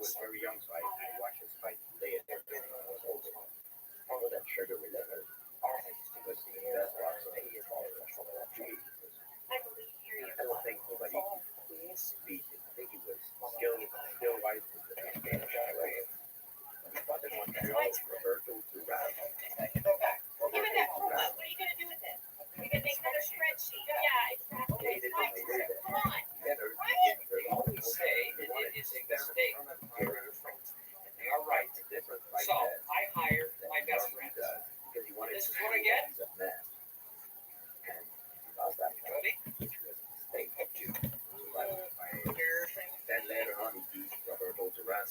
was very young, so I watched his fight later when I was older. I know that Sugar was the best boxer. I don't think nobody beat him. I think he was skill wise was the best game right. When he fought in Montreal, Roberto to Rabbi. Give it that. What are you gonna do with it? You're gonna make another spreadsheet. Yeah, exactly. It's fine. Come on. They always say that it is a mistake to hire your friends. And they are right. So I hired my best friend. This is what I get. He's a mess. And he lost that fight, which was a mistake. Then later on, he beat Roberto Duran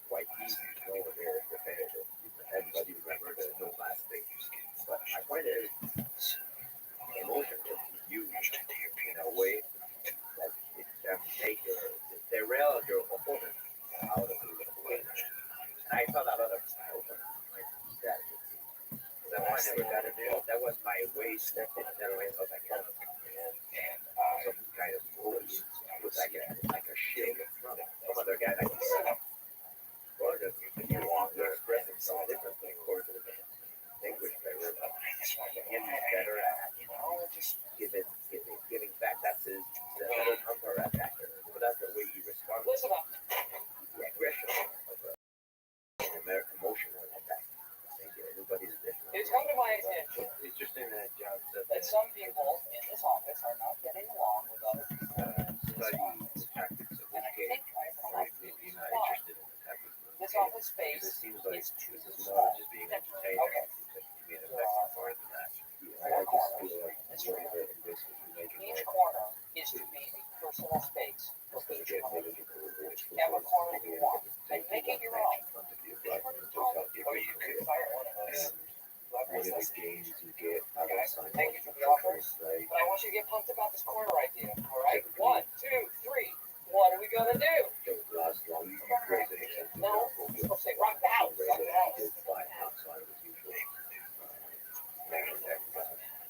quite easy. Over there, competitive. Everybody remember the no last thing. But my point is, emotion can be used in a way that it can make derail your opponent out of the way. And I thought a lot of my opponents might do that. That one I never got to do. That was my waist that didn't generate of that kind of some kind of voice with like a shield in front. Some other guy like or just longer express himself differently according to the language better. Him better at just giving back. That's his the counter attacker. So that's the way he responds to the aggression of American emotional attack. I think everybody's different. It's come to my attention It's interesting that John said that some people in this office are not getting along with other people. study the tactics of this game. Maybe not interested in the tactics of This this game. office space Because it seems like is too this is more than just being entertained. Okay. It's being effective part of that. I just feel like one of the investments we make in Each life corner is to be a personal space. instead of getting rid of the Have a corner you want and make it your own. Or you could fire one of those. One of the games you get out of sign Thank you for the offers. like But I want you to get pumped about this corner idea. All right? 1, 2, 3. What are we gonna do? it last long. You raise it except No, you're supposed to say rock the house. Rock the house. outside as usual.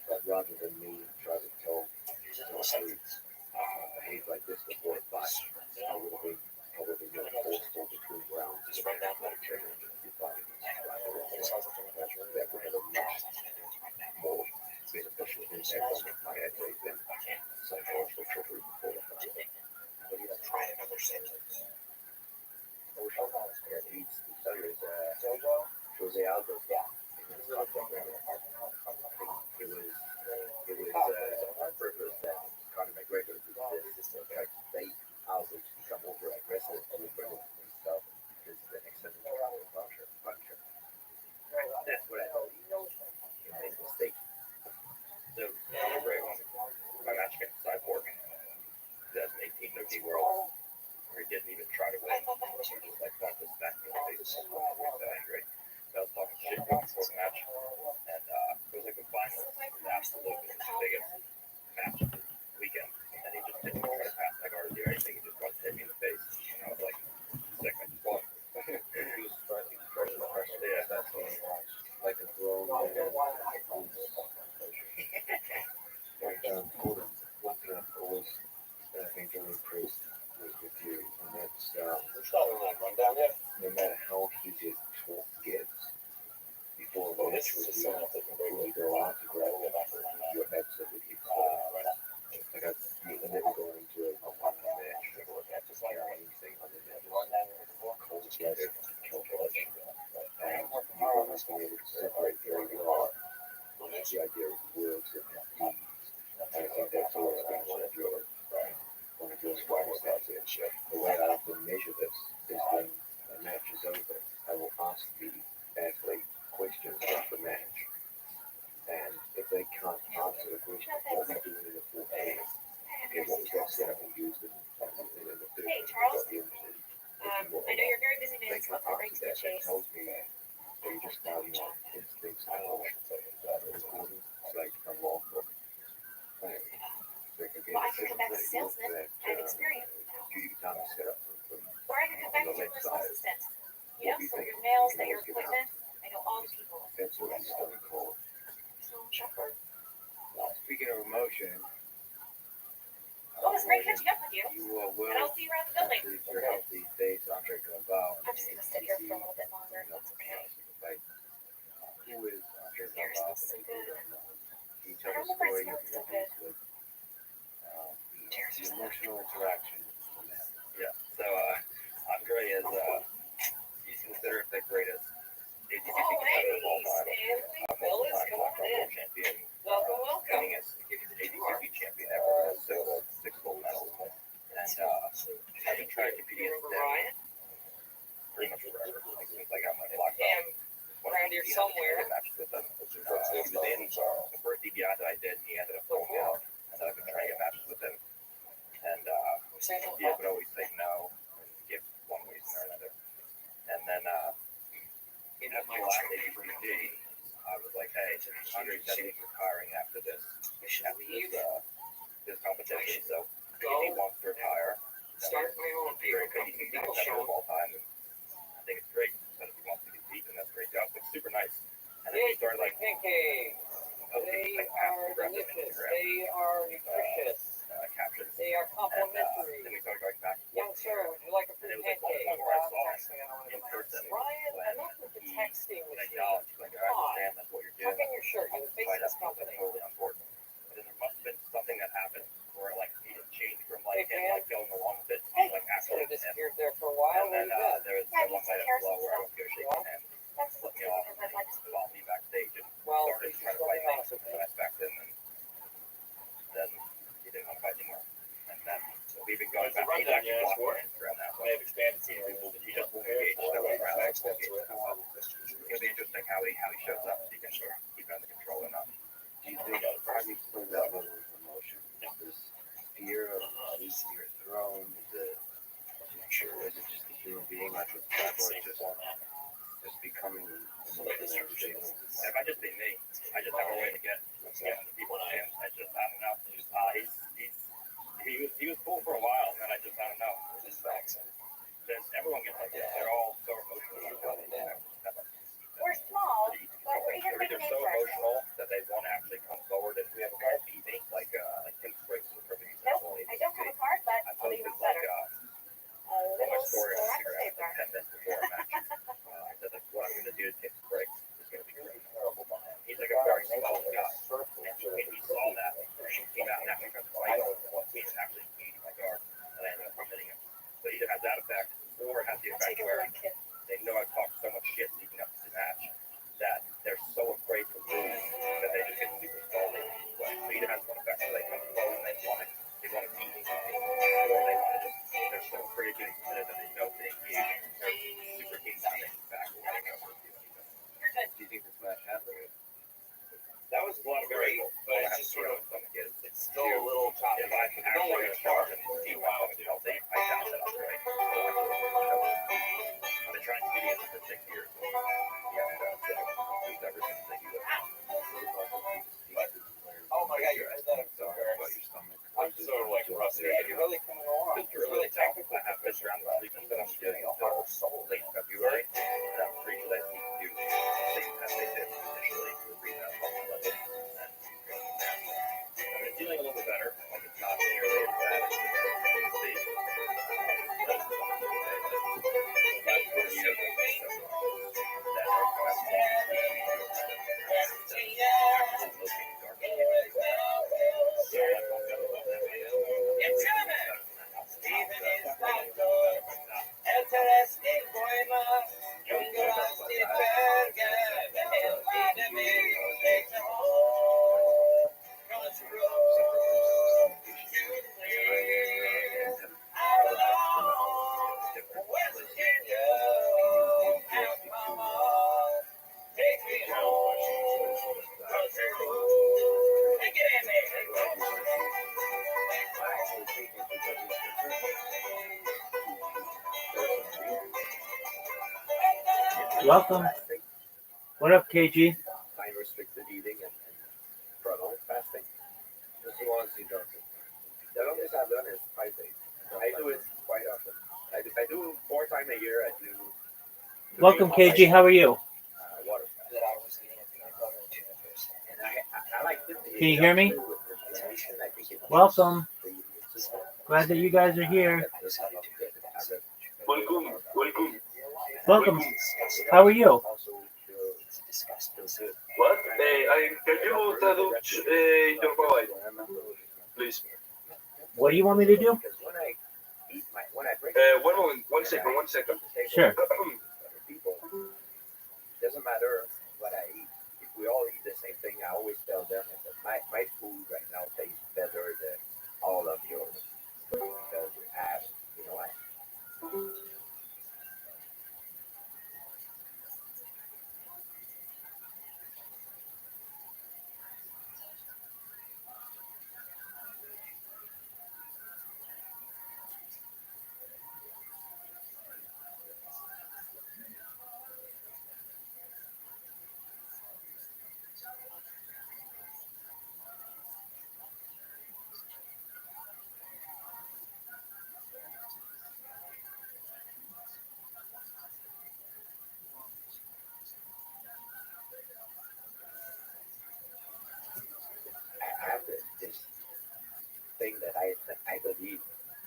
But rather than me try to tell behave like this before it bites, I would have been probably more forceful between rounds. Just run down better trigger and be fighting. That would have a much more beneficial impact on my athlete than psychological trickery before the fight. But he doesn't try another sentence. Jose Aldo. Yeah. It was on purpose that Conor McGregor did this to try to bait Aldo to become over aggressive to bring himself is the extended puncher. That's what I thought. He made a mistake. So, my match against Cyborg in 2018 Rookie World, where he didn't even try to win. He just like got this back in the face. So angry. I was talking shit before the match, and it was like the final, absolutely the biggest match of the weekend, and he just didn't try to pass my guard or do anything. He just wanted to hit me in the face, and I was like, sick. I just won. He was fighting pressure. Yeah, that's what Like a grown man. Gordon, one thing I've always been very impressed with you, and that's no matter how easy talk gets, before a match with you, before you go out to grab it, you're absolutely clear. Like you can never go into a match or anything other than cold-blooded calculation. And you always be able to separate very well the idea of words and deeds. And I think that's always been one of your strong points. The way I often measure this is when the match is over, I will ask the athlete questions about the match. And if they can't answer the question, what we doing in the fourth game? Okay, what was that setup we used in the third? Hey, Charles. I know you're very busy They man, so can't I'll bring answer to the that. That chase. tells me they're just doubting on instincts and emotions. It's like a logbook. Right. They can get Well, I can come back as a salesman. I have experience now. do you time to set up from Or I can come back on as the your left personal side? assistant. What You know, do you so think? your nails, You that your always get equipment. I know all the people. That's what he's going to call. So, Shepherd. Speaking of emotion, What was was great catching up with you. You And will I'll see you around the building. actually, if you're healthy, face Andre Galvao. I'm just gonna sit here for a little bit longer. If that's okay. Like, who is Andre Yours Galvao? smells so good. Can you I tell the remember it story of smelled so your good. days with the emotional interaction? Yeah. So Andre is he's considered the greatest ATP competitor of all time. Multiple-time black belt champion. Welcome. Winning his ATP champion ever. Six gold medals. And I've been trying to compete against him pretty much forever. Like, since I got my black belt. Around here somewhere. Matches with him. He was in the first DBI that I did, and he ended up pulling me out. And then I've been trying to get matches with him. And he would always say no and give one reason or another. And then after the last APPG, I was like, hey, Andre said he was retiring after this competition, so if he wants to retire, Start my own great. He's the competitor of all time, and I think it's great. But if he wants to compete, then that's a great job. It's super nice. And then he started like, pancakes. They are delicious. They are nutritious. captions. They are And complimentary. then we started going back and Young forth. sir, would you like a free And it was like pancake? one where I saw him Texting, I don't want to in get my person. Ryan, enough with the texting And with I you. acknowledged, like, I understand that's what you're Tuck doing. in your shirt. You're the face Why of this that's company. totally on board. But then there must have been something that happened where like he had changed from like him like going along with it to being like Sort actually of him. disappeared there for a while. And then there was Yeah, one you take night care at of Flow where I some was negotiating with him. That's Let me because off. I'd like to. Followed me backstage and Well, started he's trying to going fight off me. with And me. I backed him, and then he didn't want to fight anymore. And then we've been going back. He's actually blocked me on Instagram now. May have expanded to He just won't engage. So we're rather engage. It'll be interesting how he shows up. So you can keep under control or not. Do you think how do you explain that level of emotion? Is fear of losing your throne? Is it just a human being like with Trevor just becoming emotionally unstable? If I just be me, I just have a way to get people to him. I don't know. He was cool for a while, and then I don't know. Just facts. Everyone gets like this. They're all so emotional. We're small, but we're eager to make a They're name so for ourselves. emotional that they want to actually come forward, and we have a guy beat me, like Tim Spriggs is a perfect example. Nope, I don't have a card, but I I'll be posted even like better. on A my little story on scratch Instagram paper. 10 minutes before a match. I said like what I'm going to do to Tim Spriggs is going to be great. He's like a very small guy, and he saw that, and he came out and actually tried to fight him. He actually beat my guard, and I ended up hitting him. So either has that effect, or it has the I'll effect take it where for my kid. they know I've talked so much shit leading up to the match that they're so afraid to lose that they just get super salty. So either has one effect where they come forward and they want to beat me, or they want to just, they're so afraid of getting submitted that they know they engage, they're super keen on it back when they go. Do you think this match happened? That was a lot of variables, but it's just sort of it's still a little choppy. if I can actually start and see how it's healthy, I found that I'm great. I've been trying to be in for 6 years. He's ever since the Oh my god, you read that? I'm so About embarrassed. your stomach. I'm sort of like rusty. You're really coming along. It's really technical. I have been around the treatment that I'm doing until late February, and I'm pretty sure that he can do the same as they did initially with rebound level. I've been feeling a little bit better, like it's not nearly as bad as it used to be. Welcome. What up, KG? Time restricted eating and prolonged fasting. Just as long as you don't. The longest I've done is 5 days. I do it quite often. I do 4 times a year. I do. Welcome, KG. How are you? Water fast. That I was eating a peanut butter and tuna fish. And I like this. Can you hear me? I think it Welcome. the immune system. Glad that you guys are here. Welcome, welcome. Welcome. How are you? What? Can you traduce your provide, please? What do you want me to do? One moment, 1 second, 1 second. Sure. Doesn't matter what I eat. If we all eat the same thing, I always tell them that my food right now tastes better than all of yours. Because you know what? I have this thing that I believe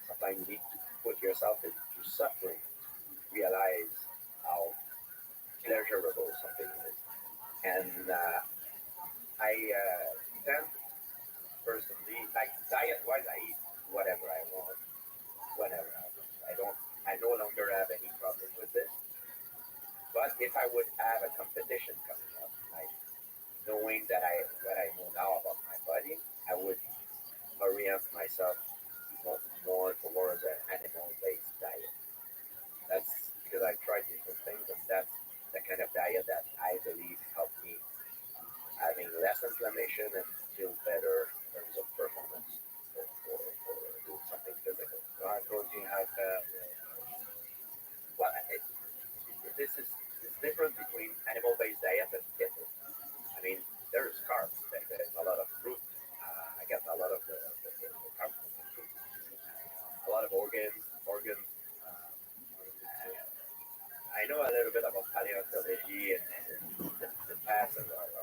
sometimes you need to put yourself into suffering, realize how pleasurable something is. And I tend personally, like diet wise, I eat whatever I want, whenever I want. I no longer have any problem with this. But if I would have a competition coming up, like knowing that what I know now about my body, I would orient myself more towards an animal-based diet. That's because I've tried different things, and that's the kind of diet that I believe helped me having less inflammation and feel better in terms of performance for doing something physical. So I told you how to. Well, this is it's different between animal-based diet and keto. I mean, there's carbs. There's a lot of fruit. I get a lot of the carbs from the fruit. A lot of organs. I know a little bit about paleontology and the past and about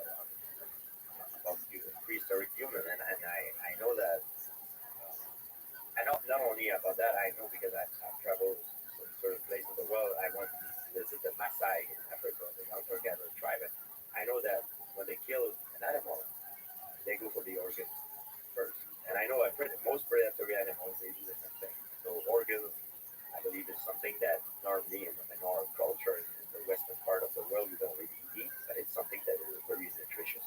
prehistoric human, and I know that. I know not only about that. I know because I've traveled some certain places of the world. I went to visit the Maasai in Africa, the hunter-gatherer tribe. And I know that when they kill an animal, they go for the organs first. And I know most predatory animals they do the same thing. So organs, I believe, is something that normally in our culture in the western part of the world we don't really eat, but it's something that is very nutritious.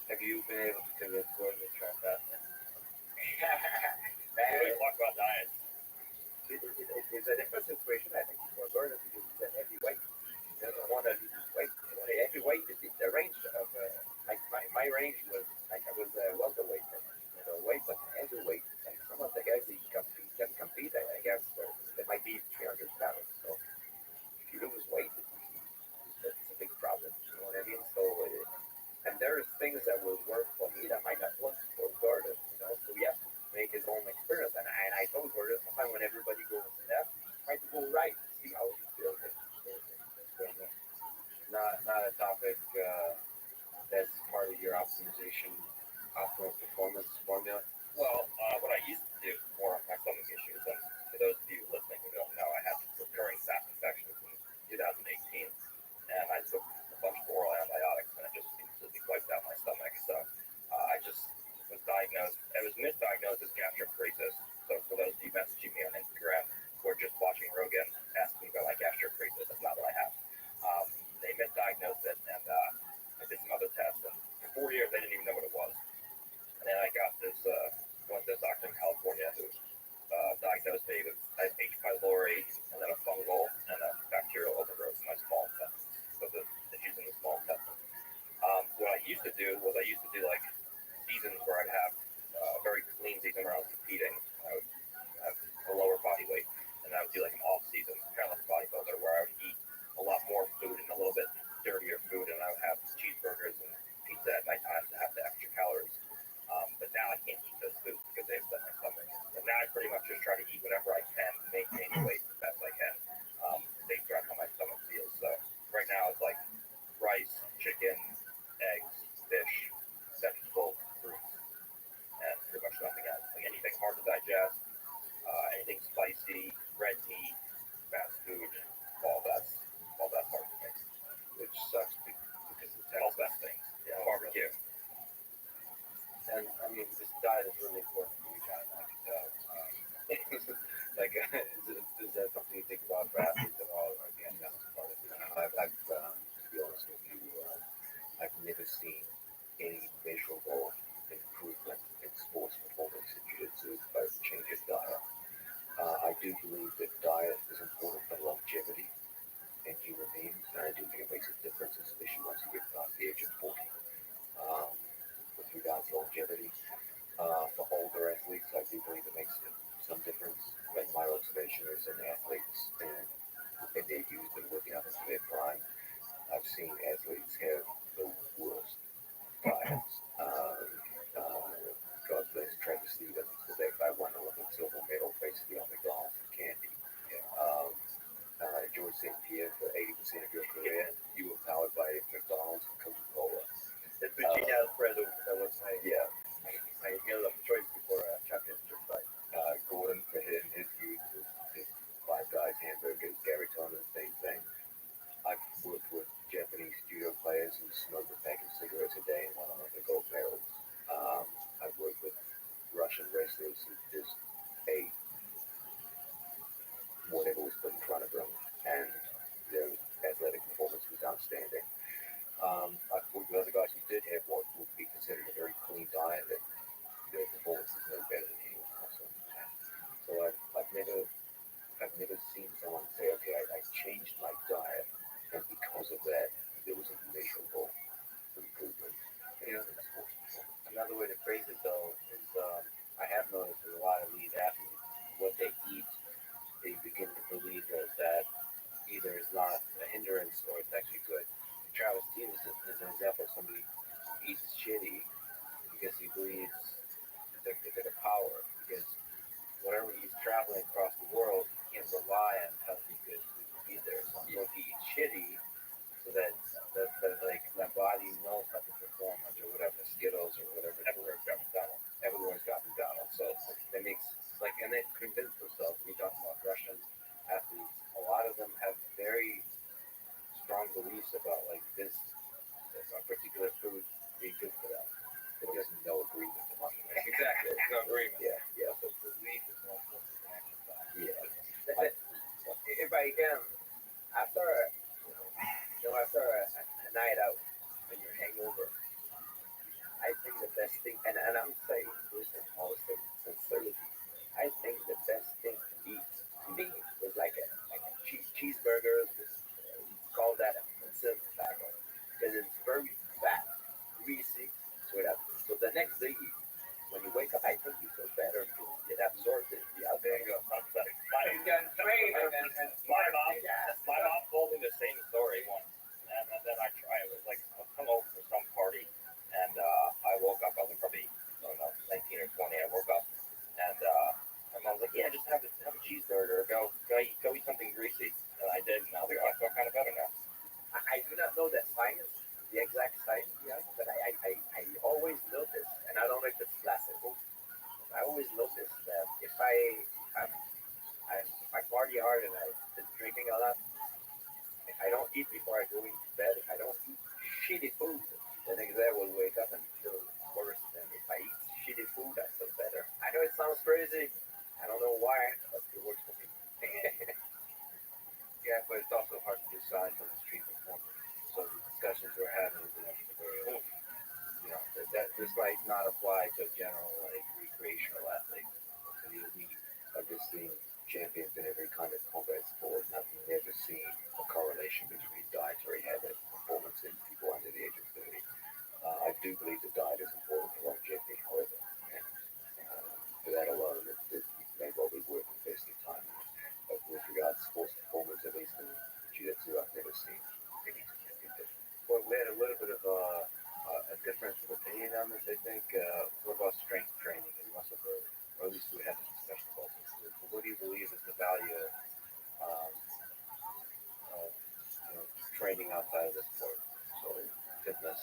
Have you been able to convince Gordon to try that? We always talk about diets. It's a different situation, I think, for Gordon because he's a heavyweight. He doesn't want to lose his weight. Heavyweight, the range of like my range was like I was welterweight, weight, but heavyweight. Like some of the guys that can compete, I guess they might be 300 pounds. So if you lose weight, it's a big problem. You know what I mean? So and there's things that will work for me that might not work for Gordon. So he has to make his own experience. And I told Gordon sometimes when everybody goes left, try to go right, see how he feels. Not a topic that's part of your optimization, optimal performance formula. Well, what I used to do for my stomach issues, and for those of you listening who don't know, I had recurring staph infections in 2018, and I took a bunch of oral antibiotics, and it just completely wiped out my stomach. So I just was diagnosed. I was misdiagnosed as gastroparesis. So for those of you messaging me on Instagram or just watching Rogan asking about my gastroparesis, that's not what I have. They misdiagnosed it, and I did some other tests, and for 4 years they didn't even know what it was. And then I got this, went to this doctor in California who diagnosed me and I mean, this diet is really important for you guys. I can tell. Like, is that something you think about for athletes at all? Again, that's part of it. To be honest with you, I've never seen any measurable improvement in sports performance in jiu-jitsu by changing diet. I do believe that diet is important for longevity in human beings, and I do think it makes a difference, especially once you get past the age of 40. Um, with regards to longevity, for older athletes, I do believe it makes some difference. But my observation is in athletes and in their youth and working up into their prime, I've seen athletes have the worst diets. God bless Travis Stevens, because that guy won an Olympic silver medal basically on McDonald's and candy. George St. Pierre, for 80% of your career, you were powered by McDonald's and Coca-Cola. It's Virginia Alfredo. That was my meal of choice before a championship fight. Gordon, in his youth, his Five Guys hamburgers. Gary Tillman, same thing. I've worked with Japanese judo players who smoked a pack of cigarettes a day and won Olympic gold medals. I've worked with Russian wrestlers who just ate whatever was put in front of them, and their athletic performance was outstanding. I've worked with other guys who did have what would be considered a very clean diet, and their performance is no better than anyone else. So I've never seen someone say, okay, I changed my diet, and because of that, there was a measurable improvement in sports performance. Another way to phrase it though is I have noticed with a lot of these athletes, what they eat, they begin to believe that either is not a hindrance or it's actually good. Travis Stevens is an example of somebody who eats shitty because he believes it's like a power. Because whenever he's traveling across the world, he can't rely on healthy good food to be there. So he eats shitty so that like my body knows how to perform under whatever Skittles or whatever. Everywhere's got McDonald's. Everywhere's got McDonald's. So that makes like, and they convince themselves. When you talk about Russian athletes, a lot of them have very strong beliefs about like this a particular food being good for them. There's no agreement among them. Exactly, it's no agreement. Yeah. So belief is more important than action. Yeah. If I can, after after a night out, when you're hangover, I think the best thing, and I'm saying this in all sincerity, I think the best thing to eat to me is like a cheeseburger. Call that a conserved taco because it's very fat, greasy. So the next day, when you wake up, I think you feel better. It absorbs it. Yeah, There you go. you can train and My mom told me the same story once, and then I tried. It was like I was come over for some party, and I woke up. I was probably I don't know 19 or 20. I woke up, and my mom was like, "Yeah, just have a cheeseburger. Go eat something greasy." And I did, and I was like, "Oh, I feel kind of better now." I do not know that science, the exact science, but I always notice, and I don't know if it's placebo. I always notice that if I party hard and I've been drinking a lot, if I don't eat before I go into bed, if I don't eat shitty food, the next day I will wake up and feel worse than if I eat shitty food. I feel better. I know it sounds crazy. I don't know why, but it works for me. Yeah, but it's also hard to decide from the street performance. So the discussions we're having is very, that this might not apply to general like recreational athletes. To the elite, I've just seen champions in every kind of combat sport, and I've never seen a correlation between dietary habit and performance in people under the age of 30. I do believe the diet is important for longevity, however, and for that alone, it may well be worth investing time in. But with regards to sports performance, at least in jiu-jitsu, I've never seen any significant difference. Well, we had a little bit of a difference of opinion on this, I think. What about strength training and muscle building? Or at least we had a discussion about this. So what do you believe is the value um, of training outside of the sport? So fitness,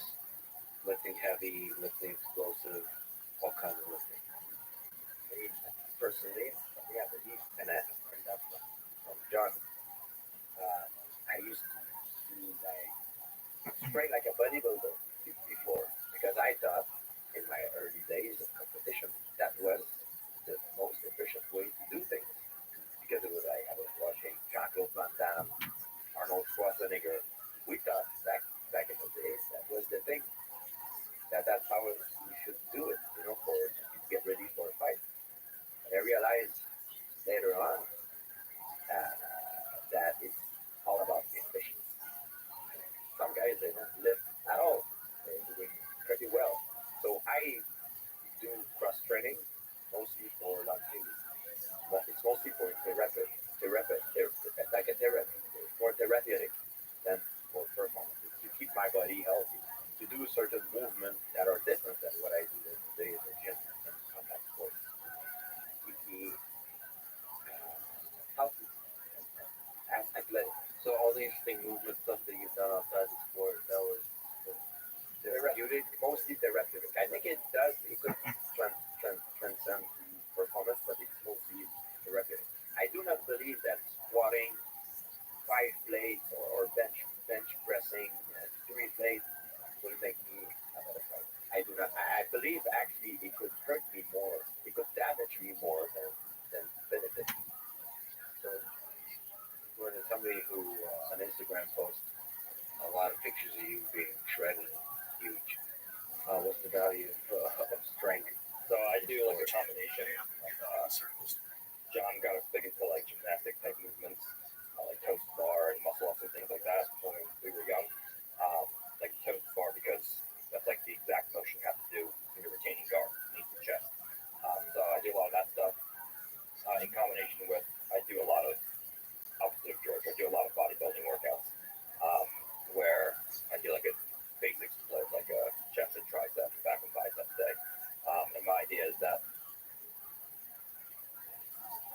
lifting heavy, how you should do it, for to get ready for a fight. And I realized later on that it's all about efficiency. Some guys they don't lift at all. They're doing pretty well. So I do cross training mostly for longevity, but it's mostly for like a therapy, more therapeutic than for performance. To keep my body healthy, to do certain movements that are different than what I do every day in the gym and combat sports. Keep me healthy and athletic. So all the interesting movement stuff that you've done outside the sport, that was therapeutic, mostly therapeutic. I think it does, it could transcend performance, but it's mostly therapeutic. I do not believe that squatting 5 plates or bench pressing 3 plates will make me a better fighter. I do not. I believe actually it could hurt me more. It could damage me more than benefit me. So when somebody who on Instagram posts a lot of pictures of you being shredded and huge, what's the value of strength? So I do like a combination. John got us big into like gymnastic type movements, like toast bar and muscle ups and things like that when we were young. Like toast bar because that's like the exact motion you have to do when you're retaining guard, knees to chest. So I do a lot of that stuff in combination with I do a lot of opposite of George. I do a lot of bodybuilding workouts where I do like a basic split, like a chest and tricep, back and bicep day. And my idea is that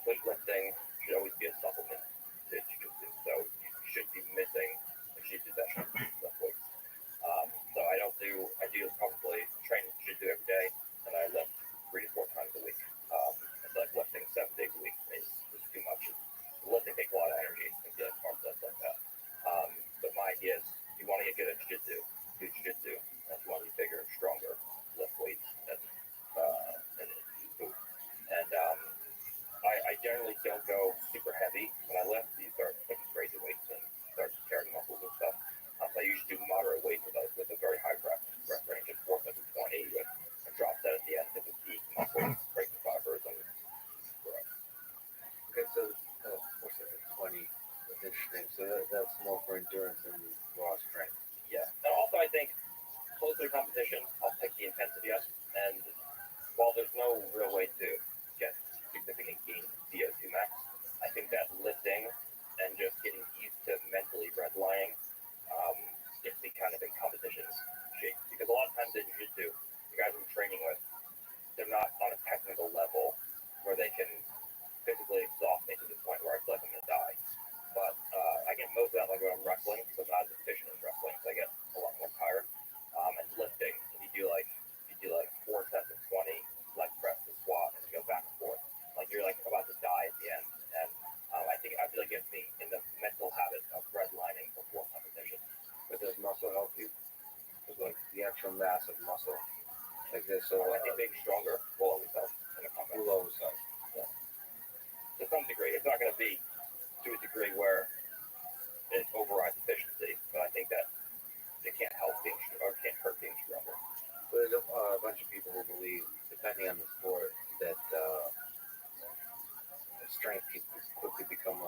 weightlifting should always be a supplement to jiu-jitsu. So you should be missing a jiu-jitsu session of weights. I do probably train jiu-jitsu every day, and I lift 3 to 4 times a week. I feel like lifting 7 days a week is too much. Lifting takes a lot of energy and doing stuff like that. But my idea is you want to get good at jiu-jitsu, do jiu-jitsu, and if you want to be bigger, stronger, lift weights, and food. And I generally don't go super heavy when I lift. You start lifting crazy weights and start tearing muscles and stuff. So I usually do moderate weight with a very high rep range of 4 sets of 20 with a drop set at the end to fatigue muscles, break the fibers, and grow. Okay, so 4 7 20. That's interesting. So that's more for endurance and raw strength. Yeah. And also I think closer to competition, I'll pick the intensity up. And while there's no real way to get significant gains in CO2 max, I think that lifting and just getting used to mentally redlining gets me kind of in competition shape. Because a lot of times in jiu-jitsu, the guys I'm training with, they're not on a technical level where they can physically exhaust me to the point where I feel like I'm going to die. But I get most of that like when I'm wrestling, so I'm not as efficient in wrestling, so I get a lot more tired. And lifting, if you do like 4 sets of 20 leg press to squat and you go back and forth, like you're like about to die at the end. And I feel like it gets me in the mental habit of redlining before competition. But does muscle help you? Because like the actual mass of muscle, like this. So I think being stronger will always help in a combat. will always help. To some degree, it's not going to be to a degree where it overrides efficiency, but I think that it can't help being or can't hurt being stronger. But there's a bunch of people who believe, depending on the sport, that strength can quickly become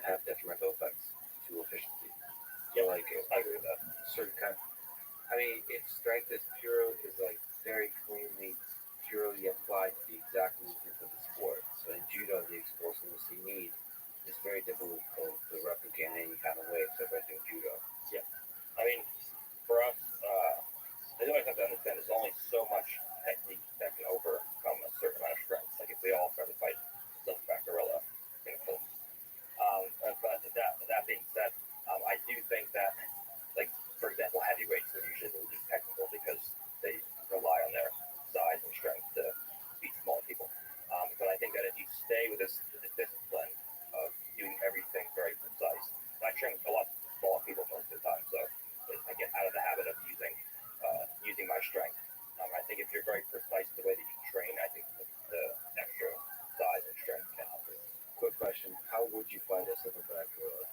have detrimental effects to efficiency. Yeah, like I agree with that. certain kind. I mean, if strength is like very cleanly, purely applied to the exact movements of the sport. So in judo, the explosiveness you need is very difficult to replicate in any kind of way except I think judo. Yeah. I mean, for us, the only have to understand there's only so much technique that can overcome a certain amount of strength. Like if we all try to fight Silverback Gorilla, it's going to kill us. But that being said, I do think that, like, for example, heavyweights are usually the least technical because they rely on their size and strength to beat smaller people. But I think that if you stay with this discipline of doing everything very precise, and I train a lot of smaller people most of the time, so I get out of the habit of using my strength. I think if you're very precise the way that you train, I think the extra size and strength can help you. Quick question: how would you fight a silverback gorilla?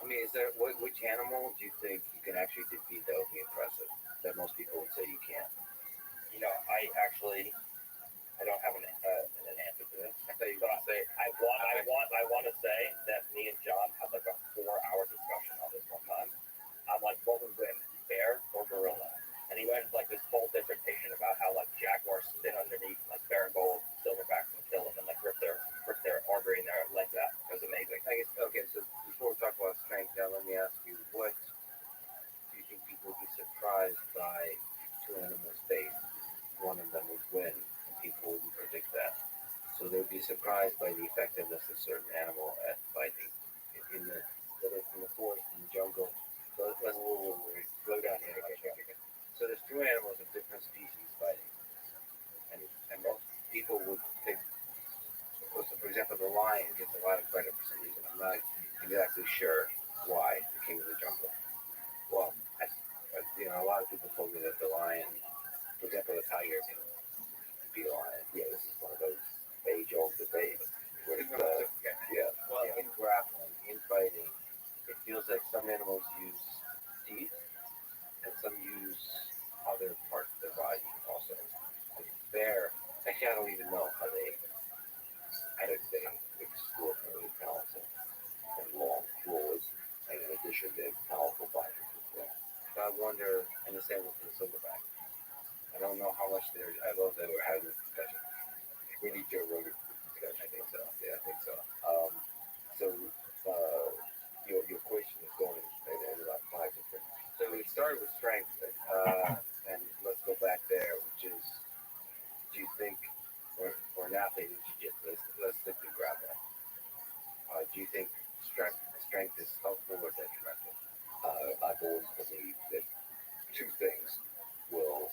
I mean, is there which animal do you think you can actually defeat that would be impressive? That most people would say you can't. You know, I don't have an answer to this. I say, but I say I want to say that me and John had like a 4-hour discussion on this one time. I'm like, what would win, bear or gorilla? And he went like this whole dissertation about how like jaguars sit underneath like bear and bull silverbacks and kill them and like rip their artery in their legs out. It was amazing. I guess okay. So before we talk about strength, now let me ask you, what do you think people would be surprised by two animals faced? One of them would win, and people wouldn't predict that. So they would be surprised by the effectiveness of certain animal at fighting in the whether it's in the forest, in the jungle. So let's slow down here. So there's two animals of different species fighting, and most people would think, well, so for example, the lion gets a lot of credit for some reason. I'm not exactly sure why the king of the jungle. Well, a lot of people told me that the lion, for example, the tiger can be a lion. Yeah, this is one of those age-old debates. With, in grappling, in fighting, it feels like some animals use teeth and some use other parts of their body also. Like bear, actually, I don't even know how I don't think extraordinarily talented and long claws, and in addition, they have powerful bodies as well. But I wonder, and the same with the silverback. I don't know how much there's. I love that we're having this discussion. We need Joe Rogan discussion. I think so. Yeah, I think so. So your question is going in about 5 different. So we started with strength, and let's go back there, which is, do you think, for an athlete in jiu-jitsu, let's stick to grappling. Do you think strength is helpful or detrimental? I've always believed that two things will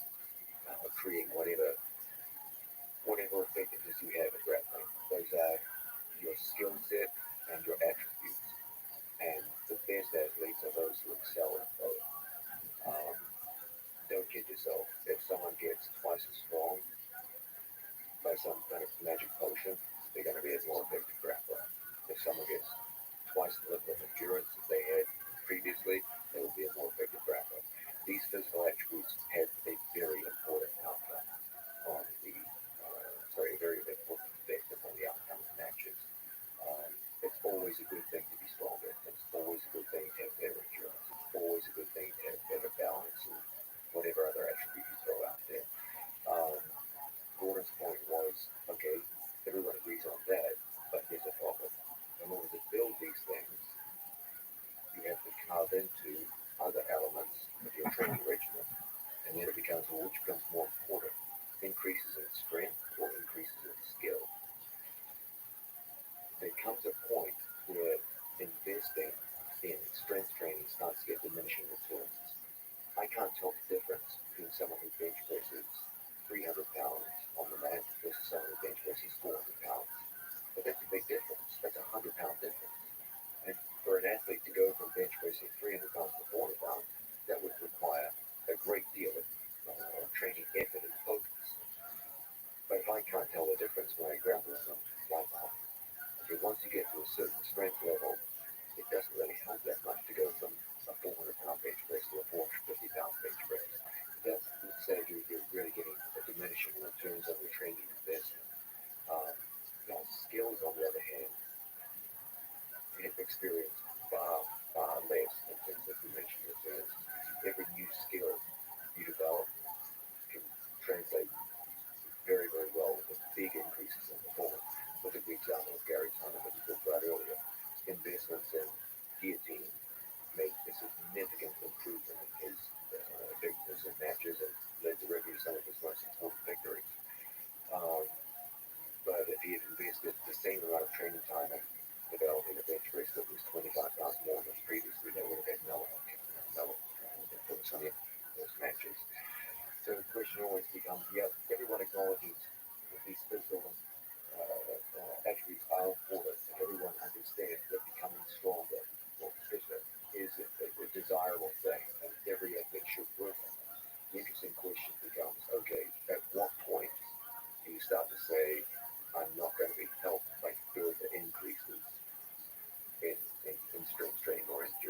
create whatever effectiveness you have in grappling. Those are your skill set and your attributes. And the best athletes are those who excel in both. Um, don't kid yourself. If someone gets twice as strong by some kind of magic potion, they're going to be a more effective grappler. If someone gets twice the level of endurance that they had previously, they will be a more effective grappler. These physical attributes have a very important outcome on very important effect upon the outcome of matches. It's always a good thing to be stronger. It's always a good thing to have better endurance. It's always a good thing to have better balance and whatever other attribute you throw out there. Um, Gordon's point was, okay, everyone agrees on that, but there's a problem. In order to build these things, you have to carve into other elements of your training regimen. And then it becomes, well, which becomes more important? Increases in strength or increases in skill? There comes a point where investing in strength training starts to get diminishing returns. I can't tell the difference between someone who bench presses 300 pounds on the mat versus someone who bench presses 400 pounds. But that's a big difference. That's a 100-pound difference. And for an athlete to go from bench pressing 300 pounds to 400 pounds, that would require a great deal of training effort and focus. But if I can't tell the difference when I grapple with them, why not? Okay, once you get to a certain strength level, it doesn't really help that much to go from a 400-pound bench press to a 450-pound bench press. That's instead you're really getting a diminishing returns on your training investment. Skills, on the other hand, have experienced far less in terms of diminishing returns. Every new skill you develop can translate very, very well with big increases in performance. Look at the example of Gary Tunnan that we talked about earlier. Investments in guillotine made a significant improvement in his effectiveness in matches and led directly to some of his most important victories. But if he had invested the same amount of training time in developing a bench press that was 25 pounds more than previously, they would have had no influence on those matches. So the question always becomes, everyone acknowledges that these physical attributes are important, and everyone understands that becoming stronger or fitter is a desirable thing, and every athlete should work on it. The interesting question becomes, okay, at what point do you start to say, I'm not going to be helped by further increases in strength training or endurance?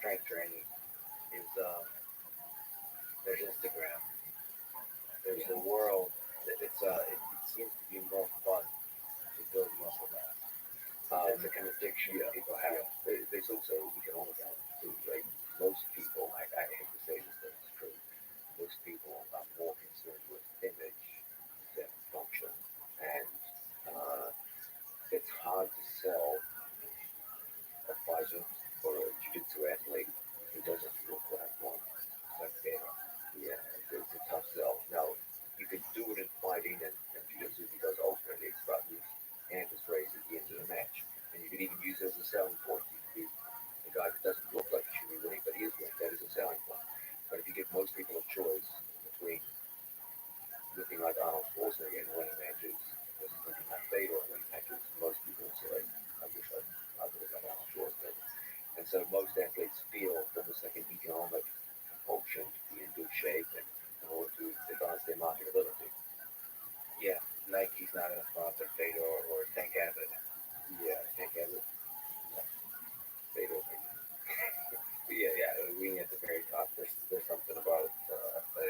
strength training is there's Instagram, there's the world. It seems to be more fun to build muscle mass. It's like an addiction that people have. There's also economic elements too. Like most people, I hate to say this, but it's true. Most people are more concerned with image than function, and it's hard to sell a fighter or a jiu-jitsu athlete who doesn't look like one. Like yeah, it's a tough sell. Now, you can do it in fighting and jiu-jitsu because ultimately it's about your hand is raised at the end of the match. And you can even use it as a selling point. You can be the guy that doesn't look like he should be winning, but he is winning. That is a selling point. But if you give most people a choice between looking like Arnold Schwarzenegger and winning matches versus looking like Fedor and winning matches, most people will say, I wish I would have done Arnold Schwarzenegger. And so most athletes feel almost like an economic compulsion to be in good shape and in order to advance their marketability. Yeah, Nike's not a sponsor, Fedor or Tank Abbott. Yeah, I think I would. Fedor. Yeah, we at the very top. There's something about our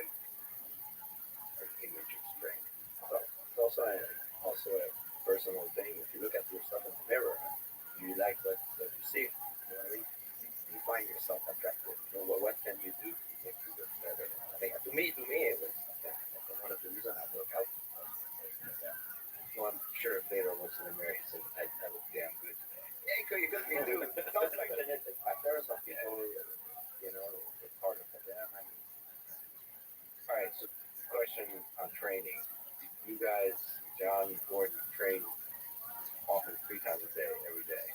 image and strength. So it's also a personal thing. If you look at yourself in the mirror, you like what you see. You know what I mean? You find yourself attractive. So what can you do to make you look better? I think to me, it was one of the reasons I work out. Well, I'm sure if Fedor looks in the mirror, he says, I look damn good today. Yeah, you could be too. Something like that. There are some people, it's harder for them. I mean, all right, so question on training. You guys, John, Gordon, train often 3 times a day, every day.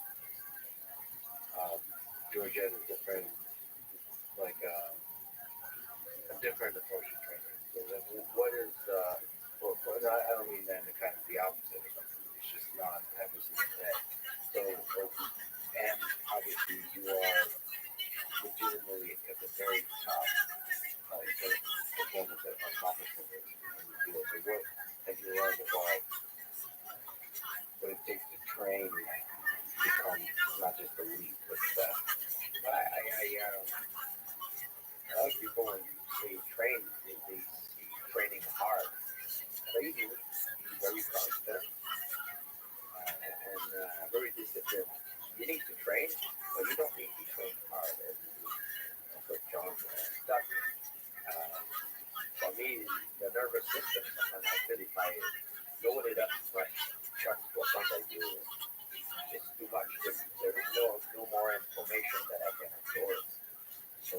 Georgia has a different, like, a different approach to training. So what is, I don't mean that in the kind of the opposite or something. It's just not every single day. So, and obviously you are legitimately at the very top in terms of performance and accomplishment in the field. So what have you learned about what it takes to train to become not just the elite, but the best? A lot of people when they train, they see training hard. Crazy, be very constant and very disciplined. You need to train, but you don't need to train hard. That's what John stuck. For me, the nervous system, sometimes I feel if I load it up too much, just what I do, it's too much. There is no more information that I can absorb. So,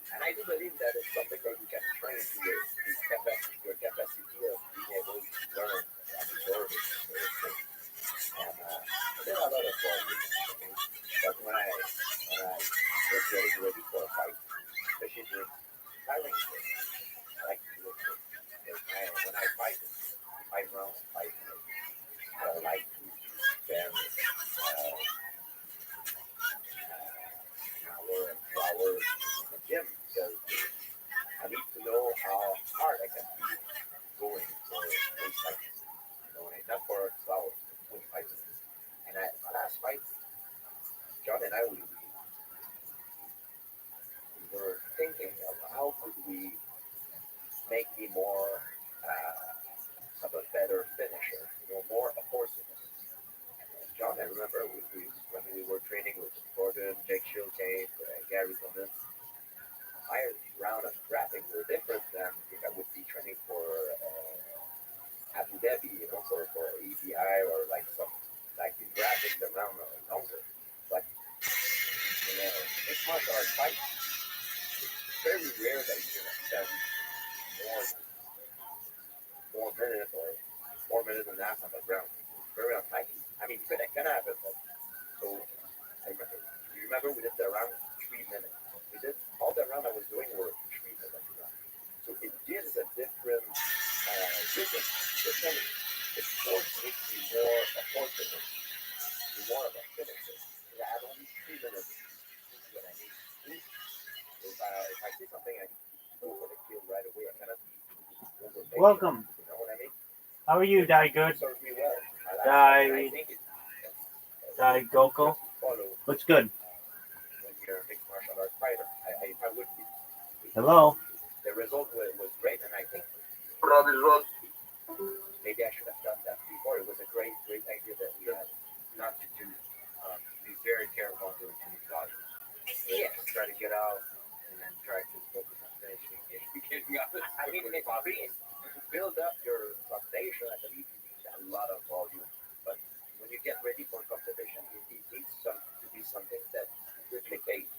and I do believe that it's something that you can train to your capacity of being able to learn and absorb it. And there are a lot of problems. Okay? But when I was getting ready for a fight, especially during tiring things, I like to do it. When I fight, 5 rounds, 5 minutes. I don't like to spend an hour and 2 hours in the gym because I need to know how hard I can be going for 25 minutes. Not for 2 hours, 25 minutes. And my last fight, John and I, we were thinking of how could we make me more of a better finisher, more opportunist. John, I remember when we were training with Gordon, Jake Shilkay, Gary Tillman, my round of grappling were different than if I would be training for Abu Dhabi, for EBI or like the grappling the round longer. But this martial art fight, it's very rare that you can spend more minutes or 4 minutes and a half on the ground. It's very unlikely. I mean, it can happen, but so I remember. You remember we did the round 3 minutes. We did all the round I was doing were 3 minutes round. So it gives a different rhythm to training. It forces me to be more opportunist, to be more of a finisher. I have only 3 minutes. This is what I need to do. If I see something, I need to go for the kill right away. I cannot be overthinking. Welcome. You know what I mean? How are you, Dai Good? It serves me well. Dai Goko? What's good? Hello. The result was great, and I think Rabbi Rod. maybe I should have done that before. It was a great idea that we had, not to do, be very careful on doing too many volumes. Yeah. Try to get out, and then try to focus on finishing, getting out. I mean, it's possible. To build up your foundation, I believe you need a lot of volume. But when you get ready for competition, it needs to be something that replicates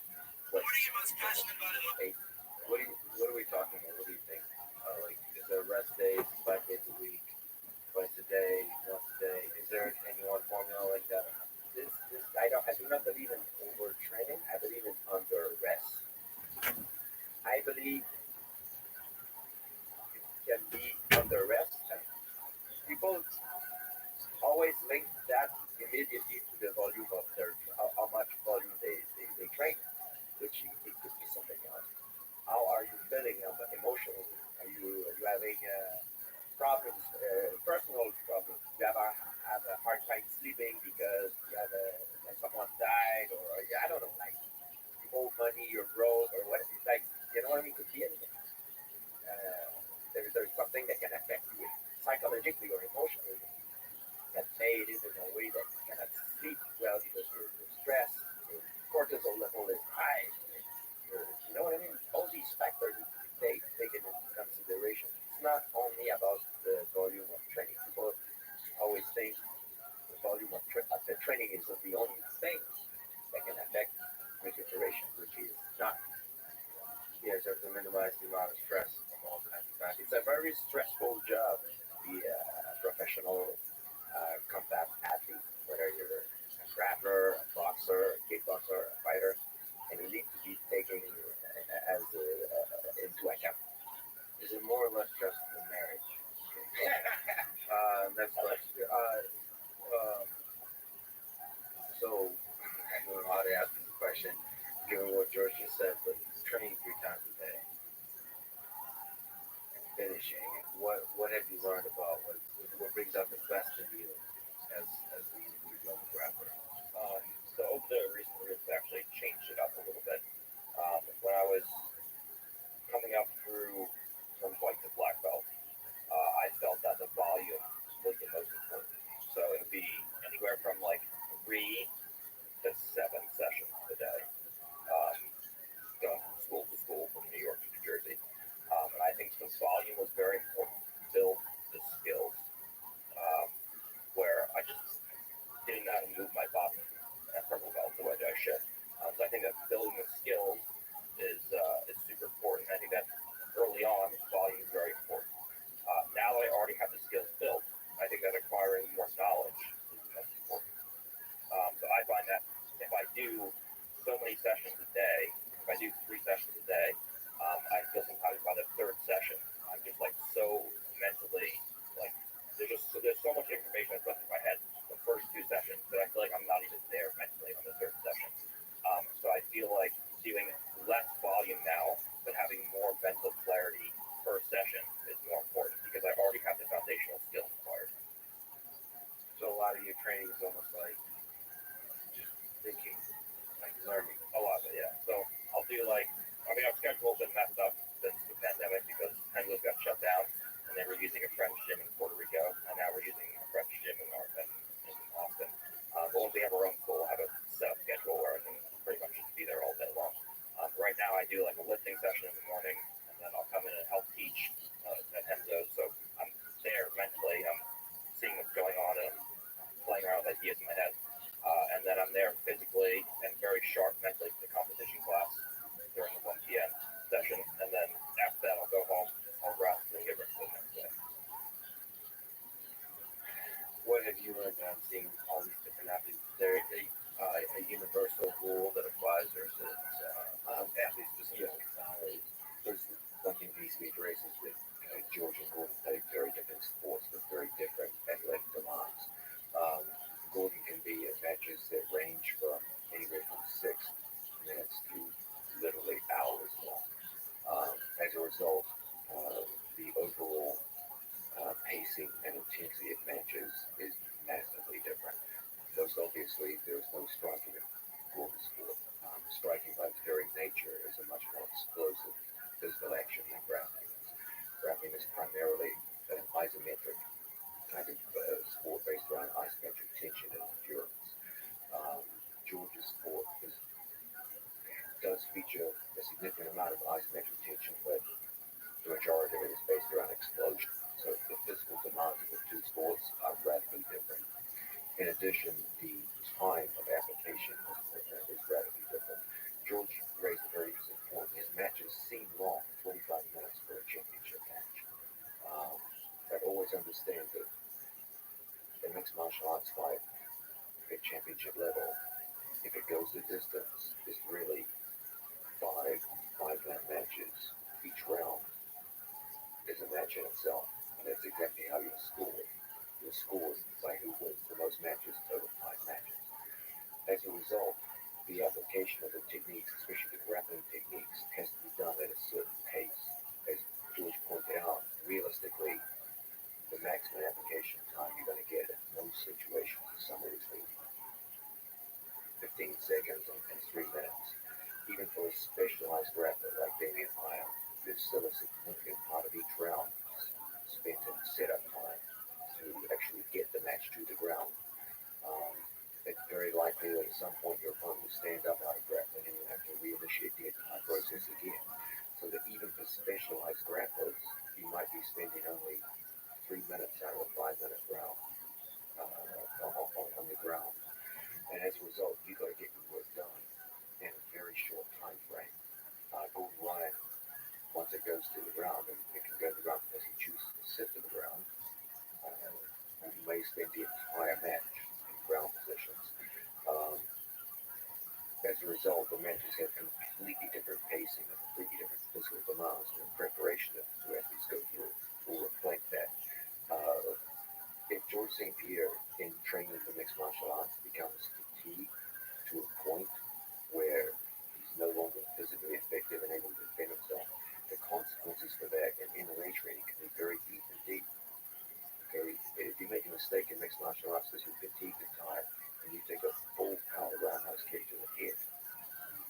what you replicate. What are we talking about? What do you think? Like, is there rest days, 5 days a week, twice a day, once a day? Is there any one formula like that? I do not believe in overtraining. I believe in under rest. I believe it can be under rest. And people always link that immediately to the volume of how much volume they train, which it could be something else. How are you feeling emotionally? Are you having problems, personal problems? You have a hard time sleeping because someone died, or I don't know, like you owe money, you're broke, or what? Like, you know what I mean? Could be anything. There's something that can affect you psychologically or emotionally that made it in a way that you cannot sleep well because you're stressed, your cortisol level is high. You know what I mean? All these factors take into consideration. It's not only about the volume of training. People always think the volume of the training is the only thing that can affect recuperation, which is not. Yes, you have to minimize the amount of stress from all kinds of factors. It's a very stressful job to be a professional combat athlete, whether you're a grappler, a boxer, a kickboxer, a fighter, and you need to be taken as into account. Is it more or less stressful than marriage? Next question. Um, so, I don't know how to ask this question, given what George just said, but training 3 times a day, finishing. What have you learned about what brings out the best in you as the individual grappler? Um, so over the recent years, I've actually changed it up a little bit. When I was coming up through from white to black belt, I felt that the volume was the most important. So it would be anywhere from like 3 to 7 sessions a day, um, going from school to school from New York to New Jersey. And I think the volume was very important to build the skills, um, where I just didn't know how to move my body at purple belt the way that I should. So I think that building the skills is super important. I think that early on, volume is very important. Now that I already have the skills built, I think that acquiring more knowledge is the most important. So I find that if I do so many sessions a day, if I do 3 sessions a day, I feel sometimes by the third session, I'm just like so mentally like there's so much information that's left in my head the first 2 sessions that I feel like I'm not even there mentally on the third session. So I feel like doing less volume now, but having more mental clarity per session is more important because I already have the foundational skills required. So a lot of your training is almost like just thinking, like learning. A lot of it, yeah. So I'll do our schedule's been messed up since the pandemic because Henwood got shut down, and they were using a French gym in Puerto Rico, and now we're using a French gym in Austin. But once we have our own school, I have a set up schedule where I can pretty much just be there all day long. Right now, I do like a lifting session in the morning, and then I'll come in and help teach at Henzo. So I'm there mentally, I'm seeing what's going on, and I'm playing around with ideas in my head. And then I'm there physically and very sharp mentally for the competition class during the 1 p.m. session. And then after that, I'll go home, I'll rest, and get ready for the next day. What have you learned on seeing all these different athletes? Is there a universal rule that applies, or is it athlete specific? There's something these major races with George and Gordon play very different sports with very different athletic demands. Gordon can be matches that range from anywhere feature a significant amount of isometric tension, but the majority of it is based around explosion. So the physical demands of the two sports are radically different. In addition, the time of application is radically different. George raised a very interesting point. His matches seem long, 45 minutes for a championship match. Um, but always understand that a mixed martial arts fight at championship level, if it goes the distance, is really five-round matches. Each round is a match in itself, and that's exactly how you score. You're scored by who wins the most matches over 5 matches. As a result, the application of the techniques, especially the grappling techniques, has to be done at a certain pace. As George pointed out, realistically, the maximum application time you're going to get in most situations is somewhere between 15 seconds and 3 minutes. Even for a specialized grappler like Damian Maya, there's still a significant part of each round spent in setup time to actually get the match to the ground. Um, it's very likely that at some point your opponent will stand up out of grappling and you have to reinitiate the entire process again. So that even for specialized grapplers, you might be spending only 3 minutes out of a 5 minute round on the ground. And as a result, you got to get your work done in a very short time frame. Gordon Ryan, once it goes to the ground, and it can go to the ground because he chooses to sit to the ground, you may spend the entire match in ground positions. Um, as a result, the matches have completely different pacing and completely different physical demands, and the preparation that the athletes go through will reflect that. If George St. Pierre, in training for mixed martial arts, becomes fatigued to a point where he's no longer physically effective and able to defend himself, the consequences for that in MMA training can be very deep and deep. Okay, if you make a mistake in mixed martial arts because you're fatigued and tired, and you take a full power roundhouse kick to the head,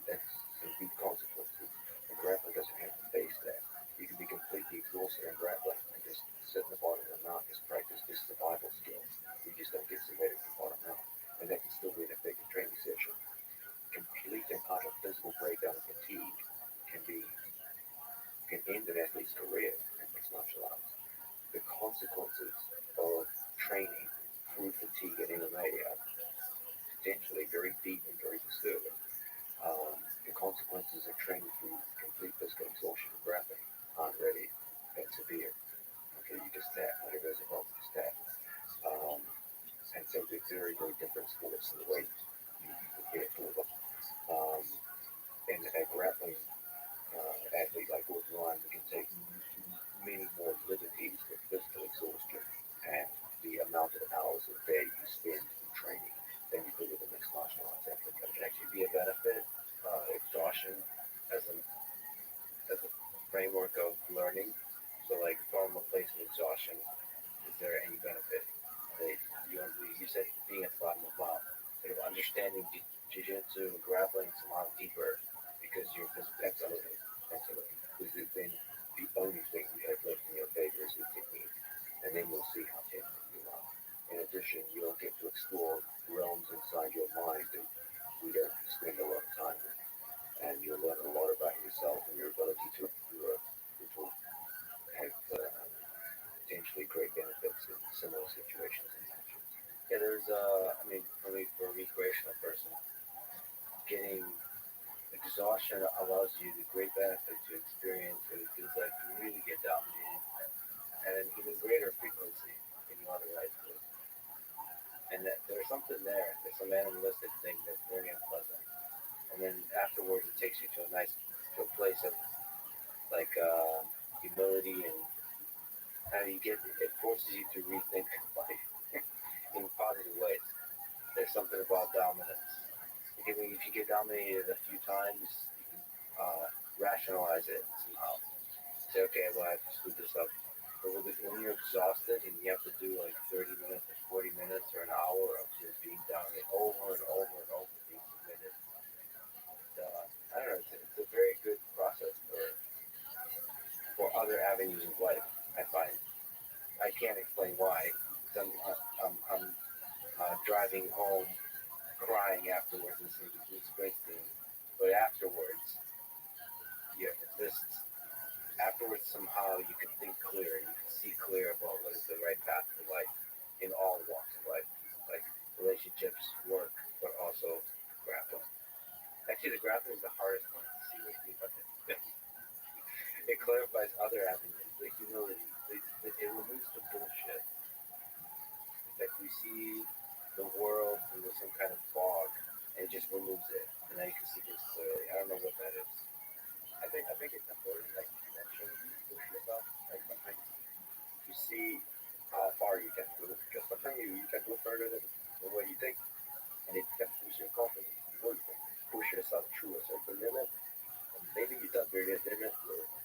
that's some deep consequences. And grappling doesn't have to face that. You can be completely exhausted in grappling and just sit in the bottom of the mount, just practice just survival skills. You just don't get submitted to the bottom mount. And that can still be an effective training session. Complete and utter physical breakdown and fatigue can end an athlete's career in mixed martial arts. The consequences of training through fatigue in MMA are potentially very deep and very disturbing. The consequences of training through complete physical exhaustion and grappling aren't really that severe. Okay, you just tap. Whenever there's a problem, just tap. Um, and so they're very, very different sports in the way you prepare for them. Um, and a grappling athlete like Gordon Ryan, we can take many more liberties with physical exhaustion and the amount of hours a day you spend in training than you could with a mixed martial arts athlete. That can actually be a benefit. Exhaustion as a framework of learning. So, like from a place of exhaustion, is there any benefit? That you said being at the bottom of the mount, sort of understanding jiu-jitsu, grappling is a lot deeper because you're physically. Absolutely. Absolutely. Because then the only thing you have left in your favor is your technique. And then you'll see how technical you are. In addition, you'll get to explore realms inside your mind that we don't spend a lot of time in. And you'll learn a lot about yourself and your ability to endure, which will have potentially great benefits in similar situations and matches. Yeah, I mean, for me, for a recreational person, getting exhaustion allows you the great benefit to experience what it feels like to really get dominated at an even greater frequency than you otherwise would. And that there's something there. There's some animalistic thing that's very unpleasant. And then afterwards, it takes you to a place of like humility and it forces you to rethink life in positive ways. There's something about dominance. If you get dominated a few times, you can rationalize it somehow. Say, okay, well, I have to screw this up. But when you're exhausted and you have to do like 30 minutes or 40 minutes or an hour of just being dominated over and over and over, being submitted, I don't know, it's a very good process for other avenues of life, I find. I can't explain why. I'm driving home crying afterwards listening to Bruce Springsteen, but afterwards or somehow you can think clear, you can see clear about what is the right path to life in all walks of life, like relationships, work, but also grappling. Actually, the grappling is the hardest one to see with people. It clarifies other avenues, the humility. It removes the bullshit. Like we see the world through some kind of fog, and it just removes it, and now you can see things clearly. I don't know what that is. I think it's important, like you mentioned, push yourself, like behind you see how far you can go, because sometimes you can go further than what you think, and it can boost your confidence. You can push yourself through a certain limit, and maybe you thought your limit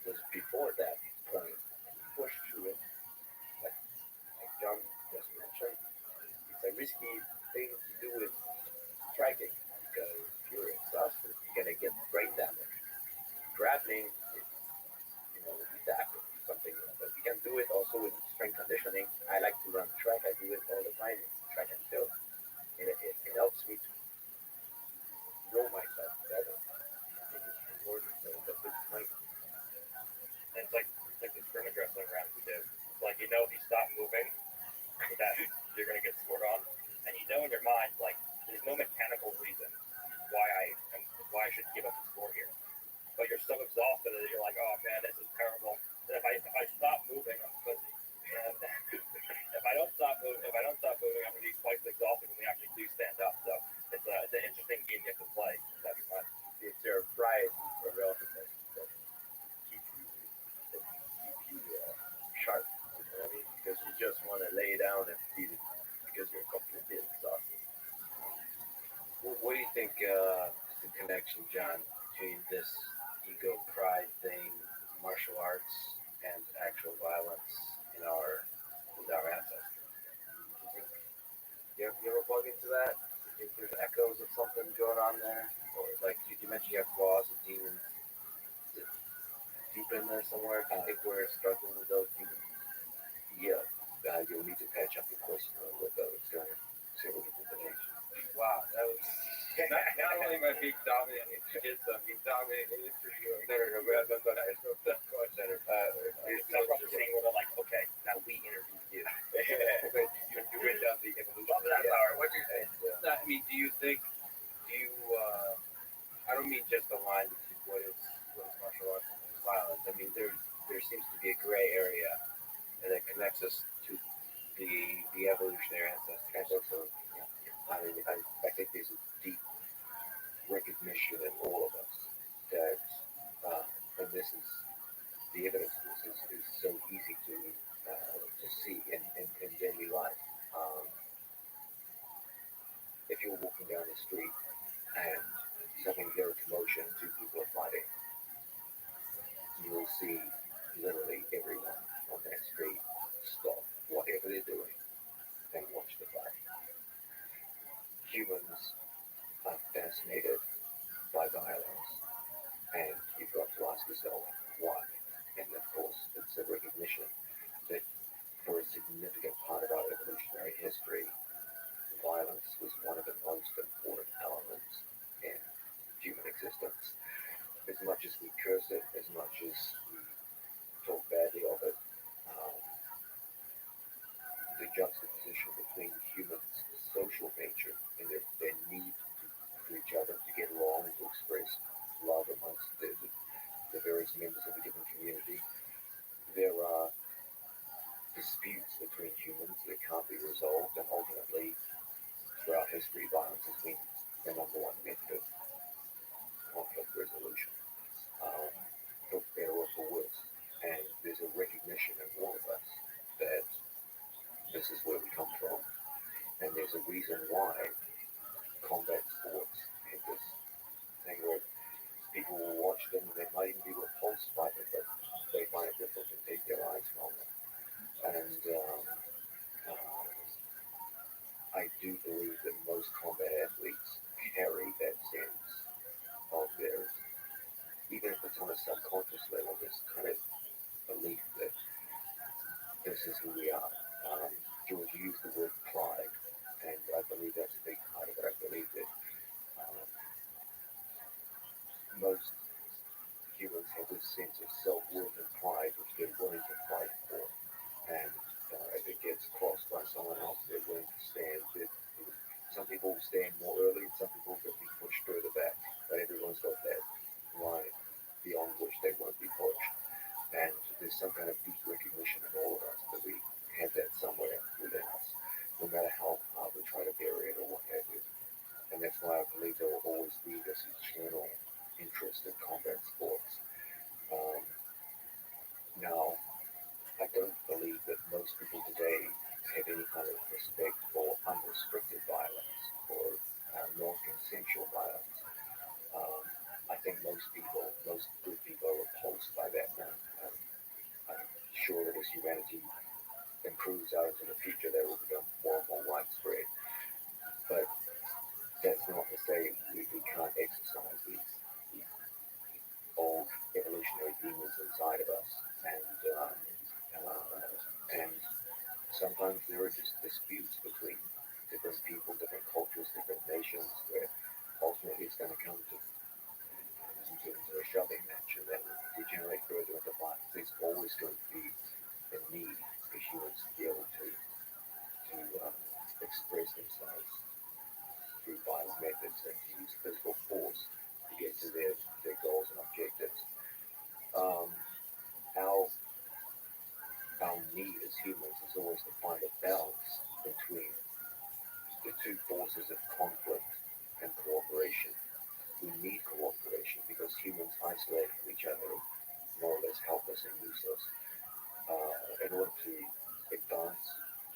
was before that point, and you push through it, like John just mentioned. It's a risky thing to do with striking, because if you're exhausted, you're gonna get brain damage. Grappling, you tackle something, but you can do it also with strength conditioning. I like to run track. I do it all the time. Track and field. It helps me to know myself better. I think it's important. That's the point. And it's like the scrimmage wrestling rounds we did. It's like if you stop moving, that you're gonna get scored on, and in your mind like there's no mechanical reason why I should give up the score here. But you're so exhausted that you're like, oh man, this is terrible. That if I stop moving, I'm pussy. And if I don't stop moving, I'm gonna be twice exhausted when we actually do stand up. So it's an interesting game you have to play. That's fun. It's your pride for relativeness that keep you sharp. You know what I mean? Because you just want to lay down and beat it because you're completely exhausted. What do you think is the connection, John, between this ego pride thing, martial arts, and actual violence in with our ancestors? You ever plug into that? You think there's echoes of something going on there? Or like you mentioned you have claws and demons. Is it deep in there somewhere? I think we're struggling with those demons. Yeah. You'll need to patch up your question with those during serial information. Wow, that was not only my big dominant in jiu-jitsu, he dominated interview. It's not from the scene where they're like, okay, now we interview you. You went down the evolution. Love that power. What do you think? I mean, do you, I don't mean just the line between what is martial arts and what is violence. I mean, there seems to be a gray area that connects us to the evolutionary ancestors. I mean, I think there's a deep recognition in all of us that, and this is the evidence of this is so easy to see in daily life. If you're walking down the street and suddenly there is commotion, two people are fighting, you will see literally everyone on that street stop whatever they're doing and watch the fight. Humans are fascinated by violence, and you've got to ask yourself why. And of course, it's a recognition that for a significant part of our evolutionary history, violence was one of the most important elements in human existence. As much as we curse it, as much as we talk badly of it, um, the juxtaposition between humans' social nature and their need for each other to get along and to express love amongst the various members of a given community. There are disputes between humans that can't be resolved, and ultimately, throughout history, violence has been the number one method of conflict resolution, for better or for worse. And there's a recognition in all of us that this is where we come from, and there's a reason why combat sports have this thing where people will watch them and they might even be repulsed by them, but they find it difficult to take their eyes from them. And I do believe that most combat athletes carry that sense of theirs, even if it's on a subconscious level, this kind of belief that this is who we are. George used the word pride, and I believe that's a big part of it. I believe that most humans have this sense of self-worth and pride which they're willing to fight for. And if it gets crossed by someone else, they're willing to stand. Some people stand more early, and some people will be pushed further back. But everyone's got that line beyond which they won't be pushed. And there's some kind of deep recognition in all of us that we have that somewhere within us, no matter how hard we try to bury it or what have you. And that's why I believe there will always be this eternal interest in combat sports. Now, I don't believe that most people today have any kind of respect for unrestricted violence or non-consensual violence. I think most good people are repulsed by that now. I'm sure that as humanity improves out into the future, that will become more and more widespread. But that's not to say we can't exercise these old evolutionary demons inside of us. And sometimes there are just disputes between different people, different cultures, different nations, where ultimately it's going to come to a shoving match and then degenerate further into violence. There's always going to be a need for humans to be able to express themselves through violent methods and to use physical force to get to their goals and objectives. Our need as humans is always to find a balance between the two forces of conflict and cooperation. We need cooperation because humans isolated from each other are more or less helpless and useless. In order to advance,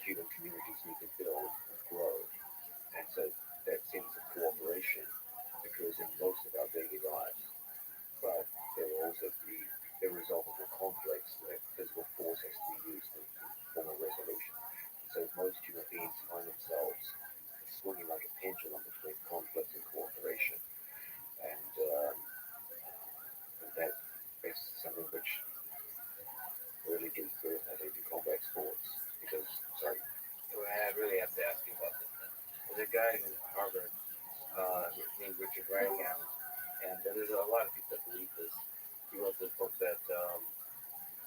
human communities need to build and grow. And so that sense of cooperation occurs in most of our daily lives. But there will also be irresolvable conflicts where physical force has to be used to form a resolution. So most human beings find themselves swinging like a pendulum between conflict and cooperation. And that is something which really gives birth, I think, to combat sports. Because, sorry. I really have to ask you about this. There's a guy in Harvard named Richard Wrangham, and there's a lot of people that believe this. He wrote this book that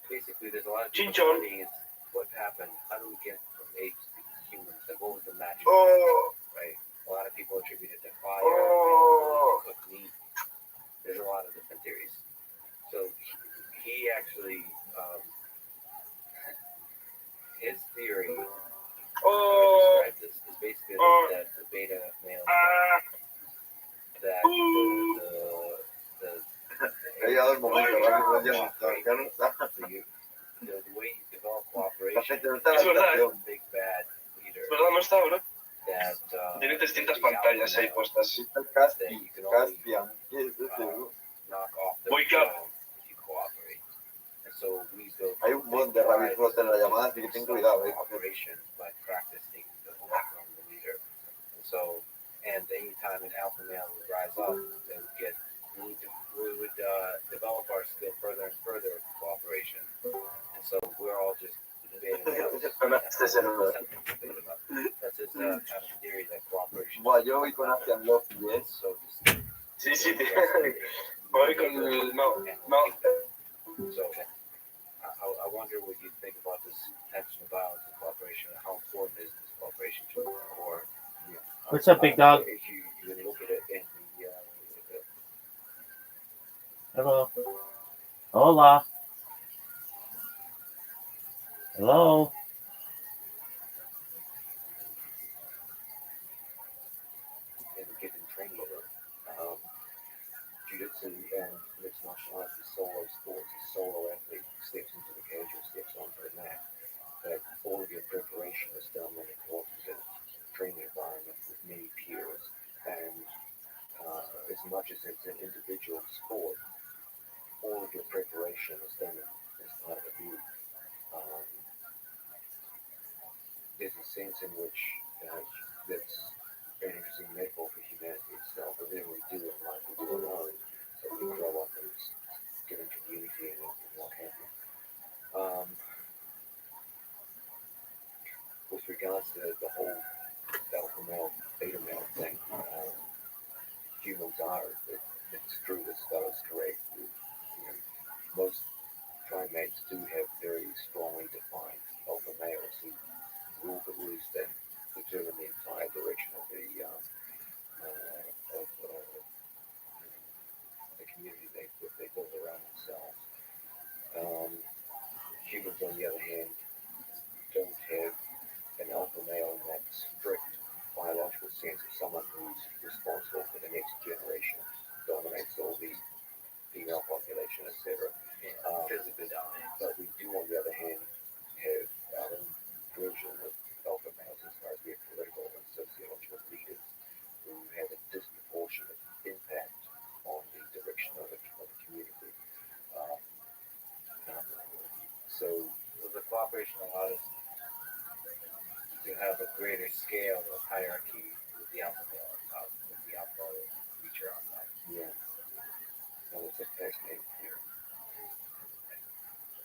basically there's a lot of people studying what happened, how do we get from apes to humans, like what was the magic, right? A lot of people attribute it to fire, cook meat. There's a lot of different theories. So he actually, his theory describes this is basically that the beta male, that the way you develop cooperation, the big bad leader, ¿Verdad? No está, bro. that Tiene distintas pantallas ahí puestas. that you can only knock off the Wake throne up. if you cooperate. And so we built Hay un buen de Rabbi en la llamada, así que ten cuidado. cooperation by practicing the from the leader. And so, and anytime an alpha male would rise up, they would get, we would develop our skill further and further of cooperation. And so we're all just beta males. That's his kind of theory that cooperation. Bueno, yo voy con Asian Love y es. So just, Sí, sí, voy con el... No. So I wonder what you think about this tension of violence and cooperation, and how important is this cooperation to or What's up, big dog? if you even look at it in the Hello. Hola. Hello. in given training jiu-jitsu and mixed martial arts is solo sports. A solo athlete steps into the cage or steps onto the mat. But all of your preparation is done in a cooperative training environment with many peers. And as much as it's an individual sport, all of your preparation is done as part of a group. There's a sense in which that's an interesting metaphor for humanity itself. Everything we do in life, we do alone. So we grow up in this given community and what have you. With regards to the whole alpha male, beta male thing, humans are, it's true, this fellow's correct. most primates do have very strongly defined alpha males who rule the roost and determine the entire direction of the community they build around themselves. Humans, on the other hand, don't have an alpha male in that strict biological sense of someone who's responsible for the next generation, dominates all the female population, etc. Physically dominant. But we do, on the other hand, have our own version of alpha males as far as we have political and sociological leaders who have a disproportionate impact on the direction of the community. Um, so The cooperation allowed us to have a greater scale of hierarchy with the alpha male, with the alpha creature on top. yeah, that was a fascinating theory.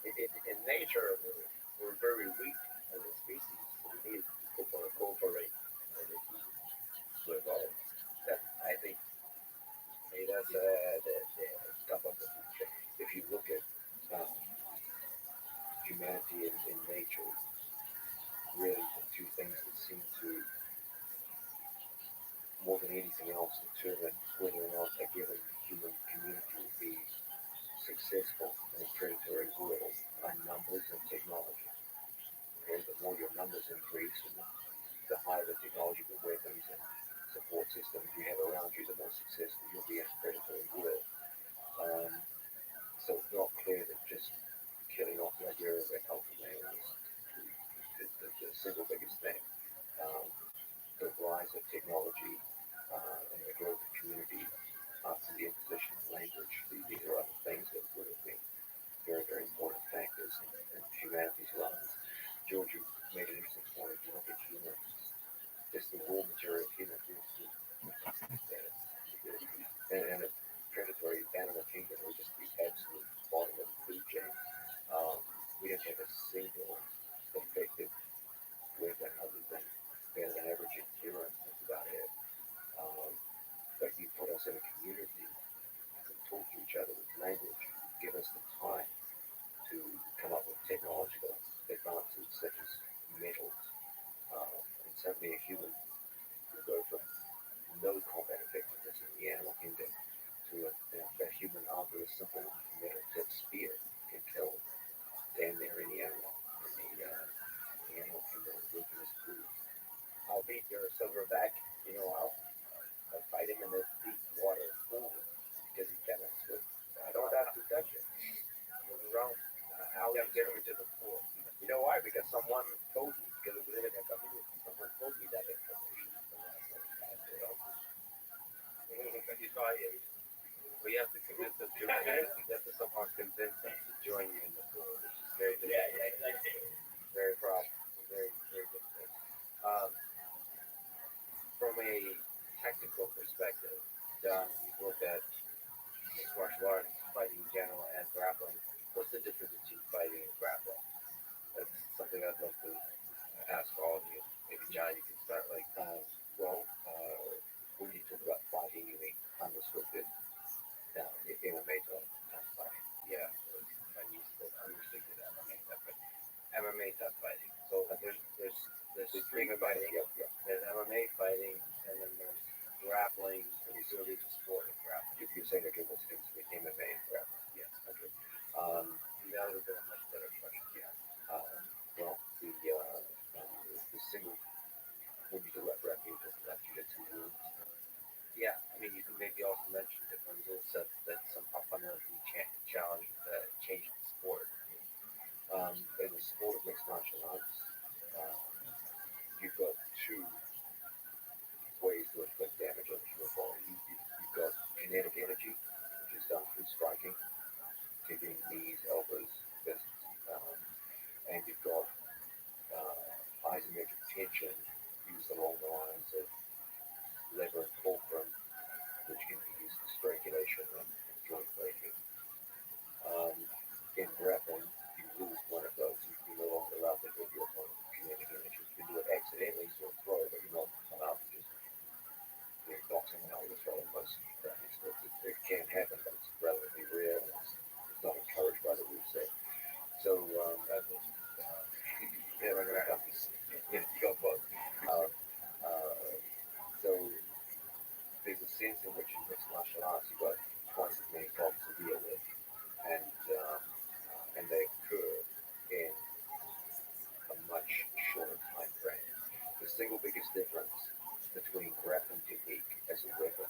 In nature, we're very weak as a species. We need to cooperate in order to evolve. That, I think, made us the top of the food chain. If you look at humanity in nature, really the two things that seem to, more than anything else, determine whether or not a given human community will be successful in a predatory world are numbers and technology. Okay, the more your numbers increase and the higher the technological weapons and support systems you have around you, the more successful you'll be in a predatory world. So it's not clear that just killing off the idea of an alpha male is the single biggest thing. The rise of technology and the growth of community after the imposition of language, these are other things that would have been very, very important factors in humanity's rise. George, you made an interesting point. If you look at humans, just the raw material of humans, and a predatory animal kingdom would just be absolute bottom of the food chain. We don't have a single effective weapon other than an average endurance. That's about it. But you put us in a community who can talk to each other with language, give us the time to come up with technological advances such as metals. And suddenly a human will go from no combat effectiveness in the animal kingdom to a human armed with a simple metal tipped spear can kill damn near any animal in the animal kingdom working as food. I'll beat your silverback. I'll fight him in this deep water pool because he cannot swim. I don't have to touch him. Move around. How can get him into the pool? You know why? Because someone told me, because we live in a community, someone told me that information. We have to convince them to you have to somehow convince them to join you in the pool, which is very difficult. Very profitable, very, very difficult. From a technical perspective, you look at martial arts, fighting in general, and grappling. What's the difference between fighting and grappling? That's something I'd love to ask all of you. Maybe John, you can start. When you talk about fighting, you mean unrestricted MMA type fighting. Yeah, I'm used to unrestricted MMA type fighting. MMA type fighting. So there's street fighting, there's MMA fighting, and then there's grappling, and these are the sports. mixed martial arts, you've got twice as many problems to deal with, and they occur in a much shorter time frame. The single biggest difference between grappling technique as a weapon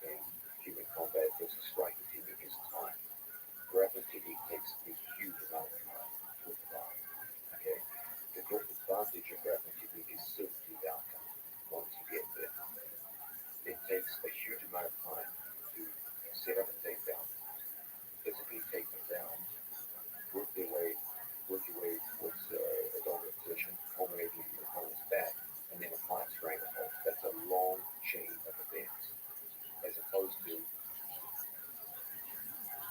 in human combat versus striking technique is time. Grappling technique takes a huge amount of time to apply. Okay, the great advantage of grappling technique is certainty of outcome once you get there. It takes a huge amount of time to set up a takedown, physically take them down, work your way towards a dominant position, culminating in your opponent's back, and then apply a stranglehold. That's a long chain of events, as opposed to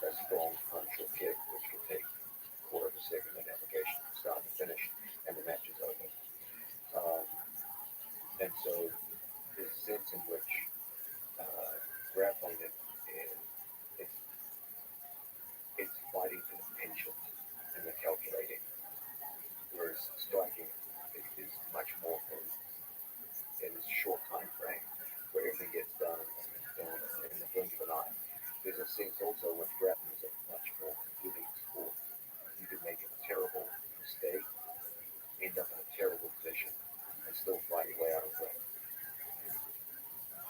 a strong punch or kick, which can take a quarter of a second in application from start to finish, and the match is over. And so there's a sense in which grappling it's fighting for the penchant and the calculating, whereas striking is much more in a short time frame where everything gets done in the blink of an eye. There's a sense also when grappling is a much more forgiving sport. You can make a terrible mistake, end up in a terrible position, and still fight your way out of the ring.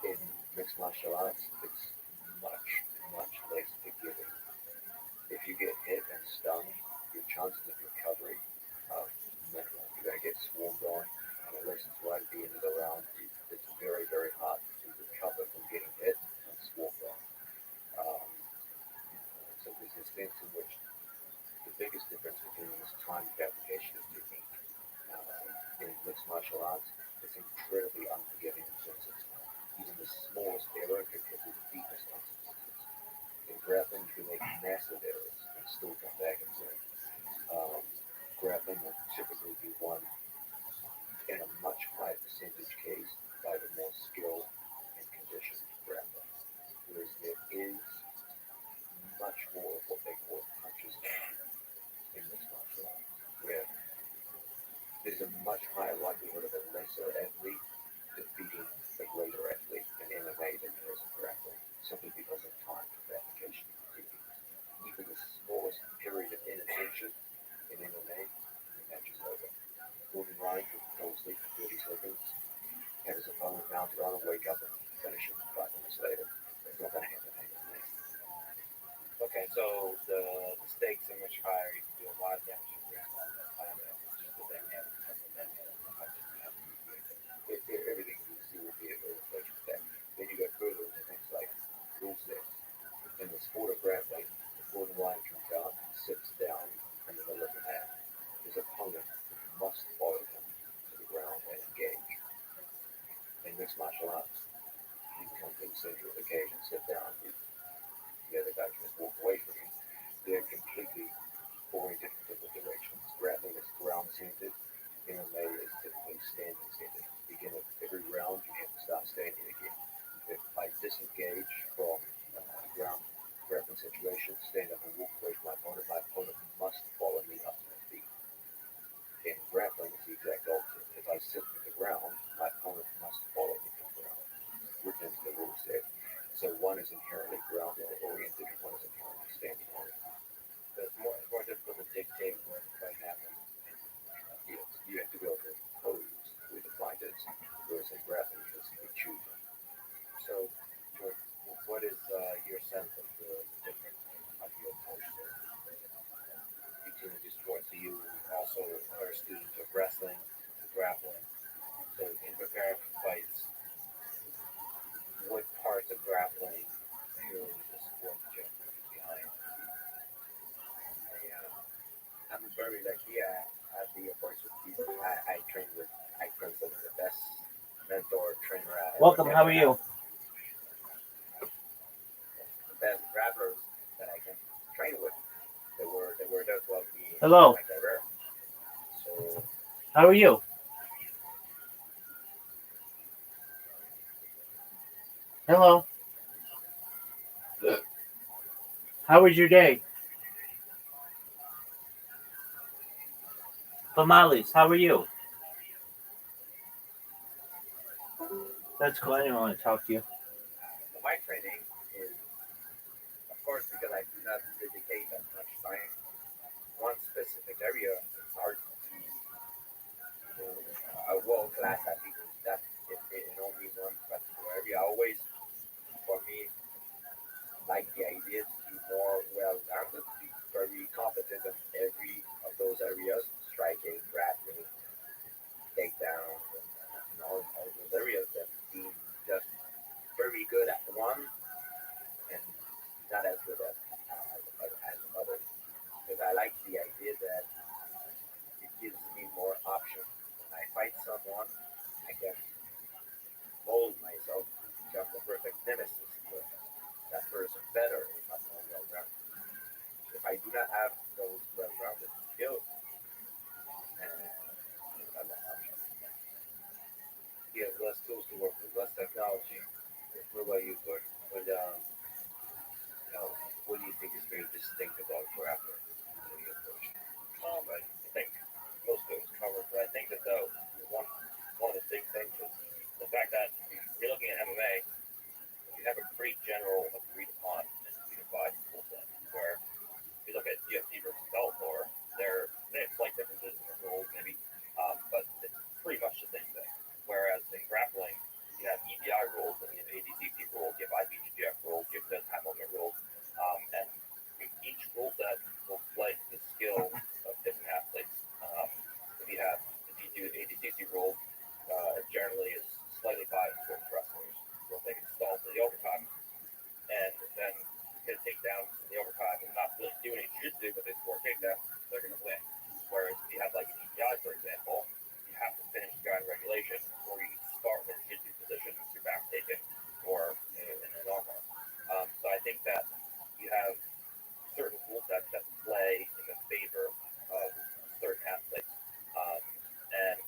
In mixed martial arts, it's much, much less forgiving. If you get hit and stung, your chances of recovery are minimal. You're going to get swarmed on, and unless it's right at the end of the round, it's very, very hard to recover from getting hit and swarmed on. So there's this sense in which the biggest difference between them is time of application of technique. In mixed martial arts, it's incredibly unforgiving in terms of time. Even the smallest error can hit the deepest consequences. In grappling, you can make massive errors and still come back and win. Grappling will typically be won in a much higher percentage case by the more skilled and conditioned grappler. Whereas there is much more of what they call punches in mixed martial arts, where there's a much higher likelihood of a lesser athlete defeating a greater athlete in MMA than there is in grappling, simply because of time for application of technique. Even the smallest period of inattention in MMA, the match is over. Gordon Ryan could fall asleep for 30 seconds, have his opponent mounted on and wake up and finish him 5 minutes later. It's not going to happen in MMA. Okay, so the stakes are much higher. You can do a lot of damage to grappling at time. Just the dynamic of the dynamic punches you have to do. Everything you see will be a reflection of that. Then you go further into things like rule sets. In the sport of grappling, the Gordon Ryan comes out and sits down in the middle of the mat. His opponent must follow him to the ground and engage. In mixed martial arts, you come to the center of the cage and sit down. The other guy can just walk away from you. They're completely oriented in different directions. Grappling is ground centered. MMA is typically standing centered. Begin of every round, you have to start standing again. If I disengage from ground grappling situation, stand up and walk away from my opponent must follow me up to my feet. In grappling, it's the exact opposite. If I sit to the ground, my opponent must follow me to the ground. Written into the rule set. So one is inherently grounded oriented, and one is inherently standing oriented. So it's more difficult to dictate what might happen. Yes, you have to be able to pose where the fight is, whereas in grappling, you just be choosing. So, George, what is your sense of the difference in how you approach between these sports? So you also are a student of wrestling and grappling. So in preparing for fights, what parts of grappling purely the sport that you're behind? I'm very lucky. I had the opportunity. I train with, I consider the best mentor trainer I ever Welcome. had. How are you? The best rappers that I can train with. They were there throughout Hello. my career. So How are you? Hello. How was your day? Tamales, how are you? That's cool. I didn't want to talk to you. my training is, of course, because I do not dedicate that much time one specific area, it's hard to be a world class athlete that in only one particular area. I always, for me, like the idea to be more well rounded, to be very competent in every of those areas, striking, grappling, takedowns, and all those areas that being just very good at one and not as good as others. Because I like the idea that it gives me more options. When I fight someone, I can mold myself to become the perfect nemesis to that person better if I'm more well rounded. If I do not have those well rounded skills, I don't have that option. He has less tools to work with, less technology. What about you, Gordon? What do you think is very distinct about grappling? When you approach it? I think most of it was covered, but I think that the one of the big things is the fact that you're looking at MMA, you have a pretty general agreed upon and unified rule set. Where if you look at UFC versus Bellator, they have slight differences in the rules, maybe, but it's pretty much the same thing. Whereas in grappling, you have EBI rules and you have ADCC rules, you have IBJJF rules, you have no time limit rules, and each rule set will play the skills of different athletes. If you do ADCC rules, it generally is slightly biased towards wrestlers. They'll take it stall to the overtime, and then get a takedown in the overtime and not really do any jiu-jitsu, but they score a takedown, they're going to win. Whereas if you have like an EPI, for example, you have to finish the guy in regulation, or you start in a jiu-jitsu position with your back taken, or in an armbar. So I think that you have certain rule sets that play in the favor of certain athletes. And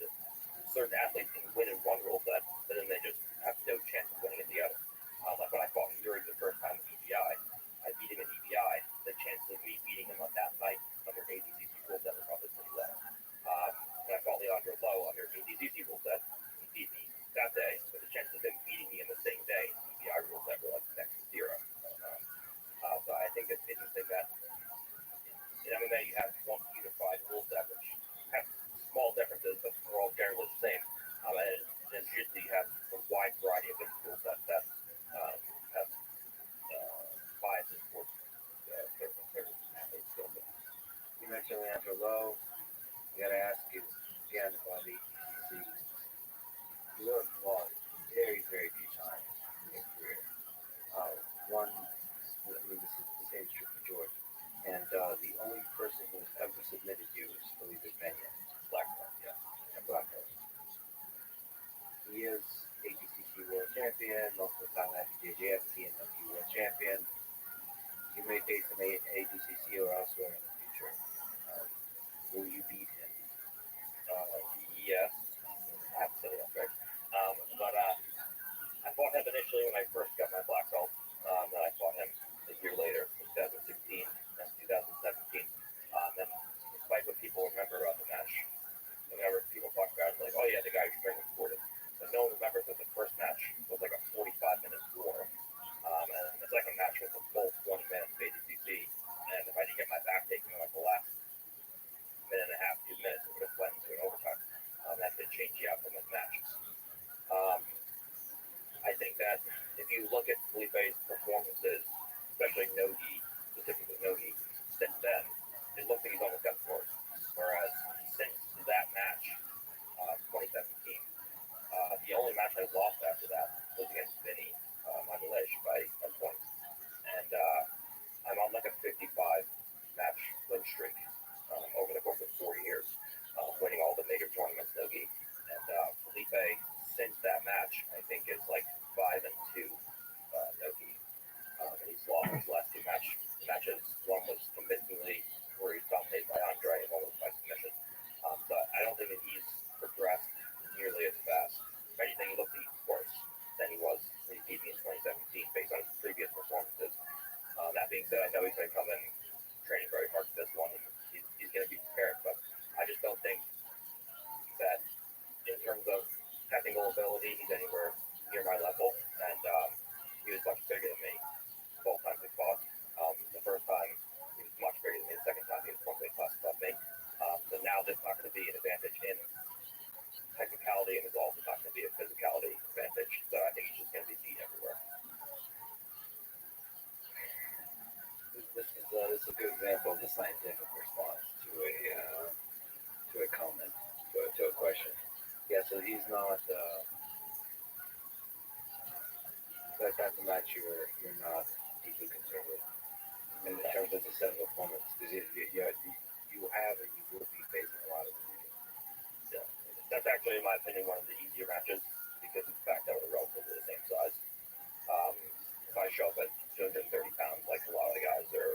certain athletes can win in one rule set, but then they just have no chance of winning in the other. Like when I fought Yuri the first time in EBI, I beat him in EBI. The chances of me beating him on that night under ADCC rule set were probably pretty low. When I fought Leandro Lowe under ADCC rule set, he beat me that day, but the chances of him beating me in the same day in EBI rule set were like next to zero. So I think it's interesting that in MMA you have one unified rule set which has small differences, but we're all generally the same. And in Jiu-Jitsu you have a wide variety of different rule sets that have biases towards certain athletes' skill set. You mentioned Leandro Lowe. I gotta ask you again about ADCC. You have fought very, very few times in your career. One, I mean, the same is true for George. And the only person who has ever submitted you is Felipe Pena, Blackburn, yeah. and Blackburn. He is ADCC World Champion, multiple time IBJJF, TNW World Champion. You may face him at ADCC or elsewhere in the future. Will you beat him? Yes, I have to say that, right? But I fought him initially when I first got my black belt. Then I fought him a year later, 2016 and 2017. And despite what people remember about the match, whenever people talk about it, like, oh yeah, the guy who's training for it. But no one remembers that the first match was like a 45-minute war. And the second match was a full 20 minutes of ADCC. And if I didn't get my back that's a good example of the scientific response to a comment, to a question. Yeah, so he's not. That's a match you're not deeply concerned with in terms of the set of opponents because you have and you will be facing a lot of them. Yeah. That's actually, in my opinion, one of the easier matches because of the fact that we're relatively the same size. If I show up at 230 pounds, like a lot of the guys are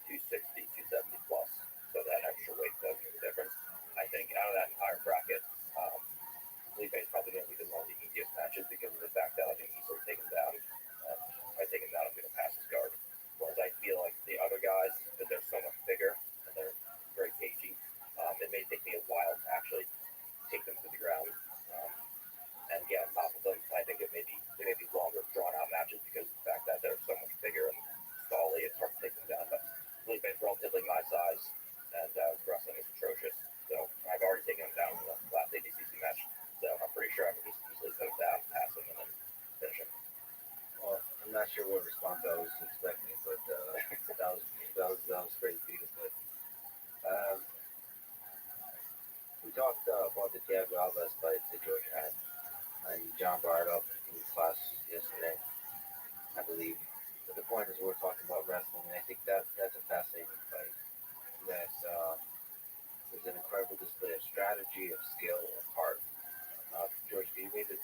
260, 270 plus, so that extra weight does make a difference. I think out of that entire bracket, Felipe is probably going to be one of the easiest matches because of the fact that I can easily take him down. If I take him down, I'm going to pass his guard. Whereas I feel like the other guys, because they're so much bigger and they're very cagey, it may take me a while to actually take them to the ground. And get on top of them. I think they may be longer, drawn out matches because of the fact that they're so much bigger and stally. It's hard to take them down. But Felipe is relatively my size, and wrestling is atrocious. So I've already taken him down in the last ADCC match. So I'm pretty sure I can just easily put him down, pass him, and then finish him. Well, I'm not sure what response I was expecting, but that was pretty beautiful. Um, we talked about the Thiago Alves fight that George had, and John brought it up in class yesterday, I believe. But the point is, we're talking about wrestling, and I think that's a fascinating fight. That was an incredible display of strategy, of skill, of heart. George, can you maybe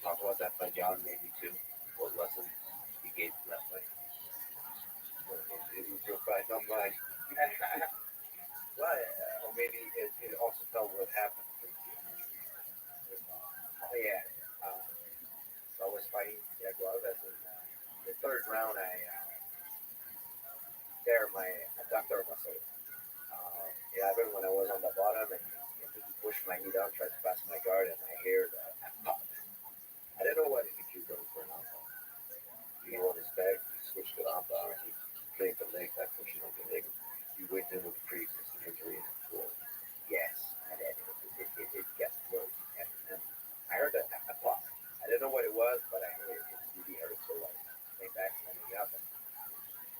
talk about that fight, John, maybe too? What lessons he gave from that fight? It was your fight, not mine. Well, or maybe it also tell what happened. Oh yeah. So I was fighting Thiago Alves in the third round. I doctor muscle. It happened when I was on the bottom and he pushed my knee down, tried to pass my guard, and I heard a pop. I didn't know what he was going for an armbar. He on his back, he switched to armbar, and he played the leg by pushing on the leg. You went in with a pre-existing injury in the floor. Yes, and then it gets worse. And I heard a pop. I didn't know what it was, but I heard it really hurt. So I came back standing up, and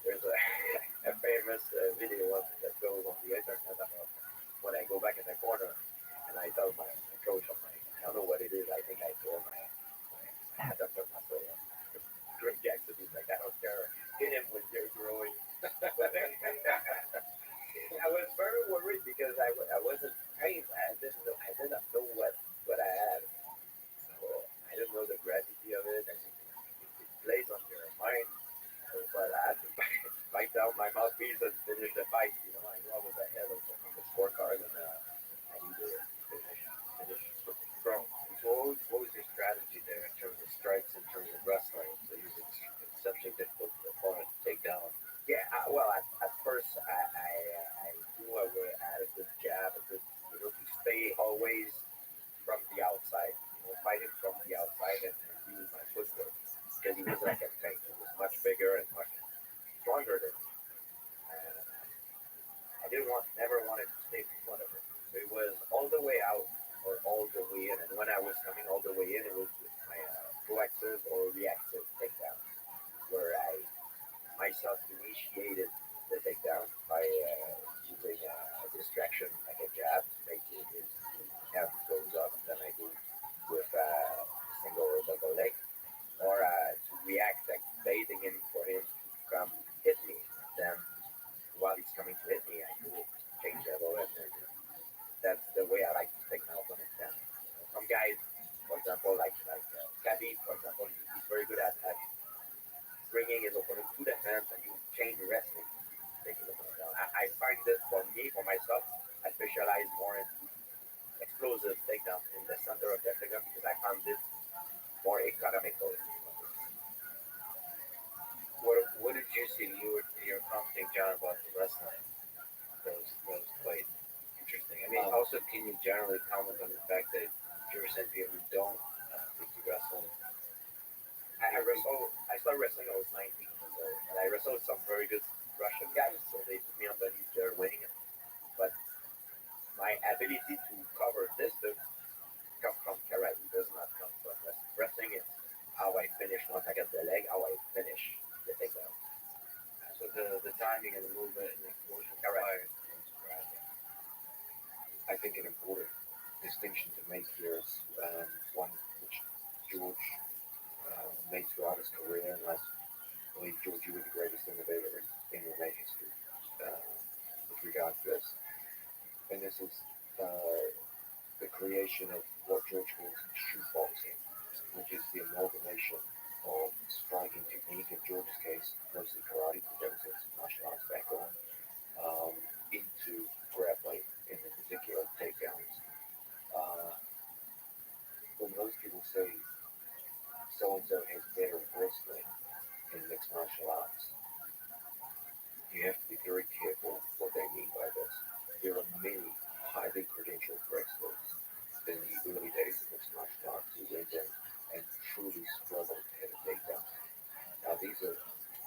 there's a famous video that goes on the internet about when I go back in the corner and I tell my coach, I'm like, I don't know what it is. I think I tore my adductor muscle. Greg Jackson, he's like, I don't care. Hit him when you're growing. I was very worried because I wasn't trained. I didn't know what I had. So I didn't know the gravity of it, and it plays on your mind. But I had to bite down my mouthpiece and finish the fight. You know, I know I was ahead on the scorecard, and I need to finish strong. So what was your strategy there in terms of strikes, in terms of wrestling? So he was an exceptionally difficult opponent to take down. Yeah, well, at first I knew I had a good jab, a good, to stay always from the outside, fighting from the outside and use my footwork because he was like a tank. He was much bigger and much stronger than me. And I never wanted to stay in front of him. So it was all the way out or all the way in. And when I was coming all the way in, it was with my proactive or reactive takedown, where I myself initiated the takedown by using a distraction like a jab, making his hand goes up, and then I do with a single or double leg, or to react, like baiting him for him to come hit me. Then while he's coming to hit me, I do change level, and then that's the way I like to take my opponent down. Some guys, for example, like Khabib, for example, he's very good at bringing his opponent to the hands and you change wrestling, taking the opponent down. I find this for me, for myself, I specialize more in explosive takedown in the center of the octagon because I found it more economical. What did you see? You were commenting, John, about the wrestling. That was quite interesting. I mean, also, can you generally comment on the fact that you're saying people who don't think you wrestle? I started wrestling when I was 19 years old, and I wrestled some very good Russian guys, so they put me underneath their wing. But my ability to cover distance comes from karate. It does not come from wrestling. Wrestling is how I finish once I get the leg, how I finish the takedown. So the timing and the movement and the explosion of fire. I think an important distinction to make here is one which George made throughout his career, and I believe, George, you were the greatest innovator in MMA history with regard to this. And this is the creation of what George calls shootboxing, which is the amalgamation of striking technique, in George's case, mostly karate, because that was his martial arts background, into grappling, in the particular takedowns. When most people say so-and-so has better wrestling in mixed martial arts, you have to be very careful what they mean by this. There are many highly credentialed wrestlers in the early days of mixed martial arts who went in and truly struggled to hit a takedown. Now, these are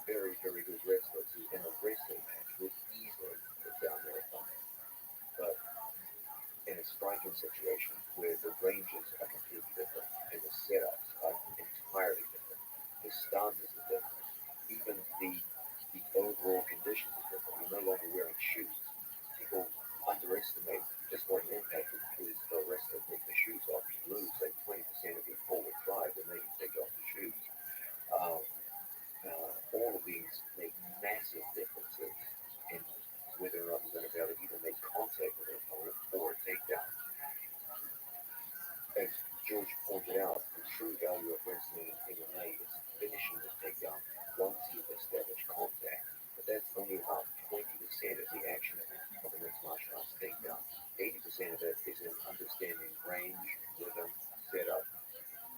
very, very good wrestlers who, in a wrestling match, would easily put down their opponent. But in a striking situation where the ranges are completely different and the setups are entirely different, the stances are different, even the overall conditions are different. You're no longer wearing shoes. People underestimate just what an impact it is for a wrestler to take the shoes off. You lose like 20% of your forward drive and then you take off the shoes. All of these make massive differences in whether or not you're going to be able to even make contact with an opponent or a takedown. As George pointed out, the true value of wrestling in MMA is finishing the takedown once you've established contact. But that's only about 20% of the action of a mixed martial arts takedown. 80% of it is in understanding range, rhythm, setup,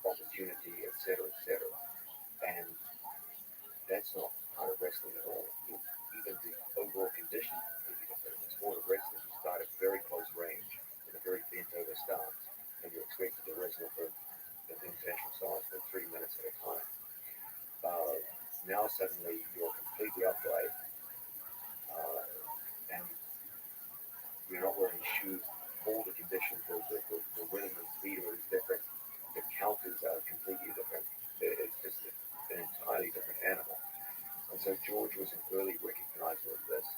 opportunity, etc., etc. And that's not part of wrestling at all. Even the overall conditions in the sport of wrestling, you start at very close range in a very bent over stance, and you're expected to wrestle for an international size for 3 minutes at a time. Now suddenly you're completely upright, and you're not wearing shoes. All the conditions, the rhythm and speed is different. The counters are completely different. It's just an entirely different animal. And so George was an early recognizer of this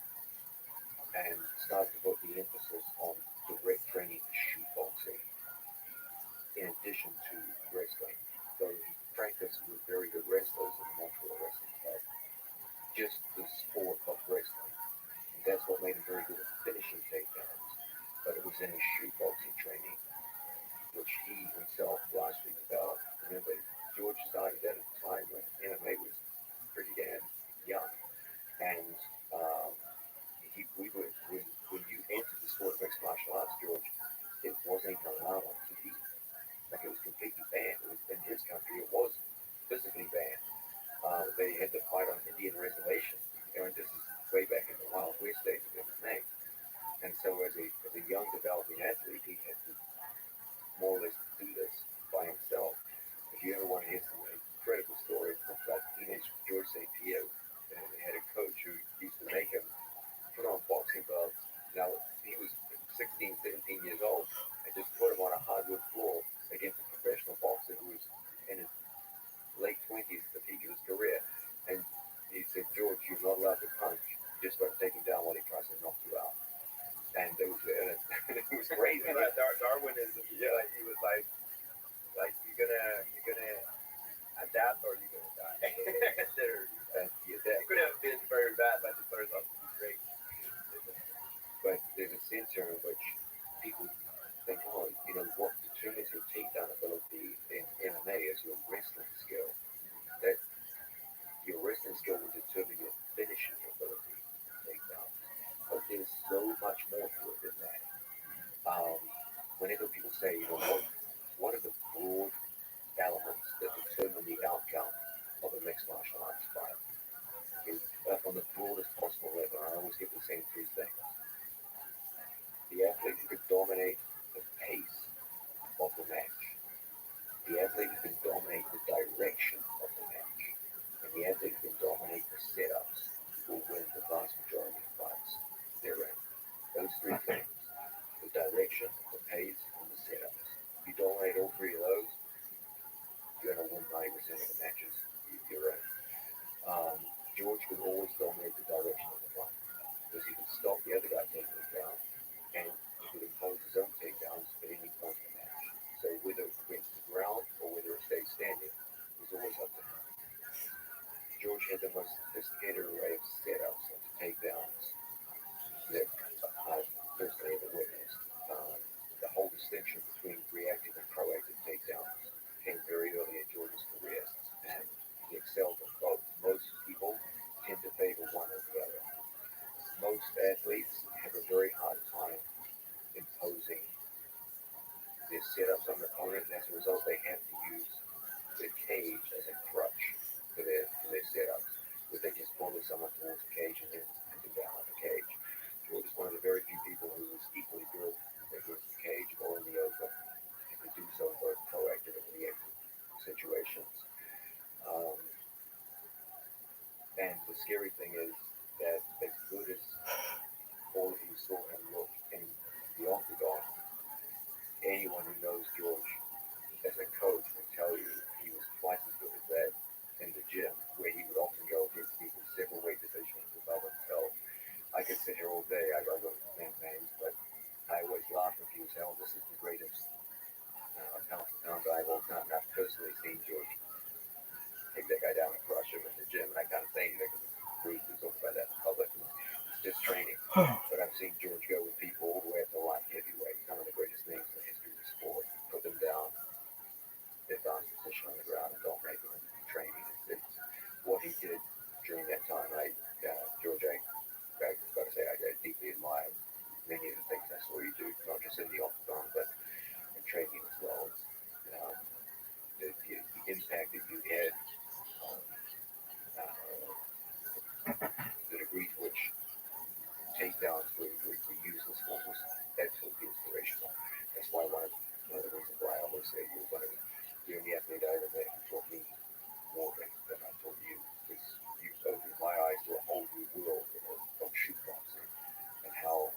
and started to put the emphasis on direct training for shootboxing in addition to wrestling. So he practiced with very good wrestlers in the Montreal Wrestling Club, just the sport of wrestling. And that's what made him very good at finishing takedowns. But it was in his shootboxing training, which he himself largely developed. Remember, George started at a time when MMA was pretty damn young. And when you entered the sport of mixed martial arts, George, it wasn't even allowed on TV. Like, it was completely banned. It was, in his country, it was physically banned. They had to fight on Indian reservations. And this is way back in the Wild West days of MMA. And so as a young developing athlete, he had to more or less do this by himself. If you ever want to hear some incredible stories about teenage George St. Pierre, would always dominate the direction of the fight because he could stop the other guy taking him down and he could impose his own takedowns at any point in the match. So whether it went to the ground or whether it stayed standing was always up to him. George had the most sophisticated array of setups and takedowns that I've personally ever witnessed. The whole distinction between reactive and proactive takedowns came very early in George's career, and he excelled in both. Most people tend to favor one or the other. Most athletes have a very hard time imposing their setups on the opponent, and as a result, they have to use the cage as a crutch for their setups, where they just follow someone towards the cage and then put them down on the cage. George is one of the very few people who is equally good against the cage or in the open, and can do so in both proactive and reactive situations. Um, and the scary thing is that as good as all of you saw him look in the octagon, anyone who knows George as a coach will tell you he was twice as good as that in the gym, where he would often go against people several weight divisions above himself. I could sit here all day, I don't name names, but I always laugh when people say, oh, this is the greatest pound for pound guy of all time. And I've personally seen George take that guy down and crush him in the gym, and I can't say anything because it's rude to talk about that in public. It's just training. But I've seen George go with people all the way up to light heavyweight, some of the greatest names in the history of the sport, put them down, their advanced position on the ground, and dominate them in training. It's what he did during that time. George, I've got to say, I deeply admire many of the things I saw you do, not just in the octagon, but in training as well. Um, the impact that you had, um, the degree to which takedowns were useless for was absolutely inspirational. That's why one of the reasons why I always say you're the athlete I ever met who taught me more than I taught you, because you opened my eyes to a whole new world of shoot boxing and how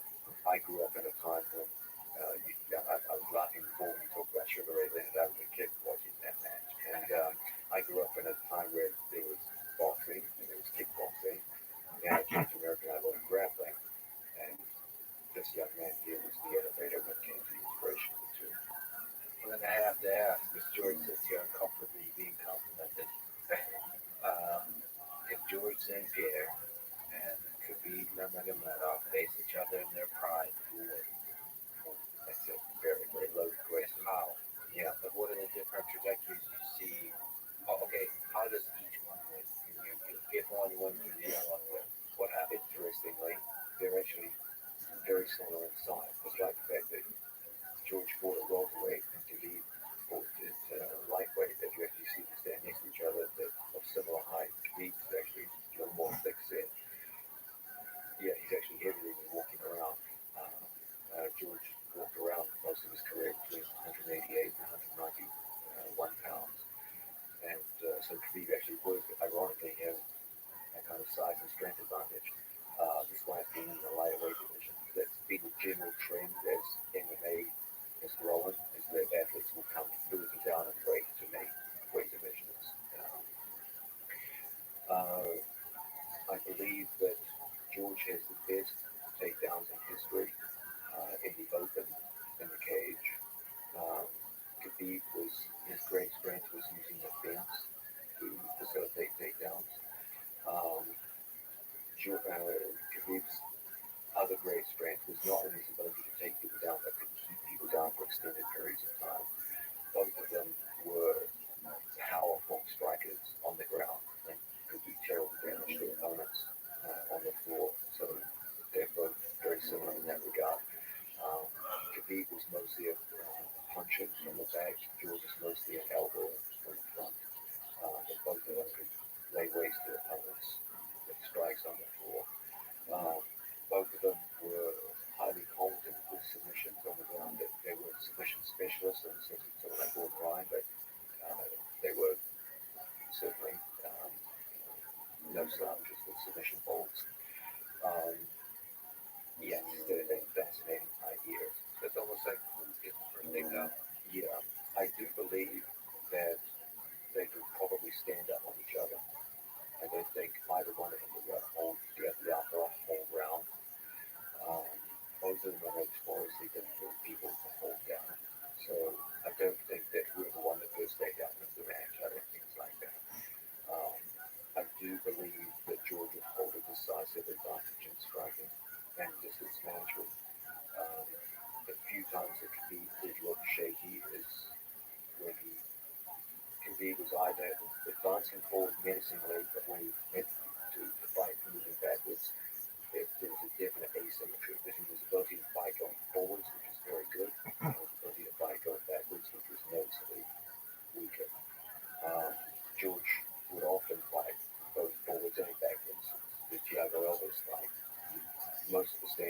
I grew up in a time when I was laughing before when you talked about Sugar Ray Leonard. I was a kid watching that match, and I grew up in a time where there was boxing and there was kickboxing. And I came to America and I learned grappling, and this young man here was the elevator when it came to the inspiration of the two. Well, then I have to ask, Miss George sits here uncomfortably being complimented. If George St. Pierre and Khabib Nurmagomedov face each other in their prime, who would? That's a very, very loaded question. How? Yeah, But what are the different trajectories you see? Oh, okay, how does each one win? You give one win, you give one win. what happened, interestingly, they're actually very similar in size, despite the fact that George fought at welterweight and Khabib fought at lightweight. That you actually see them stand next to each other, they're of similar height. Khabib's actually a little more thick set. Yeah, he's actually heavier than walking around. George walked around most of his career between 188 and 191 pounds. And so Khabib actually would, ironically, have that kind of size and strength advantage, despite being in the lighter weight division. That's been a general trend as MMA has grown, is that athletes will come further down in weight to make weight divisions. I believe that George has the best takedowns in history in the open, in the cage. Khabib his great strength was using the fence to facilitate takedowns. Um, Khabib's other great strength was not in his ability to take people down, but to keep people down for extended periods of time. Both of them were powerful strikers on the ground and could do terrible damage to opponents on the floor. So they're both very similar in that regard. Khabib was mostly a puncher from the back. George was mostly an elbow from the front. But both of them could lay waste to opponents with strikes on the floor. Both of them were highly competent with submissions on the ground. They were submission specialists in the sense of sort of like Gordon Ryan, but they were certainly no slouches with submission holds. Um, yeah, they're fascinating ideas. It's almost like who gets the first takedown. Yeah, I do believe that they could probably stand up on each other. I don't think either one of them would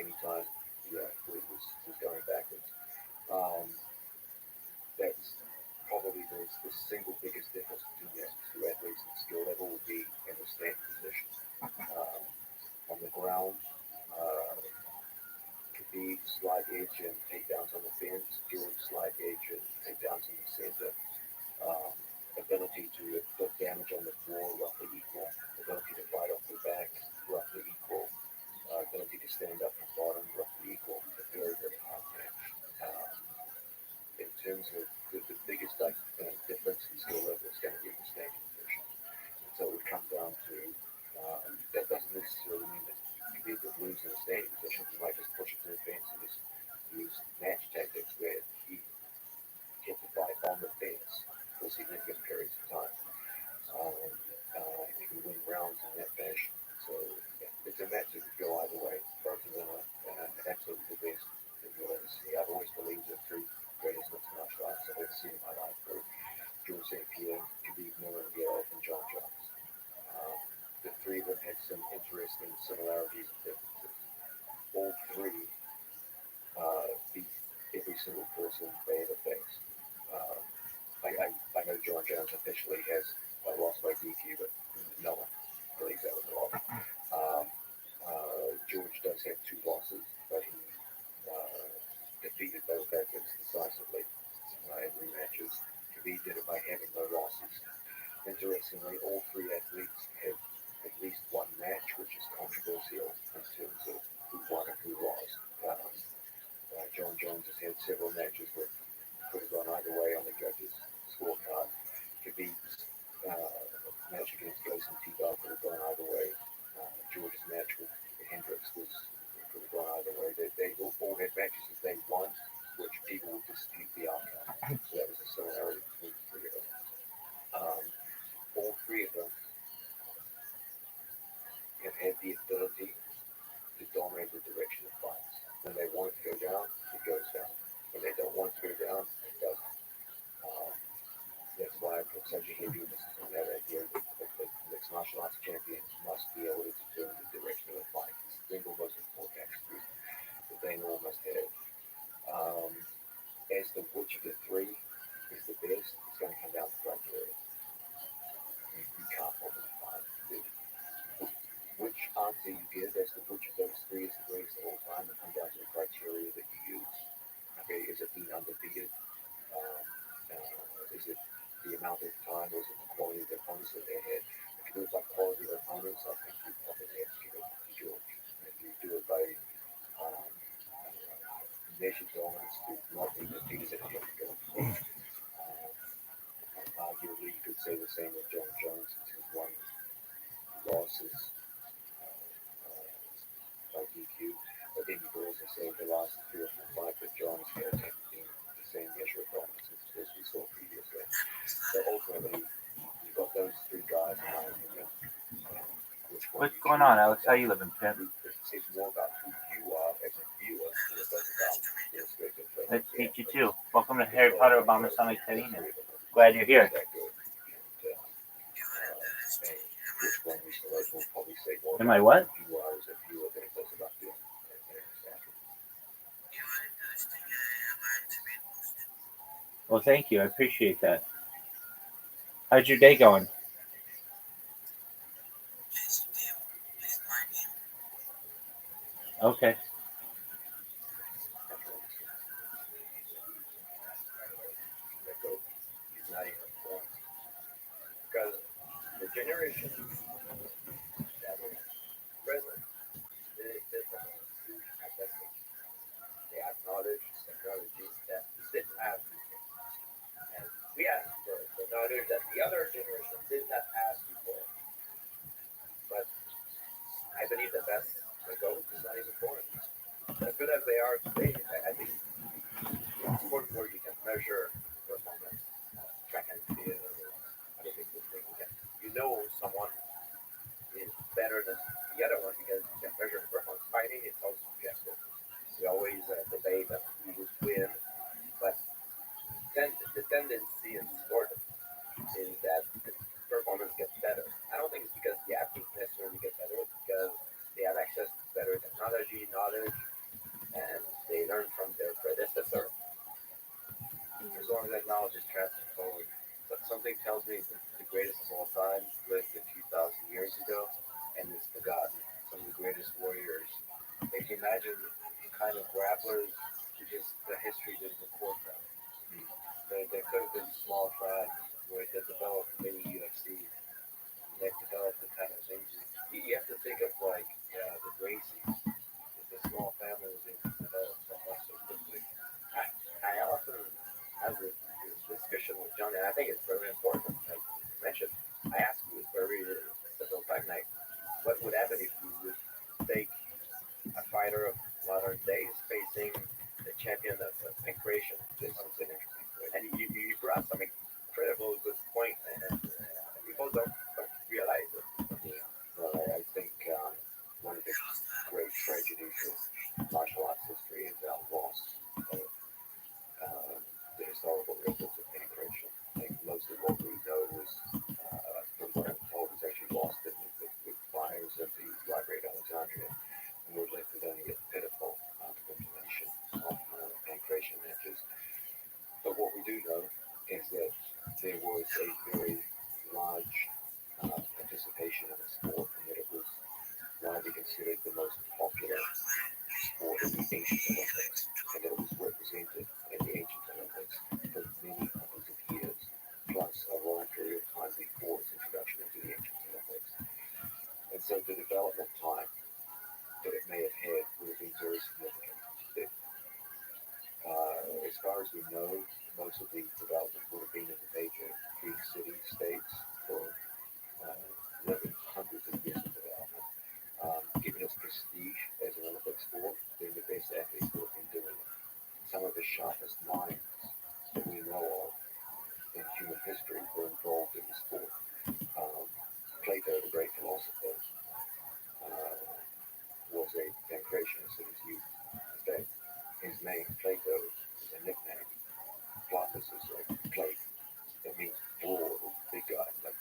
anytime, was going backwards. Um, that's probably the single biggest difference between the two athletes and skill level would be in the stand position. Um, on the ground, uh, could be slide edge and takedowns on the fence, George slide edge and takedowns in the center. Um, ability to inflict damage on the floor, roughly equal. Ability to fight off the back, roughly equal. Ability to stand up from bottom, roughly equal. A very, very hard match. In terms of the biggest difference in skill level is going to be in the standing position. So it would come down to, that doesn't necessarily mean that you could lose in the standing position. You might just push it to the fence and just use match tactics where he gets to fight on the fence for significant periods of time. You can win rounds in that fashion. So yeah, it's a match that could go either way. Both of them are absolutely the best that you'll ever see. I've always believed the three greatest mixed martial arts I've ever seen in my life were George St. Pierre, Khabib Nurmagomedov, and John Jones. The three of them had some interesting similarities and differences. All three beat every single person they ever faced. Um, I know John Jones officially has lost by DQ, but no one believes that was a loss. Um, George does have two losses, but he defeated both athletes decisively in rematches. Khabib did it by having no losses. Interestingly, all three athletes have at least one match, which is controversial in terms of who won and who lost. John Jones has had several matches where could have gone either way on the judges' scorecard. Khabib's match against Jason Tebow could have gone either way. George's match with Hendricks could have gone either way. They all had matches that they won, which people would dispute the outcome. So that was a similarity between the three of them. All three of them have had the ability to dominate the direction of fights. When they want it to go down, it goes down. When they don't want it to go down, it doesn't. Um, that's why I put such a heavy emphasis on that idea that the mixed martial arts champion must be able to determine the direction of the fight. It's the single most important attribute that they all must have. As to which of the three is the best, it's going to come down to criteria. You can't formally find which answer you give as to which of those three is the greatest of all time. It comes down to the criteria that you use. Okay, is it being undefeated? Is it the amount of time? Or is it the quality of the opponents that they had? If you do it by quality of opponents, I think you probably have to give it to George. If you do it by measured dominance to not being defeated, then you have to go to George. Arguably, you could say the same with John Jones. His one loss is by DQ, but then you could also say the last 3 or 4 fights that John has had have been the same measure of dominance as we saw previously. So ultimately, you've got those three guys in my opinion. What's going on, Alex? How you living, Pimp? It's more about who you are as a viewer than it does about the respective players. Nice to meet you too. Welcome to Harry Potter Obama Sonic Tarina. Glad you're here. Am I what? Well, thank you. I appreciate that. How's your day going? Okay. Because the generation that was present is different. They have knowledge, technology that we didn't have before. And we have the knowledge that the other generation did not have before. But I believe the best the GOAT is not even born. As good as they are today, I think it's sport where you can measure performance, track and field, other things. You know someone is better than the other one because you can measure performance. Fighting, it's all subjective. We always debate who would win, but the tendency in sport is that the performance gets better. I don't think it's because the athletes necessarily get better, it's because they have access to better technology, knowledge, something tells me that the greatest of all time lived a few thousand years ago, and it's forgotten. Some of the greatest warriors. If you imagine the kind of grapplers, just the history didn't record them. There could have been small tribes where they developed mini UFC. They developed the kind of things. You have to think of like the Gracies. The small family was able to develop so much so quickly. I often have this discussion with John, and I think it's very important. Like you mentioned, I asked you very several times, like, what would happen if you would take a fighter of modern days facing the champion of pancreation? This is an interesting point. And you brought some incredible good point, and people don't realize it. Well, I think one of the great tragedies of martial arts history is our loss of the historical records of pancreation. Like most of what we know is, from what I'm told, is actually lost in the fires of the Library of Alexandria, and we're left with only a pitiful amount of information on pancreation matches. But what we do know is that there was a very large participation in the sport, and that it was widely considered the most popular sport in the ancient Olympics, and that it was represented in the ancient Olympics for many hundreds of years, plus a long period of time before its introduction into the ancient Olympics. And so the development time that it may have had would have been very significant. That, as far as we know, most of the development would have been in the major Greek city-states for hundreds of years of development, giving us prestige as an Olympic sport, being the best athletes who have been doing it. Some of the sharpest minds that we know of in human history were involved in the sport. Plato, the great philosopher, was a pancreationist in his youth. In fact, his name, Plato, is a nickname. Platus is like plate. That means broad or big guy, like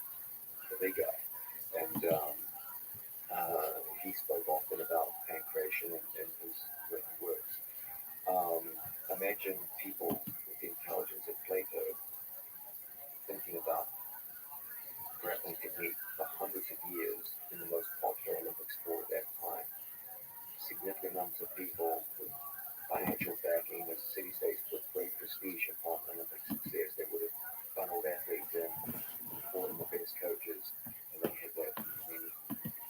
the big guy. And he spoke often about pancreation in his written works. Imagine people with the intelligence of Plato thinking about grappling technique for hundreds of years in the most popular Olympic sport at that time. Significant numbers of people with financial backing of city-states with great prestige upon Olympic success. They would have funneled athletes in, bought them the best coaches, and they had that for many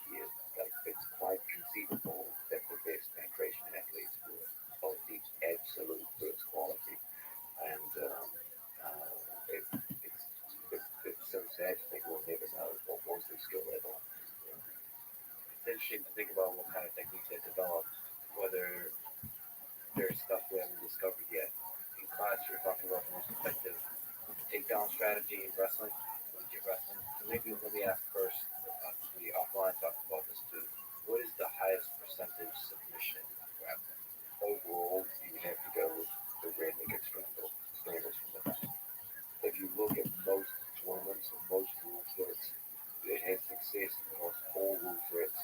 years. Like, it's quite conceivable that the best pancreation athletes were of the absolute first quality. And it's so sad to think we'll never know what was their skill level. It's interesting to think about what kind of techniques they developed, whether there's stuff we haven't discovered yet. In class, you're talking about the most effective takedown strategy in wrestling, collegiate wrestling. So maybe let me ask first, we offline talked about this too. What is the highest percentage submission in grappling? Overall, you have to go with the rear naked strangles from the back. If you look at most tournaments and most rule sets, it has success across all rule sets,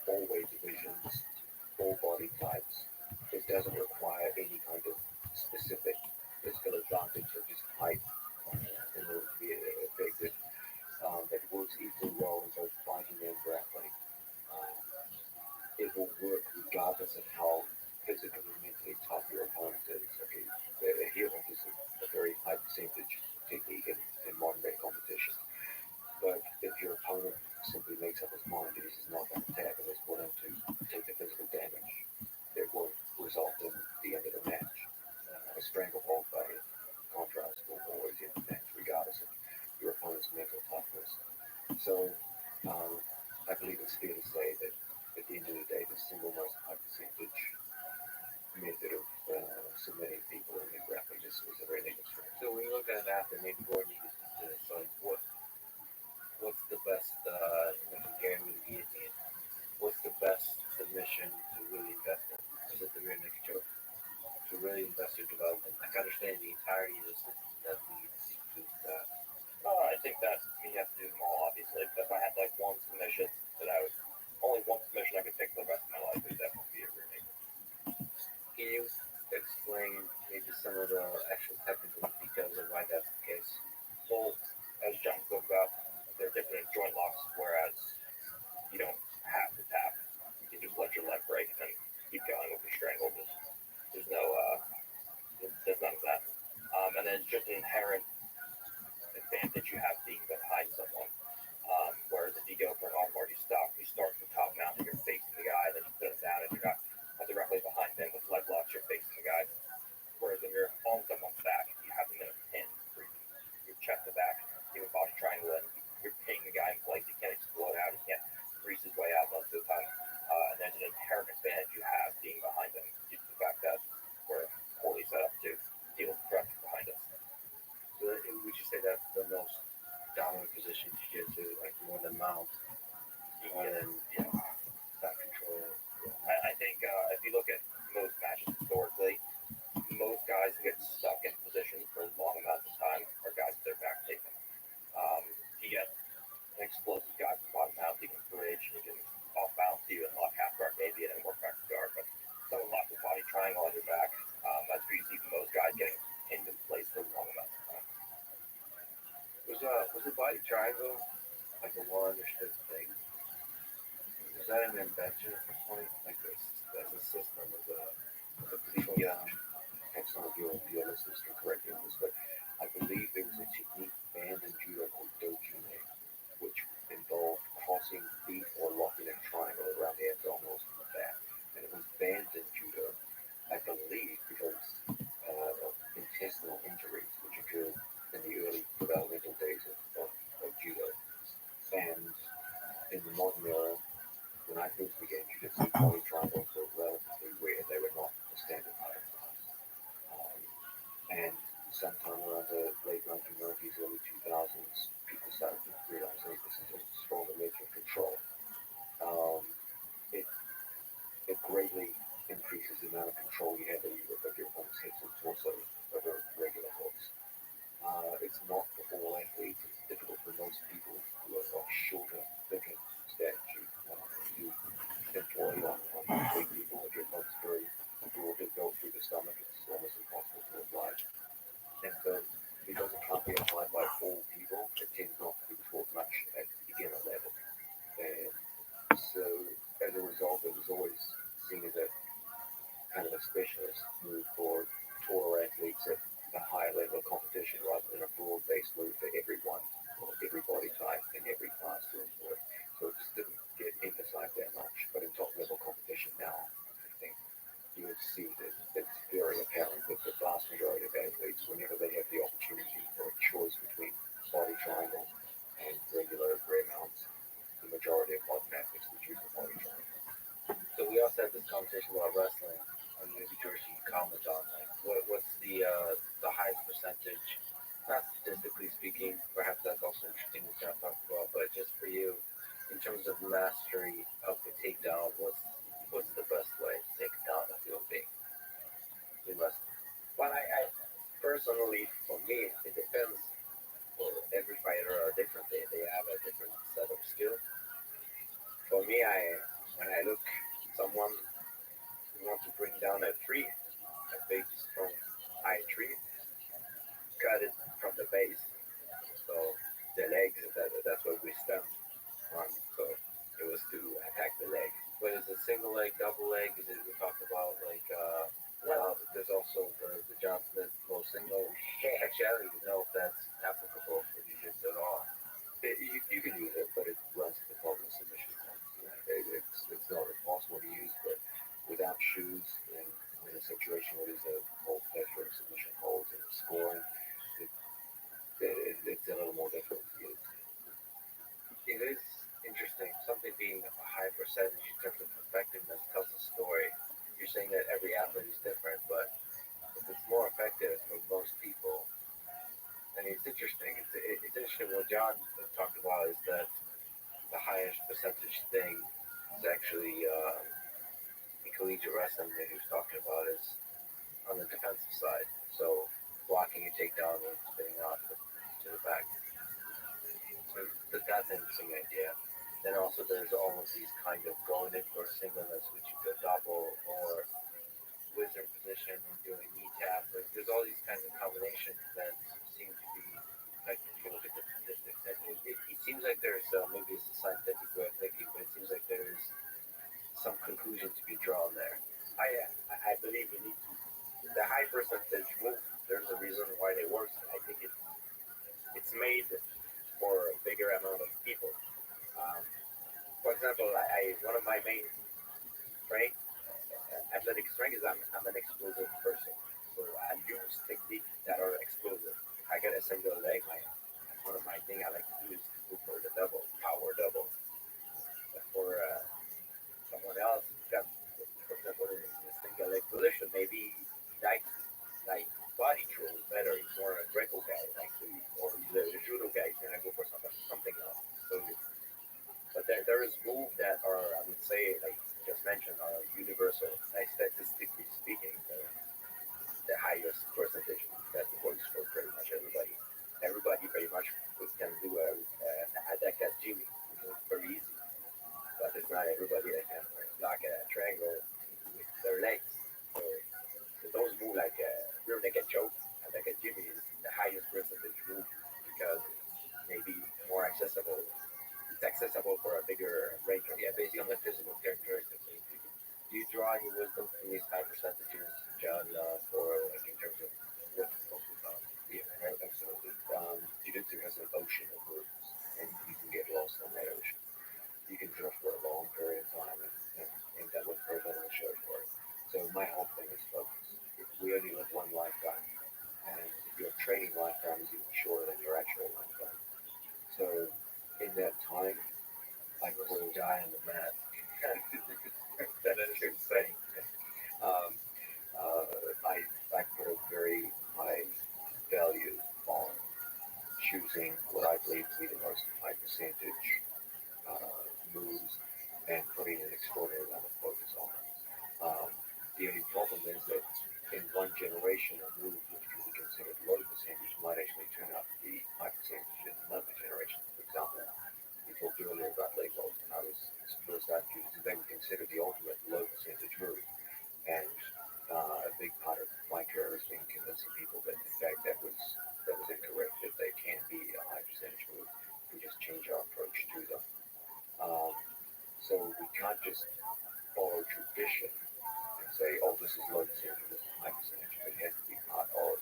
all weight divisions, all body types. It doesn't require any kind of specific physical advantage or just height in order to be effective. It works equally well in both fighting and grappling. Um, it will work regardless of how physically and mentally tough your opponent is. Okay, a heel hook is a very high percentage technique in modern day competition. But if your opponent simply makes up his mind that he's not going to attack and is willing to take the physical damage, it will result in the end of the match. A stranglehold by contrast will always end the match, regardless of your opponent's mental toughness. So I believe it's fair to say that at the end of the day, the single most high percentage method of submitting people in the grappling is a very negative strength. So when you look at an athlete, maybe Gordon, you can do this. Like, what's the best, Gary with the guillotine? What's the best submission to really invest in? Is it the rear naked choke? To really invest your development, like understand the entirety of the system that leads to that. I think that you have to do them all, obviously. But if I had like one submission that I would, only one submission I could pick for the rest of my life, it would definitely be a rear naked. Can you explain maybe some of the actual technical details of why that's the case? Well, triangle, like a well understood thing. Is that an invention at some point? Like this as a system, as a belief? Yeah, and some of your listeners can correct me on this, but I believe there was a technique banned in judo called dojime, which involved crossing feet or locking a triangle around the abdominals and the back. And it was banned in judo, I believe, because of intestinal injuries which occurred in the early developmental days of judo. And in the modern era, when I first began jiu-jitsu, poly triangles were relatively rare. They were not the standard pattern class. And sometime around the late 1990s, early 2000s, people started to realize, hey, this is a stronger method of control. Um, it, it greatly increases the amount of control you have of your opponent's hips and torso over regular hooks. It's not for all athletes. It's difficult for most people who are of shorter, thicker stature to employ on big people. If your opponent's very broad, they go through the stomach. It's almost impossible to apply. And so, because it can't be applied by all people, it tends not to be taught much at beginner level. And so, as a result, it was always seen as a kind of a specialist move for taller athletes at a higher level of competition rather than a broad-based move for everyone or every body type in every class to employ. So it just didn't get emphasized that much. But in top-level competition now, I think you would see that it's very apparent that the vast majority of athletes, whenever they have the opportunity for a choice between body triangle and regular rear mounts, the majority of modern athletes would choose the body triangle. So we also had this conversation about wrestling, and maybe George, you can comment on like what's the highest percentage, not statistically speaking, perhaps that's also interesting to kind of talk about, but just for you, in terms of mastery of the takedown, what's the best way to take it down a human being in wrestling? Well, I personally, for me, it depends. Well, every fighter are different. They have a different set of skill. For me, when I look someone who wants to bring down a tree, a big, strong, high tree, cut it from the base. So the legs, that's what we stand on. So it was to attack the leg. But is it single leg, double leg? Is it we talked about like there's also the John Smith low single. Actually, I don't even know if that's applicable for jiu-jitsu at all. You can use it, but it runs to the problem of submission points. It's not impossible to use, but without shoes and in a situation where there's a whole plethora of submission holds and scoring, it, it's a little more difficult to use. It is interesting. Something being a high percentage in terms of effectiveness tells a story. You're saying that every athlete is different, but if it's more effective for most people, I mean, it's interesting. It's interesting. What John talked about is that the highest percentage thing is actually in collegiate wrestling that he was talking about is on the defensive side. So blocking a takedown and spinning off to the back. So that's an interesting idea. Then also there's all of these kind of going in for singleness, which you could double or wizard position or doing knee tap. There's all these kinds of combinations that seem to be effective. You look at the statistics, and it seems like there's maybe it's a scientific way of thinking, but it seems like there's some conclusion to be drawn there. I believe you need to, the high percentage move. There's a reason why they work. I think it's made for a bigger amount of people. Um, for example, one of my main strength, athletic strength is I'm an explosive person. So I use techniques that are explosive. If I get a single leg, one of my things I like to do is to go for the double, power double. But for someone else, got, for example, in the single leg position, maybe like like body throw is better. He's more a Greco guy, like or the judo guy is gonna go for something else. So, but there is moves that are, I would say, like just mentioned, are universal. Like statistically speaking, the highest percentage that works for pretty much everybody. Everybody pretty much can do a deck at Jimmy, very easy. But it's not everybody that can lock a triangle with their legs. So those move like rear naked choke and like a Jimmy is the highest percentage move because maybe more drawing your wisdom from these high percentages, John, for like in terms of what to focus on? Yeah, absolutely. Jiu-jitsu has an ocean of moves, and you can get lost on that ocean. You can drift for a long period of time and end up with very little to show for it. So my whole thing is focus. We only live one lifetime, and your training lifetime is even shorter than your actual lifetime. So in that time, I will die on the mat. That is insane. Um, uh, I put a very high value on choosing what I believe to be the most high percentage moves and putting an extraordinary amount of focus on them. Um, the only problem is that in one generation, a move which can be considered low percentage might actually turn out to be high percentage in another generation. For example, we talked earlier about leg locks, and I was first out using they were considered the ultimate low percentage move. And a big part of my career has been convincing people that in fact that was incorrect, that they can be a high percentage move. We just change our approach to them. Um, so we can't just follow tradition and say, oh, this is low percentage, this is high percentage. It has to be part of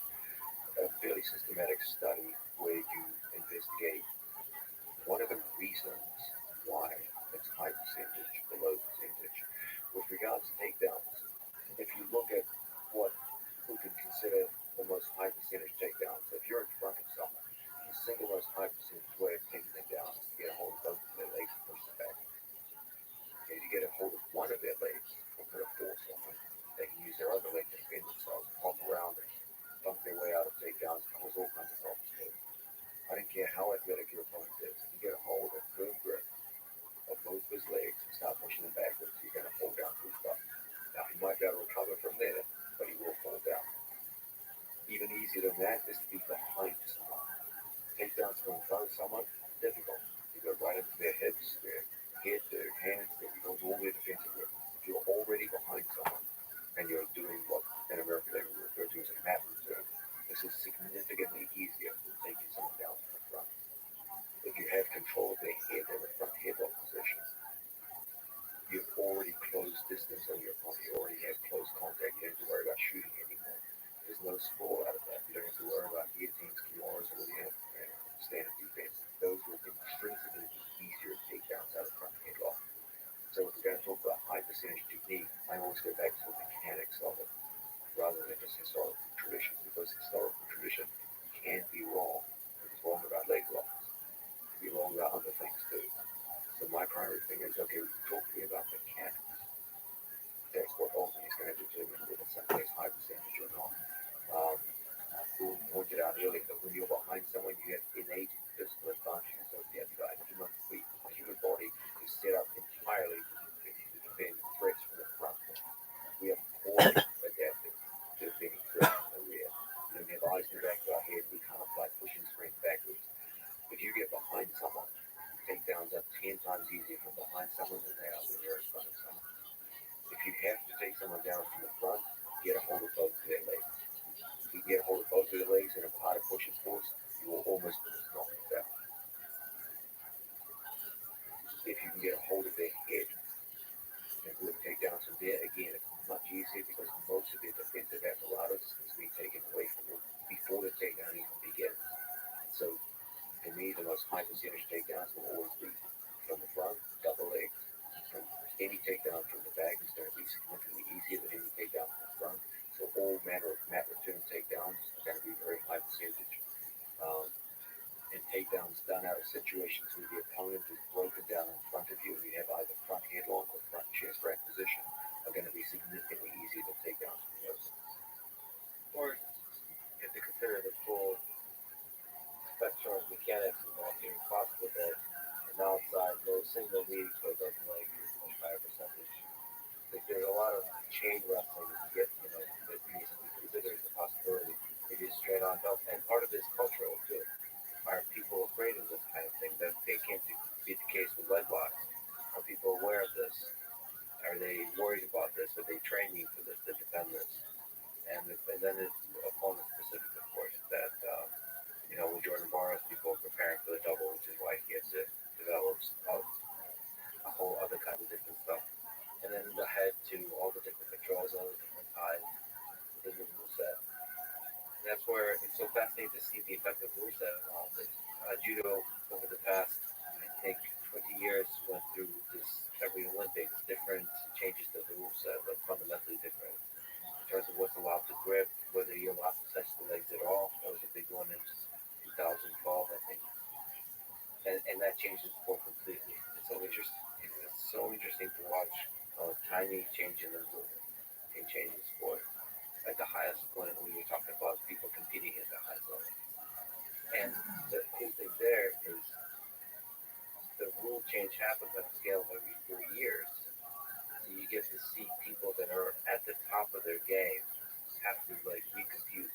a fairly systematic study where you investigate what are the reasons why it's high percentage or low percentage. With regards to takedowns, if you look at what who can consider the most high percentage takedowns, if you're in front of someone, the single most high percentage way of taking them down is to get a hold of both of their legs and push them back. Okay, to get a hold of one of their legs or put a force on them, they can use their other leg to defend themselves, hop around and bump their way out of takedowns, cause all kinds of problems too. I don't care how athletic your opponent is, if you get a hold of firm grip of both of his legs and start pushing them backwards, you're going to fall down to his butt. Now, he might be able to recover from there, but he will fall down. Even easier than that is to be behind someone. Takedowns from in front of someone, difficult. You go right into their hips, their head, their hands, their goes all their defensive grip. If you're already behind someone and you're doing what in America they refer to as a mat return, this is significantly easier than taking someone down from the front. If you have control of their head in the front headlock position, you've already closed distance on your opponent. You already have close contact. You don't have to worry about shooting anymore. There's no sprawl out of that. You don't have to worry about guillotines, kimura's, or the standard defense. Those will intrinsically be easier takedowns out of front headlock. So if we're going to talk about high percentage technique, I always go back to the mechanics of it rather than just historical tradition, because historical tradition can be wrong. It's wrong about leg locks. It can be wrong about other things too. So my primary thing is, okay, talk to me about mechanics. That's what ultimately is going to determine whether something is high percentage or not. Um, who pointed out earlier that when you're behind someone, you have innate physical advantages over the other guy. The human body is set up entirely to defend threats from the front. We are poorly adapted to defending threats from the rear. We don't have eyes in the back of our head. We can't apply pushing strength backwards. If you get behind someone, takedowns are 10 times easier from behind someone than they are when you're in front of someone. If you have to take someone down from the front, get a hold of both of their legs. If you get a hold of both of their legs and apply a pushing force, you will almost knock them down. If you can get a hold of their head and do a takedown from there, again, it's much easier because most of their defensive apparatus is being taken away from them before the takedown even begins. So, for me, the most high percentage takedowns will always be from the front, double legs. From any takedown from the back is going to be significantly easier than any takedown from the front. So all manner of mat return takedowns are going to be very high percentage. Um, and takedowns done out of situations where the opponent is broken down in front of you and you have either front headlock or front chest rack position are going to be significantly easier than takedowns from those. Or you have to consider the full spectrum of mechanics involved here. It's possible that an outside low single knee so it doesn't like your much higher percentage. Like there's a lot of chain wrestling that you get, that needs to be considered as a possibility. Maybe a straight on belt. And part of it is cultural too. Are people afraid of this kind of thing? That they can't be the case with leg locks. Are people aware of this? Are they worried about this? Are they training for this to defend this? And then it's opponent specific, of course, that when Jordan Morris, people are preparing for the double, which is why he had to develop a whole other kind of different stuff. And then ahead to all the different all the different ties within the rule set. And that's where it's so fascinating to see the effect of rule set and all this. Judo over the past, I think, 20 years went through this every Olympics, different changes to the rule set, but fundamentally different in terms of what's allowed to grip, whether you're allowed to touch the legs at all. That was a big one in 2012, I think, and that changes the sport completely. It's so interesting. It's so interesting to watch a tiny change in the rule can change the sport at the highest point when you're talking about people competing at the highest level. And the cool thing there is the rule change happens on a scale of every 4 years. So you get to see people that are at the top of their game have to like recompute.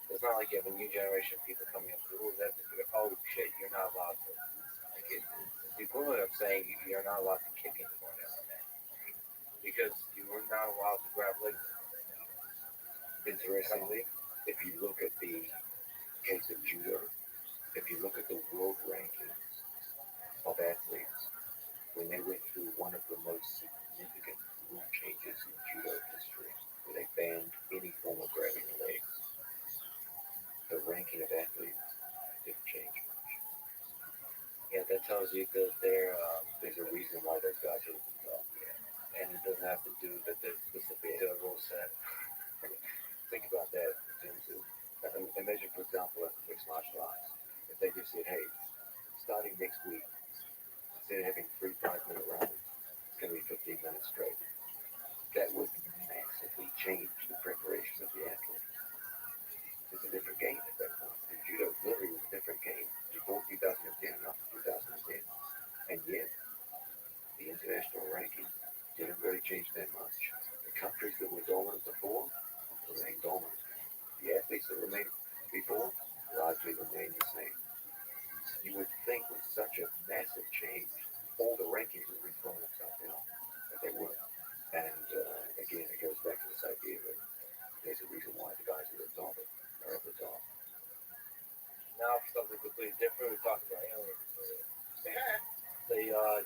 It's not like you have a new generation of people coming up to the rules that oh shit, you're not allowed to like it's the equivalent of saying you're not allowed to kick anymore now because you are not allowed to grab legs. Interestingly, if you look at the case of judo, if you look at the world rankings of athletes, when they went through one of the most significant rule changes in judo history, where they banned any form of grabbing the legs, the ranking of athletes didn't change much. Yeah, that tells you that There's a reason why those guys are at the top. and it doesn't have to do that they're specific to a rule set. Think about that in terms of, imagine, for example, in mixed martial arts, if they just said, hey, starting next week, instead of having 3 5-minute rounds, it's going to be 15 minutes straight. That would massively change the preparation of the athlete. It's a different game at that point. And judo literally was a different game before 2010 and after 2010. And yet, the international ranking didn't really change that much. The countries that were dominant before remain dominant. The athletes that remained before largely remain the same. You would think with such a massive change, all the rankings would be thrown upside down, but they weren't. And again, it goes back to this idea that there's a reason why the guys at the top are at the top. Now for something completely different, we talked about aliens.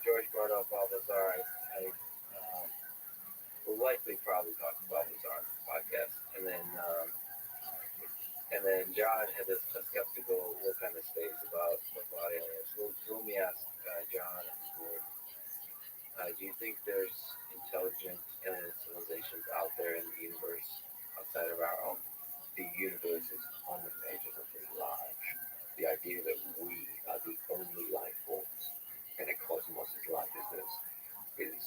George brought up Balthazar. I will likely probably talk about this on this podcast, and then John had a skeptical look on his face about aliens. So let me ask John and Gord, do you think there's intelligent alien civilizations out there in the universe outside of our own? The universe is unimaginably large. The idea that we are the only life forms in a cosmos as large as this is,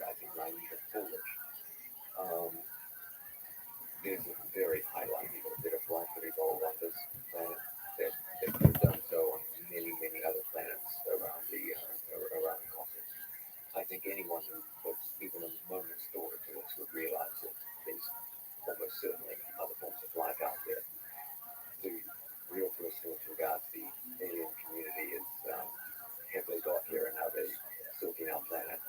I think, naive and foolish. There's a very high likelihood that if life could evolve on this planet, that it could have done so on many, many other planets around the cosmos. I think anyone who puts even a moment's thought into this would realize that there's almost certainly other forms of life out there. The real question with regards to the alien community is have they got here and how they soaking our planet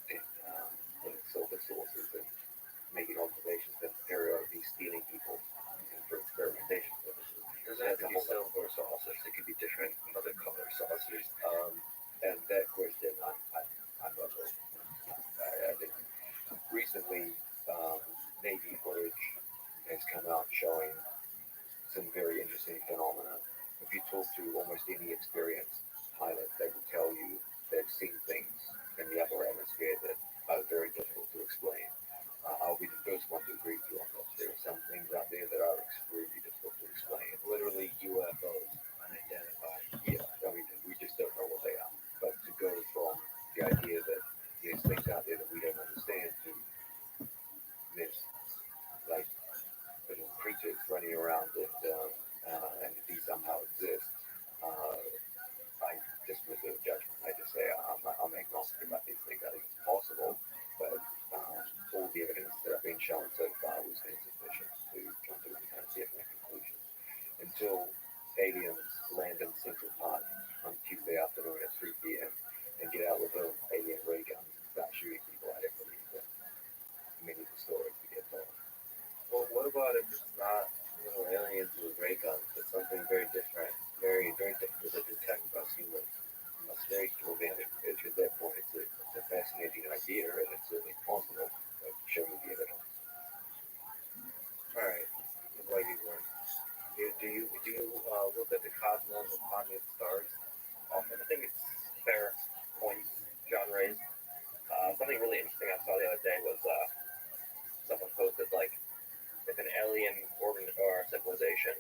and silver sources and making observations that periodically stealing people for experimentation purposes. Doesn't have to be silver saucers. It could be different other color saucers. And that question, I'm not sure. I think recently Navy footage has come out showing some very interesting phenomena. If you talk to almost any experienced pilot, they will tell you they've seen things in the upper atmosphere that are very difficult to explain. I'll be the first one to agree with you on this. There are some things out there that are extremely difficult to explain. Literally UFOs, unidentified. Yeah, I mean, we just don't know what they are. But to go from the idea that there's things out there that we don't understand to there's like little creatures running around and these somehow exist, I just reserve judgment. I just say I'm agnostic about these things. I think it's possible, but all the evidence that I've been shown so far was insufficient to come to any kind of definite conclusion. Until aliens land in Central Park on Tuesday afternoon at 3 p.m. and get out with their alien ray guns and start shooting people, I don't believe that many of the stories we get told. Well, what about if it's not little aliens with ray guns, but something very different, very, very difficult to detect by humans? That's very cool. At that point, it's a fascinating idea, and it's certainly possible. Do you look at the cosmos and ponder the stars? Often, I think it's fair points John raised. Something really interesting I saw the other day was someone posted like if an alien or civilization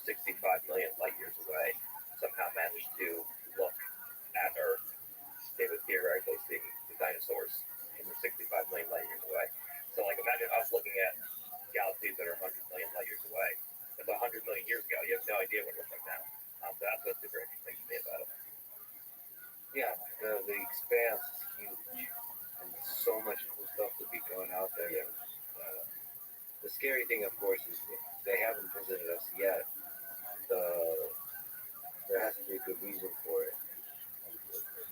65 million light years away somehow managed to look at Earth, they would theoretically see the dinosaurs in the 65 million light years away. So, like, imagine us looking at galaxies that are 100 million light years away. That's 100 million years ago. You have no idea what it looks like now. So that's what's super interesting to me about it. Yeah, the expanse is huge, and so much cool stuff to be going out there. Yeah. The scary thing, of course, is if they haven't visited us yet. There has to be a good reason for it.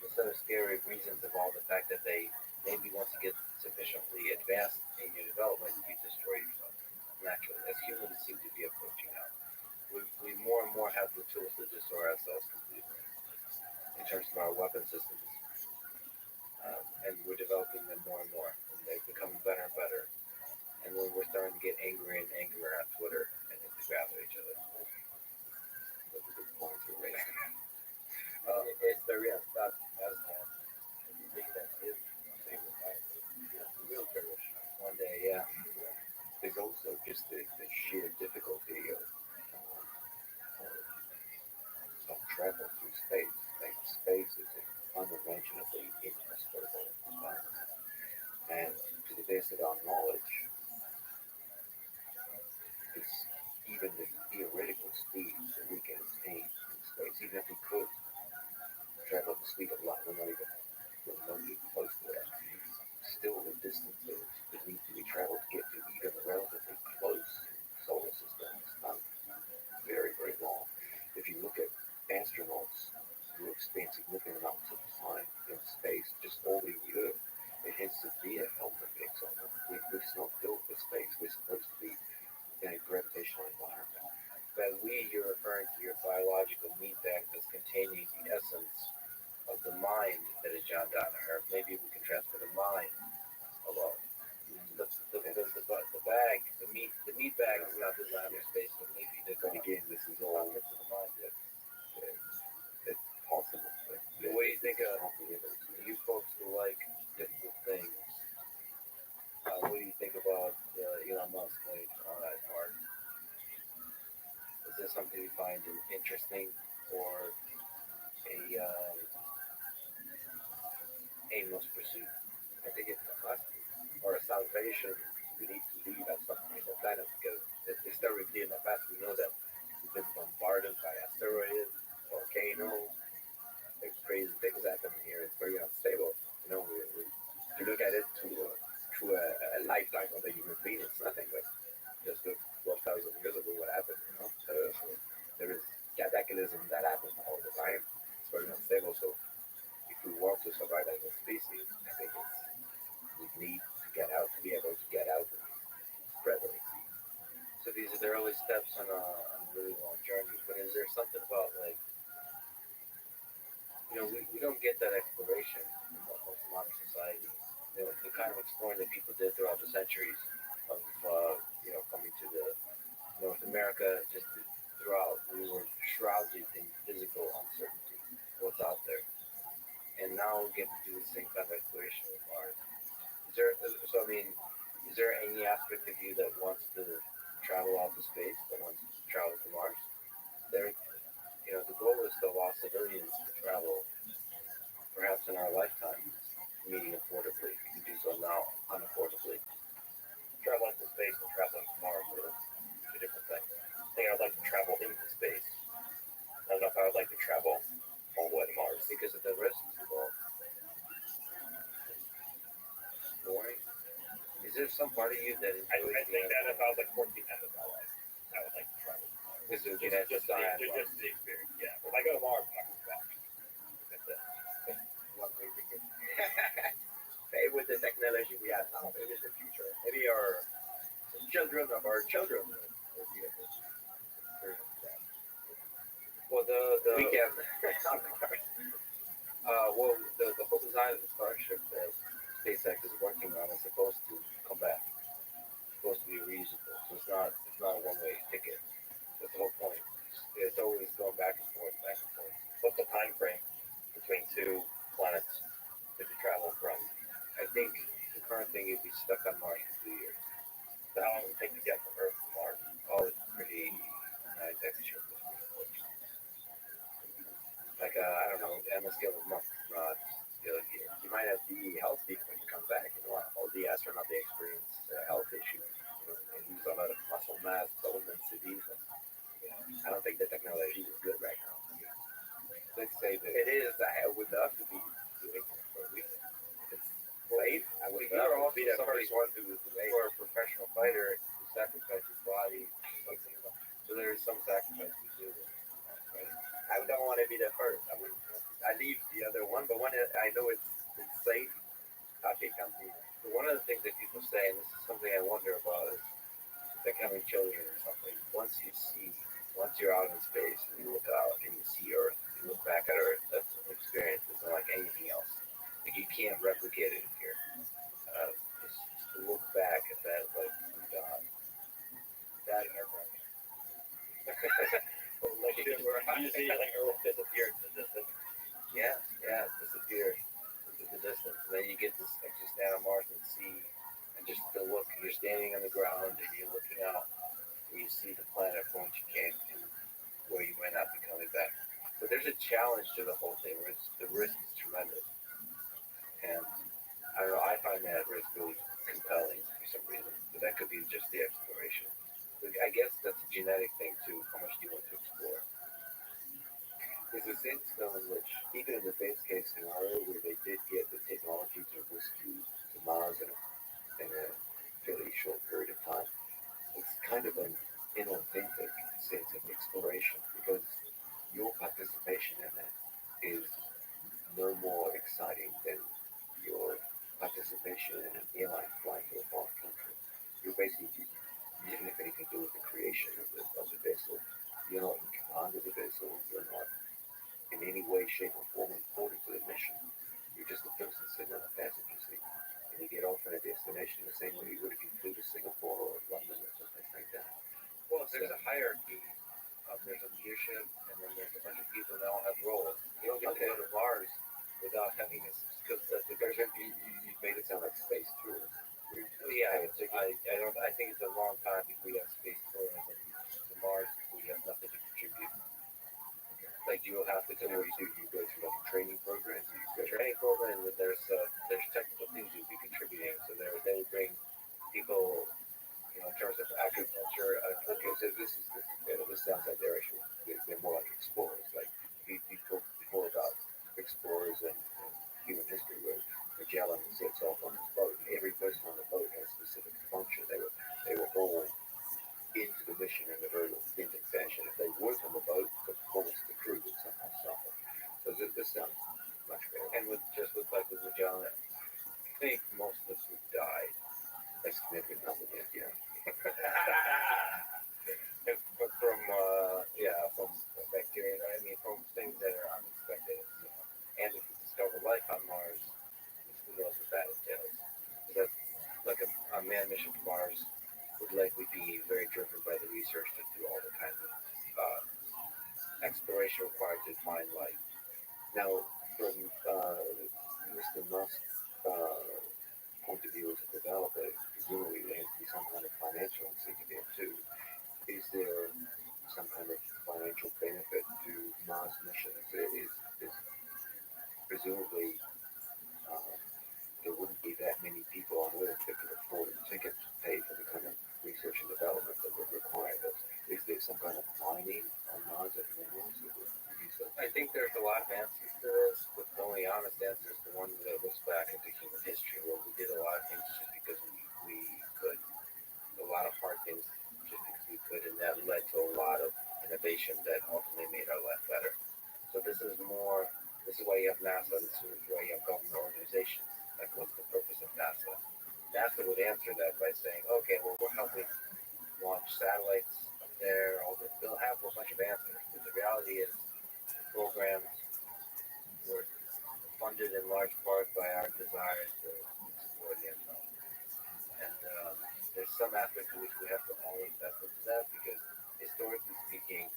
Instead of scary reasons involve the fact that they maybe once you get sufficiently advanced in your development, you destroy yourself naturally, as humans seem to be approaching now. We more and more have the tools to destroy ourselves completely in terms of our weapon systems, and we're developing them more and more, and they're becoming better and better. And when we're starting to get angrier and angrier on Twitter and Instagram at each other. Those are good points we're raising. It's the real stuff as that. I think that is my favorite part. The real perish one day, yeah. There's also just the sheer difficulty of travel through space. Like space is an unimaginably inhospitable environment. And to the best of our knowledge, it's even the theoretical speed that we can attain in space, even if we could travel at the speed of light, we're not even close to that. Still, the distances that need to be traveled to get to even relatively close solar systems are very, very long. If you look at astronauts who have spent significant amounts of time in space just orbiting the Earth, it has severe health effects on them. We're just not built for space. We're supposed to be in a gravitational environment. But you're referring to your biological meat bag that's containing the essence of the mind that is John Donner. Maybe we can transfer the mind alone. The bag, the meat bag is not designed for space, but maybe But again, this is all concept of the mind. it's possible. But What do you think of comprehensive. you folks who like difficult things? What do you think about Elon Musk on that part? Is this something you find interesting or a aimless pursuit? I think it's a must or a salvation. We need to leave at some point in the planet because historically in the past we know that we've been bombarded by asteroids, volcanoes, like crazy things happen here. It's very unstable. If you look at it through a lifetime of a human being, it's nothing. But just look 12,000 years ago, what happened? There is cataclysm that happens all the time. It's very unstable. So if we want to survive as a species, I think we need to get out, to be able to get out and spread the disease. So these are the early steps on a really long journey. But is there something about we don't get that exploration in most modern society. The kind of exploring that people did throughout the centuries of coming to the North America, just throughout, we were shrouded in physical uncertainty, what's out there, and now we get to do the same kind of exploration with Mars. Is there any aspect of you that wants to travel out to space, that wants to travel to Mars? The goal is to allow civilians to travel, perhaps in our lifetime, meaning affordably. We can do so now unaffordably. Traveling to space and traveling to Mars are two different things. I think I'd like to travel into space. I don't know if I would like to travel all the way to Mars. Because of the risks involved. Boring. Is there some part of you that I enjoys think that if I was like 14 times in my life, I would like to travel. Because it would Just the experience, yeah. If I go to Mars, I'm not coming back. That's it. One way to get maybe with the technology we have now, maybe in the future, maybe our children of our children will be able to experience that. Well, We can. The whole design of the Starship that SpaceX is working on is supposed to come back. It's supposed to be reusable, so it's not a one-way ticket. That's the whole point. think the current thing you'd be stuck on Mars for 2 years. How long would it take to get from Earth to Mars? Oh, it's pretty nice extra. Like I don't know, on a scale of months, not scale of years. You might have to be healthy when you come back. You know, all the astronauts they experience health issues. You know, they lose a lot of muscle mass, bone densities. I don't think the technology is good right now. Let's say that It is. I would love to be doing it for a week. If it's safe, I would you're love to also be the somebody first one to do it. for a professional fighter who sacrifices his body, something. So there is some sacrifice we do. Right? I don't want to be the first. I leave the other one, but when I know it's safe, okay, come here. But one of the things that people say, and this is something I wonder about, is becoming children or something. Once you're out in space and you look out and you see Earth, you look back at Earth, that's an experience that's unlike anything else. Like you can't replicate it here. Just to look back at that, like, that nerve-wracking. Like you see, like Earth disappeared in the distance. Yeah, it disappeared into the distance. And then you get to actually stand on Mars and see, and just to look, you're standing on the ground and you're looking out and you see the planet from which you came and where you might not be coming back. But there's a challenge to the whole thing. The risk is tremendous. And I don't know, I find that risk really compelling for some reason. But that could be just the exploration. But I guess that's a genetic thing too. How much do you want to explore? There's a sense though in which, even in the base case scenario where they did get the technology to risk to Mars in a fairly short period of time, it's kind of an inauthentic sense of exploration because your participation in it is no more exciting than your participation in an airline flying to a foreign country. You're basically, even if anything to do with the creation of the vessel, you're not in command of the vessel, you're not in any way, shape, or form important to the mission. You're just a person sitting on a passenger seat. And you get off at a destination the same way you would if you flew to Singapore or London or something like that. Well, there's a hierarchy. There's a leadership, and then there's a bunch of people that all have roles. You don't get to go to Mars without having a skill set. You made it sound like space tourism. Yeah, I think it's a long time before you have space tourism to Mars before you have nothing to contribute. Like you will have to do what you do. You go through like a training program. Training program, there's technical things you'll be contributing. So they will bring people, in terms of agriculture. Okay, so this sounds like they're more like explorers. Like you talked before about explorers and human history, where Magellan sets off on his boat. Every person on the boat has a specific function. They were all into the mission in a very authentic fashion. If they weren't on the boat, the performance of the crew would somehow suffer. So this sounds much better. And with Magellan, I think most of us would die. A significant number, yeah. From bacteria. I mean, from things that are unexpected. And if we discover life on Mars, who knows what that entails? That's like a manned mission to Mars would likely be very driven by the research to do all the kinds of exploration required to find life. Now, from Mr. Musk's point of view as a developer, presumably there has to be some kind of financial incentive too. Is there some kind of financial benefit to Mars missions? Is presumably there wouldn't be that many people on Earth that could afford a ticket to pay for the kind of research and development that would require this. Is there some kind of mining on Mars at minerals that would use that? I think there's a lot of answers to this, but the only honest answer is the one that looks back into human history, where we did a lot of things just because we could. A lot of hard things just because we could, and that led to a lot of innovation that ultimately made our life better. So this is why you have NASA, this is why you have government organizations. Like, what's the purpose of NASA? NASA would answer that by saying, okay, well, we're helping launch satellites up there, they'll have a bunch of answers, but the reality is the programs were funded in large part by our desire to explore the unknown. And there's some aspect to which we have to all invest into that because, historically speaking,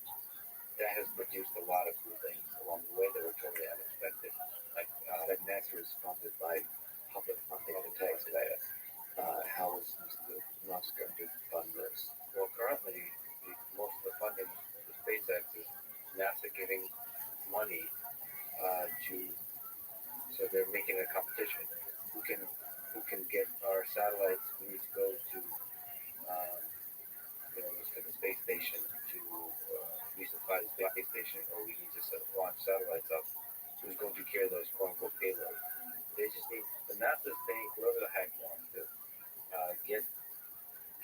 that has produced a lot of cool things along the way that were totally unexpected. Like NASA is funded by public funding to tax that. How is Mr. Musk going to fund this? Well, currently, most of the funding for SpaceX is NASA giving money to, so they're making a competition. Who can get our satellites? We need to go to, um, to the space station to resupply the space station, or we need to launch satellites up. Who's going to carry those quote unquote payloads? They just need the NASA's paying whoever the heck wants to get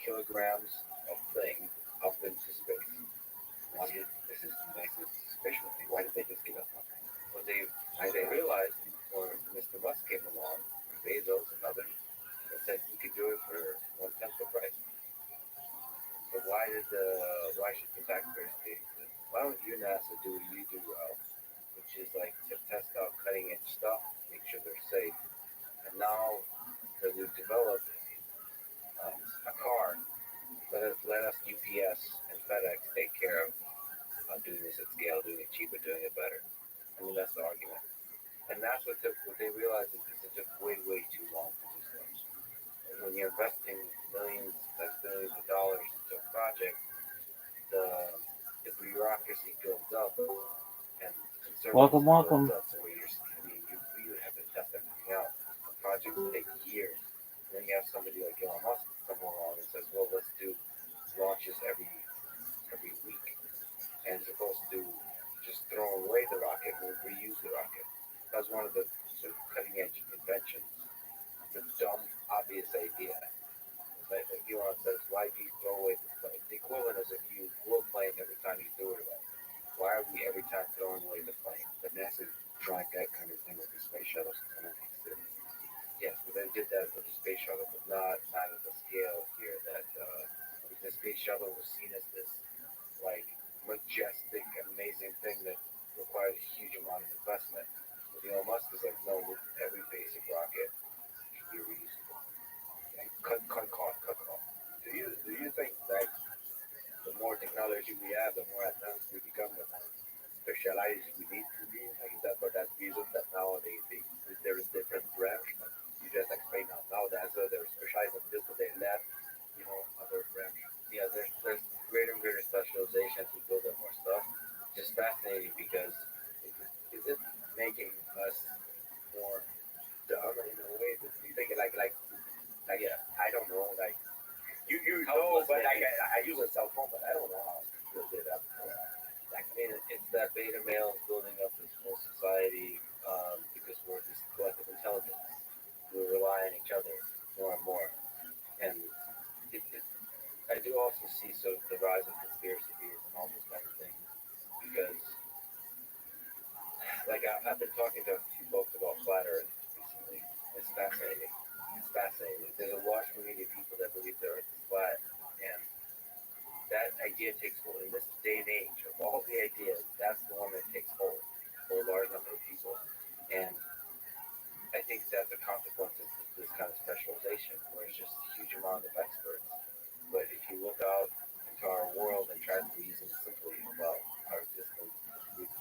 kilograms of thing up into space. This is special. Why did they just give us nothing? Well, they realized, or Mr. Musk came along, Bezos and others, and said we could do it for 1/10 the price. So why should the taxpayers pay for this? Why don't you NASA do what you do well, which is like to test out cutting edge stuff, make sure they're safe, and now that we've developed a car, let us UPS and FedEx take care of doing this at scale, doing it cheaper, doing it better. I mean, that's the argument. And that's what they realized is because it took way too long to do stuff. And when you're investing millions, that's billions of dollars into a project, the bureaucracy builds up and conservatism Welcome. builds up. So where you really have to test everything out. The projects take years. And then you have somebody like Elon Musk come along and says, well, let's do launches every week. And as opposed to just throwing away the rocket, we'll reuse the rocket. That was one of the sort of cutting edge inventions. The dumb, obvious idea. Like Elon says, why do you throw away the plane? The equivalent is if you blow a plane every time you throw it away. Why are we every time throwing away the plane? But NASA tried that kind of thing with the space shuttle in the 1960s. Yes, but they did that with the space shuttle, but not at the scale here that the space shuttle was seen as this like majestic, amazing thing that requires a huge amount of investment. But Elon Musk is like, no, every basic rocket should be reusable. And cut cost. Do you think that the more technology we have, the more advanced we become, the more specialized we need to be? Like is that for that reason that now there is different branches? You just explained now that they're specialized in this, but they left, other branches. Yeah, there's greater and greater specialization as we build up more stuff. Just fascinating because is it making us more dumb in a way? Do you think yeah, I don't know, like you know, but I use a cell phone, but I don't know how to build it up. Like I mean, it's that beta male building up this whole society because we're this collective intelligence. We rely on each other more and more, and I do also see sort of the rise of conspiracy theories and all this kind of thing because, like, I've been talking to a few folks about flat Earth recently. It's fascinating. There's a large community of people that believe the Earth is flat, and that idea takes hold. In this day and age, of all the ideas, that's the one that takes hold for a large number of people. And I think that's a consequence of this kind of specialization, where it's just a huge amount of experts. But if you look out into our world and try to reason simply about our existence,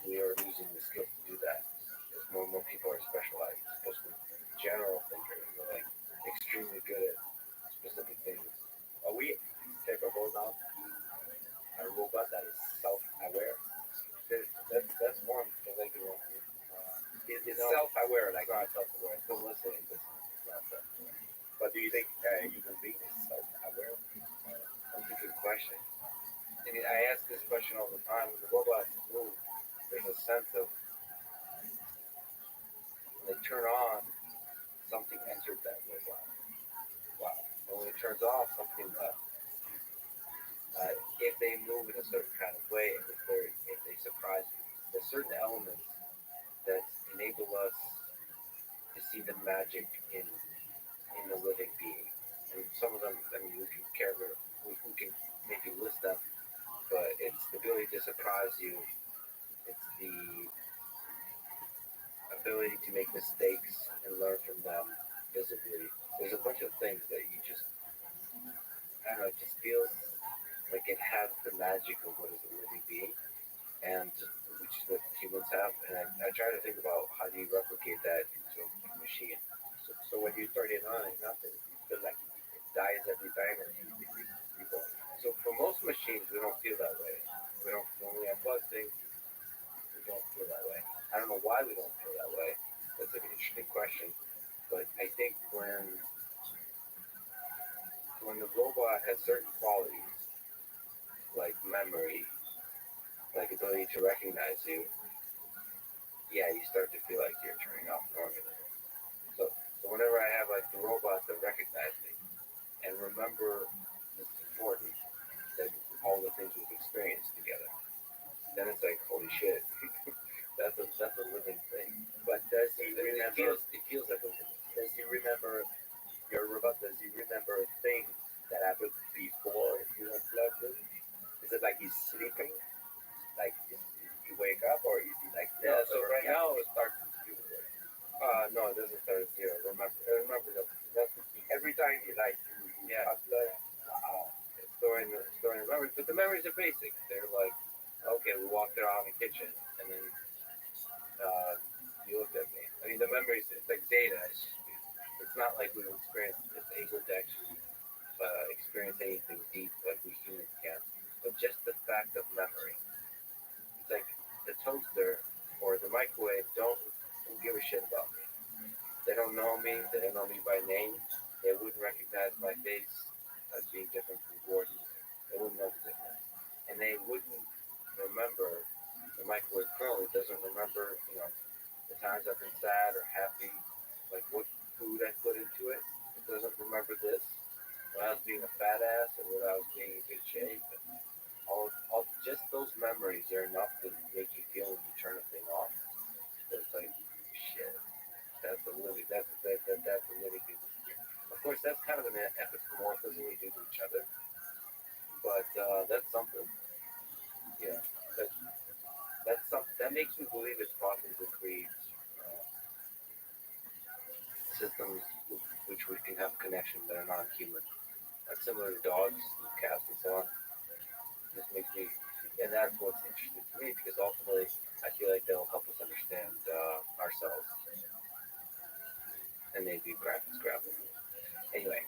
we are losing the skill to do that. Because more and more people are specialized. Supposed to be general thinkers. We're like extremely good at specific things. We take our goals out to be a robot that is self-aware. That's one that I do. It's self-aware, like not self-aware. It's still listening, but it's not self-aware. But do you think human being is self-aware? That's a good question. And I ask this question all the time. When the robots move, there's a sense of when they turn on, something entered that robot. Wow. And when it turns off, something left. If they move in a certain kind of way, and if they surprise you, there's certain elements that enable us to see the magic in the living being. And some of them, I mean, we can maybe list them, but it's the ability to surprise you. It's the ability to make mistakes and learn from them visibly. There's a bunch of things that you just, I don't know, it just feels like it has the magic of what is a living being, and which is what humans have. And I try to think about how do you replicate that into a machine. So So when you turn it on, it's nothing. You feel like it dies every time and you go. So for most machines, we don't feel that way. We don't, when we unplug things, we don't feel that way. I don't know why we don't feel that way. That's an interesting question. But I think when the robot has certain qualities, like memory, like ability to recognize you, yeah, you start to feel like you're turning off an organism. So whenever I have like the robots that recognize me and remember this is important, that all the things we've experienced together, then it's like holy shit, that's a living thing. But does he remember? It feels like a living. Does he remember your robot? Does he remember things that happened before you unplugged him? Is it like he's sleeping? Like you wake up, or is he like Yeah, so right now it starts to do it. No, it doesn't start at zero. Remember that's every time you like you upload, it's storing the memories. But the memories are basic. They're like, okay, we walked around the kitchen, and then you looked at me. I mean, the memories, it's like data. It's not like we've experienced. It's able to actually experience anything deep like we humans can. But just the fact of memory. It's like the toaster or the microwave don't give a shit about me. They don't know me. They don't know me by name. They wouldn't recognize my face as being different from Gordon. They wouldn't know the difference. And they wouldn't remember, the microwave currently doesn't remember, the times I've been sad or happy, like what food I put into it. It doesn't remember this. When I was being a fat ass or when I was being in good shape. All just those memories are enough to make you feel when you turn a thing off. So it's like, shit, that's a living, that's a living thing. Of course, that's kind of an anthropomorphism we do to each other, but that's something. Yeah, that, that's something that makes me believe it's possible to create systems which we can have connections that are non-human. That's similar to dogs, and cats, and so on. This makes me, and that's what's interesting to me because ultimately I feel like they'll help us understand ourselves and maybe practice grappling. Anyway,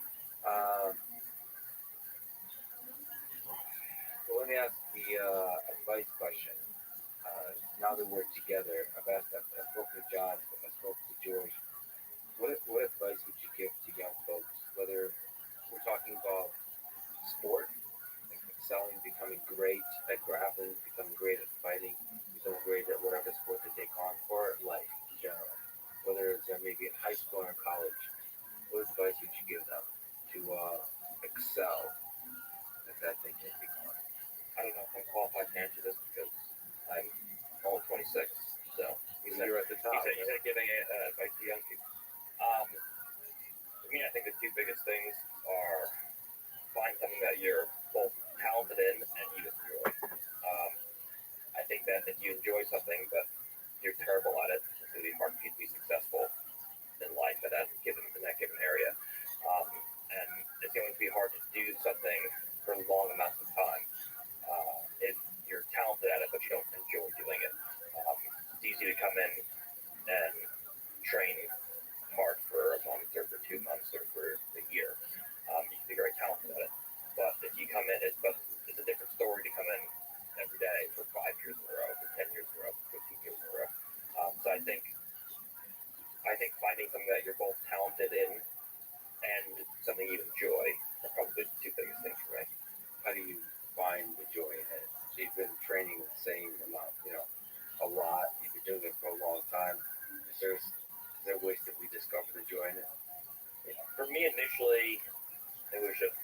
well, let me ask the advice question. Now that we're together, I spoke to John, I spoke to George. What advice would you give to young folks, whether we're talking about sport, like excelling, becoming great at grappling, becoming great at fighting, becoming great at whatever sport they take on, or life in general, whether it's maybe in high school or college? What advice would you give them to excel at that thing they take on? I don't know if I'm qualified to answer this because I'm only 26. So You're at the top. you said giving advice to young people. For me, I think the two biggest things are find something that you're both talented in and you enjoy. I think that if you enjoy something but you're terrible at it, it's going to be hard for you to be successful in life in that given area. And it's going to be hard to do something for long amounts of time if you're talented at it but you don't enjoy doing it. It's easy to come in and train hard for a month or for 2 months or for a year. You can be very talented at it. But if you come in, it's a different story to come in every day for 5 years in a row, for 10 years in a row, for 15 years in a row. So I think finding something that you're both talented in and something you enjoy are probably the two biggest things for me. How do you find the joy in it? So you've been training the same amount, a lot. You've been doing it for a long time. Is there ways to rediscover the joy in it? For me, initially, it was just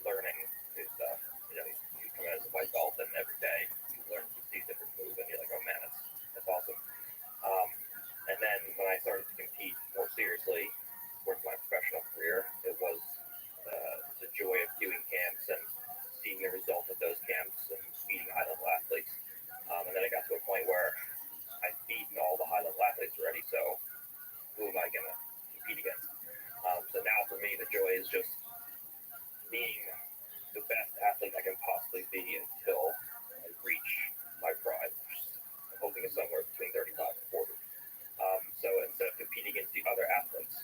learning new stuff. You come in as a white belt, and every day you learn these different moves, and you're like, oh man, that's awesome. And then when I started to compete more seriously towards my professional career, it was the joy of doing camps and seeing the result of those camps and beating high-level athletes. And then I got to a point where I'd beaten all the high-level athletes already, so who am I going to compete against? So now for me, the joy is just being the best athlete I can possibly be until I reach my prime, which I'm hoping is somewhere between 35 and 40. So instead of competing against the other athletes,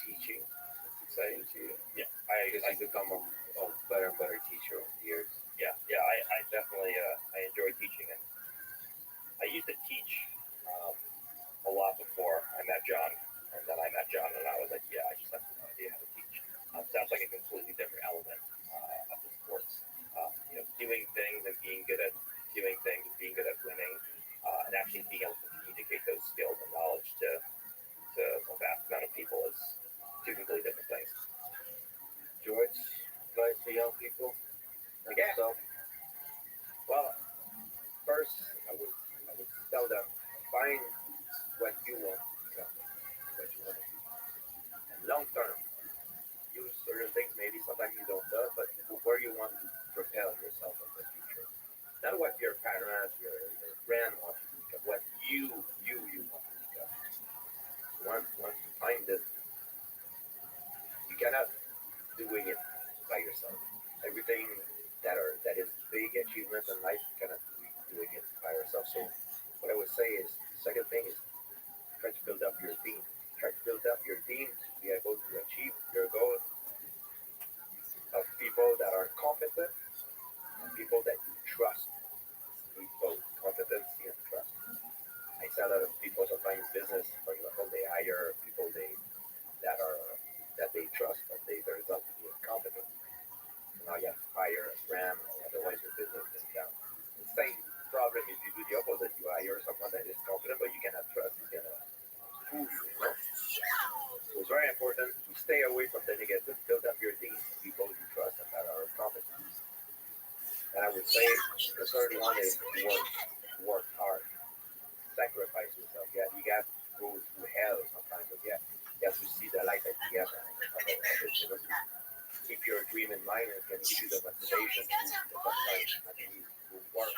teaching? It's exciting to you? Yeah, Because I you become a better and better teacher over the years. I definitely I enjoy teaching, and I used to teach a lot before I met John, and then I met John, and I was like, yeah, I just have no idea how to teach. Sounds like a completely different element of the sports. Doing things and being good at doing things and being good at winning, and actually being able to communicate those skills and knowledge to a vast amount of people is two completely different things. George, advice for young people like Yeah. yourself? Well, first, I would tell them, find what you want to become, what you want to do. And long term, use certain things maybe sometimes you don't do, but where you want to propel yourself in the future. Not what your parents, your friend want to become, what you want to become. Once you find it, you cannot doing it by yourself. Everything that is big achievement in life, you cannot be doing it by yourself. So what I would say is, second thing is try to build up your team. Try to build up your team to be able to achieve your goal of people that are competent and people that you trust. You need both competency and trust. I see a lot of people sometimes in business, for example, they hire people that are that they trust, but they turns out to be incompetent. So now you have to hire a friend, otherwise your business goes down. The same problem if you do the opposite. You hire someone that is competent, but you cannot trust he's gonna fool you. So it's very important to stay away from the negative, build up your team, people you trust and that are competent. And I would say the third one is work hard, sacrifice yourself. Yeah, you got to go through hell sometimes, but yeah, you have to see the light at the end of it. Keep your dream in mind and can give you the motivation to the sometimes not easy to work.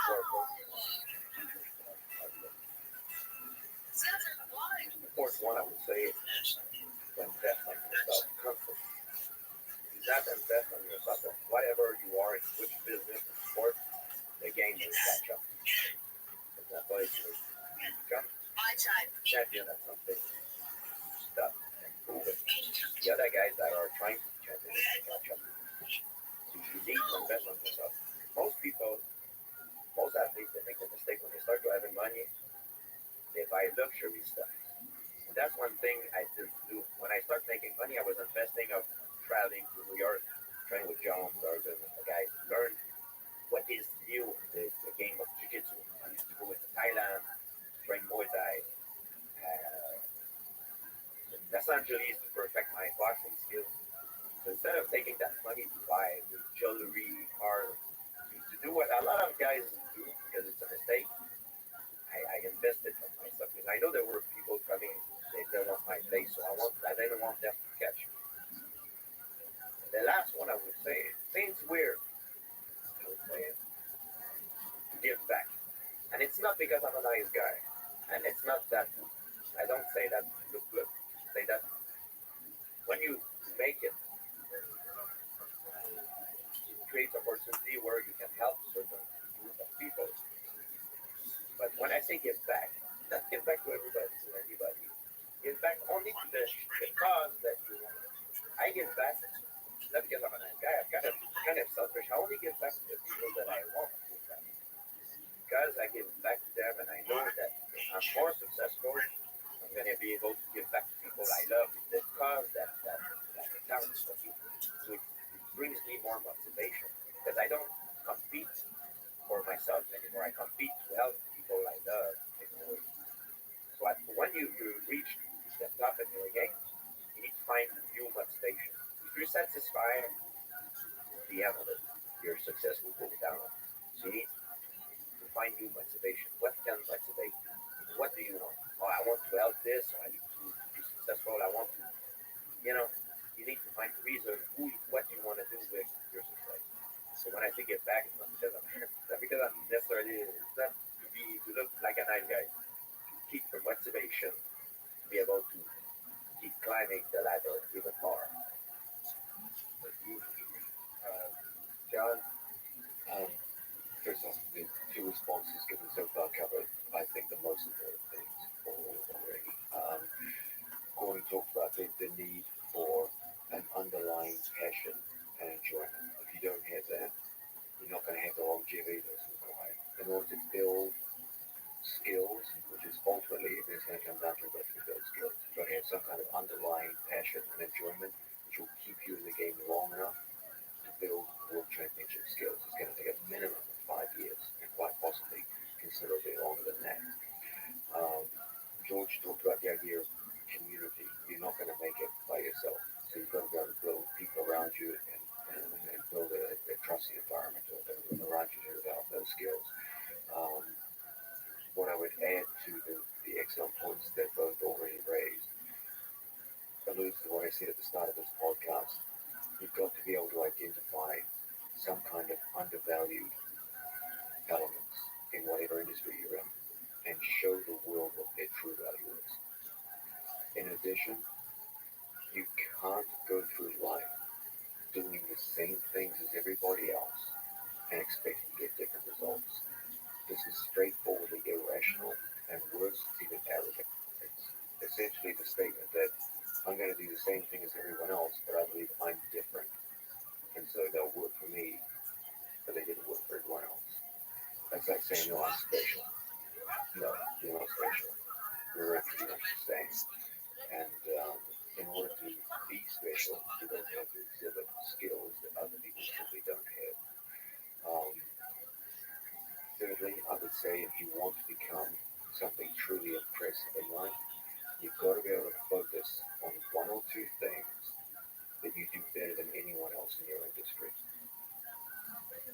The fourth one I would say is to invest on yourself constantly. Do not invest on yourself on whatever you are in which business or sport, the game will catch up. For example, if you become champion at something, stop and prove it. The other guys that are trying to be champion will catch up. So you need to invest on yourself. Most people, most athletes, they make the mistake when they start to having money, they buy luxury stuff. And that's one thing I didn't do. When I started making money, I was investing of traveling to New York, training with John Garden and the guys, learn what is new in the game of jiu-jitsu. I used to go into Thailand, train Muay Thai, in Los Angeles to perfect my boxing skills. So instead of taking that money to buy new jewelry, cars, to do what a lot of guys do because it's a mistake, I invested in myself because I know there were people coming, they want my place, so I didn't want them to catch me. And the last one I would say, it seems weird, I would say, to give back. And it's not because I'm a nice guy. And it's not that, I don't say that to look good. I say that when you make it, it creates opportunity where you can help certain group of people. But when I say give back, not give back to everybody, to anybody. Give back only to the cause that you want. I give back not because I'm a nice guy. I'm kind of selfish. I only give back to the people that I want to give back. Because I give back to them and I know that if I'm more successful, I'm going to be able to give back to people I love. The cause that counts for me. So it brings me more motivation because I don't compete for myself anymore. I compete to help people I love in a way. So when you reach the top in your game, you need to find new motivation. If you're satisfied, the end of it, your success will go down. So you need to find new motivation. What can motivate you? What do you want? Oh, I want to help this. So I need to be successful. I want to, you know, you need to find the reason what you want to do with your success. So when I say get back, it's not because I'm not because I'm necessarily it's not to look like a nice guy. To keep your motivation to be able to keep climbing the ladder even more. But you, John, um, first off, the two responses given so far covered, I think, the most important things already. Gordon talked about the need addition, you can't go through life doing the same things as everybody else and expect to get different results. This is straightforwardly irrational, and worse, it's even arrogant. It's essentially the statement that I'm going to do the same thing as everyone else, but I believe I'm different, and so they'll work for me, but they didn't work for everyone else. That's like saying, no, I'm special. No, you're not special. We're pretty much the same. And in order to be special, you're going to have to exhibit skills that other people simply don't have. Um, Thirdly, I would say if you want to become something truly impressive in life, you've got to be able to focus on one or two things that you do better than anyone else in your industry.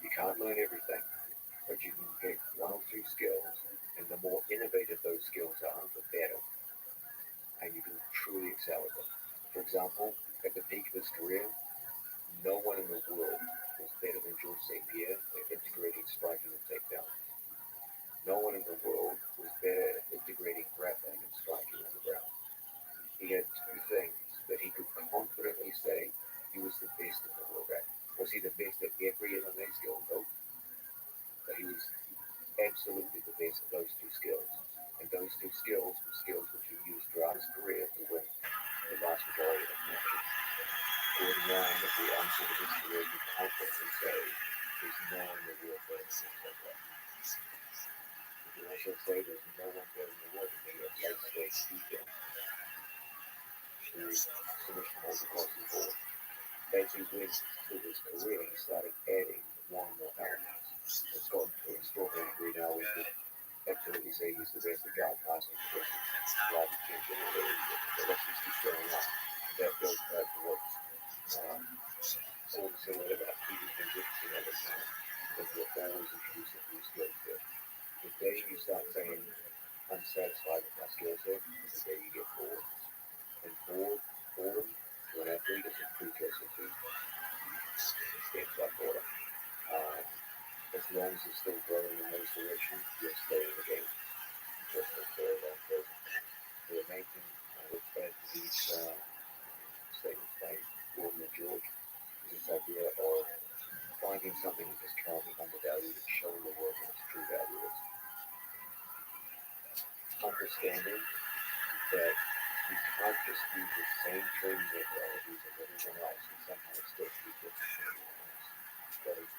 You can't learn everything, but you can pick one or two skills, and the more innovative those skills are, the better, and you can truly excel at them. For example, at the peak of his career, no one in the world was better than George St. Pierre at integrating striking and takedown. No one in the world was better at integrating grappling and striking on the ground. He had two things that he could confidently say he was the best in the world at. Was he the best at every MMA skill? No. But he was absolutely the best at those two skills. And those two skills were skills which he used throughout his career to win the vast majority of his matches. Gordon Ryan, at the onset of his career, could confidently say there's no one in the world better than him at that. You can also say there's no one better in the world than me at lightweight defense. There's submission holds across the board. As he went through his career, he started adding more and more elements. It's gotten to an extraordinary degree now. We could absolutely say he's the best at guard passing, the best at live attention, and the rest is keep going on. That goes back to what someone said about previous convictions and other time, because we're always introducing new skill set. The day you start saying, I'm satisfied with my skill set, is the day you get bored. And boredom to an athlete is a precursor to steps like boredom. As long as you're still growing in those directions, you'll stay in the game. Just a very long person. The main thing I would add to these statements by Gordon and George is this idea of finding something that is currently undervalued and showing the world what its true value is. Understanding that you can't just use the same training methodologies as everyone else and somehow expect to be different from everyone else. That is,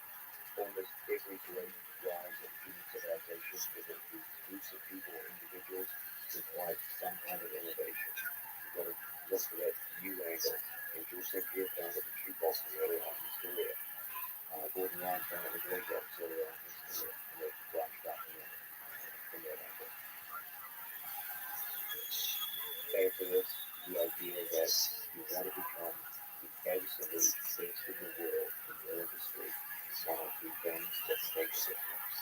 almost every great rise of human civilization, whether it be groups of people or individuals, requires some kind of innovation. You've got to look for that new angle. And George St. Pierre found it in shoeboxing early on in his career. Gordon Ryan found it with leg locks early on in his career, and they branched out from that angle. Add to this the idea that you want to become the absolute best in the world in your industry. One or two things that make a difference.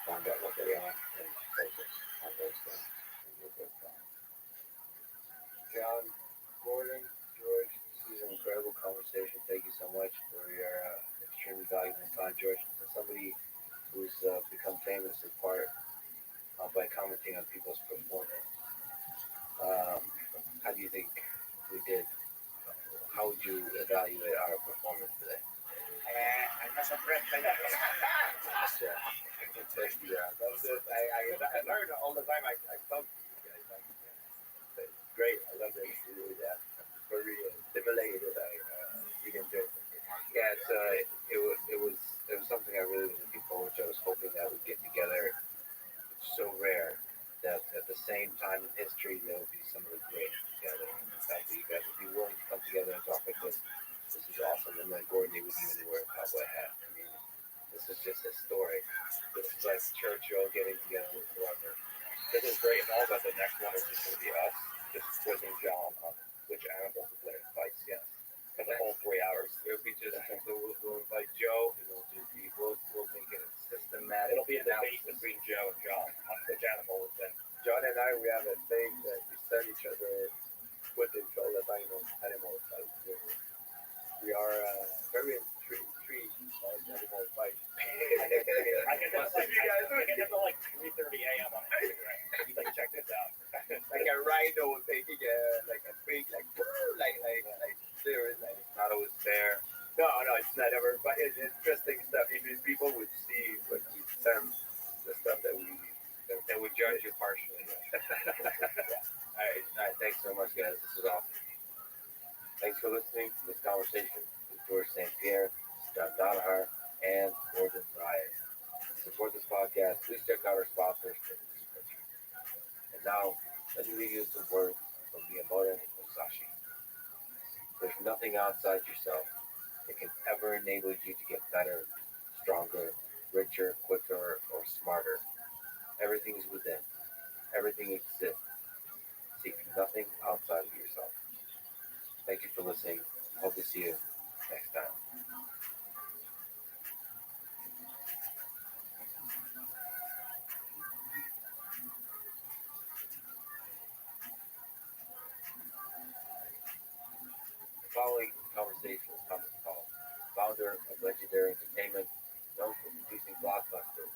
Find out what they are and focus on those things, and you'll go far. John, Gordon, George, this is an incredible conversation. Thank you so much for your extremely valuable time, George. As somebody who's become famous in part by commenting on people's performance, how do you think we did? How would you evaluate our performance today? I'm not surprised. Yeah. Thank you. That's it. I learned all the time. I talk to you guys. It's great. I love it. It's really that. Very stimulated. You can do it. Yeah, it was something I really was looking forward to. I was hoping that we'd get together. It's so rare that at the same time in history there will be some of the greats together. And the fact that you guys would be willing to come together and talk like this is awesome. And then Gordon, he would even wear a cowboy hat. I mean, this is just a story. This is like Churchill getting together with whoever. This is great and all, but the next one is just going to be us just quizzing John on which animal is winning fights. Yes, for the whole 3 hours. It'll be just so we'll invite Joe, and we'll make it a systematic. It'll be a debate between Joe and John on which animal is winning. John and I, we have a thing that we send each other footage all the time on animal fights. We are very intrigued by animal fights. I get this at like 3:30 a.m. on Instagram. Like, check this out. Like a rhino taking like a big thought it was fair. No, it's not ever. But it's interesting stuff. If people would see what we send, the stuff that we They would judge you partially. All right. Thanks so much, guys. This is awesome. Thanks for listening to this conversation with George St. Pierre, John Donahar, and Gordon Ryan. To support this podcast, please check out our sponsors in the description. And now, let me leave you with some words from Miyamoto Musashi. There's nothing outside yourself that can ever enable you to get better, stronger, richer, quicker, or smarter. Everything is within. Everything exists. Seek nothing outside of yourself. Thank you for listening. Hope to see you next time. The following conversation is Thomas Paul, founder of Legendary Entertainment, known for producing blockbusters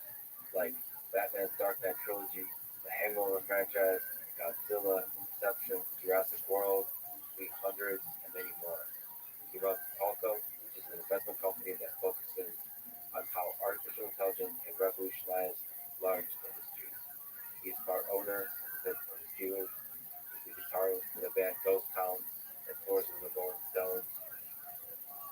like Batman's Dark Knight trilogy, the Hangover franchise, Godzilla, Inception, Jurassic World, 300, and many more. He runs Talco, which is an investment company that focuses on how artificial intelligence can revolutionize large industries. He is part owner of the Pittsburgh Steelers. He's the guitarist for the band Ghost Town and tours with the Rolling Stones.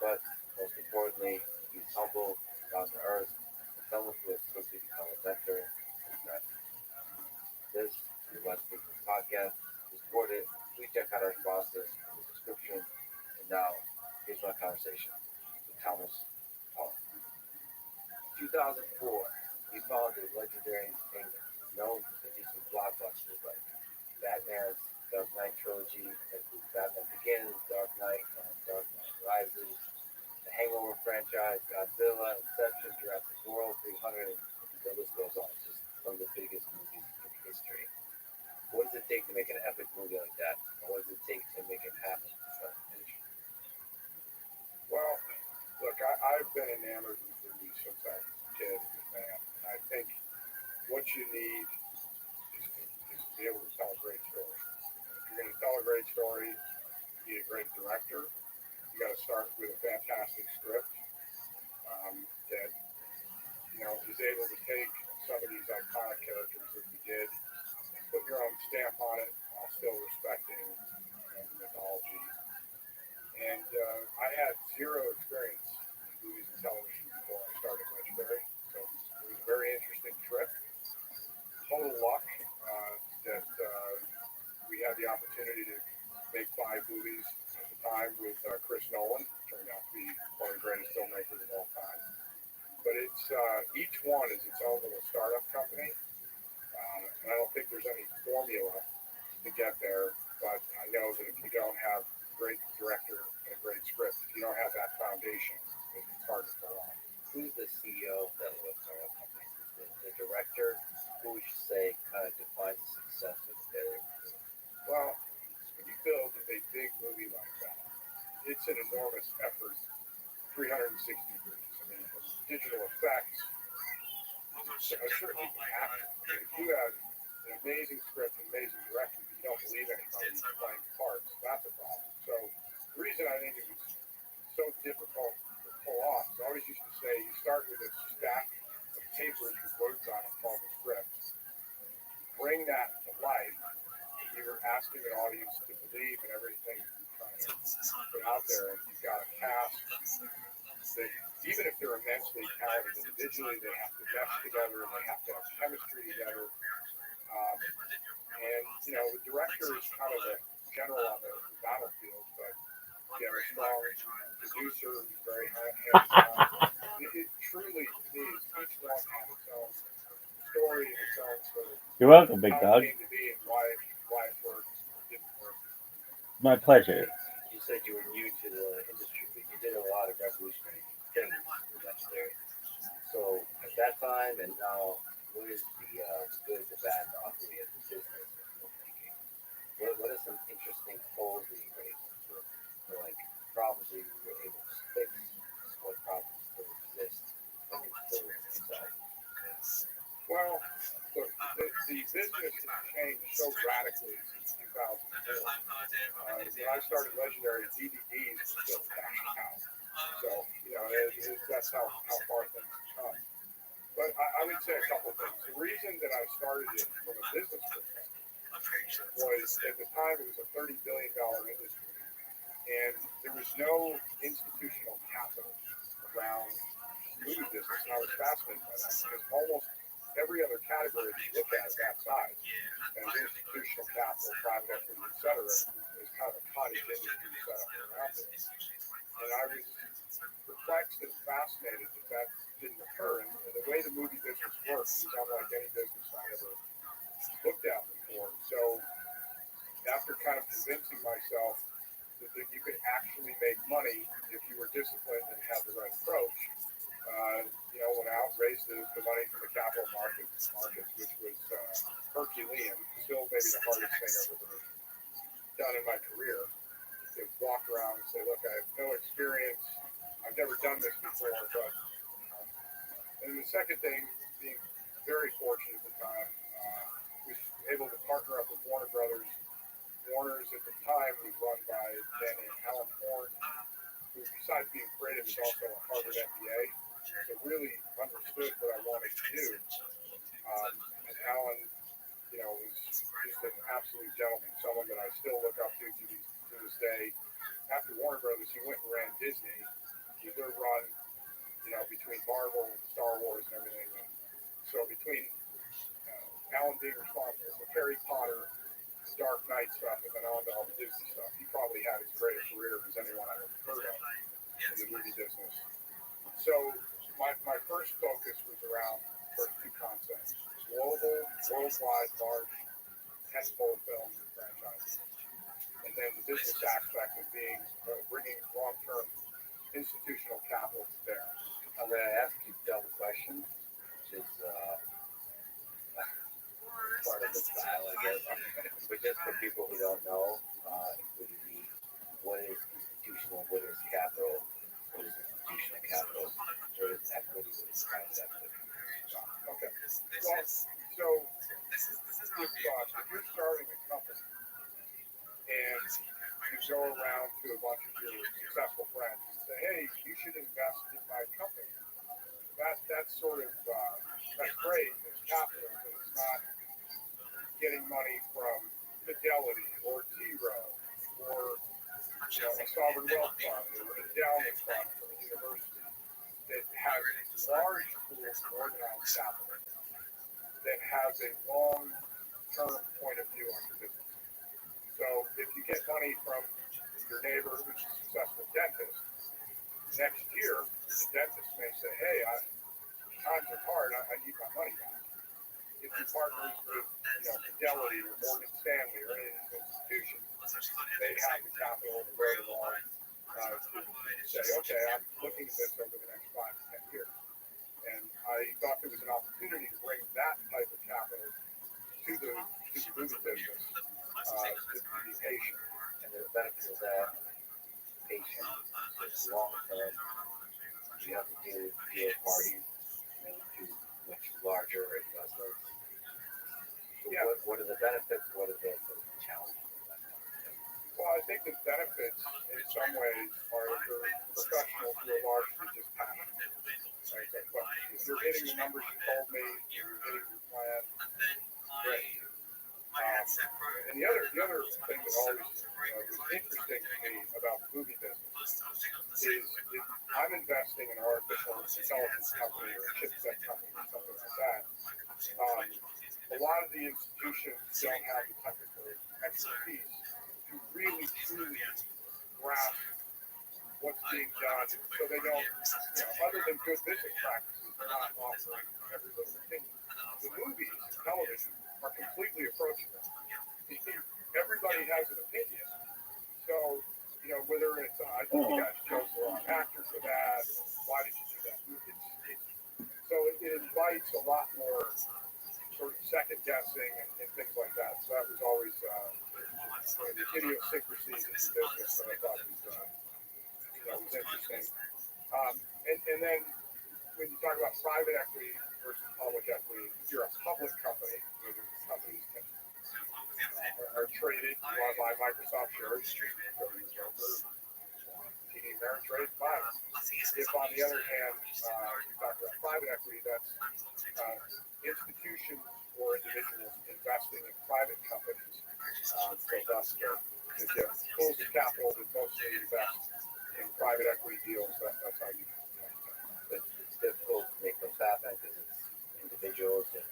But most importantly, he's humble, down to earth, and someone who has quickly become a mentor and friend. This is the Let's Speak This podcast. To support it, please check out our sponsors in the description. And now, here's my conversation with Thomas Paul. In 2004, he founded Legendary Entertainment, known for producing blockbusters like Batman's Dark Knight trilogy, that includes Batman Begins, Dark Knight, and Dark Knight Rises, the Hangover franchise, Godzilla, Inception, Jurassic World, 300, and the list goes on. It's just some of the biggest movies in history. What does it take to make an epic movie like that? And what does it take to make it happen from start to finish? Well, look, I've been enamored with movies since I was a kid, man. And I think what you need is to be able to tell a great story. If you're going to tell a great story, you need a great director. You got to start with a fantastic script that is able to take some of these iconic characters that you did and put your own stamp on it while still respecting the mythology. And I had zero experience in movies and television before I started Legendary, so it was a very interesting trip. Total luck that we had the opportunity to make 5 movies at the time with Chris Nolan. Turned out to be one of the greatest filmmakers of all time. But it's each one is its own little startup company, and I don't think there's any formula to get there. But I know that if you don't have a great director and a great script, if you don't have that foundation, it's hard to pull off. Who's the CEO of that little startup company? The director? Who would you say kind of defines the success of their movie? Well, when you build a big movie like that, it's an enormous effort, 360 degrees. I mean, digital effects, certainly acting. I mean, if you have an amazing script, an amazing director, but you don't believe anybody playing parts, that's a problem. So the reason I think it was so difficult to pull off is I always used to say you start with a stack of papers with words on it called the script. Bring that to life, and you're asking an audience to believe in everything you're trying to put out there. And you've got a cast that, even if they're immensely talented individually, they have to mesh together and they have to have chemistry together. And the director is kind of a general on the battlefield, but you have a strong producer who's very hands-on. It truly is, each one has its own story and its own sort of You're welcome, big how dog. it came to be and why it worked or didn't work. My pleasure. You said you were new to the industry, but you did a lot of revolutionary things with Legendary. So at that time and now, what is the good, the bad, the ugly of the business of filmmaking? What are some interesting holes that you were able to, or like problems that you were able to fix? What problems still exist that can still solve? Well, look, the business has changed so radically since 2004. When I started Legendary, DVDs were still cash that's how far things come. But I would say a couple of things. The reason that I started it from a business perspective was at the time it was a $30 billion industry, and there was no institutional capital around the movie business, and I was fascinated by that because almost every other category that you look at that size, and institutional capital, private equity, et cetera, is kind of a cottage industry set up around it. And I was perplexed and fascinated that didn't occur. And the way the movie business works is unlike any business I ever looked at before. So after kind of convincing myself that you could actually make money if you were disciplined and had the right approach, went out, raised the money from the capital markets, which was Herculean, still maybe the hardest thing I've ever done in my career. To walk around and say, look, I have no experience, I've never done this before, but, And the second thing, being very fortunate at the time, was able to partner up with Warner Brothers. Warner's at the time was run by a man named Alan Horn, who besides being creative was also a Harvard MBA, so really understood what I wanted to do. And Alan, was just an absolute gentleman, someone that I still look up to this day. After Warner Brothers, he went and ran Disney. It was their run, between Marvel and Star Wars and everything. And so between Alan being responsible for Harry Potter, Dark Knight stuff, and then on to all the Disney stuff, he probably had as great a career as anyone I've ever heard of in the movie business. So my first focus was around first two concepts: global, worldwide, large tentpole films and franchises, and then the business aspect of being bringing long-term institutional capital to bear. I'm going to ask you a dumb question, which is part of the style, I guess. But just for people who don't know, including me, what is institutional, what is capital, what is institutional capital, what is equity, what is private equity? Okay. Well, so if you're starting a company and you go around to a bunch of your successful friends and say, hey, you should invest in my company. That's sort of, that's great, it's capital, but it's not getting money from Fidelity or T. Rowe or a sovereign wealth fund or an endowment fund from a university that has large pools of organized capital that has a long-term point of view on your business. So if you get money from your neighbor who's a successful dentist, next year the dentist may say, hey, times are hard, I need my money back. If you partner with Fidelity or Morgan Stanley or any of these institutions, they have the capital to where along to say, okay, I'm looking at this over the next 5 to 10 years. And I thought there was an opportunity to bring that type of capital to the movie business, to be patient. And the benefit of that, patient, is long term. You have to deal with deal parties, do much larger investments. So Yeah. what are the benefits? What are the challenges? Well, I think the benefits in some ways are for professionals who are largely just passionate. Right? But if you're hitting the numbers you told me, you're hitting your plan, great. And the other thing that always was interesting to me about the movie business is if I'm investing in an artificial intelligence company or a chipset company or something like that, a lot of the institutions don't have the technical expertise to really truly grasp what's being done, so they don't, other than good business practices, they're not offering every little opinion. The movies and television are completely approachable. Everybody has an opinion. So, whether it's, I think you guys chose the wrong actor for that, or why did you do that? So it invites a lot more sort of second guessing and things like that. So that was always one of the idiosyncrasies of the business that I thought was interesting. And then when you talk about private equity versus public equity, if you're a public company, the companies are traded. You want to buy Microsoft shares, go to your broker, TD Ameritrade, buy them. if on the other hand, you talk about private equity, that's institutions or individuals investing in private companies. So thus the pools of capital that mostly invest in private equity deals, that's how you. But it's difficult to make those happen because it's individuals and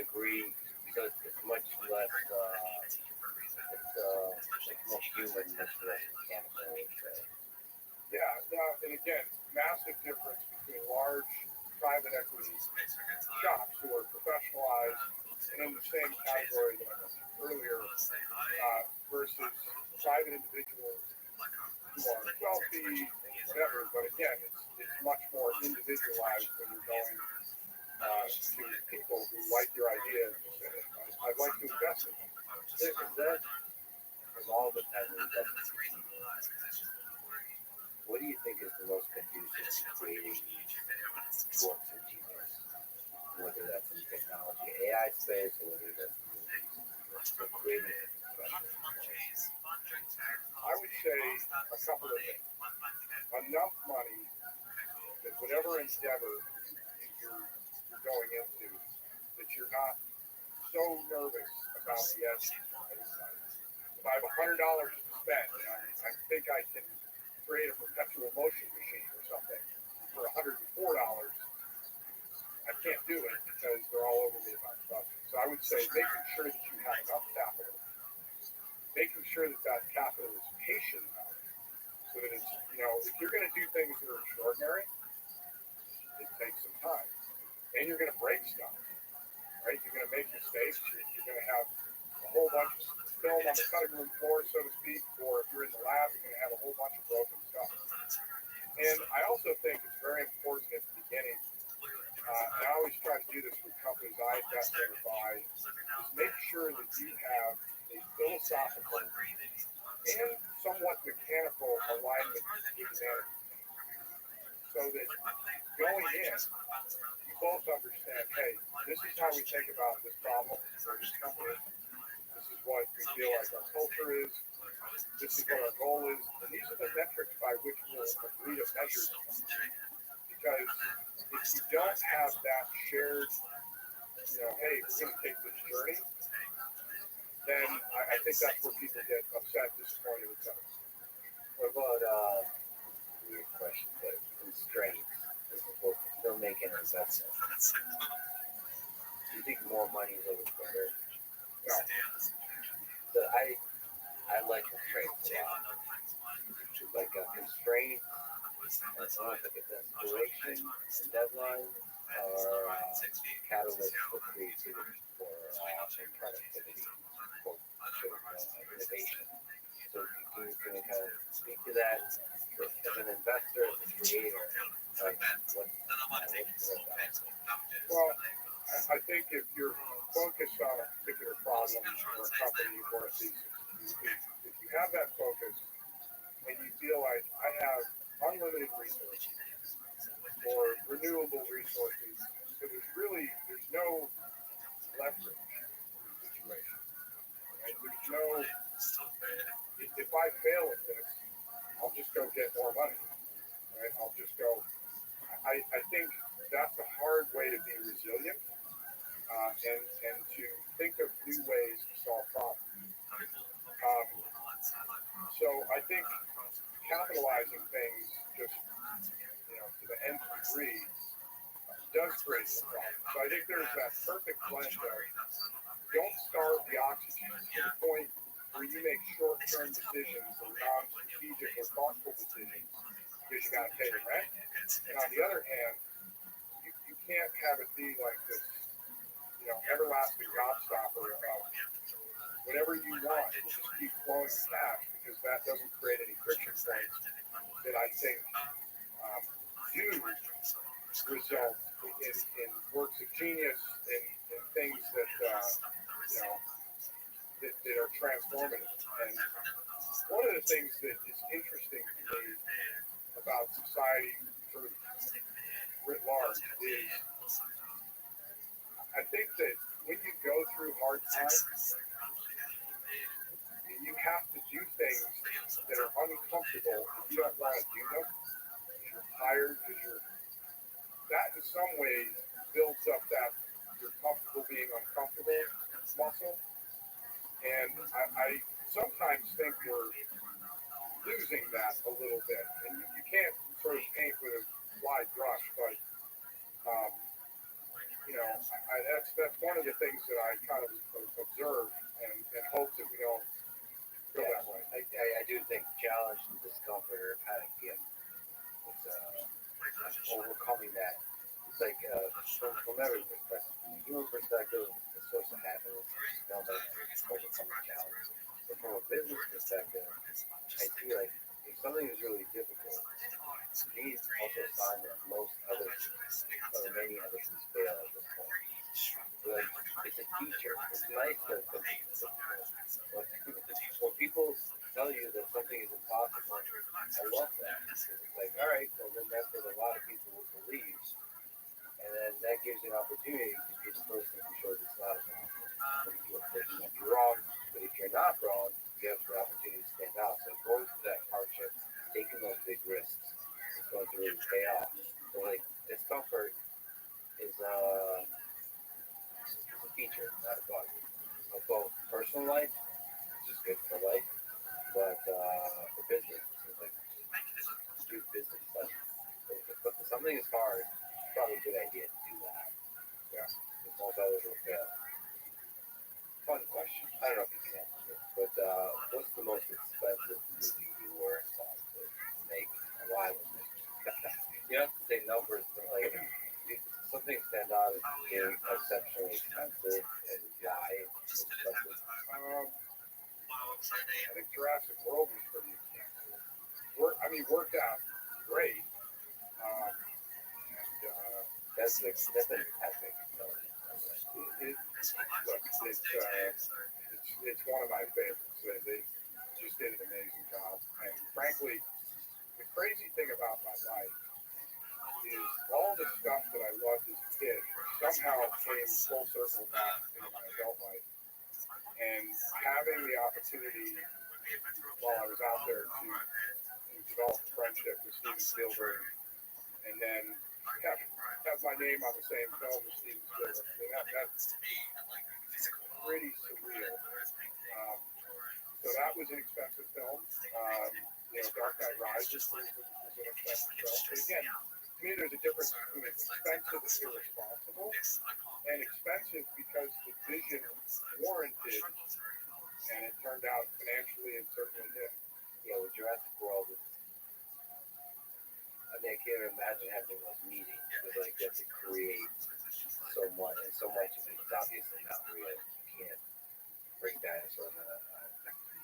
agree. So it's much less. It's more human, much less mechanical. Yeah, and again, massive difference between large private equity shops who are professionalized and in the same category that I mentioned earlier, versus private individuals who are wealthy, whatever. But again, it's much more individualized when you're going to people who like your idea and say, I'd like to invest in it. Because all of us has an investment. What do you think is the most conducive to creating works of genius? Whether that's in technology, AI space, or whether that's in creating. I would say a couple of things. Enough money that whatever endeavor you're going into, that you're not so nervous about the edge. If I have $100 to spend, and I think I can create a perpetual motion machine or something for $104, I can't do it because they're all over me about the budget. So I would say making sure that you have enough capital, making sure that that capital is patient enough, so that it's, if you're going to do things that are extraordinary, it takes some time. And you're going to break stuff, right? You're going to make mistakes. You're going to have a whole bunch of film on the cutting room floor, so to speak, or if you're in the lab, you're going to have a whole bunch of broken stuff. And I also think it's very important at the beginning, and I always try to do this with companies I invest in or buy, is make sure that you have a philosophical and somewhat mechanical alignment to humanity. So that going in, you both understand, hey, this is how we think about this problem or this company. This is what we feel like our culture is. This is what our goal is. And these are the metrics by which we'll agree to measure them. Because if you don't have that shared, hey, we're going to take this journey, then I think that's where people get upset, disappointed, etc. What about weird question, but constraints? People still making investments. Do you think more money is always better? No. So I like constraints a lot. Like a constraint, it's almost like a desperation and deadline, or catalyst for creativity, for productivity, for innovation. So can you kind of speak to that as an investor, as a creator? Like Well, I think if you're focused on a particular problem or a company or a thesis, if you have that focus and you feel like I have unlimited resources or renewable resources, so there's no leverage in the situation. Right? There's no, if I fail at this, I'll just go get more money. Right? I'll just go. I think that's a hard way to be resilient and to think of new ways to solve problems. So I think capitalizing things just to the nth degree does create some problems. So I think there's that perfect blend of don't starve the oxygen to the point where you make short-term decisions or non-strategic or thoughtful decisions because you got to pay the rent. And on the other hand, you can't have it be like this, everlasting gobstopper of whatever you want, will just keep flowing cash because that doesn't create any friction points that I think do result in works of genius and things that that are transformative. And one of the things that is interesting to me about society sort of writ large is I think that when you go through hard times, you have to do things that are people you don't want to do them. You're tired because that in some ways builds up that you're comfortable being uncomfortable muscle. And I sometimes think we're losing that a little bit. And you can't sort of paint with a wide brush, but um, that's one of the things that I kind of observe and hope that we don't go that way. I do think challenge and discomfort are kind of gift. It's overcoming that. It's like from every perspective, from a human perspective, the source of happiness is found by overcoming challenges. But from a business perspective, I feel like if something is really difficult, you need also a sign that most others or many others can fail at this point. Like it's a feature. It's nice that something is difficult. When people tell you that something is impossible, I love that. It's like, all right, well then that's what a lot of people will believe. And then that gives you an opportunity to be the person who shows it's not impossible. You might be wrong, but if you're not wrong, you have the opportunity to stand out. So going through that hardship, taking those big risks, is going to really pay off. So like discomfort is a feature, not a bug. Of both personal life, which is good for life, but for business, it's like do business stuff. But if something is hard, it's probably a good idea to do that. Yeah, if most others will fail. Fun question. I don't know if you can answer it, but what's the most expensive movie you were involved with to make? And why was it? You don't have to say numbers, but like something stand out as being exceptionally expensive and why it's expensive. I think Jurassic World was pretty expensive. Worked out great. That's an epic. It's one of my favorites. They just did an amazing job. And frankly, the crazy thing about my life is all the stuff that I loved as a kid somehow came full circle back into my adult life. And having the opportunity while I was out there to develop a friendship with Steven Spielberg and then have my name on the same film as Steven Spielberg. That's pretty surreal. So that was an expensive film. Dark Knight Rises was an expensive film. But again, to me, there's a difference between expensive and irresponsible, and expensive because the vision warranted, and it turned out financially it certainly did. Yeah, with Jurassic World, I can't imagine having those meetings where like you have to create so much, and so much of it is obviously not real. You can't bring dinosaurs in it.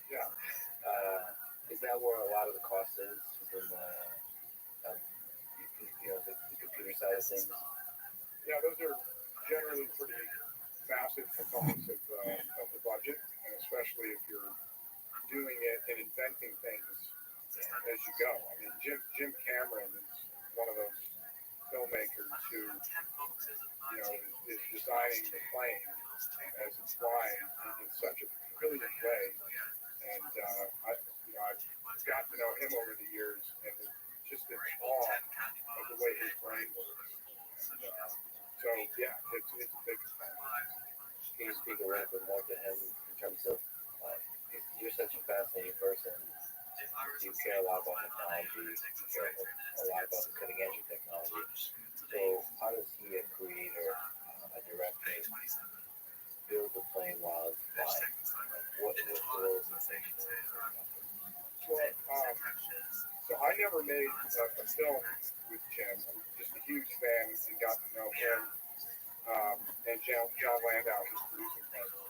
Yeah. Is that where a lot of the cost is in the computer side of things? Yeah, those are generally pretty massive components of the budget, and especially if you're doing it and inventing things as you go. I mean, Jim Cameron is one of those filmmakers who, is designing the plane as it's flying in such a brilliant way. And I've gotten to know him over the years, and just in awe of the way his brain works. And, so yeah, it's a big thing. Can you speak a little bit more to him in terms of you're such a fascinating person? You care a lot about technology. You care a lot about the cutting edge of technology. So how does he, a creator, a director, build the plane while it's flying? What's the realization? Well, so I never made a film with Jim. I'm just a huge fan and got to know him and John Landau, his producing partner.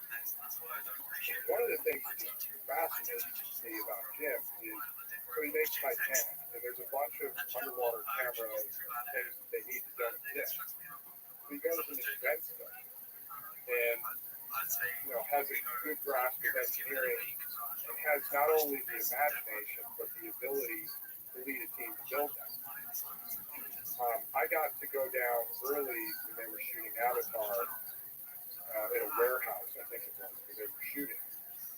One of the things that just fascinates me about Jim is so he makes Titanic, and there's a bunch of underwater cameras and things that they need that don't exist. So he goes and invents them, and has a good grasp of engineering, and has not only the imagination but the ability to lead a team to build them. I got to go down early when they were shooting Avatar in a warehouse, I think it was, where they were shooting.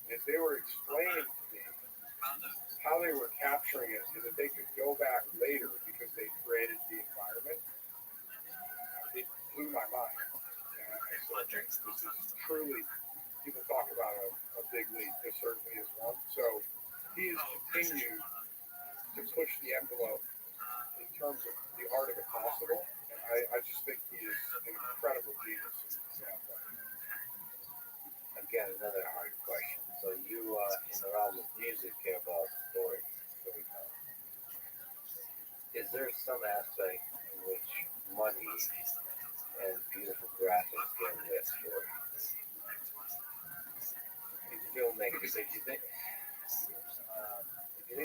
And as they were explaining to me how how they were capturing it is that they could go back later because they created the environment. It blew my mind. And I said, this is truly, people talk about a big leap. This certainly is one. So he has continued to push the envelope in terms of the art of the possible. And I just think he is an incredible genius. Again, another hard question. So you, in the realm of music, care about storytelling. Is there some aspect in which money and beautiful graphics get into that story? Filmmakers, if you think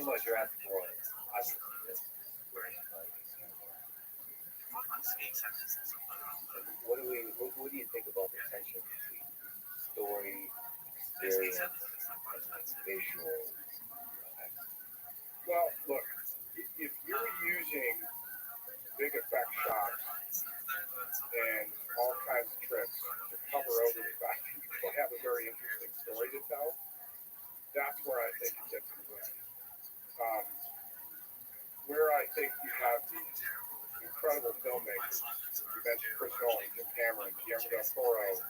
about Jurassic World, obviously this is great. What do you think about the tension between story, experience, and visual? Well, look, if you're using big effect shots and all kinds of tricks to cover over the fact that people have a very interesting story to tell, that's where I think it gets in the way. Where I think you have these incredible filmmakers, you mentioned Chris Nolan, Jim Cameron, Guillermo del Toro,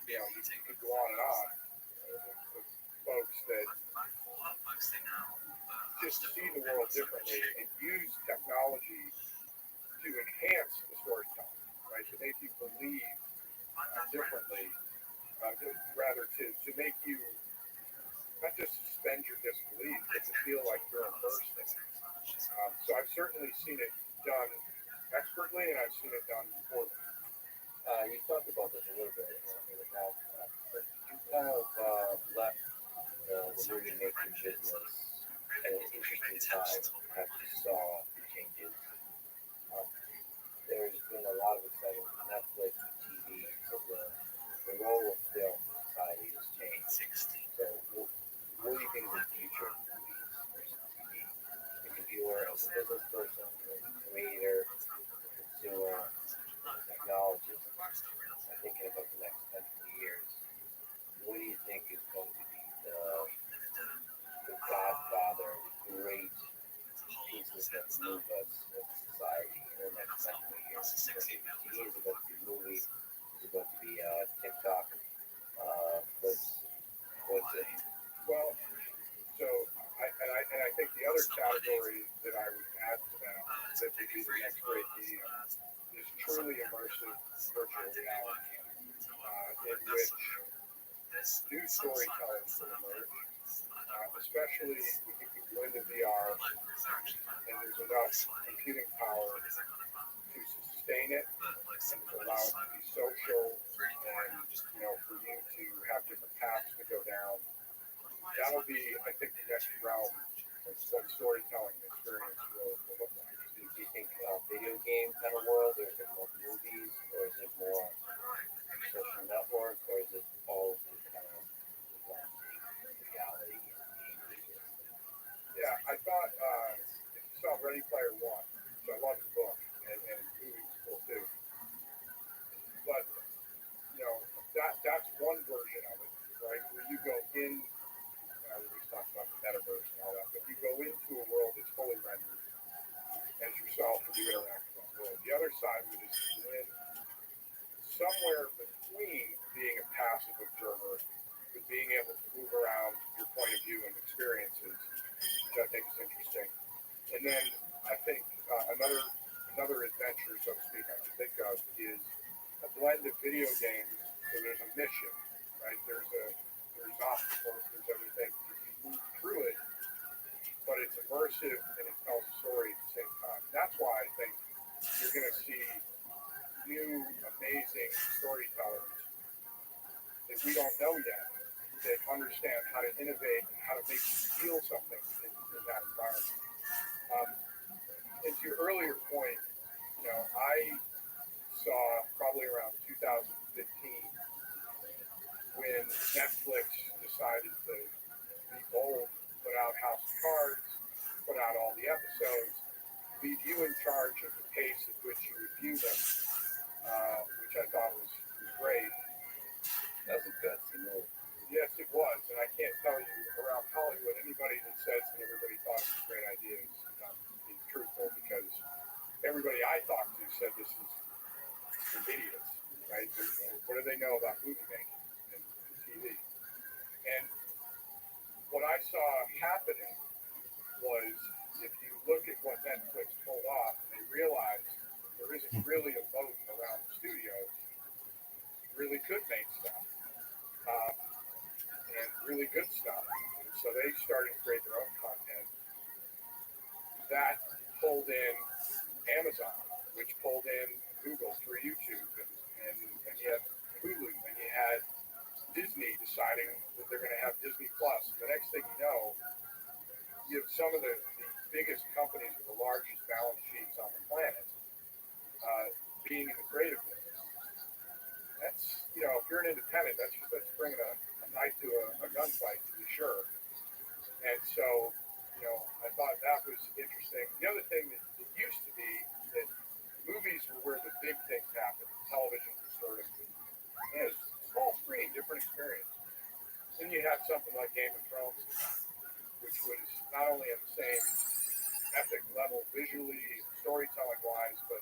you could go on and on, with folks that just see the world differently and use technology to enhance the storytelling, right? To make you believe differently, rather to make you not just suspend your disbelief, but to feel like you're immersed in it. So I've certainly seen it done expertly, and I've seen it done poorly. You talked about this a little bit in the past, but you kind of left the movie making business at an interesting time after you saw the changes. There's been a lot of excitement with Netflix and TV, so the role of film in society has changed. So what do you think is the future of movies versus TV? If you were a business person, a creator, a consumer, a technologist, thinking about the next 10, 20 years, what do you think is going to be the godfather, the great pieces that move us as a society in the next 10, 20 years? Is it going to be movies? Is it going to be TikTok? What's it? Well, so I think the other category that I would add to that would be the next great medium is truly immersive virtual reality, in which new storytelling will emerge, especially if you can go into VR and there's enough computing power to sustain it and to allow it to be social and for you to have different paths to go down. That'll be, I think, the next realm of what storytelling experience will look like. Do you think video game kind of world, or is it more movies, or is it more social network, or is it all kind of reality? Yeah, I thought if you saw Ready Player One, so I love the book, and the movie was cool too. But that's one version of it, right? Where you go in. We talked about the metaverse and all that, but you go into a world that's fully rendered as yourself and you interact with that world. The other side of it is you win somewhere between being a passive observer but being able to move around your point of view and experiences, which I think is interesting. And then I think another adventure, so to speak, I can think of is a blend of video games. So there's a mission, right? There's obstacles, there's everything. You move through it, but it's immersive and it tells a story at the same time. And that's why I think you're going to see new, amazing storytellers that we don't know yet that understand how to innovate and how to make you feel something in that environment. And to your earlier point, I saw probably around 2015 when Netflix decided to be bold, put out House of Cards, put out all the episodes, leave you in charge of the pace at which you review them, which I thought was great. That was a gutsy move. Yes, it was, and I can't tell you around Hollywood anybody do they know about movie making and TV? And what I saw happening was, if you look at what Netflix pulled off, they realized there isn't really a moat around the studios. Really could make stuff, um, and really good stuff. And so they started to create their own content. That pulled in Amazon, which pulled in Google through YouTube, and you had Hulu, and you had Disney deciding that they're going to have Disney Plus. The next thing you know, you have some of the biggest companies with the largest balance sheets on the planet being in the creative business. That's, if you're an independent, that's bringing a knife to a gunfight, to be sure. And so, I thought that was interesting. The other thing that it used to be that movies were where the big things happened. Television was sort of, small screen, different experience. Then you had something like Game of Thrones, which was not only at the same epic level visually, storytelling wise, but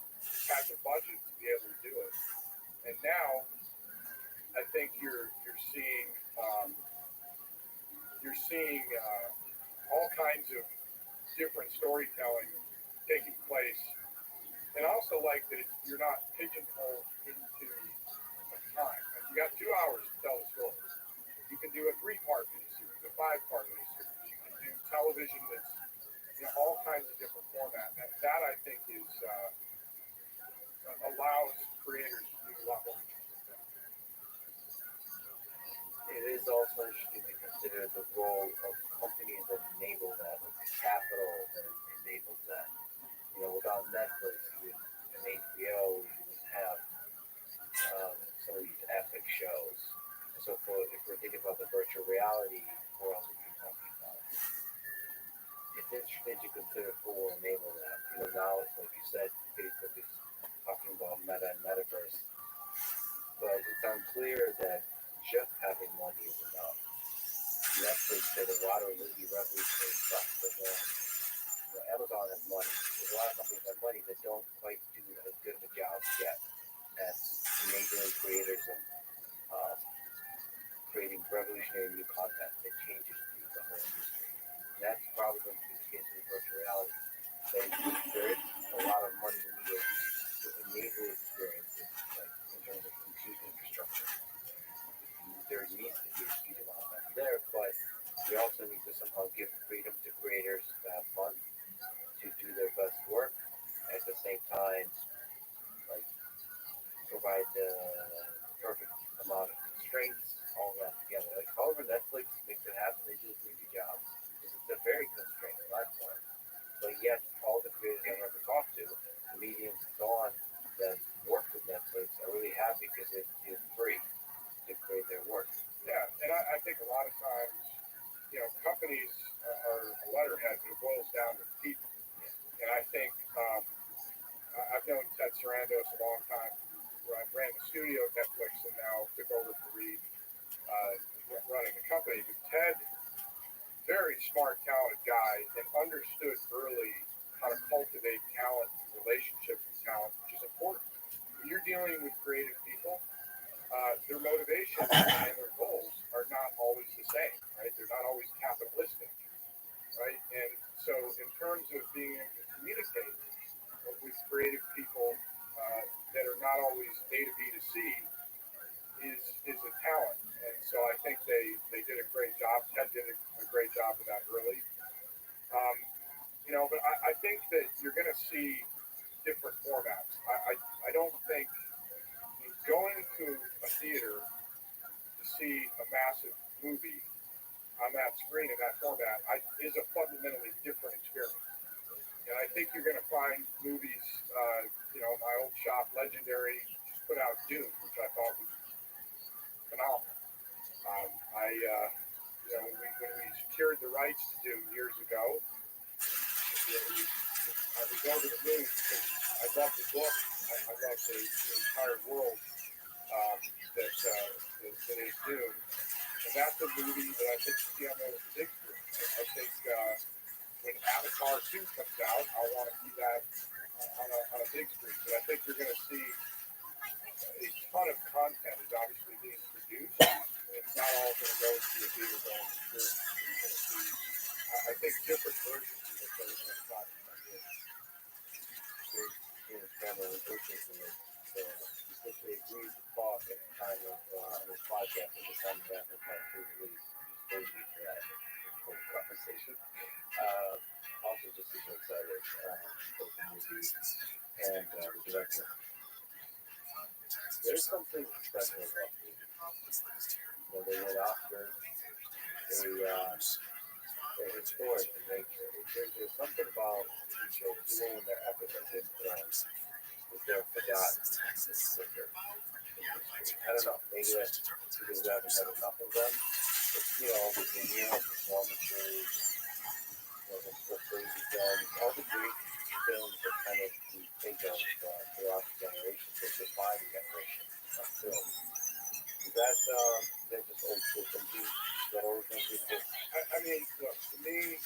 had the budget to be able to do it. And now, I think you're seeing all kinds of different storytelling taking place. And I also like that you're not pigeonholed into a time. Like, you got 2 hours to tell the story. You can do a 3-part miniseries, a 5-part miniseries. You can do television that's all kinds of different formats. And that I think is allows creators to do a lot more interesting things. It is also interesting to consider the role of companies that enable that, like the capital that enables that. Without Netflix and HBO, you would have some of these epic shows. So if we're thinking about the virtual reality world that you're talking about, it's interesting to consider who will enable that. Now, like you said, Facebook is talking about meta and metaverse, but it's unclear that just having money is enough. Netflix did a lot of really revolutionary stuff, but Amazon has money. There's a lot of companies that have money that don't quite do as good of a job yet at enabling creators and creating revolutionary new content that changes the whole industry. And that's probably going to be the case with virtual reality. There is a lot of money needed to enable experiences, like in terms of compute infrastructure. There needs to be a huge amount of money there, but we also need to somehow give freedom to creators to have fun, to do their best work, at the same time, like provide the perfect amount of constraints, all that together. Like, however Netflix makes it happen, they do a pretty good job. It's a very constrained platform, but yet all the creators I ever talked to, comedians and so on, that work with Netflix are really happy because it is free to create their work. Yeah, and I think a lot of times, companies are a letterhead, but it boils down to people. And I think I've known Ted Sarandos a long time. I ran the studio at Netflix and now took over for Reed running the company. But Ted, very smart, talented guy, and understood early how to cultivate talent and relationships with talent, which is important. When you're dealing with creative people, their motivation and their goals are not always the same, right? They're not always capitalistic, right? And so in terms of being able to communicate with creative people that are not always A to B to C is a talent. And so I think they did a great job. Ted did a great job with that early. But I think that you're going to see different formats. I don't think going to a theater to see a massive movie on that screen in that format is a fundamentally different experience. And I think you're going to find movies, my old shop, Legendary, just put out Dune, which I thought was phenomenal. When we secured the rights to Dune years ago, I was over the moon because I love the book. I love the entire world that is Dune. And that's a movie that I think you see on the big screen. I think when Avatar 2 comes out, I'll want to see that on a big screen. But I think you're going to see a ton of content is obviously being produced, and it's not all going to go to the theater going experience. You're going to see, I think, different versions of it over the next 5 to 10 years. James Cameron was listening to this, so especially agreed to talk at the time of this podcast at the time of that part 2 release. Just praise you for that whole conversation. Also just super excited about the movie and the director. There's something special about movies. They win Oscars, they're historic in nature. There's something about TV shows, even when they're epic and Game of Thrones, that they're forgotten quicker in history. I don't know, maybe that's because we haven't had enough of them. But, the De Niro performances, the crazy films, all the great films that kind of we think of throughout the generations, that define the generation of film. Is that just old school thinking? Is that old thinking? I mean, look, to me, if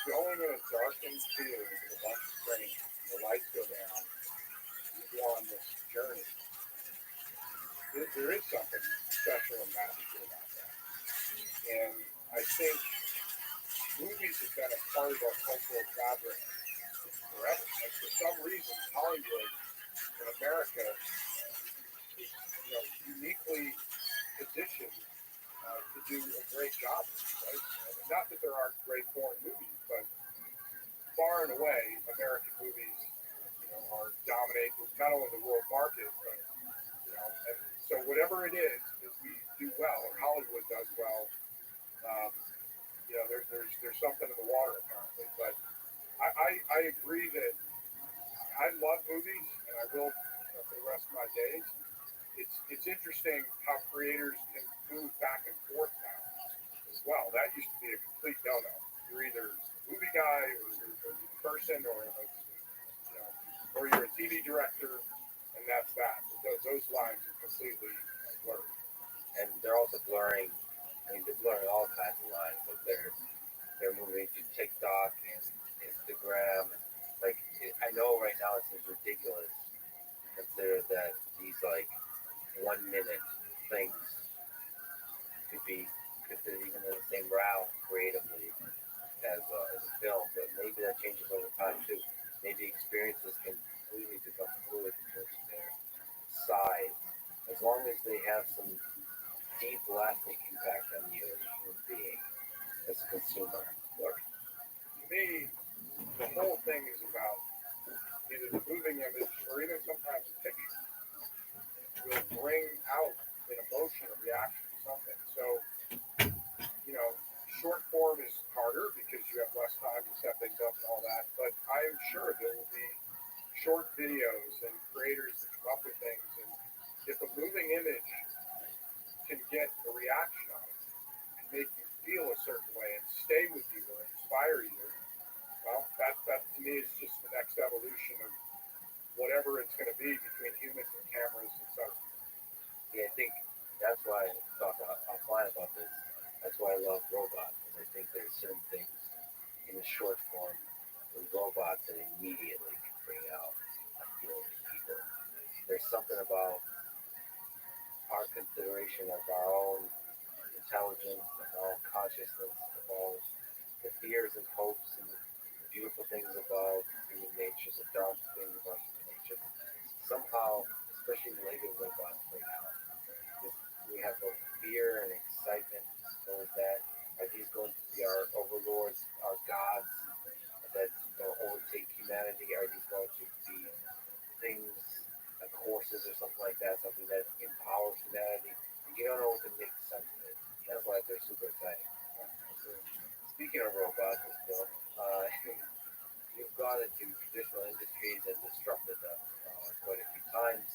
you're only going to darken theater with a bunch of screens, the lights go down, you go on this journey, there is something special and magical about that. And I think movies have been a part of our cultural fabric forever. And for some reason, Hollywood in America is, uniquely positioned to do a great job. Right? Not that there aren't great foreign movies, but far and away, American movies, are dominate not only the world market, but and so whatever it is that we do well, or Hollywood does well, there's something in the water apparently. But I agree that I love movies, and I will for the rest of my days. It's interesting how creators can move back and forth now as well. That used to be a complete no-no. You're either a movie guy or you're a person or you're a TV director, and that's that. Those lines are completely blurred. And they're also blurring. I mean, they're blurring all kinds of lines. Like they're moving to TikTok and Instagram. Like I know right now it seems ridiculous to consider that these 1 minute things could be considered even in the same route creatively as a film, but maybe that changes over time too. Maybe experiences can completely become fluid in terms of their size, as long as they have some deep, lasting impact on you as a human being, as a consumer. To me, the whole thing is about either the moving image or even sometimes a picture will bring out an emotion, a reaction to something. So, short form is harder because you have less time to set things up and all that. But I am sure there will be short videos and creators that come up with things. And if a moving image can get a reaction on it and make you feel a certain way and stay with you or inspire you, well, that to me is just the next evolution of whatever it's going to be between humans and cameras, etc. Yeah, I think that's why I talk offline about this. That's why I love robots. I think there's certain things in the short form with robots that immediately can bring out a feeling in people. There's something about our consideration of our own intelligence, of our own consciousness, of all the fears and hopes and the beautiful things about human nature, the dark things about human nature. Somehow, especially the Lego robots bring out. We have both fear and excitement towards that. Are these going to be our overlords, our gods that overtake humanity? Are these going to be things like horses or something like that, something that empowers humanity? You don't know what to make sense of it. That's why they're super exciting. Speaking of robots and stuff, you've gone into traditional industries and disrupted them quite a few times.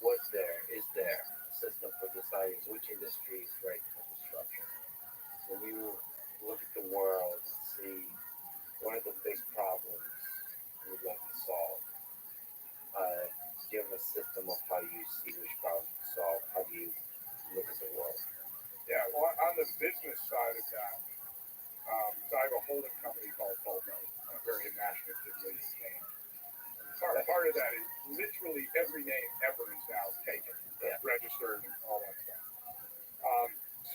Is there a system for deciding which industry is right for disruption? When you look at the world and see what are the big problems you would like to solve, do you have a system of how you see which problems to solve? How do you look at the world? Yeah, well, on the business side of that, so I have a holding company called Volvo, very imaginatively named. Part of that is literally every name ever is now taken, registered, and all that stuff.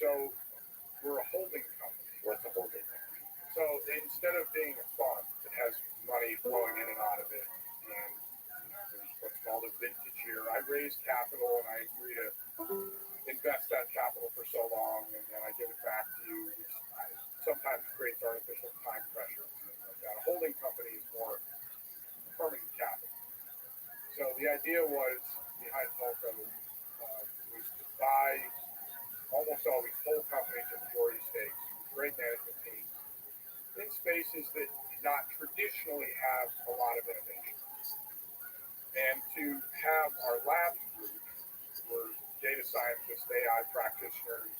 So we're a holding company. What's a holding company? So instead of being a fund that has money flowing in and out of it, and there's what's called a vintage year, I raise capital and I agree to invest that capital for so long, and then I give it back to you, which sometimes creates artificial time pressure and things like that. A holding company is more permanent capital. So the idea was behind Polko was to buy almost always whole companies or majority stakes, great management teams, in spaces that do not traditionally have a lot of innovation. And to have our lab group, where data scientists, AI practitioners,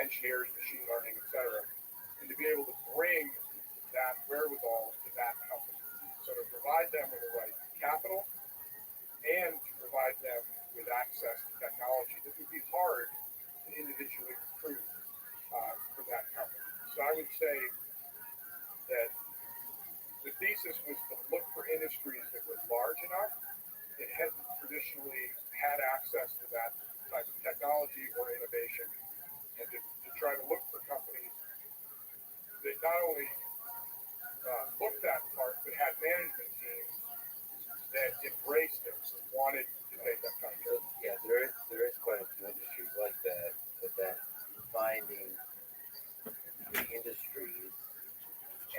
engineers, machine learning, etc., and to be able to bring that wherewithal to that company. So to provide them with the right capital and to provide them with access to technology that would be hard to individually recruit for that company. So I would say that the thesis was to look for industries that were large enough that hadn't traditionally had access to that type of technology or innovation, and to try to look for companies that not only looked that part, but had management teams that embraced it and wanted to take that kind of journey. Yeah, there is quite a few industries like that, but then finding the industries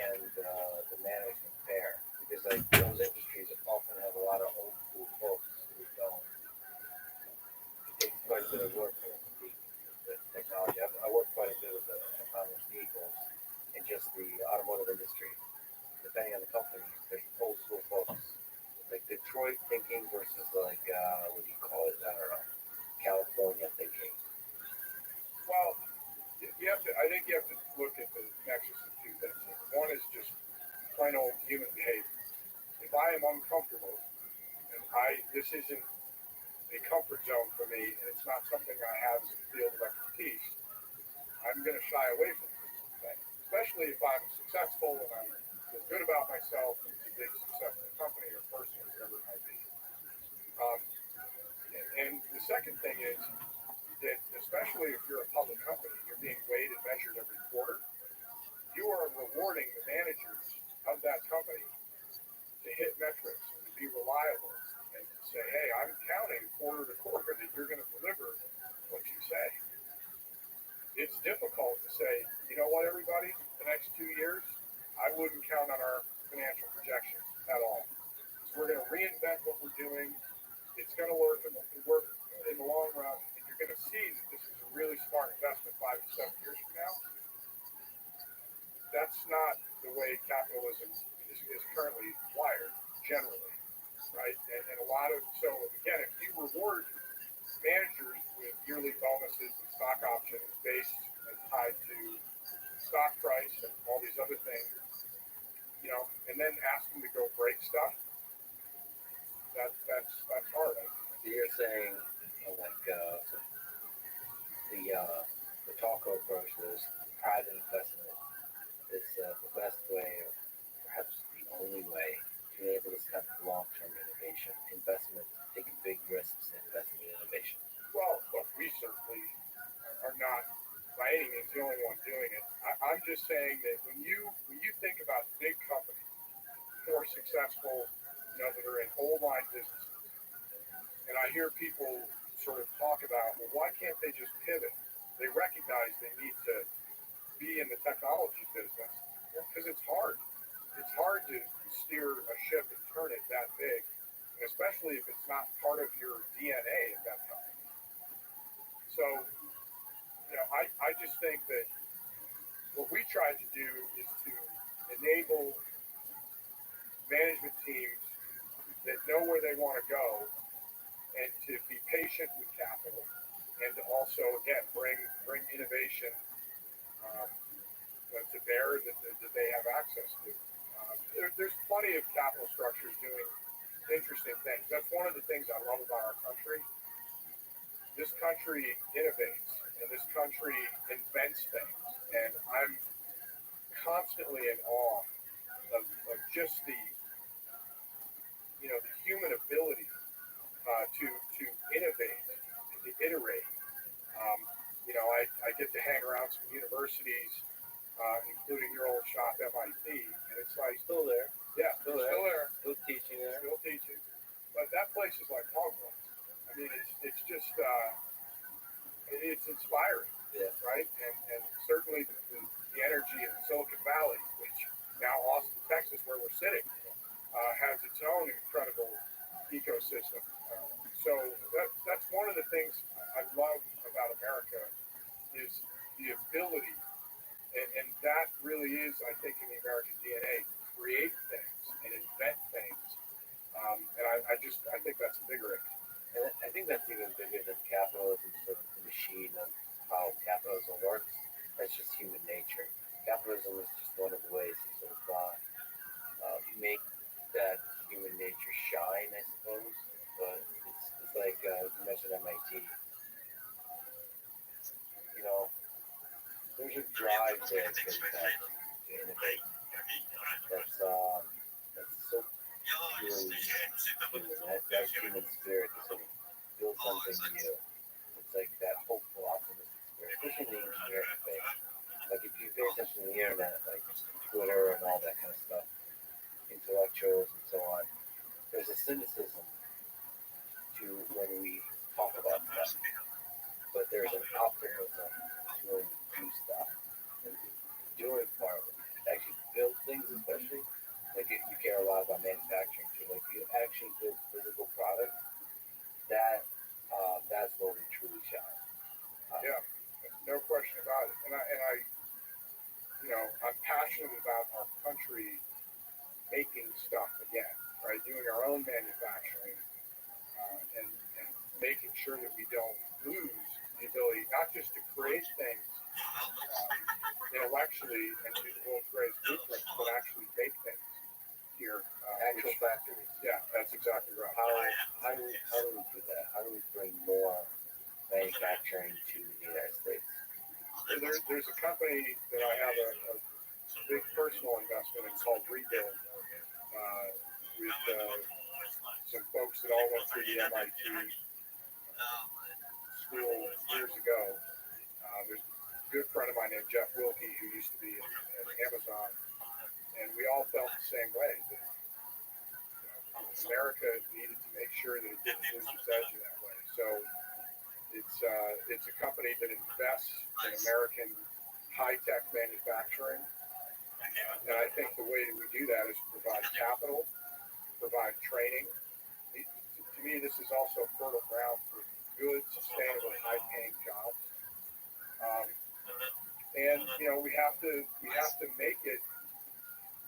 and the management there, because like those industries often have a lot of old school folks who don't. It takes quite a bit of work to compete with technology. I work quite a bit with the autonomous vehicles and just the automotive industry. Depending on the company, there's old school folks, like Detroit thinking versus like what do you call it? I don't know, California thinking. Well, I think you have to look at the nexus of two things. One is just plain old human behavior. If I am uncomfortable and this isn't a comfort zone for me and it's not something I have as a field of expertise, I'm going to shy away from it. Okay? Especially if I'm successful and I feel good about myself and it's a big successful company or person or whatever it might be. And the second thing is that especially if you're a public company, you're being weighed and measured every quarter, you are rewarding the managers of that company to hit metrics and to be reliable and to say, hey, I'm counting quarter to quarter that you're going to deliver what you say. It's difficult to say, you know what, everybody, the next 2 years, I wouldn't count on our financial projections at all. So we're going to reinvent what we're doing. It's going to work in the long run, and you're going to see that this is a really smart investment 5 to 7 years from now. That's not the way capitalism is currently wired, generally, right? And a lot of, so again, if you reward managers with yearly bonuses and stock options based and tied to stock price and all these other things, and then ask them to go break stuff, that's hard. So you're saying the Talco approach is private investment is the best way, or perhaps the only way, to enable this kind of long-term innovation, investment, taking big risks, and investing in innovation. Well, look, we certainly are not by any means the only one doing it. I'm just saying that when you think about big companies who are successful, that are in old line businesses, and I hear people sort of talk about, well, why can't they just pivot? They recognize they need to be in the technology business because it's hard. It's hard to steer a ship and turn it that big, and especially if it's not part of your DNA at that time. So, I just think that what we try to do is to enable management teams that know where they want to go and to be patient with capital and to also, again, bring innovation to bear that they have access to. There's plenty of capital structures doing interesting things. That's one of the things I love about our country. This country innovates, and this country invents things, and I'm constantly in awe of just the the human ability to innovate and to iterate. I get to hang around some universities, including your old shop, MIT, and it's like, Still there. yeah, still there, Still teaching there. still teaching. But that place is like Hogwarts. I mean, it's just it's inspiring, Yeah. right? And certainly the energy in Silicon Valley, which now Austin, Texas, where we're sitting, has its own incredible ecosystem. So that's one of the things I love about America is the ability, and that really is, I think, in the American DNA, create things and invent things. And I think that's invigorating. And I think that's even bigger than capitalism, sort of the machine of how capitalism works. That's just human nature. Capitalism is just one of the ways to sort of make that human nature shine, I suppose. But it's like you mentioned MIT. There's a drive there to innovate. That's so purely human. That human spirit to sort of build something new. It's like that hopeful, optimistic spirit, especially in the engineering space. Like if you pay attention to the internet, like Twitter and all that kind of stuff, intellectuals and so on, there's a cynicism to when we talk about stuff, but there's an optimism to when we do stuff and do it for actually build things, especially like you care a lot about manufacturing too. Like you actually build physical products, that's where we truly shine. Yeah, no question about it. And I'm passionate about our country making stuff again, right? Doing our own manufacturing, and making sure that we don't lose the ability not just to create things intellectually and do the world's greatest blueprints, but actually make things here. Actual factories. Yeah, that's exactly right. How do we do that? How do we bring more manufacturing to the United States? There's a company that I have a big personal investment in called Rebuild, with some folks that all went through the MIT school years ago. There's a good friend of mine named Jeff Wilkie who used to be at Amazon, and we all felt the same way. That, America needed to make sure that it didn't lose its edge in that way. So it's a company that invests in American high-tech manufacturing, and I think the way that we do that is to provide capital, provide training. To me, this is also fertile ground for good, sustainable, high-paying jobs. And we have to make it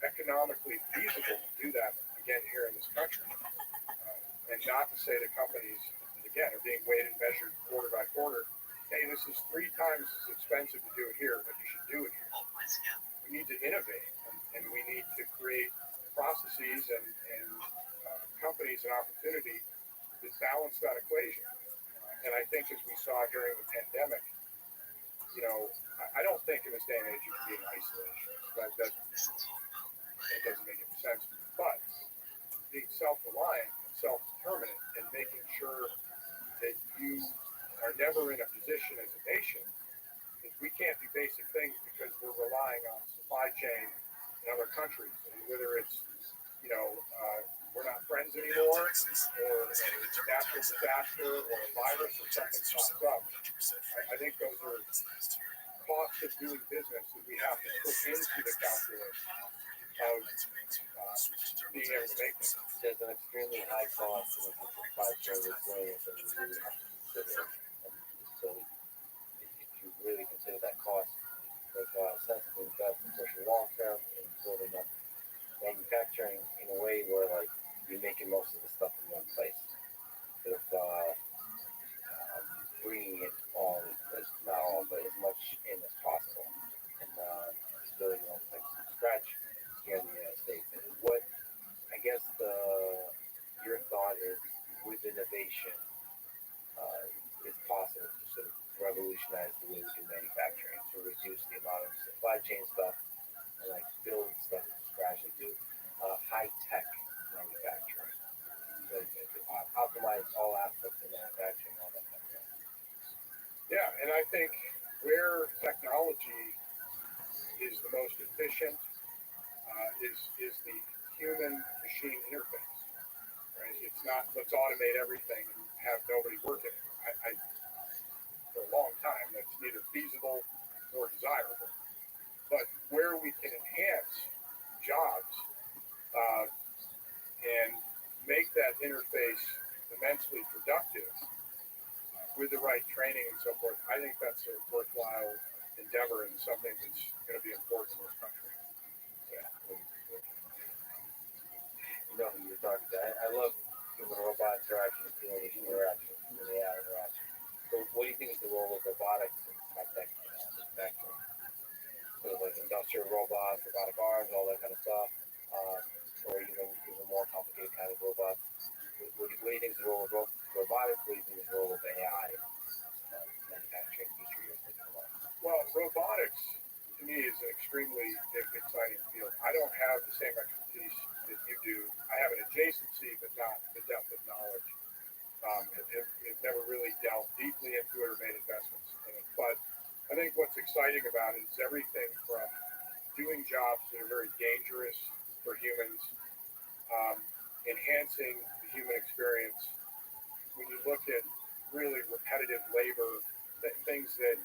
economically feasible to do that again here in this country, and not to say that companies, again, are being weighed and measured quarter by quarter. Hey, this is 3 times as expensive to do it here, but you should do it here. We need to innovate, and we need to create processes and companies and opportunity that balance that equation. And I think as we saw during the pandemic, I don't think in this day and age you can be in isolation. That doesn't make any sense. But being self-reliant and self-determined and making sure that you are never in a position as a nation that we can't do basic things because we're relying on supply chain in other countries. And whether it's, we're not friends anymore, or a natural disaster, or a virus, or something pops up, I think those are costs of doing business that we have to put into the calculus of being able to make them. There's an extremely high cost and it's a supply chain resilience that we really have to consider. And so if you really consider that cost, make a lot of sense to invest in social long term in building up manufacturing in a way where like you're making most of the stuff in one place. Sort of bringing it all, not all, but as much in as possible, and building on things from scratch here in the United States. And what I guess your thought is with innovation is possible to sort of revolutionize the way we do manufacturing, to reduce the amount of supply chain stuff and like build stuff from scratch and do high tech manufacturing. think where technology is the most efficient is the human-machine interface. Right? It's not let's automate everything and have nobody working. For a long time, that's neither feasible nor desirable. But where we can enhance jobs and make that interface immensely productive with the right training and so forth, I think that's a worthwhile endeavor and something that's going to be important in this country. Yeah. You know who you're talking to. I love human robot interaction, human interaction, human AI interaction. So what do you think is the role of robotics in high-tech manufacturing? So like industrial robots, robotic arms, all that kind of stuff, or even more complicated kind of robots. What do you think is the role of robotics? What do you think is the role of AI manufacturing future you're thinking about? Well, robotics to me is an extremely exciting field. I don't have the same expertise that you do. I have an adjacency, but not the depth of knowledge. I've never really delved deeply into it or made investments in it. But I think what's exciting about it is everything from doing jobs that are very dangerous for humans, enhancing the human experience. When you look at really repetitive labor, things that,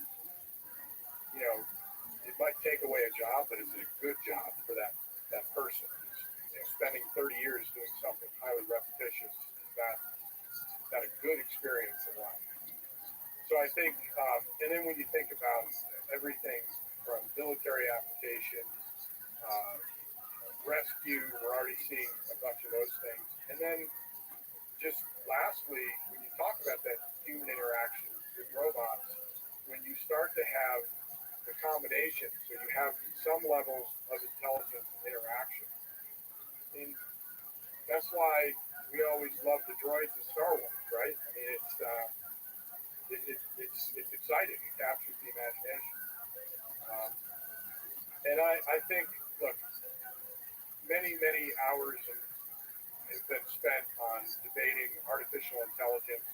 you know, it might take away a job, but it's a good job for that person. Spending 30 years doing something highly repetitious is not a good experience in life. So I think, and then when you think about everything from military applications, rescue, we're already seeing a bunch of those things. And then just lastly, when you talk about that human interaction with robots, when you start to have the combination, so you have some levels of intelligence and interaction. And that's why we always love the droids in Star Wars, right? I mean, it's exciting. It captures the imagination. And I think, look, many hours have been spent on debating artificial intelligence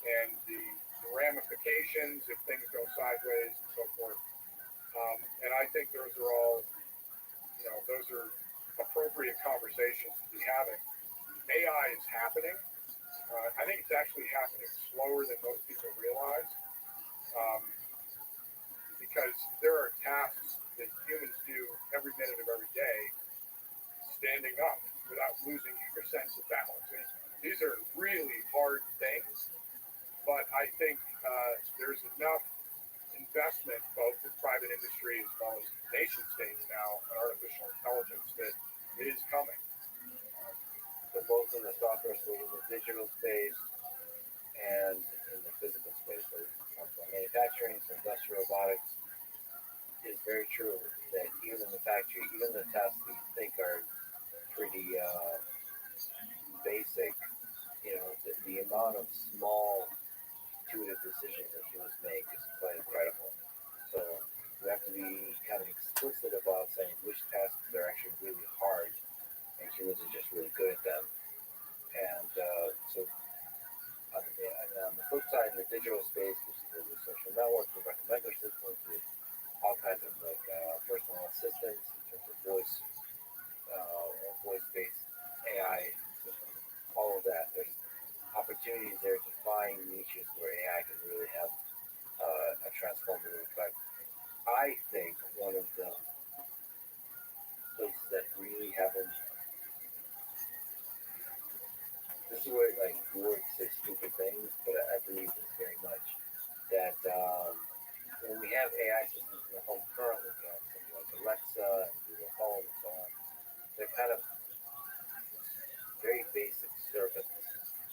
and the ramifications if things go sideways and so forth. And I think those are all, those are appropriate conversations to be having. AI is happening. I think it's actually happening slower than most people realize, because there are tasks that humans do every minute of every day, standing up without losing your sense of balance. And these are really hard things, but I think there's enough investment, both in private industry as well as nation states now, in artificial intelligence that it is coming. So both in the software space, in the digital space, and in the physical space, so manufacturing, so industrial robotics, is very true that even in the factory, even the tasks we think are pretty basic, the amount of small intuitive decisions that humans make is quite incredible. So we have to be kind of explicit about saying which tasks are actually really hard and humans are just really good at them. And so on the flip side, in the digital space, there's the social networks, the recommender systems, with all kinds of like personal assistants in terms of voice-based AI systems, all of that. There's opportunities there to find niches where AI can really have a transformative effect. I think one of the places that really haven't, this is where like words say stupid things, but I believe this very much, that when we have AI systems in the home currently, we have something like Alexa and Google Home and so on, they're kind of very basic servants.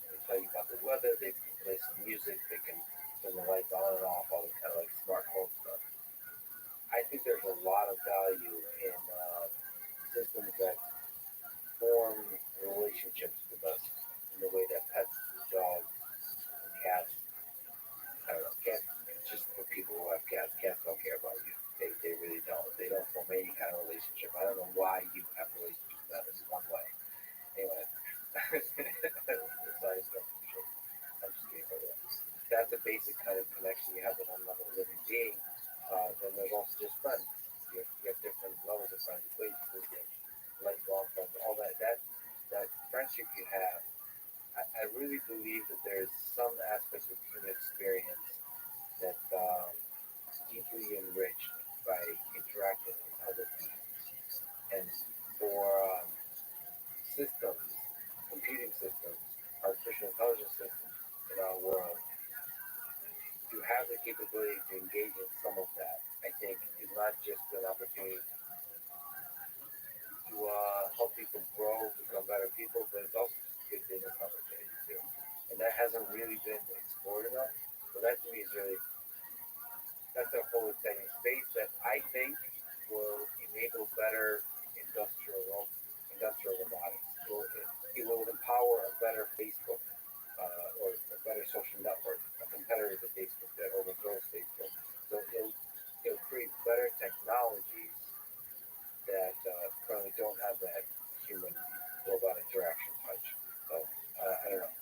They tell you about the weather, they can play some music, they can turn the lights on and off, all this kind of like smart home stuff. I think there's a lot of value in systems that form relationships with us in the way that pets and dogs and cats, I don't know, cats, just for people who have cats don't care about you. They really don't. They don't form any kind of relationship. I don't know why you have a relationship with them. It's one way. Anyway, I'm just kidding. That's a basic kind of connection you have with another artificial intelligence systems in our world, to have the capability to engage in some of that, I think is not just an opportunity to help people grow, become better people, but it's also just a good business opportunity too. And that hasn't really been explored enough. So that to me is really, that's a whole exciting space that I think will enable better industrial robotics. It will empower a better Facebook or a better social network, a competitor to Facebook that overthrows Facebook. So it'll create better technologies that currently don't have that human robot interaction touch. So I don't know.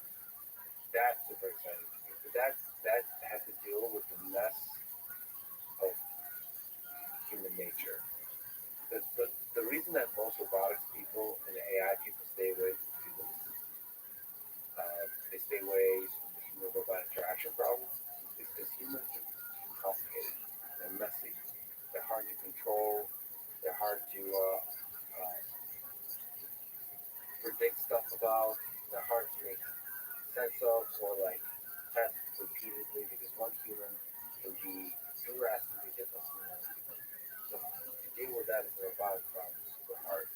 That's super exciting to me. But that has to deal with the mess of human nature. The reason that most robotics people and the AI people stay away from humans, they stay away from the human robot interaction problem, is because humans are complicated. They're messy. They're hard to control. They're hard to predict stuff about. They're hard to make sense of or like test repeatedly because one human can be drastically different from another human. So to deal with that as a robotic problem is super hard.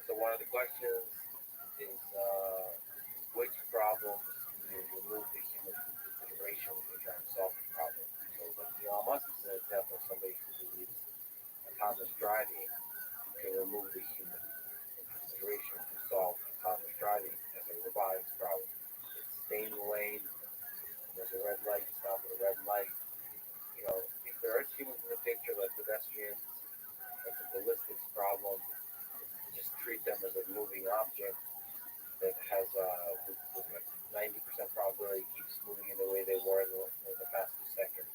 So one of the questions is which problems do you remove the human from consideration when you're trying to solve the problem? So like Elon Musk is an example of somebody who believes autonomous driving can remove the human from consideration to solve autonomous driving as a robotics problem. It's stay in the lane, there's a red light, you stop at a red light. You know, if there are humans in the picture like pedestrians, like a ballistics problem, just treat them as a moving object that has with like 90% probability keeps moving in the way they were in the past 2 seconds.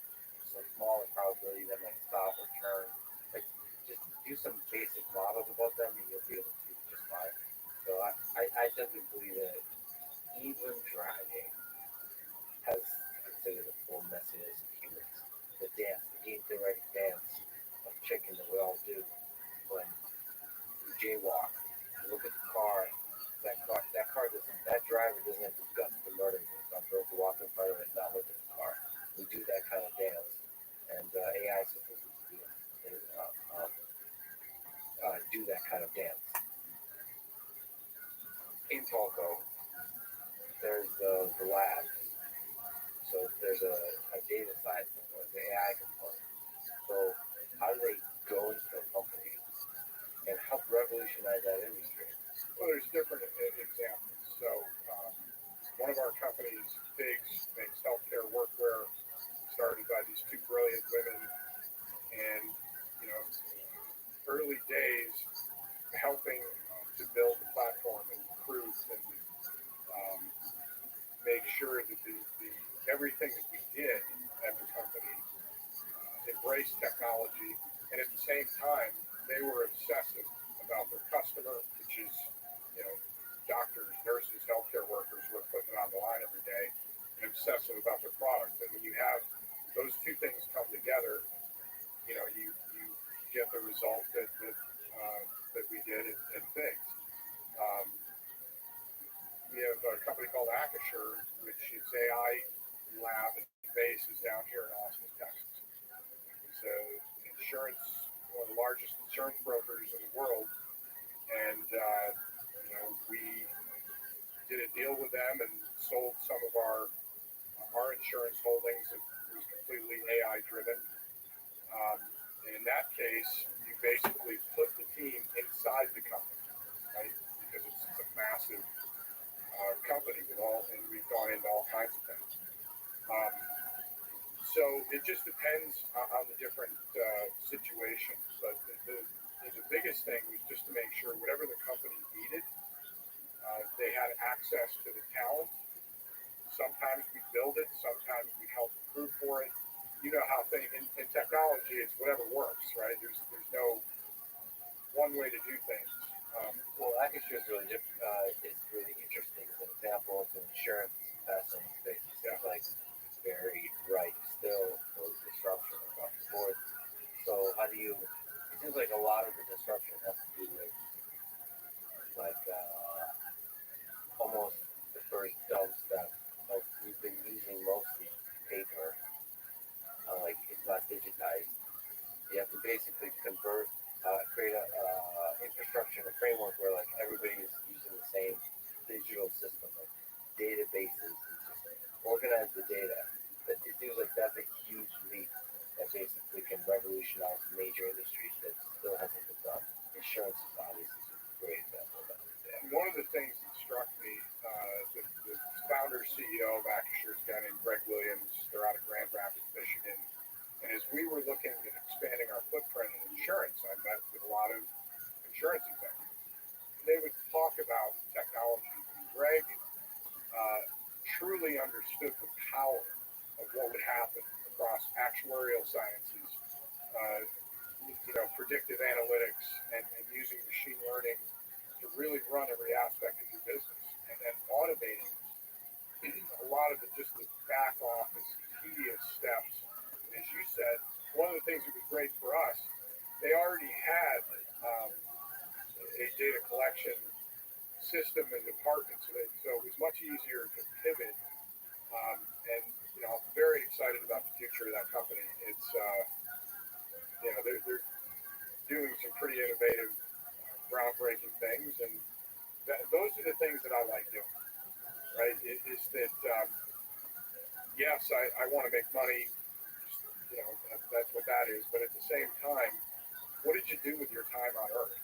So smaller probability they might stop or turn. Like just do some basic models about them and you'll be able to just fine. So I tend to believe that even driving has considered the full messiness of humans. The dance, the game theoretic dance of chicken that we all do when we jaywalk. You look at the car, that driver doesn't have the guts to murder you. So I'm going to walk in front of it and not look at the car. We do that kind of dance, and AI systems do that kind of dance. In Falco, there's the labs. So there's a data side component, the AI component. So how do they go into a company and help revolutionize that industry? Well, there's different examples. So one of our companies, Figs, makes healthcare workwear, started by these two brilliant women, and you know, early days helping to build the platform and improve and make sure that the everything that we did at the company embraced technology, and at the same time they were obsessive about their customer, which is doctors, nurses, healthcare workers who are putting it on the line every day, and obsessive about their product. And when you have those two things come together, you get the result that we did at Figs. We have a company called Acasure, which its AI lab and base is down here in Austin, Texas. It's one of the largest insurance brokers in the world, and we did a deal with them and sold some of our insurance holdings. It was completely AI driven. And in that case, you basically put the team inside the company, right? Because it's a massive company and we've gone into all kinds of things. So it just depends on the different situations. But the biggest thing was just to make sure whatever the company needed, they had access to the talent. Sometimes we build it, sometimes we help recruit for it. You know how in technology, it's whatever works, right? There's no one way to do things. Well, Acasure is really it's really interesting as an example of the insurance fascinating space. It seems like it's very ripe still for disruption across the board. So it seems like a lot of the disruption has to do with like almost the first dumb step. We've been using mostly paper, like it's not digitized. You have to basically create a infrastructure and a framework where like everybody is using the same digital system, like databases, and just organize the data. But it seems like that's a huge leap that basically can revolutionize major industries that still hasn't been done. Insurance is obviously a great example of that. And one of the things that struck me, the founder CEO of Acrisure is a guy named Greg Williams. They're out of Grand Rapids, Michigan. And as we were looking at expanding our footprint in insurance, I met with a lot of insurance executives. They would talk about technology. And Greg truly understood the power of what would happen across actuarial sciences, predictive analytics, and using machine learning to really run every aspect of your business, and then automating a lot of just the back office tedious steps. And as you said, one of the things that was great for us, they already had a data collection system and department, so it was much easier to pivot. And I'm very excited about the future of that company. It's they're doing some pretty innovative, groundbreaking things, and those are the things that I like doing. Right? Is that yes, I want to make money. That's what that is. But at the same time, what did you do with your time on Earth?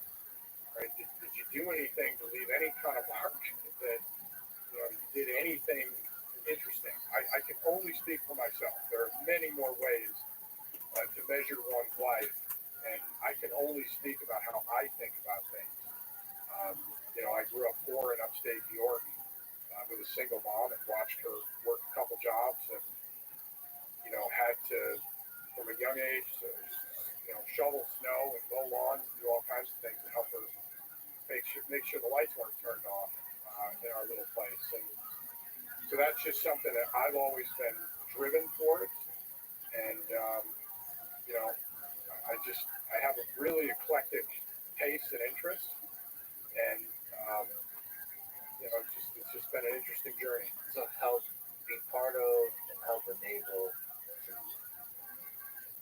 Right? Did you do anything to leave any kind of mark that you did anything interesting? I can only speak for myself. There are many more ways to measure one's life, and I can only speak about how I think about things. I grew up poor in upstate New York with a single mom and watched her work a couple jobs, and had to, from a young age, shovel snow and mow lawns and do all kinds of things to help her make sure the lights weren't turned off in our little place. And so that's just something that I've always been driven towards. And I have a really eclectic taste and interest, and it's just been an interesting journey. So help be part of and help enable some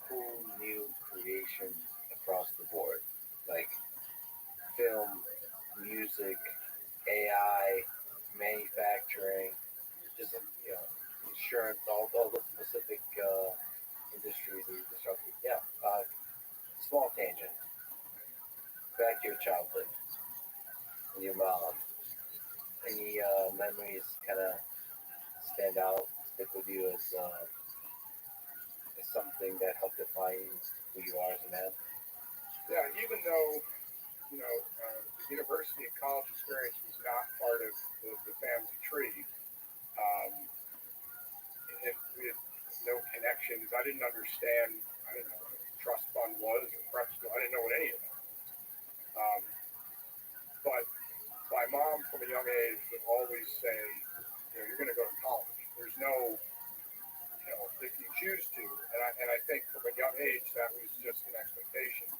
cool new creations across the board, like film, music, AI, manufacturing, just insurance, all the specific industries that you disrupted. Yeah. Small tangent. Back to your childhood with your mom. Any memories kind of stand out, stick with you as something that helped define who you are as a man? Yeah, even though the university and college experience was not part of the family tree, and we had no connections. I didn't understand. I didn't know what a trust fund was or prep school. I didn't know what any of that. But my mom, from a young age, would always say, "You're going to go to college. There's no, if you choose to." And I think from a young age, that was just an expectation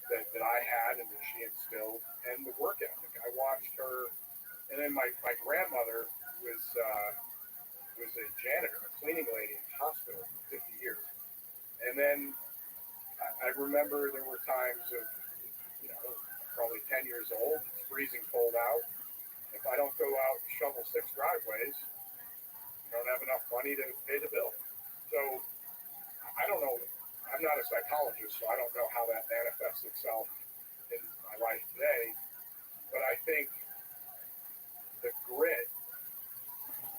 that I had and that she instilled, and the work ethic. I watched her, and then my grandmother was a janitor, a cleaning lady in the hospital for 50 years. And then I remember there were times of, probably 10 years old, it's freezing cold out. If I don't go out and shovel 6 driveways, I don't have enough money to pay the bill. So I don't know. I'm not a psychologist, so I don't know how that manifests itself in my life today. But I think the grit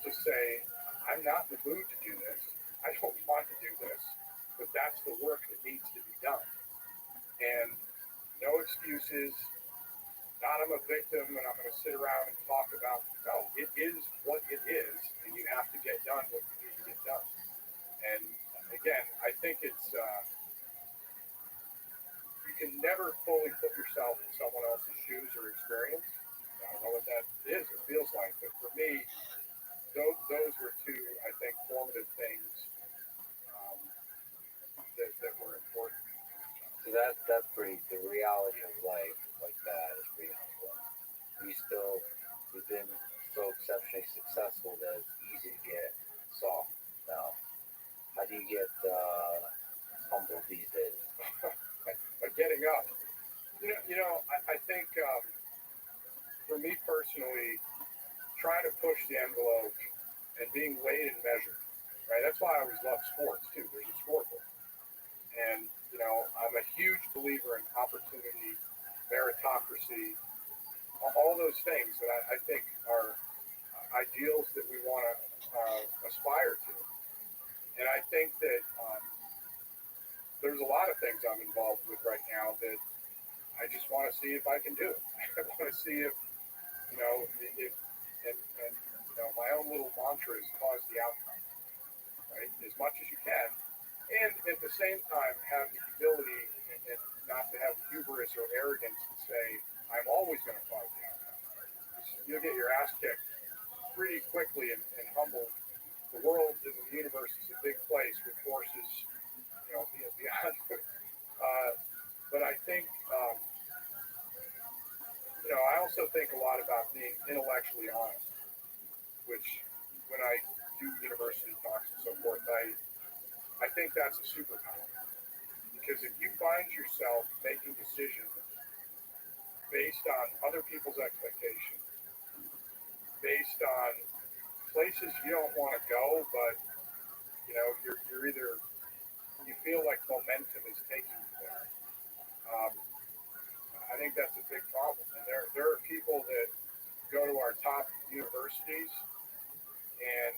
to say, I'm not in the mood to do this. I don't want to do this, but that's the work that needs to be done. And no excuses. Not I'm a victim and I'm going to sit around and talk about, no, it is what it is, and you have to get done what you need to get done. And again, I think it's, you can never fully put yourself in someone else's shoes or experience. I don't know what that is or feels like, but for me, those were two, I think, formative things that were important. So that's pretty, the reality of life like that is pretty humble. We've been so exceptionally successful that it's easy to get soft now. How do you get humble these days? But getting up, I think for me personally, trying to push the envelope and being weighed and measured, right? That's why I always love sports too. There's a scoreboard, and I'm a huge believer in opportunity, meritocracy, all those things that I think are ideals that we want to aspire to. And I think that there's a lot of things I'm involved with right now that I just want to see if I can do it. I want to see if if and my own little mantra is cause the outcome, right? As much as you can, and at the same time have the humility and not to have hubris or arrogance to say I'm always going to cause the outcome. You'll get your ass kicked pretty quickly and humbled. The world and the universe is a big place with forces, beyond. But I think, I also think a lot about being intellectually honest, which when I do university talks and so forth, I think that's a superpower. Because if you find yourself making decisions based on other people's expectations, based on places you don't want to go, but you're either you feel like momentum is taking you there. I think that's a big problem. And there are people that go to our top universities and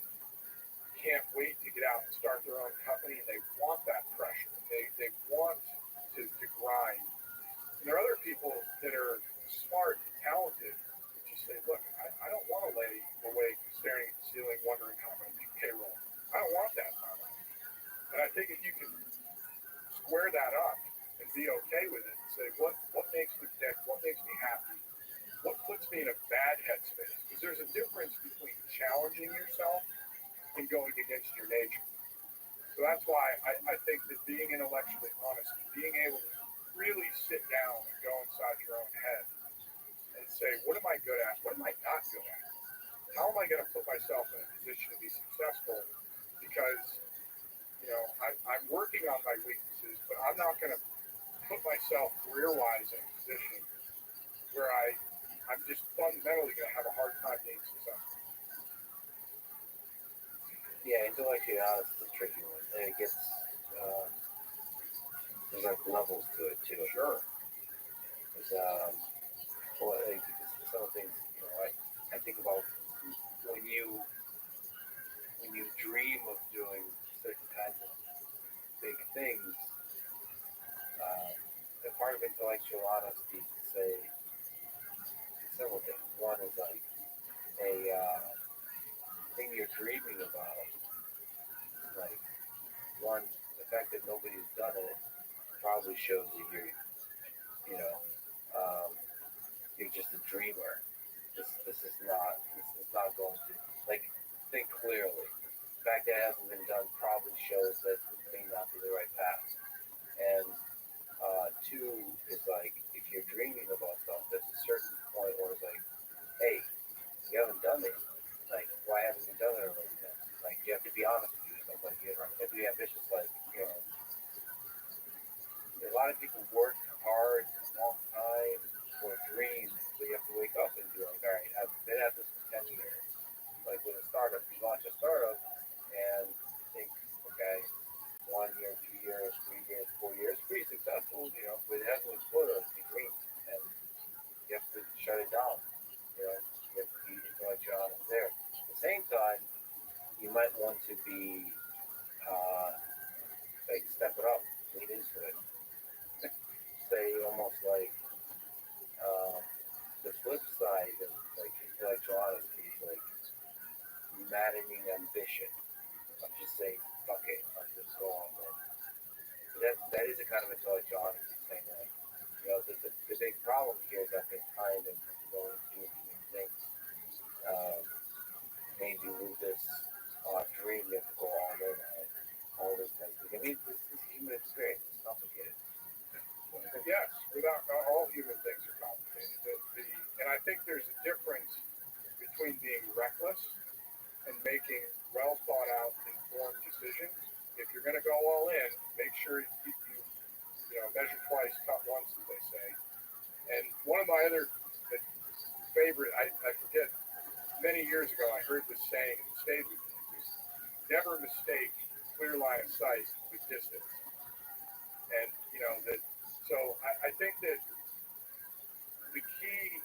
can't wait to get out and start their own company, and they want that pressure. They want to grind. And there are other people that are smart and talented that just say, look, I don't want to lay awake staring at the ceiling wondering how I'm going to do payroll. I don't want that in my life. And I think if you can square that up and be okay with it and say, what makes me tick, what makes me happy, what puts me in a bad headspace? Because there's a difference between challenging yourself and going against your nature. So that's why I think that being intellectually honest and being able to really sit down and go inside your own head and say, what am I good at? What am I not good at? How am I going to put myself in a position to be successful? Because, I'm working on my weaknesses, but I'm not going to put myself career-wise in a position where I'm just fundamentally going to have a hard time being successful. Yeah, intellectually honest is a tricky one. And it gets, there's like levels to it too. Sure. There's, some of the things, I think about when you dream of doing certain kinds of big things, the part of intellectual honesty is to say several things. One is like a thing you're dreaming about, like one, the fact that nobody's done it probably shows that you're just a dreamer. This is not going to, like, think clearly. The fact that it hasn't been done probably shows that it may not be the right path. And two is like, if you're dreaming about something, there's a certain point where it's like, hey, you haven't done it. Like, why haven't you done it already then? Like, you have to be honest with yourself. Like, you have to be ambitious. Like, a lot of people work hard, a long time for a dream, so you have to wake up and be like, all right, I've been at this for 10 years. Like with a startup, you launch a startup and think, okay, 1 year, 2 years, 3 years, 4 years, pretty successful, but it hasn't exploded as a dream. And you have to shut it down. You have to be intellectual honest there. At the same time, you might want to be, like, step it up, lean into it. Say almost like the flip side of like intellectual honesty is like maddening ambition. I'm just saying, fuck it, I'm just go on, man. But that is a kind of intellectual honesty saying that. The big problem here is I've been kind of going through these things. Maybe with this dream you have to go all in on all this type of thing. I mean, this is human experience. It's complicated. Yes, without all human things are complicated. And I think there's a difference between being measure twice, cut once, as they say. And one of my other favorite, I forget, many years ago I heard this saying and it stayed with me. It was, never mistake clear line of sight with distance. And, you know, that, so I think that the key,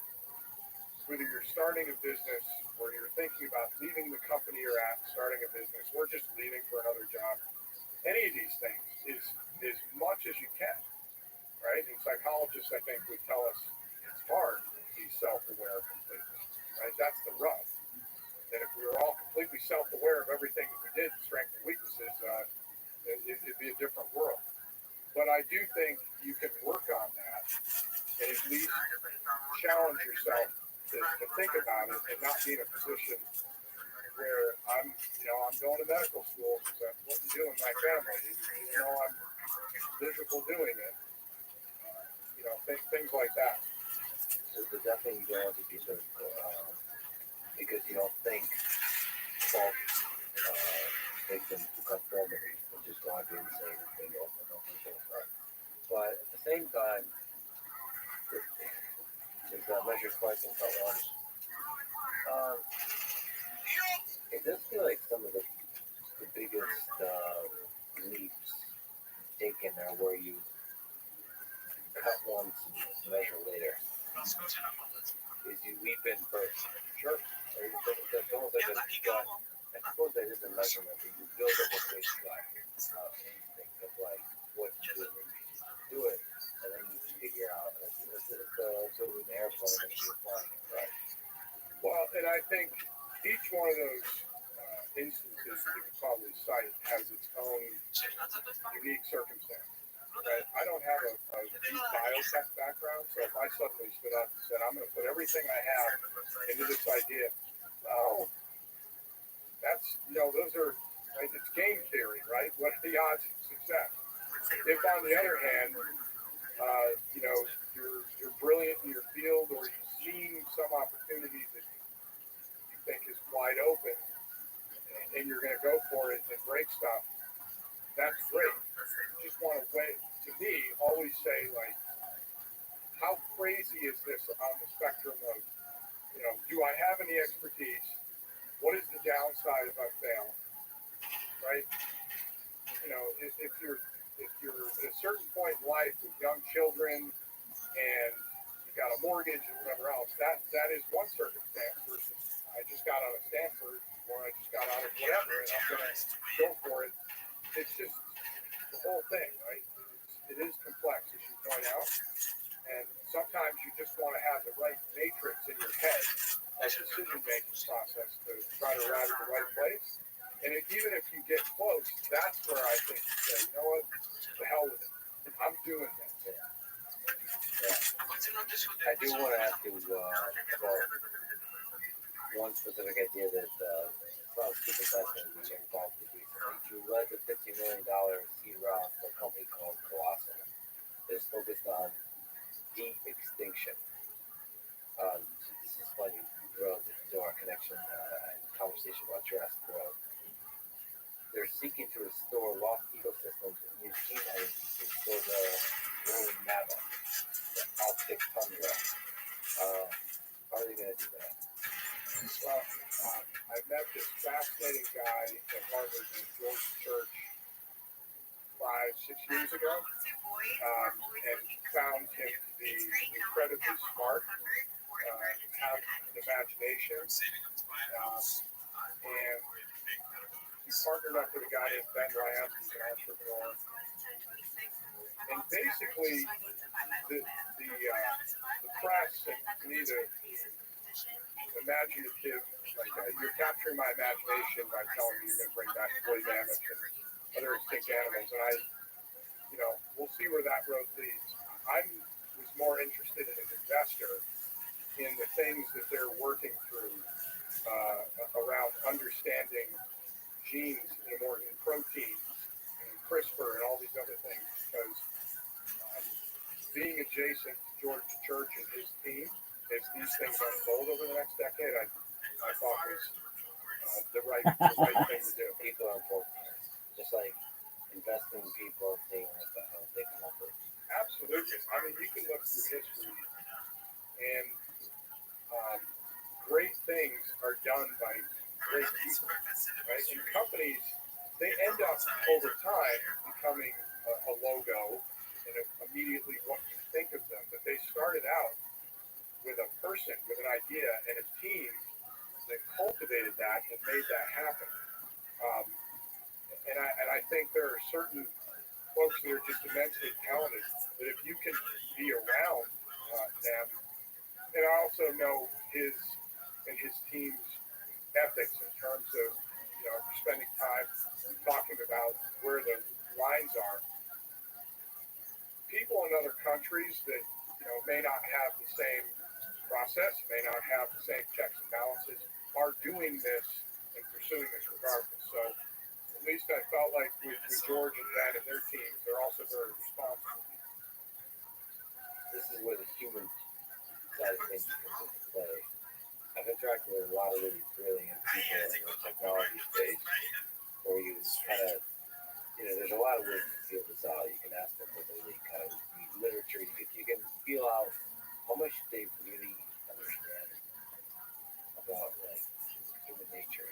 whether you're starting a business or you're thinking about leaving the company you're at, starting a business, or just leaving for another job, any of these things is as much as you can, right? And psychologists, I think, would tell us it's hard to be self-aware completely, right? That's the rub. And if we were all completely self-aware of everything that we did, strengths and weaknesses, it'd be a different world. But I do think you can work on that and at least challenge yourself to think about it and not be in a position where I'm going to medical school because that's what you do in my family. You know, I'm miserable doing it. Things like that. So definitely you don't want to be sort of, because you don't think fault victim to conformity, which is why being the same thing over and over again. Right. But at the same time, there's measure twice and cut once. It does feel like some of the biggest leaps taken are where you cut once and measure later. Is you leap in first. Sure. Or it's almost like a gut. I suppose that is a measurement, but you build up a big gut instinct of like what to do, and you do it, and then you figure out. It's sort of an airplane as you're flying it, right? Well, and I think each one of those instances that you could probably cite has its own unique circumstance. Right? I don't have a deep biotech background, so if I suddenly stood up and said, I'm going to put everything I have into this idea, those are, right, it's game theory, right? What are the odds of success? If, on the other hand, you're brilliant in your field or you've seen some opportunity that you think is wide open and you're going to go for it and break stuff, that's great. You just want to wait, to me, always say, like, how crazy is this on the spectrum of, do I have any expertise? What is the downside if I fail? Right? If you're at a certain point in life with young children and you got a mortgage and whatever else, that is one circumstance versus I just got out of Stanford or I just got out of whatever and I'm going to go for it. It's just the whole thing, right? It is complex, as you point out, and sometimes you just want to have the right matrix in your head of decision-making process to try to arrive at the right place. And even if you get close, that's where I think you say, you know what, the hell with it. I'm doing this. Yeah. I do want to ask you about one specific idea that sounds super fascinating when you're involved with recently. You led the $50 million seed round for a company called Rothschild that's focused on de-extinction. This is funny, relative to our connection and conversation about Jurassic World. They're seeking to restore lost ecosystems and use gene editing to restore the rolling mammoth, the Arctic tundra. How are they going to do that? Well, I met this fascinating guy at Harvard named George Church 5-6 years ago, and found him to be incredibly smart, have an imagination, and he partnered up with a guy named Ben Lamb, who's an entrepreneur. And basically, the press and me, the imaginative, like you're capturing my imagination by telling me you're going to bring back woolly mammoths and other extinct animals, and we'll see where that road leads. I was more interested in an investor in the things that they're working through around understanding genes in proteins and CRISPR and all these other things, because being adjacent to George Church and his team, as these things unfold over the next decade, I thought was the right thing to do. People are important. Just like investing in people, seeing how they come up with. Absolutely. Lucas. I mean, you can look through history, and great things are done by great people, right? And companies, they end up over time becoming a logo and immediately what you think of them. But they started out with a person, with an idea, and a team that cultivated that and made that happen. Um, and I think there are certain folks that are just immensely talented that if you can be around them, and I also know his and his team's ethics in terms of spending time talking about where the lines are. People in other countries that may not have the same process, may not have the same checks and balances, are doing this and pursuing this regardless. So at least I felt like with George and Ben and their teams, they're also very responsible. This is where the human side of things comes into play. I've interacted with a lot of really brilliant people in the technology space where you kind of, there's a lot of ways to feel this out. You can ask them whether they kind of read literature. You can feel out how much they really understand about like human nature.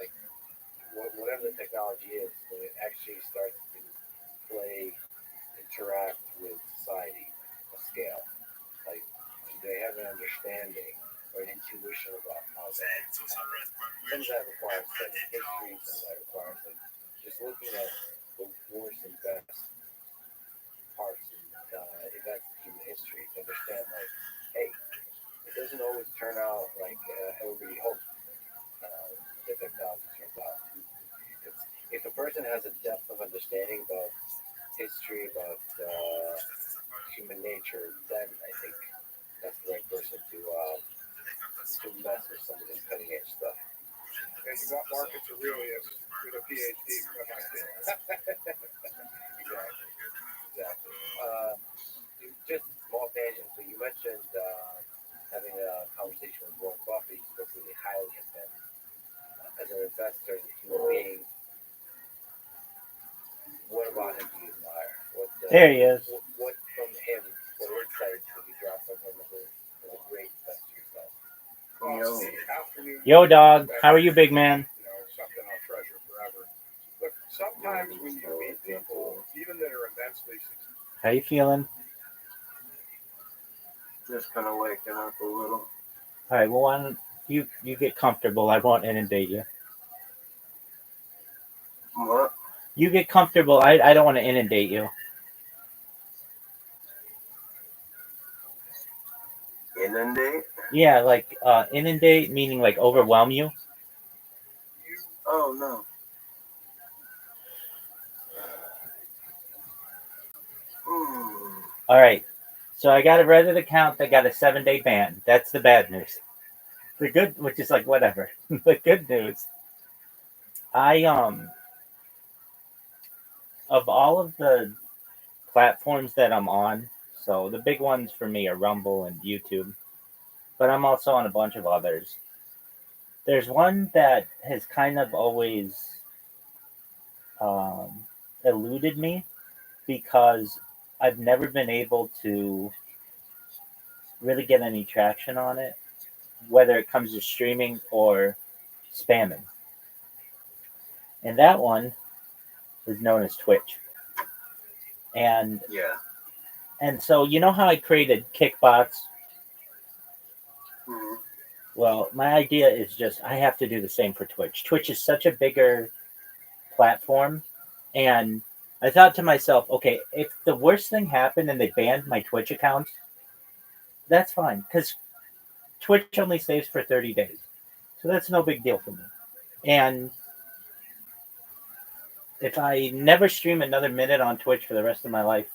Like whatever the technology is, when it actually starts to interact with society, a scale. Like they have an understanding or an intuition about how that happens. Some of that requires studying history, some of that requires like just looking at the worst and best parts and events of human history to understand like, hey, it doesn't always turn out like everybody hopes the technology turns out. If a person has a depth of understanding about history, about human nature, then I think that's the right person to mess with some of this cutting edge stuff. And you want Marcus Aurelius with a PhD from MIT. Exactly. Just small tangent. So you mentioned having a conversation with Warren Buffett. You spoke really highly of him as an investor, as a human being. What about him do you admire? There he is. What from him, what insights did you draw from him as a great investor yourself? Yo, dog. How are you, big man? Something I'll treasure forever. Look, sometimes when you meet people, even that are immensely successful. How you feeling? Just kind of waking up a little. All right. Well, why don't you get comfortable? I won't inundate you. What? You get comfortable. I don't want to inundate you. Inundate? Yeah, like inundate meaning like overwhelm you. Oh no. All right. So I got a Reddit account that got a 7-day ban. That's the bad news. The good, which is like whatever. The good news. I of all of the platforms that I'm on, so the big ones for me are Rumble and YouTube, but I'm also on a bunch of others. There's one that has kind of always eluded me because I've never been able to really get any traction on it, whether it comes to streaming or spamming. And that one is known as Twitch. And yeah. And so you know how I created Kickbox? Mm-hmm. Well, my idea is just I have to do the same for Twitch. Twitch is such a bigger platform, and I thought to myself, okay, if the worst thing happened and they banned my Twitch account, that's fine because Twitch only saves for 30 days. So that's no big deal for me. And if I never stream another minute on Twitch for the rest of my life,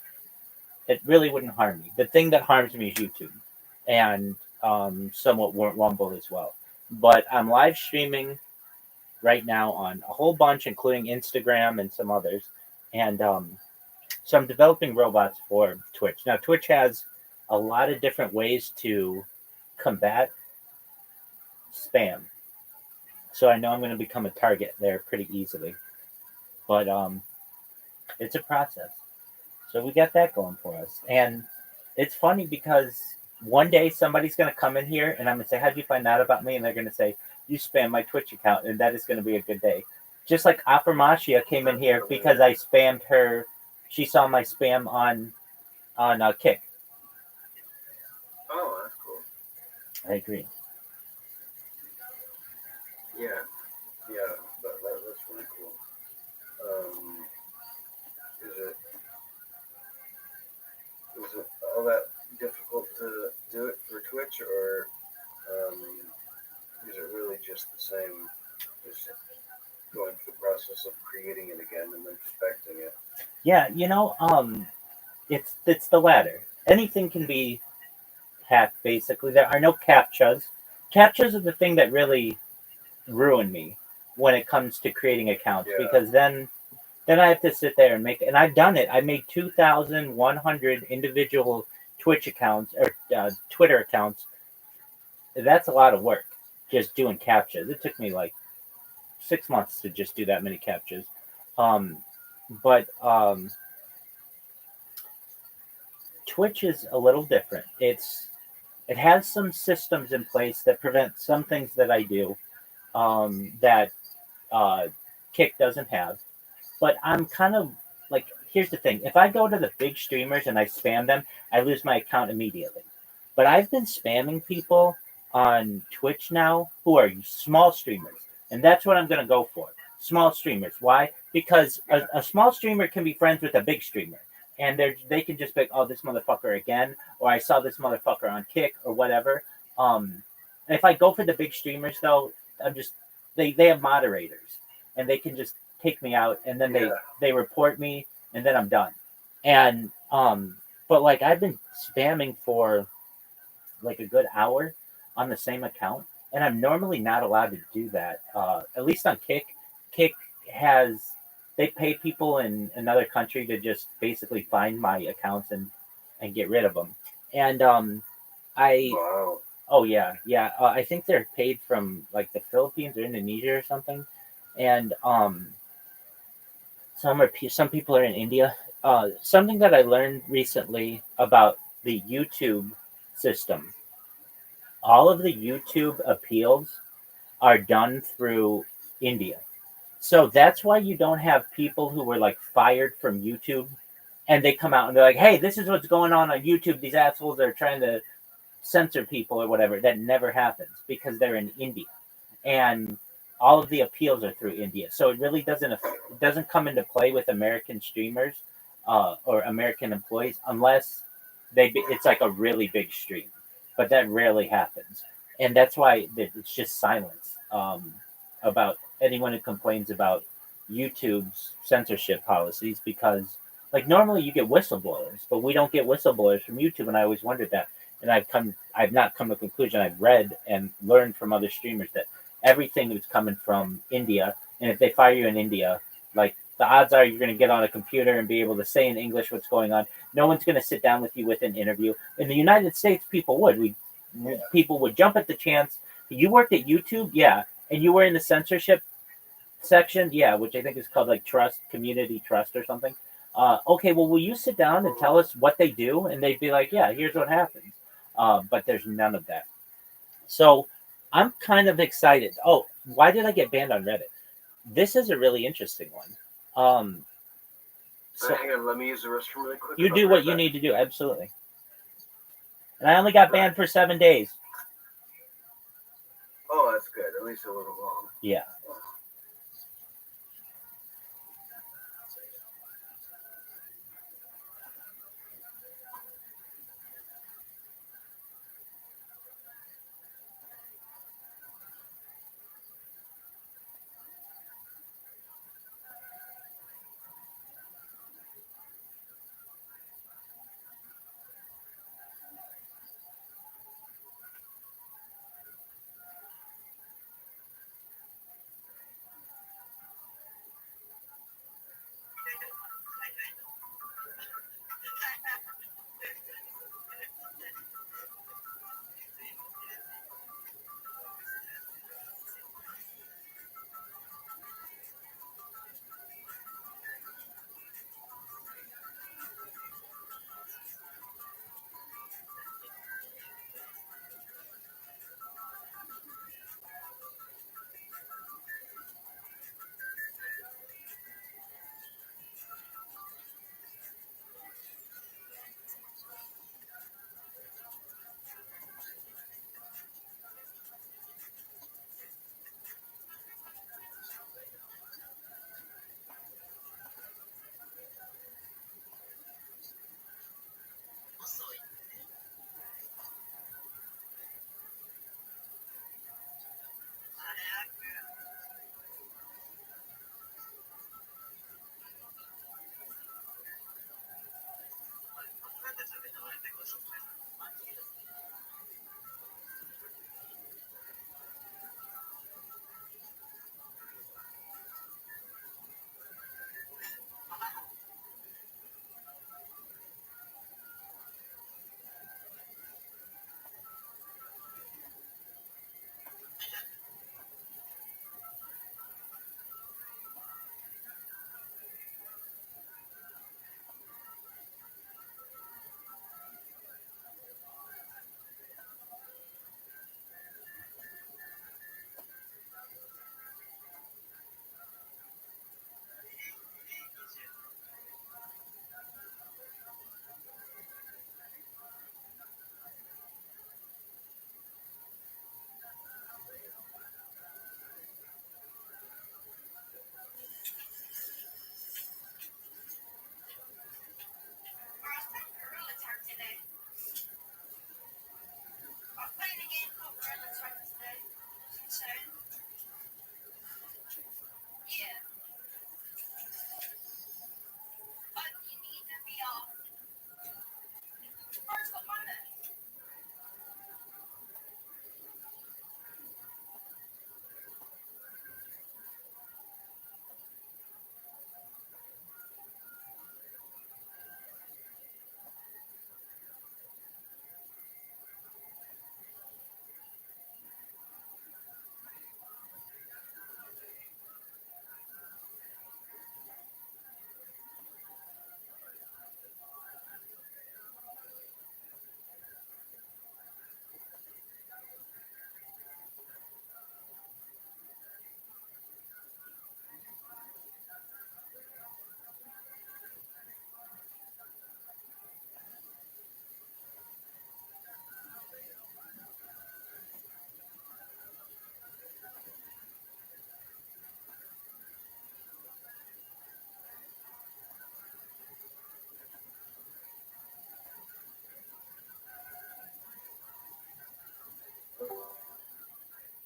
it really wouldn't harm me. The thing that harms me is YouTube and somewhat Rumble as well. But I'm live streaming right now on a whole bunch, including Instagram and some others. And so I'm developing robots for Twitch. Now, Twitch has a lot of different ways to combat spam. So I know I'm going to become a target there pretty easily. But it's a process. So we got that going for us. And it's funny because one day somebody's going to come in here and I'm going to say, how'd you find out about me? And they're going to say, you spam my Twitch account. And that is going to be a good day. Just like Aframashia came in here because I spammed her. She saw my spam on Kick. Oh, that's cool. I agree. Yeah, that's really cool. Is it all that difficult to do it for Twitch, or is it really just the same? Just going through the process of creating it again and then perfecting it. Yeah, it's the latter. Anything can be hacked. Basically, there are no captchas. Captchas are the thing that really ruin me when it comes to creating accounts because then I have to sit there and make. And I've done it. I made 2,100 individual Twitch accounts or Twitter accounts. That's a lot of work just doing captchas. It took me like 6 months to just do that many captchas. But Twitch is a little different. It has some systems in place that prevent some things that I do that Kick doesn't have. But I'm kind of like, here's the thing. If I go to the big streamers and I spam them, I lose my account immediately. But I've been spamming people on Twitch now who are small streamers. And that's what I'm going to go for. Small streamers. Why? Because a small streamer can be friends with a big streamer. And they can just be like, oh, this motherfucker again. Or I saw this motherfucker on Kick or whatever. And if I go for the big streamers, though, they have moderators. And they can just take me out. And then they report me. And then I'm done. And, but like I've been spamming for like a good hour on the same account. And I'm normally not allowed to do that. At least on Kick. Kick they pay people in another country to just basically find my accounts and get rid of them. And Wow. oh yeah. I think they're paid from like the Philippines or Indonesia or something. And some people are in India. Something that I learned recently about the YouTube system. All of the YouTube appeals are done through India. So that's why you don't have people who were like fired from YouTube and they come out and they're like, hey, this is what's going on YouTube. These assholes are trying to censor people or whatever. That never happens because they're in India. And all of the appeals are through India. So it really doesn't come into play with American streamers or American employees unless it's like a really big stream. But that rarely happens. And that's why it's just silence about anyone who complains about YouTube's censorship policies because like normally you get whistleblowers, but we don't get whistleblowers from YouTube, and I always wondered that. And I've not come to a conclusion. I've read and learned from other streamers that everything is coming from India, and if they fire you in India, like the odds are you're going to get on a computer and be able to say in English what's going on. No one's going to sit down with you with an interview. In the United States, people would. People would jump at the chance. You worked at YouTube, yeah, and you were in the censorship section, yeah, which I think is called like community trust or something. Okay, well, will you sit down and tell us what they do? And they'd be like, yeah, here's what happens. But there's none of that. So I'm kind of excited. Oh, why did I get banned on Reddit? This is a really interesting one. So hang on, let me use the restroom really quick. You do what you need to do, absolutely. And I only got banned for 7 days. Oh, that's good. At least a little long. Yeah.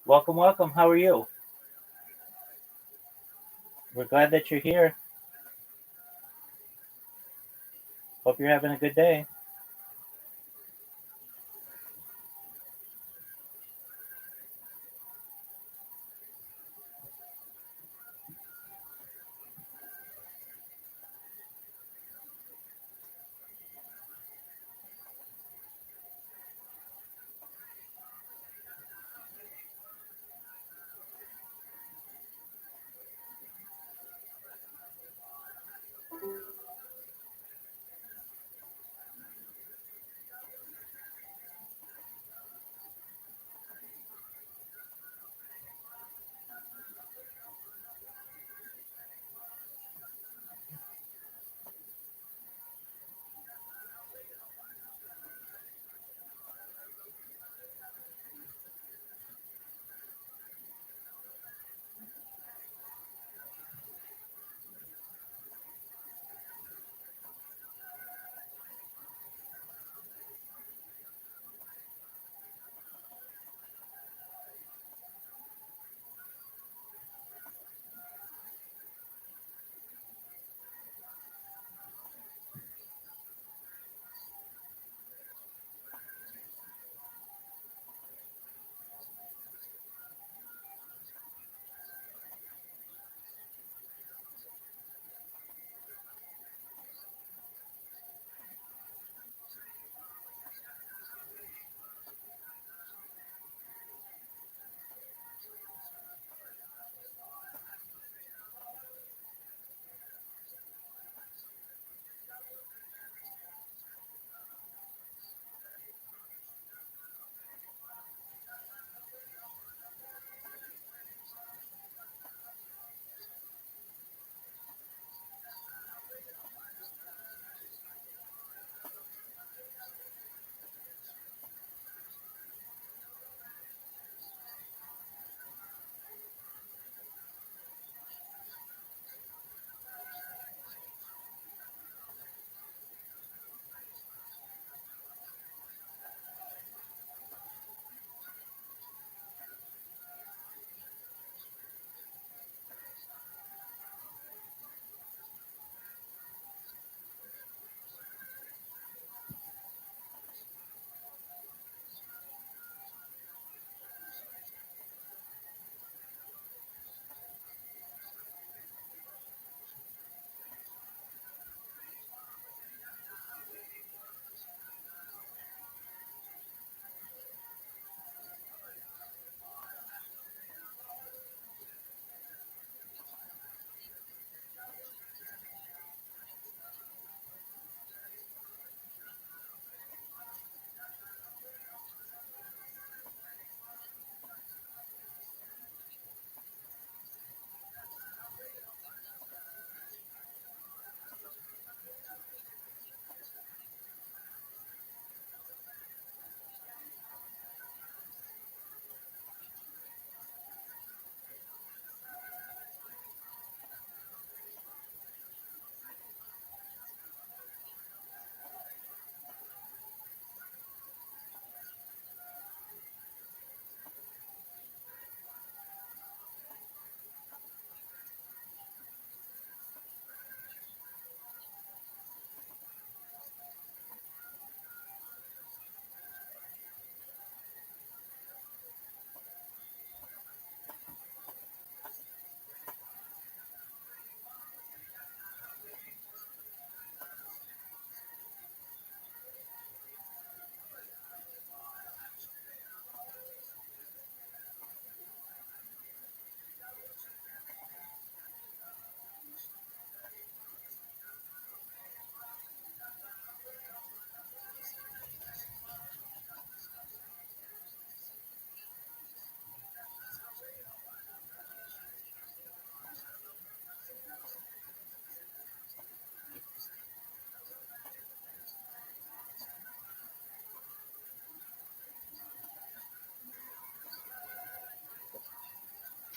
Welcome, welcome. How are you? We're glad that you're here. Hope you're having a good day.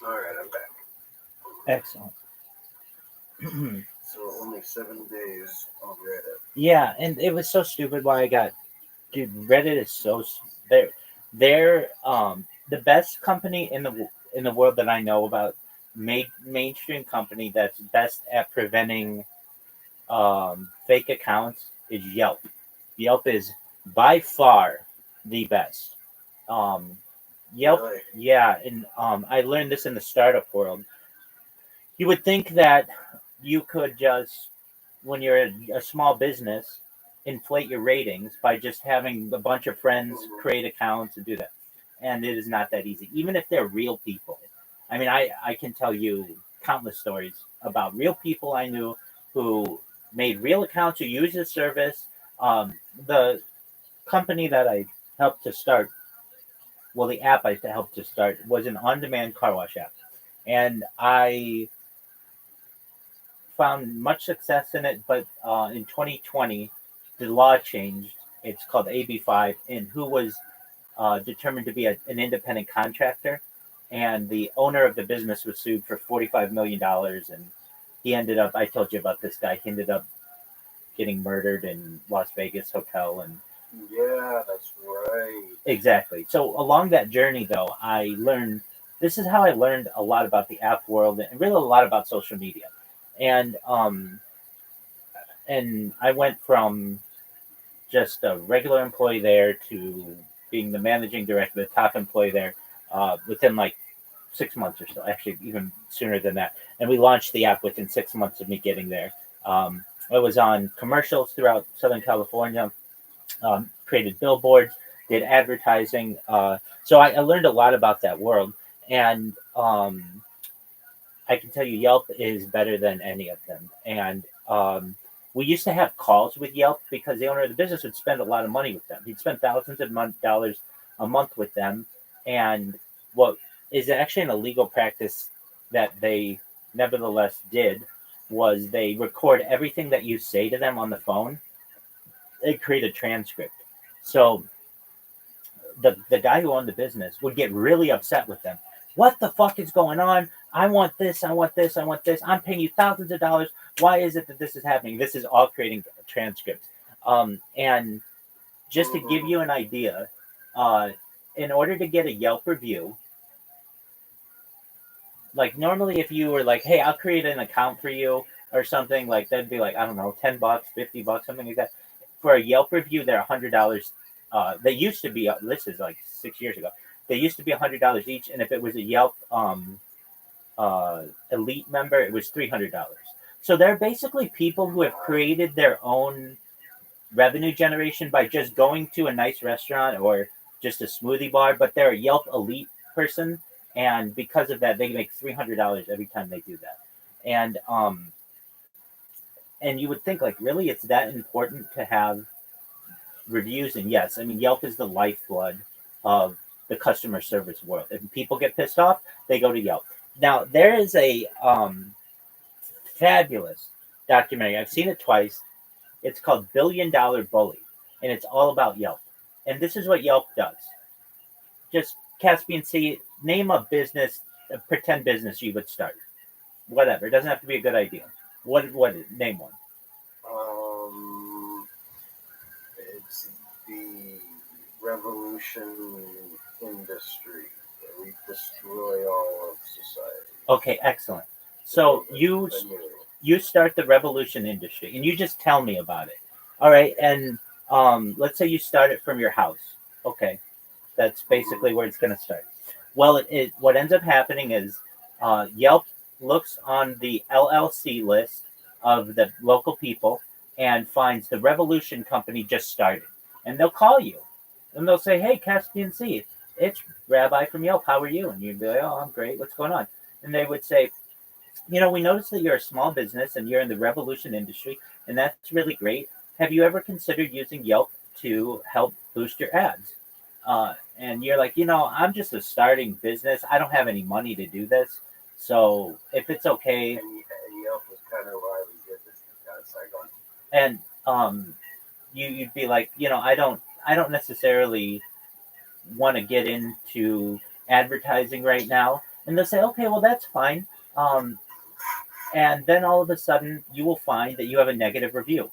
All right, I'm back. Excellent. So only 7 days on Reddit. Yeah, and it was so stupid why I got. Dude, Reddit is so. Their the best company in the world that I know about, mainstream company that's best at preventing fake accounts is Yelp. Yelp is by far the best. Um, Yelp, Really? yeah, and I learned this in the startup world. You would think that you could just, when you're a small business, inflate your ratings by just having a bunch of friends create accounts and do that. And it is not that easy, even if they're real people. I mean, I can tell you countless stories about real people I knew who made real accounts, who used the service. The company that I helped to start, well, the app I helped to start was an on demand car wash app. And I found much success in it, but in 2020, the law changed. It's called AB5, and who was determined to be an independent contractor, and the owner of the business was sued for $45 million, and he ended up. I told you about this guy. He ended up getting murdered in Las Vegas hotel, and Yeah, that's right. exactly. So along that journey, though, I learned. This is how I learned a lot about the app world and really a lot about social media, and I went from just a regular employee there to being the managing director, the top employee there, within like 6 months or so, actually even sooner than that. And we launched the app within 6 months of me getting there. I was on commercials throughout Southern California, created billboards, did advertising. So I learned a lot about that world. And I can tell you Yelp is better than any of them. And we used to have calls with Yelp because the owner of the business would spend a lot of money with them. He'd spend thousands of dollars a month with them. And what is actually an illegal practice that they nevertheless did was they record everything that you say to them on the phone. They create a transcript. So the guy who owned the business would get really upset with them. What the fuck is going on? I want this, I want this, I want this. I'm paying you thousands of dollars. Why is it that this is happening? This is all creating transcripts. And just to give you an idea, in order to get a Yelp review, like normally if you were like, hey, I'll create an account for you or something, like that'd be like, I don't know, $10, $50, something like that. For a Yelp review, they're $100. They used to be, this is like 6 years ago, they used to be $100 each. And if it was a Yelp elite member, it was $300. So they're basically people who have created their own revenue generation by just going to a nice restaurant or just a smoothie bar, but they're a Yelp elite person, and because of that, they make $300 every time they do that. And you would think like, really, it's that important to have reviews? And yes, I mean Yelp is the lifeblood of the customer service world. If people get pissed off, they go to Yelp. Now there is a fabulous documentary. I've seen it twice. It's called $1 Billion Bully, and it's all about Yelp. And this is what Yelp does. Just Caspian Sea, name a business, a pretend business you would start. Whatever. It doesn't have to be a good idea. What name one? It's the revolution industry where we destroy all of society. Okay, excellent. So you start the revolution industry, and you just tell me about it. All right, and let's say you start it from your house. Okay, that's basically where it's going to start. Well, what ends up happening is Yelp looks on the LLC list of the local people and finds the Revolution company just started, and they'll call you, and they'll say, "Hey, Caspian Sea, it's Rabbi from Yelp. How are you?" And you'd be like, "Oh, I'm great. What's going on?" And they would say, we noticed that you're a small business and you're in the revolution industry, and that's really great. Have you ever considered using Yelp to help boost your ads? And you're like, I'm just a starting business. I don't have any money to do this. So if it's okay. And Yelp was kind of why we did this. And you'd be like, I don't necessarily want to get into advertising right now. And they'll say, okay, well, that's fine. And then all of a sudden you will find that you have a negative review.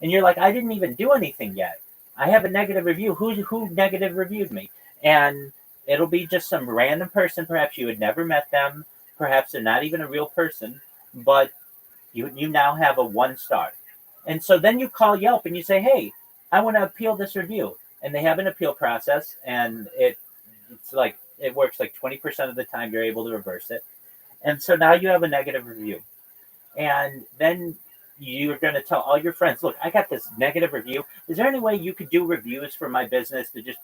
And you're like, I didn't even do anything yet. I have a negative review. Who negative reviewed me? And It'll be just some random person. Perhaps you had never met them. Perhaps they're not even a real person, but you now have a 1 star. And so then you call Yelp and you say, hey, I want to appeal this review. And they have an appeal process, and it's like it works like 20% of the time you're able to reverse it. And so now you have a negative review. And then you're going to tell all your friends, look, I got this negative review. Is there any way you could do reviews for my business to just,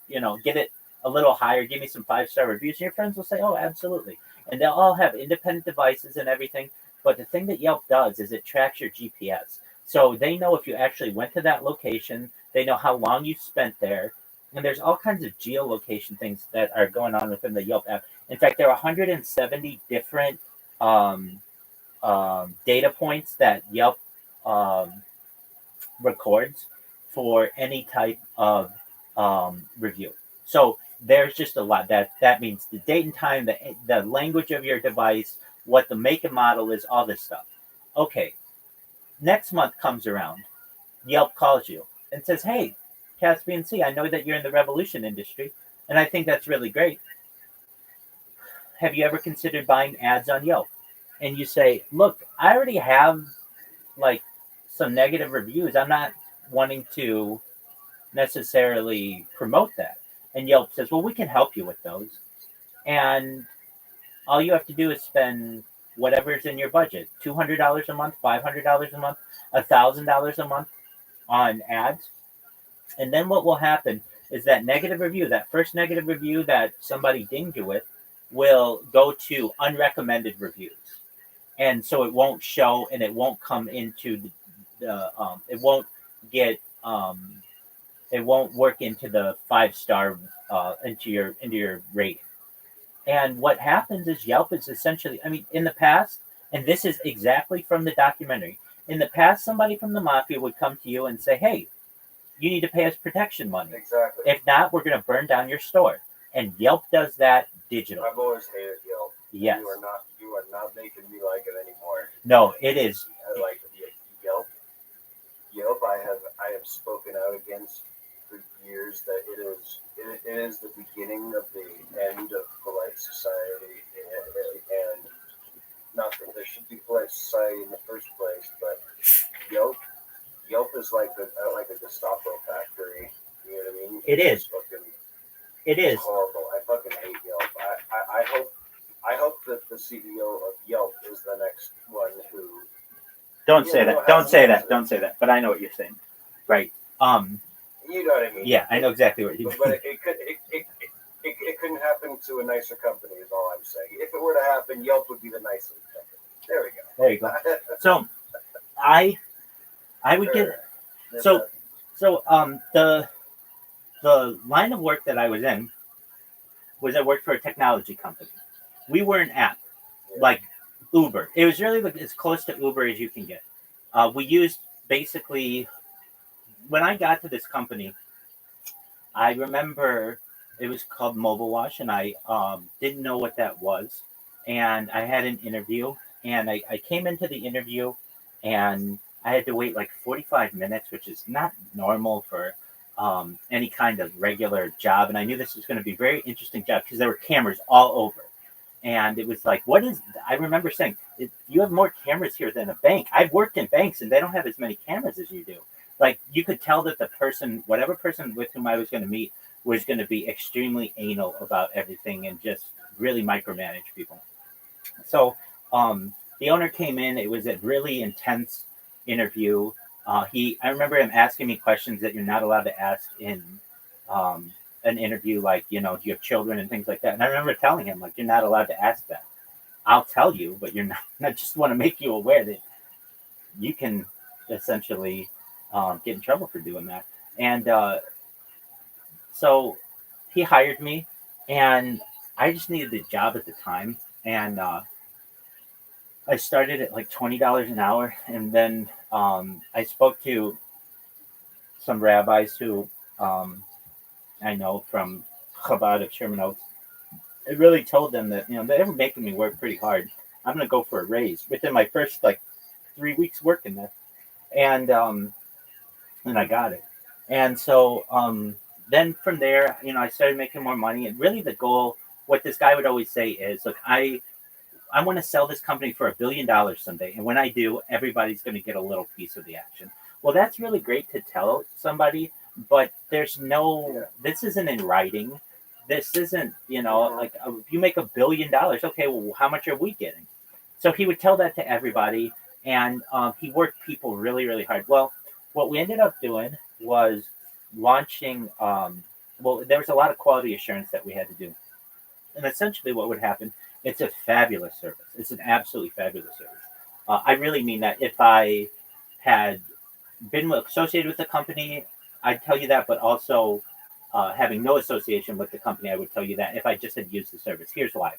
get it a little higher, give me some 5-star reviews? And your friends will say, oh, absolutely. And they'll all have independent devices and everything. But the thing that Yelp does is it tracks your GPS. So they know if you actually went to that location, they know how long you spent there. And there's all kinds of geolocation things that are going on within the Yelp app. In fact, there are 170 different data points that Yelp records for any type of review. So there's just a lot. That means the date and time, the language of your device, what the make and model is, all this stuff. Okay, next month comes around. Yelp calls you and says, hey, Caspian C, I know that you're in the revolution industry, and I think that's really great. Have you ever considered buying ads on Yelp? And you say, look, I already have like some negative reviews. I'm not wanting to necessarily promote that. And Yelp says, well, we can help you with those. And all you have to do is spend whatever's in your budget, $200 a month, $500 a month, $1,000 a month on ads. And then what will happen is that negative review, that first negative review that somebody dinged you with, will go to unrecommended reviews. And so it won't show, and it won't come into it won't get, it won't work into the 5-star, into your rating. And what happens is Yelp is essentially, in the past, and this is exactly from the documentary, in the past, somebody from the mafia would come to you and say, hey, you need to pay us protection money. Exactly. If not, we're going to burn down your store. And Yelp does that digitally. I've always hated Yelp. Yes. You are not making me like it anymore. No, it is. I like Yelp. Yelp, I have spoken out against for years that it is the beginning of the end of polite society, and not that there should be polite society in the first place, but Yelp is like a Gestapo factory. You know what I mean? It is. It is horrible. I fucking hate Yelp. I hope that the CEO of Yelp is the next one who. Don't say that. Don't say that. Don't say that. But I know what you're saying, right? You know what I mean? Yeah, I know exactly what you mean. But it couldn't happen to a nicer company. Is all I'm saying. If it were to happen, Yelp would be the nicest company. There we go. There you go. So, I would get so the line of work that I was in was I worked for a technology company. We were an app, like Uber. It was really as close to Uber as you can get. We used basically, when I got to this company, I remember it was called Mobile Wash, and I didn't know what that was. And I had an interview, and I came into the interview, and I had to wait like 45 minutes, which is not normal for any kind of regular job. And I knew this was going to be a very interesting job because there were cameras all over. And it was like, I remember saying, you have more cameras here than a bank. I've worked in banks and they don't have as many cameras as you do. Like, you could tell that whatever person with whom I was going to meet was going to be extremely anal about everything and just really micromanage people. So the owner came in. It was a really intense interview. I remember him asking me questions that you're not allowed to ask in an interview, like, do you have children and things like that. And I remember telling him, like, you're not allowed to ask that. I'll tell you, but you're not. I just want to make you aware that you can essentially get in trouble for doing that. And so he hired me, and I just needed the job at the time. And I started at like $20 an hour. And then I spoke to some rabbis who I know from Chabad of Sherman Oaks. I really told them that, they were making me work pretty hard. I'm going to go for a raise within my first 3 weeks working there. And I got it. And so then from there, I started making more money. And really, the goal, what this guy would always say is, look, I want to sell this company for $1 billion someday, and when I do, everybody's going to get a little piece of the action. Well, that's really great to tell somebody, but there's no. This isn't in writing. This isn't, like if you make $1 billion, okay, well, how much are we getting? So he would tell that to everybody, and he worked people really, really hard. Well, what we ended up doing was launching. Well, there was a lot of quality assurance that we had to do, and essentially, what would happen? It's a fabulous service. It's an absolutely fabulous service. I really mean that. If I had been associated with the company, I'd tell you that, but also having no association with the company, I would tell you that if I just had used the service. Here's why.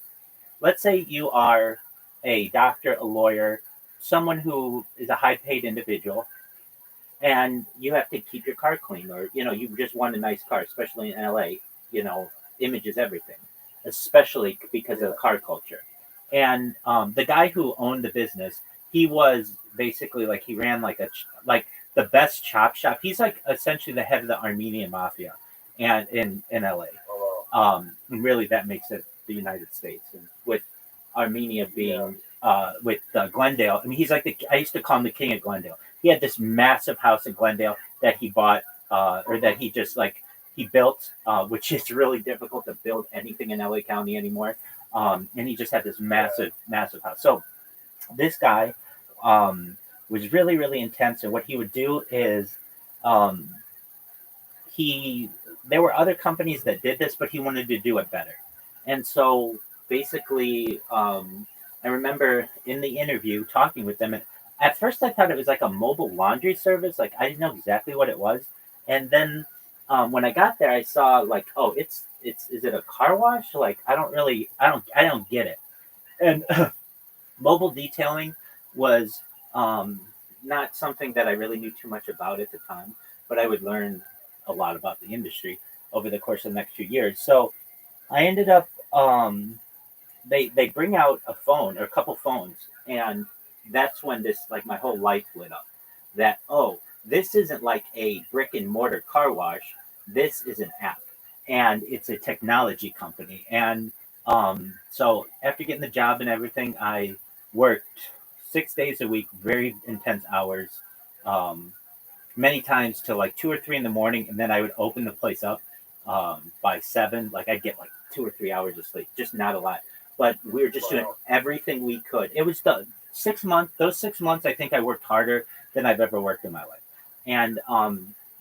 Let's say you are a doctor, a lawyer, someone who is a high paid individual, and you have to keep your car clean, or you just want a nice car, especially in LA. Image is everything, especially because of the car culture. And the guy who owned the business, he was basically like, he ran like the best chop shop. He's like essentially the head of the Armenian mafia, and in LA. And really, that makes it the United States, and with Armenia being with Glendale. I mean, he's like I used to call him the king of Glendale. He had this massive house in Glendale that he bought, or that he just like he built, which is really difficult to build anything in LA County anymore. And he just had this massive, massive house. So this guy was really, really intense, and what he would do is um, he there were other companies that did this, but he wanted to do it better. And so basically, I remember in the interview talking with them, and at first I thought it was like a mobile laundry service. Like I didn't know exactly what it was, and then when I got there, I saw like, oh, it's is it a car wash? Like I don't get it. And mobile detailing was not something that I really knew too much about at the time, but I would learn a lot about the industry over the course of the next few years. So I ended up they bring out a phone or a couple phones, and that's when this like my whole life lit up. That, oh, this isn't like a brick and mortar car wash. This is an app, and it's a technology company. And so after getting the job and everything, I worked 6 days a week, very intense hours, um, many times till like 2 or 3 in the morning, and then I would open the place up by 7. Like I'd get like 2 or 3 hours of sleep, just not a lot. But we were just doing everything we could. It was the 6 months. Those 6 months, I think I worked harder than I've ever worked in my life, and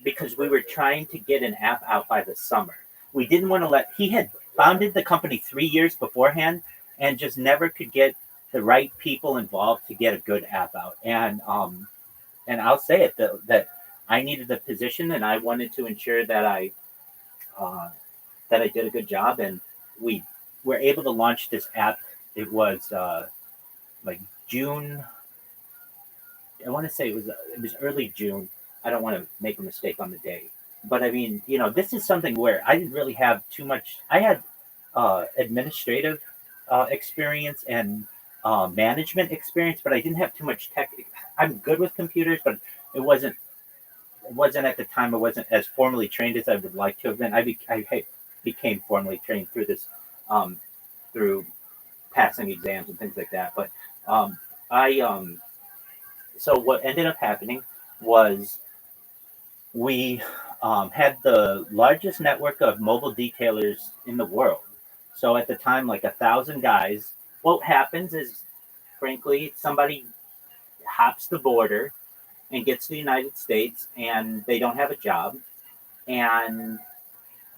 because we were trying to get an app out by the summer, we didn't want to let. He had founded the company 3 years beforehand, and just never could get the right people involved to get a good app out. And I'll say it that I needed the position, and I wanted to ensure uh, that I did a good job, and we were able to launch this app. It was like June. I want to say it was early June. I don't want to make a mistake on the day, but I mean, this is something where I didn't really have too much. I had administrative experience and management experience, but I didn't have too much tech. I'm good with computers, but it wasn't at the time. I wasn't as formally trained as I would like to have been. I became formally trained through this, through passing exams and things like that. But I so what ended up happening was we had the largest network of mobile detailers in the world. So at the time, like 1,000 guys. What happens is, frankly, somebody hops the border and gets to the United States, and they don't have a job, and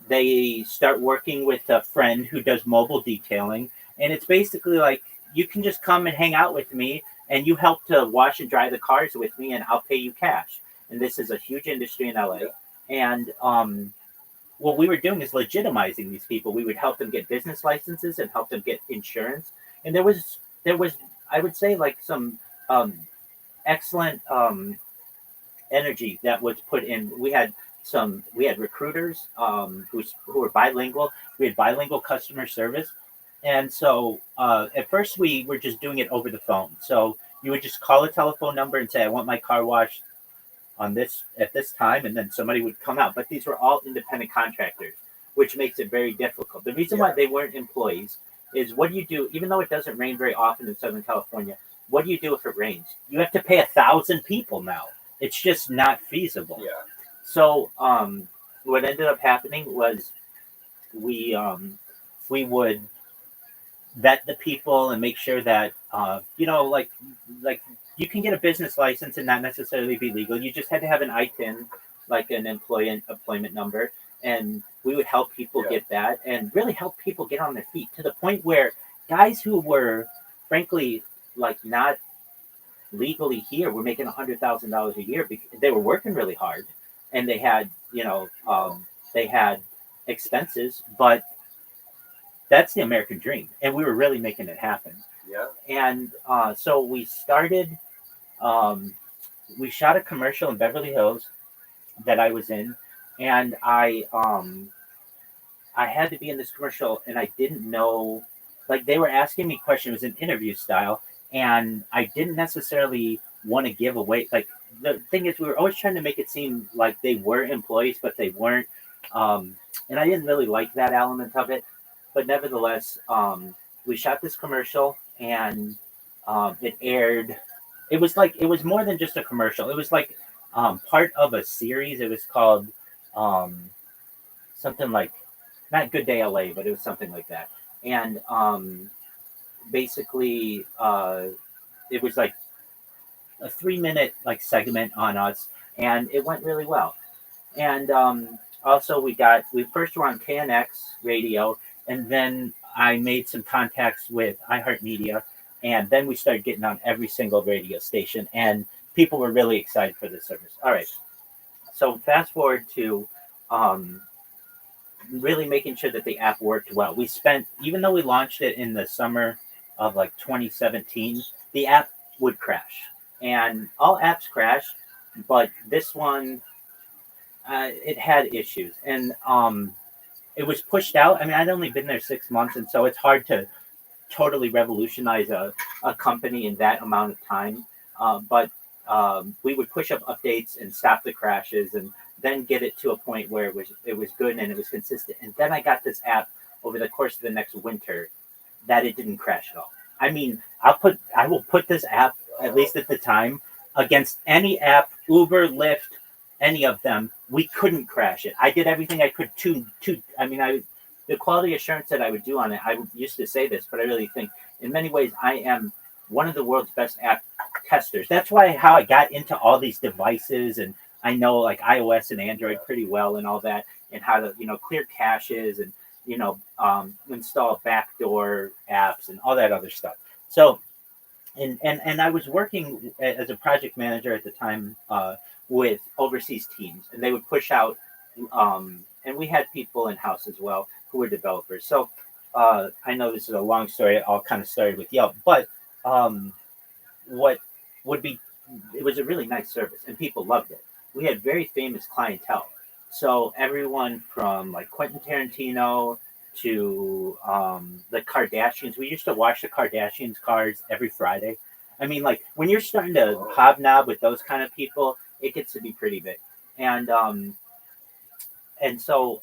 they start working with a friend who does mobile detailing, and it's basically like, you can just come and hang out with me, and you help to wash and dry the cars with me, and I'll pay you cash. And this is a huge industry in LA. And what we were doing is legitimizing these people. We would help them get business licenses and help them get insurance. And there was I would say like some excellent energy that was put in. We had recruiters who were bilingual. We had bilingual customer service, and so at first we were just doing it over the phone. So you would just call a telephone number and say, "I want my car washed on this at this time, and then somebody would come out. But these were all independent contractors, which makes it very difficult. The reason why they weren't employees is what do you do? Even though it doesn't rain very often in Southern California, what do you do if it rains? You have to pay 1,000 people now. It's just not feasible. Yeah. So what ended up happening was we would vet the people and make sure that like you can get a business license and not necessarily be legal. You just had to have an ITIN, like an employment number, and we would help people get that and really help people get on their feet to the point where guys who were frankly like not legally here were making $100,000 a year because they were working really hard and they had they had expenses, but that's the American dream, and we were really making it happen. Yeah. And so we started. We shot a commercial in Beverly Hills that I was in, and I had to be in this commercial, and I didn't know. Like they were asking me questions, it was an interview style, and I didn't necessarily want to give away. Like the thing is, we were always trying to make it seem like they were employees, but they weren't. And I didn't really like that element of it. But nevertheless, we shot this commercial and it aired. It was more than just a commercial. It was like part of a series. It was called something like not Good Day LA, but it was something like that. And basically, it was like a 3-minute like segment on us, and it went really well. And also we first were on KNX radio. And then I made some contacts with iHeartMedia, and then we started getting on every single radio station, and people were really excited for the service. All right, so fast forward to really making sure that the app worked well. We spent, even though we launched it in the summer of like 2017, the app would crash, and all apps crash, but this one, it had issues, and it was pushed out. I mean, I'd only been there 6 months, and so it's hard to totally revolutionize a company in that amount of time. But we would push up updates and stop the crashes, and then get it to a point where it was good and it was consistent. And then I got this app over the course of the next winter that it didn't crash at all. I mean, I will put this app, at least at the time, against any app, Uber, Lyft, any of them. We couldn't crash it. I did everything I could the quality assurance that I would do on it. I used to say this, but I really think in many ways I am one of the world's best app testers. That's how I got into all these devices, and I know like iOS and Android pretty well and all that, and how to clear caches and install backdoor apps and all that other stuff. So and I was working as a project manager at the time with overseas teams, and they would push out, and we had people in house as well who were developers. So I know this is a long story. It all kind of started with Yelp, but it was a really nice service, and people loved it. We had very famous clientele, so everyone from like Quentin Tarantino to the Kardashians. We used to watch the Kardashians' cars every Friday. I mean, like when you're starting to hobnob with those kind of people, it gets to be pretty big. And so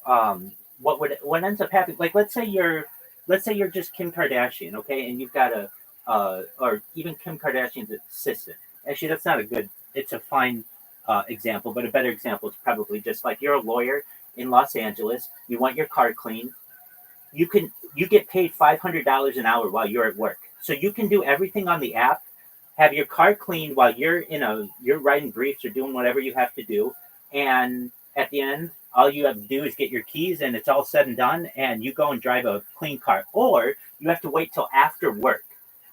what ends up happening? Like let's say you're just Kim Kardashian, okay, and you've got or even Kim Kardashian's assistant. Actually, that's not a good. It's a fine example, but a better example is probably just like you're a lawyer in Los Angeles. You want your car cleaned. You get paid $500 an hour while you're at work, so you can do everything on the app, have your car cleaned while you're writing briefs or doing whatever you have to do, and at the end, all you have to do is get your keys, and it's all said and done, and you go and drive a clean car, or you have to wait till after work.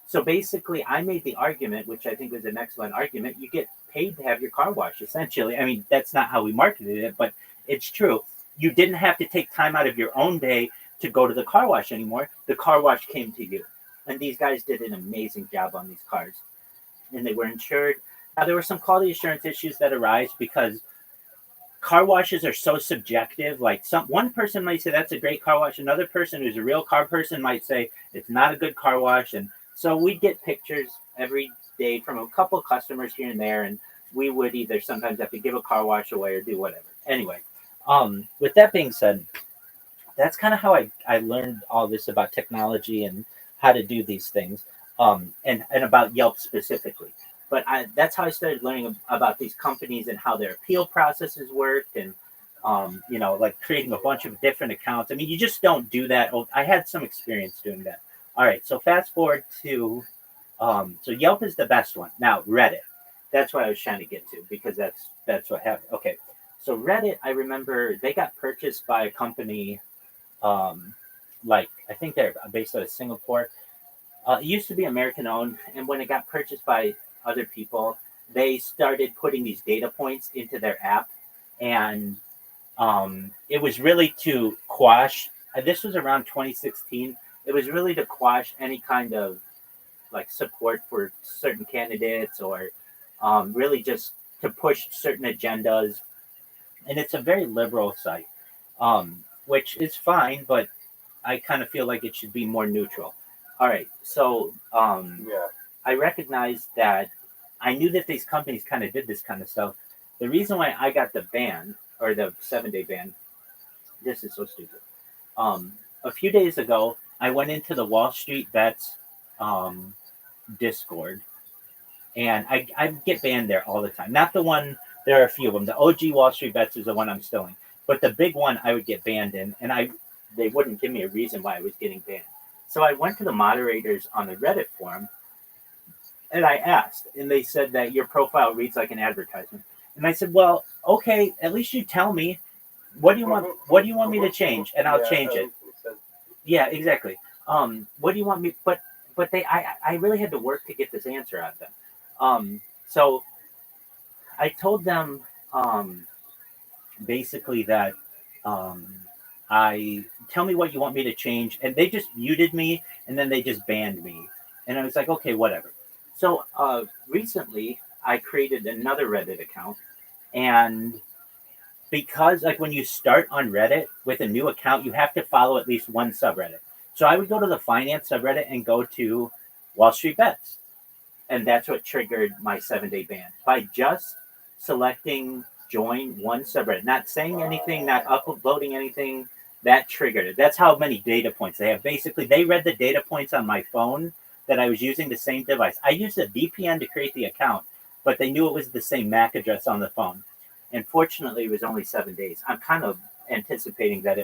So basically, I made the argument, which I think was an excellent argument. You get paid to have your car washed, essentially. I mean, that's not how we marketed it, but it's true. You didn't have to take time out of your own day to go to the car wash anymore. The car wash came to you. And these guys did an amazing job on these cars. And they were insured. Now, there were some quality assurance issues that arise because car washes are so subjective. Like one person might say that's a great car wash. Another person who's a real car person might say it's not a good car wash. And so we'd get pictures every day from a couple of customers here and there. And we would either sometimes have to give a car wash away or do whatever. Anyway, with that being said, that's kind of how I learned all this about technology and how to do these things, and about Yelp specifically. But that's how I started learning about these companies and how their appeal processes worked, and like creating a bunch of different accounts. I mean, you just don't do that. Oh, I had some experience doing that. All right, so fast forward to, so Yelp is the best one. Now Reddit, that's what I was trying to get to because that's what happened. Okay, so Reddit, I remember they got purchased by a company, um, like I think they're based out of Singapore. It used to be American owned, and when it got purchased by other people, they started putting these data points into their app, and it was really to quash. This was around 2016. It was really to quash any kind of like support for certain candidates, or really just to push certain agendas. And it's a very liberal site, which is fine, but I kind of feel like it should be more neutral. All right, so Yeah. I recognized that I knew that these companies kind of did this kind of stuff. The reason why I got the ban, or the 7-day ban, this is so stupid. A few days ago, I went into the Wall Street Bets um, Discord, and I get banned there all the time. Not the one, there are a few of them. The OG Wall Street Bets is the one I'm still in, but the big one I would get banned in, and they wouldn't give me a reason why I was getting banned. So I went to the moderators on the Reddit forum, and I asked, and they said that your profile reads like an advertisement. And I said, well, okay, at least you tell me, what do you want? What do you want me to change, and I'll change it. Yeah, exactly. What do you want me? But I really had to work to get this answer out of them. So I told them, basically that, um, I tell me what you want me to change, and they just muted me, and then they just banned me, and I was like, okay, whatever. So recently, I created another Reddit account, and because like when you start on Reddit with a new account, you have to follow at least one subreddit. So I would go to the finance subreddit and go to Wall Street Bets, and that's what triggered my 7-day ban by just selecting join one subreddit, not saying anything, not uploading anything. That triggered it. That's how many data points they have. Basically, they read the data points on my phone that I was using the same device. I used a VPN to create the account, but they knew it was the same MAC address on the phone. And fortunately, it was only 7 days. I'm kind of anticipating that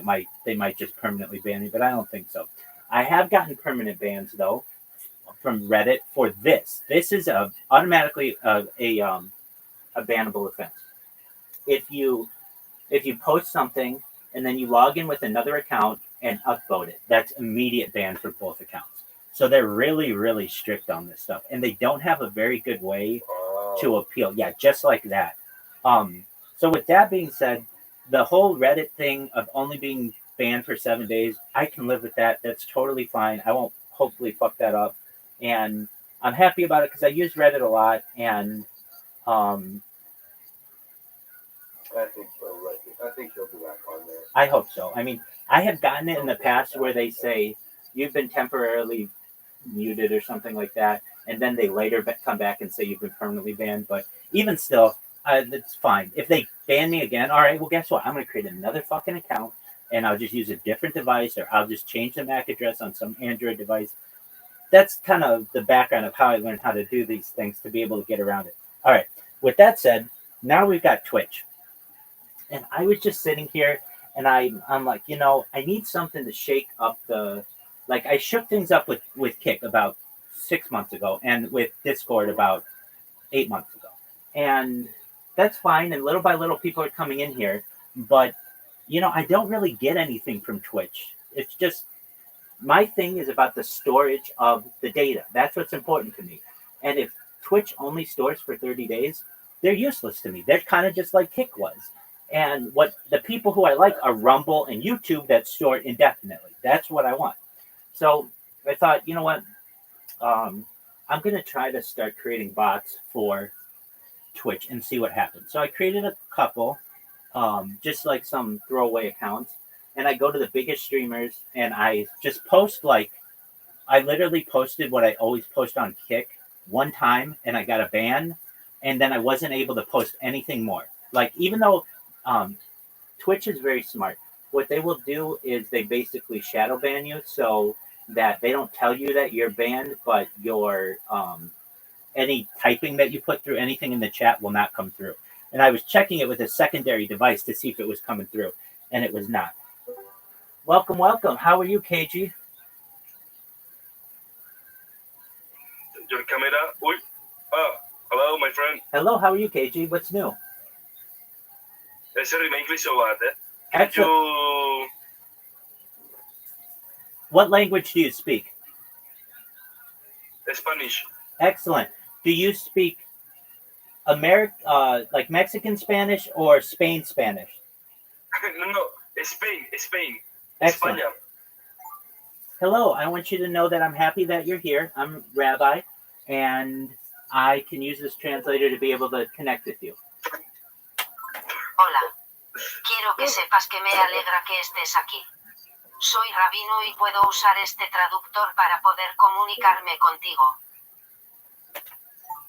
they might just permanently ban me, but I don't think so. I have gotten permanent bans though from Reddit for this. This is automatically a bannable offense. If you post something and then you log in with another account and upvote it, that's immediate ban for both accounts. So they're really, really strict on this stuff, and they don't have a very good way to appeal. Yeah, just like that. So with that being said, the whole Reddit thing of only being banned for 7 days, I can live with that. That's totally fine. I won't hopefully fuck that up, and I'm happy about it because I use Reddit a lot, and I think he'll be back on there. I hope so. I mean, I have gotten it in the past where they say you've been temporarily muted or something like that, and then they later come back and say you've been permanently banned. But even still, it's fine. If they ban me again, all right, well, guess what? I'm going to create another fucking account, and I'll just use a different device, or I'll just change the MAC address on some Android device. That's kind of the background of how I learned how to do these things to be able to get around it. All right. With that said, now we've got Twitch. And I was just sitting here, and I'm like, I need something to shake up like I shook things up with Kick about 6 months ago, and with Discord about 8 months ago. And that's fine. And little by little, people are coming in here, but I don't really get anything from Twitch. It's just, my thing is about the storage of the data. That's what's important to me. And if Twitch only stores for 30 days, they're useless to me. They're kind of just like Kick was. And what the people who I like are Rumble and YouTube that store indefinitely. That's what I want. So I thought, you know what? I'm going to try to start creating bots for Twitch and see what happens. So I created a couple, just like some throwaway accounts. And I go to the biggest streamers and I just post I literally posted what I always post on Kick one time and I got a ban. and then I wasn't able to post anything more. Like, even though Twitch is very smart, what they will do is they basically shadow ban you so that they don't tell you that you're banned, but your any typing that you put through anything in the chat will not come through. And I was checking it with a secondary device to see if it was coming through, and it was not. Welcome, welcome. How are you, KG? Your camera. Hello, my friend. Hello, how are you, KG? What's new? Sorry, my English so bad. Excellent. You What language do you speak? Spanish? Excellent. Do you speak like Mexican Spanish or Spain Spanish? No, Spain. Excellent. España. Hello, I want you to know that I'm happy that you're here. I'm Rabbi, and I can use this translator to be able to connect with you. Hola. Quiero que sepas que me alegra que estés aquí. Soy rabino y puedo usar este traductor para poder comunicarme contigo.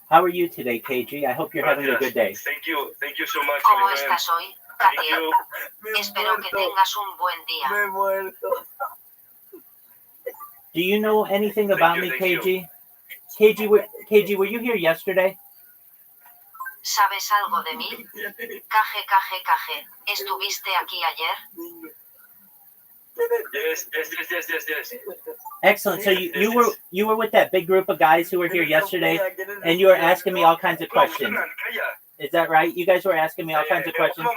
How are you today, KG? I hope you're having a good day. Thank you so much. ¿Cómo my friend. estás hoy, Thank Katia? you. Espero que tengas un buen día. Me he muerto. Do you know anything Thank about you, me, thank KG? KG, were you here yesterday? ¿Sabes algo de mí? Caje. ¿Estuviste aquí ayer? Yes. Excellent. So you were with that big group of guys who were here yesterday, and you were asking me all kinds of questions. Is that right? You guys were asking me all kinds of questions.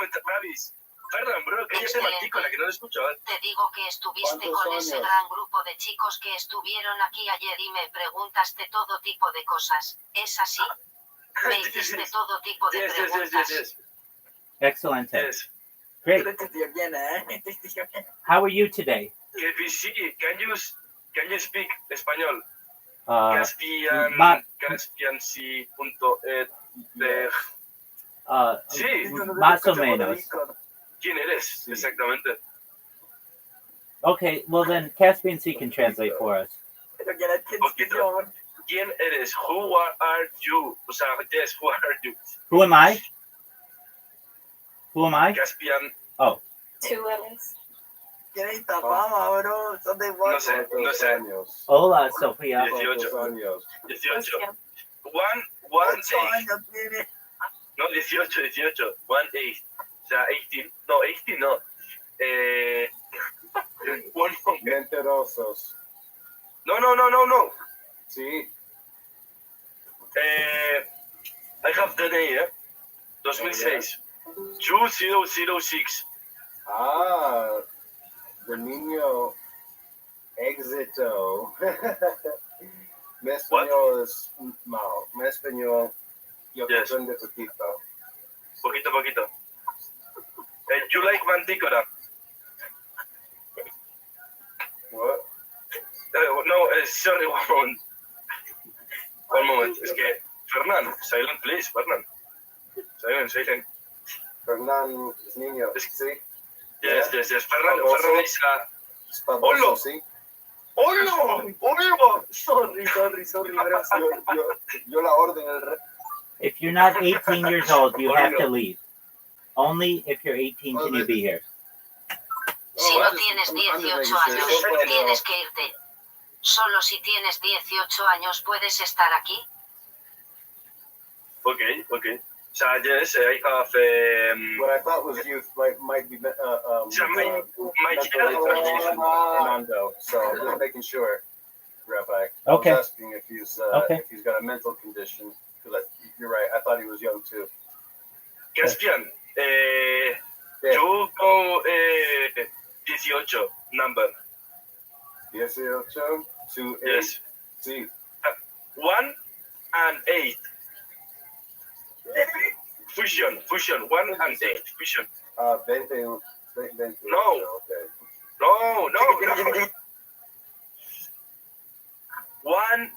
Perdón, bro, que ese martico, la que no lo escucho. Te digo que estuviste con ese gran grupo de chicos que estuvieron aquí ayer y me preguntaste todo tipo de cosas. ¿Es así? Me hiciste todo tipo de preguntas. Yes. Excellent. Yes. Great. How are you today? Can you speak español? Caspian Sí. Más o menos. ¿Quién eres? Exactamente. Okay, well then Caspian C can translate for us. ¿Quién eres? Who are you? O sea, yes, who are you? Who am I? Caspian. Oh. 2 letters. No sé. Hola, Sofía. 18. One eight. No, 18. 1/8. O sea, 18. No, 18 no. One moment. Mentirosos. No. Sí. I have the day, 2006. 2006. Ah, the niño éxito. Mi español es malo. Mi español yo comprendo poquito. Poquito. You like Manticora? What? No, sorry, one moment. Es que, Fernán, silent please, Fernán. Silent. Fernán es niño, sí. Yes. Fernán is Hola. Sí. Hola. Sorry, bro. Yo la orden el If you're not 18 years old, you have to leave. Only if you're 18 can you be here. Si no tienes 18 años, tienes que irte. Solo si tienes 18 años puedes estar aquí. Okay. So yes, I have. what I thought was youth might be Fernando. So just making sure, Rabbi. Okay. I was asking if he's got a mental condition. Because you're right. I thought he was young too. Caspian, you go 18 number. 18 to 8. Yes. Sí. 1 and 8. Fusion. 1 and 8. Fusion. 21. No. Okay. No. 1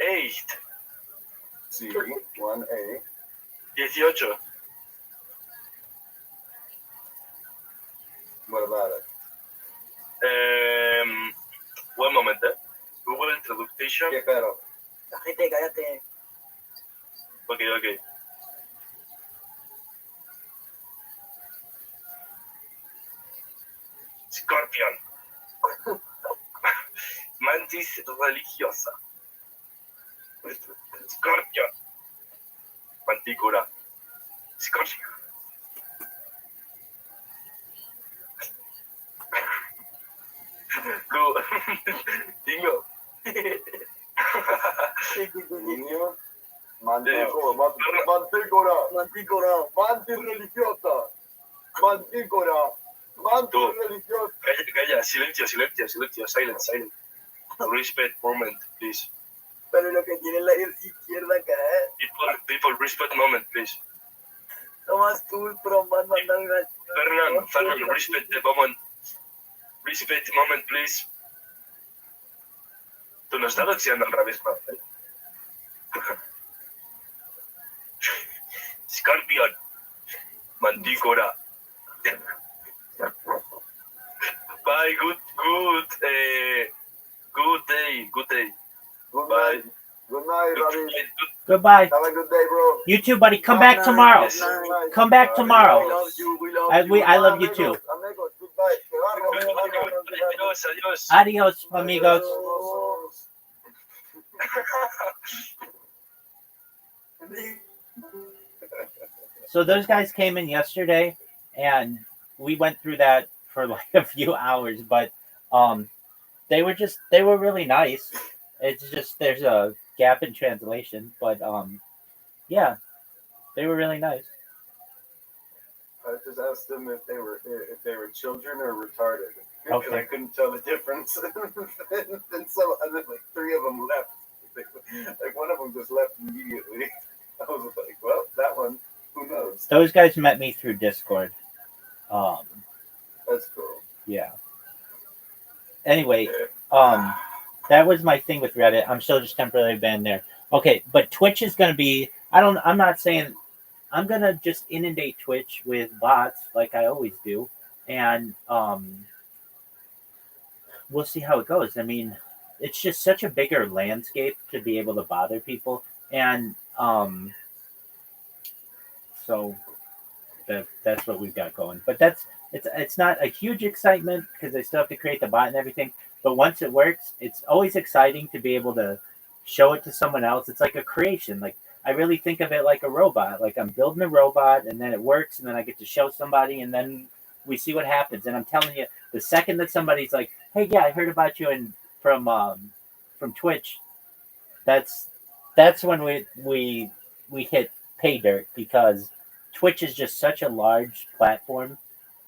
8. Sí. 1A. 18. What about it? One moment. Google Traduction. ¿Qué pero? La gente, cállate. Okay. Scorpion. Mantis religiosa. Scorpion. Manticora. Scorpion. Go. Dingo. Niño. Mantícora. Mantis religiosa. Mantícora. Mantis religiosa. Calla. Silencio. Silence. Respect moment, please. Pero lo que tiene la izquierda acá, People, respect moment, please. Nomás tú, pero más mandan Fernand, respect the moment. Respect moment, please. Tú no estás doxeando al revés, ¿no? Scorpion. Mantícora. Bye, good day. Bye. Good night, Rabbi. Goodbye. Have a good day, bro. You too, buddy. Come back tomorrow. Yes. Come back tomorrow. We love you. I love you too. Amigos, goodbye. Adiós. Adios, amigos. So those guys came in yesterday, and we went through that for like a few hours. But they were really nice. It's just there's a gap in translation, but yeah, they were really nice. I just asked them if they were children or retarded. Because Okay. I couldn't tell the difference. and then like three of them left. Like one of them just left immediately. I was like, well, that one, who knows? Those guys met me through Discord. That's cool. Yeah. Anyway, that was my thing with Reddit. I'm still just temporarily banned there. Okay, but Twitch is gonna be. I'm not saying. I'm gonna just inundate Twitch with bots like I always do, and we'll see how it goes. I mean, it's just such a bigger landscape to be able to bother people, and so that's what we've got going. But it's not a huge excitement because I still have to create the bot and everything. But once it works, it's always exciting to be able to show it to someone else. It's like a creation. Like I really think of it like a robot. Like I'm building a robot, and then it works, and then I get to show somebody, and then we see what happens. And I'm telling you, the second that somebody's like, "Hey, yeah, I heard about you from Twitch," that's when we hit pay dirt because Twitch is just such a large platform,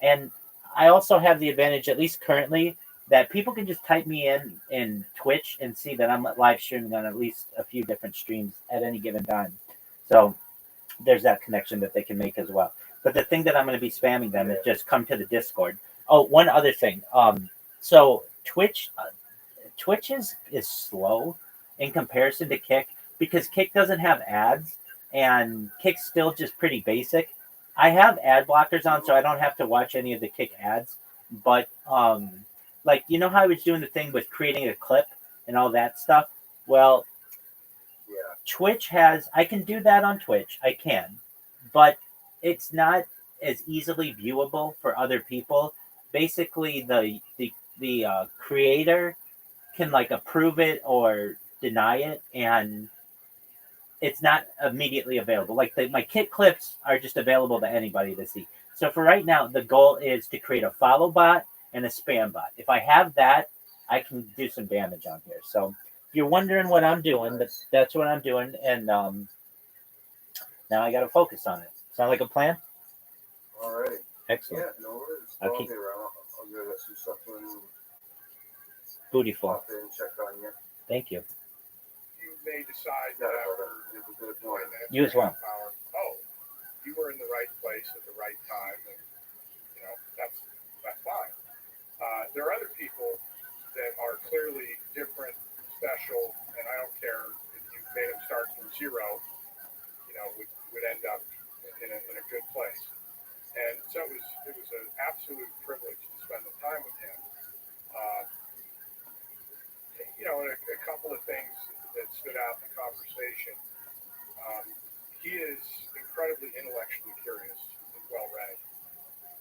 and I also have the advantage, at least currently, that people can just type me in Twitch and see that I'm live streaming on at least a few different streams at any given time. So there's that connection that they can make as well. But the thing that I'm going to be spamming them is just come to the Discord. Oh, one other thing. So Twitch is slow in comparison to Kick because Kick doesn't have ads and Kick's still just pretty basic. I have ad blockers on, so I don't have to watch any of the Kick ads. But like, you know how I was doing the thing with creating a clip and all that stuff? Well, Yeah. Twitch I can do that on Twitch. I can. But it's not as easily viewable for other people. Basically, the creator can like approve it or deny it, and it's not immediately available. Like my Kick clips are just available to anybody to see. So for right now, the goal is to create a follow bot and a spam bot. If I have that, I can do some damage on here. So if you're wondering what I'm doing, that's what I'm doing. And now I got to focus on it. Sound like a plan? All right. Excellent. Yeah, no worries. Okay. I'll be around. I'll go get some stuff and Bootyful. pop in and check on you. Thank you. You may decide Yeah, that after it was a good 20 point. minutes You or as well. half hour, oh, you were in the right place at the right time, and that's fine. There are other people that are clearly different, special, and I don't care if you made them start from zero, would end up in a good place. And so it was an absolute privilege to spend the time with him. And a couple of things that stood out in the conversation. he is incredibly intellectually curious and well-read.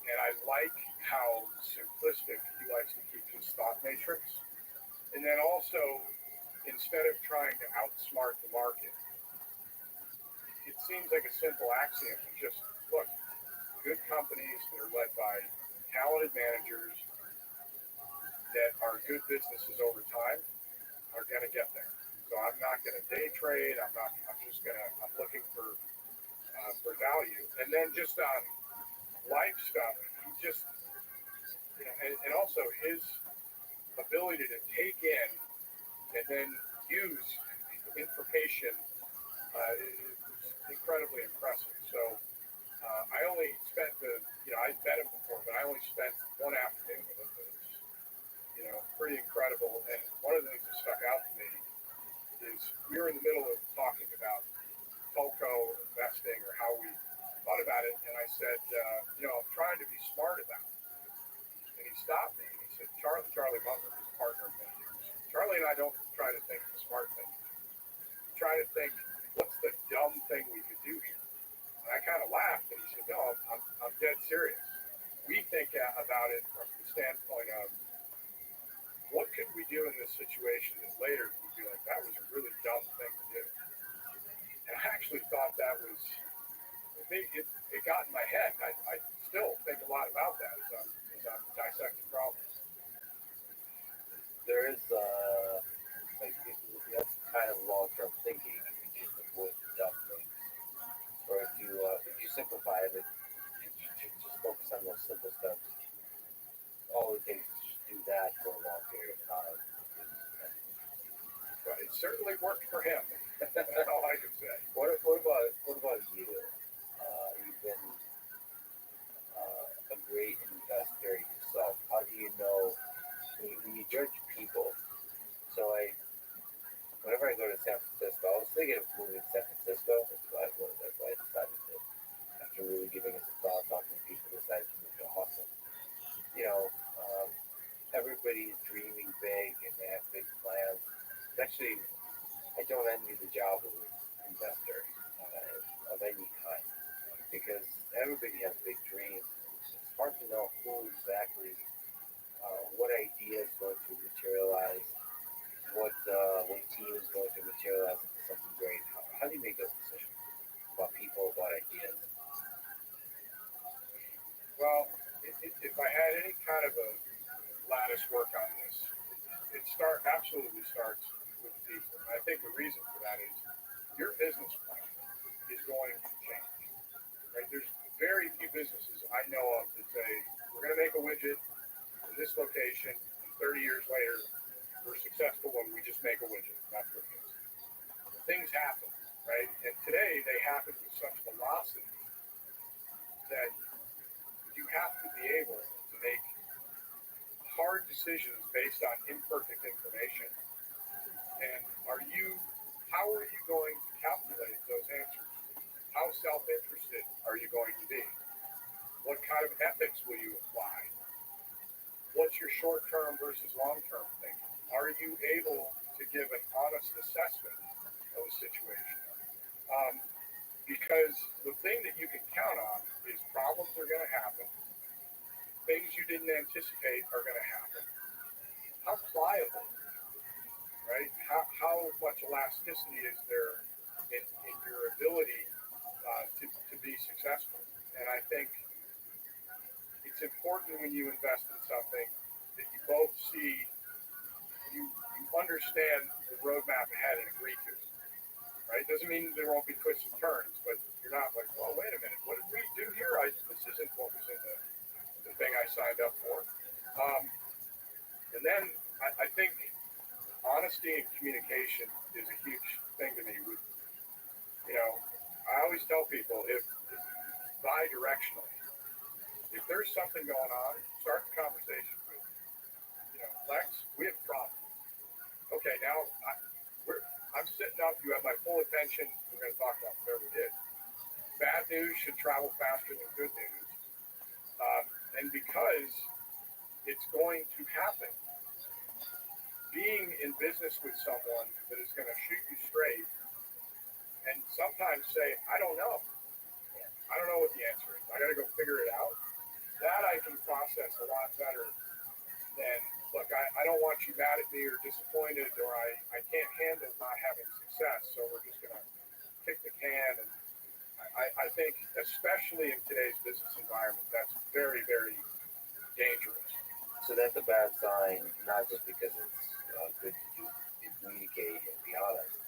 And I like how simplistic he likes to keep his thought matrix. And then also, instead of trying to outsmart the market, it seems like a simple axiom to just look, good companies that are led by talented managers that are good businesses over time are going to get there. So I'm not going to day trade. I'm just going to, I'm looking for value. And then just on life stuff, he just, you know, and also his ability to take in and then use information is incredibly impressive. So I only spent I'd met him before, but I only spent one afternoon with him. It was, you know, pretty incredible. And one of the things that stuck out to me is we were in the middle of talking about Telco investing or how we thought about it. And I said, I'm trying to be smart about it. And he stopped me and he said, Charlie Munger, his partner of many years. Charlie and I don't try to think the smart thing. We try to think, what's the dumb thing we could do here? And I kind of laughed, and he said, no, I'm dead serious. We think about it from the standpoint of, what could we do in this situation that later we'd be like, that was a really dumb thing to do. And I actually thought that was, it got in my head. I still think a lot about that as I'm dissecting problems. There is, that's kind of long-term thinking. You can just avoid the dumb things. Or if you simplify it, just focus on those simple steps. All it takes is just do that for a long period of time. But it certainly worked for him. That's all I can say. What about you? You've been a great investor yourself. How do you know when you judge people? So whenever I go to San Francisco, I was thinking of moving to San Francisco. That's why I decided to, after really giving it some thought, talking to people, decided to move to Austin. You know, everybody's dreaming big and they have big plans. Actually, I don't envy the job of an investor of any kind because everybody has big dreams. It's hard to know who exactly, what idea is going to materialize, what team is going to materialize into something great. How do you make those decisions about people, about ideas? Well, if I had any kind of a lattice work on this, it absolutely starts with the people. And I think the reason for that is your business plan is going to change. Right? There's very few businesses I know of that say, we're going to make a widget in this location, and 30 years later, we're successful when we just make a widget. That's what it is. Things happen, right? And today, they happen with such velocity that you have to be able to make hard decisions based on imperfect information. And how are you going to calculate those answers? How self-interested are you going to be? What kind of ethics will you apply? What's your short-term versus long-term thinking? Are you able to give an honest assessment of a situation? Because the thing that you can count on is problems are going to happen. Things you didn't anticipate are going to happen. How pliable, right? How much elasticity is there in your ability to be successful? And I think it's important when you invest in something that you both see, you understand the roadmap ahead and agree to it, right? Doesn't mean there won't be twists and turns, but you're not like, well, wait a minute, what did we do here? This isn't what was in the thing I signed up for. And then I think honesty and communication is a huge thing to me. I always tell people if bi-directionally, if there's something going on, start the conversation with, Lex, we have a problem. Okay, now I'm sitting up, you have my full attention, we're going to talk about whatever it is. Bad news should travel faster than good news. And because it's going to happen, being in business with someone that is going to shoot you straight and sometimes say, I don't know. I don't know what the answer is. I got to go figure it out. That I can process a lot better than, look, I don't want you mad at me or disappointed, or I can't handle not having success, so we're just going to kick the can. And I think, especially in today's business environment, that's very, very dangerous. So that's a bad sign, not just because it's good to communicate and be honest,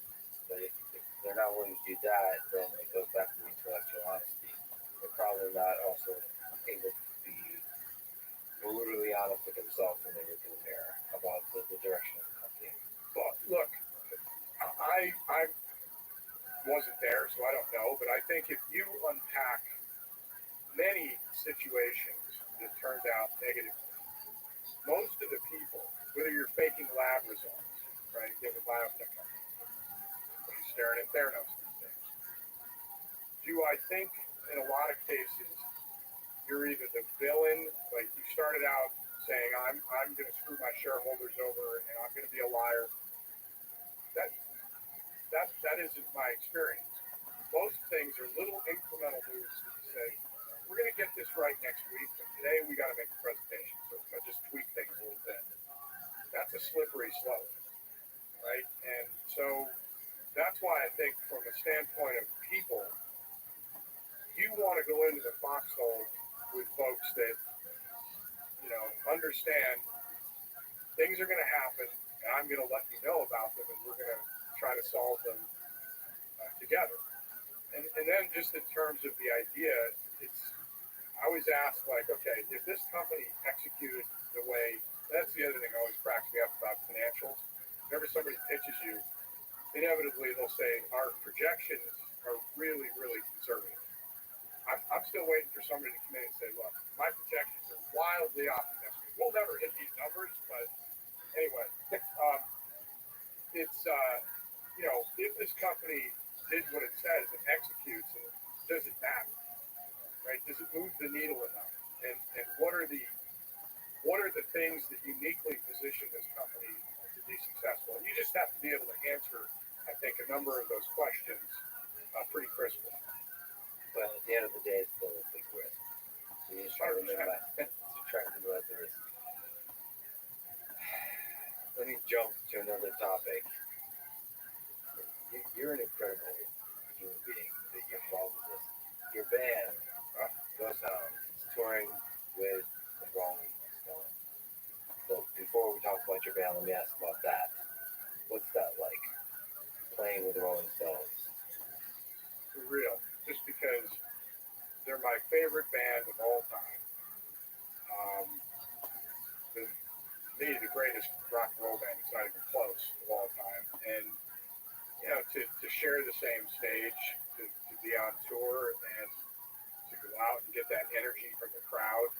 but if they're not willing to do that, then it goes back to the intellectual honesty. They're probably not also able to be brutally honest with themselves when they look in the mirror about the direction of the company. Well, look, I wasn't there, so I don't know, but I think if you unpack many situations that turned out negatively, most of the people, whether you're faking lab results, right, you have a biotech company, you're staring at their nose these days. Do I think in a lot of cases you're either the villain, like you started out saying I'm going to screw my shareholders over and I'm going to be a liar? That isn't my experience. Most things are little incremental moves that you say, we're going to get this right next week, but today we got to make a presentation, so I just tweak things a little bit. That's a slippery slope, right? And so that's why I think from a standpoint of people, you want to go into the foxhole with folks that, understand things are going to happen, and I'm going to let you know about them, and we're going to try to solve them together. And then just in terms of the idea, I always ask, like, okay, if this company executed the way, that's the other thing that always cracks me up about financials. Whenever somebody pitches you, inevitably they'll say, our projections are really, really conservative. I'm still waiting for somebody to come in and say, look, my projections are wildly optimistic. We'll never hit these numbers, but anyway, it's, if this company did what it says and executes, and does it matter, right? Does it move the needle enough? And what are the things that uniquely position this company to be successful? And you just have to be able to answer, I think, a number of those questions pretty crisply. But at the end of the day, it's still a big risk. So you just try to minimize the risk. Let me jump to another topic. You're an incredible human being that you're involved with this. Your band, Rothschild, is touring with the Rolling Stones. So before we talk about your band, let me ask about that. What's that like, playing with the Rolling Stones? For real, just because they're my favorite band of all time. To me, the greatest rock and roll band. It's not even close of all time. And to share the same stage, to be on tour, and to go out and get that energy from the crowd.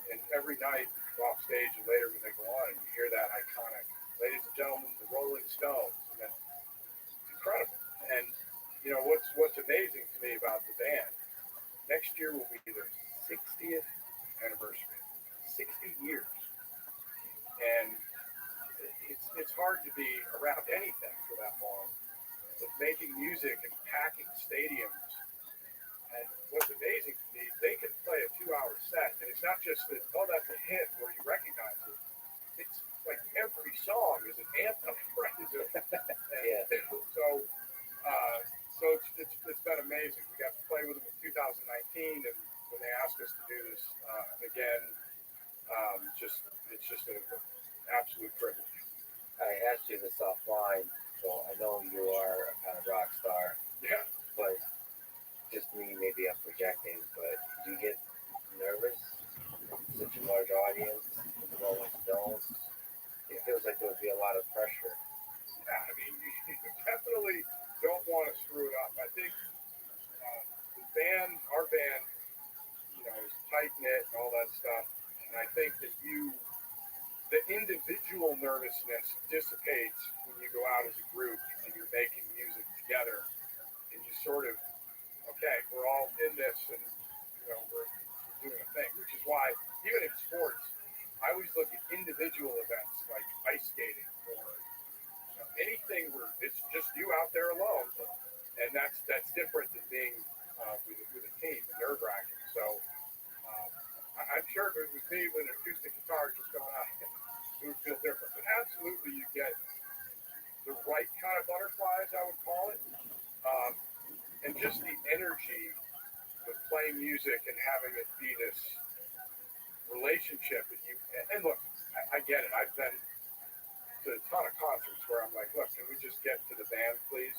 And every night off stage and later when they go on, and you hear that iconic, ladies and gentlemen, the Rolling Stones, and then it's incredible. And what's amazing to me about the band, next year will be their 60th anniversary. 60 years. And it's hard to be around anything for that long, but making music and packing stadiums. And what's amazing to me, they can play a 2-hour set, and it's not just that, oh, that's a hit where you recognize it. It's like every song is an anthem, right? Yeah. So it's been amazing. We got to play with them in 2019, and when they asked us to do this again, it's just an absolute privilege. I asked you this offline, so I know you are a kind of rock star. Yeah. But just me, maybe I'm projecting, but do you get nervous? Such a large audience, Rolling Stones. It feels like there would be a lot of pressure. Yeah, I mean, you definitely don't want to screw it up. I think our band, is tight knit and all that stuff. And I think that the individual nervousness dissipates when you go out as a group and you're making music together, and you sort of, okay, we're all in this, and we're doing a thing. Which is why, even in sports, I always look at individual events like ice skating or anything where it's just you out there alone, and that's different than being with a team, nerve wracking. So I'm sure if it was me with an acoustic guitar just going out, it would feel different. But absolutely, you get the right kind of butterflies, I would call it, and just the energy with playing music and having it be this relationship that you. And look, I get it. I've been to a ton of concerts where I'm like, look, can we just get to the band, please?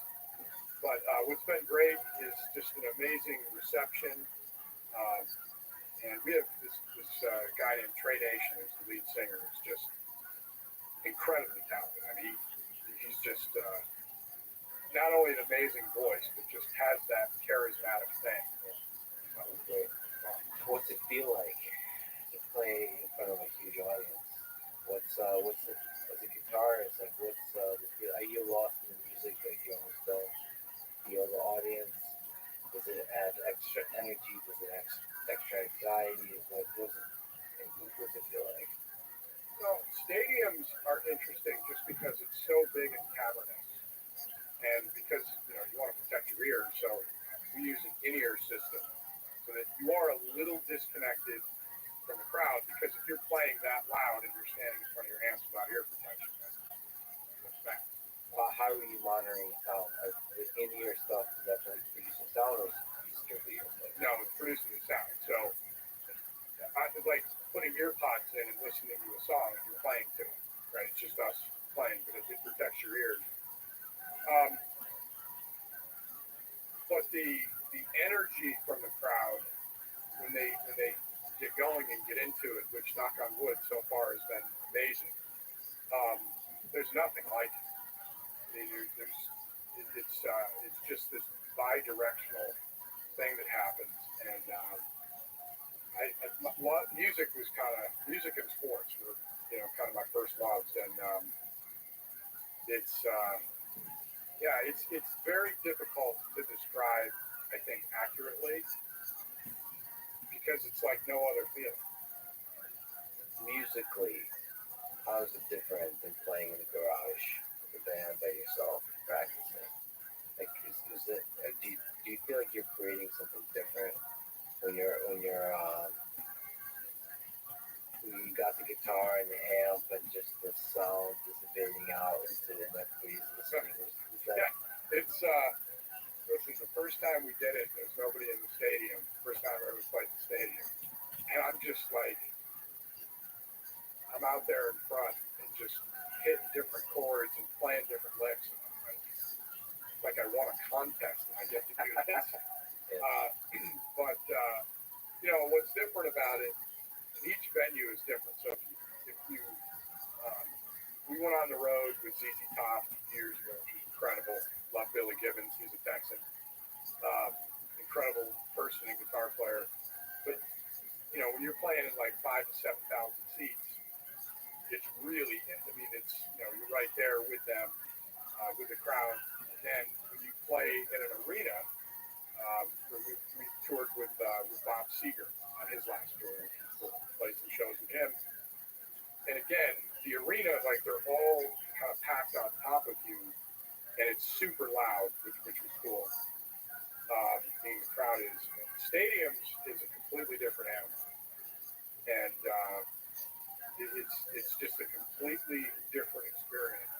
But what's been great is just an amazing reception. And we have this guy named Trey Nation, who's the lead singer, who's just incredibly talented. I mean, he's just not only an amazing voice, but just has that charismatic thing. Great. What's it feel like to play in front of a huge audience? What's the, as a guitarist, like are you lost in the music, like you almost don't feel the audience? Does it add extra energy? Does it add extra anxiety? What's it feel like? Well, stadiums are interesting just because it's so big and cavernous, and because you want to protect your ears, so we use an in-ear system so that you are a little disconnected from the crowd. Because if you're playing that loud and you're standing in front of your amps without ear protection, that's bad. How are you monitoring sound? The in-ear stuff is definitely producing sound, or strictly earplay? No, it's producing the sound. So it's like putting ear pods in and listening to a song and you're playing to it, right? It's just us playing, but it protects your ears. But the energy from the crowd when they get going and get into it, which knock on wood so far has been amazing. There's nothing like it. I mean, it's just this bi-directional thing that happens, and music and sports were kind of my first loves, and it's very difficult to describe, I think, accurately, because it's like no other feeling. Musically, how is it different than playing in a garage with a band by yourself practicing? Like, is it? Do you feel like you're creating something different when you got the guitar and the amp and just the sound dissipating out into the everybody's listening? It's listen, the first time we did it, there was nobody in the stadium. First time I ever played the stadium, and I'm just like, I'm out there in front and just hitting different chords and playing different licks. And I'm like I won a contest and I get to do this. But what's different about it? Each venue is different. So if you we went on the road with ZZ Top years ago, which was incredible. Love Billy Gibbons. He's a Texan. Incredible person and guitar player. But when you're playing in like 5,000 to 7,000 seats, it's really, I mean, it's you're right there with them, with the crowd. And then when you play in an arena, we toured with Bob Seger on his last tour. We'll play some shows with him. And again, the arena, like they're all kind of packed on top of you, and it's super loud, which was cool. Being the crowd is. Stadiums is a completely different animal, and it's just a completely different experience.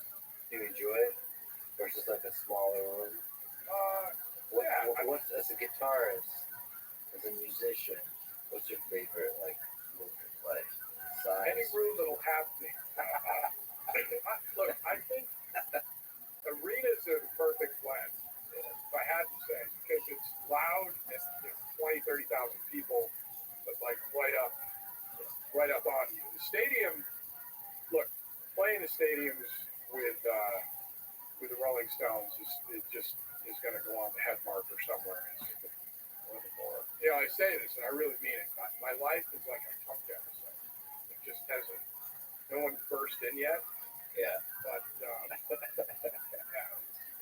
Do you enjoy it versus like a smaller room? What's as a guitarist, as a musician, what's your favorite room to play? Size? Any room that'll have me. Look, I think arenas are the perfect blend, if I had to say, because it's loud and 20, 30,000 people, but like right up on you. The stadium, look, playing the stadiums with the Rolling Stones is going to go on the head marker somewhere. I say this and I really mean it. My life is like a Trump episode. It just hasn't. No one burst in yet. Yeah. But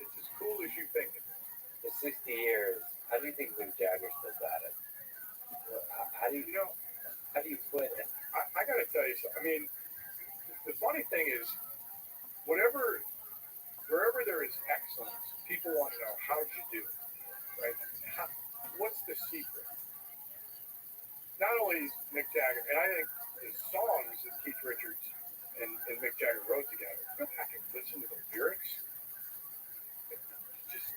it's as cool as you think it is. For 60 years, how do you think Mick Jagger does that? How do you put it? I got to tell you something. I mean, the funny thing is, whatever wherever there is excellence, people want to know how'd you do it, right? What's the secret? Not only Mick Jagger, and I think the songs that Keith Richards and Mick Jagger wrote together, go back and listen to the lyrics, just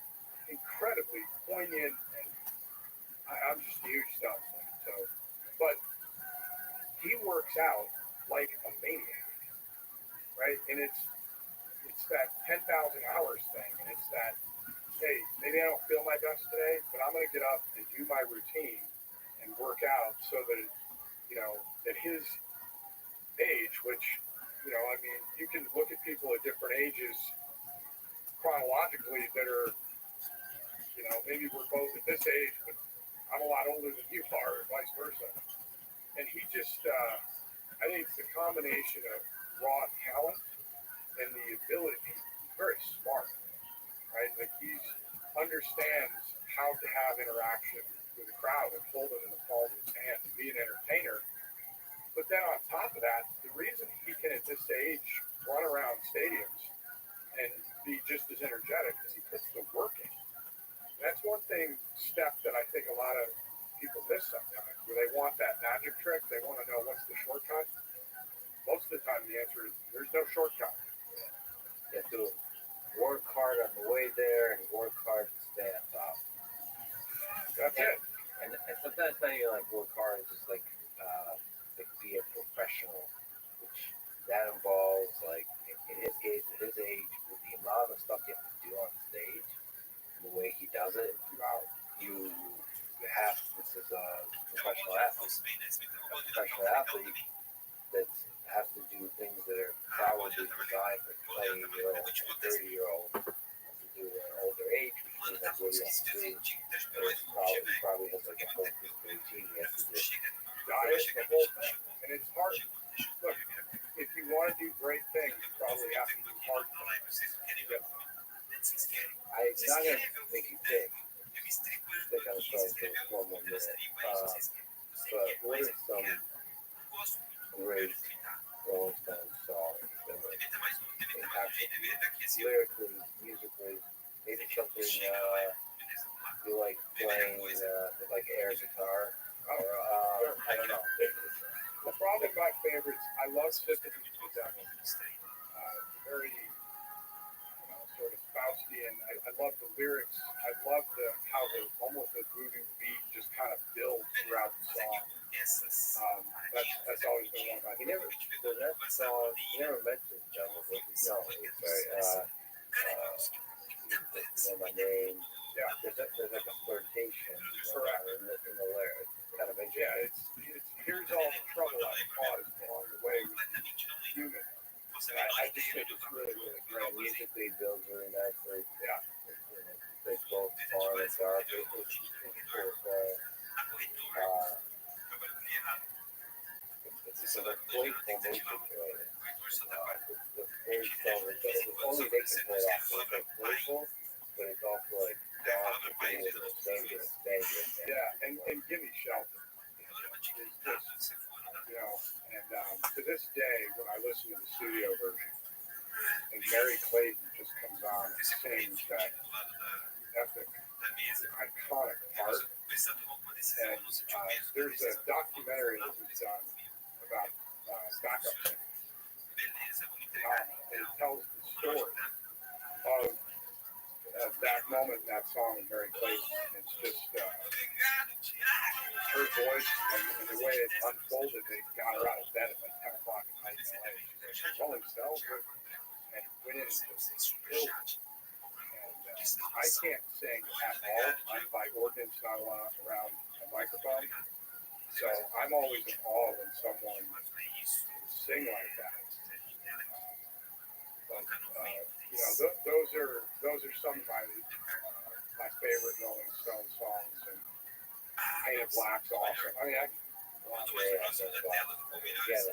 incredibly poignant, and I'm just a huge Stones fan. So, but he works out like a maniac, right? And it's that 10,000 hours thing, and it's that, hey, maybe I don't feel my best today, but I'm going to get up and do my routine and work out so that, at his age, which, I mean, you can look at people at different ages chronologically that are, maybe we're both at this age, but I'm a lot older than you are, or vice versa. And he just, I think it's the combination of raw talent and the ability. He's very smart, right? Like he understands how to have interaction with the crowd and hold it in the palm of his hand and be an entertainer. But then on top of that, the reason he can at this age run around stadiums and be just as energetic is he puts the work in. That's one thing, Steph, that I think a lot of people miss sometimes, where they want that magic trick. They want to know what's the shortcut. Most of the time, the answer is there's no shortcut. You have to work hard on the way there and work hard to stay on top. That's it. And sometimes not even like work hard, it's just like be a professional, which that involves like in his case, at his age, with the amount of stuff you have to do on stage, and the way he does it, you have, this is a professional athlete that has to do things that are probably designed for 20-year-old and 30-year-old, has to do at an older age, which means that's what he has to do. Probably has like a whole routine he has to do. Diet, the whole thing. And it's hard. Look, if you want to do great things, you probably have to do hard things. I'm not going to make you think. I think I'm sorry for 1 more minute. But what are some great Rolling Stones songs that were impactful lyrically, musically? Maybe something you like playing, like air guitar, or I don't know. Well, probably my favorites. I love Sympathy for the Devil. Very sort of Faustian. I love the lyrics. I love how almost the voodoo beat just kind of builds throughout the song. That's always been one of my favorites. He never mentioned Devil. No, sorry. My name. Yeah. There's like a flirtation in the lyrics. Kind of it's here's all the trouble I've caused along the way with human. I just think it's really, really great. Musically builds really nicely. Yeah. It's both far and dark. It's cool. It's a playful music to it. It's very sober. It's only they can pull it off. So it's like playful, but it's also like dark and dangerous. Yeah, and Gimme Shelter. It's just, and to this day, when I listen to the studio version, and Mary Clayton just comes on and sings that epic, iconic part. And there's a documentary that was done about backup singers. And it tells the story of that moment in that song with Mary Clayton. It's just her voice and the way it unfolded. They got her out of bed at like 10 o'clock at night in LA. She's like, Rolling Stones, and went in and just killed it. And I can't sing at all. I'm by ordinance not allowed around a microphone. So I'm always in awe when someone sing like that. But those are some of my favorite Rolling Stones songs. And Painted Black's awesome. I mean, a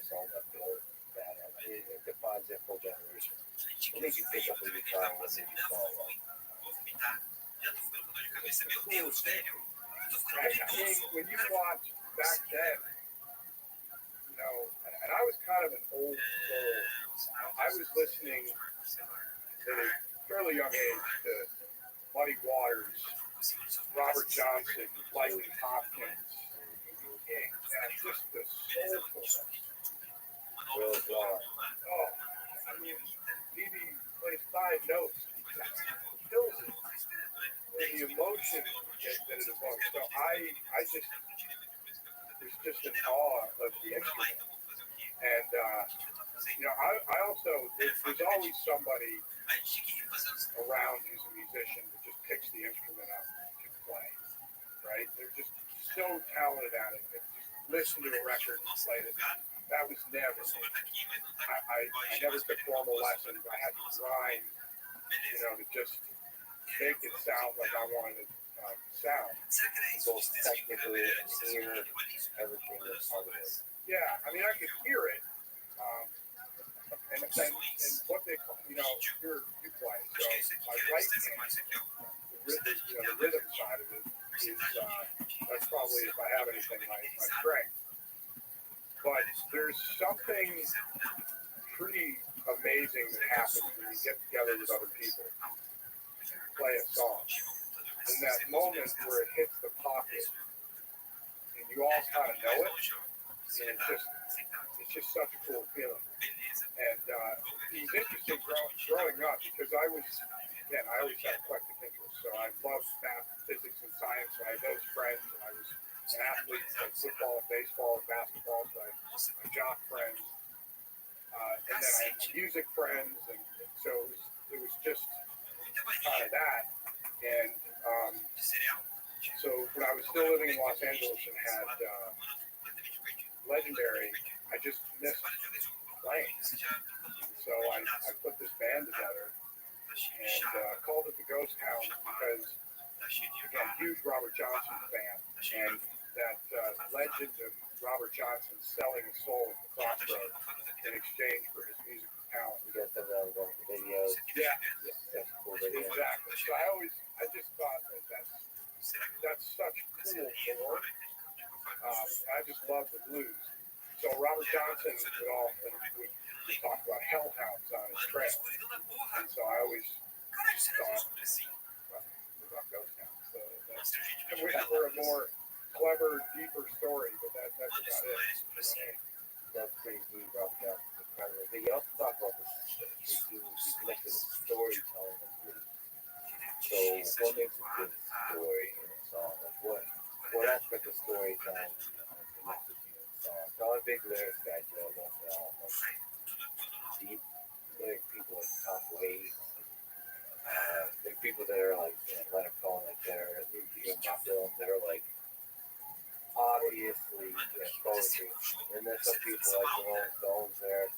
song that feels bad. It defines a full generation. It makes you pick up the guitar when they fall off. When you watch back then, and I was kind of an old soul. I was listening to fairly young age to Muddy Waters, Robert Johnson, Lightning Hopkins, King, and just the soulfulness. Real God. Oh, I mean, BB plays 5 notes, kills it, and the emotion that it evokes. So I just, there's just an awe of the instrument. And, I also, there's always somebody around who's a musician that just picks the instrument up to play, right? They're just so talented at it. They just listen to a record and play it. That was never me. I never took formal lessons. I had to grind, to just make it sound like I wanted it to sound. Both technically and ear, everything is part of it. Yeah, I mean, I could hear it. And what they call, you play. So my right hand, the rhythm side of it is, that's probably, if I have anything, my strength. But there's something pretty amazing that happens when you get together with other people and play a song. In that moment where it hits the pocket and you all kind of know it, and it's just such a cool feeling. And it was interesting growing up because I always had eclectic interests. So I loved math, physics, and science. So I had those friends, and I was an athlete, like football, baseball, and basketball. So I had my jock friends, and then I had my music friends, and so it was just kind of that. And so when I was still living in Los Angeles and had Legendary, I just missed playing. So I put this band together and called it the Ghost Town because, again, huge Robert Johnson fan, and that legend of Robert Johnson selling his soul at the crossroads in exchange for his musical talent. You guys have that on the videos. Yeah, That's cool video. exactly. So I just thought that's such cool lore. I just love the blues. So Robert Johnson would talk about hellhounds on his trail, and so I always thought, we're about Ghost Town. So we're a more clever, deeper story, but that's about it. That's pretty deep, Robert Johnson. Incredible. But you also talk about you connected storytelling and blues. So what makes a good story in a song? Like what aspect of storytelling connects with you in a song? So I'm a big lyrics guy too. I love deep lyric people like Tom Waits. Like people that are like Leonard Cohen, like they're they're like obviously poetry. And then some people like the Rolling Stones there,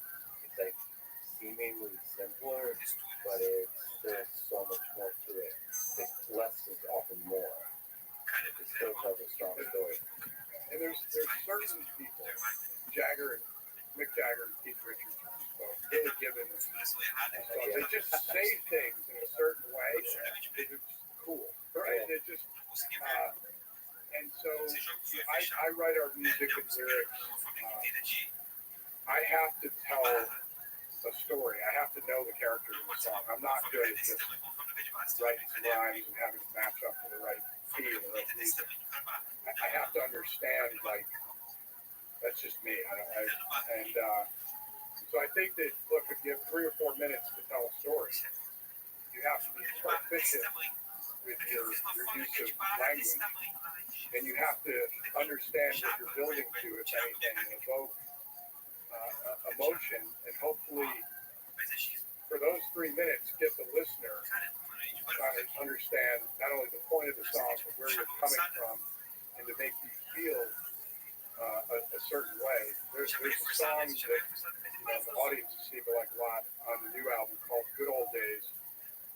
it's like seemingly simpler, but there's so much more to it. Like less is often more. It still tells a strong story. And there's certain people, Mick Jagger and Keith Richards, Billy Gibbons, so they just say things in a certain way. It's cool, right? And it just, and so I write our music and lyrics. I have to tell a story. I have to know the characters in the song. I'm not good at just writing some rhymes and having it match up to the right key and the right music. I have to understand, like, that's just me. So I think that, look, if you have 3 or 4 minutes to tell a story, you have to be proficient with your use of language, and you have to understand what you're building to, if anything, and evoke emotion, and hopefully, for those 3 minutes, get the listener trying to understand not only the point of the song, but where you're coming from, and to make you feel a certain way. There's a song that the audience seem to like a lot on the new album called Good Old Days,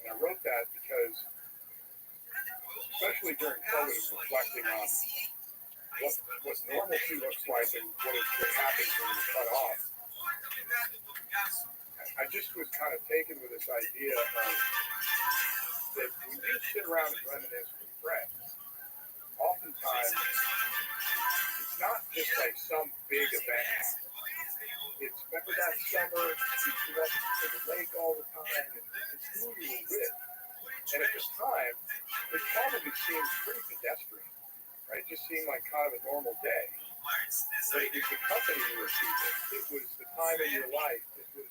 and I wrote that because, especially during COVID, reflecting on what normalcy looks like and what happens when you cut off. I just was kind of taken with this idea of that when you sit around and reminisce with friends, oftentimes it's not just like some big event. it's remember that summer you went to the lake all the time, and it's who you were with. And at the time, it probably seemed pretty pedestrian, right? It just seemed like kind of a normal day. But it was the company you were keeping. It was the time in your life. It was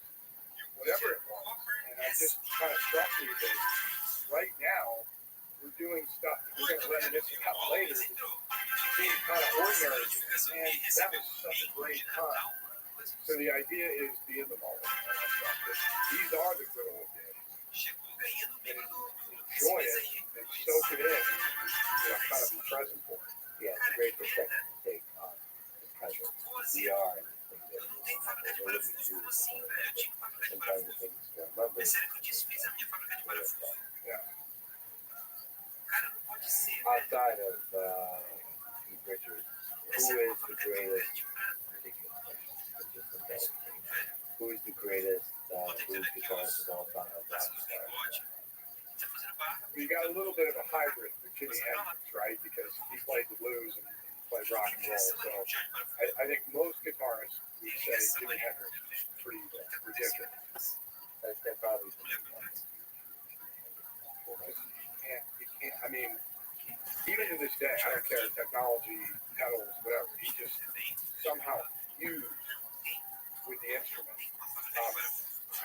whatever it was. And I just kind of struck me that right now, we're doing stuff that we're going to reminisce about later. It seems kind of ordinary. And that was such a great time. So the idea is be in the moment. These are the good old days. And enjoy it and soak it in and kind of be present for it. Yeah, it's a great perspective to take on because we are in this thing that we're living through. Sometimes the things to remember. Yeah. Outside of Keith Richards, who is the greatest? Ridiculous question. Who is the greatest blues guitarist of all time? You got a little bit of a hybrid with Jimi Hendrix, right? Because he played the blues and played rock and roll. So I think most guitarists would say Jimi Hendrix is pretty ridiculous. That probably. You can't. I mean, even to this day, I don't care technology, pedals, whatever. He just somehow fused with the instrument.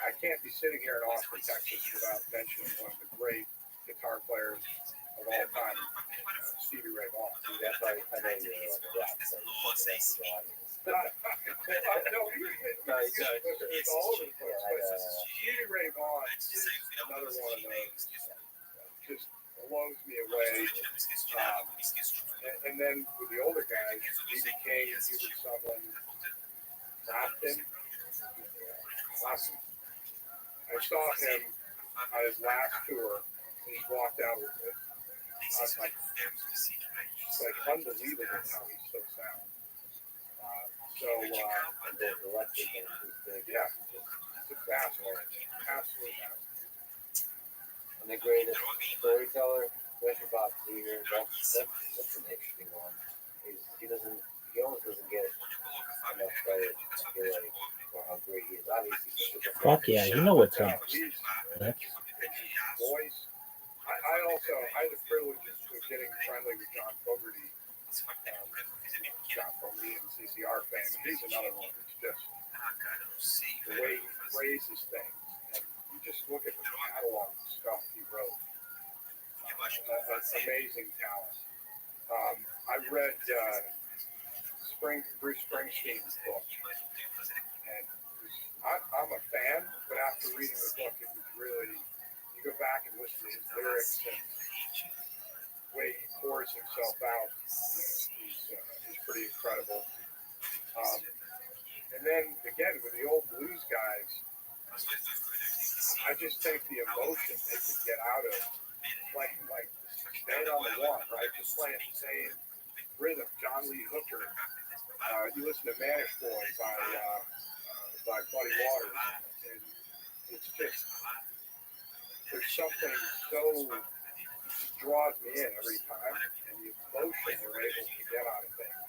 I can't be sitting here in Austin, Texas, without mentioning one of the great guitar players of all time, Stevie Ray Vaughan. That's why I know you're on the rock. No, it's all over the place. But Stevie Ray Vaughan is another one of those just blows me away. And then with the older guys, B.B. King, Hubert Sumlin, Clapton. I saw him on his last tour. He walked out with it. I was like, it's like unbelievable how he still sounds. And the electric and yeah, it's a fast one. Absolutely fast. And the greatest storyteller, Mr. Bob Seger, that's an interesting one. He almost doesn't get enough credit, I feel like, for how great he is. Obviously, Fuck yeah, you know what's up. Voice. I had the privilege of getting friendly with John Fogerty. John Fogerty and CCR fame. He's another one that's just the way he phrases things. And you just look at the catalog of stuff he wrote. That's amazing talent. I read Bruce Springsteen's book. And I'm a fan, but after reading the book, it was really, you go back and listen to his lyrics and the way he pours himself out is pretty incredible. And then, again, with the old blues guys, I just think the emotion they could get out of playing like staying on the one, right? Just playing the same rhythm. John Lee Hooker. You listen to Manish Boy by Buddy Waters, and it's just there's something so draws me in every time, and the emotion they're able to get out of things.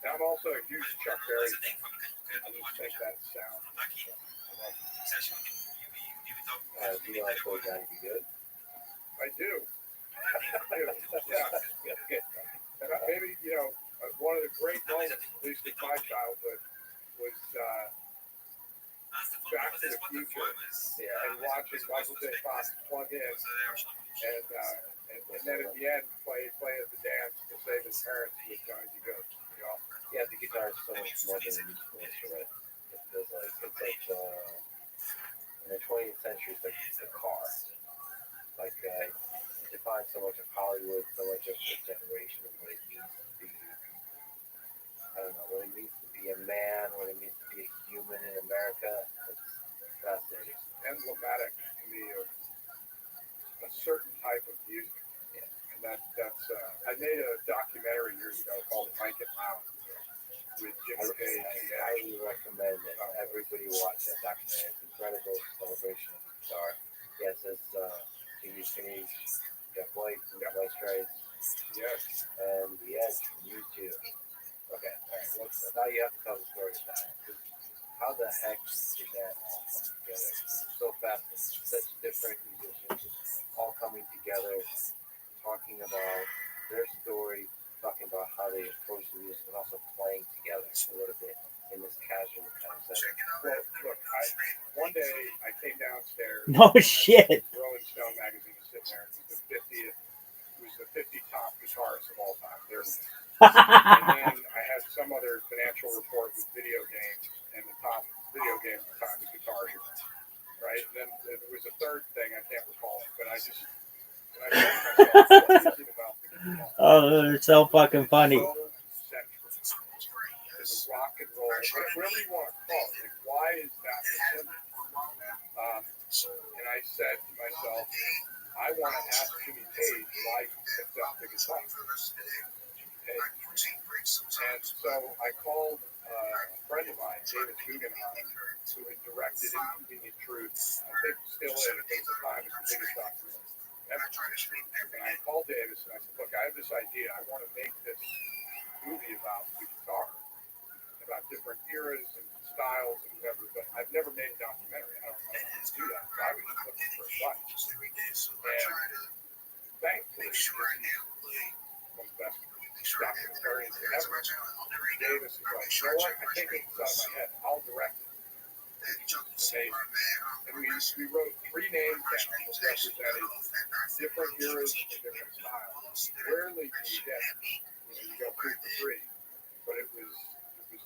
I'm also a huge Chuck Berry fan. I just think that sound. do you know I told Johnny be good? I do. Yeah. And maybe, one of the great moments, at least in my childhood, was Back to the Future and watching Michael J. Fox plug in and then at the end play at the dance to save his parents with Johnny B. Good. Yeah, the guitar is so much more than a musical instrument. It feels like it's like in the 20th century, it's like a car. Like it defines so much of Hollywood, so much of the generation of what it means to be. I don't know what it means to be a man, what it means to be a human in America. It's fascinating. Emblematic to me of a certain type of music. Yeah. And that's I made a documentary years ago called Mike It Loud with Jimmy Page. I highly recommend that everybody watch that documentary. It's incredible celebration of the guitar. Yes, it's Jimmy Page, Jeff White from the White Stripes, Yes. and The Edge from U2. Okay, all right. Now you have to tell the story of that. how the heck did that all come together? It's so fascinating. Such different musicians all coming together, talking about their story, talking about how they approach the music, and also playing together a little bit in this casual kind of setting. Well, look, one day I came downstairs. No shit. Rolling Stone magazine was sitting there. It was the 50 top guitarists of all time. There it is. And then I had some other financial report with video games, and the top video game at the time was Guitar Hero, right? And then there was a third thing I can't recall, but I just and I said to myself, what is it about the guitar? Oh, it's so fucking funny. So central to the rock and roll, whatever you want to call it. Like, why is that the symbol? And I said to myself, I want to ask Jimmy Page why he picked up the guitar. And so I called a friend of mine, David Guggenheim, who had directed Inconvenient Truth. I think still is, at the time, it's the biggest documentary ever. And I called Davis and I said, look, I have this idea. I want to make this movie about the guitar, about different eras and styles and whatever, but I've never made a documentary. I don't know how to do that. So I was just looking for advice. And thankfully, this is one of the best documentaries ever. Davis is like, you know what? I can't get this out of my head. I'll direct it. Amazing. And we wrote 3 names down that represented different eras and different styles. Rarely do you get, you go 3 for 3, but it was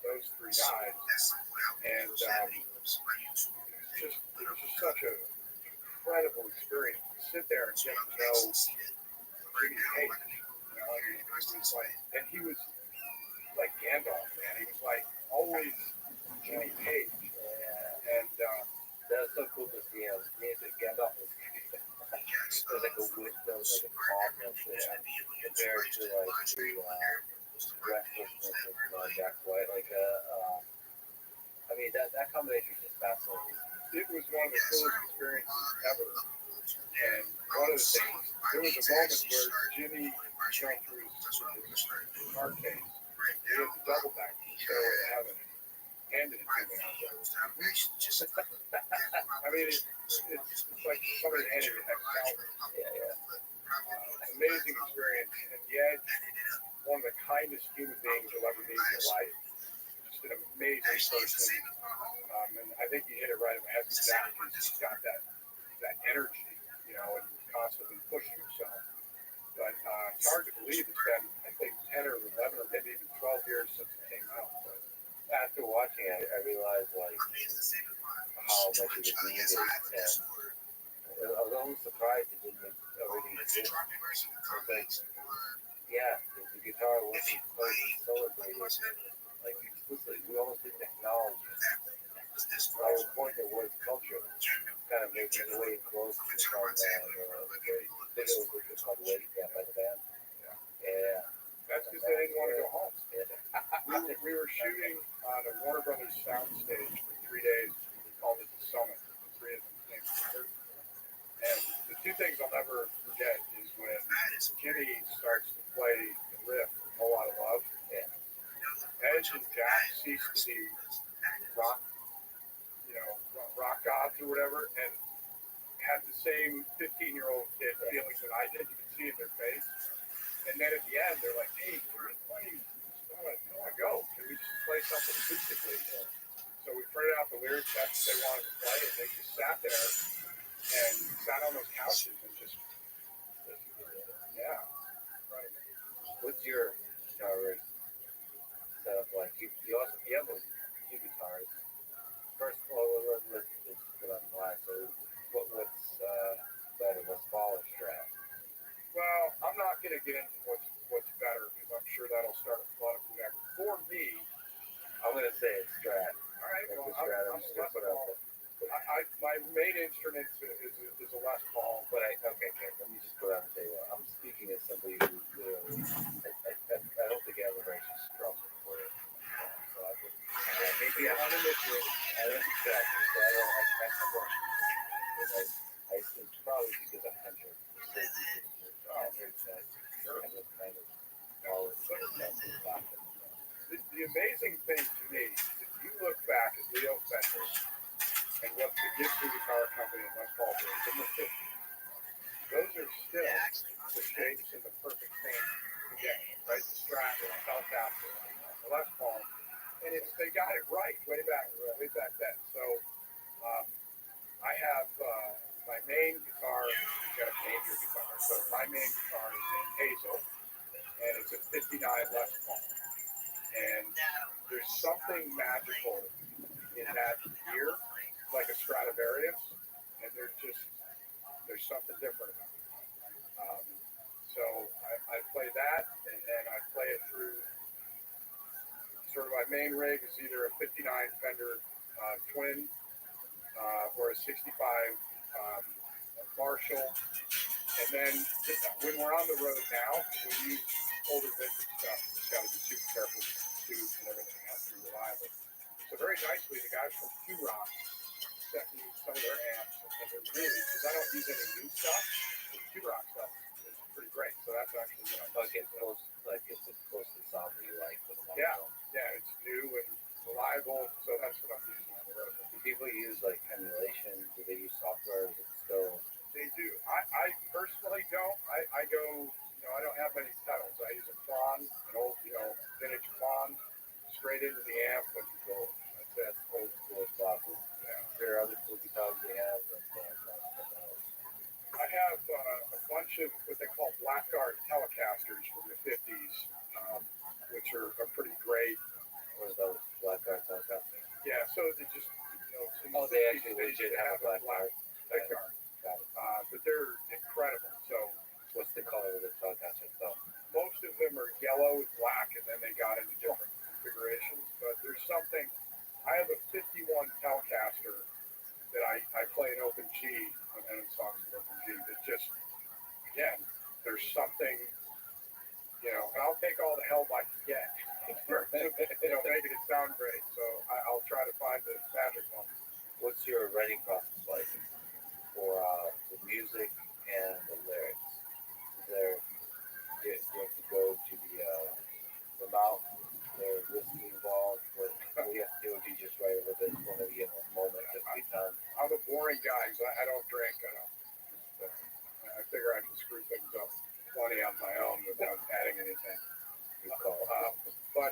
those 3 guys, and it was just such an incredible experience to sit there and get to know Jimmy Page. It was like, and he was like Gandalf, man. He was like always Jimmy Page, and that's so cool to see him. Gandalf was there's like a wisdom, like a calmness, compared to like the restlessness of Jack White. Like I mean that combination is just fascinating. It was one of the coolest experiences ever. And one of the things, there was a moment where Jimmy went through his car case. He had the double back to Stairway to Heaven, handed it to me. I mean, it's like somebody handed me that calendar. Amazing experience, and yet one of the kindest human beings you'll ever meet in your life. Just an amazing person, and I think you hit it right in the head. Exactly, he's got that energy, and constantly pushing yourself. But it's hard to believe it's been, I think, 10 or 11 or maybe even 12 years since it came out. But after watching it, I realized like how much it was needed, and I was almost surprised it didn't already exist. Like, yeah, the guitar wasn't played celebrated like explicitly. We almost didn't acknowledge it. Our point of was culture, kind of making the way close to the song band, video was called Wake by the band. Yeah. That's because they didn't want to go home. We were shooting on a Warner Brothers soundstage for 3 days. We called it the Summit. The 3 of them came together. And the 2 things I'll never forget is when Jimmy starts to play the riff, A Whole Lot of Love. Edge and Jack ceased to be rock, rock gods or whatever, and had the same 15-year-old kid feelings that I did. You could see in their face. And then at the end, they're like, hey, can we play? I want to go. Can we just play something acoustically? So we printed out the lyrics that they wanted to play, and they just sat there and sat on those couches and just, yeah. Right. What's your guitar setup like? You have 2 guitars. First of all, let's just put on the line. So what's better, West Ball or Strat? Well, I'm not going to get into what's better because I'm sure that'll start a flood of whatever. For me, I'm going to say it's Strat. All right, well, I'm just going to put out there. my main instrument is a Les Paul, but okay, let me just put out and say I'm speaking as somebody who literally, I don't think I ever actually strummed before it. So maybe I'm on a mission. I don't exactly, so I don't. I think probably because I'm hunter. The amazing thing to me, if you look back at Leo Gibson Guitar Company and Les Paul Bridge in the 50s. Those are still the shapes and the perfect thing today, right? The Strat, the Telecaster, the Les Paul, and they got it right way back then. So I have my main guitar. You got to name your guitar. So my main guitar is in Hazel, and it's a '59 Les Paul. And there's something magical in that gear, like a Stradivarius, and there's something different about it. So I play that, and then I play it through sort of my main rig is either a '59 Fender Twin or a '65 Marshall. And then when we're on the road now, we use older vintage stuff. It's got to be super careful with the tubes and everything. It has to be reliable. So very nicely, the guys from Q-Rock sent me some of their amps, and they're really, because I don't use any new stuff, the Q-Rock stuff is pretty great. So that's actually what I'm It's close to sound that you like for the long Yeah. term. Yeah, it's new and reliable, so that's what I'm using on the road. Do people use like emulation? Do they use software? Is it still? They do. I personally don't. I go, I don't have many pedals. I use a Klon, an old, vintage Klon, straight into the amp and go. That's Old school stuff. Yeah. There are other cool guitars they have. I have a bunch of what they call Blackguard Telecasters from the 50s, which are pretty great. What are those Blackguard Telecaster? Yeah, so they just, They actually legit have a Blackguard. Blackguard. But they're incredible. So What's the color of the Telecaster itself? most of them are yellow and black, and then they got into different configurations. But there's something. I have a '51 Telecaster that I play in open G on end songs in open G. That just, again, there's something, and I'll take all the help I can get for making it sound great. So I'll try to find the magic one. What's your writing process like for the music and the lyrics? Do you have to go to the mouth? There's whiskey involved. What do you have to do if you just write a little bit? One of you a moment to be done. I'm a boring guy because I don't drink. I figure I can screw things up plenty on my own without adding anything. You call. But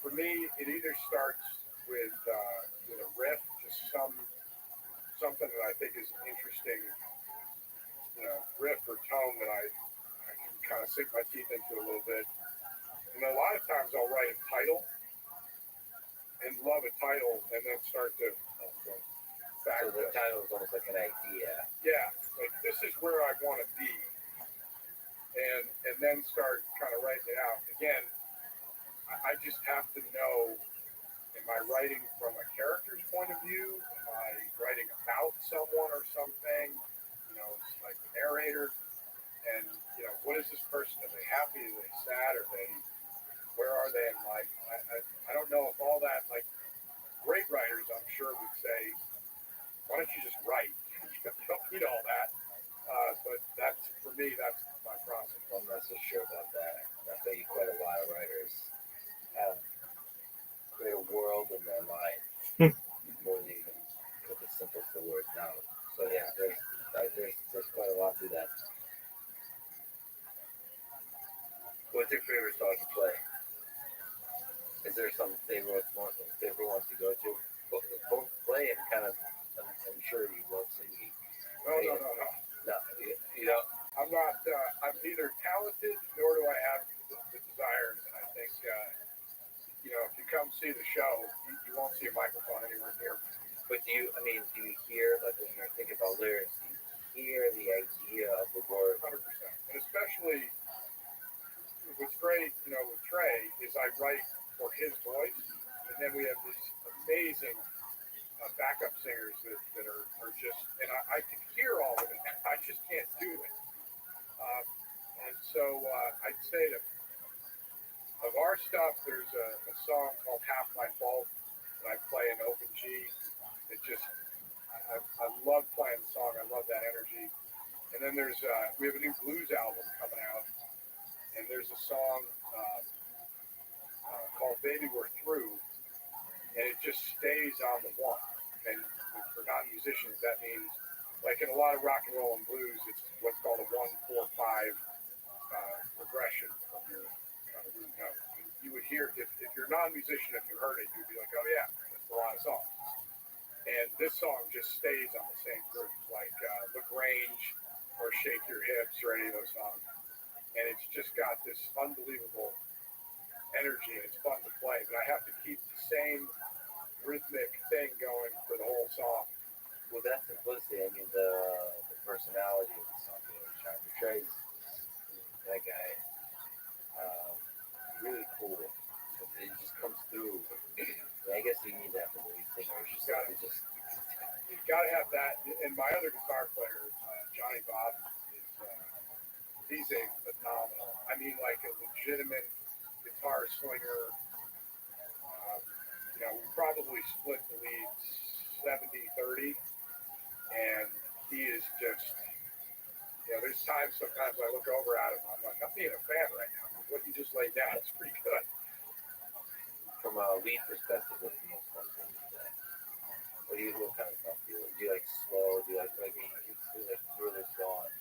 for me, it either starts with a riff, just something that I think is an interesting, riff or tone that I can kind of sink my teeth into a little bit. And then a lot of times I'll write a title and love a title, and then start to go back. So the title is almost like an idea. Yeah, like this is where I want to be, and then start kind of writing it out. Again, I just have to know, am I writing from a character's point of view? Am I writing about someone or something? It's like the narrator, and what is this person? Are they happy? Are they sad? Where are they in life? I don't know if all that, like great writers, I'm sure would say, why don't you just write? You don't need all that. But for me, that's my process. I'm not so sure about that. I bet you quite a lot of writers have create a world in their mind more than even put the simplest of words down. So yeah, there's quite a lot to that. What's your favorite song to play? Is there some favorite ones to go to? Both play and kind of. I'm sure you won't see me. No. No, you know. I'm not. I'm neither talented nor do I have the desire. And I think, if you come see the show, you won't see a microphone anywhere near me. But do you hear, like when you're thinking about lyrics, do you hear the idea of the word? 100%. And especially, what's great, with Trey is I write for his voice, and then we have these amazing backup singers that are just, and I can hear all of it. I just can't do it. And so I'd say that of our stuff, there's a song called Half My Fault that I play in open G. It just, I love playing the song. I love that energy. And then we have a new blues album coming out, and there's a song called Baby We're Through, and it just stays on the one. And for non-musicians, that means, like in a lot of rock and roll and blues, it's what's called a 1-4-5 progression from your root note. And you would hear, if you're a non-musician, if you heard it, you'd be like, oh yeah, that's a lot of songs. And this song just stays on the same groove, like LaGrange or Shake Your Hips or any of those songs. And it's just got this unbelievable energy, and it's fun to play. But I have to keep the same rhythmic thing going for the whole song. Well, that simplicity, I mean, the personality of the song, Sean Trace, that guy, really cool. It just comes through. I guess you need that for the lead singer. You've got to have that. And my other guitar player, Johnny Bob, he's a phenomenal. I mean, like a legitimate guitar swinger. We probably split the lead 70-30, and he is just. There's times sometimes I look over at him, I'm like, I'm being a fan right now. What you just laid down is pretty good. From a lead perspective, what's the most fun thing to play? What kind of stuff do you like? Do you like slow? Do you like Thriller's Gone?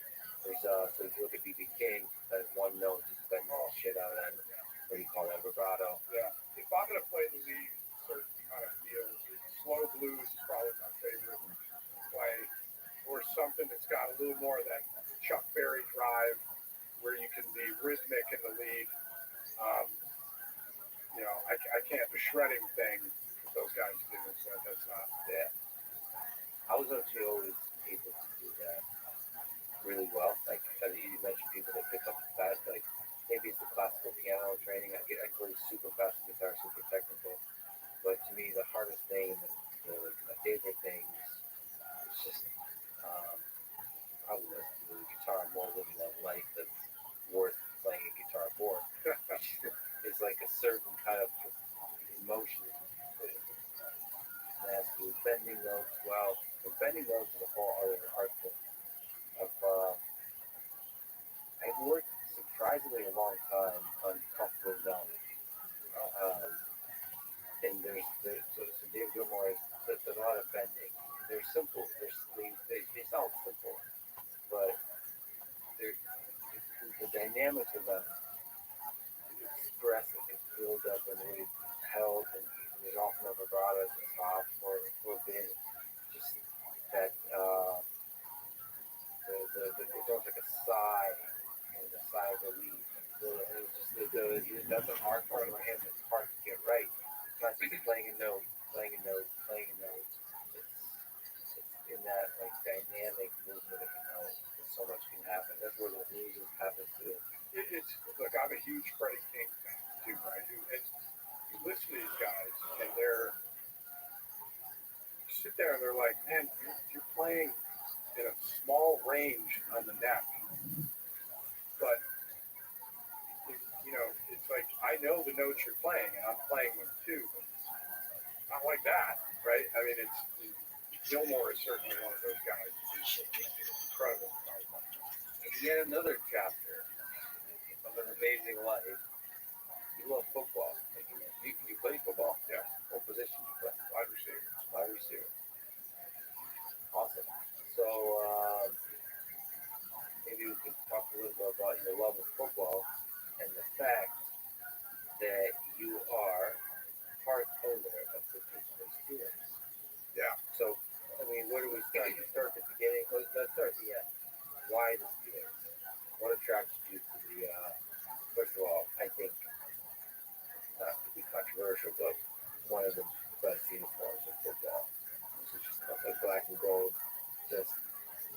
There's so if you look at B.B. King, that one note just bang all shit out of it. What do you call that? Vibrato. Yeah. If I'm gonna play the lead, certain kind of feels, slow blues is probably my favorite play, or something that's got a little more of that Chuck Berry drive, where you can be rhythmic in the lead. I can't the shredding thing that those guys do. So that's not that. I was actually always able to do that really well. Like you mentioned, people that pick up fast. Like maybe it's the classical piano training. I play super fast guitar, super technical. But to me, the hardest thing, my favorite thing, is just probably listening to the guitar more, living that life that's worth playing a guitar for. It's like a certain kind of emotion. As to bending notes, well, the bending notes is a whole other art form. I've worked surprisingly a long time on comfortable notes. And so Dave Gilmore there's a lot of bending. They're simple. They sound simple, but the dynamics of them express and build up and really held, and there's often a vibrato at the top or a bit. Just that it's almost like a sigh and a sigh of relief. That's an art form for him. It's hard to get right. It's not just playing a note. It's in that like dynamic movement of a note. So much can happen. That's where the blues happens too. Look, I'm a huge Freddie King fan too, right? And you listen to these guys, and you sit there and they're like, man, you're playing in a small range on the neck, but it's like I know the notes you're playing, and I'm playing them too, but not like that, right? I mean, Gilmore is certainly one of those guys. He's incredible. And yet another chapter of an amazing life. You love football. You play football? Yeah. What position do you play? Wide receiver. Wide receiver. Awesome. So maybe we can talk a little bit about your love of football and the fact that you are part owner of the Pittsburgh Steelers. Yeah. So, I mean, where do we start? You start at the beginning. Let's start at the end. Why the Steelers? What attracts you to the? First of all, I think not to be controversial, but one of the best uniforms in football. This is just like black and gold, just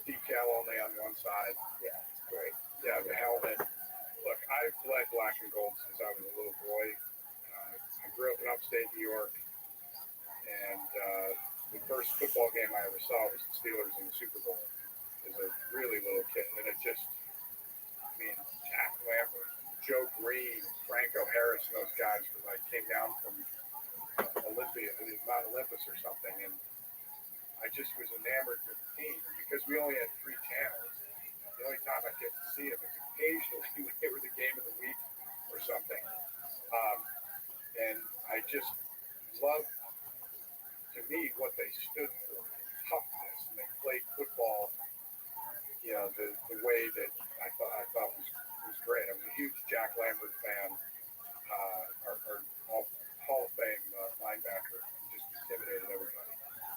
decal only on one side. Yeah, it's great. Yeah, the helmet. Look, I've bled black and gold since I was a little boy. I grew up in upstate New York, and the first football game I ever saw was the Steelers in the Super Bowl as a really little kid. And it just, Jack Lambert, Joe Green, Franco Harris, and those guys came down from Mount Olympus or something, and I just was enamored with the team. And because we only had 3 channels, the only time I get to see them is occasionally when they were the game of the week or something. And I just loved, to me, what they stood for. Tough the way that I thought was great. I was a huge Jack Lambert fan, our Hall of Fame linebacker. He just intimidated everybody.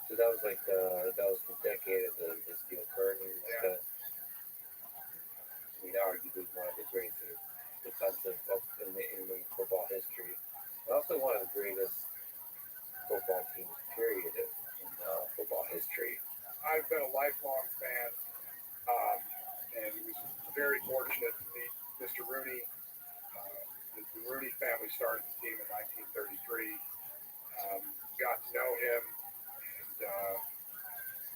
So that was like the decade of the steel curtain. Yeah. Arguably one of the greatest defensive in the football history. But also one of the greatest football teams, period, in football history. I've been a lifelong fan, and was very fortunate to meet Mr. Rooney. The Rooney family started the team in 1933. Got to know him, and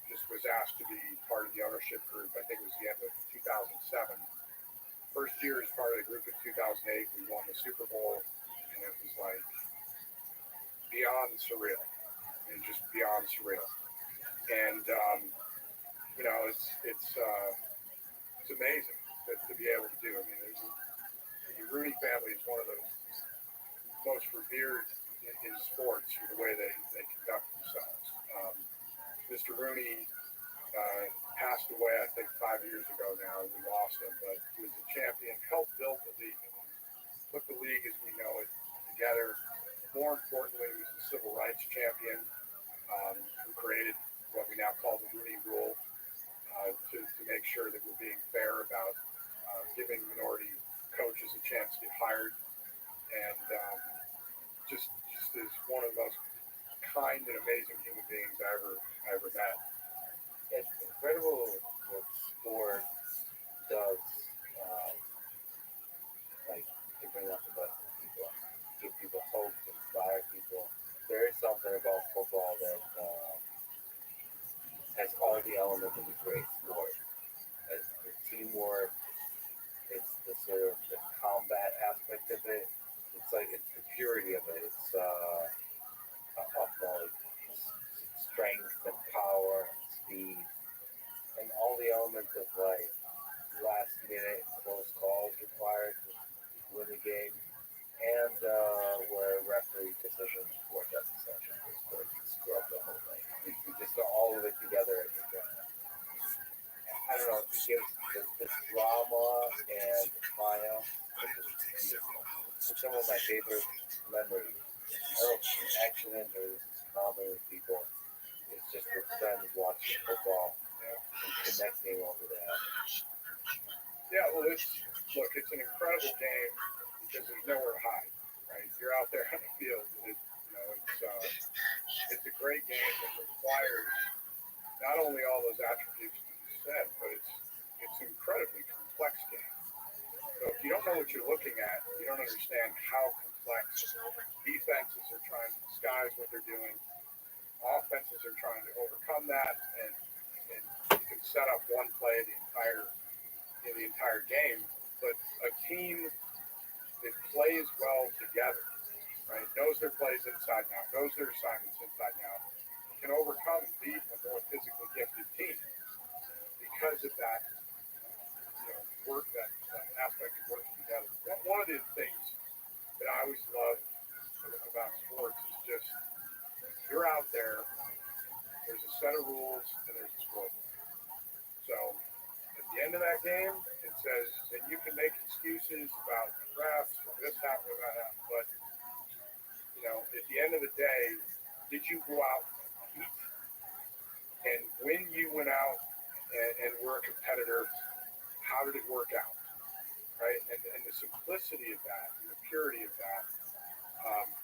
just was asked to be part of the ownership group. I think it was the end of 2007. First year as part of the group in 2008, we won the Super Bowl, and it was like beyond surreal. Just beyond surreal. And it's amazing to be able to do. I mean, the Rooney family is one of the most revered in sports for the way they conduct themselves. Mr. Rooney passed away, I think, 5 years ago now. We lost him, but he was a champion, helped build the league, and put the league as we know it together. More importantly, he was a civil rights champion who created what we now call the Rooney Rule to make sure that we're being fair about giving minority coaches a chance to get hired, and just is one of the most kind and amazing human beings I ever met. It's incredible what sport does, like to bring up the best in people, give people hope, inspire people. There is something about football that has all the elements of a great sport. It's the teamwork, it's the sort of the combat aspect of it. It's like it's the purity of it. It's like strength and power, and speed, and all the elements of like last minute close calls required to win the game, and where referee decisions were just essential for the sport to scrub the whole thing. You just got all of it together. I don't know. It gives this drama and triumph. It's some of my favorite memories. I don't know if it's an accident or this is common with people. It's just with friends watching football and connecting over that. Yeah, well, it's an incredible game because there's nowhere to hide, right? You're out there on the field. It's a great game that requires not only all those attributes that you said, but it's an incredibly complex game. So if you don't know what you're looking at, you don't understand how complex defenses are trying to disguise what they're doing. Offenses are trying to overcome that, and you can set up one play the entire game. But a team that plays well together, right, knows their plays inside and out, knows their assignments inside and out, can overcome and beat a more physically gifted team because of that work, that aspect of working together. One of the things that I always love about sports is just you're out there, there's a set of rules, and there's a scoreboard. So at the end of that game, it says that you can make excuses about refs or this happened or that happened, but at the end of the day, did you go out and compete? And when you went out and were a competitor, how did it work out? Right? And the simplicity of that, and the purity of that,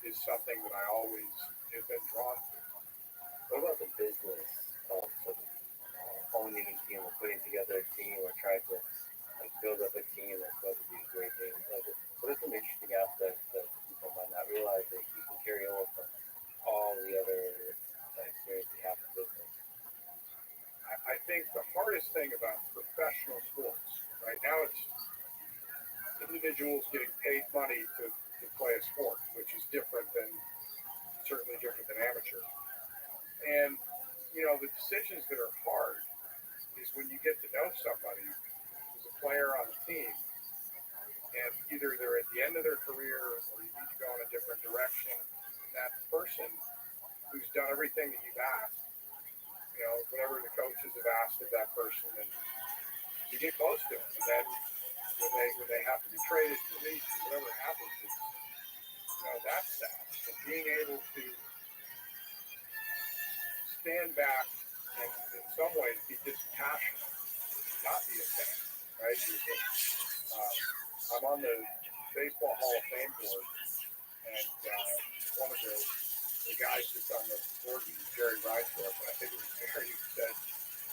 is something that I always have been drawn to. What about the business of sort of owning a team or putting together a team or trying to build up a team that's going to be a great thing? What are some interesting aspects that people might not realize that you can carry over from all the other experience you have in business? I think the hardest thing about professional sports right now, it's individuals getting paid money to play a sport, which is certainly different than amateur. And the decisions that are hard is when you get to know somebody who's a player on the team, and either they're at the end of their career or you need to go in a different direction. And that person who's done everything that you've asked, whatever the coaches have asked of that person, and you get close to them, and then when they have to be traded, released, whatever happens, that's that. And being able to stand back and in some ways be dispassionate, not be a fan, right? I'm on the Baseball Hall of Fame board, and one of the guys that's on the board is Jerry Rothschild, and I think it was Jerry who said,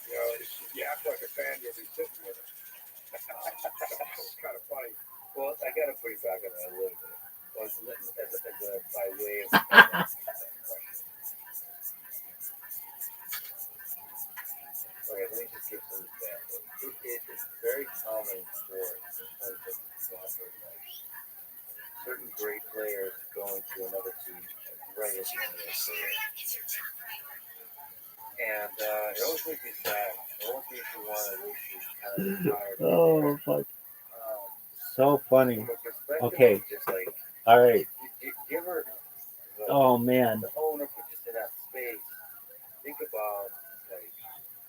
if you act like a fan, you'll be sitting with it. It's kind of funny. Well, I got to put you back on that a little bit. Well, by way of okay, let me just give some examples. It's very common for certain great players going to another team right at the end of their career. And it always makes me sad. It always makes me want to wish you kind of retired. Oh, fuck. So funny. From a perspective Okay. of just like, All right. you ever, Oh, man. the owner put just in that space, think about like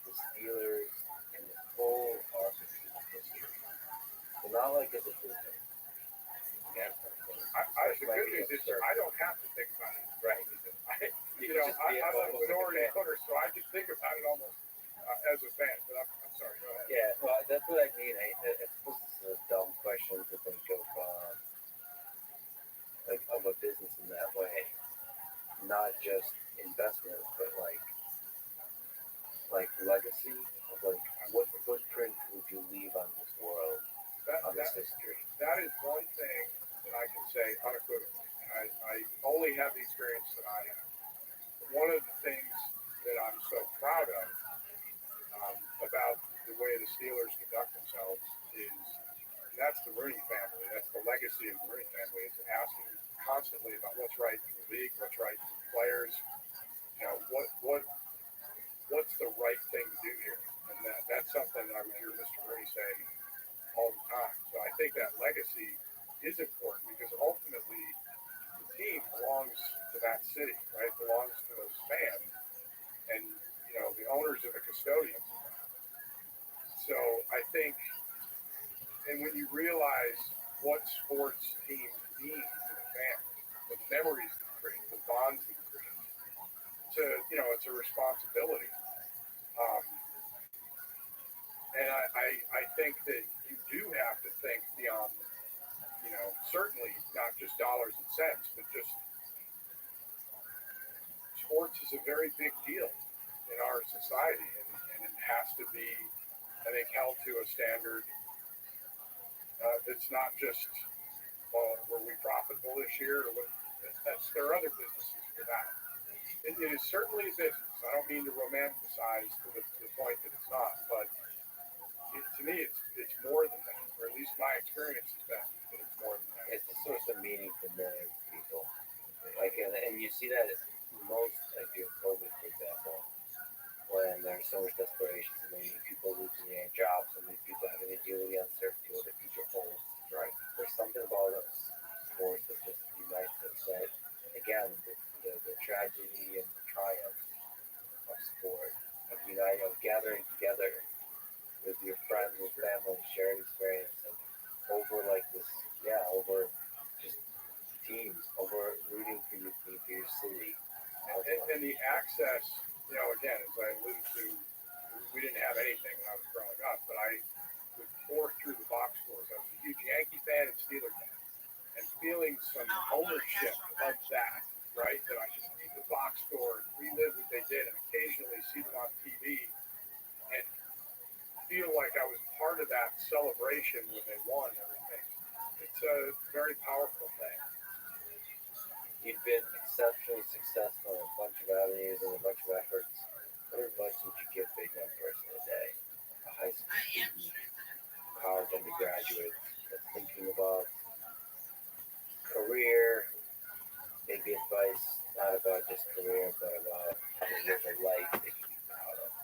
the Steelers and the whole arc of history. So not like as a business. Yeah. The good news is I don't have to think about it. Right. I'm a minority owner, so I can think about it almost as a fan. But I'm sorry. Go ahead. Yeah, well, that's what I mean. It's a dumb question to think of, like of a business in that way, not just investment, but like legacy of like what footprint would you leave on this world, on this history? That is one thing that I can say unequivocally. I only have the experience that I have. One of the things that I'm so proud of about the way the Steelers conduct themselves is that's the Rooney family. That's the legacy of the Rooney family. Is asking constantly about what's right in the league, what's right for the players. What's the right thing to do here, and that's something that I would hear Mr. Rooney say all the time. So I think that legacy is important because ultimately the team belongs to that city, right? Belongs to those fans, and the owners are the custodians of that. So I think, and when you realize what sports teams mean to the fans, the memories that create, the bonds that create, it's a responsibility. And I think that you do have to think beyond, certainly not just dollars and cents, but just sports is a very big deal in our society, and it has to be, I think, held to a standard that's not just, were we profitable this year? Or there are other businesses for that. It is certainly a business. I don't mean to romanticize to the point that it's not, but to me, it's more than that, or at least my experience has been that it's more than that. It's a source of meaning for millions of people. Like, and you see that most, like during COVID, for example, when there's so much desperation, so many people losing their jobs, so many people having to deal with the uncertainty of the future holds. Right? There's something about us sports that just unites us. That again, the tragedy and the triumph of sport, of uniting, of gathering together with your friends and family, sharing experience, and over like this, over just teams, over rooting for your team, for your city. And the access, again, as I alluded to, we didn't have anything when I was growing up, but I would pour through the box scores. I was a huge Yankee fan and Steeler fan, and feeling some ownership of that, right? That I could read the box score and relive what they did, and occasionally see them on TV, and feel like I was part of that celebration when they won everything. It's a very powerful thing. You've been exceptionally successful in a bunch of avenues and a bunch of efforts. What advice would you give a young person today, a high school student, college undergraduate that's thinking about career, maybe advice not about just career, but about how to live a life they can be proud of?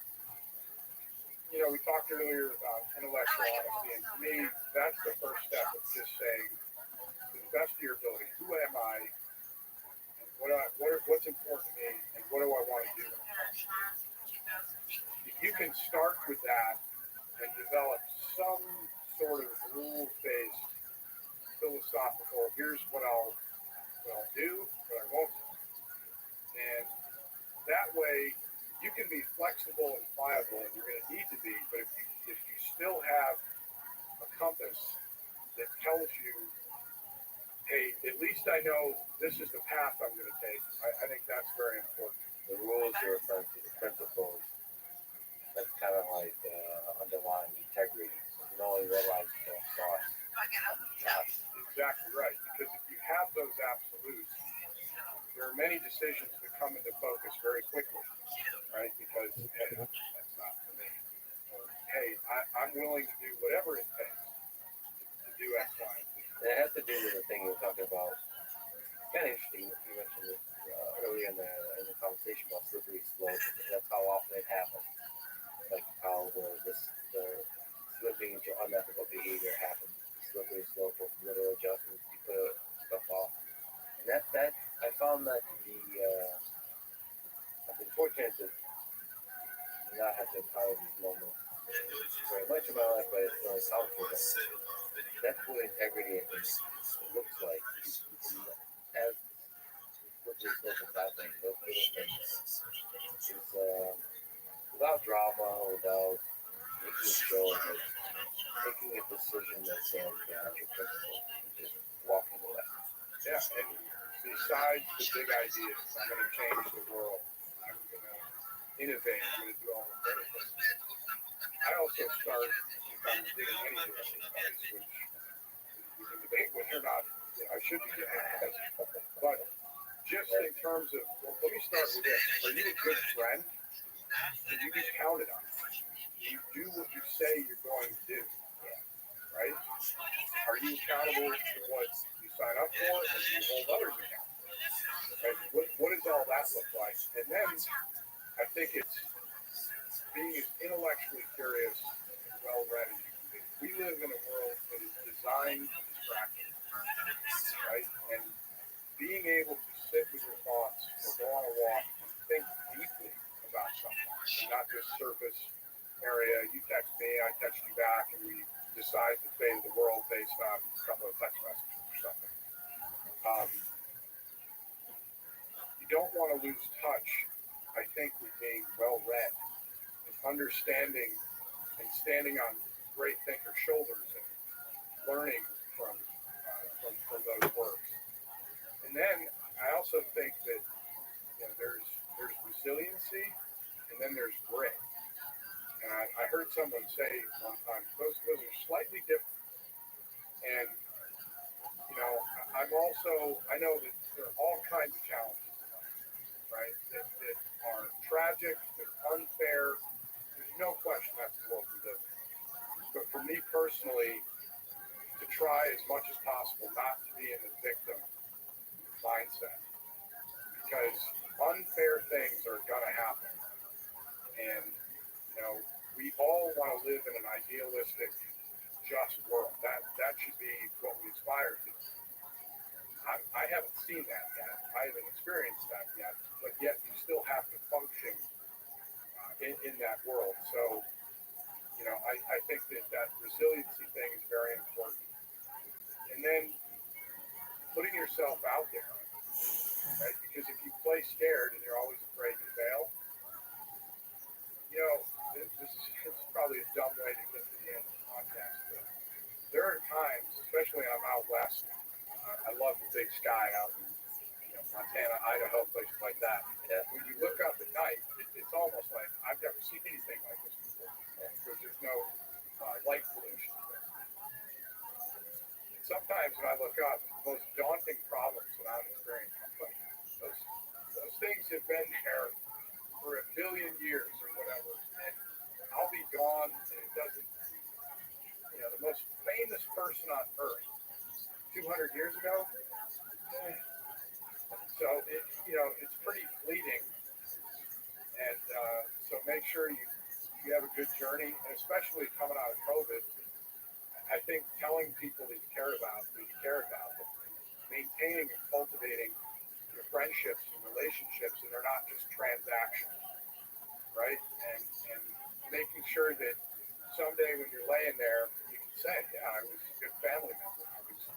We talked earlier about intellectual honesty, and to me, that's the first step of just saying, to the best of your ability, who am I, and what's important to me, and what do I want to do? If you can start with that and develop some sort of rules-based philosophical, here's what I'll do, what I won't do. And that way, you can be flexible and pliable, and you're going to need to be, but if you still have a compass that tells you, hey, at least I know this is the path I'm going to take, I think that's very important. The rules are referring to the principles. That's kind of like underlying integrity. So you know what lies don't cross. That's exactly right. Because if you have those absolutes, there are many decisions that come into focus very quickly, right? Because, hey, that's not for me. Or, hey, I'm willing to do whatever it takes to do X, Y, and Z. And it has to do with the thing you were talking about. Kind of interesting. You mentioned it earlier in the conversation about slippery slopes. That's how often it happens. Like how the slipping into unethical behavior happens. Slippery slope with little adjustments, you put stuff off. And that I found that to be I've been fortunate to not have to encounter these moments very much in my life, but it's still encountered them. That's what integrity I think looks like. You can, as slippery slope is happening, those little things is without drama, without making a show, like making a decision that's beyond your principle, just walking away. Yeah, and besides the big ideas, I'm going to change the world, I'm going to innovate, I'm going to do all the little things. I also start, if I'm digging any direction, which we can debate whether or not I should be doing this, but just in terms of, well, let me start with this. Are you a good friend? Can you be counted on? You do what you say you're going to do, right? Are you accountable to what you sign up for, and do you hold others accountable? Right? What does all that look like? And then I think it's being as intellectually curious and well-read as you can be. We live in a world that is designed to distract you, right? And being able to sit with your thoughts or go on a walk and think deeply about something, and not just surface area. You text me, I text you back, and we decide the fate of the world based on a couple of text messages or something. You don't want to lose touch, I think, with being well-read and understanding and standing on great thinkers' shoulders and learning from those works. And then I also think that there's resiliency, and then there's grit. And I heard someone say one time, those are slightly different. And I know that there are all kinds of challenges in life, right? That are tragic, that are unfair. There's no question that's the world we live in. But for me personally, to try as much as possible not to be in the victim mindset, because unfair things are gonna happen. And we all want to live in an idealistic, just world. That should be what we aspire to. I haven't seen that yet. I haven't experienced that yet. But yet, you still have to function in that world. So, I think that resiliency thing is very important. And then putting yourself out there, right? Because if you play scared and you're always afraid to fail, this is probably a dumb way to get to the end of the podcast, but there are times, especially I'm out west, I love the big sky out in Montana, Idaho, places like that. Yeah. When you look up at night, it's almost like I've never seen anything like this before, because there's no light pollution. And sometimes when I look up, the most daunting problems that I'm experiencing, those things have been there for a billion years or whatever, and I'll be gone, and it doesn't. The most famous person on Earth 200 years ago. So it's pretty fleeting, and so make sure you have a good journey, and especially coming out of COVID. I think telling people that you care about them, maintaining and cultivating your friendships and relationships, and they're not just transactional, right? And making sure that someday when you're laying there, you can say, yeah, I was a good family member. I was a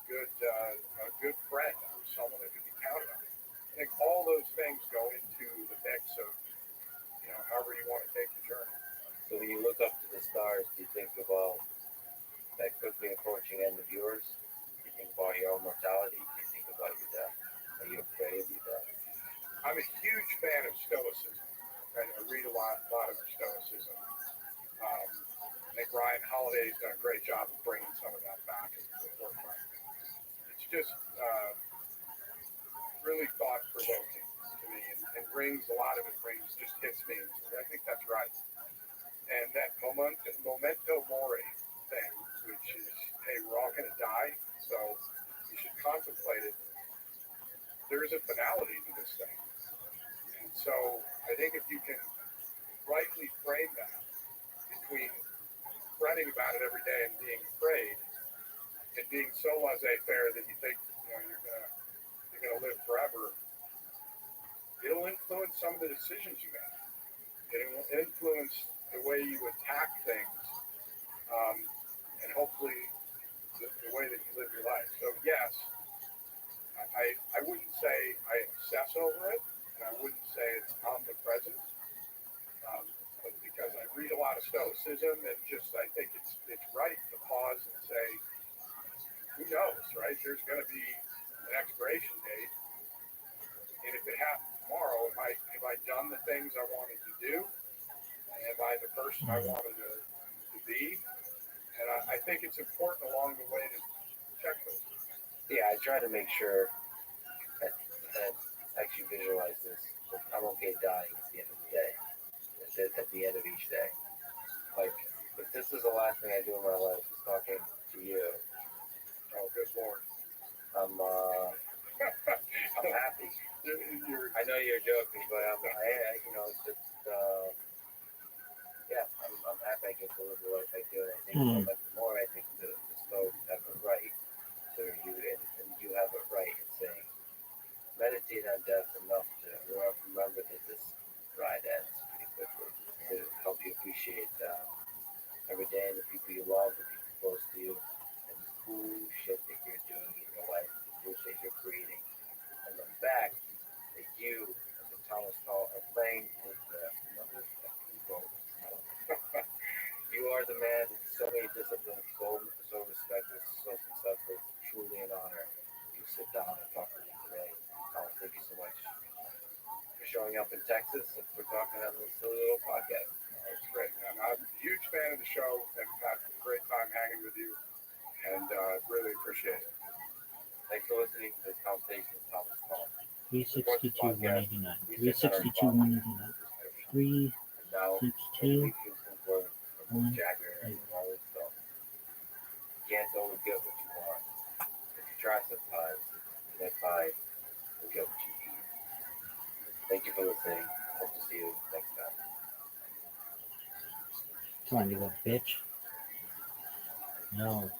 good friend. I was someone that could be counted on. I think all those things go into the mix of, however you want to take the journey. So when you look up to the stars, do you think about that quickly approaching end of yours? Do you think about your own mortality? Do you think about your death? Are you afraid of your death? I'm a huge fan of Stoicism. Right? I read a lot of Stoicism. I think Ryan Holiday's done a great job of bringing some of that back into the forefront. It's just really thought-provoking to me, and a lot of it just hits me. And I think that's right. And that memento mori thing, which is, hey, we're all going to die, so you should contemplate it. There is a finality to this thing. And so I think if you can rightly frame that between fretting about it every day and being afraid, and being so laissez-faire that you think you're gonna live forever, it'll influence some of the decisions you make. It will influence the way you attack things, and hopefully the way that you live your life. So yes, I wouldn't say I obsess over it, and I wouldn't say it's omnipresent, but because I read a lot of Stoicism, and I think it's right to pause and say, who knows, right? There's going to be an expiration date, and if it happens tomorrow, have I done the things I wanted to do? And am I the person I wanted to be? And I think it's important along the way to check those. Yeah, I try to make sure that actually visualize this. I'm okay dying at the end of the day. At the end of each day. Like, if this is the last thing I do in my life is talking to you, oh, good Lord. I'm happy. I know you're joking, but I'm happy I get to live the life I do. And I think the more I think the Stoics have it right, so you have it right in saying, meditate on death enough to remember that this ride ends pretty quickly, to help you appreciate every day and the people you love, the people close to you, and the cool shit that you're doing in your life, the cool shit you're creating, and the fact that you, as a Thomas Hall, are playing with the motherfucking goals. You are the man in so many disciplines, so respected, so successful, truly an honor. You sit down and talk with me today. Thank you so much for showing up in Texas and for talking on this silly little podcast. It's great, man. I'm a huge fan of the show and had a great time hanging with you, and really appreciate it. Thanks for listening to this conversation with Thomas Paul. 362,189. 362,189. 362. Jagger and Rolling Stone. You can't always get what you want. If you try sometimes, you might find you'll get what you need. Thank you for listening. Hope to see you next time. Come on, you little bitch. No.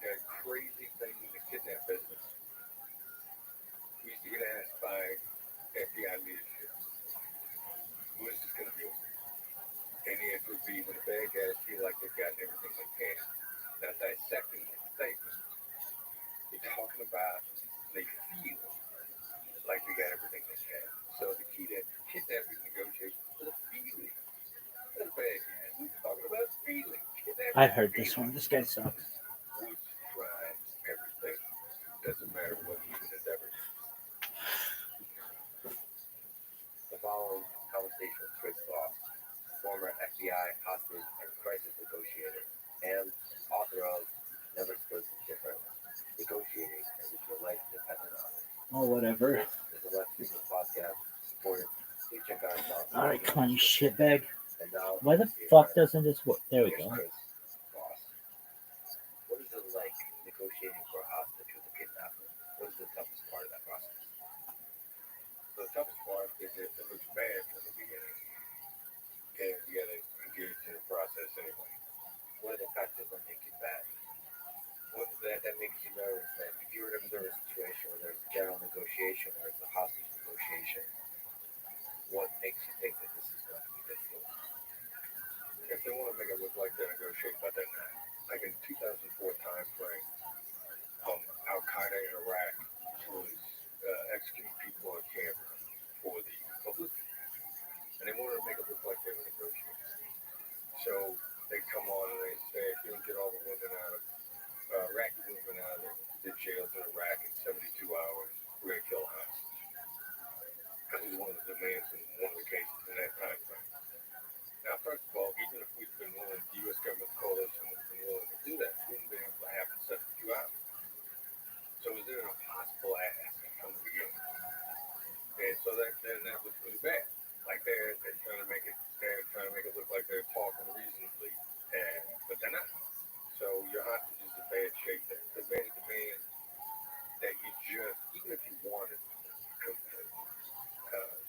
A crazy thing in the kidnap business. We used to get asked by FBI leadership, who is this going to be? And the answer would be when the bad guys feel like they've got everything they can. Now, dissecting the statement, you're talking about they feel like we got everything they can. So the key to kidnapping negotiations is a feeling. That's bad guys. We're talking about feeling. I heard this one. This guy sucks. Would try everything. Doesn't matter what human endeavor. The following conversation with Chris Voss, former FBI hostage and crisis negotiator, and author of Never Split Different, Negotiating as if your life depended on it. Oh, whatever. This is a Left Field podcast supported. Please check out our All right, come on, you shitbag. And now, Why the fuck doesn't this work? There we here's go. Chris Voss. What is it like negotiating for a hostage with a kidnapper? What is the toughest part of that process? The toughest part is it looks bad from the beginning. And you got to engage in the process anyway. What effectively make it bad? straight about that now. Like in 2004 time frame, Al Qaeda in Iraq was executing people on camera for the publicity, and they wanted to make it look like they were negotiating. So they come on and they say, if you don't get all the women out of Iraqi women out of the jails in Iraq in 72 hours, we're gonna kill hostage. That was one of the demands in one of the cases in that time frame. Now, first of all, even if we'd been willing, the U.S. government coalition would have been willing to do that, we wouldn't have been able to happen in 72 hours. So it was an impossible ask from the beginning. And so that was really bad. Like they're trying to make it look like they're talking reasonably, but they're not. So your hostage is in bad shape there. They made a demand that you just, even if you wanted, you couldn't do.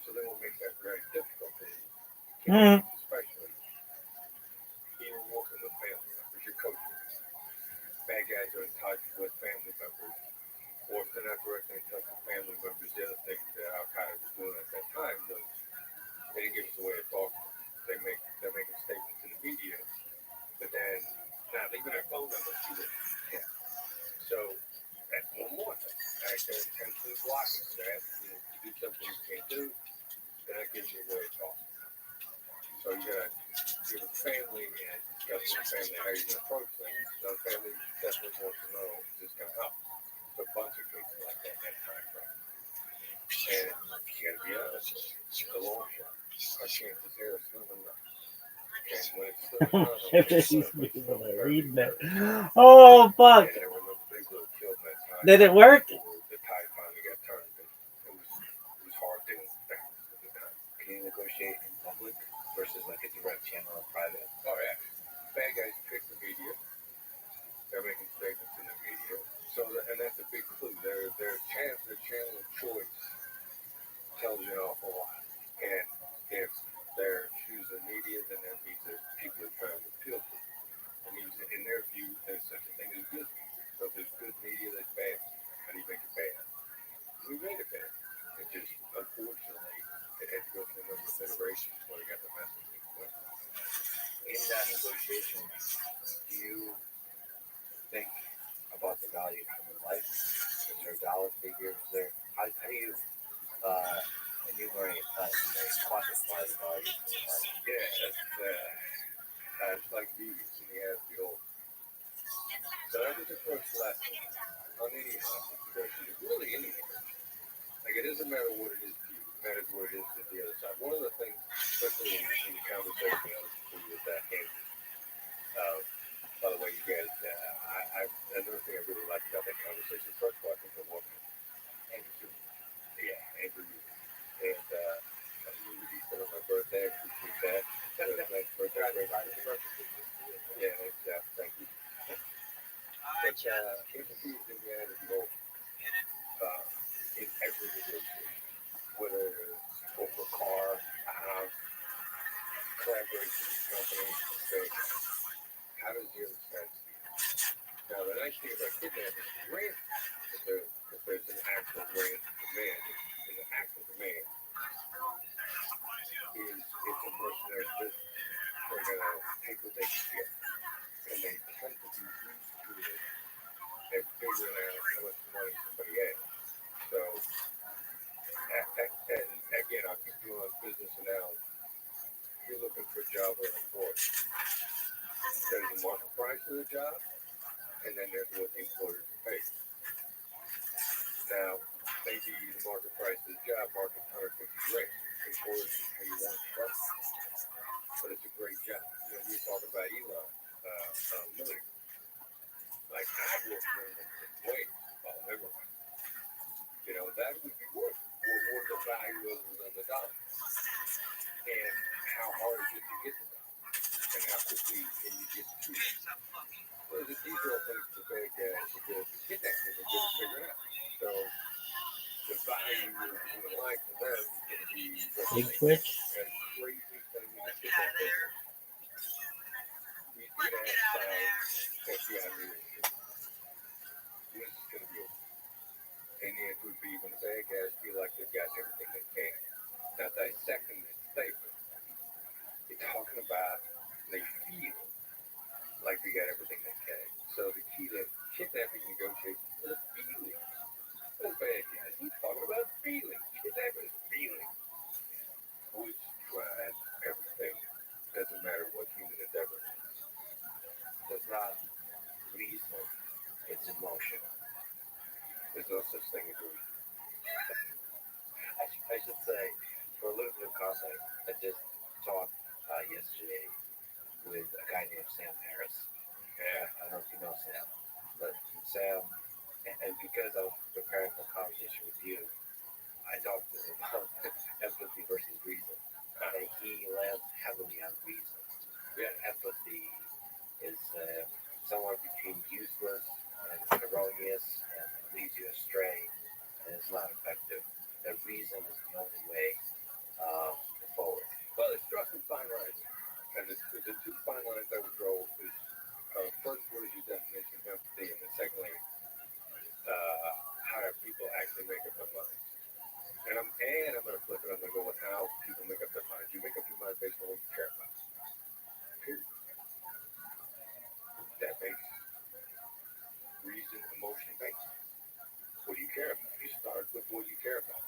So then what makes that very difficult is, especially you're working with family members, you're coaching. Bad guys are in touch with family members, or if they're not directly in touch with family members, the other thing that Al Qaeda was doing at that time was they didn't give us a way to talk. They're making statements in the media, but then not leaving their phone numbers to them. Yeah. So that's one more thing. Right? They're intentionally blocking. They're asking you to do something you can't do. They're not giving you a way to talk. So you gotta give a family and discuss with the family how you're gonna approach things. So the family definitely wants to know if this can help. So a bunch of cases like that in that time frame. And you gotta be honest, it's a long shot. Our chances here are slim enough. And when it's slim enough, These people are reading it. Oh fuck! and there were no big little killed in that time. Did it work? The tide finally got turned. It was hard dealing with families at the time. Can you negotiate in public versus like a direct channel or private? Oh yeah. Bad guys pick the media. They're making statements in the media. So and that's a big clue. Their channel of choice tells you an awful lot. And if they're choosing media, then that means that people are trying to appeal to. It means that in their view, there's such a thing as good media. So if there's good media that's bad, how do you make it bad? We made it bad. It just, unfortunately, it had to go through a number of iterations before they got the message. In that negotiation, do you think about the value of human life? Is there a dollar figure? Is there how do you enumerate quantify the value of human life? Yeah, it's like these in the end of the old. So that was the first lesson on any hostage negotiation, really any negotiation. Like it doesn't matter what it is to you, it matters what it is to the other side. One of the things, especially in the conversation I was with that Andrew, by the way, you guys, another thing I really liked about that conversation, first of all, I think the woman, Andrew, Andrew, and he said on my birthday, I appreciate that. That was a nice birthday. Yeah, thanks, thank you. But empathy is in the end of the goal in every negotiation, whether it's over a car, a house, collaboration with companies, mistakes. How does the other side see it? Now, the nice thing about kidnapping is rent. If there's an actual rent demand, and the actual demand is it's a mercenary business. They're going to take what they can get, and they tend to be used to it at figuring out how much money somebody has. So, and again, I'll keep doing a business analogy. You're looking for a job or an employee. There's a market price for the job, and then there's what the employer can pay. Now, maybe the market price of the job, market 150 great. Employers can pay you $120, but it's a great job. You know, we talk about Elon, Miller. Like, I'd work for him in ways, follow everyone. You know, that would be worth the value of the dollar. And how hard is it to get to that? And how quickly can you get to it? So these are all things the bad guys are good at kidnapping, they're good at figuring out. So the value of human life for them is going to be Big Twitch. a crazy thing in the kidnapping. We could have FBI leadership. This is going to be over. And it would be when the bad guys feel like they've got everything they can. Now, dissecting this statement, you're talking about they feel like see that kidnapping negotiations is feelings. That's bad, guys. He's talking about feelings. Kidnapping is feelings. Which drives everything. Doesn't matter what human endeavor. It's not reason, it's emotion. There's no such thing as reason. I should say, for a little bit of context, I just talked yesterday with a guy named Sam Harris. Yeah. I don't know if you know Sam, but Sam, and because I was preparing for a conversation with you, I talked to him about empathy versus reason. And he lands heavily on reason. Yeah. Empathy is somewhere between useless and erroneous and leads you astray and is not effective. That reason is the only way forward. Well, it's draw some fine lines. And the two fine lines I would draw is first, what is your definition of empathy? And the secondly, how do people actually make up their minds? And I'm going to flip it. I'm going to go with how people make up their minds. You make up your mind based on what you care about. Period. That makes reason, emotion based. What do you care about? You start with what you care about.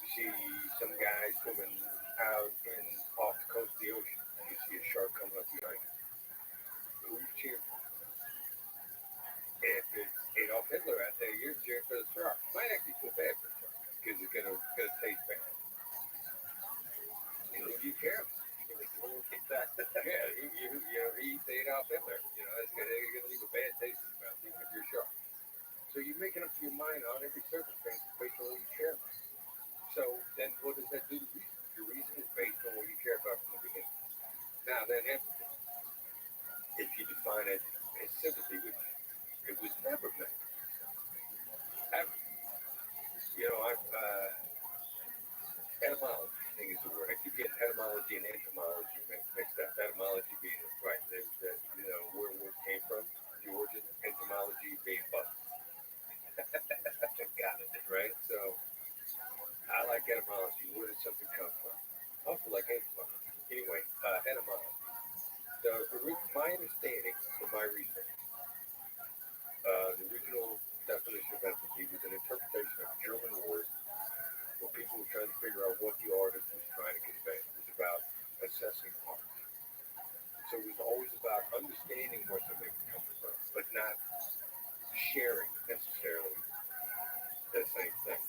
You see some guy swimming out off the coast of the ocean, and you see a shark coming up behind you. Who you cheer for? If it's Adolf Hitler out there, you're cheering for the shark. You might actually feel bad for the shark because it's gonna taste bad. You know, you care about. You make a little kickback. Yeah, he eats Adolf Hitler. You know, they're gonna leave a bad taste in your mouth, even if you're a shark. So you're making up your mind on every circumstance based on what you care about. So then what does that do to reason? Your reason is based on what you care about from the beginning. Now then empathy, if you define it as sympathy, which it was never meant. Ever. You know, etymology, I think is the word. I keep getting etymology and entomology mixed up. Etymology being right, you know, where words came from, the origin, entomology being bugs. Got it, right? So I like etymology. Where did something come from? Also like entomology. Anyway, etymology. My understanding from my research, the original definition of empathy was an interpretation of German words where people were trying to figure out what the artist was trying to convey. It was about assessing art. So it was always about understanding where something was coming from, but not sharing necessarily the same thing.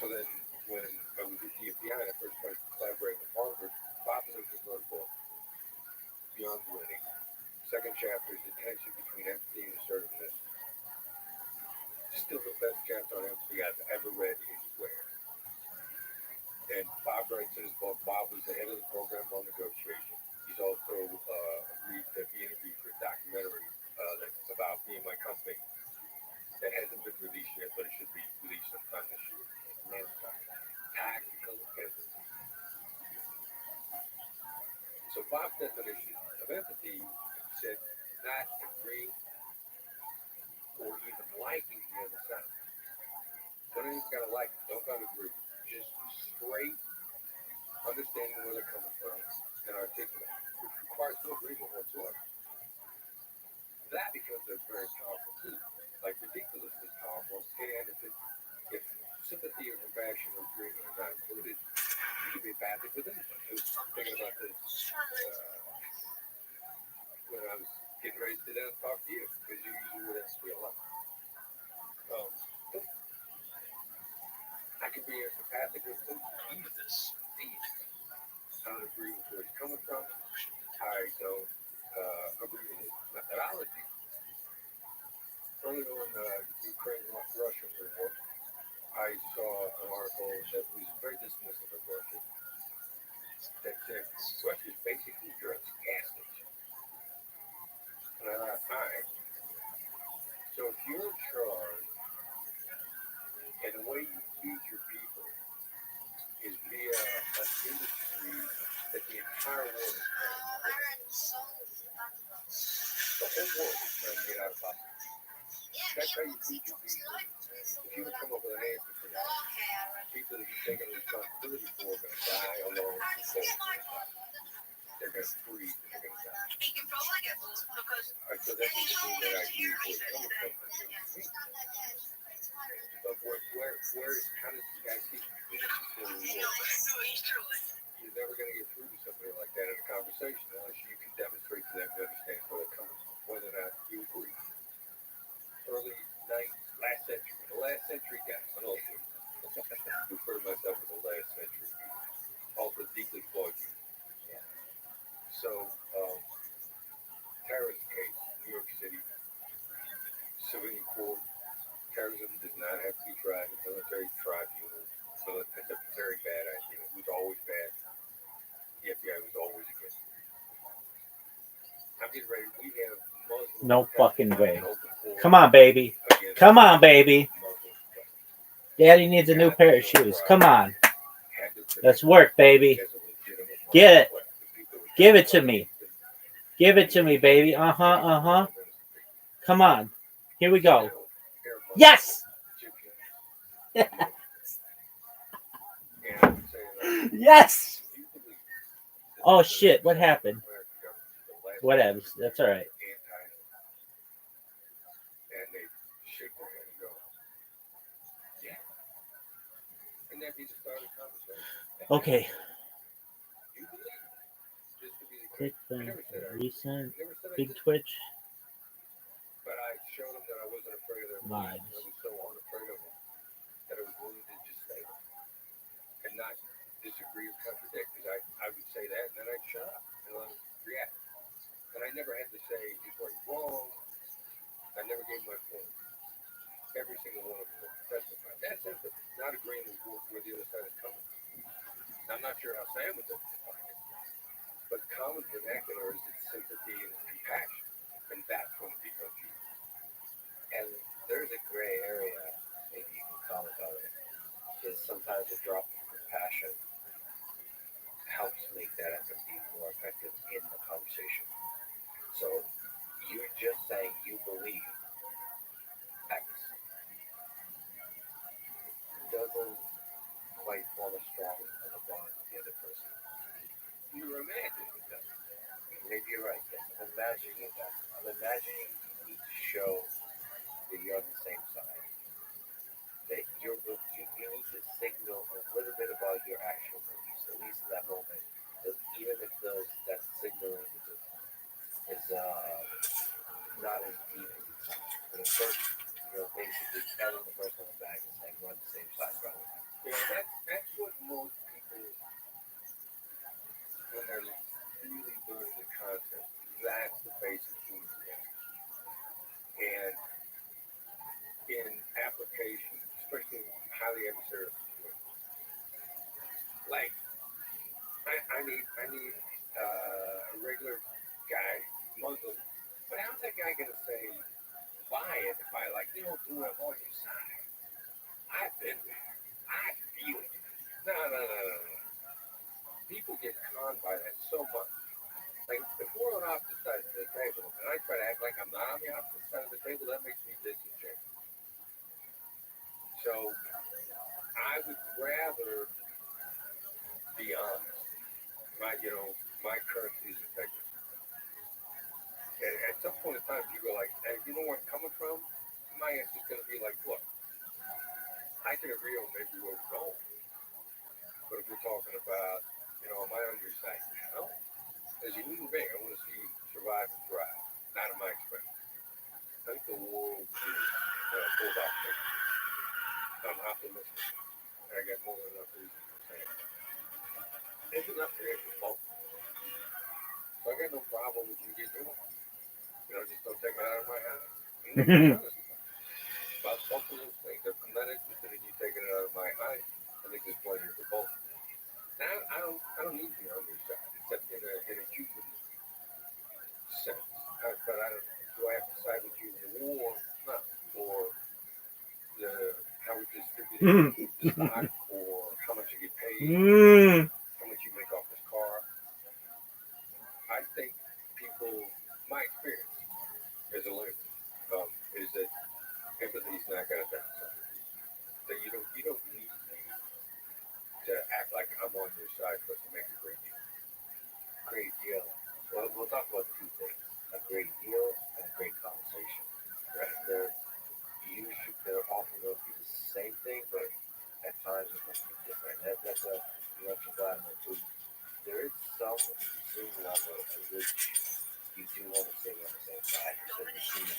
So then when I was at the FBI and I first started collaborating with Harvard, Bob Newton wrote a book, Beyond Winning. Second chapter is the tension between empathy and assertiveness. Still the best chapter on empathy I've ever read anywhere. And Bob writes in his book, Bob was the head of the program on negotiation. He's also agreed to be interviewed for a documentary that's about me and my company that hasn't been released yet, but it should be released sometime this year. Tactical empathy. So Bob's definition of empathy said not agreeing or even liking the other side. Don't even gotta like it, don't gotta agree. Just straight understanding where they're coming from and articulate, which requires no agreement whatsoever. That becomes a very powerful tool, like ridiculously powerful. And if sympathy or compassion or agreement are not included, you can be a bad thing with anybody. I was thinking about this when I was getting ready to sit down and talk to you, because you usually would ask me a lot. I can be empathic with them. I don't agree with where he's coming from. I don't agree with his methodology. Early on in the Ukraine-Russia war, I saw an article that was very dismissive of Russia. That said, Russia is basically Europe's gas station. And I thought, all right. So if you're in charge, and the way you feed your people is via an industry that the entire world is trying to get. The whole world is trying to get out of poverty. That's how you feed your people. If you can come up with an answer for that, people that you're taking responsibility for are going to die alone. They're going to freeze and they're going to die. All right, so So that doesn't mean that I use where it's coming from. But how does the guy see you're never going to get through to somebody like that in a conversation unless you can demonstrate to them you understand where they're coming from, whether or not you agree. The last century guy, an old one. I refer to myself as the last century. Also deeply flawed you. Yeah. So, terrorist case, New York City, civilian court, terrorism does not have to be tried in military tribunal. So that's a very bad idea. It was always bad. The FBI was always against it. I'm getting ready. We have Muslims. No fucking way. Come on, baby. Come on, baby. Daddy needs a new pair of shoes. Come on. Let's work, baby. Get it. Give it to me. Give it to me, baby. Uh-huh. Come on. Here we go. Yes! Yes! Oh, shit. What happened? Whatever. That's all right. And they shake their head and go, yeah. And that be the start of the conversation. Okay. You believe this could be the Click I the never said I recent never said I Big did, Twitch but I showed them that I wasn't afraid of them. I lives. was so unafraid of them that I was willing to just say them and not disagree or contradict. Because I would say that and then I'd shut up and let them react. And I never had to say he's right wrong. I never gave my point. Every single one of them testified. That's empathy, not agreeing with where the other side is coming from. I'm not sure how Sam would define it, but common vernacular is its sympathy and its compassion, and that's when it becomes you. And there's a gray area, maybe you can comment on it, is sometimes a drop of compassion helps make that empathy more effective in the conversation. So you're just saying you believe X doesn't quite form a strong enough bond with the other person. You're imagining it does. Maybe you're right. Yes, I'm imagining it does. I'm imagining you need to show that you're on the same side. That you need to signal a little bit about your actual beliefs, at least in that moment. That even if that signaling is not as deep as it sounds. But at first, basically telling the person on the back and saying we're on the same side, brother. That's what most people, when they're really learning the concept, that's the basic human reaction. And in application, especially highly adversarial situations, like I need a regular guy, Muslim, but how's that guy gonna say buy it if I do it on your side? I've been there. I feel it. No. People get conned by that so much. Like, if we're on opposite sides of the table, and I try to act like I'm not on the opposite side of the table, that makes me disingenuous. So, I would rather be honest. My currency is integrity. And at some point in time, you go like, hey, you know where I'm coming from? My answer is going to be like, look, I can agree on maybe where we're going. But if we're talking about, am I on your side now? As a human being, I want to see you survive and thrive, not at my expense. I think the world is full of optimism. I'm optimistic. And I got more than enough reasons to say it. There's enough there for both. So I got no problem with you getting yours. Just don't take it out of my house. I'm honest about both of those things. If I'm not interested in you taking it out of my house, I think there's plenty for both. Now, I don't need you on your side, except in a human sense. But do I have to side with you in the war? No. Or how we distribute the stock, or how much you get paid, how much you make off this car. I think my experience as a lawyer, is that empathy is not going to done something. That you don't need me to act like I'm on your side for us to make a great deal. Great deal. Well, we'll talk about two things: a great deal and a great also assume level at which you do want to stay on the same side. You said the human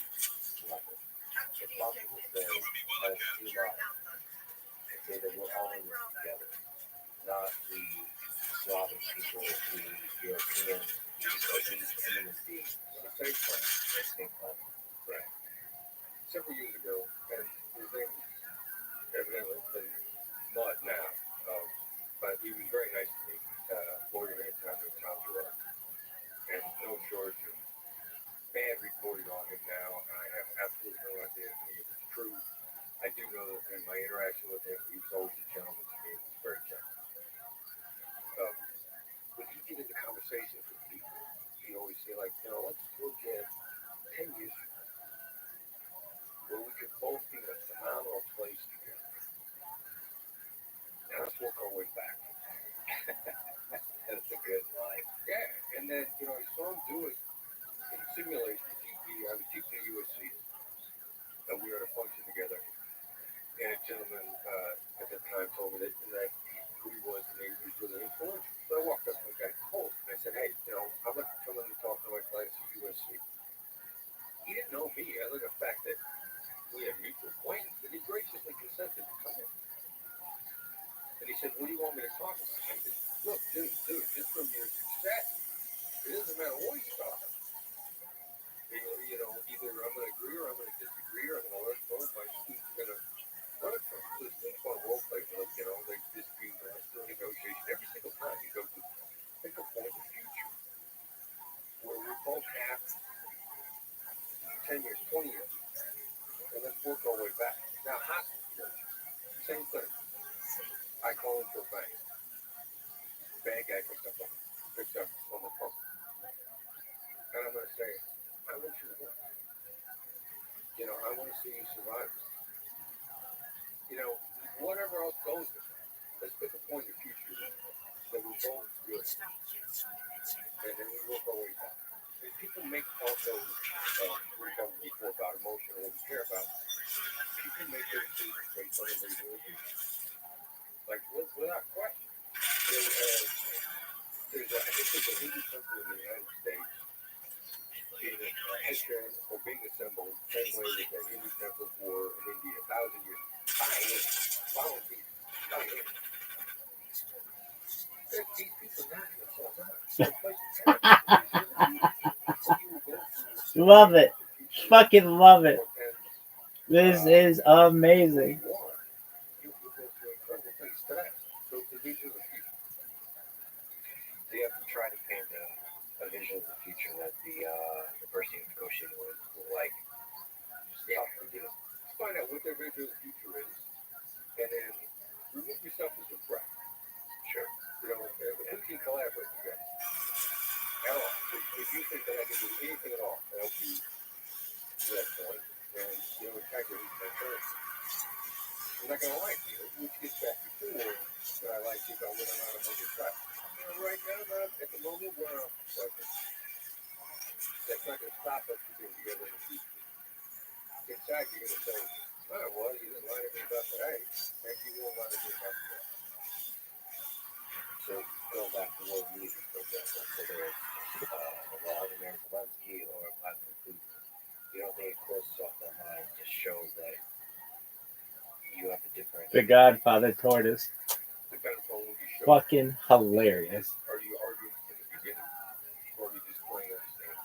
level. It's possible to say, as human, and say that we're all in this together. Not the Slavic people, the Europeans, the elite human beings. The same plan. Same plan. Right. Several years ago, and his name was evidently been Mud now, but he was very nice to me. Lawyer at the time named Tom Giroux. And no shortage of bad reporting on him now, and I have absolutely no idea if it's true. I do know that in my interaction with him, he was always a gentleman to me. He was very gentle. When he get into conversations with people, he always say, like, let's look at 10 years from now, where we could both be in a phenomenal place together. Now let's work our way back. That's a good line. Yeah, and then, I saw him do it in simulations. I was teaching at USC, and we were at a function together, and a gentleman at the time told me that who he was, and he was really influential. So I walked up to the guy cold, and I said, hey, I'd like to come in and talk to my class at USC. He didn't know me, other than the fact that we had mutual acquaintance, and he graciously consented to come in. And he said, what do you want me to talk about? I said, look, dude, just from your success, it doesn't matter what you talk about. Either I'm going to agree or I'm going to disagree, or I'm going to learn from it. My students are going to learn from it. So the students want to role play with them, they disagree, but it's still negotiation. Every single time you go to pick a point in the future where we both have 10 years, 20 years, and let's work our way back. Now, hostage, same thing. I call into a bank. Bad guy picks up on the phone. And I'm going to say, I want you to win. I want to see you survive. Whatever else goes with it, let's pick a point in the future that we're both good. And then we work our way back. If people make also, we talked before about emotion and what we care about, people make their decisions based on what they do in the future. Like, without question. I think there's a Hindu temple in the United States being being assembled the same way that the Hindu temples were in India 1,000 years. These people knocking themselves out. Love it. Fucking love it. This is amazing. They have to try to paint a vision of the future that the person you're negotiating with will like. Yeah, just find out what their vision of the future is, and then remove yourself as a threat. Sure. Who can collaborate together? At all. If you think that I can do anything at all to help you to that point, then integrity is my currency. I'm not going to like you, which gets back to before that I like you about whether or not I'm on your side. Right now, at the moment, we're that's not going to stop us from being together in the future. Inside, you're going to say, oh, well, you didn't lie to me about today, and you won't lie to me about today. So, going back to world music, for example, whether it's Vladimir Zelensky or Vladimir Putin, you don't think it closes off their mind to show that you have a different... The Godfather tortoise. Depends on who you show. Fucking hilarious. Are you arguing from the beginning, or are you just playing understanding?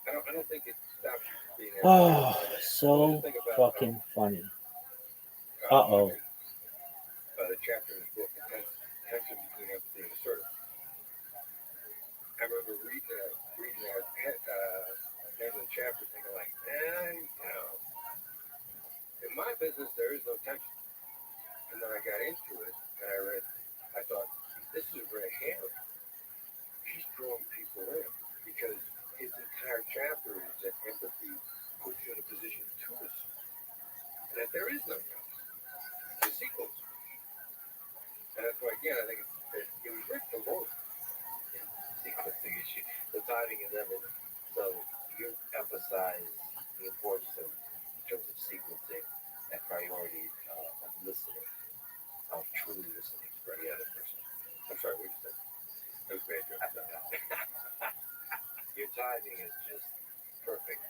I don't think it stops you from being Oh, so fucking funny. Uh-oh. The chapter in his book, the tension between empathy and assertive. I remember reading that name of the chapter, thinking like, in my business there is no tension. And then I got into it, and I read, I thought, this is Red Hammer. He's drawing people in, because his entire chapter is that empathy puts you in a position to assume. And that there is no tension. It's equal. And that's why, again, I think it was written for Lord. Sequencing issue. The timing is everything. So you emphasize the importance of, in terms of sequencing, and priority of listening, of truly listening for the other person. I'm sorry, what did you say? That was bad, Joe. I is just perfect.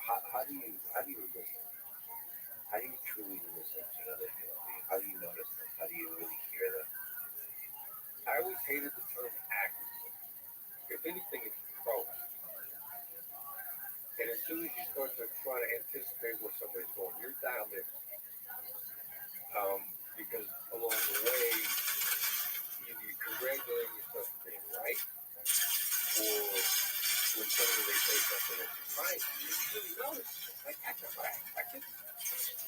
How do you listen? How do you truly listen to another human being? How do you notice them? How do you really hear them? I always hated the term accuracy. If anything, it's proactive. And as soon as you start to try to anticipate where somebody's going, you're dialed in. Because along the way, either you congratulate yourself for being right, or when somebody they say something that surprises you, you really notice. Like, that's not right. I can,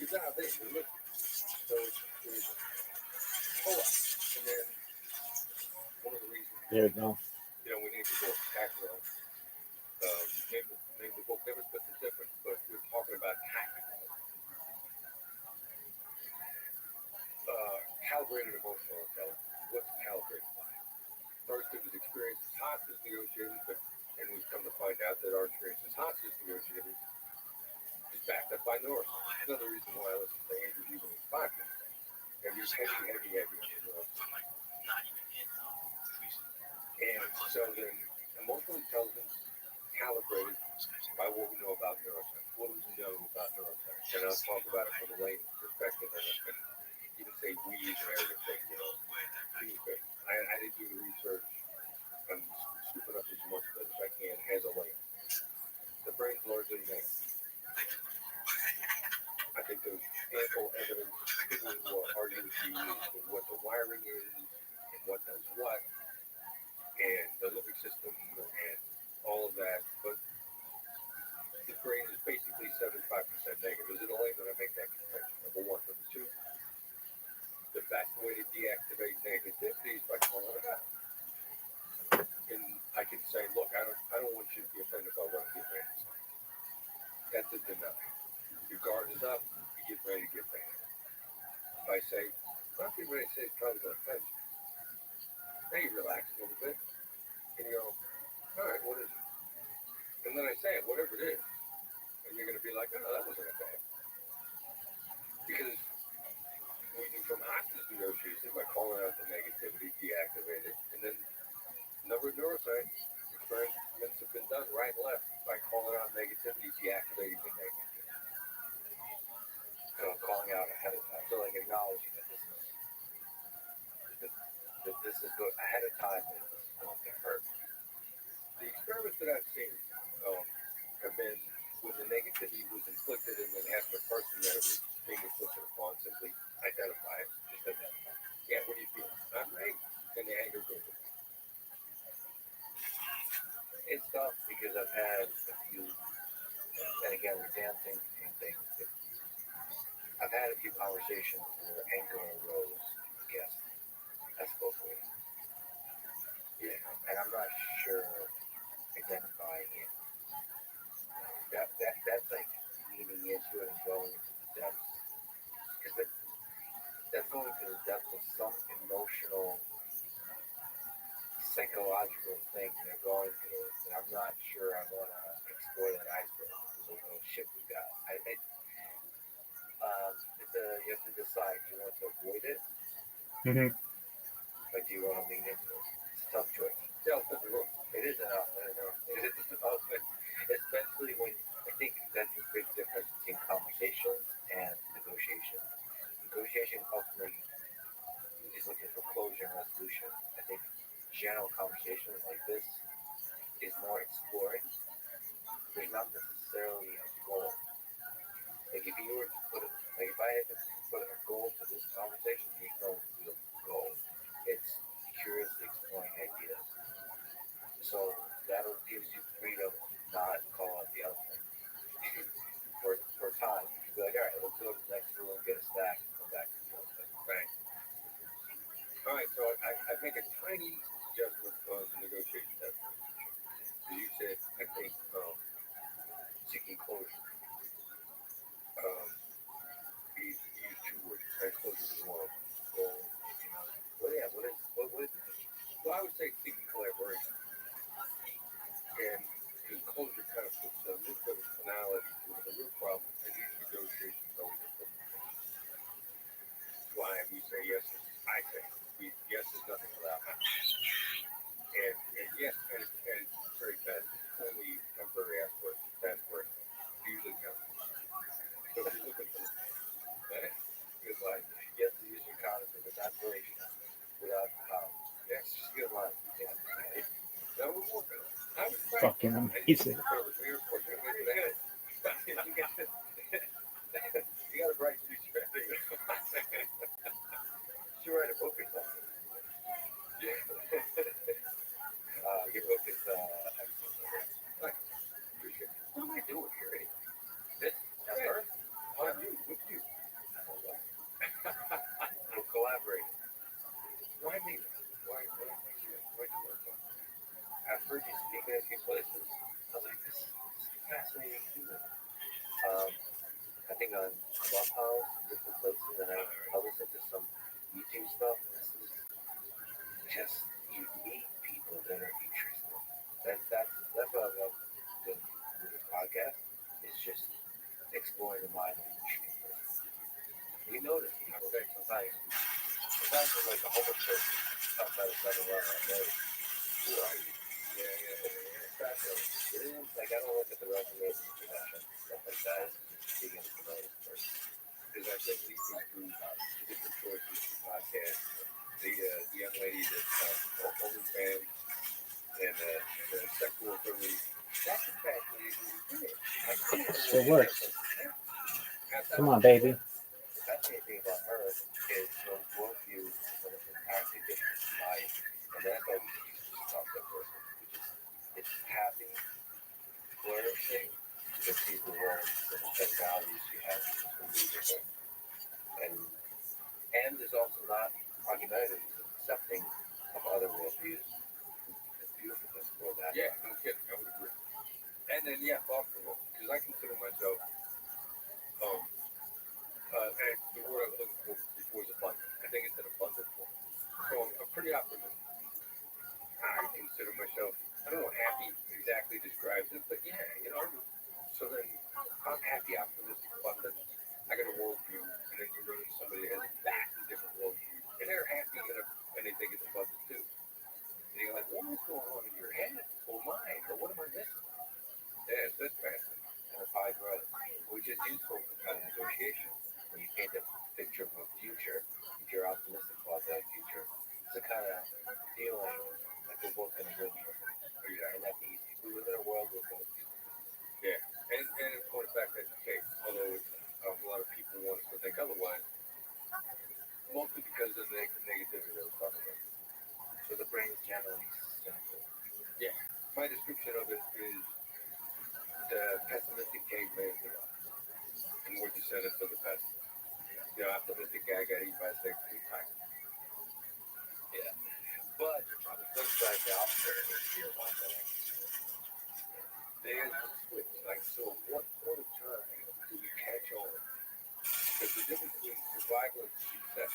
you're dialed in. You're listening. So it's co-op. And then one of the reasons, There we go. we need to go tactical. Name the book, Never Split the Difference, but we're talking about tactical. Calibrated emotional intelligence. What's calibrated by? First, it was experience as hostage negotiators, and we've come to find out that our experience as hostage negotiators is backed up by neuroscience. Another reason why I listen to Andrew Huberman's podcast. Andrew's heavy. And so then, emotional intelligence calibrated by what we know about neuroscience. What do we know about neuroscience? And I'll talk about it from a layman's perspective, and even say we as an arrogant thing, I didn't do the research. I'm scooping up as much of it as I can as a layman. The brain's largely negative. I think there's ample evidence. People will argue with you with what the wiring is and what does what, and the limbic system and all of that. But the brain is basically 75% negative. Is it a layman I make that connection? Number one. Number two, the best way to deactivate negativity is by calling it out. And I can say, look, I don't want you to be offended by what I'm getting ready to say. That's a denial. Your guard is up, you get ready to get mad. If I say, what I'm getting ready to say is probably going to offend you. Now you relax a little bit, and you go, all right, what is it? And then I say it, whatever it is. And you're going to be like, oh, that wasn't a bad. Because we do from hostage negotiation by calling out the negativity, deactivate it, and then a number of neuroscience experiments have been done right and left by calling out negativity, deactivating the negativity. So calling out ahead of time, so like acknowledging that this is good ahead of time, and this is going to hurt. The experiments that I've seen have been when the negativity was inflicted, and then having the person that it was being inflicted upon simply identify it, just identify. Yeah, what do you feel? Not great. And the anger goes away. It's tough because I've had a few, and again, we're dancing between things, but I've had a few conversations where anger arose, yes, I spoke with. Yeah, and I'm not sure identifying it. That's like leaning into it and going into the depths. Because that's going to the depths of some emotional, psychological thing they're going through. And I'm not sure I want to explore that iceberg because of the shit we got. You have to decide, do you want to avoid it? Mm-hmm. Or do you want to lean into it? It's a tough choice. It is enough. It is enough. Especially when I think that's the big difference between conversations and negotiation. Negotiation ultimately is looking for closure and resolution. I think general conversations like this is more exploring. There's not necessarily a goal. Like if you were to if I had to put a goal to this conversation, there's no real goal. It's curiously exploring ideas. So that gives you freedom to not call out the elephant for time. You can be like, all right, let's go to the next room, get a snack, and come back to the elephant. Right. All right, so I make a tiny adjustment on the negotiation effort. You said, I think, seeking closure. You use two words. I closure is one of them. Goal, Well, yeah, what is it? Well, I would say seeking collaboration. And because closure kind of puts a little bit of finality to it. The real problem in these negotiations always implementation. That's why we say yes, I say yes is nothing without action. That was working. I was right. Fucking amazing. You got a bright future. Should write a book or something. Yeah. Your book is like, what am I doing here? This? That's her? On you? With you? I don't know. We'll collaborate. Why me? Why you work on? I've heard you speak in a few places. I was like, this is fascinating human. I think on Clubhouse, different places, and I listen to some YouTube stuff. This is just you meet people that are interesting. That's what I love doing with this podcast. It's just exploring the mind of an interesting person. You notice people sometimes there's like a whole bunch of outside of 7-Eleven. I notice. Who are you? Yeah. Fascinating. It is like I don't look at the resumes and profession stuff like that. It's just being able to know this person. Because I've been listening to different sources of podcasts. The young lady that's OnlyFans and the sexual privilege. That's a fascinating thing. It works. Come on, baby. The fascinating thing about her is her worldview is entirely different from mine. And that's why we just talk to that person. It's happy, flourishing, because she's the world, the values she has is completely different. And there's also not argumentative, it's accepting of other worldviews. It's beautiful to explore that. Yeah, no kidding, I would agree. And then, thoughtful, because I consider myself, and the word I was looking for before is abundant. I think it's an abundant form. So I'm pretty optimistic. I consider myself, I don't know, happy exactly describes it, but so then I'm happy, optimistic, abundant. I got a worldview, and then you run into somebody that has a vastly different worldview, and they're happy and they think it's abundant too. And you're like, what's going on in your head or mine, or what am I missing? Yeah, that's fascinating. And a pie brother, which is useful for kind of negotiation. When you paint a picture of a future, if you're optimistic about that future, it's a kind of feeling like we're both going to win here. And that's easy. We live in a world where both people. Yeah, and of course, back to the case, although a lot of people want us to think otherwise, mostly because of the negativity that we're talking about. So the brain is generally cynical. Yeah. My description of it is the pessimistic caveman and we're descendants of the pessimist. The optimistic guy got eaten by a snake 3 times. Yeah. But on the flip side, the opposite is fear about that. There's a switch. Like, so what point of time do we catch on? Because the difference between survival and success.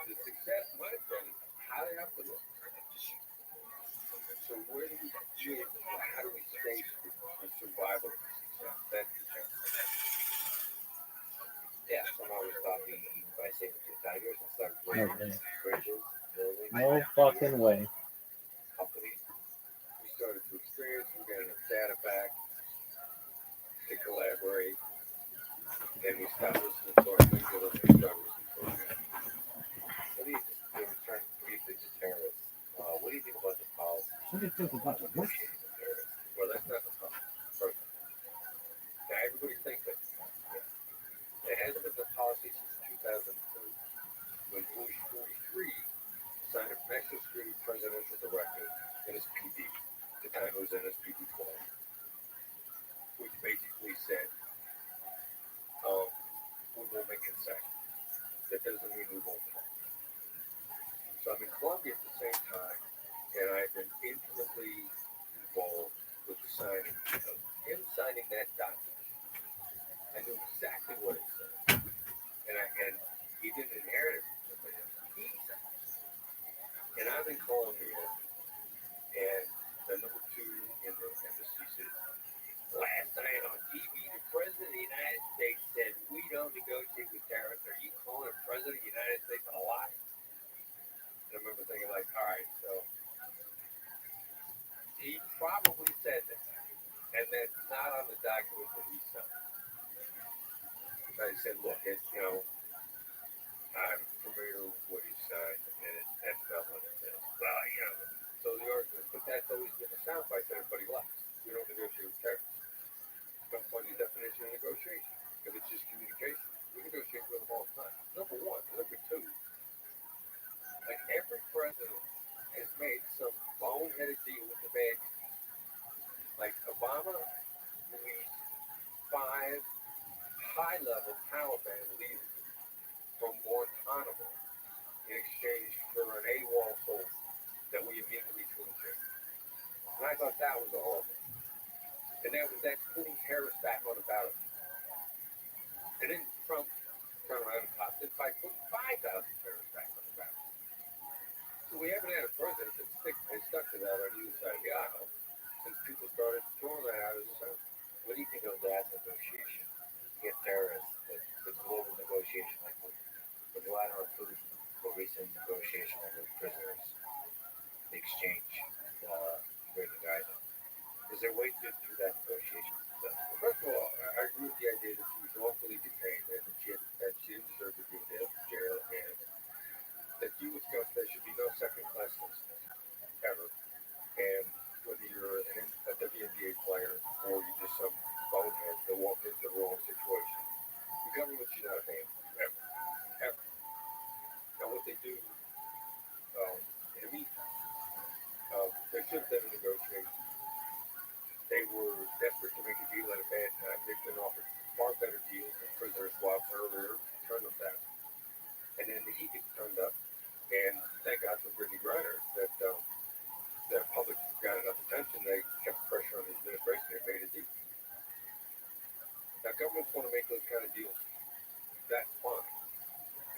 The success might have been highly optimistic. So where do we do? How do we stay from survival to success? That's the challenge. Yeah, somehow we stopped being eaten by saber-tooth tigers and started building bridges, buildings. No fucking way. Companies. We started to experience, we're getting our data back to collaborate, and we stopped listening to our amygdala and started listening to our gut. What do you return briefly to terrorists? What do you think about the policy? What do you think about the what? Well, that's not the problem. First, now everybody thinks that. It hasn't been the policy since 2002, when Bush 43 signed a national security presidential directive, NSPD, the time it was NSPD 12, which basically said, we won't make concessions. That doesn't mean we won't talk. So I'm in Colombia at the same time, and I've been intimately involved with the signing of him signing that document. I knew exactly what it said. And he didn't inherit it from somebody else. He said it. And I'm in Colombia, and the number 2 in the embassy says, last night on TV, the President of the United States said, we don't negotiate with terrorists. Are you calling the President of the United States a liar? And I remember thinking, like, all right, so he probably said that. And that's not on the document that he signed. I said, look, I'm familiar with what he signed, and that's not what it said. thought that was all of it. And that's putting Harris back on the ballot. And then Trump turned around and topped it by putting 5,000 Harris back on the ballot. So we haven't had a president that's stuck to that on either side of the aisle since people started throwing that out as a Senate. What do you think of that negotiation? Get terrorists, the global negotiation, like with Vladimir Putin, the recent negotiation over prisoners, the exchange, bringing guys in. Is there a way to do that negotiation? First of all, I agree with the idea that she was lawfully detained and that she didn't deserve to be in jail, and that there should be no second-class citizens ever. And whether you're a WNBA player or you're just some bonehead that walked into the wrong situation, the government should not pay ever, ever. Now, what they do in the meantime, they should have done a negotiation. They were desperate to make a deal at a bad time. They've been offered far better deals than prisoner swaps earlier, turned them down. And then the heat gets turned up, and thank God for Brittany Griner that the public got enough attention. They kept pressure on the administration. They made a deal. Now, governments want to make those kind of deals. That's fine,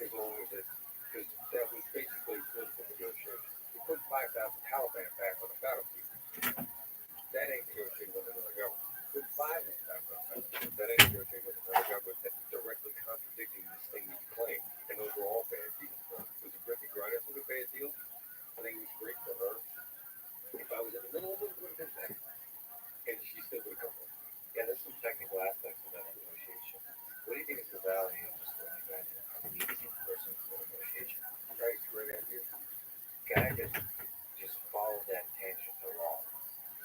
as long as because that was basically political negotiation. We put 5,000 Taliban back on the battlefield. That ain't negotiating with another government. Put 5,000 back on the battlefield. That ain't negotiating with another government that's directly contradicting this thing that you claim. And those were all bad deals. Was it Brittany Griner was a bad deal? I think it was great for her. If I was in the middle of it, it would have been bad. And she still would have come home. Yeah, there's some technical aspects of that negotiation. What do you think is the value of just going back to meeting in person for negotiation? Right, great idea. Guy just follow that tangent along.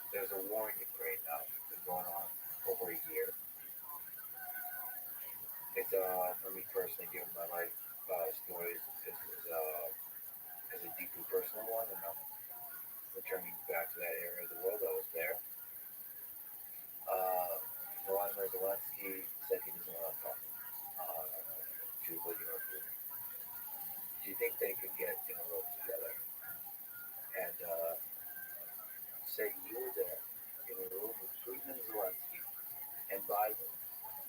There's a war in Ukraine now. It's been going on over a year. It's for me personally, given my life stories, is a deeply personal one, and I'm returning back to that area of the world that was there. Volodymyr Zelensky said he doesn't want to talk to Vladimir Putin. Do you think they could get in a room together and say you were there in a room with Putin and Zelensky, and Biden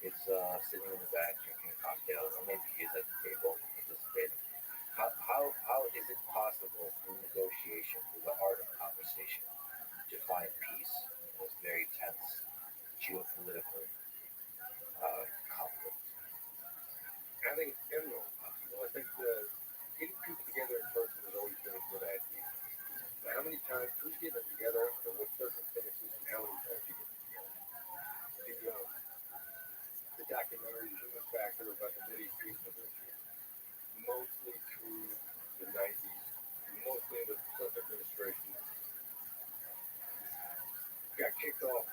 is sitting in the back drinking a cocktail, or maybe he's at the table participating? How is it possible through negotiation, through the art of conversation, to find peace in this very tense geopolitical conflict? I think it's generally possible. I think getting people together in person has always been a good idea. Now, how many times, who's getting together, under what circumstances, and how many times you get together? The documentary Human Factor about the Mideast Peace negotiations, mostly through the 90s, mostly in the Clinton administration, got kicked off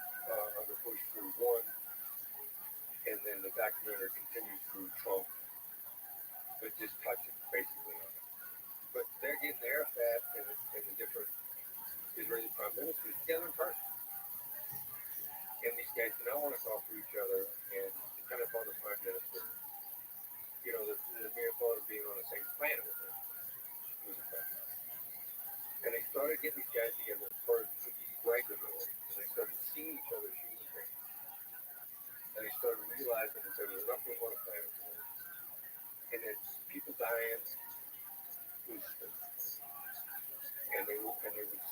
under Bush through one, and then the documentary continues through Trump, but just touching basically on it. But they're getting their fat and the different Israeli prime ministers together in person. And these guys do not want to talk to each other, and depending upon the prime minister, the mere thought of being on the same planet with them was a fact. And they started getting these guys together first regularly, and they started seeing each other's human beings. And they started realizing that there was nothing on the planet for them, and that people dying was and they would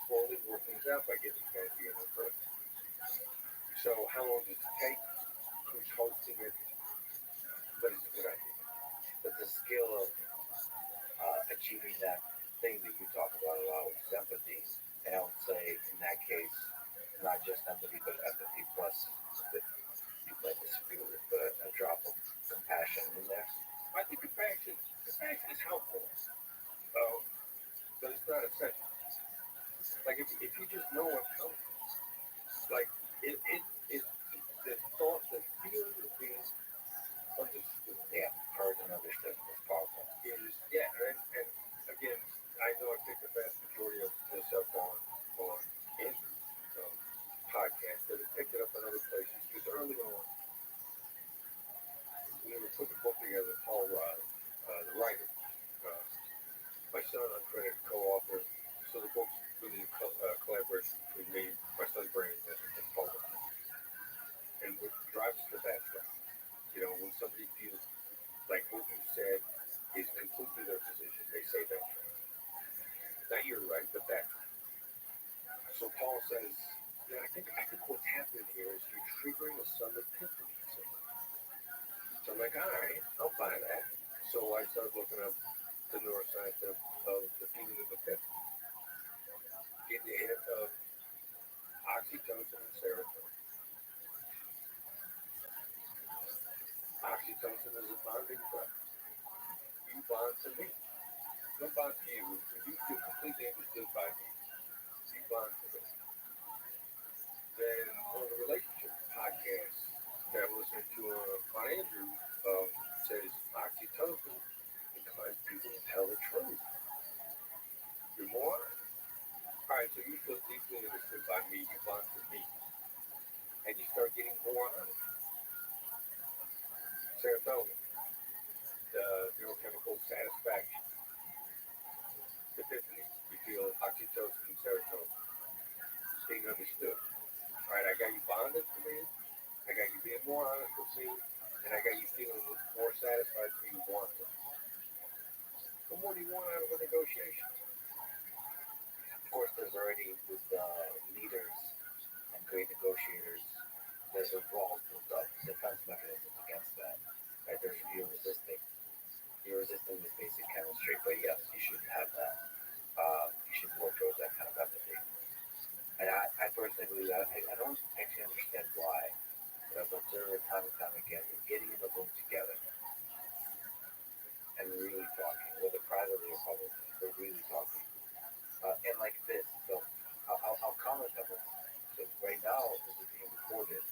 slowly work things out by getting these guys together first. So how long does it take? Who's hosting it? But it's a good idea. But the skill of achieving that thing that you talk about a lot, which is empathy, and I would say in that case, not just empathy, but empathy plus that you might disagree with it, but a drop of compassion in there. I think compassion is helpful, but it's not essential. Like if you just know what's coming, like it the thought, the feeling of being understood. Yeah, heard and understood was powerful. And again, I know I picked the vast majority of this up on Andrew's podcast, but I picked it up on other places because early on, when we were putting the book together, Paul Rudd, the writer, my son, uncredited co-author, so the book's really a collaboration between me, my son right? But that. So Paul says, yeah, I think what's happening here is you're triggering a sudden epiphany. So I'm like, all right, I'll buy that. So I started looking up the neuroscience of the feeling of epiphany. Getting the hit of oxytocin and serotonin. Oxytocin is a bonding drug. You bond to me. No bond to you. You feel completely understood by me. You bond to me. Then on the relationship podcast that I was listening to on Andrew says oxytocin inclines people to tell the truth. You're more honest. All right, so you feel deeply understood by me. You bond to me. And you start getting more honest. Serotonin, the neurochemical satisfaction. Epiphany, you feel oxytocin and serotonin. Being understood. All right, I got you bonded to me. I got you being more honest with me. And I got you feeling more satisfied so you want it. What more do you want out of a negotiation? Of course, there's already with leaders and great negotiators, there's a wall built up, defense mechanisms against that. Right? You're resisting. You're resisting this basic chemistry, but yes, you should have that. You should work towards that kind of empathy. And I personally believe that. I don't actually understand why, but I've observed it time and time again, that getting in the room together and really talking, whether privately or publicly, but really talking. And like this, so I'll comment on this. So right now, this is being recorded,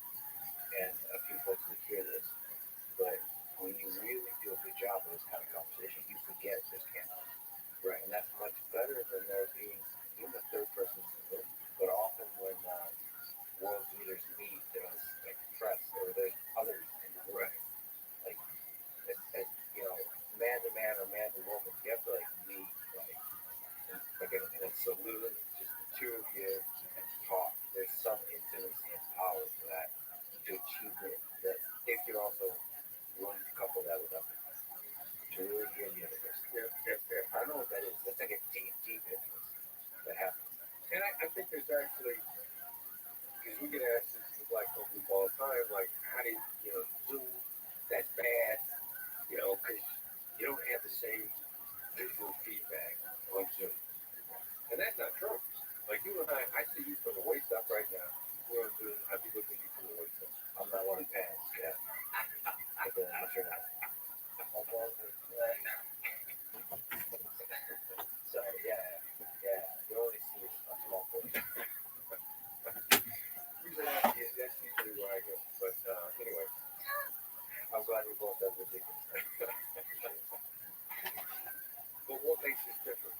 and a few folks will hear this, but when you really do a good job of this kind of conversation, you forget there's cameras. Right, and that's much better than there being even a third person in the room. But often when world leaders meet, there's like press or there's others in the room. Right. Like, you know, man to man or man to woman, you have to like meet, like in a saloon, just the two of you and talk. There's some intimacy and power to that to achieve it. That if you're also willing to couple that with empathy. To really hear the other person. Yeah. I don't know what that is. That's like a deep interest that happens. And I think there's actually, because we get asked this in the Black Folk group all the time, like, how do you know, Zoom, that's bad, you know, because you don't have the same visual feedback on Zoom. And that's not true. Like you and I see you from the waist up right now. We're on Zoom, I be looking at you from the waist up. I'm not wearing pants, yeah. But I'm sure not. Sorry, yeah. You only see a small portion. That's usually where I go. But anyway, I'm glad we both have ridiculous. but what makes this different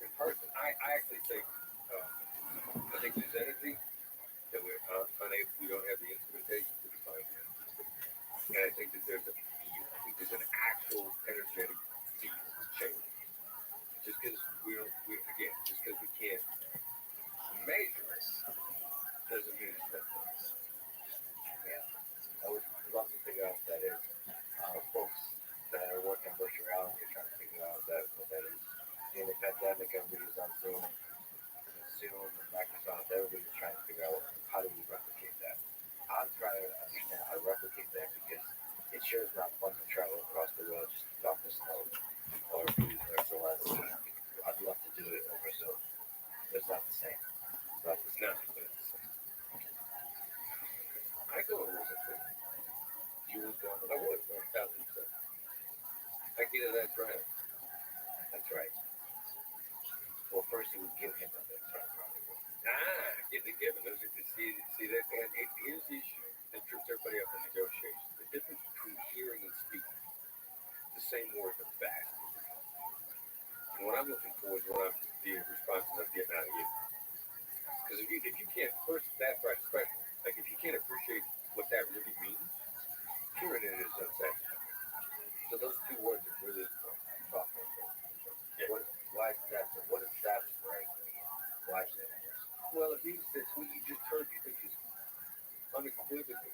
in person? I actually think there's energy that we're unable. We don't have the instrumentation to define that. And I think that there's an actual energetic change. Just because just because we can't measure it doesn't mean it's not. Yeah. I would love to figure out what that is. Folks that are working on virtual reality are trying to figure out what that is. During the pandemic, everybody's on Zoom and Microsoft, everybody's trying to figure out how do we replicate that. I'm trying to understand how to replicate that because it sure is not fun to travel across the world just to talk to Snow or Zelensky. I'd love to do it over Zoom. But it's not the same. No, I go to work. You would go on the I would, 1,000%. I get it, that's right. That's right. Well, first you would give him a bit, probably. Getting a given. Those are see that, and here's the issue that trips everybody up in negotiations. The difference between hearing and speaking. The same word, but fast. And what I'm looking for is what the responses I'm getting out of you. Because if you can't, first, that's right, special. Like, if you can't appreciate what that really means, hearing it is unsatisfying. So those two words are really important. Talk about those. Yeah. Why is that? What does that phrase mean? Why is that? Well, it means that what you just heard, you think is unequivocally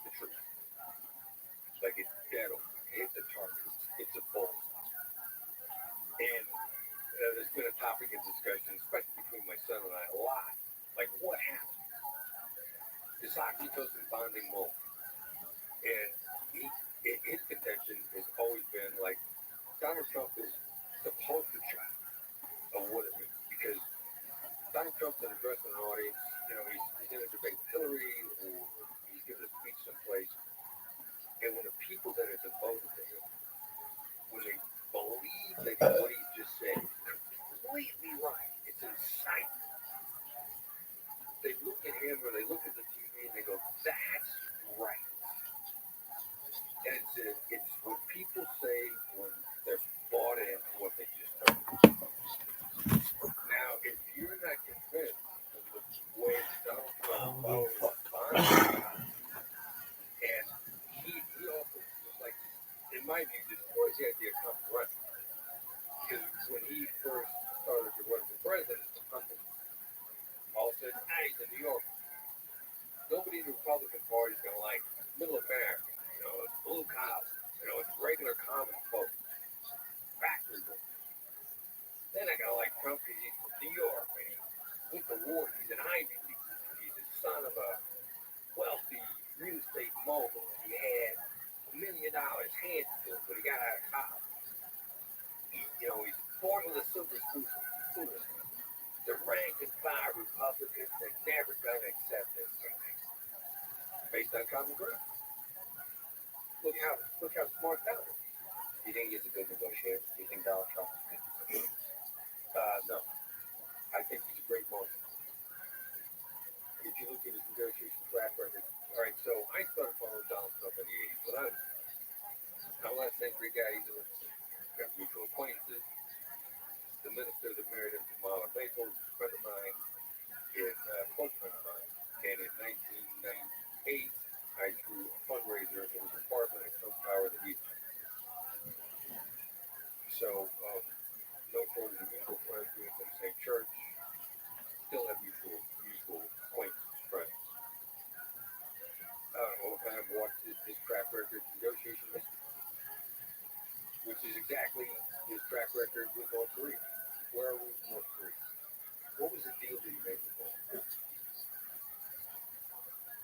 the truth. Like it's dead on. It's a target. It's a bull. And there's been a topic of discussion, especially between my son and I, a lot. Like, what happened? This oxytocin bonding moment. And his contention has always been like, Donald Trump is the poster child of what it means. Because Donald Trump's in addressing an audience, he's in a debate with Hillary, or he's giving a speech someplace. And when the people that are devoted to him, when they believe that what he just said is completely right, it's insane. They look at him or they look at the TV and they go, that's right. And it's what people say when they're bought into what they just heard. Now, if you're not convinced of the way Donald Trump and he also, like, in my view, destroys the idea of Trump running. Because when he first started to run for president, the company all said, hey, he's in New York. Nobody in the Republican Party is going to like middle America. It's blue collar. It's regular common folk. Factory workers. They're not going to like Trump because he's from New York. And he went to war. He's an Ivy League. He's the son of a wealthy real estate mogul. He had $1 million hands to him, but he got out of college. He's born with a silver spoon. The rank and file Republicans are never going to accept this based on common ground. Look how smart that is. Do you think he's a good negotiator? Do you think Donald Trump is good? No. I think he's a great marketer. If you look at his negotiation track record, all right, so I started following Donald Trump in the 80s, but I'm a last century guy. He's got mutual acquaintances. The minister that married him to Marlon Maples is a friend of mine, a close friend of mine. And in 1998, I threw a fundraiser in his apartment at Trump Tower that he. So, no shortage of mutual friends. We went to the same church. Still have mutual acquaintances, friends. And I've watched his track record negotiation history, which is exactly his track record with North Korea. Where are we with North Korea? What was the deal that he made with North Korea?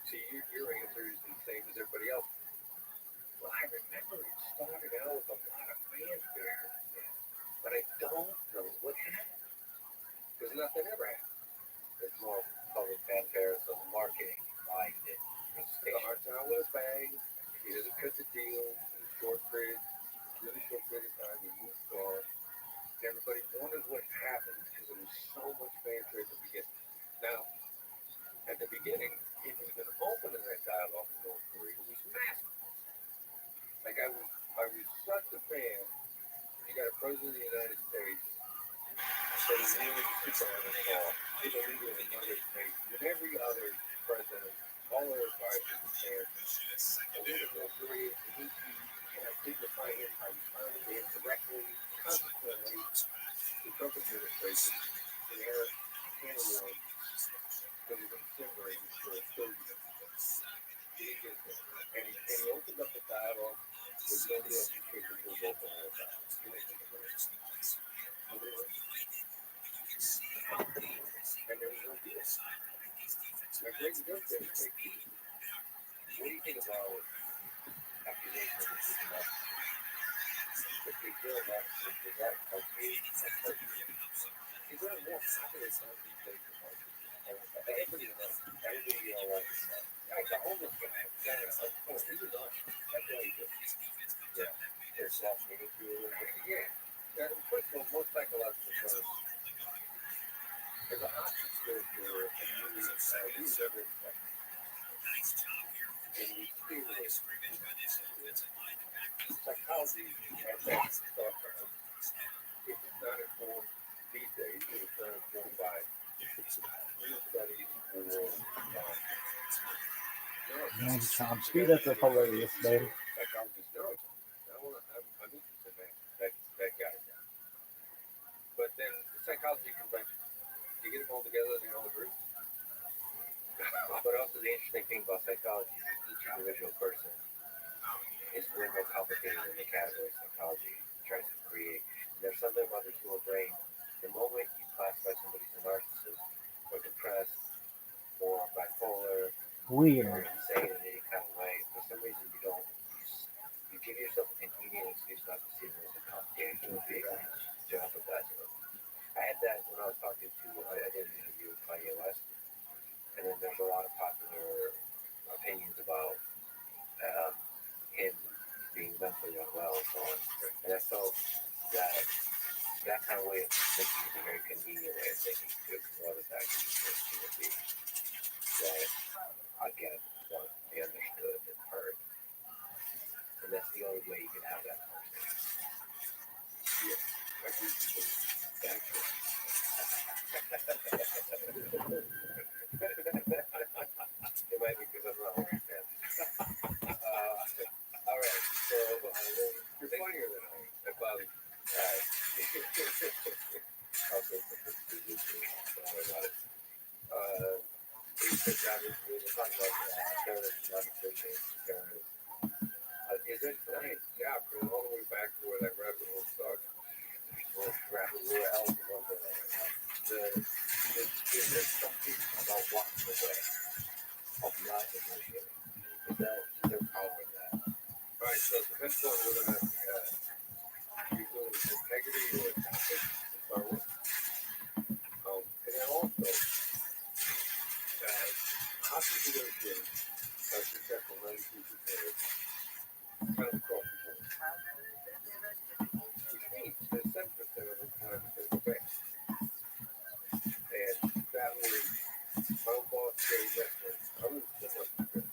See, your answer is the same as everybody else. Well, I remember it started out with a lot of fanfare, but I don't know what happened. Because nothing ever happened. There's more public fanfare, so the marketing liked it. It starts out with a bang. He doesn't cut the deal in a short period of time. He moves on. Everybody wonders what happened because there was so much fanfare at the beginning. Now, at the beginning, him even opening that dialogue with North Korea was massive. Like I was such a fan. You got a president of the United States that is kneeling to Superman ball, to the leader of the United States, and every other president, all their advisors and fans, and we would North Korea to meet you and dignify him by responding to him directly. Consequently, the Trump administration inherent can warn that has been simmering for 30 years. And he opened up the dialogue with nobody else who's capable of opening it up. And there was no deal. My great negotiator, great deal. What do you think about accusations of enough? If they feel enough, is that okay? Is there a more popular time these days than marketing? Everybody knows. Everybody likes that. Like the homeless guy, he was on. That's what he did. Yeah. They're self-made to a little bit. Yeah. First of all, more psychological terms. There's a hostage still for a community we was ever expected. And we stimulate psychology has that thought process. If it's not informed these days, it was not informed by real studies or Chomsky, that's a hilarious name. psychologists know. I'm interested in that guy. But then the psychology convention, you get them all together and they all agree. But also the interesting thing about psychology is each individual person is way more complicated than the category psychology tries to create. And there's something about the human brain the moment you classify somebody as a narcissist or depressed or bipolar or Weird. insane in any kind of way, for some reason you give yourself an convenient excuse not to see them as a complicated human being to empathize with them. I had that when I was talking to, I did an interview with Kanye West, and then there's a lot of popular opinions about him being mentally unwell and so on. And I felt that kind of way of thinking is a very convenient way of thinking to explore the fact that he's a human being. That again, want to be understood and heard. And that's the only way you can have that conversation. Yeah, I agree completely. Thank you. It might be because I'm not wearing pants. All right, so You're funnier than I am. that bothers me. All right. Also, don't worry about it. We were talking about terrorists, non-Christians, terrorists. Is it funny? Yeah, going all the way back to where that rabbit hole started. We're eligible for that right now. Is there something about walking away of not negotiating? Is there power in that? All right, so it depends on whether or not you're doing it with integrity or conflict to start with. And then also, hostage negotiating are successful 93% kind of across the board. Which means that 7% of the time it's going to go back. And that was my own boss, Jerry Westman. I was so much good.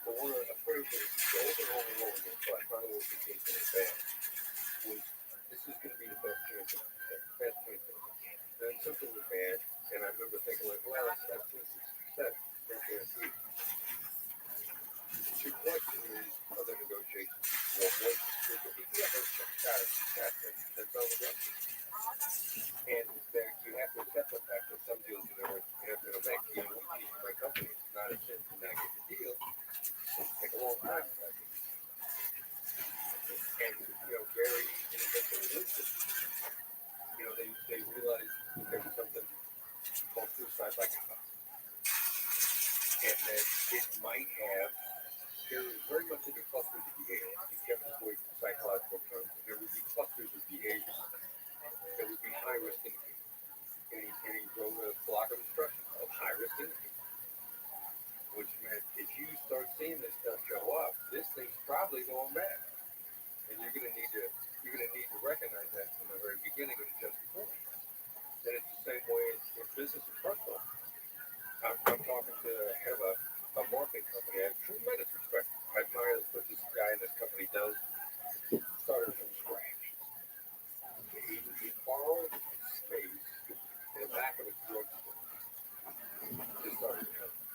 But one of the phrases over and over and over again, so I finally was the case in advance, was this is going to be the best chance of best chance of then something was bad, and I remember thinking like, well, that's success, no guarantee. The question is other negotiations. If you have a shot at success, then that's all the rest. And then you have to accept the fact that some deals you're never going to make. You know, we need my company. It's not a sin to not get the deal. Take a long time. And, you know, Gary, in the midst of religion, you know, they realized that there was something called suicide by cop. And that it might have, there was very much into clusters of behavior. You kept avoiding psychological terms. There would be clusters of behavior. There would be high-risk thinking. And he wrote a block of instructions of high-risk thinking. Which meant if you start seeing this stuff show up, this thing's probably going bad. And you're gonna need to recognize that from the very beginning and adjust accordingly. Then it's the same way in business and personal. I'm talking to the head of a marketing company. I have tremendous respect. I admire what this guy in this company does. Started from scratch. He borrowed space in the back of a drugstore to start his company.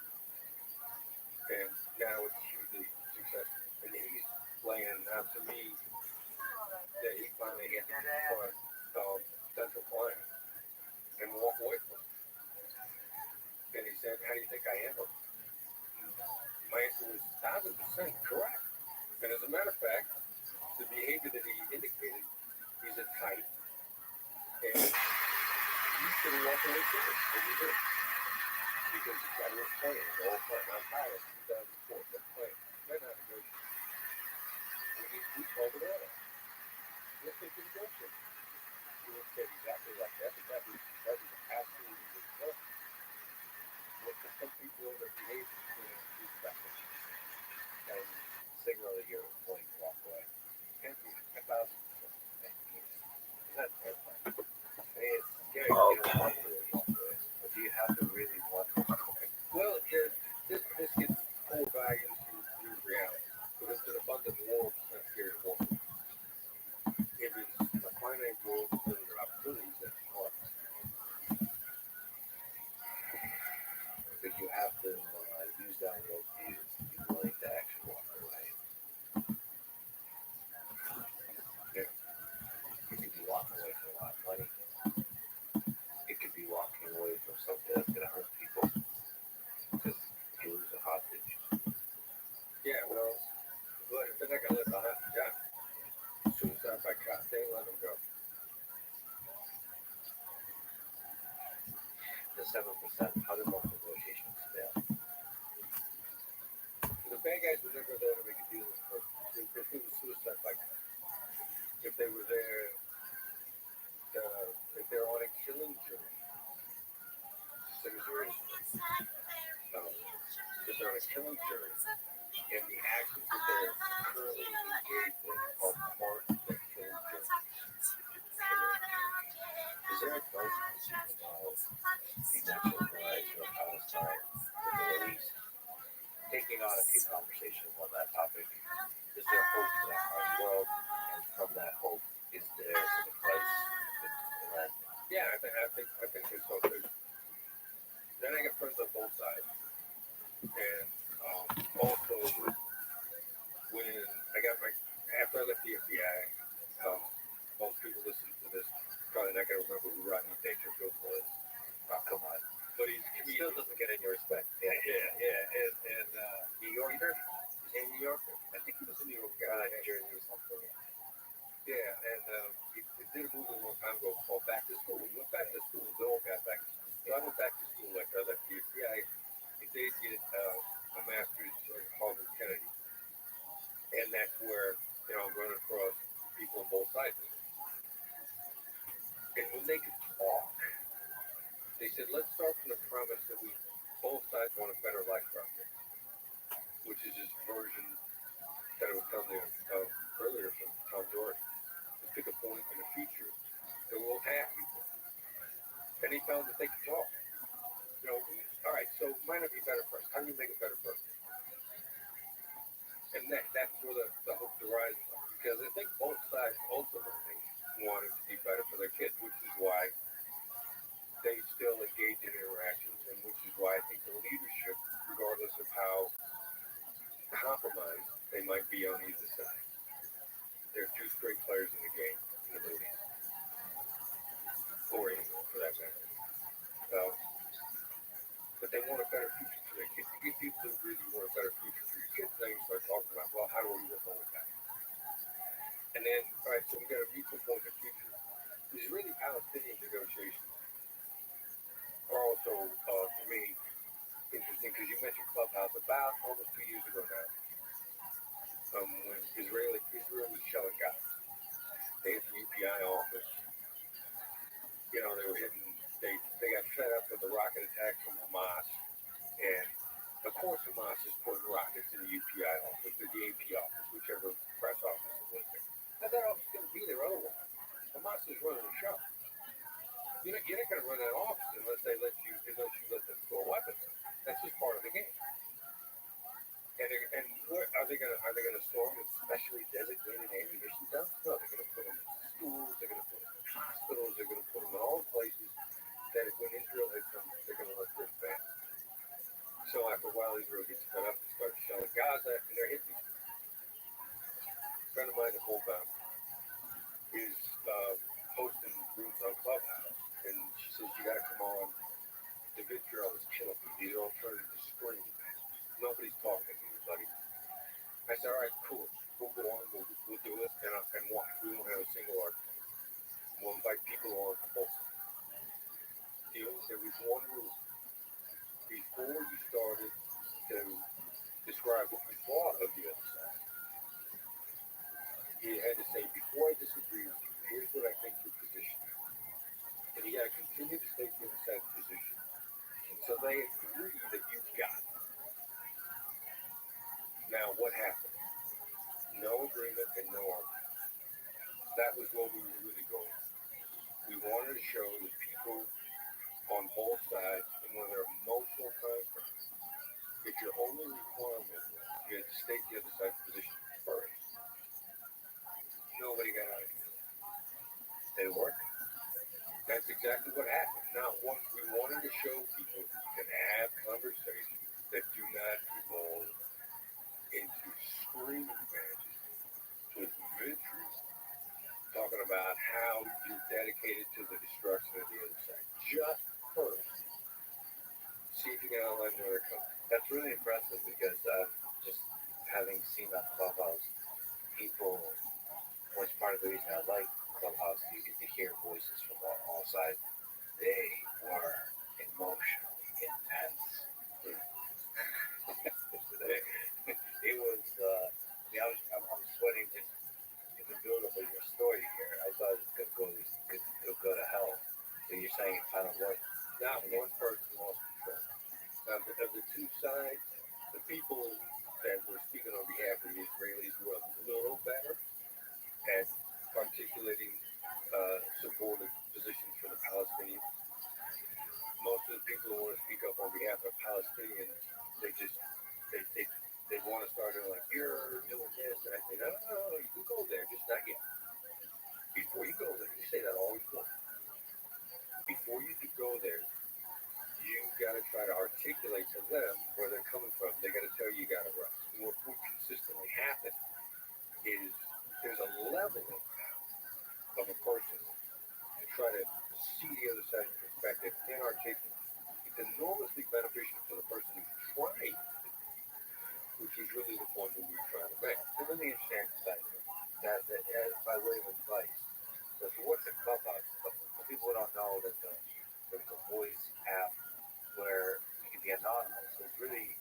And now it's hugely successful. And he's laying out to me that he finally had to confront potential client and walk away from it. And he said, how do you think I handled it? My answer was 1,000% correct. And as a matter of fact, the behavior that he indicated, he's a type. And you should have walked away from it, and you did. Because I was playing the whole plan. I'm tired of 2004, but playing. They're not negotiating. We called it out. Let's take the negotiation. He would say exactly like that, but that was absolutely the what some people in their behavior is going to be special. And signal that you're willing to walk away. And 1,000%. That's terrifying. It's scary. You don't want to really walk away. But do you have to really want to walk away? Well, yeah, this gets core values to reality. Because it's an abundant world, it's not scary to walk away. If it's a finite world, then there are opportunities that's hard. But you have to use that world to be willing to actually walk away. Yeah. It could be walking away from a lot of money. It could be 7%, how did most negotiations fail? The bad guys were never there to make a deal with her. If it was suicide by cop. If they were there, if they're on a killing journey, same as yours, if they're on a killing journey, and the actions that they're currently engaged in are part of that killing journey. Is there a question about denationalization of Palestine in the Middle East? Taking on a few conversations on that topic, is there hope for that part of the world? And from that hope, is there some advice to lend? Yeah, I think there's so. Then I get friends on both sides, and also when I got after I left the FBI, most people listening to this probably not gonna remember who Rodney Dangerfield was. Oh, come on. But He still doesn't get any respect. Yeah. and New Yorker. He's a New Yorker. I think he was a New York guy. New Jersey or something. Yeah, and he did a movie a long time ago called Back to School. He went back to school. The old guy back to school. So I went back to school like I left the FBI. And they did a master's at Harvard Kennedy, and that's where I'm running across people on both sides. And when they could talk, they said, let's start from the premise that we both sides want a better life for our kids, which is this version that I was telling you earlier from Tom Jordan. Let's pick a point in the future that we'll have people. And they found that they could talk. All right, so might not be better first. How do we make it better first? And that's where the hope derives from. Because I think both sides ultimately wanted to be better for their kids, which is why they still engage in interactions, and which is why I think the leadership, regardless of how compromised they might be on either side, they're two straight players in the game in the Middle East, or anywhere for that matter. But they want a better future for their kids. You get people who really want a better future for your kids, then you start talking about, well, how do we work on that? And then, all right, so we got a mutual point in the future. The Israeli-Palestinian negotiations are also, for me, interesting because you mentioned Clubhouse about almost 2 years ago now, when Israel was shelling Gaza. They hit the UPI office. They were hitting. They got fed up with the rocket attacks from Hamas, and of course Hamas is putting rockets in the UPI office or the AP office, whichever press office it was there. How's that office going to be there otherwise? Hamas is running the show. You're not going to run that office unless you let them store weapons. That's just part of the game. And where are they going to store them in specially designated ammunition dumps? No, they're going to put them in schools. They're going to put them in hospitals. They're going to put them in all places that when Israel hits them, they're going to let them back. So after a while, Israel gets fed up and starts shelling Gaza, and they're hitting. A friend of mine, Nicole Baum, is hosting rooms on Clubhouse, and she says, you got to come on. The vitriol is killing me. These are alternative to scream. Nobody's talking to anybody. I said, all right, cool. We'll go on. We'll do it, and watch. We won't have a single argument. We'll invite people on from both sides. There was one rule. Before you started to describe what you thought of the other side, you had to say, before I disagree with you, here's what I think your position is. And you got to continue to state the other side's position until they agree that you've got it. Now, what happened? No agreement and no argument. That was what we were really going for. We wanted to show the people on both sides in one of their emotional time frames. If your only requirement was you had to state the other side's position first, nobody got out of it. They worked. That's exactly what happened. Now, we wanted to show people that you can have conversations that do not evolve into screaming matches with vitriol, talking about how you're dedicated to the destruction of the other side. Just first, see if you can outline where they're coming. That's really impressive because just having seen that Clubhouse, people, which part of the reason I like Clubhouse, you get to hear voices from all sides. They were emotional. not one person lost control. Of the two sides, the people that were speaking on behalf of the Israelis were a little better at articulating supportive positions for the Palestinians. Most of the people who want to speak up on behalf of Palestinians, they just they want to start like you're doing this, and I say no, you can go there, just not yet. Before you go there, you say that all you want. Before you could go there, you got to try to articulate to them where they're coming from. They got to tell you got to run. And what would consistently happen is there's a level of a person to try to see the other side's perspective and articulate. It's enormously beneficial to the person who's trying, which was really the point that we were trying to make. So let me understand something. That as by way of advice, because what's a clubhouse? For people who don't know that there's a voice app where you can be anonymous. So it's really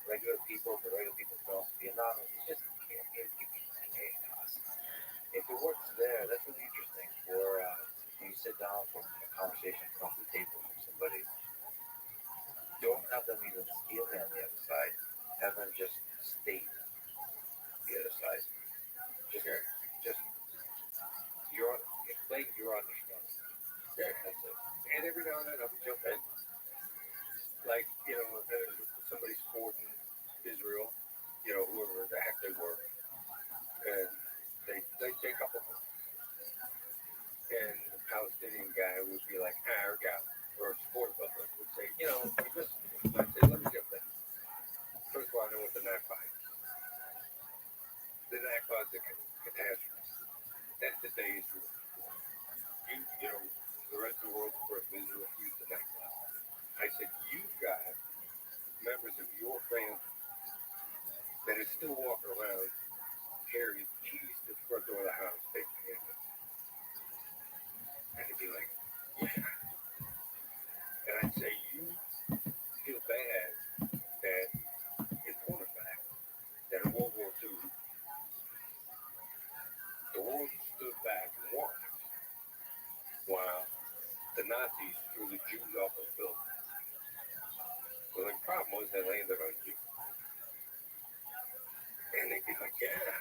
regular people, but regular people can also be anonymous. It's just chaos. If it works there, that's really interesting. Or when you sit down for a conversation across the table with somebody, don't have them even steal me on the other side. Have them just state the other side. Just explain your understanding. Yeah, That's it. and every now and then I'll jump in. Like, there's somebody supporting Israel, whoever the heck they were, and they say a couple of them. And the Palestinian guy would be like, our guy, or supportive of them, would say, listen, I'd say, let me jump in. First of all, I know what the Nakba is. The Nakba is a catastrophe. That's the day Israel. The rest of the world, of course, Israel refused the Nakba. I said, you've got members of your family that is still walking around carrying keys to the front door of the house, taking it. And they'd be like, yeah. And I'd say, you feel bad that, in point of fact, that in World War II, the world stood back and watched while the Nazis threw the Jews off the building. Well, the problem was they landed on you. And they'd be like, yeah,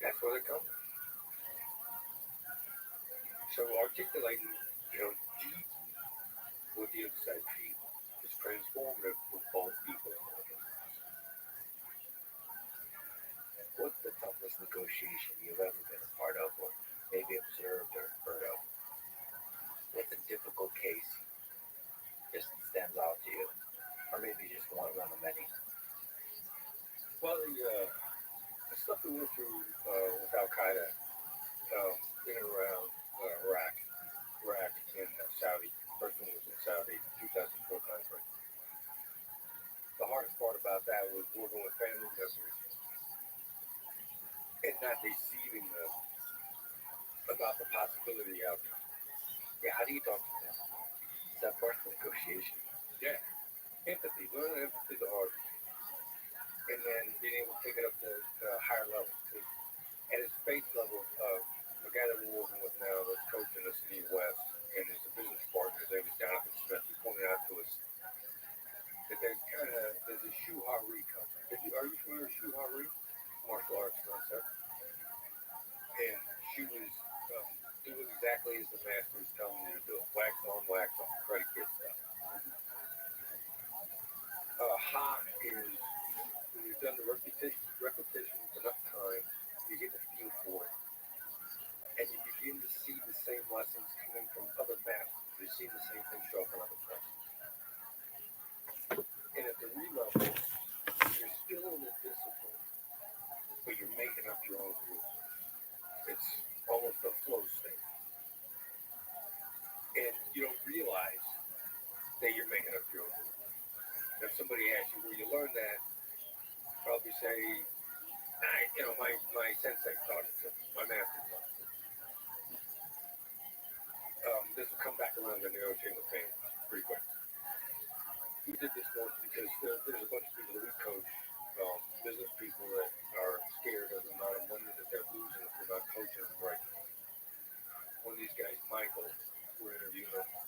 that's where they're coming. So articulating, deep what the other side feels is transformative for both people. What's the toughest negotiation you've ever been a part of, or maybe observed or heard of? What's a difficult case just stands out to you, or maybe just one of many? Well, the stuff we went through with Al Qaeda in and around Iraq and Saudi. First one was in Saudi, 2004 timeframe. The hardest part about that was working with family members and not deceiving them about the possibility of outcome. Yeah, how do you talk to them? Is that part of the negotiation? Yeah, empathy, learning empathy the hard, and then being able to take it up to higher levels. At its base level, the guy that we're working with now that's coaching us in the West and is a business partner, his name is Jonathan Smith, he pointed out to us that there's a shuhari concept. Are you familiar with shuhari? Martial arts concept. And Shu is do exactly as the master is telling you to do it. Wax on, Karate Kid stuff. Ha is when you've done the repetition enough time, you get the feel for it. And you begin to see the same lessons coming from other masters. You see the same thing show up in other places. And at the re-level, you're still in the discipline, but you're making up your own rules. It's almost a flow state. And you don't realize that you're making up your own rules. If somebody asks you where you learned that, probably say, my sensei taught it to me, my master taught it to me. This will come back around to negotiating with families pretty quick. We did this once because there's a bunch of people that we coach, business people that are scared of the amount of money that they're losing if they're not coaching them right. One of these guys, Michael, we're interviewing him.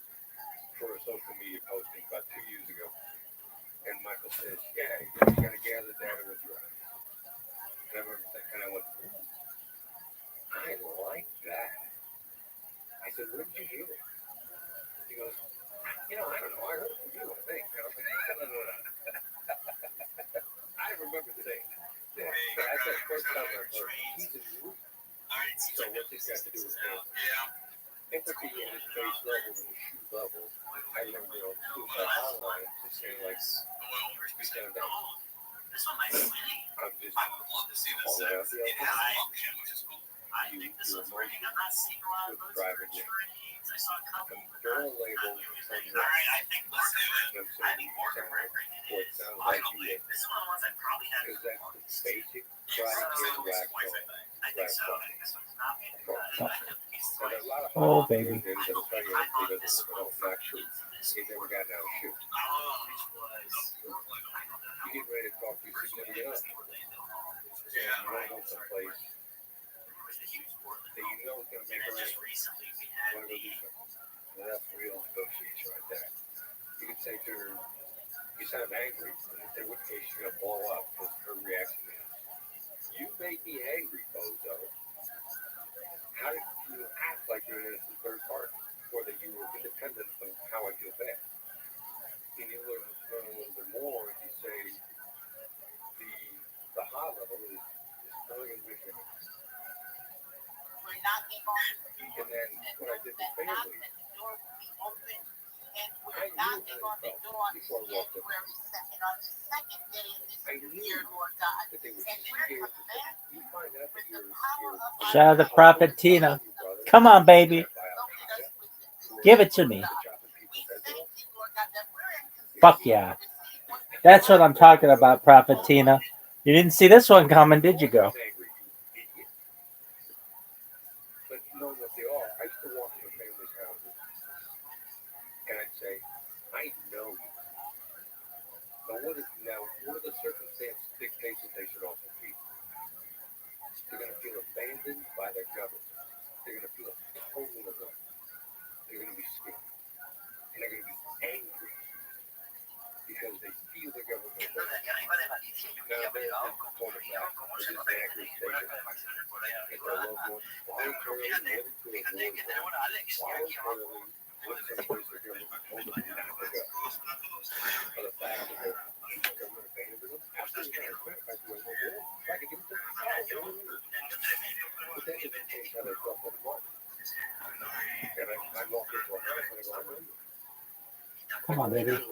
I remember suicide hotline just saying like, we stand down. I'm just all out the open. You emotion with driving you. There are labels on your them saying you sound like what sounds like you would. Because that's the basic karate kid whack Oh, baby. They tell you that he doesn't know, not true. He never got out of shoot. You get ready to talk to your significant other. You want to go someplace that you know is going to make her angry. You want to go do something. Well, that's real negotiation right there. You can say to her, you sound angry, in which case she's going to blow up because her reaction is, you made me angry, bozo. How did you act like you're an innocent third party, or that you were independent of how I feel bad? And you learn a little bit more, and you say the high level is elegant vision. And then what I did with family, I knew how it felt before I walked up. I knew that they were scared. You find out that you're Shout out to Prophet Tina. Come on, baby. Give it to me. Fuck yeah. That's what I'm talking about, Prophet Tina. You didn't see this one coming, did you, girl? But knowing what they are, I used to walk into families' houses and I'd say, I know you. Now, what are the circumstances dictates that they should also feel? They're going to feel abandoned by their government. They're going to feel totally alone. They're going to be scared. And they're going to be angry because they feel the government is there. Now, there's a point of that. This is an accurate statement. If their loved ones voluntarily went into a war zone, voluntarily went someplace the government told them not to go. For the fact that the government abandoned them, absolutely not. As a matter of fact, we went to war, tried to give them to them. But that doesn't change how they felt at the moment. And I walked into a house and I go, I know you. Come on, baby. Yes.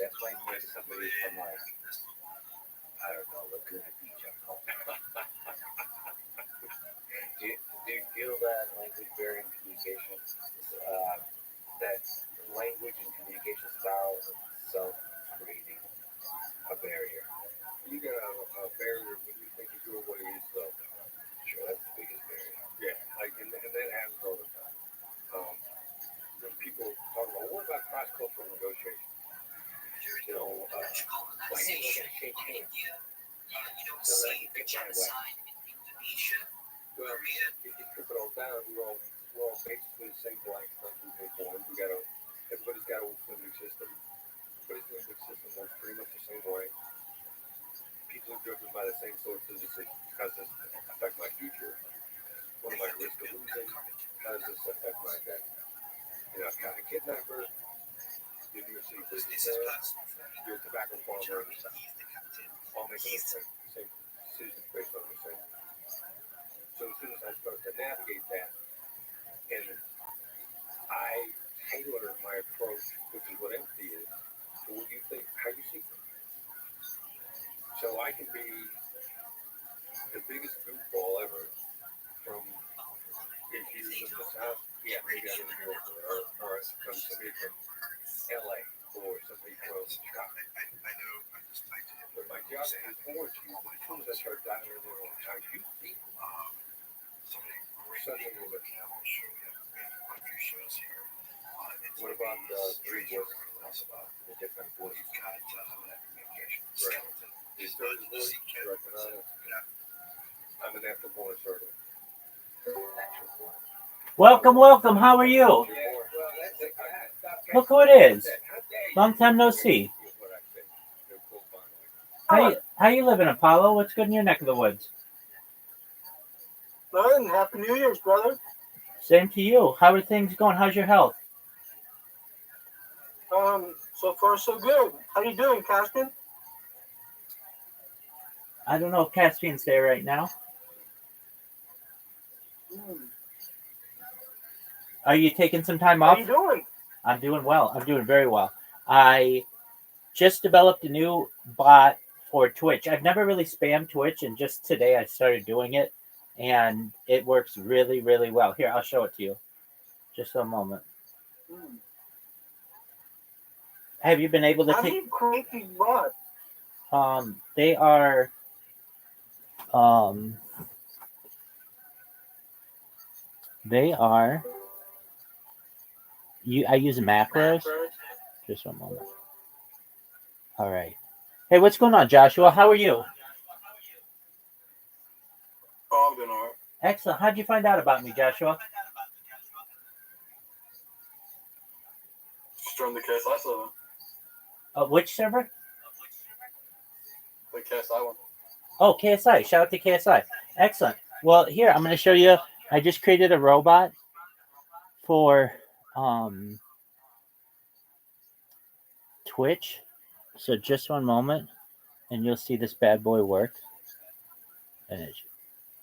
That might make somebody from like, I don't know, Laguna Beach up home. Do you feel that language barrier in communication? That language and communication style is itself creating a barrier. You got a barrier when you think you do what it is, though. Sure, that's the biggest barrier. Yeah, like, and that happens all the time. When people talk about, what about cross-cultural negotiation? You know, why ain't we gonna shake hands? So that you get my way. Well, if you strip it all down, we're all basically the same blank from we were born. Everybody's got a limbic system. Everybody's limbic system works pretty much the same way. People are driven by the same sources. How does this affect my future? What am I at risk of losing? How does this affect my identity? You know, kind of kidnapper. You're New York City businessman. You're a tobacco farmer. All making the same decisions based on the same. So as soon as I start to navigate that, and I tailor my approach, which is what empathy is, to what you think, how you see things. So I can be the biggest goofball ever from, if you live in the South, yeah, maybe I live in New York, or from somebody from LA, or somebody from Chicago. But my job is towards you, but as soon as I start diving into how you see things, suddenly you're looking at what about the three voices? The different voices. Right. The third voice, direct and honest. I'm a natural born assertive. Natural born. Welcome, welcome. How are you? Look who it is. Long time no see. How you living, Apollo? What's good in your neck of the woods? Nothing. Happy New Year's, brother. Same to you. How are things going? How's your health? So far so good. How you doing, Caspian? I don't know if Caspian's there right now. Are you taking some time off? How you doing? I'm doing well. I'm doing very well. I just developed a new bot for Twitch. I've never really spammed Twitch, and just today I started doing it, and it works really, really well. Here, I'll show it to you. Just a moment. Have you been able to How do you create these bots? They are I use macros. Just one moment. All right. Hey, what's going on, Joshua? How are you? Oh, I'm doing all right. Excellent. How'd you find out about me, Joshua? Just joined the KSI server. Which server? The KSI one. Oh, KSI. Shout out to KSI. Excellent. Well, here, I'm going to show you. I just created a robot for Twitch. So just one moment, and you'll see this bad boy work.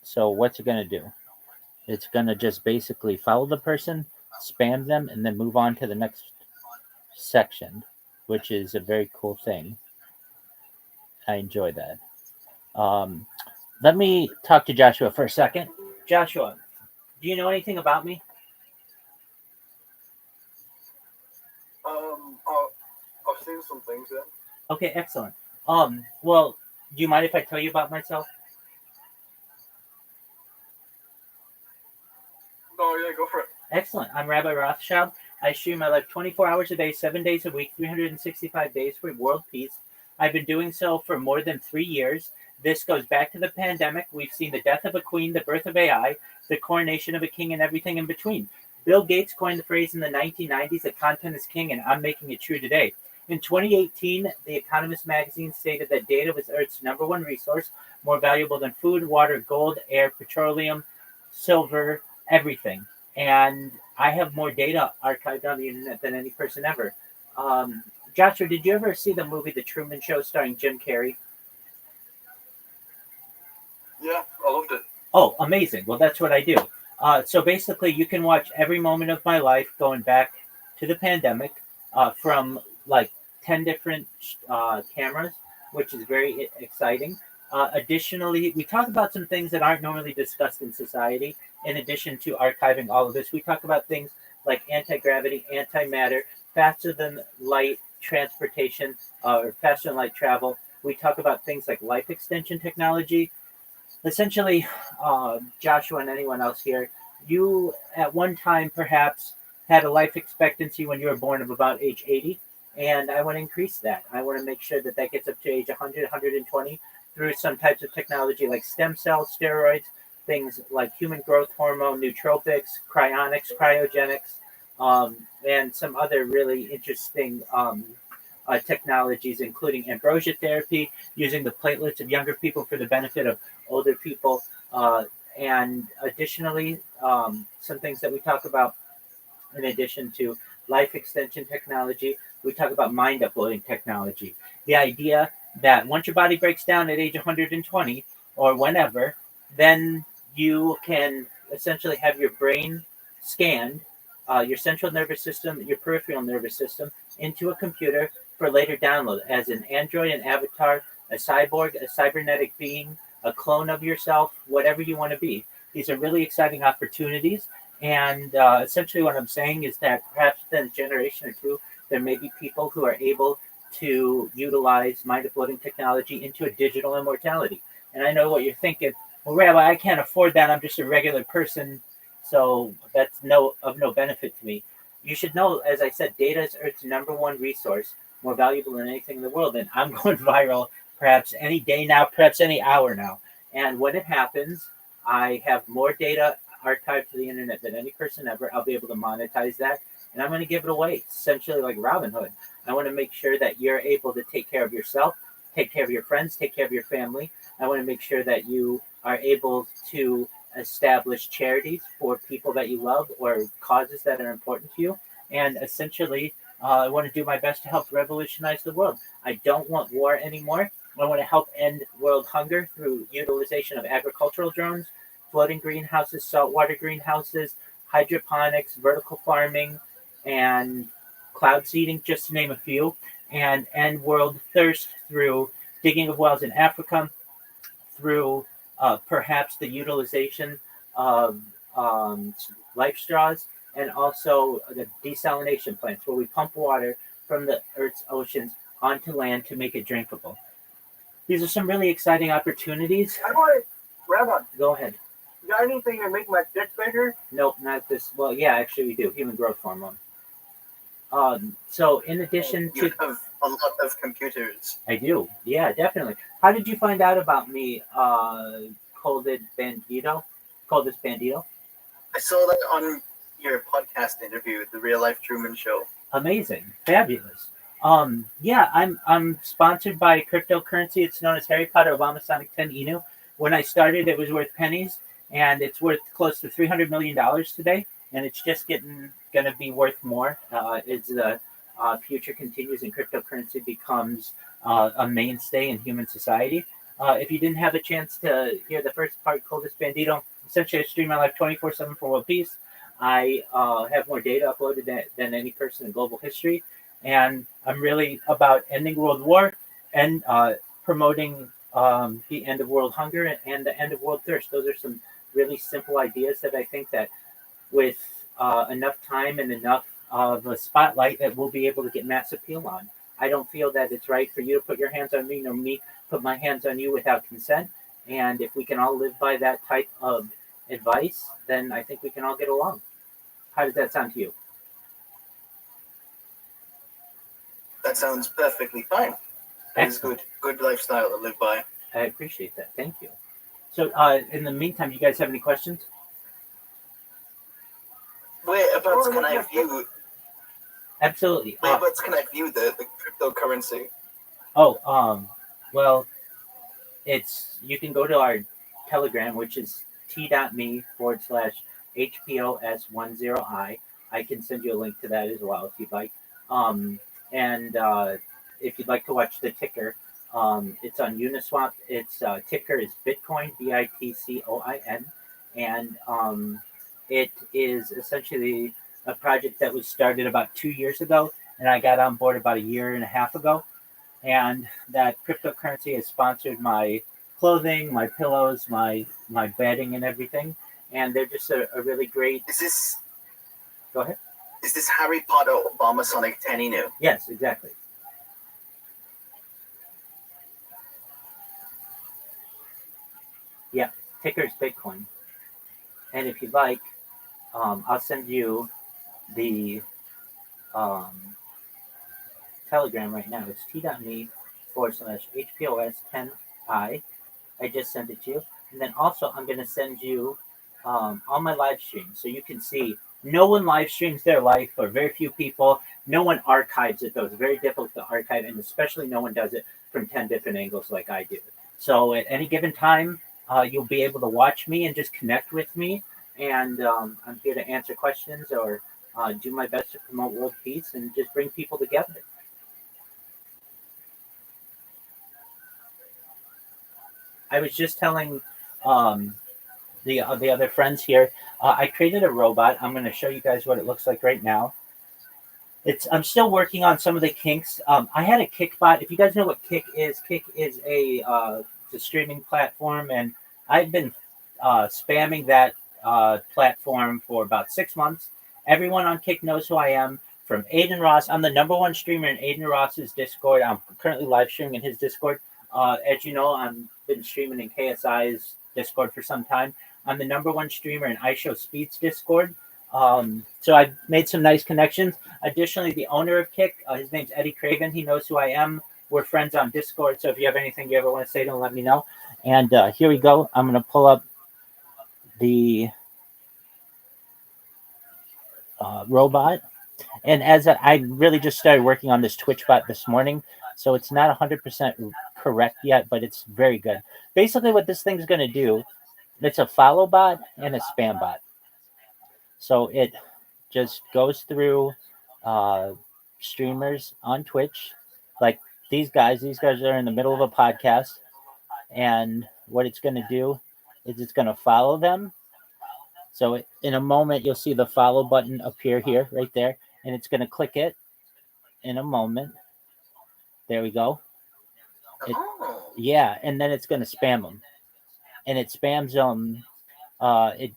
So what's it going to do? It's going to just basically follow the person, spam them, and then move on to the next section, which is a very cool thing. I enjoy that. Let me talk to Joshua for a second. Joshua, do you know anything about me? I've seen some things, yeah. Okay, excellent. Well, do you mind if I tell you about myself? Oh, yeah, go for it. Excellent. I'm Rabbi Rothschild. I stream my life 24 hours a day, 7 days a week, 365 days for world peace. I've been doing so for more than 3 years. This goes back to the pandemic. We've seen the death of a queen, the birth of AI, the coronation of a king, and everything in between. Bill Gates coined the phrase in the 1990s that content is king, and I'm making it true today. In 2018, The Economist magazine stated that data was Earth's #1 resource, more valuable than food, water, gold, air, petroleum, silver, everything. And I have more data archived on the internet than any person ever. Joshua, did you ever see the movie The Truman Show starring Jim Carrey? Yeah, I loved it. Oh, amazing. Well, that's what I do. So basically, you can watch every moment of my life going back to the pandemic from like 10 different cameras, which is very exciting. Additionally, we talk about some things that aren't normally discussed in society. In addition to archiving all of this, we talk about things like anti-gravity, antimatter, faster than light transportation, or faster than light travel. We talk about things like life extension technology. Essentially, Joshua and anyone else here, you at one time perhaps had a life expectancy when you were born of about age 80, and I want to increase that. I want to make sure that that gets up to age 100, 120 through some types of technology like stem cells, steroids, things like human growth hormone, nootropics, cryonics, cryogenics, and some other really interesting technologies, including ambrosia therapy, using the platelets of younger people for the benefit of older people, and additionally, some things that we talk about in addition to life extension technology, we talk about mind uploading technology. The idea that once your body breaks down at age 120 or whenever, then you can essentially have your brain scanned, your central nervous system, your peripheral nervous system, into a computer for later download as an android, an avatar, a cyborg, a cybernetic being, a clone of yourself, whatever you want to be. These are really exciting opportunities. And essentially what I'm saying is that perhaps within a generation or two, there may be people who are able to utilize mind uploading technology into a digital immortality. And I know what you're thinking. Well, Rabbi, I can't afford that. I'm just a regular person, so that's of no benefit to me. You should know, as I said, data is Earth's #1 resource, more valuable than anything in the world. And I'm going viral perhaps any day now, perhaps any hour now. And when it happens, I have more data archived to the internet than any person ever. I'll be able to monetize that, and I'm going to give it away, essentially like Robin Hood. I want to make sure that you're able to take care of yourself, take care of your friends, take care of your family. I want to make sure that you are able to establish charities for people that you love or causes that are important to you. And essentially, I want to do my best to help revolutionize the world. I don't want war anymore. I want to help end world hunger through utilization of agricultural drones, floating greenhouses, saltwater greenhouses, hydroponics, vertical farming, and cloud seeding, just to name a few, and end world thirst through digging of wells in Africa, through perhaps the utilization of life straws, and also the desalination plants where we pump water from the Earth's oceans onto land to make it drinkable. These are some really exciting opportunities. I want to, Rabbi, Go ahead. you got anything to make my dick bigger? Nope, not this. Well, yeah, actually we do. Human growth hormone. So in addition You to, have a lot of computers. I do. Yeah, definitely. How did you find out about me, Colded Bandito? Coldest Bandito? I saw that on your podcast interview, The Real Life Truman Show. Amazing. Fabulous. Yeah, I'm sponsored by cryptocurrency. It's known as Harry Potter Obama Sonic 10 Inu. When I started, it was worth pennies, and it's worth close to $300 million today, and it's just going to be worth more as the future continues and cryptocurrency becomes a mainstay in human society. If you didn't have a chance to hear the first part, Coldest Bandito, essentially I stream my life 24/7 for world peace. I have more data uploaded than any person in global history, and I'm really about ending world war and promoting the end of world hunger and the end of world thirst. Those are some really simple ideas that I think that with enough time and enough of a spotlight that we'll be able to get mass appeal on. I don't feel that it's right for you to put your hands on me, nor me put my hands on you without consent. And if we can all live by that type of advice, then I think we can all get along. How does that sound to you? That sounds perfectly fine. It's good lifestyle to live by. I appreciate that. Thank you. So in the meantime, you guys have any questions? Whereabouts can I view? Absolutely. Whereabouts can I view the cryptocurrency? Well, you can go to our Telegram, which is t.me/HPOS10I. I can send you a link to that as well if you'd like. And if you'd like to watch the ticker, it's on Uniswap. Its ticker is Bitcoin, BITCOIN, and it is essentially a project that was started about 2 years ago, and I got on board about a year and a half ago. And that cryptocurrency has sponsored my clothing, my pillows, my bedding, and everything. And they're just a really great. Is this? Go ahead. Is this Harry Potter Obama Sonic 10 Inu? Yes, exactly. Yeah, ticker is Bitcoin. And if you'd like, I'll send you the Telegram right now. It's t.me/HPOS10I. I just sent it to you. And then also, I'm going to send you all my live streams so you can see. No one live streams their life, or very few people. No one archives it, though. It's very difficult to archive, and especially no one does it from 10 different angles like I do. So at any given time, you'll be able to watch me and just connect with me. And I'm here to answer questions or do my best to promote world peace and just bring people together. I was just telling the other friends here, I created a robot. I'm going to show you guys what it looks like right now. I'm still working on some of the kinks. I had a Kickbot. If you guys know what Kick is a streaming platform, and I've been spamming that platform for about 6 months. Everyone on Kick knows who I am. From Aiden Ross, I'm the #1 streamer in Aiden Ross's Discord. I'm currently live streaming in his Discord. As you know, I've been streaming in KSI's Discord for some time. I'm the #1 streamer in iShowSpeed's Discord. So I've made some nice connections. Additionally, the owner of Kick, his name's Eddie Craven. He knows who I am. We're friends on Discord. So if you have anything you ever want to say to him, let me know. And here we go. I'm going to pull up the robot. And I really just started working on this Twitch bot this morning, so it's not 100% correct yet, but it's very good. Basically, what this thing's going to do, it's a follow bot and a spam bot. So it just goes through uh, streamers on Twitch, like these guys. These guys are in the middle of a podcast, and what it's going to do is it's going to follow them. So in a moment, you'll see the follow button appear here, right there, and it's going to click it in a moment. There we go. Yeah, and then it's going to spam them, and it spams them.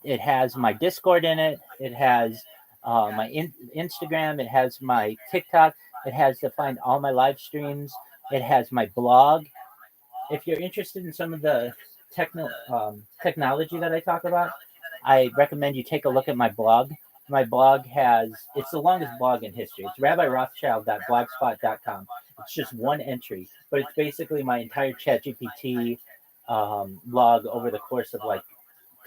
It has my Discord in it. It has my Instagram. It has my TikTok. It has to find all my live streams. It has my blog. If you're interested in some of the technology that I talk about, I recommend you take a look at my blog. My blog it's the longest blog in history. It's rabbirothschild.blogspot.com. It's just one entry, but it's basically my entire ChatGPT log over the course of like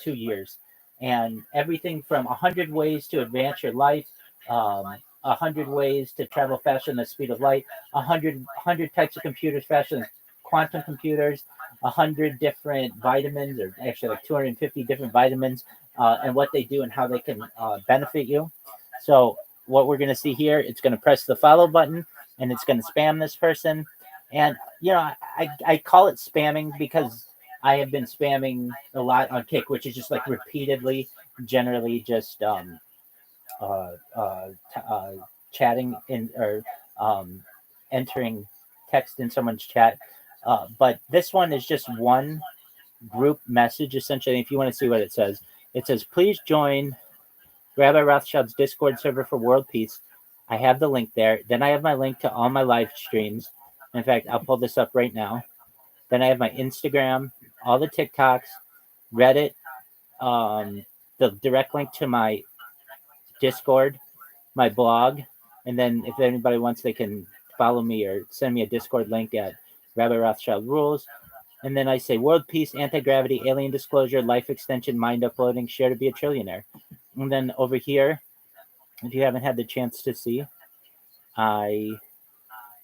2 years, and everything from 100 ways to advance your life, 100 ways to travel faster than the speed of light, 100 types of computers faster than quantum computers, 100 different vitamins, or actually like 250 different vitamins, and what they do and how they can benefit you. So what we're going to see here, it's going to press the follow button, and it's going to spam this person. And, I call it spamming because I have been spamming a lot on Kick, which is just like repeatedly, generally just chatting in or entering text in someone's chat. But this one is just one group message, essentially. If you want to see what it says, please join Rabbi Rothschild's Discord server for world peace. I have the link there. Then I have my link to all my live streams. In fact, I'll pull this up right now. Then I have my Instagram, all the TikToks, Reddit, the direct link to my Discord, my blog, and then if anybody wants, they can follow me or send me a Discord link at Rabbi Rothschild Rules. And then I say world peace, anti-gravity, alien disclosure, life extension, mind uploading, share to be a trillionaire. And then over here, if you haven't had the chance to see, I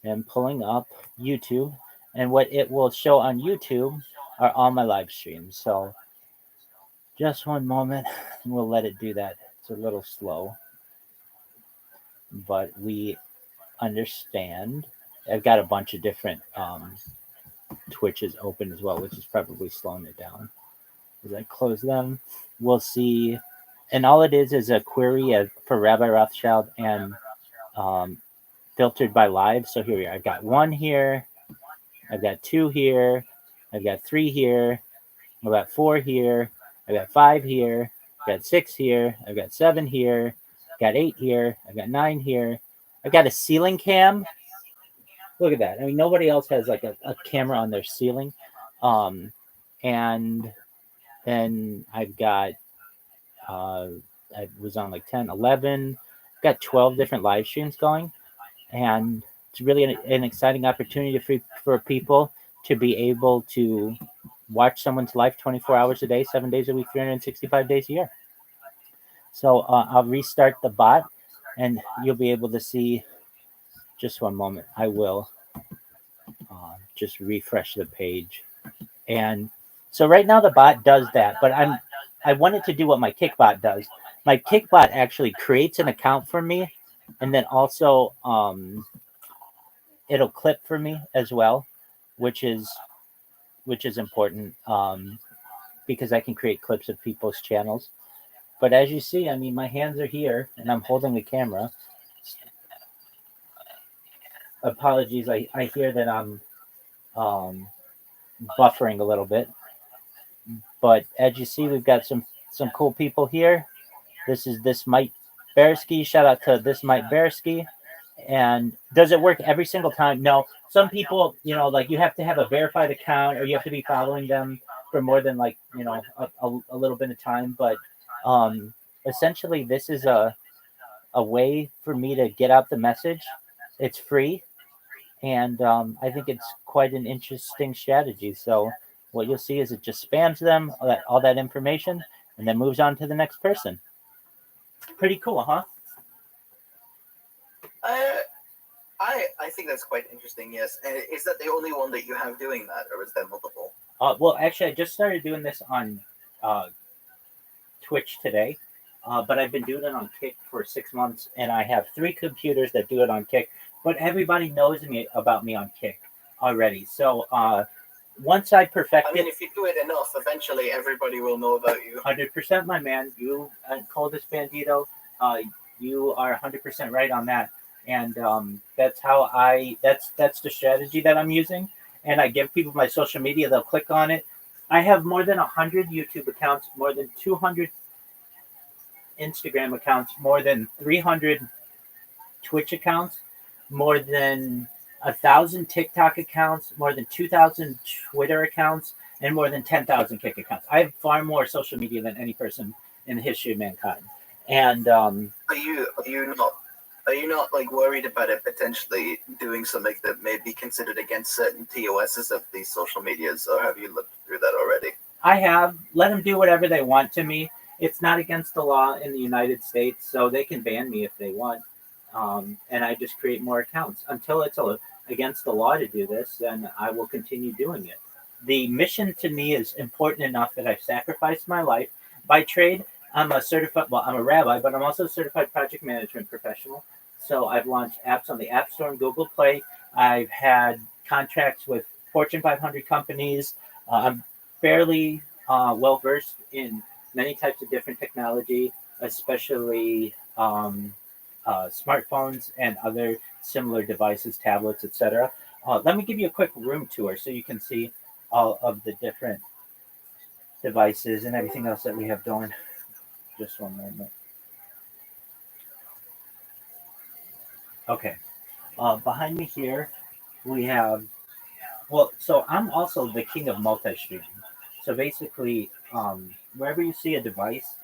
am pulling up YouTube, and what it will show on YouTube are all my live streams. So just one moment, and we'll let it do that. It's a little slow, but we understand. I've got a bunch of different Twitches open as well, which is probably slowing it down. As I close them, we'll see. And all it is a query for Rabbi Rothschild and filtered by live. So here we are. I've got 1 here. I've got 2 here. I've got 3 here. I've got 4 here. I've got 5 here. I've got 6 here. I've got 7 here. I've got 8 here. I've got 9 here. I've got a ceiling cam. Look at that. I mean, nobody else has like a camera on their ceiling. And then I've got, I was on like 10, 11. I've got 12 different live streams going. And it's really an exciting opportunity for people to be able to watch someone's life 24 hours a day, 7 days a week, 365 days a year. So I'll restart the bot, and you'll be able to see. Just one moment. I will just refresh the page. And so right now the bot does that, but I wanted to do what my Kickbot does. My Kickbot actually creates an account for me, and then also it'll clip for me as well, which is important because I can create clips of people's channels. But as you see, I mean, my hands are here, and I'm holding the camera. Apologies, I hear that I'm buffering a little bit. But as you see, we've got some cool people here. This Mike Bearsky. Shout out to this Mike Bearsky. And does it work every single time? No. Some people, like you have to have a verified account, or you have to be following them for more than like, a little bit of time. But essentially, this is a way for me to get out the message. It's free. And I think it's quite an interesting strategy. So what you'll see is it just spams them, all that information, and then moves on to the next person. Pretty cool, huh? I think that's quite interesting. Yes, is that the only one that you have doing that, or is there multiple? Well, actually, I just started doing this on Twitch today, but I've been doing it on Kick for 6 months, and I have 3 computers that do it on Kick. But everybody knows about me on Kick already. So once I perfect I mean, it, if you do it enough, eventually everybody will know about you. 100%, my man. You, Coldest Bandito, you are 100% right on that. And that's how that's the strategy that I'm using. And I give people my social media, they'll click on it. I have more than 100 YouTube accounts, more than 200 Instagram accounts, more than 300 Twitch accounts, more than 1,000 TikTok accounts, more than 2,000 Twitter accounts, and more than 10,000 Kick accounts. I have far more social media than any person in the history of mankind. And Are you not like worried about it potentially doing something that may be considered against certain TOSs of these social medias, or have you looked through that already? I have let them do whatever they want to me. It's not against the law in the United States, so they can ban me if they want. And I just create more accounts until it's against the law to do this. Then I will continue doing it. The mission to me is important enough that I've sacrificed my life. By trade, I'm a rabbi, but I'm also a certified project management professional. So I've launched apps on the App Store and Google Play. I've had contracts with Fortune 500 companies. I'm fairly well versed in many types of different technology, especially smartphones and other similar devices, tablets, etc. Let me give you a quick room tour so you can see all of the different devices and everything else that we have going. Just one moment. Okay. Behind me here, we have, well, so I'm also the king of multi-streaming. So basically, wherever you see a device,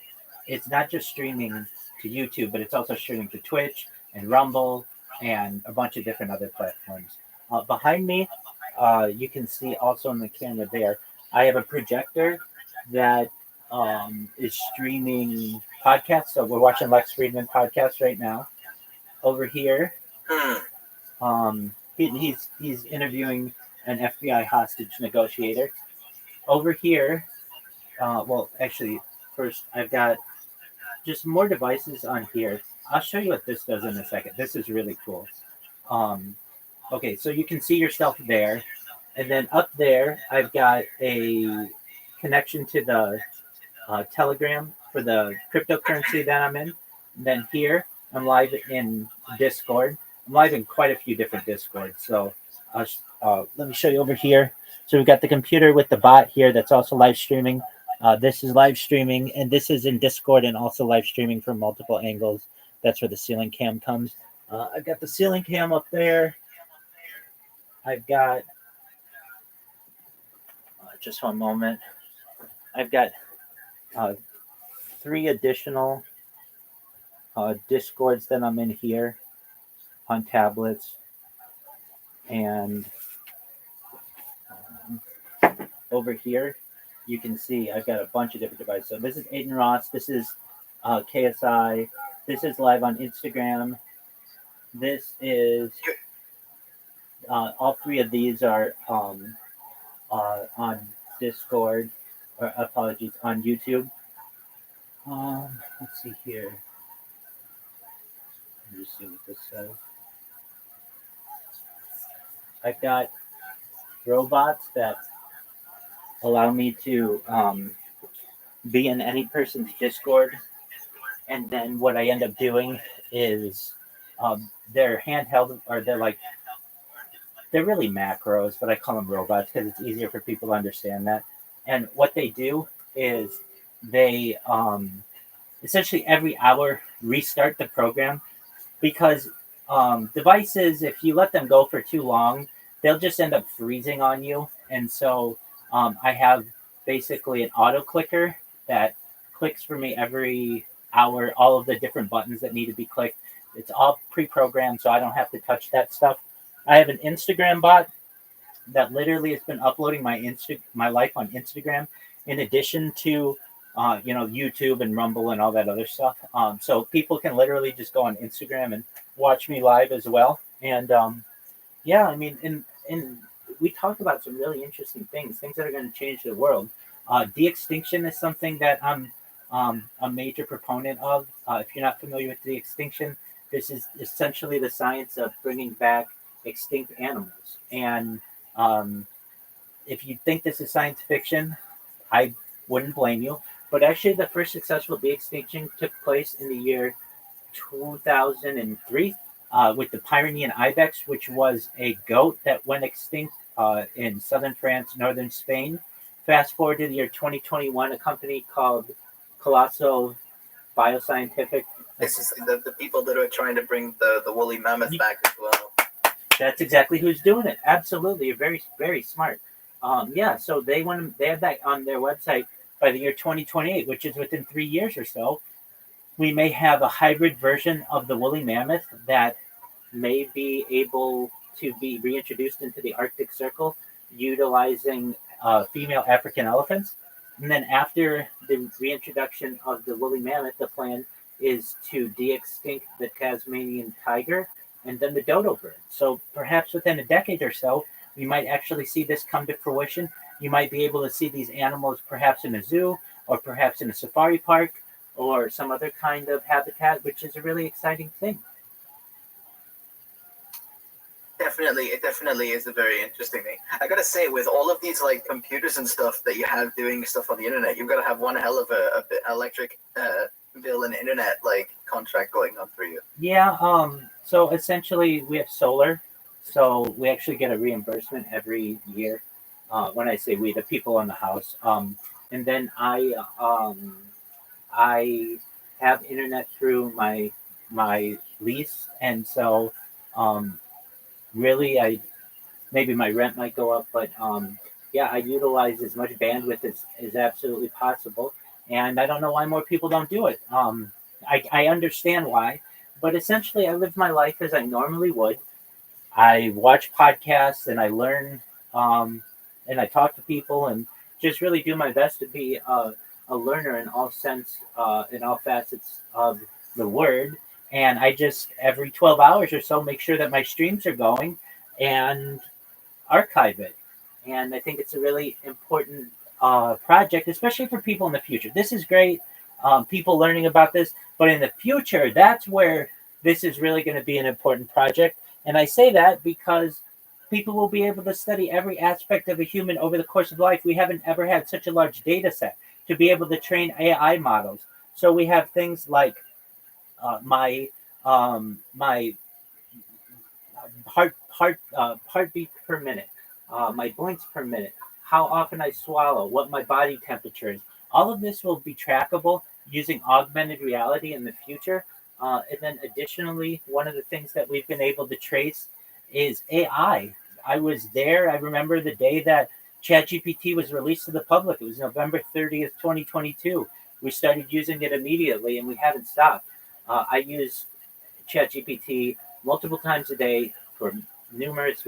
it's not just streaming to YouTube, but it's also streaming to Twitch and Rumble and a bunch of different other platforms. Behind me, you can see also in the camera there, I have a projector that is streaming podcasts. So we're watching Lex Friedman podcast right now. Over here, he's interviewing an FBI hostage negotiator. Over here, well, actually, first I've got just more devices on here. I'll show you what this does in a second. This is really cool. Okay, so you can see yourself there. And then up there, I've got a connection to the Telegram for the cryptocurrency that I'm in. And then here, I'm live in Discord. I'm live in quite a few different Discords. So let me show you over here. So we've got the computer with the bot here that's also live streaming. This is live streaming, and this is in Discord and also live streaming from multiple angles. That's where the ceiling cam comes. I've got the ceiling cam up there. I've got, just one moment. I've got 3 additional Discords that I'm in here on tablets. And over here, you can see I've got a bunch of different devices. So this is Aiden Ross. This is KSI. This is live on Instagram. This is all 3 of these are on Discord, or apologies, on YouTube. Let's see here. Let me just see what this says. I've got robots that allow me to be in any person's Discord, and then what I end up doing is they're handheld, or they're really macros, but I call them robots because it's easier for people to understand that. And what they do is they essentially every hour restart the program, because devices, if you let them go for too long, they'll just end up freezing on you. And so I have basically an auto clicker that clicks for me every hour, all of the different buttons that need to be clicked. It's all pre-programmed, so I don't have to touch that stuff. I have an Instagram bot that literally has been uploading my life on Instagram, in addition to YouTube and Rumble and all that other stuff. So people can literally just go on Instagram and watch me live as well. And yeah, I mean, in we talked about some really interesting things that are going to change the world. De-extinction is something that I'm a major proponent of. If you're not familiar with de-extinction, this is essentially the science of bringing back extinct animals. And um, if you think this is science fiction, I wouldn't blame you. But actually, the first successful de-extinction took place in the year 2003 with the Pyrenean ibex, which was a goat that went extinct in southern France, northern Spain. Fast forward to the year 2021, a company called Colosso Bioscientific. This is the people that are trying to bring the woolly mammoth back as well. That's exactly who's doing it. Absolutely, you're very very smart. Yeah, so they have that on their website by the year 2028, which is within 3 years or so. We may have a hybrid version of the woolly mammoth that may be able to be reintroduced into the Arctic Circle utilizing female African elephants. And then after the reintroduction of the woolly mammoth, the plan is to de-extinct the Tasmanian tiger and then the dodo bird. So perhaps within a decade or so, we might actually see this come to fruition. You might be able to see these animals perhaps in a zoo or perhaps in a safari park or some other kind of habitat, which is a really exciting thing. It definitely is a very interesting thing. I gotta say, with all of these like computers and stuff that you have doing stuff on the internet, you've got to have one hell of a electric bill and internet like contract going on for you. Yeah. So essentially, we have solar, so we actually get a reimbursement every year. When I say we, the people in the house. And then I have internet through my lease, and so really, maybe my rent might go up, but yeah, I utilize as much bandwidth as absolutely possible, and I don't know why more people don't do it. I understand why, but essentially, I live my life as I normally would. I watch podcasts and I learn, and I talk to people, and just really do my best to be a learner in in all facets of the word. And I just every 12 hours or so make sure that my streams are going and archive it. And I think it's a really important project, especially for people in the future. This is great, people learning about this, but in the future, that's where this is really going to be an important project. And I say that because people will be able to study every aspect of a human over the course of life. We haven't ever had such a large data set to be able to train AI models. So we have things like my heartbeat per minute, my blinks per minute, how often I swallow, what my body temperature is. All of this will be trackable using augmented reality in the future. And then additionally, one of the things that we've been able to trace is AI. I was there. I remember the day that ChatGPT was released to the public. It was November 30th, 2022. We started using it immediately, and we haven't stopped. I use ChatGPT multiple times a day for numerous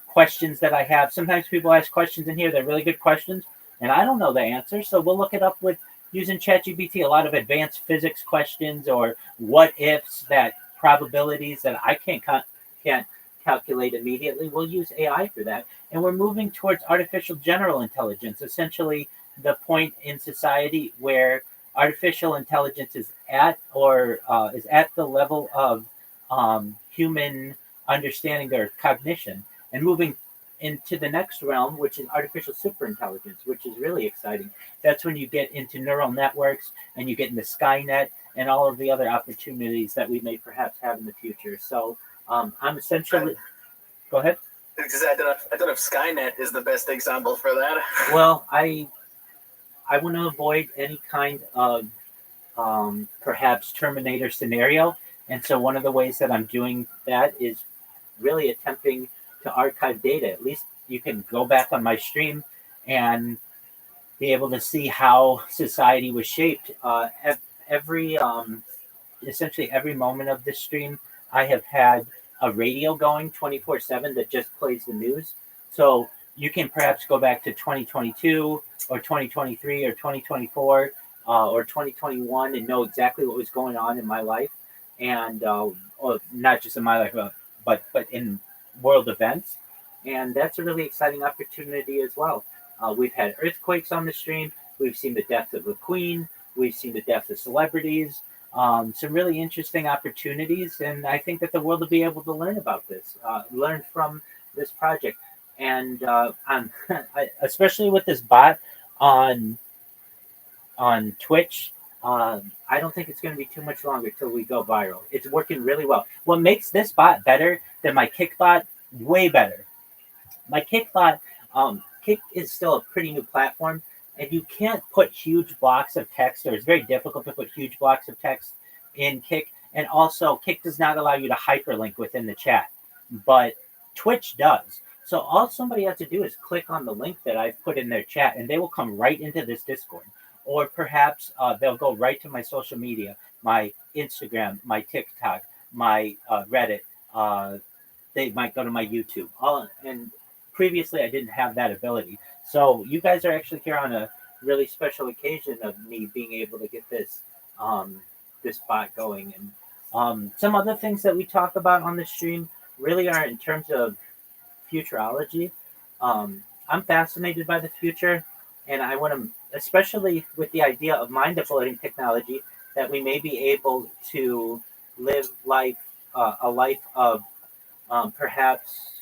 questions that I have. Sometimes people ask questions in here; they're really good questions, and I don't know the answer, so we'll look it up with using ChatGPT. A lot of advanced physics questions or what ifs, that probabilities that I can't calculate immediately. We'll use AI for that, and we're moving towards artificial general intelligence. Essentially, the point in society where artificial intelligence is at is at the level of human understanding or cognition, and moving into the next realm, which is artificial superintelligence, which is really exciting. That's when you get into neural networks and you get into Skynet and all of the other opportunities that we may perhaps have in the future. So I'm essentially. Go ahead. Because I don't know if Skynet is the best example for that. Well, I want to avoid any kind of perhaps Terminator scenario. And so one of the ways that I'm doing that is really attempting to archive data. At least you can go back on my stream and be able to see how society was shaped. Every essentially every moment of this stream, I have had a radio going 24/7 that just plays the news. So you can perhaps go back to 2022 or 2023 or 2024 or 2021 and know exactly what was going on in my life, and well, not just in my life, but in world events. And that's a really exciting opportunity as well. We've had earthquakes on the stream. We've seen the death of the queen. We've seen the death of celebrities. Some really interesting opportunities, and I think that the world will be able to learn about this, learn from this project, and especially with this bot on Twitch. I don't think it's going to be too much longer till we go viral. It's working really well. What makes this bot better than my Kick bot? Way better. My Kick bot, Kick is still a pretty new platform, and you can't put huge blocks of text, or it's very difficult to put huge blocks of text in Kick. And also, Kick does not allow you to hyperlink within the chat, but Twitch does. So all somebody has to do is click on the link that I've put in their chat, and they will come right into this Discord. Or perhaps they'll go right to my social media, my Instagram, my TikTok, my Reddit. They might go to my YouTube. And previously, I didn't have that ability. So you guys are actually here on a really special occasion of me being able to get this this bot going. And some other things that we talk about on the stream really are in terms of futurology. I'm fascinated by the future, and I want to, especially with the idea of mind uploading technology, that we may be able to live life, a life of perhaps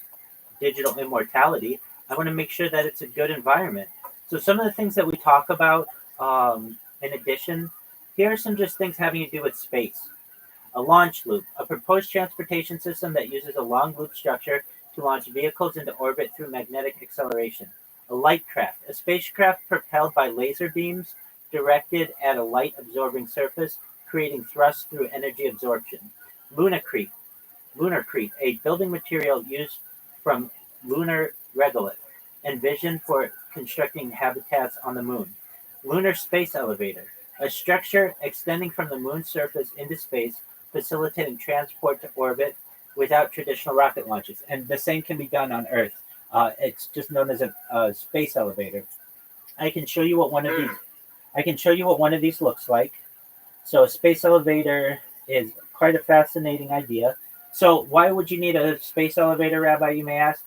digital immortality. I want to make sure that it's a good environment. So some of the things that we talk about, in addition, here are some just things having to do with space. A launch loop, a proposed transportation system that uses a long loop structure to launch vehicles into orbit through magnetic acceleration. A light craft, a spacecraft propelled by laser beams directed at a light-absorbing surface, creating thrust through energy absorption. Lunarcrete, a building material used from lunar regolith, envisioned for constructing habitats on the moon. Lunar space elevator, a structure extending from the moon's surface into space, facilitating transport to orbit without traditional rocket launches. And the same can be done on Earth. It's just known as a space elevator. I can show you what one of these. I can show you what one of these looks like. So a space elevator is quite a fascinating idea. So why would you need a space elevator, Rabbi? You may ask.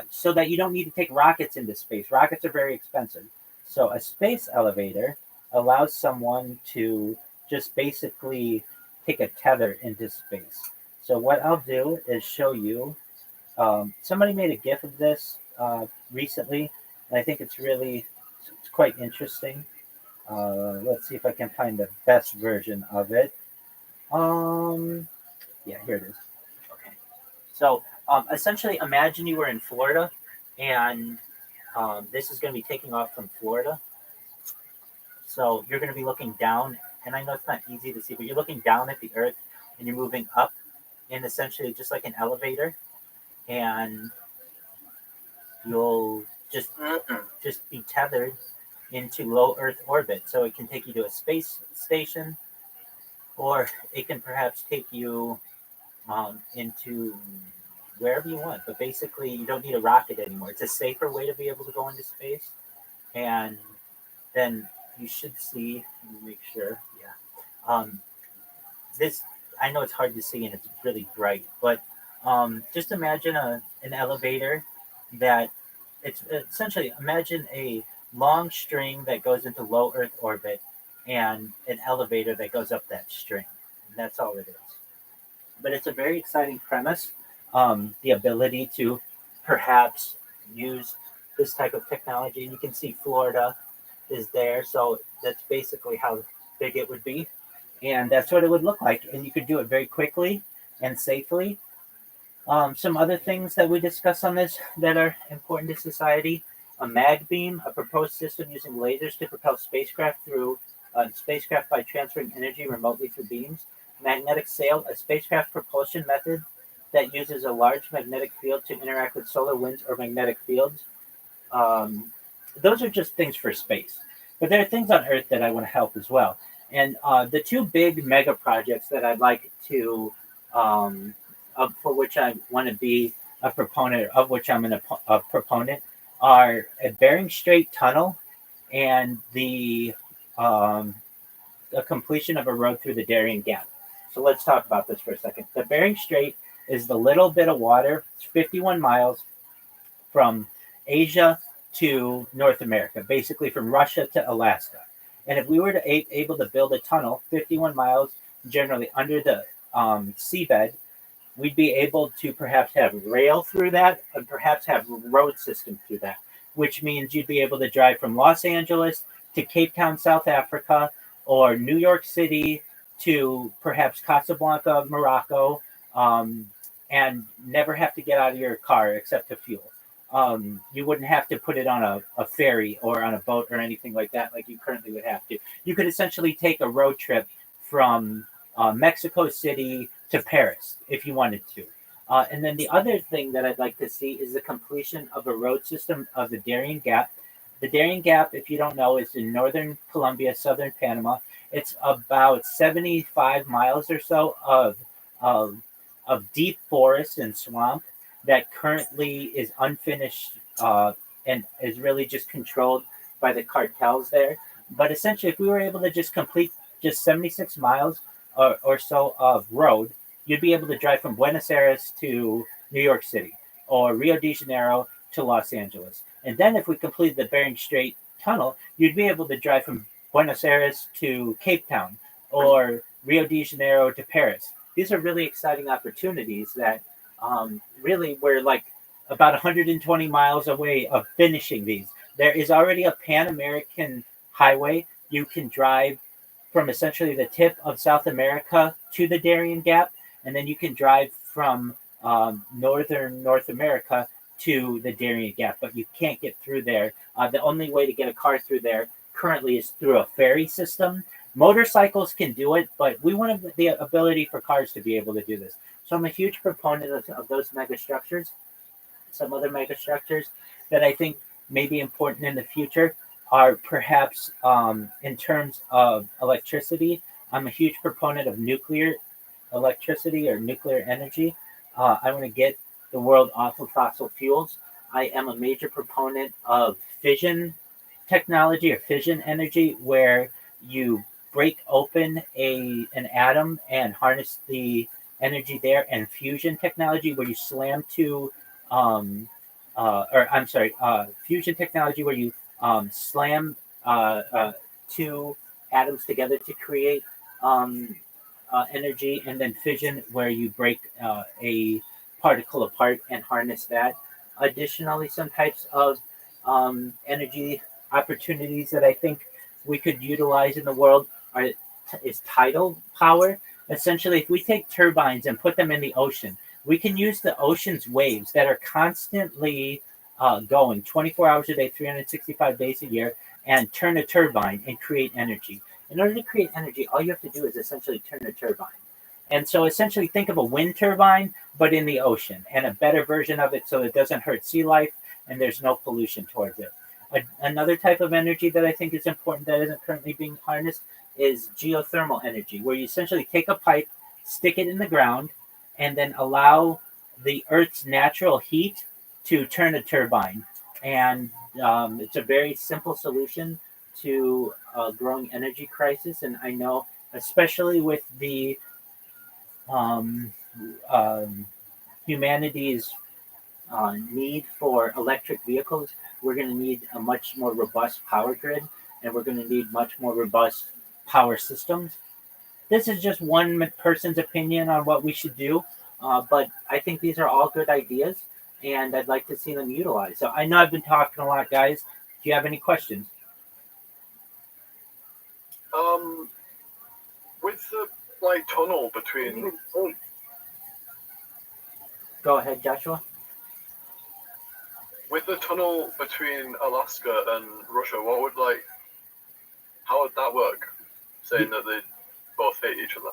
So that you don't need to take rockets into space. Rockets are very expensive. So a space elevator allows someone to just basically take a tether into space. So what I'll do is show you. Somebody made a GIF of this recently, and I think it's quite interesting. Let's see if I can find the best version of it. Yeah, here it is. Okay. So essentially, imagine you were in Florida, and this is going to be taking off from Florida. So you're going to be looking down, and I know it's not easy to see, but you're looking down at the Earth, and you're moving up in essentially just like an elevator. And you'll just be tethered into low Earth orbit. So it can take you to a space station, or it can perhaps take you into wherever you want. But basically, you don't need a rocket anymore. It's a safer way to be able to go into space. And then you should see, let me make sure, yeah. This, I know it's hard to see and it's really bright, but just imagine an elevator that it's essentially, imagine a long string that goes into low Earth orbit and an elevator that goes up that string. And that's all it is. But it's a very exciting premise. The ability to perhaps use this type of technology. And you can see Florida is there. So that's basically how big it would be. And that's what it would look like. And you could do it very quickly and safely. Some other things that we discuss on this that are important to society: a mag beam, a proposed system using lasers to propel spacecraft by transferring energy remotely through beams. Magnetic sail, a spacecraft propulsion method that uses a large magnetic field to interact with solar winds or magnetic fields. Those are just things for space, but there are things on Earth that I want to help as well. And the two big mega projects that I'd like to for which I want to be a proponent, of which I'm a proponent, are a Bering Strait tunnel and the completion of a road through the Darien Gap. So let's talk about this for a second. The Bering Strait is the little bit of water, it's 51 miles from Asia to North America, basically from Russia to Alaska. And if we were to able to build a tunnel 51 miles generally under the seabed, we'd be able to perhaps have rail through that and perhaps have road system through that, which means you'd be able to drive from Los Angeles to Cape Town, South Africa, or New York City to perhaps Casablanca, Morocco, um, and never have to get out of your car except to fuel. You wouldn't have to put it on a ferry or on a boat or anything like that, like you currently would have to. You could essentially take a road trip from Mexico City to Paris if you wanted to. And then the other thing that I'd like to see is the completion of a road system of the Darien Gap. The Darien Gap, if you don't know, is in northern Colombia, southern Panama. It's about 75 miles or so of, of deep forest and swamp that currently is unfinished and is really just controlled by the cartels there. But essentially, if we were able to just complete just 76 miles or so of road, you'd be able to drive from Buenos Aires to New York City or Rio de Janeiro to Los Angeles. And then if we completed the Bering Strait tunnel, you'd be able to drive from Buenos Aires to Cape Town or Rio de Janeiro to Paris. These are really exciting opportunities that really we're like about 120 miles away of finishing these. There is already a Pan American highway. You can drive from essentially the tip of South America to the Darien Gap, and then you can drive from northern North America to the Darien Gap, but you can't get through there. The only way to get a car through there currently is through a ferry system. Motorcycles can do it, but we want the ability for cars to be able to do this. So I'm a huge proponent of those mega structures. Some other mega structures that I think may be important in the future are perhaps in terms of electricity. I'm a huge proponent of nuclear electricity or nuclear energy. I want to get the world off of fossil fuels. I am a major proponent of fission technology or fission energy, where you break open an atom and harness the energy there, and fusion technology, where you slam two, fusion technology, where you slam two atoms together to create energy, and then fission, where you break a particle apart and harness that. Additionally, some types of energy opportunities that I think we could utilize in the world is tidal power. Essentially, if we take turbines and put them in the ocean, we can use the ocean's waves that are constantly going 24 hours a day, 365 days a year, and turn a turbine and create energy. In order to create energy, all you have to do is essentially turn a turbine. And so essentially think of a wind turbine, but in the ocean, and a better version of it so it doesn't hurt sea life and there's no pollution towards it. Another type of energy that I think is important that isn't currently being harnessed is geothermal energy, where you essentially take a pipe, stick it in the ground, and then allow the Earth's natural heat to turn a turbine. And it's a very simple solution to a growing energy crisis. And I know, especially with the humanity's need for electric vehicles, we're going to need a much more robust power grid, and we're going to need much more robust power systems. This is just one person's opinion on what we should do, but I think these are all good ideas, and I'd like to see them utilized. So I know I've been talking a lot, guys. Do you have any questions? With the tunnel between. Go ahead, Joshua. With the tunnel between Alaska and Russia, how would that work? Saying that they both hate each other.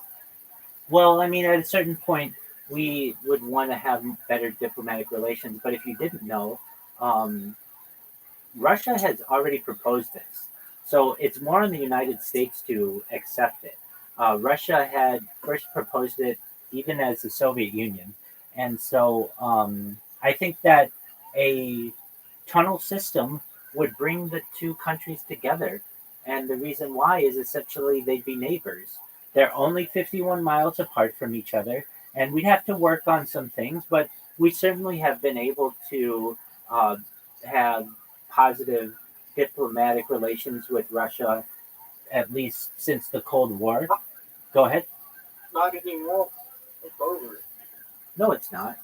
Well, I mean, at a certain point, we would want to have better diplomatic relations. But if you didn't know, Russia has already proposed this. So it's more on the United States to accept it. Russia had first proposed it even as the Soviet Union. And so I think that a tunnel system would bring the two countries together. And the reason why is essentially they'd be neighbors. They're only 51 miles apart from each other, and we'd have to work on some things, but we certainly have been able to uh, have positive diplomatic relations with Russia, at least since the Cold War. Go ahead. Not anymore. It's over. No, it's not.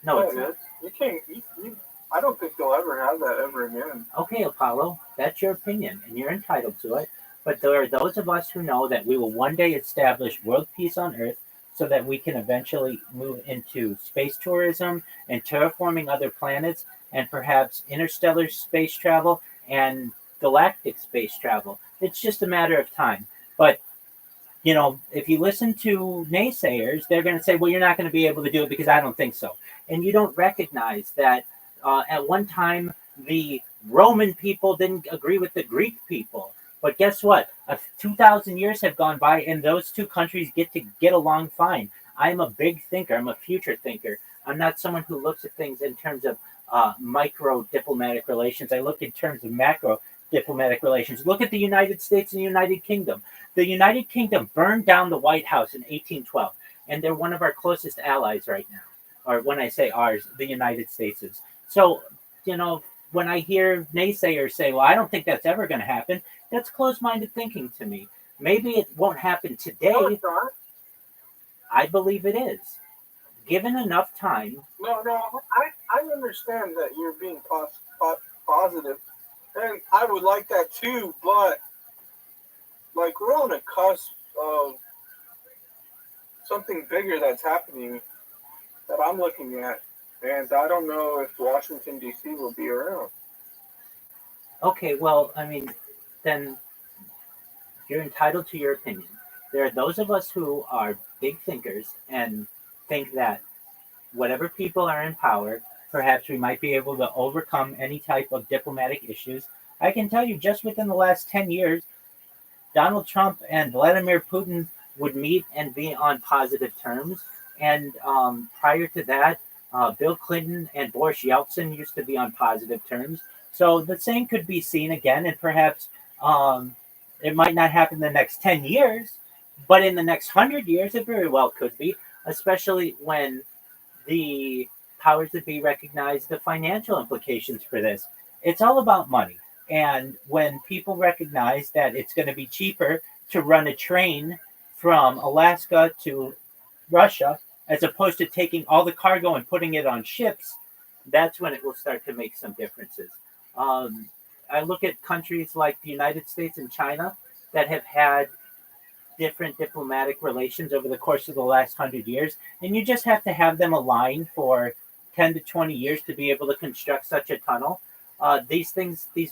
No, it's not. You can't. I don't think they'll ever have that ever again. Okay, Apollo, that's your opinion, and you're entitled to it. But there are those of us who know that we will one day establish world peace on Earth so that we can eventually move into space tourism and terraforming other planets and perhaps interstellar space travel and galactic space travel. It's just a matter of time. But if you listen to naysayers, they're going to say, well, you're not going to be able to do it because I don't think so. And you don't recognize that at one time, the Roman people didn't agree with the Greek people. But guess what? 2,000 years have gone by, and those two countries get along fine. I'm a big thinker. I'm a future thinker. I'm not someone who looks at things in terms of micro diplomatic relations. I look in terms of macro diplomatic relations. Look at the United States and the United Kingdom. The United Kingdom burned down the White House in 1812, and they're one of our closest allies right now. Or when I say ours, the United States is. So, when I hear naysayers say, well, I don't think that's ever going to happen, that's closed-minded thinking to me. Maybe it won't happen today. No, it's not. I believe it is. Given enough time. No, I understand that you're being positive, and I would like that too, but like we're on a cusp of something bigger that's happening that I'm looking at, and I don't know if Washington, D.C. will be around. Okay, well, then you're entitled to your opinion. There are those of us who are big thinkers and think that whatever people are in power, perhaps we might be able to overcome any type of diplomatic issues. I can tell you just within the last 10 years, Donald Trump and Vladimir Putin would meet and be on positive terms. And prior to that, Bill Clinton and Boris Yeltsin used to be on positive terms. So the same could be seen again, and perhaps it might not happen in the next 10 years, but in the next 100 years, it very well could be, especially when the powers that be recognize the financial implications for this. It's all about money. And when people recognize that it's going to be cheaper to run a train from Alaska to Russia, as opposed to taking all the cargo and putting it on ships, that's when it will start to make some differences. I look at countries like the United States and China that have had different diplomatic relations over the course of the last 100 years, and you just have to have them align for 10 to 20 years to be able to construct such a tunnel. These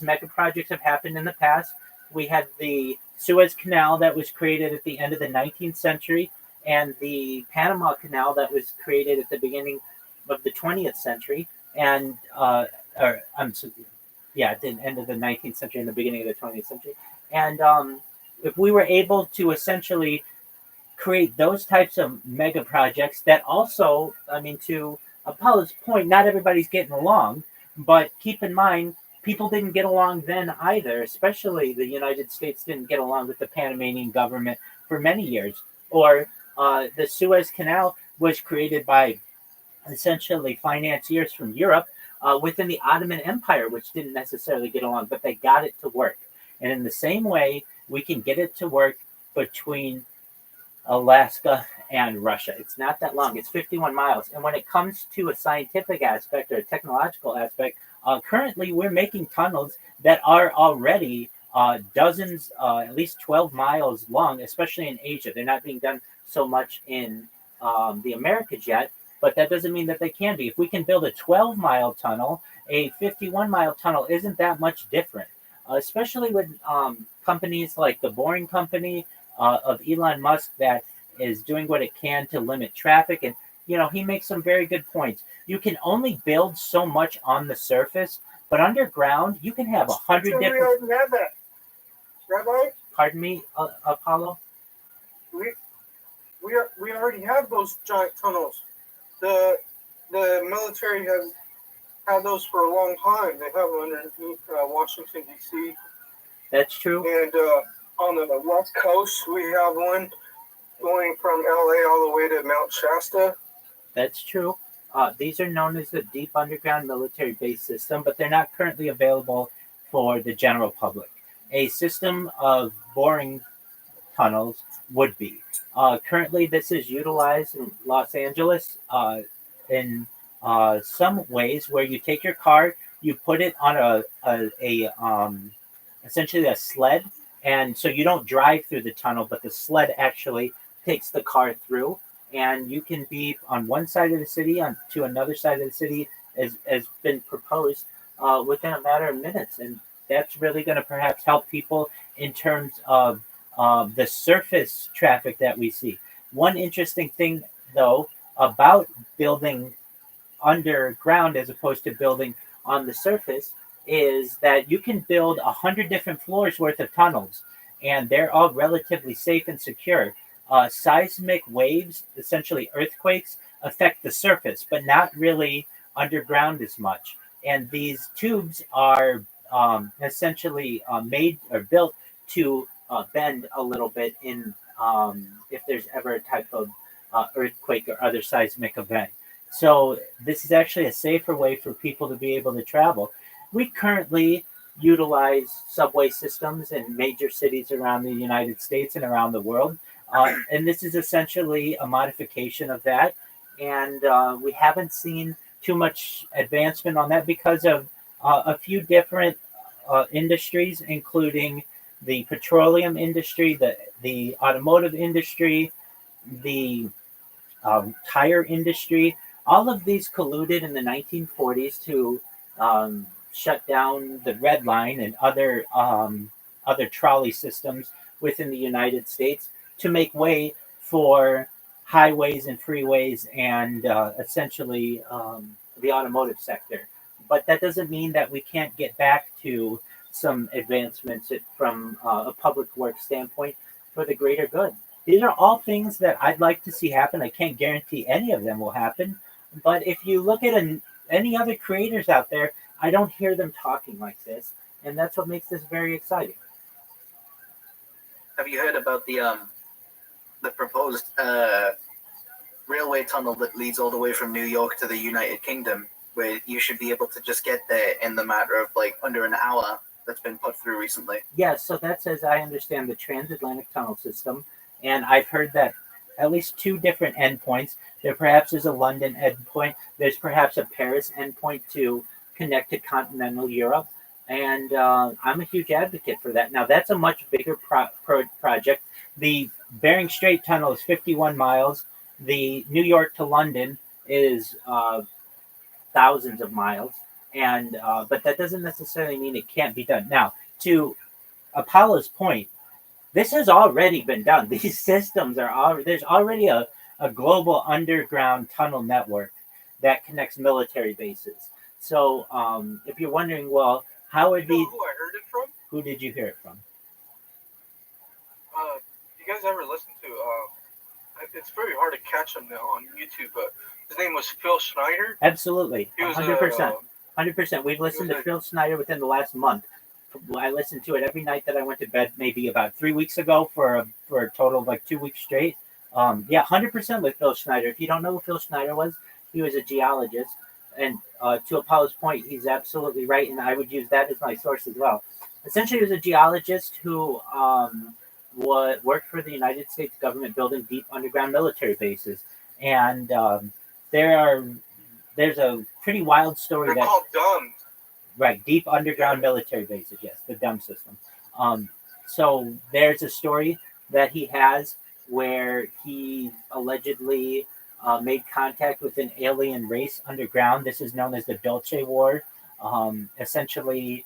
mega projects have happened in the past. We had the Suez Canal that was created at the end of the 19th century, and the Panama Canal that was created at the beginning of the 20th century, and at the end of the 19th century and the beginning of the 20th century. And if we were able to essentially create those types of mega projects that also, to Apollo's point, not everybody's getting along, but keep in mind, people didn't get along then either, especially the United States didn't get along with the Panamanian government for many years. Or the Suez Canal was created by essentially financiers from Europe within the Ottoman Empire, which didn't necessarily get along, but they got it to work. And in the same way, we can get it to work between Alaska and Russia. It's not that long. It's 51 miles. And when it comes to a scientific aspect or a technological aspect, currently we're making tunnels that are already dozens, at least 12 miles long, especially in Asia. They're not being done so much in the Americas yet, but that doesn't mean that they can be. If we can build a 12-mile tunnel, a 51-mile tunnel isn't that much different, especially with companies like the Boring Company of Elon Musk that is doing what it can to limit traffic. And, he makes some very good points. You can only build so much on the surface, but underground, you can have 100 different... We already have that. Rabbi? Pardon me, Apollo? We already have those giant tunnels. The military had those for a long time. They have them underneath Washington, D.C. That's true. And on the West Coast, we have one going from L.A. all the way to Mount Shasta. That's true. These are known as the Deep Underground Military Base System, but they're not currently available for the general public. A system of boring tunnels would be. Currently, this is utilized in Los Angeles in some ways where you take your car, you put it on essentially a sled, and so you don't drive through the tunnel, but the sled actually takes the car through, and you can be on one side of the city on to another side of the city as been proposed within a matter of minutes, and that's really going to perhaps help people in terms of the surface traffic that we see. One interesting thing, though, about building underground as opposed to building on the surface is that you can build 100 different floors worth of tunnels, and they're all relatively safe and secure. Seismic waves, essentially earthquakes, affect the surface, but not really underground as much. And these tubes are essentially made or built to bend a little bit in if there's ever a type of earthquake or other seismic event. So this is actually a safer way for people to be able to travel. We currently utilize subway systems in major cities around the United States and around the world. And this is essentially a modification of that. And we haven't seen too much advancement on that because of a few different industries, including the petroleum industry, the automotive industry, the tire industry. All of these colluded in the 1940s to shut down the Red Line and other trolley systems within the United States to make way for highways and freeways and essentially the automotive sector. But that doesn't mean that we can't get back to some advancements from a public works standpoint for the greater good. These are all things that I'd like to see happen. I can't guarantee any of them will happen. But if you look at any other creators out there, I don't hear them talking like this. And that's what makes this very exciting. Have you heard about the proposed railway tunnel that leads all the way from New York to the United Kingdom, where you should be able to just get there in the matter of like under an hour? That's been put through recently. Yes, so that's, as I understand, the transatlantic tunnel system. And I've heard that at least two different endpoints. There perhaps is a London endpoint. There's perhaps a Paris endpoint to connect to continental Europe. And I'm a huge advocate for that. Now, that's a much bigger project. The Bering Strait Tunnel is 51 miles. The New York to London is thousands of miles. And but that doesn't necessarily mean it can't be done. Now, to Apollo's point, this has already been done. These systems there's already a global underground tunnel network that connects military bases. So if you're wondering, well, how are these? Who I heard it from? Who did you hear it from? You guys ever listen to? It's very hard to catch him now on YouTube, but his name was Phil Schneider. Absolutely, 100%. 100%. We've listened to Phil Schneider within the last month. I listened to it every night that I went to bed, maybe about 3 weeks ago for a total of like 2 weeks straight. 100% with Phil Schneider. If you don't know who Phil Schneider was, he was a geologist. And to Apollo's point, he's absolutely right, and I would use that as my source as well. Essentially, he was a geologist who worked for the United States government building deep underground military bases. And there's a pretty wild story. They're called DUMS. Right, deep underground military bases, yes, the DUMB system. So there's a story that he has where he allegedly made contact with an alien race underground. This is known as the Dolce War. Essentially,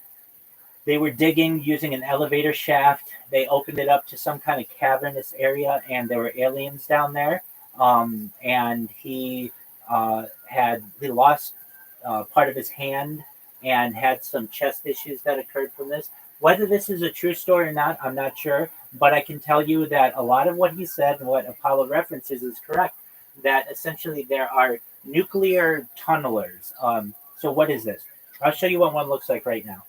they were digging using an elevator shaft. They opened it up to some kind of cavernous area, and there were aliens down there. And he lost part of his hand and had some chest issues that occurred from this. Whether this is a true story or not, I'm not sure. But I can tell you that a lot of what he said and what Apollo references is correct. That essentially there are nuclear tunnelers, So what is this? I'll show you what one looks like right now.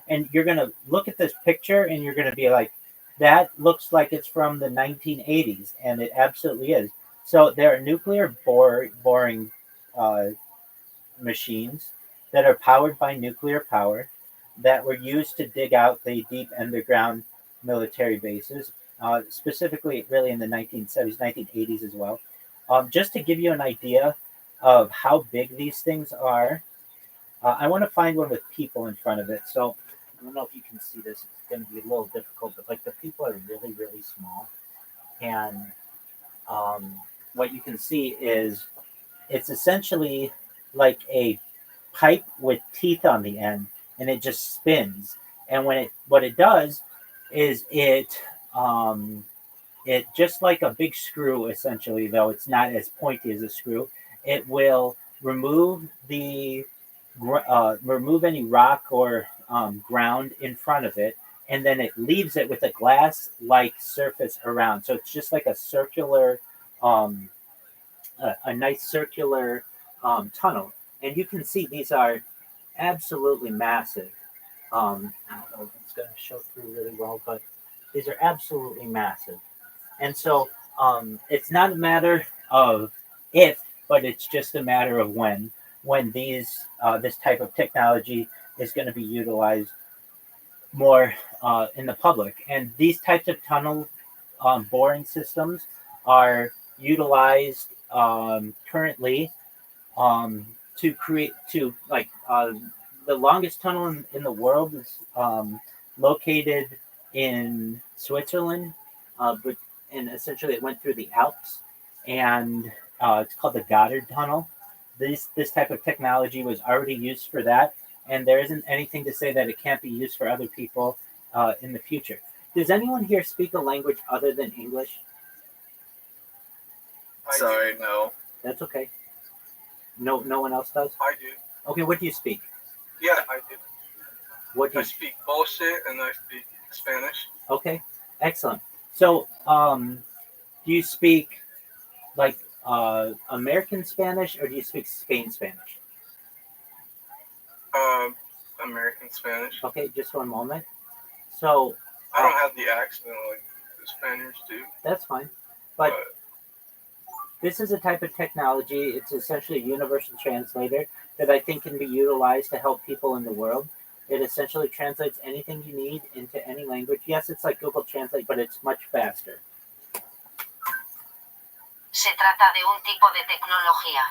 And you're going to look at this picture and you're going to be like, that looks like it's from the 1980s. And it absolutely is. So there are nuclear boring machines that are powered by nuclear power that were used to dig out the deep underground military bases, specifically really in the 1970s, 1980s as well. Just to give you an idea of how big these things are, I want to find one with people in front of it. So I don't know if you can see this. It's going to be a little difficult, but like the people are really, really small. And what you can see is it's essentially like a pipe with teeth on the end, and it just spins. And what it does is it just like a big screw, essentially, though it's not as pointy as a screw. It will remove remove any rock or ground in front of it, and then it leaves it with a glass-like surface around. So it's just like a circular, a nice circular tunnel. And you can see these are absolutely massive. I don't know if it's going to show through really well, but these are absolutely massive. And so it's not a matter of if, but it's just a matter of when these this type of technology is going to be utilized more in the public. And these types of tunnel boring systems are utilized currently to create the longest tunnel in the world is located in Switzerland, and essentially it went through the Alps, and it's called the Goddard Tunnel. This type of technology was already used for that, and there isn't anything to say that it can't be used for other people in the future. Does anyone here speak a language other than English? Sorry, no. That's okay. No one else does? I do. Okay, what do you speak? Yeah, I do. What do I you speak bullshit and I speak Spanish. Okay, excellent. So, do you speak like American Spanish or do you speak Spain Spanish? American Spanish. Okay, just one moment. So, I don't have the accent like the Spaniards do. That's fine. But this is a type of technology. It's essentially a universal translator that I think can be utilized to help people in the world. It essentially translates anything you need into any language. Yes, it's like Google Translate, but it's much faster. Se trata de un tipo de tecnología.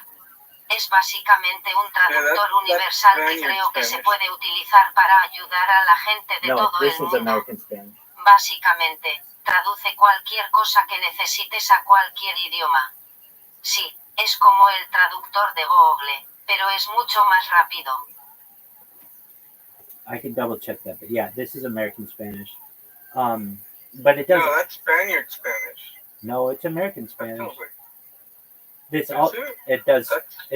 Es básicamente un traductor universal que creo que se puede utilizar para ayudar a la gente de todo el mundo. American Spanish. Básicamente, traduce cualquier cosa que necesites a cualquier idioma. Sí, es como el traductor de Google, pero es mucho más rápido. I can double check that, but yeah, this is American Spanish. But it doesn't. No, that's Spaniard Spanish. No, it's American Spanish. It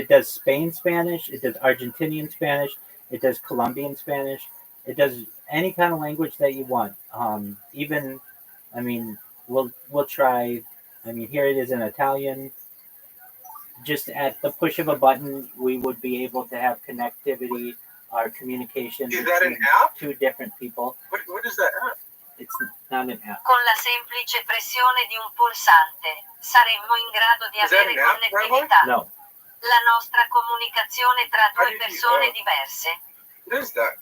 does Spain Spanish, it does Argentinian Spanish, it does Colombian Spanish, it does any kind of language that you want. Even, I mean, we'll try. I mean, here it is in Italian. Just at the push of a button, we would be able to have connectivity or communication between two different people. What is that app? It's not an app. Con la semplice pressione di un pulsante, saremmo in grado di avere connettività. No. La nostra comunicazione tra due persone diverse. What is that?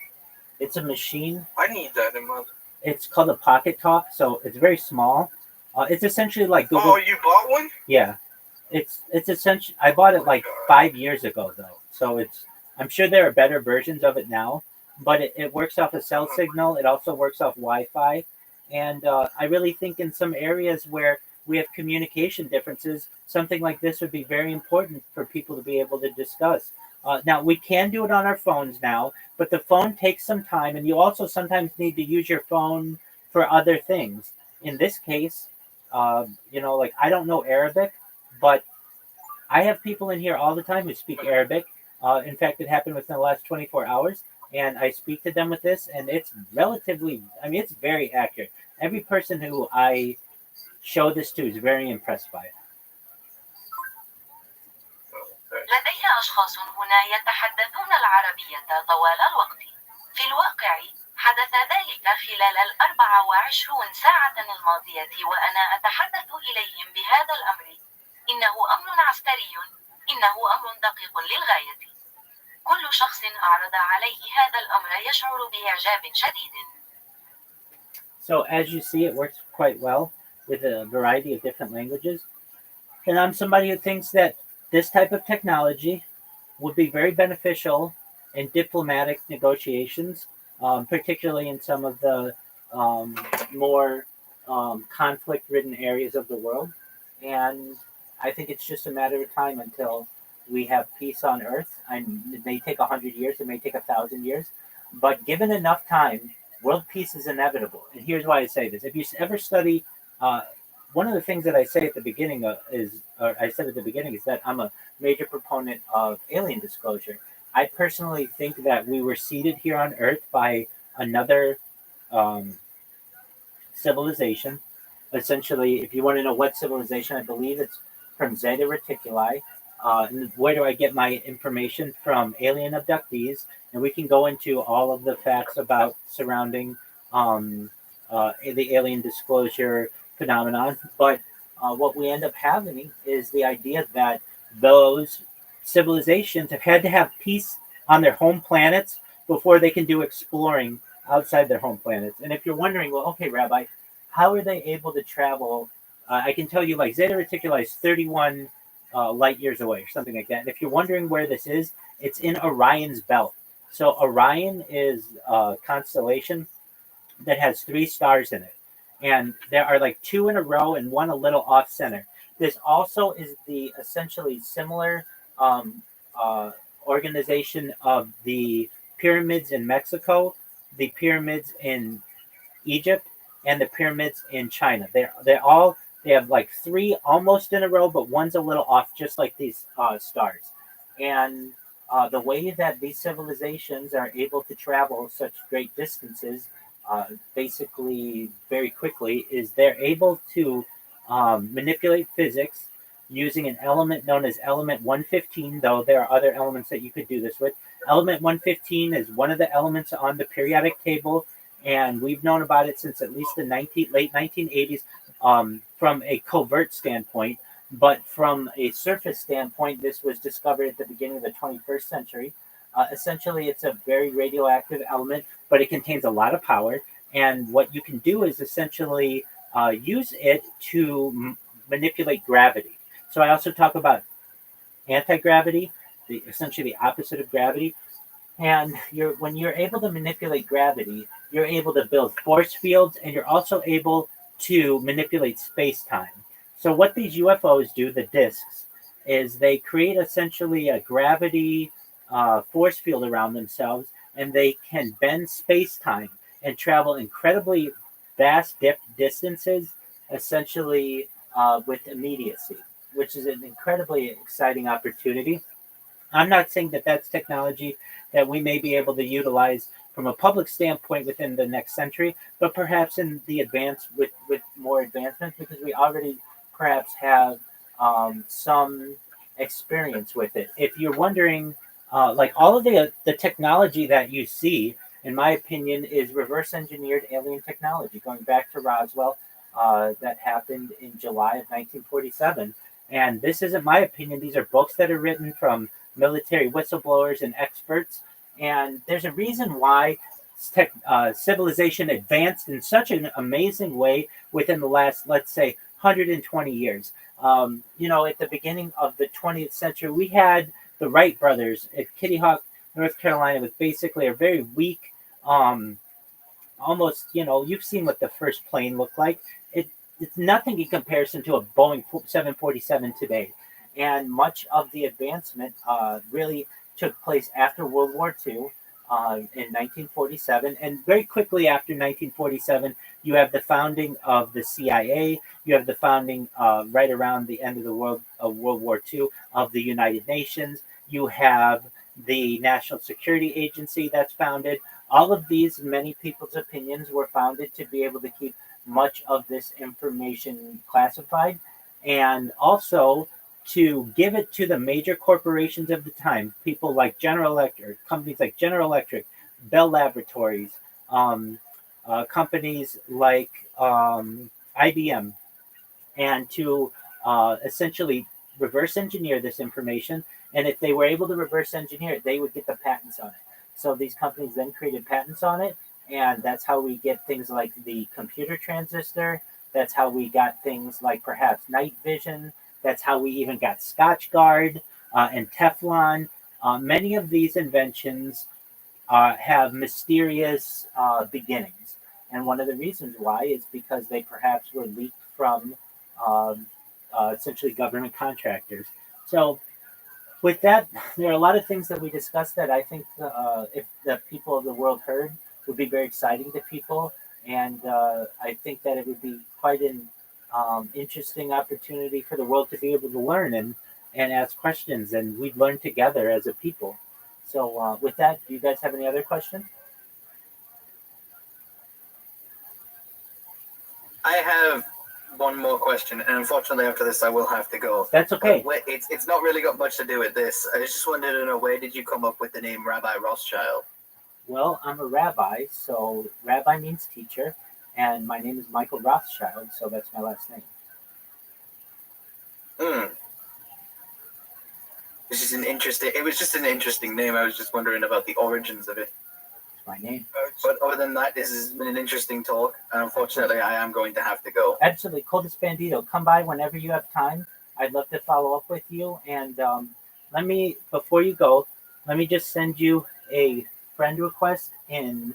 It's a machine. I need that in my... It's called a Pocket Talk, so it's very small. It's essentially like Google. Oh, you bought one? Yeah. It's essentially. I bought it like 5 years ago, though. So I'm sure there are better versions of it now, but it works off a cell signal. It also works off Wi-Fi, and I really think in some areas where we have communication differences, something like this would be very important for people to be able to discuss. Now, we can do it on our phones now, but the phone takes some time, and you also sometimes need to use your phone for other things. In this case, like I don't know Arabic, but I have people in here all the time who speak Arabic. In fact, it happened within the last 24 hours, and I speak to them with this, and it's it's very accurate. Every person who I show this to is very impressed by it. La deja أشخاص هنا يتحدثون العربية طوال الوقت. في الواقع، حدث ذلك خلال 24 ساعة الماضية وأنا أتحدث إليهم بهذا الأمر. إنه أمر عسكري. إنه أمر دقيق للغاية. كل شخص أعرض عليه هذا الأمر يشعر بإعجاب شديد. So as you see, it works quite well with a variety of different languages. And I'm somebody who thinks that this type of technology would be very beneficial in diplomatic negotiations, particularly in some of the more conflict-ridden areas of the world. And I think it's just a matter of time until we have peace on Earth. It may take 100 years, it may take 1,000 years, but given enough time, world peace is inevitable. And here's why I say this. If you ever study, one of the things that I say at the beginning is that I'm a major proponent of alien disclosure. I personally think that we were seeded here on Earth by another civilization. Essentially, if you want to know what civilization, I believe it's from Zeta Reticuli. And where do I get my information from? Alien abductees, and we can go into all of the facts about surrounding the alien disclosure phenomenon. But what we end up having is the idea that those civilizations have had to have peace on their home planets before they can do exploring outside their home planets. And if you're wondering, well, okay, Rabbi, how are they able to travel? I can tell you, like, Zeta Reticuli is 31 light years away or something like that. And if you're wondering where this is, it's in Orion's belt. So Orion is a constellation that has 3 stars in it. And there are like 2 in a row and 1 a little off center. This also is the essentially similar organization of the pyramids in Mexico, the pyramids in Egypt, and the pyramids in China. They have like 3 almost in a row, but one's a little off, just like these stars. And the way that these civilizations are able to travel such great distances, basically very quickly, is they're able to manipulate physics using an element known as element 115, though there are other elements that you could do this with. Element 115 is one of the elements on the periodic table, and we've known about it since at least the late 1980s from a covert standpoint. But from a surface standpoint, this was discovered at the beginning of the 21st century. Essentially, it's a very radioactive element, but it contains a lot of power. And what you can do is essentially use it to manipulate gravity. So I also talk about anti-gravity, essentially the opposite of gravity. And when you're able to manipulate gravity, you're able to build force fields, and you're also able to manipulate space-time. So what these UFOs do, the discs, is they create essentially a gravity force field around themselves, and they can bend space-time and travel incredibly vast distances, essentially with immediacy, which is an incredibly exciting opportunity. I'm not saying that that's technology that we may be able to utilize from a public standpoint within the next century, but perhaps in the advance with more advancements, because we already perhaps have some experience with it. If you're wondering, like all of the technology that you see, in my opinion, is reverse engineered alien technology, going back to Roswell, that happened in July of 1947. And this isn't my opinion. These are books that are written from military whistleblowers and experts. And there's a reason why civilization advanced in such an amazing way within the last, let's say, 120 years. At the beginning of the 20th century, we had the Wright brothers at Kitty Hawk, North Carolina, with basically a very weak, almost, you've seen what the first plane looked like. It's nothing in comparison to a Boeing 747 today. And much of the advancement really took place after World War II in 1947. And very quickly after 1947, you have the founding of the CIA. You have the founding right around the end of the World War II of the United Nations. You have the National Security Agency that's founded. All of these, in many people's opinions, were founded to be able to keep much of this information classified. And also, to give it to the major corporations of the time, people like General Electric, companies like General Electric, Bell Laboratories, um, companies like IBM, and to essentially reverse engineer this information. And if they were able to reverse engineer it, they would get the patents on it. So these companies then created patents on it, and that's how we get things like the computer transistor. That's how we got things like perhaps night vision. That's how we even got Scotch Guard and Teflon. Many of these inventions have mysterious beginnings. And one of the reasons why is because they perhaps were leaked from essentially government contractors. So, with that, there are a lot of things that we discussed that I think if the people of the world heard would be very exciting to people. And I think that it would be quite an interesting opportunity for the world to be able to learn and ask questions. And we'd learn together as a people. So, with that, do you guys have any other questions? I have one more question, and unfortunately, after this, I will have to go. That's okay. But it's not really got much to do with this. I just wanted to know, where did you come up with the name Rabbi Rothschild? Well, I'm a rabbi, so rabbi means teacher, and my name is Michael Rothschild, so that's my last name. This is an interesting. It was just an interesting name. I was just wondering about the origins of it. It's my name. But other than that, this has been an interesting talk, and unfortunately, I am going to have to go. Absolutely, Coldest Bandito, come by whenever you have time. I'd love to follow up with you. And before you go, let me just send you a friend request in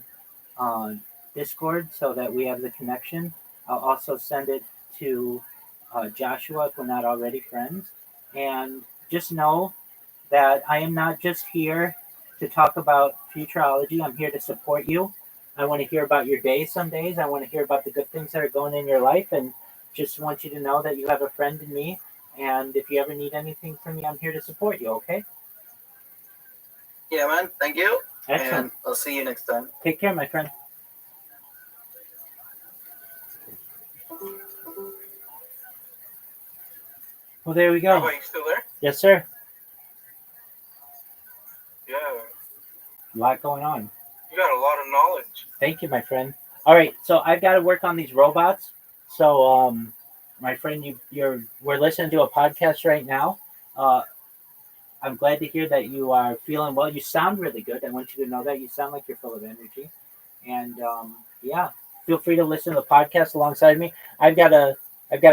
Discord so that we have the connection. I'll also send it to Joshua if we're not already friends. And just know that I am not just here to talk about futurology. I'm here to support you. I want to hear about your day some days. I want to hear about the good things that are going in your life, and just want you to know that you have a friend in me. And if you ever need anything from me, I'm here to support you, okay? Yeah, man. Thank you. Excellent. And I'll see you next time. Take care, my friend. Well, there we go. Rabbi, you still there? Yes, sir. Yeah. A lot going on. You got a lot of knowledge. Thank you, my friend. All right, so I've got to work on these robots. So, my friend, we're listening to a podcast right now. I'm glad to hear that you are feeling well. You sound really good. I want you to know that you sound like you're full of energy. And yeah, feel free to listen to the podcast alongside me. I've got a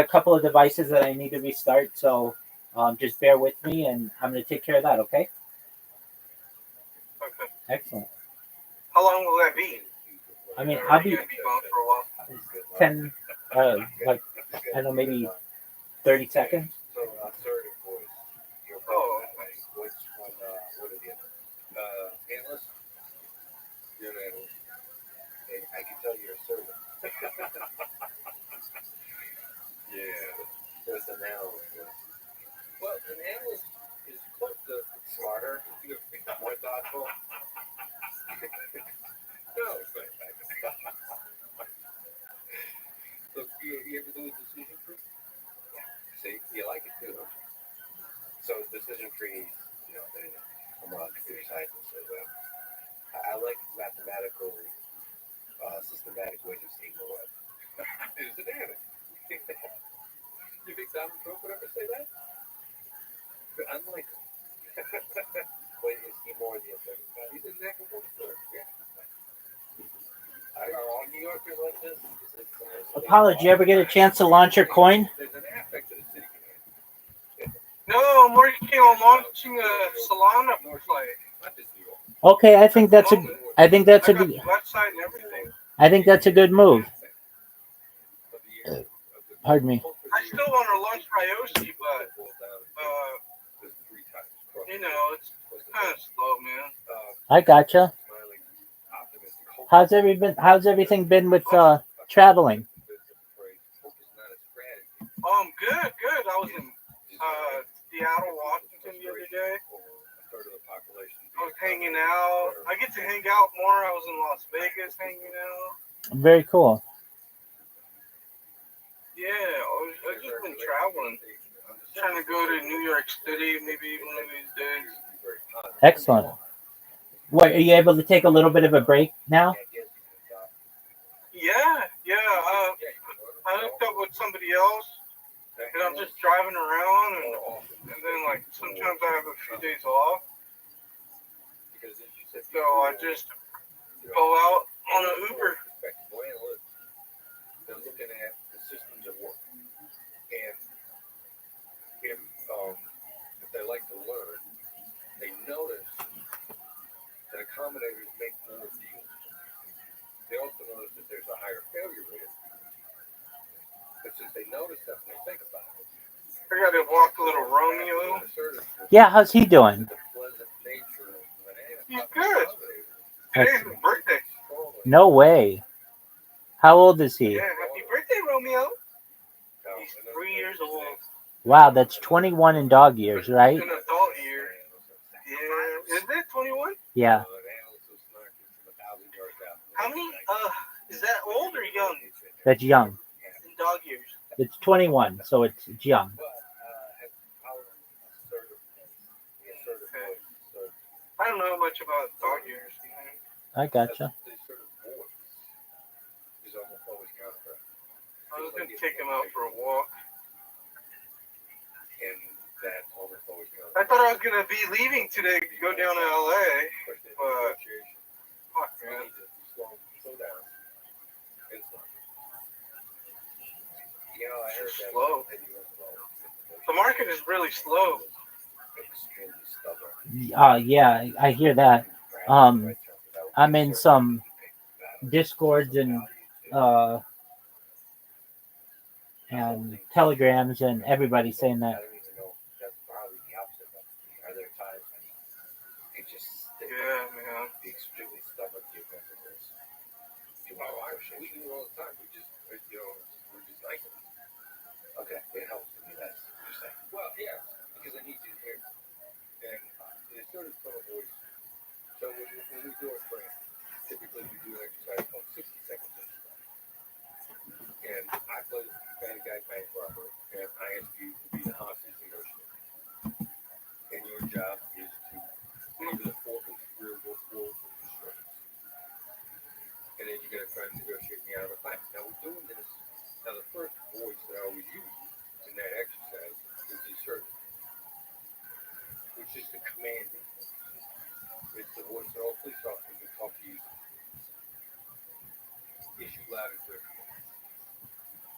couple of devices that I need to restart, so just bear with me, and I'm going to take care of that. Okay. Okay. Excellent. How long will that be? I mean, Or I'll are be you gonna be gone for a while? 10, like, I don't know, maybe 30 seconds. So, assertive voice. Your voice when, what are the analysts? You're an analyst. And I can tell you're assertive. Yeah. There's an analyst. Well, an analyst is close to smarter, more thoughtful. No, but look, you ever do a decision tree? Yeah. See, you like it too, don't you? So decision trees, I'm a computer scientist, so I like mathematical, systematic ways of seeing the world. It's an animal. You think Donald Trump would ever say that? But unlike him. Wait till you see more of the other. He's an example for yeah. Are all New Yorkers like this? Apollo, did you ever get a chance to launch your coin? There's an aspect to the city. No, I'm working on launching a Solana play. Okay, I think that's a good. I got the website and everything. I think that's a good move. Pardon me. I still want to launch Ryoshi, but it's kind of slow, man. I gotcha. How's everything been with traveling? Good. I was in Seattle, Washington the other day. I was hanging out. I get to hang out more. I was in Las Vegas hanging out. Very cool. Yeah, I've just been traveling. trying to go to New York City maybe one of these days. Excellent. What, are you able to take a little bit of a break now? Yeah. I hooked up with somebody else, and I'm just driving around, and then like sometimes I have a few days off, so I just go out on an Uber. They're looking at the systems of work, and if they like to learn, they notice that accommodators make more deals. They also notice that there's a higher failure rate. But since they notice that when they think about it, I gotta walk little Romeo. Yeah, how's he doing? the pleasant nature of an He's good. That's- Today's his birthday. No way. How old is he? Yeah, happy birthday, Romeo. He's 3 years old. Wow, that's 21 in dog years, right? In adult year. Yeah. Is it 21? Yeah. How many, is that old or young? That's young. In dog years. It's 21, so it's young. I don't know much about dog years. I gotcha. I was gonna take him out for a walk. I thought I was gonna be leaving today to go down to LA, but fuck, man. It's slow. The market is really slow. Yeah, I hear that. I'm in some discords and telegrams, and everybody's saying that. Yeah, man. Okay, it helps me. That's interesting. Well, yeah, because I need you to hear. And it's sort of tone of voice. So when we do a frame, typically we do an exercise called 60 seconds. And I play the bad guy bank robber, and I ask you to be the hostage negotiator. And your job is to either the four conspirable wolves or the strings. And then you're going to try to negotiate me out of a fight. Now we're doing this. Now the first voice that I always use in that exercise is the assertive, which is the commanding. It's the voice that all police officers will talk to you. Issue loud and clear.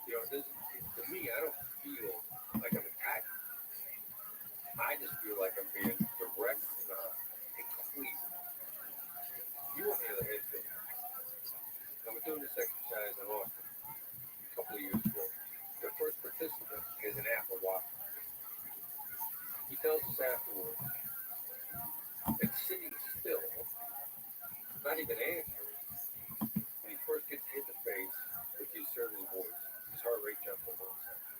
You know, to me, I don't feel like I'm attacking. I just feel like I'm being direct and clear. You, on the other hand, feel. I was doing this exercise in Austin a couple of years ago. The first participant is an Apple Watch. He tells us afterwards that sitting still, not even answering, when he first gets hit in the face with the assertive voice, his heart rate jumps to 1 second,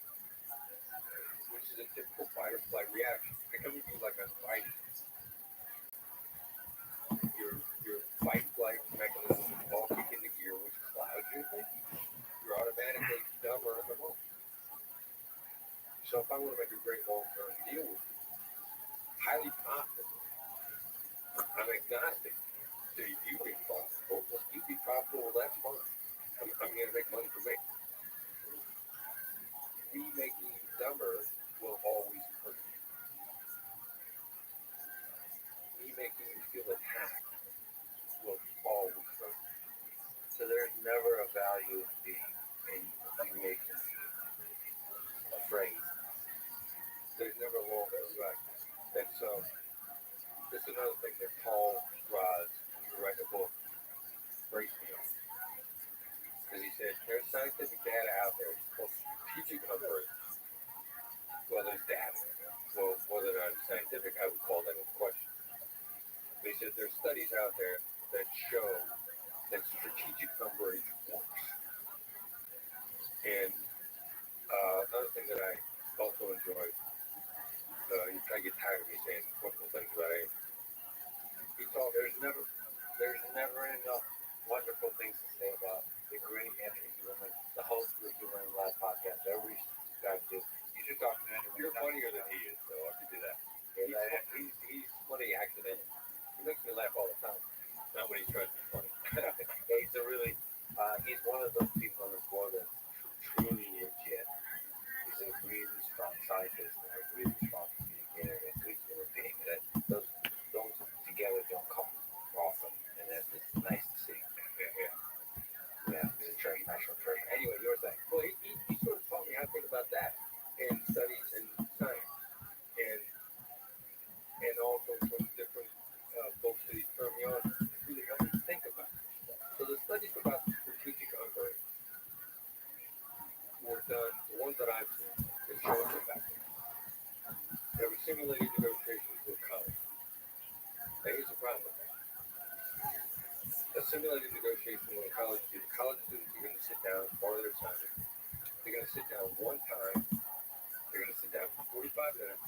which is a typical fight or flight reaction. It comes to you like I'm fighting. Your fight flight mechanism is all kick into gear, which clouds your thinking. You're automatically dumber in the moment. So if I want to make a great long-term deal with you, highly profitable, I'm agnostic to you being profitable. You be profitable, that's fine. I'm going to make money for me. Me making you dumber will always hurt you. Me making you feel attacked will always hurt you. So there's never a value in being making afraid. There's never a long right. That's that's another thing that Paul Rothschild, when you write a book, breaks me off. Because he said there's scientific data out there. It's called strategic numbers. Well, there's data. Well, whether or not it's scientific, I would call that in question. But he said there's studies out there that show that strategic numbering works. And another thing that I also enjoy, you probably get tired of me saying wonderful things about it. There's never enough wonderful things to say about the great Anthony Huberman, the host of the Huberman Live podcast. Every guy do. You should document it. You're funnier than simulated negotiations with college. Now here's the problem. A simulated negotiation with a college student. College students are going to sit down for their assignment. They're going to sit down one time. They're going to sit down for 45 minutes,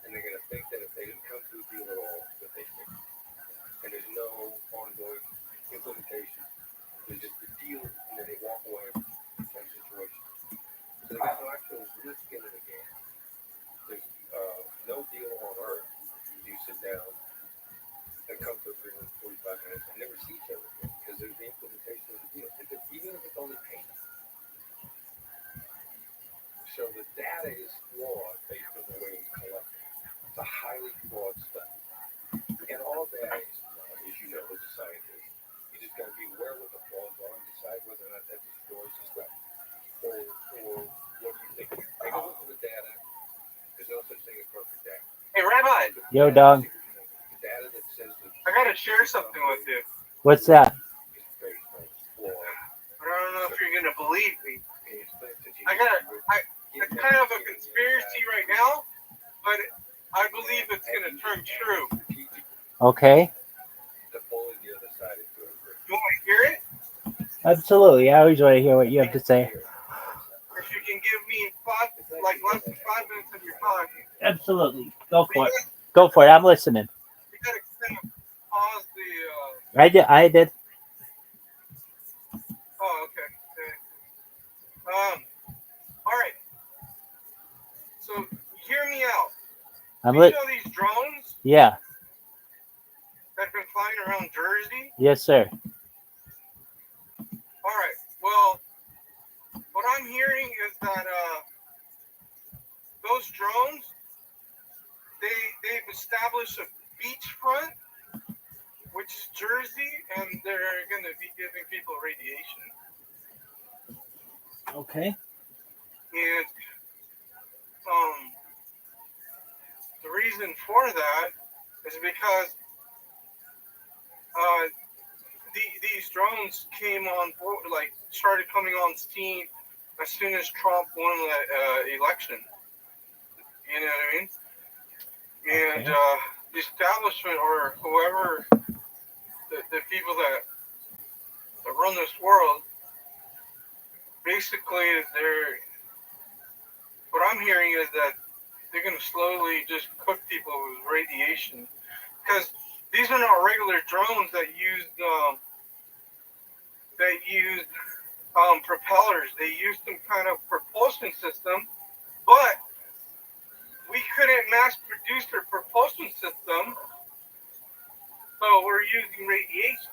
and they're going to think that if they didn't come to a deal at all, that they failed. And there's no ongoing implementation. There's just a deal, and then they walk away from the situation. So they got no actual real skin in the game. There's no deal on earth. You sit down and come to agreement in 45 minutes and never see each other again because there's the implementation of the deal. Even if it's only payment. So the data is flawed based on the way it's collected. It's a highly flawed study. And all that is, as you know, as a scientist, you just got to be aware of what the flaws are and decide whether or not that destroys the study. Or what do you think? Take a look at the data. There's no such thing as perfect data. Hey, Rabbi. Yo, dog. The data that says that I gotta share something with you. What's that? is based on flawed. I don't know if you're gonna believe me. It's kind of a conspiracy right now, but I believe it's gonna turn true. Okay. To fully the other side into a group. You want to hear it? Absolutely. I always want to hear what you have to say. If you can give me less than 5 minutes of your time. Absolutely. Go for it. Go for it. I'm listening. You gotta kind of pause the. I did. Oh, okay. All right. So hear me out. You know these drones Yeah. that have been flying around Jersey? Yes, sir. All right. Well, what I'm hearing is that those drones, they've established a beachfront, which is Jersey, and they're going to be giving people radiation. Okay. And the reason for that is because these drones came on board, started coming on scene as soon as Trump won the election. You know what I mean? And the establishment or whoever, the people that run this world, basically what I'm hearing is that they're going to slowly just cook people with radiation. Because these are not regular drones that used propellers. They used some kind of propulsion system, but we couldn't mass produce their propulsion system, so we're using radiation.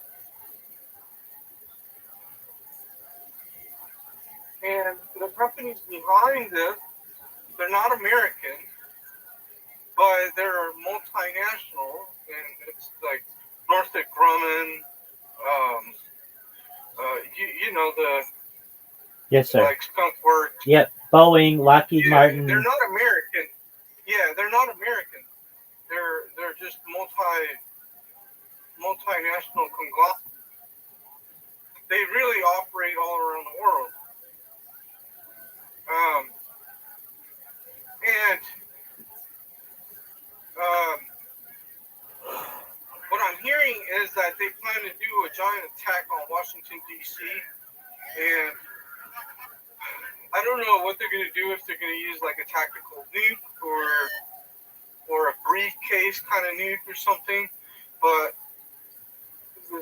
And the companies behind this, they're not American, but they're multinational, and it's like Northrop Grumman, you know, Yes, sir. like Skunk Works. Yep. Boeing, Lockheed Martin. They're not American. Yeah, they're not American. They're just multinational conglomerates. They really operate all around the world. What I'm hearing is that they plan to do a giant attack on Washington, D.C. And I don't know what they're going to do, if they're going to use like a tactical nuke or a briefcase kind of nuke or something. But to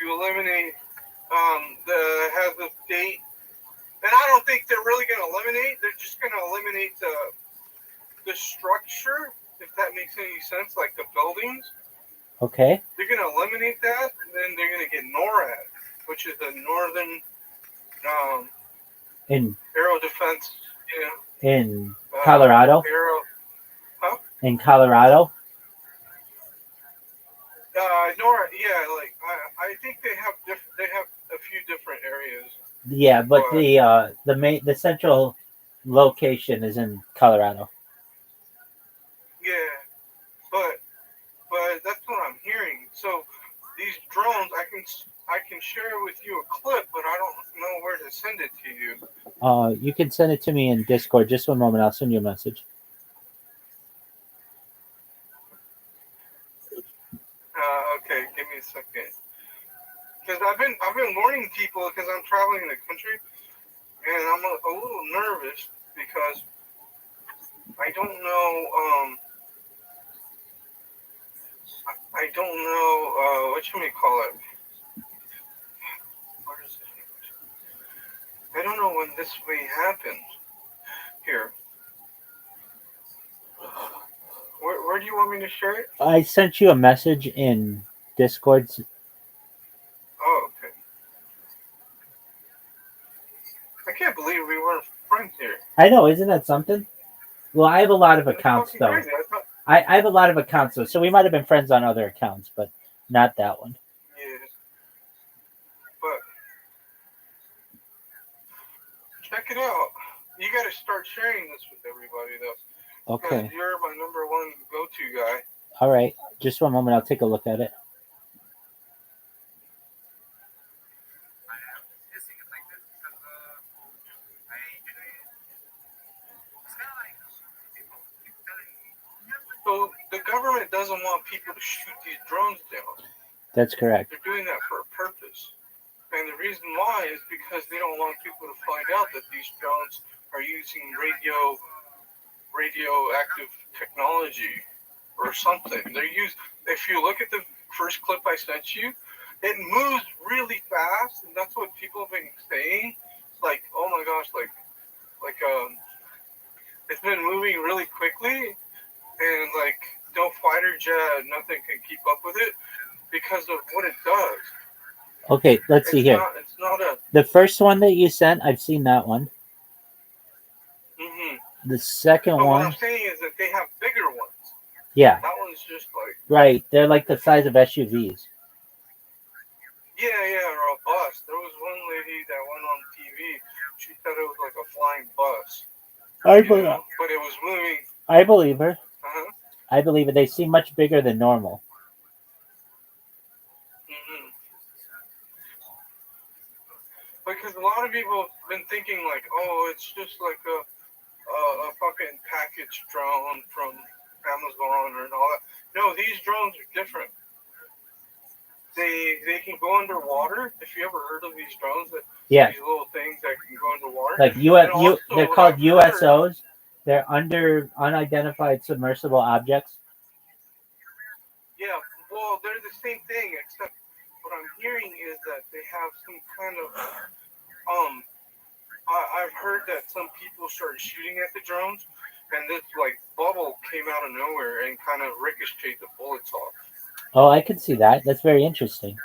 eliminate has the date. And I don't think they're really going to eliminate. They're just going to eliminate the structure, if that makes any sense, like the buildings. Okay. They're going to eliminate that, and then they're going to get NORAD, which is the Northern Aero Defense. In Colorado. In Colorado. NORAD, yeah, I think they have a few different areas. Yeah, but the central location is in Colorado. Yeah, but that's what I'm hearing. So these drones, I can share with you a clip, but I don't know where to send it to you. You can send it to me in Discord. Just one moment, I'll send you a message. Okay, give me a second. Because I've been warning people because I'm traveling the country, and I'm a little nervous because I don't know. I don't know. What should we call it? Where is it? I don't know when this may happen here. Where do you want me to share it? I sent you a message in Discord. Oh, okay. I can't believe we weren't friends here. I know, isn't that something? Well, I have a lot of That's accounts fucking though. crazy. I have a lot of accounts though, so we might have been friends on other accounts, but not that one. Yeah. But check it out. You got to start sharing this with everybody though. Okay. Because you're my number one go-to guy. All right. Just one moment. I'll take a look at it. So the government doesn't want people to shoot these drones down. That's correct. They're doing that for a purpose. And the reason why is because they don't want people to find out that these drones are using radioactive technology or something. If you look at the first clip I sent you, it moves really fast, and that's what people have been saying. Like, oh my gosh, it's been moving really quickly, and like no fighter jet, nothing can keep up with it because of what it does. Okay, let's see here. It's not a. The first one that you sent, I've seen that one. Mm-hmm. The second But one. what I'm saying is that they have bigger ones. Yeah. That one's just like. Right. They're like the size of SUVs. Yeah, or a bus. There was one lady that went on TV. She said it was like a flying bus. But it was moving. I believe her. Uh-huh. I believe it. They seem much bigger than normal. Mm-hmm. Because a lot of people have been thinking like, oh, it's just like a fucking package drone from Amazon and all that. No, these drones are different. They can go underwater. If you ever heard of these drones, these little things that can go underwater. Like they're called USOs. They're under unidentified submersible objects. Yeah, well, they're the same thing, except what I'm hearing is that they have some kind of I've heard that some people started shooting at the drones, and this like bubble came out of nowhere and kind of ricocheted the bullets off. Oh, I can see that. That's very interesting.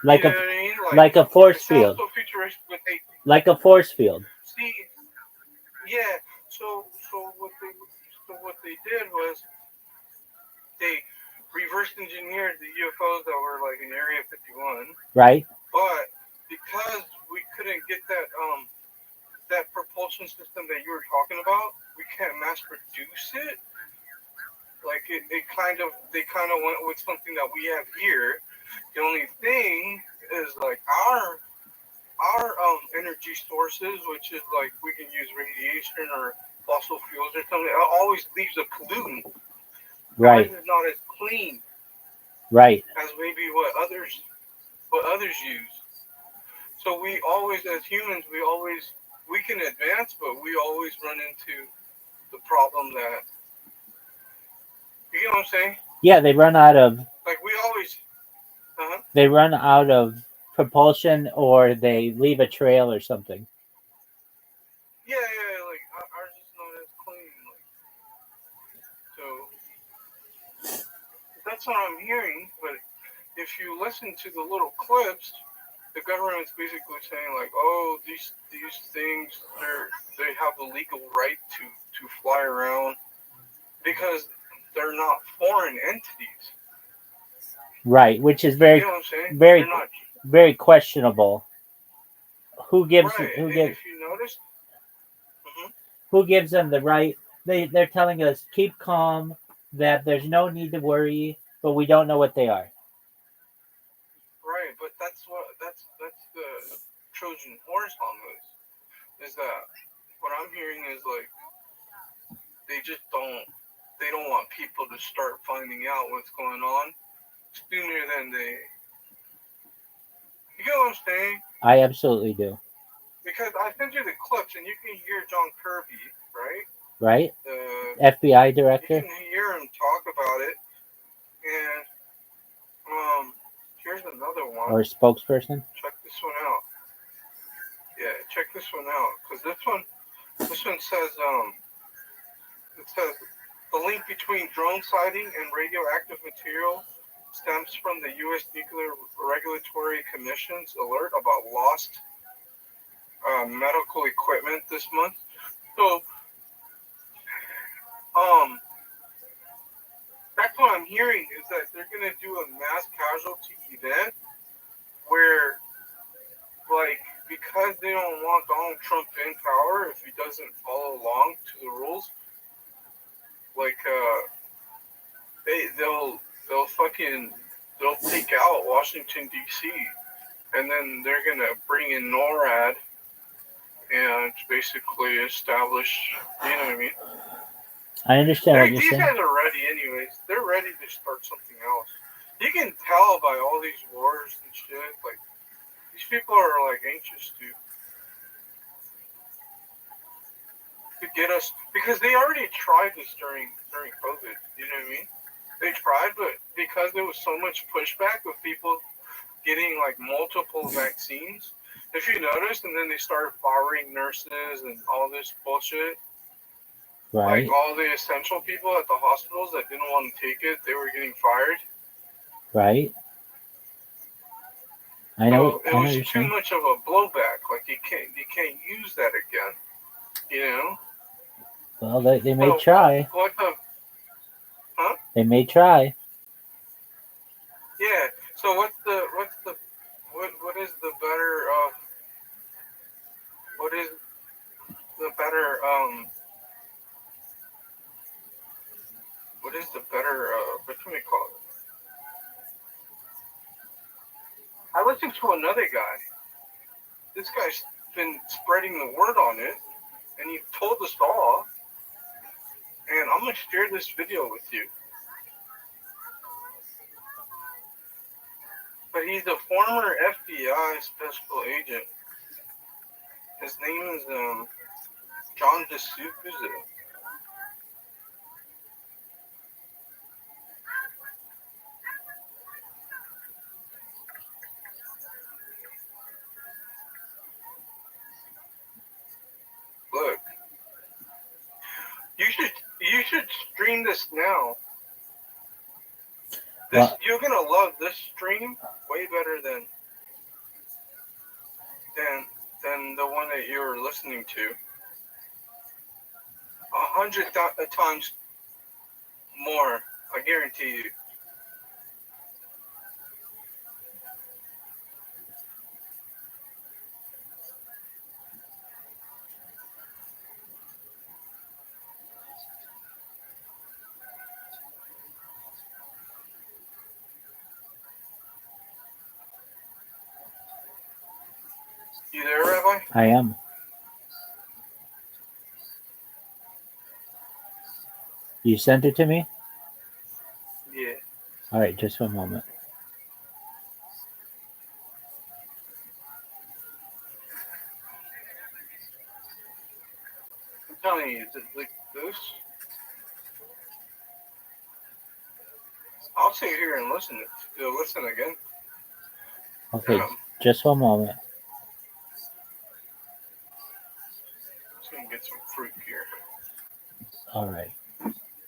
Like you know what I mean? Like a force field. So futuristic, but like a force field. See, yeah. So what they did was they reverse engineered the UFOs that were like in Area 51. Right. But because we couldn't get that propulsion system that you were talking about, we can't mass produce it. Like they kind of went with something that we have here. The only thing is like our energy sources, which is like we can use radiation or fossil fuels or something. It always leaves a pollutant. Right. Ours is not as clean. Right. As maybe what others use. So we always, as humans, we can advance, but we always run into the problem that. You get what I'm saying? Yeah, they run out of. Like we always. Uh-huh. They run out of propulsion, or they leave a trail or something. Yeah, like ours is not as clean. So that's what I'm hearing. But if you listen to the little clips, the government's basically saying like, oh, these things, they have the legal right to fly around because they're not foreign entities. Right, which is very, you know what I'm saying? very questionable. Who gives right. who and gives if you notice, who gives them the right? They're telling us keep calm, that there's no need to worry, but we don't know what they are. Right, but that's the Trojan horse on this. Is that what I'm hearing is like they don't want people to start finding out what's going on. sooner than they. You get what I'm saying? I absolutely do. Because I sent you the clips, and you can hear John Kirby, right? Right? The FBI you director? can hear him talk about it, and here's another one. Or spokesperson? Check this one out. Yeah, check this one out, because this one says it says the link between drone sighting and radioactive material stems from the U.S. Nuclear Regulatory Commission's alert about lost medical equipment this month. So, that's what I'm hearing is that they're gonna do a mass casualty event where, like, because they don't want Donald Trump in power if he doesn't follow along to the rules, like, they'll take out Washington D.C. and then they're gonna bring in NORAD and basically establish, you know what I mean? I understand what you're These saying. guys are ready anyways. They're ready to start something else. You can tell by all these wars and shit. Like, these people are like anxious to get us, because they already tried this during COVID. You know what I mean? They tried, but because there was so much pushback with people getting like multiple vaccines, if you noticed, and then they started firing nurses and all this bullshit. Right. Like all the essential people at the hospitals that didn't want to take it, they were getting fired. Right. I know. So it was too much of a blowback. Like you can't use that again. You know. Well, they may try. What the? Huh? They may try. Yeah. So what is the better what is the better what can we call it? I listened to another guy. This guy's been spreading the word on it, and he told us all. And I'm gonna share this video with you. But he's a former FBI special agent. His name is John D'Souza. Look, you should stream this now. You're gonna love this stream way better than the one that you were listening to. 100 times more, I guarantee you. You there, Rabbi? I am. You sent it to me? Yeah. All right, just one moment. I'm telling you, like this. I'll sit here and listen again. Okay, just one moment. Just gonna get some fruit here. All right.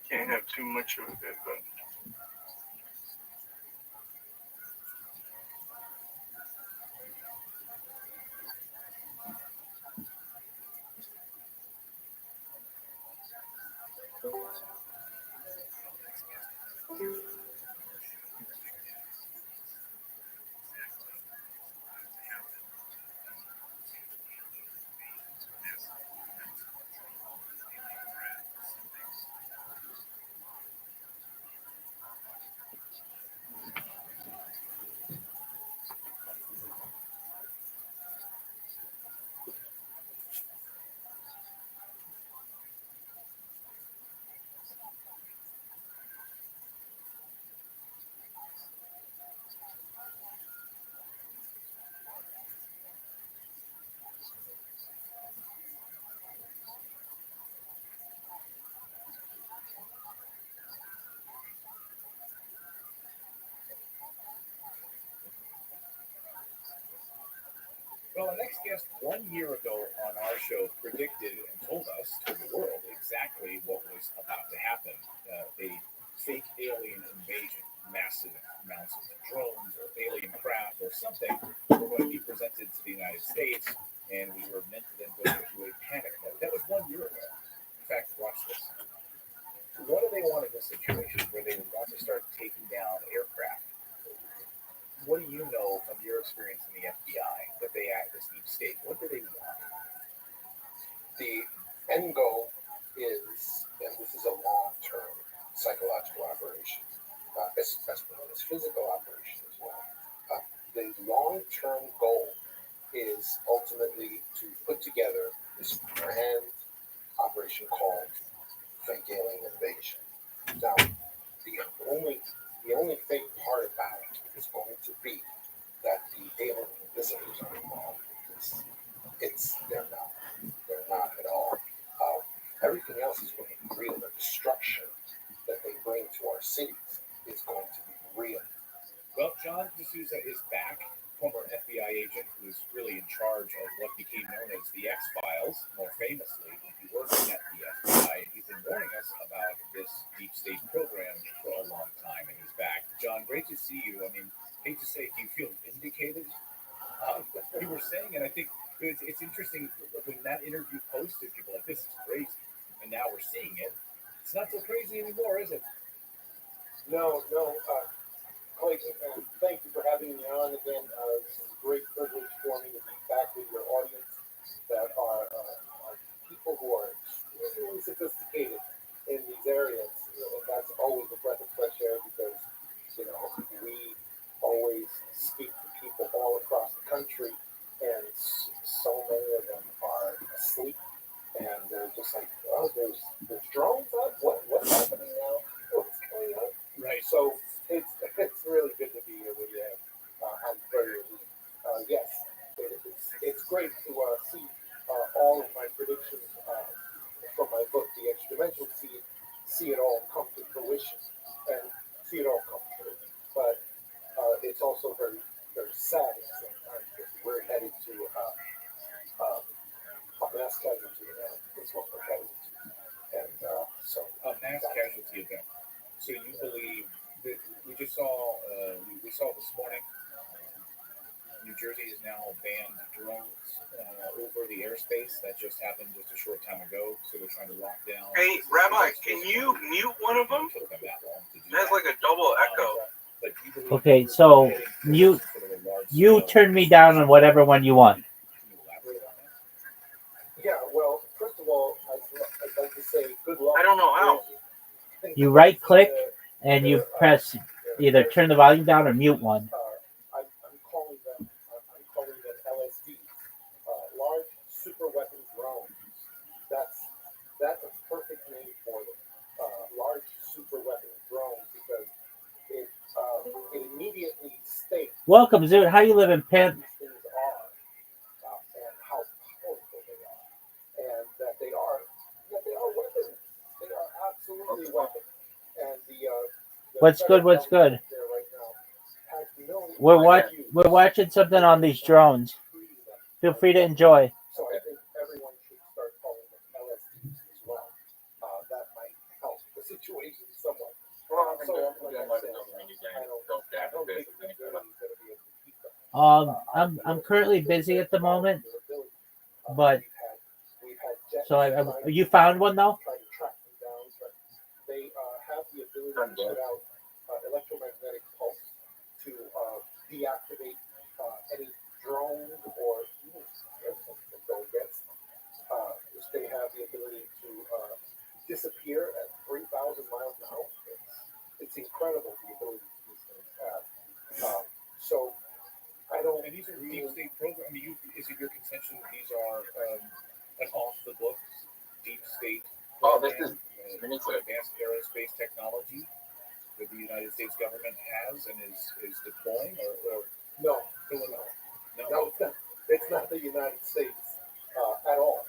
Can't have too much of it, but. next guest 1 year ago on our show predicted and told the world exactly what was about to happen. A fake alien invasion, massive amounts of drones or alien craft or something were going to be presented to the United States, and we were meant to then go into a panic mode. That was 1 year ago. In fact, watch this. What do they want in this situation where they would want to start taking down aircraft? What do you know from your experience in the FBI that they act this deep state? What do they want? The end goal is, and this is a long-term psychological operation, as well as physical operation as well. The long-term goal is ultimately to put together this grand operation called fake alien invasion. Now, the only fake part about it is going to be that the alien visitors are involved. They're not at all. Everything else is going to be real. The destruction that they bring to our cities is going to be real. Well, John D'Souza is back, former FBI agent who is really in charge of what became known as the X-Files, more famously. He worked at the FBI, and he's been warning us about this deep state program for a long time, and he's back. John, great to see you. I mean, hate to say, do you feel vindicated? You were saying, and I think it's interesting, when that interview posted, people were like, this is crazy. And now we're seeing it. It's not so crazy anymore, is it? No, Clayton, thank you for having me on again. It's a great privilege for me to be back with your audience that are people who are extremely sophisticated in these areas. And that's always a breath of fresh air because, we always speak to people all across the country, and so many of them are asleep, and they're just like, oh, there's drones up? What's happening now? What's going on? Right. So it's really good to be here with you. I'm very relieved. Yes, it's great to see all of my predictions from my book, The Extradimensional, see it all come to fruition and see it all come true. But it's also very, very sad at the same time because we're headed to a mass casualty event. That's what we're headed to. And so a mass casualty event. So you believe that we just saw we saw this morning, New Jersey has now banned drones over the airspace. That just happened just a short time ago. So they're trying to lock down. Hey, Rabbi, can you mute one of them? It has like a double echo. Okay, so you turn me down on whatever one you want. yeah, well, first of all, I'd like to say good luck. I don't know how. You right click and you press either turn the volume down or mute one. I'm calling them LSDs, large super weapon drones. That's a perfect name for them. Large super weapon drones because it immediately states. Welcome, Zoot. How you living, pimp? These things are and how powerful they are, and that they are weapons. They are absolutely weapons. And the What's good? What's good? We're watching something on these drones. Feel free to enjoy. So I think everyone should start calling them LSDs as well. That might help the situation somewhat. I'm currently busy at the moment, but so you found one though. They have the ability to put out electromagnetic pulse to deactivate any drone or even airplanes that go against them. They have the ability to disappear at 3,000 miles an hour. It's incredible the ability these things have. So I don't. And these are deep state programs. I mean, is it your contention that these are an off the books deep state program, advanced aerospace technology that the United States government has and is deploying, or no, it's not the United States at all.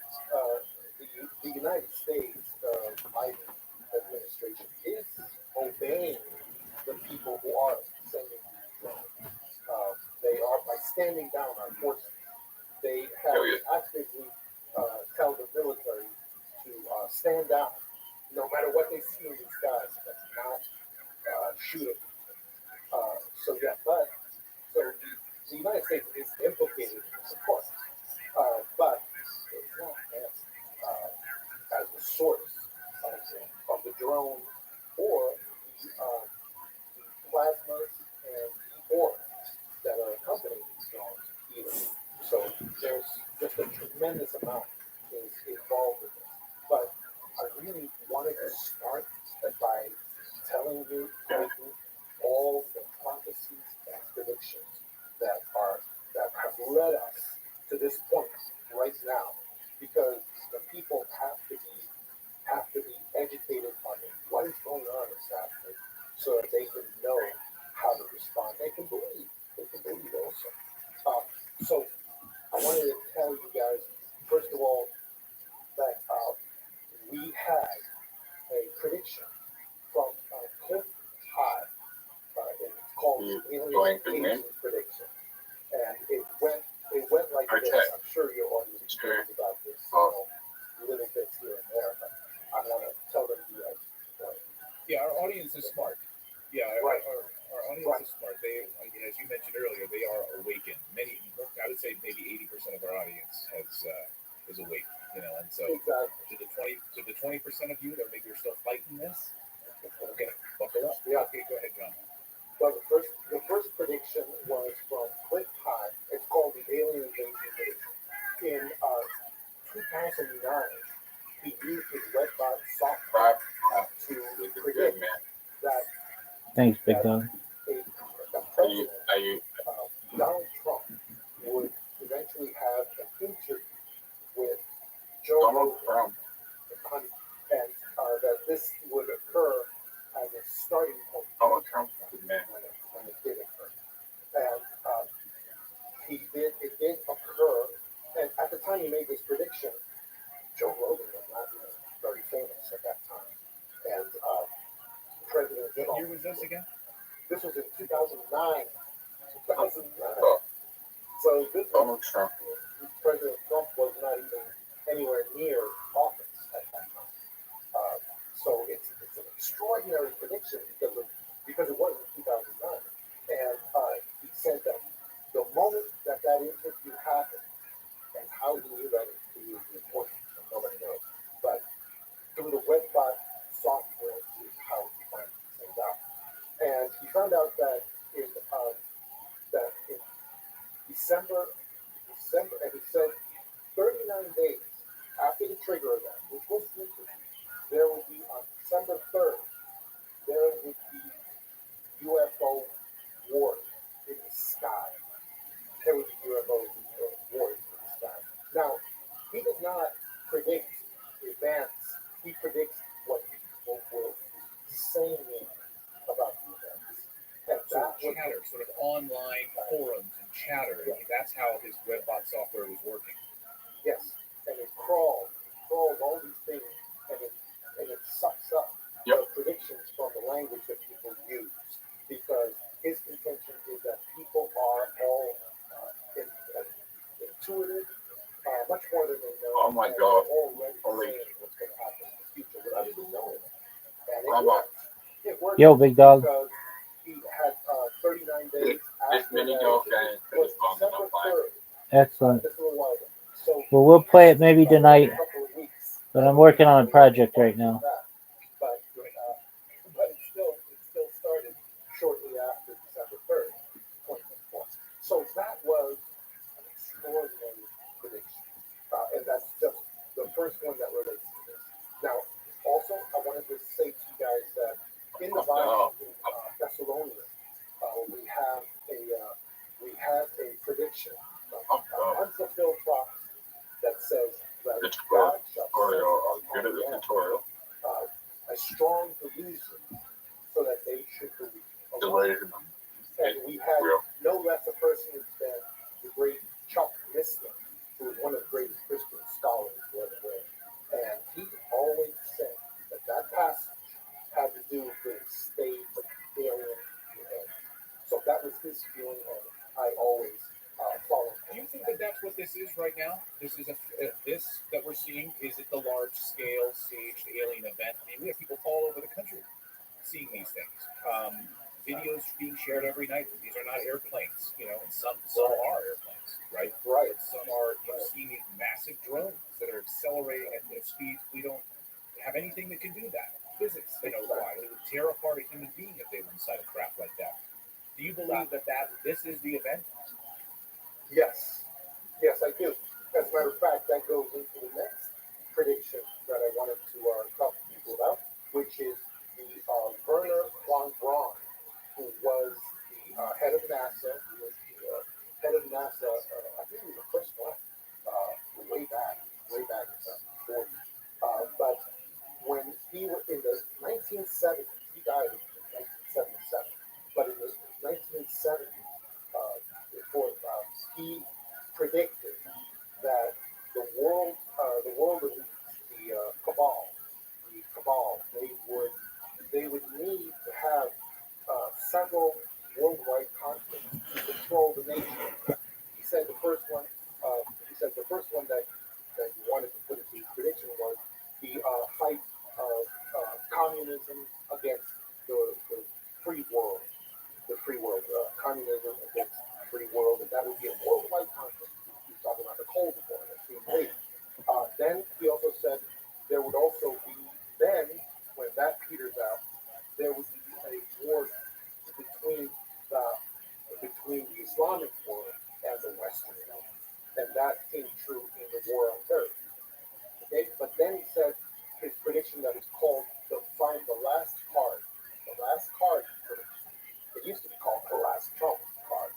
The United States Biden administration is obeying the people who are sending these drones. They are, by standing down our forces, they down, no matter what they see in the skies. That's not shooting. So yeah, but so the United States is implicated in this, of course, but it's not as the source of the drone or the plasmas and the ore that are accompanying these drones either. So there's just a tremendous amount is involved with this. But I really wanted to start by telling you all the prophecies and predictions that have led us to this point right now, because the people have to be educated on what is going on exactly, so that they can know how to respond. They can believe. They can believe also. So I wanted to tell you guys, first of all, that we had a prediction from Cliff High. It's called the Alien Aging Prediction, and it went like this. I'm sure your audience knows about this, little bits here and there, but I want to tell them to you guys. Yeah, our audience is smart. Yeah, Right. Our audience is smart. They, as you mentioned earlier, they are awakened. I would say maybe 80% of our audience is awake. And so Exactly. to the 20% of you that maybe are still fighting this, okay, buckle up. Yeah. Okay, go ahead, John. Well, the first prediction was from Cliff High. It's called the Alien Invasion Prediction. In 2009, he used his Redbot software to predict that Thanks, Big Dog. a president, Donald Trump, would eventually have an interview with Joe Rogan, and that this would occur as a starting point. Donald Trump is the man. When it did occur. And it did occur, and at the time he made this prediction, Joe Rogan was not even very famous at that time. And President Trump. What year was this again? This was in 2009. 2009. So Donald Trump. President Trump was not even anywhere near office at that time. So it's an extraordinary prediction because it was in 2009. And he said that the moment that interview happened, and how he knew that it was important, nobody knows. But through the Redbot software is how he found things out. And he found out that in December, and he said 39 days after the trigger event, which was recent, there will be on December 3rd, there would be UFO wars in the sky. There would be UFO wars in the sky. Now, he does not predict events. He predicts what people will be saying about the events. And So chatter, sort of online forums and chatter. Yeah. That's how his Redbot software was working. Yes, and it crawls all these things, and it sucks up the predictions from the language that people use, because his contention is that people are all intuitive, much more than they know. Oh my God! Already saying what's going to happen in the future without even knowing it. And it Rabbi. worked. It worked. Yo, Big Dog. Because he had 39 days This after mini that. dog It was December 3rd. Excellent. Just a little while ago. So Well, we'll play it maybe tonight, but I'm working on a project right now. But it still started shortly after December 3rd, 2024. So that was an extraordinary prediction. And that's just the first one that relates to this. Now, also, I wanted to say to you guys that in the Bible, in Thessalonians, we have a prediction, an unfulfilled prophecy that says that God shall send upon them a strong delusion so that they should believe. And we had no less a person than the great Chuck Missler, who was one of the greatest Christian scholars who ever lived. And he always said that passage had to do with state of alien behavior. So that was his feeling, and I always followed. Do you think the that that's what this is right now? This is this that we're seeing. Is it the large scale staged alien event? I mean, we have people all over the country seeing these things. Videos being shared every night. These are not airplanes, and some are airplanes, right? Right. Some are seeing these massive drones that are accelerating at speeds we don't have anything that can do that. Physics, why it would tear apart a human being if they were inside a craft like that. Do you believe that this is the event? Yes. Yes, I do. As a matter of fact, that goes into the next prediction that I wanted to talk to people about, which is the Werner von Braun, who was the head of NASA. He was the head of NASA. I think he was the first one way back in the 40s. But when he was in the 1970s, he died in 1977. But in the 1970s, before he predicted that the world elite, the cabal, they would need to have several worldwide conflicts to control the nation. He said the first one. That he wanted to put into his prediction was the fight of communism against the free world. The free world, communism against free world, and that would be a worldwide conflict. He's talking about the Cold War that's being waged. Then he also said there would also be, then when that peters out, there would be a war between the Islamic world and the Western world, and that came true in the war on terror. Okay, but then he said his prediction that is called the last card, prediction. It used to be called the last Trump card,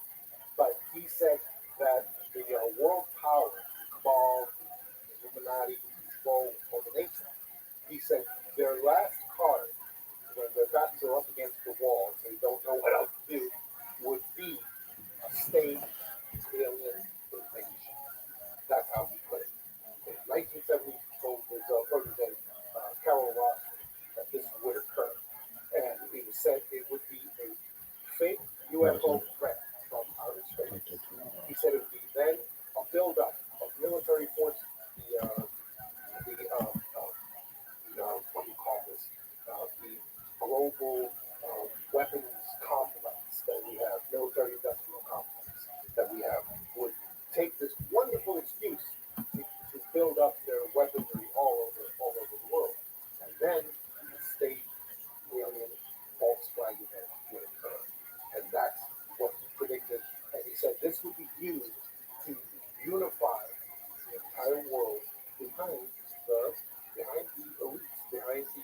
but he said that the world power, the cabal, the Illuminati, control of the nation. He said their last card, when their backs are up against the wall, and they don't know what else to do, would be a state alien invasion. That's how he put it. In 1970, he told his protege, Carol Rothschild, that this would occur. And it was said it would be a fake UFO threat from outer space. He said it would be then a buildup of military forces, what do you call this? The global weapons complex that we have, military industrial complex that we have, would take this wonderful excuse to build up their weaponry all over the world. And then the state alien false flag event would occur. And that's what he predicted. And he said this would be used to unify the entire world behind the elites, behind the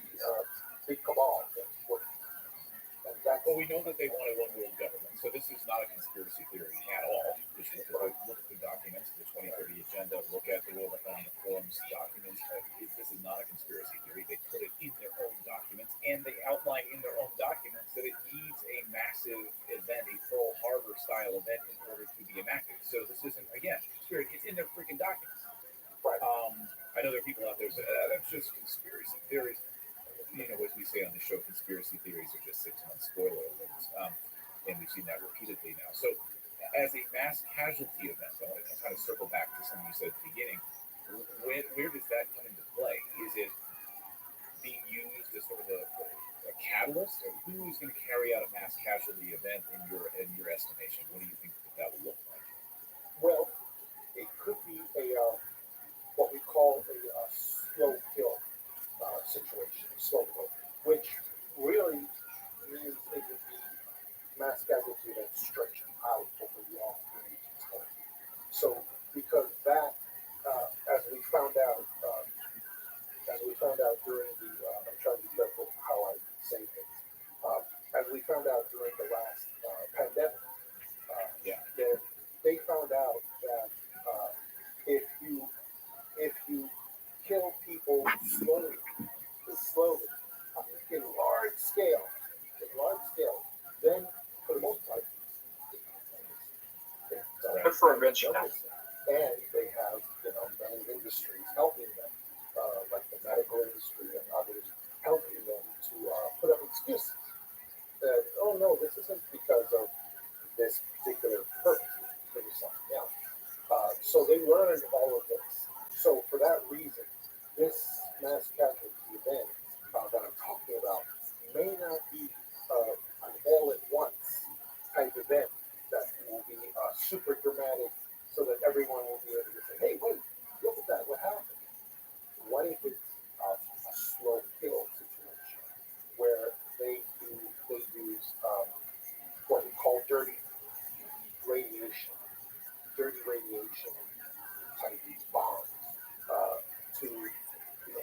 big cabal that's working. And that's Well, we know that they wanted one world government, so this is not a conspiracy theory at all. Just look at the documents, the 2030 agenda, look at the World Economic Forum's documents. This is not a conspiracy theory. They put it in their own documents, and they outline in their own documents that it needs a massive event, a Pearl Harbor style event, in order to be enacted. So this isn't, again, conspiracy. It's in their freaking documents. right. I know there are people out there who say, that's just conspiracy theories. As we say on the show, conspiracy theories are just 6 months spoiler alerts. And we've seen that repeatedly now. So, as a mass casualty event, I want to kind of circle back to something you said at the beginning. Where does that come into play? Is it being used as sort of a catalyst, or who is going to carry out a mass casualty event in your estimation? What do you think that will look like? Well, it could be what we call a slow kill situation, slow kill, which really means it would be mass casualty that stretch out over long periods of time. So, because that, as we found out during the, I'm trying to be careful how I say things. As we found out during the last pandemic, they found out that if you kill people slowly, in large scale, then for the most part, Good for invention. and they have many industries helping them, like the medical industry and others helping them to put up excuses that, oh no, this isn't because of this particular purpose, it's because of something else. So they learned all of this. So for that reason, this mass casualty event that I'm talking about may not be an all at once type event that will be super dramatic so that everyone will be able to say, hey, wait, look at that, what happened? What if it's a slow kill situation where they use what we call radiation, dirty radiation type bombs to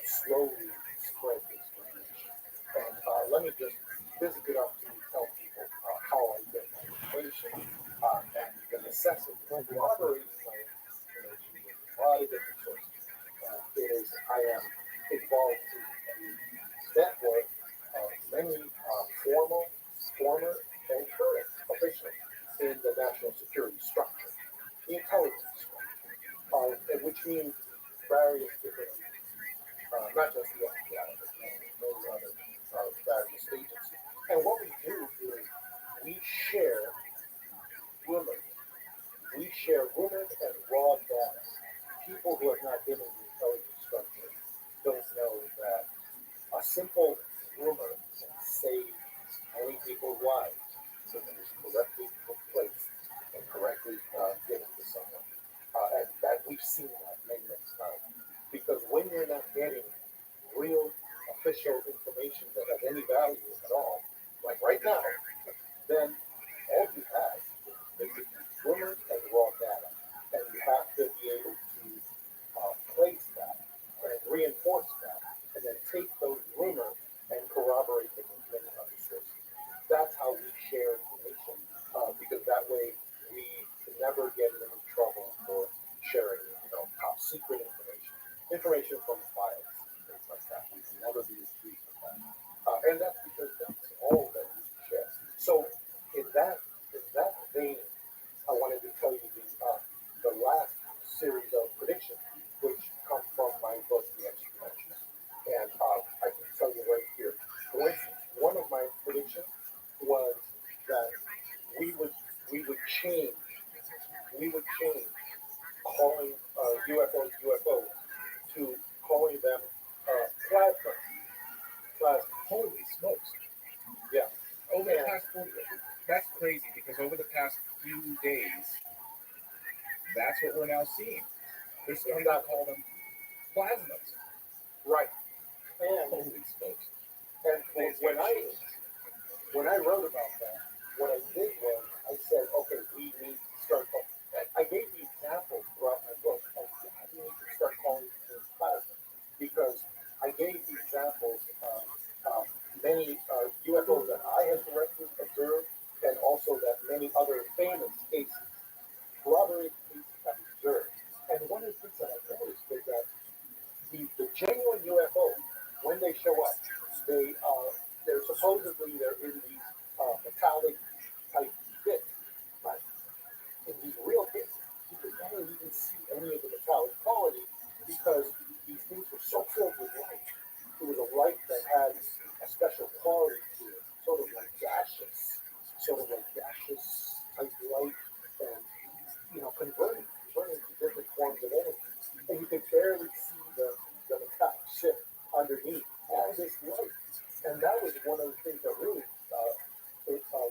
slowly spread this radiation. And let me just, this is a good opportunity to tell people how I get my information and the necessity of corroborating my information with a lot of different sources. I am involved in a network of many former, and current officials in the national security structure, the intelligence structure, which means various different, not just the FBI, but many other various agencies. And what we do is we share rumors. We share rumors and raw data. People who have not been in the intelligence structure don't know that a simple rumor can save many people's lives if it is correctly placed and correctly given to someone. And that we've seen that many times. Because when you're not getting real official information that has any value at all, like right now, then all you have is basically rumors and raw data. And you have to be able to place that and reinforce that, and then take those rumors and corroborate them with many other sources. That's how we share information, because that way we never get in any trouble for sharing, top secret information from files, things like that. We can never be accused of that, and that's because that's all that we share. So in that vein, I wanted to tell you the last series of predictions, which come from my book, The Exponential. And I can tell you right here, for instance, one of my predictions was that we would change calling UFOs to calling them plasma. Holy smokes! Yeah. Over the past 40 years, that's crazy because over the past few days, that's what we're now seeing. They're starting to call them plasmas. Right. And holy smokes! And when I wrote about that, what I did was I said, okay, we need to start. I gave the examples throughout my book of how we need to start calling things plasma, because I gave the examples of many UFOs that I had directly observed, and also that many other famous cases, corroborated cases, have observed. And one of the things that I noticed is that the genuine UFOs, when they show up, they're supposedly in these metallic type bits, right? In these real cases, you could never even see any of the metallic quality because these things were so filled with light. It was a light that had a special quality to it, sort of like gaseous type light, and converting to different forms of energy, and you could barely see the metallic chip underneath all this light. And that was one of the things that really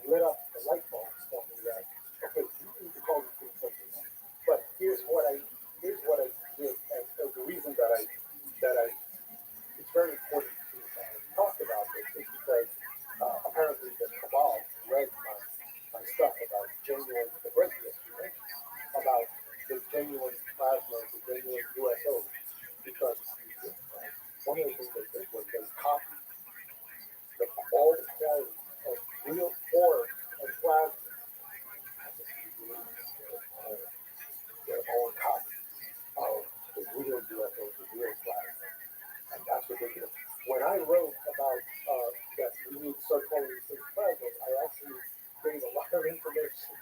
lit up the light bulbs for me that, okay, you need to call these things something else. But here's what I did, and the reason that I it's very important to talk about this is because apparently the cabal read my stuff about the breaking explanation about the genuine plasma, the genuine UFOs, because one of the things they did was they copied all the qualities of real ore and plasma. Their own copies of the real UFOs, the real plasma. And that's what they did. When I wrote about that we need to start calling these things plasmas, I actually gave a lot of information,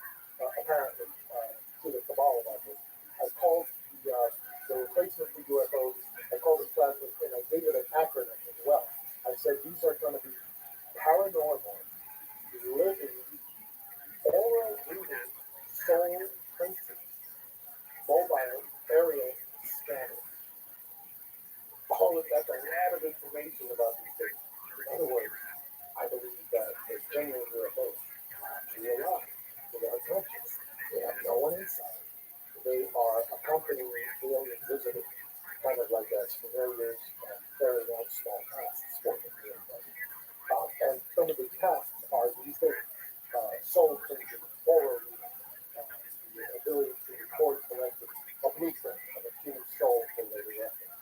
apparently, to the cabal about this. I called the replacement for UFOs, I called it plasmas, and I gave it an acronym as well. I said these are going to be paranormal, living, aura reading, soul printing mobile aerial scanners. All of that's a lot of information about these things. In other words, I believe that the genuine UFOs are actually alive. They are conscious. They have no one inside. They are accompanying alien visitors, kind of like as familiars and carrying out small tasks for the alien. And some of the tasks are these things: soul thinking, oral reading, the ability to record collective a blueprint of a human soul for later reference,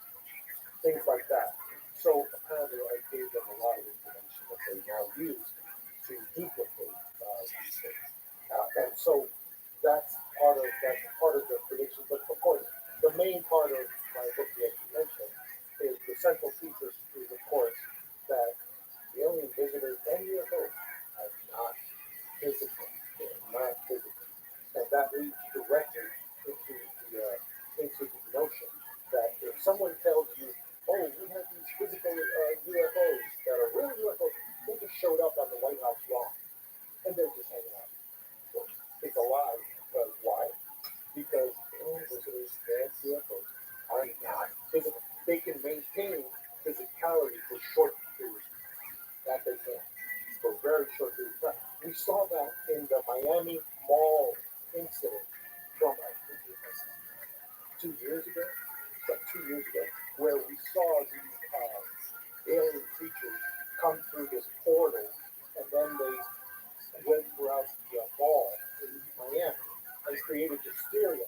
things like that. So apparently, I gave them a lot of information that they now use to duplicate these things, and so that's part of the prediction. But of course, the main part of my book that you mentioned is the central thesis is of course that the alien visitors and UFOs are not physical. They're not physical, and that leads directly into the notion that if someone tells you, "Oh, we have these physical UFOs that are real UFOs," they just showed up on the White House lawn and they're just hanging out. Well, it's a lie. Because why? Because alien visitors and UFOs are not physical. They can maintain physicality for short periods. That they can. For very short periods of time. We saw that in the Miami Mall incident from, I think it was 2 years ago, like 2 years ago, where we saw these alien creatures come through this portal, and then they went throughout the mall in Miami and created hysteria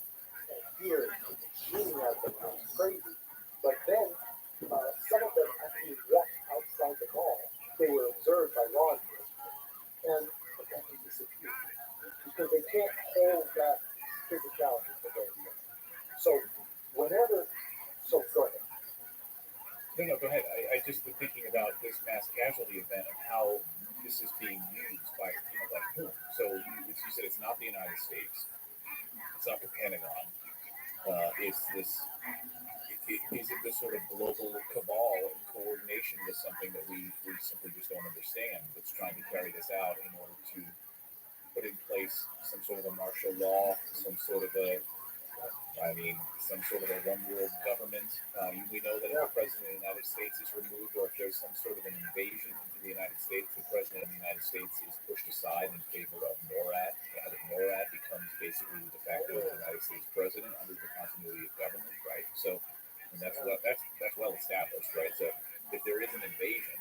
and fear and shooting at them. It was crazy. But then some of them actually walked outside the mall. They were observed by law enforcement, and then they disappeared because they can't hold that physicality for very long. So whenever, so go ahead. No, go ahead. I just been thinking about this mass casualty event and how this is being used by, like whom? So you said it's not the United States. It's not the Pentagon. It's this. Is it this sort of global cabal and coordination with something that we simply just don't understand that's trying to carry this out in order to put in place some sort of a martial law, some sort of a one world government. We know that if the president of the United States is removed, or if there's some sort of an invasion into the United States, the president of the United States is pushed aside in favor of NORAD. The NORAD becomes basically the de facto United States president under the continuity of government, right? So, and that's well established, right? So, if there is an invasion,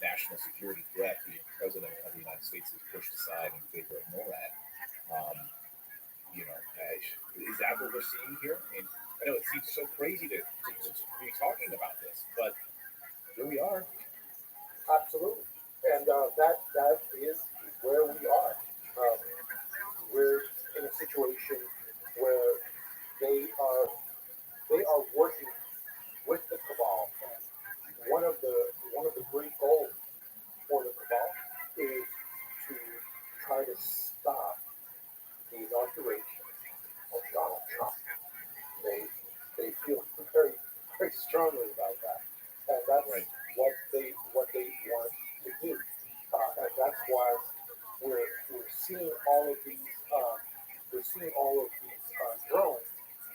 national security threat, the president of the United States is pushed aside in favor of NORAD. Is that what we're seeing here? I mean, I know it seems so crazy to be talking about this, but here we are. Absolutely, and that is where we are. We're in a situation where they are working with the cabal, and one of the great goals for the cabal is to try to stop the inauguration of Donald Trump. They feel very very strongly about that, and that's right. what they want to do, and that's why we're seeing all of these drones.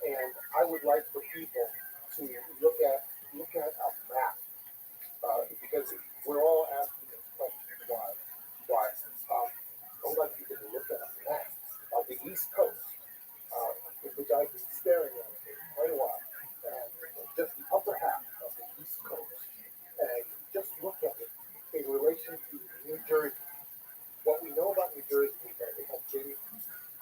And I would like for people to look at a map, because we're all asking this question: why? I would like people to look at a map of the East Coast, which I've been staring at for quite a while, and just the upper half of the East Coast, and just look at it in relation to New Jersey. What we know about New Jersey is that they have been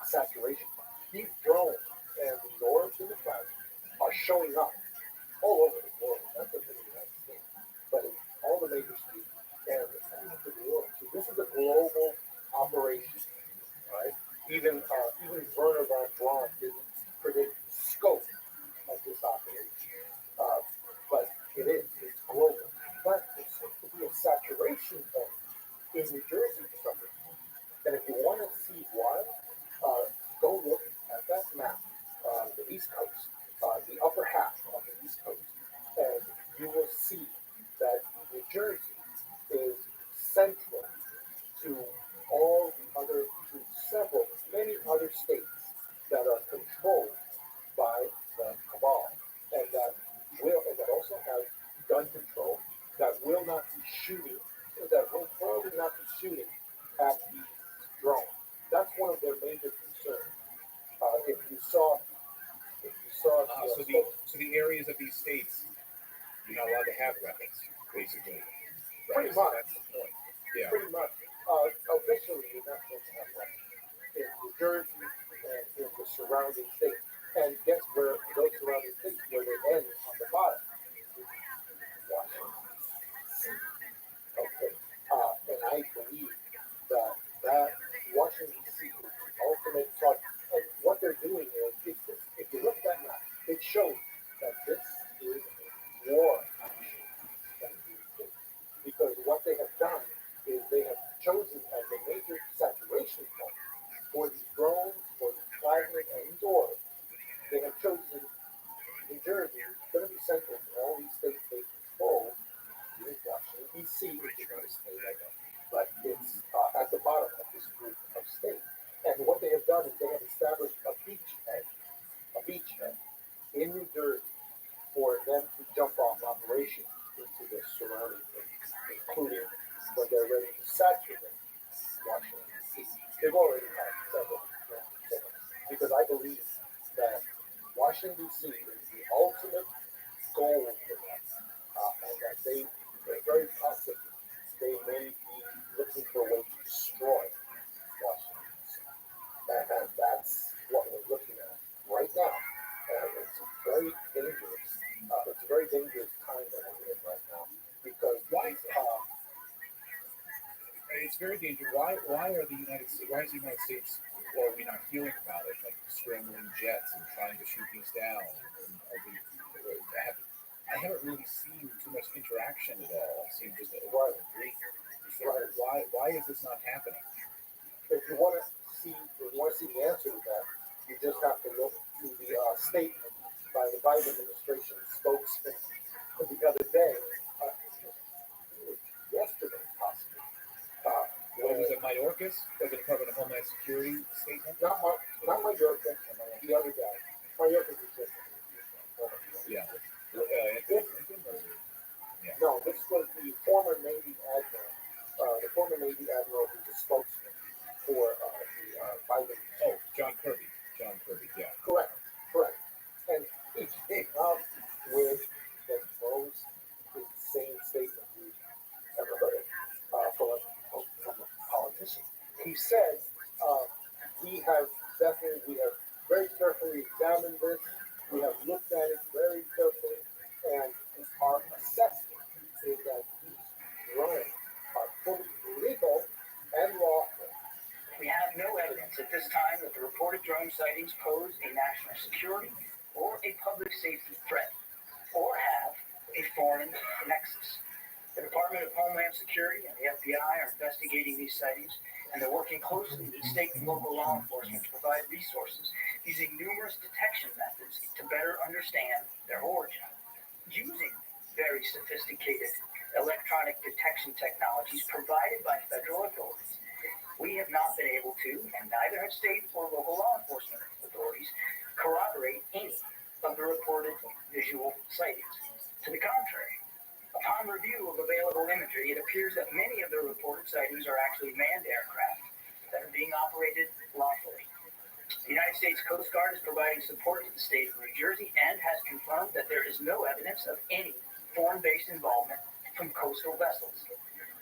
saturation. These drones and these orbs in the clouds are showing up all over the world, not just in the United States, but in all the major cities and the world. So this is a global operation, right? Even Werner von Braun didn't predict the scope of this operation, but it's global. But there seems to be a saturation point in New Jersey for some reason. And if you want to see why, go look at that map, the East Coast, the upper half of the East Coast, and you will see that New Jersey is central to many other states that are controlled by So the areas of these states, you're not allowed to have weapons, basically. Pretty So much. that's the point. Yeah. Pretty much. Officially, you're not supposed to have weapons in New Jersey and in the surrounding states. And guess where those surrounding states where they end on the bottom? Washington. Okay. And I believe that Washington D.C. is the ultimate target. And what they're doing is, if you look at that map, it shows that this is a war action that is being taken. Because what they have done is they have chosen as a major saturation point for these drones, for these plasmids, and these orbs. They have chosen New Jersey, it's going to be central to all these states they control. Washington, D.C., which is going to stay like that. But it's at the bottom of this group of states. And what they have done is they have established a beachhead in New Jersey for them to jump off operations into the surrounding states, including when they're ready to saturate Washington, D.C. They've already had several because I believe that Washington, D.C. is the ultimate goal for them, and that they're very possible they may be looking for a way to destroy Washington, D.C. And that's what we're looking at right now. It's very dangerous. It's a very dangerous time that we're in right now because It's very dangerous. Why is the United States, or are we not hearing about it, like scrambling jets and trying to shoot these down? I haven't really seen too much interaction at all. I've seen just a lot of great. So why is this not happening? If you want to see the answer to that, you just have to look to the statement by the Biden administration spokesman the other day, yesterday possibly. What was it, Mayorkas? The Department of Homeland Security statement? Not Mayorkas, the other guy. Mayorkas is just. Yeah. No, this was the former Navy admiral. The former Navy admiral who's a spokesman for the Biden. Oh, John Kirby, yeah. Correct. And he came out with the most insane statement we've ever heard from a politician. He said, we have very carefully examined this. We have looked at it very carefully, and our assessment is that these drones are fully legal and lawful. We have no evidence at this time that the reported drone sightings pose a national security or a public safety threat, or have a foreign nexus. The Department of Homeland Security and the FBI are investigating these sightings, and they're working closely with state and local law enforcement to provide resources using numerous detection methods to better understand their origin. Using very sophisticated electronic detection technologies provided by federal authorities, we have not been able to, and neither have state or local law enforcement authorities, corroborate any of the reported visual sightings. To the contrary, upon review of available imagery, it appears that many of the reported sightings are actually manned aircraft that are being operated lawfully. The United States Coast Guard is providing support to the state of New Jersey and has confirmed that there is no evidence of any foreign-based involvement from coastal vessels.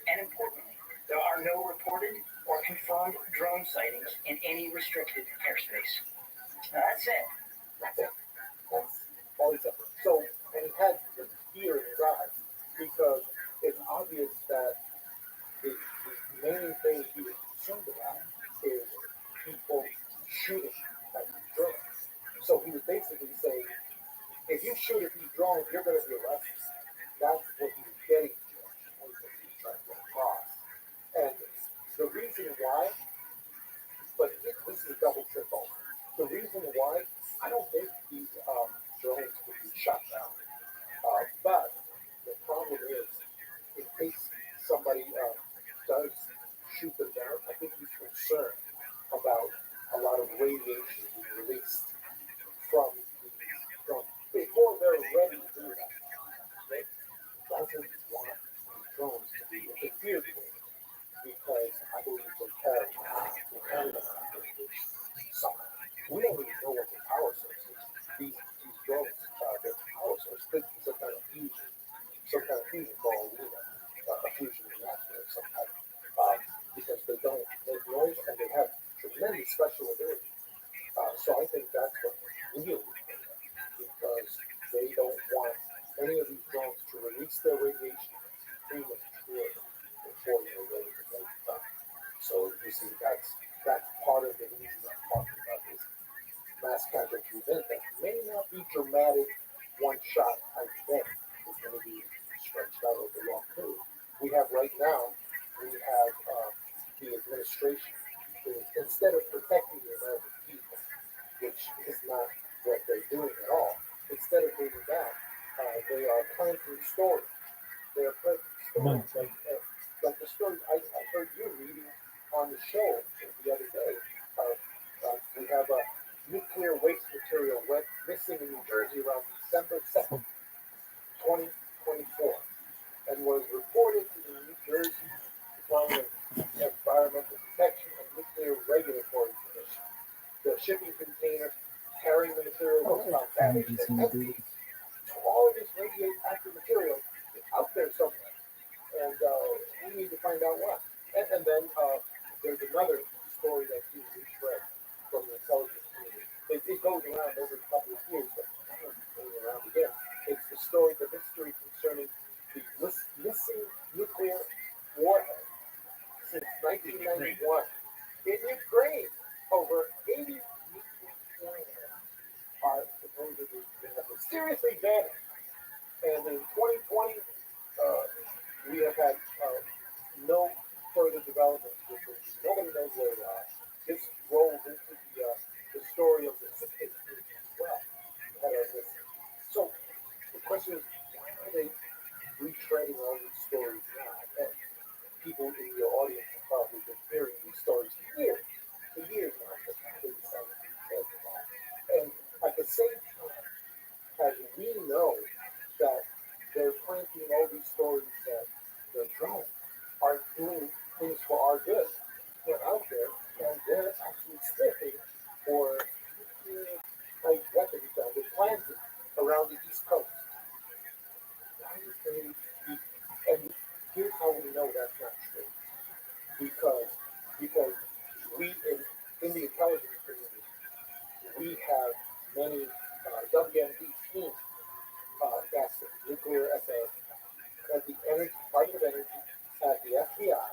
And importantly, there are no reported or confirmed drone sightings in any restricted airspace. Now, that's it. That's all he said. So, and he had the fear in his eyes because it's obvious that the main thing he was concerned about is people shooting at these drones. So he was basically saying, if you shoot at these drones, you're going to be arrested. That's what he was getting to, what he was trying to get across. And the reason why, but this is a double trick also. The reason why, I don't think these drones could be shot down. But the problem is, in case somebody does shoot them down, I think he's concerned about a lot of radiation being released from these drones before they're ready to do that. They doesn't want these drones to be interfered with because I believe they carry something. We don't even know what the power source is. These drones obviously that's part of the reason I'm talking about this mass casualty event that may not be dramatic, one shot type event. It's going to be stretched out over a long period. We have right now, the administration instead of protecting the American people, which is not what they're doing at all. Instead of doing that, they are planting stories. They are planting stories like the story I heard you reading on the show the other day. We have a nuclear waste material went missing in New Jersey around December 2nd, 2024, and was reported to the New Jersey Department of Environmental Protection and Nuclear Regulatory Commission. The shipping container carrying the material was found damaged and empty. So all of this radioactive material is out there somewhere, and we need to find out why. And then there's another story that you read from the intelligence community. It goes around every couple of years, but it's going around again. It's the story, the mystery concerning the missing nuclear warhead since 1991 in Ukraine. Over 80 nuclear warheads are supposedly mysteriously vanished. And in 2020, we have had no further developments with this. Nobody knows where they are. This rolls into the story of the Pacific as well that are missing. So the question is, why are they retreading all these stories now? And people in your audience have probably been hearing these stories for years now. But they decided to retread them all. And at the same time, as we know that they're planting all these stories that the drones are doing things for our good. They're out there and they're actually sniffing for like weapons that were planted around the East Coast. Why is they be, and here's how we know that's not true. Because we in the intelligence community, we have many WMD teams that's nuclear at the Energy Department of Energy, at the FBI,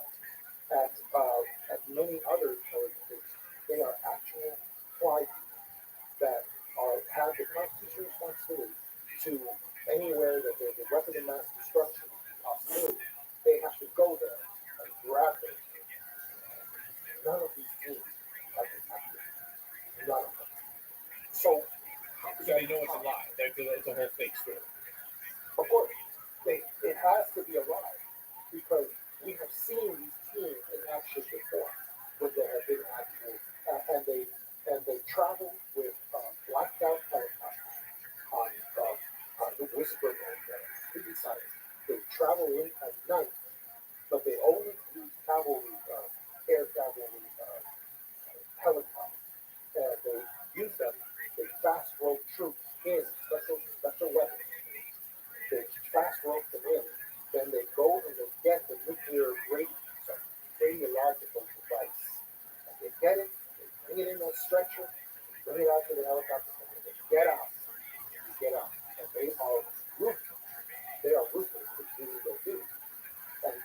at many other intelligence agencies. They are actual flight that have the constitutional responsibility to anywhere that there's a weapon of mass destruction possibility. They have to go there and grab it. None of these teams have been active. None of them. So they know it's a lie. It's a whole fake story. Of course, it has to be a lie because we have seen these teams in action before when there have been actual, and they travel with blacked out helicopters on the whisper mode that pretty silent. They travel in at night, but they only use cavalry, air cavalry helicopters, and they use them. They fast rope troops in special weapons. They fast rope them in, then they go and they get the nuclear radiological device. And they get it, they bring it in a stretcher, bring it out to the helicopter, and they get out. And they are ruthless. They are ruthless to do their duty. And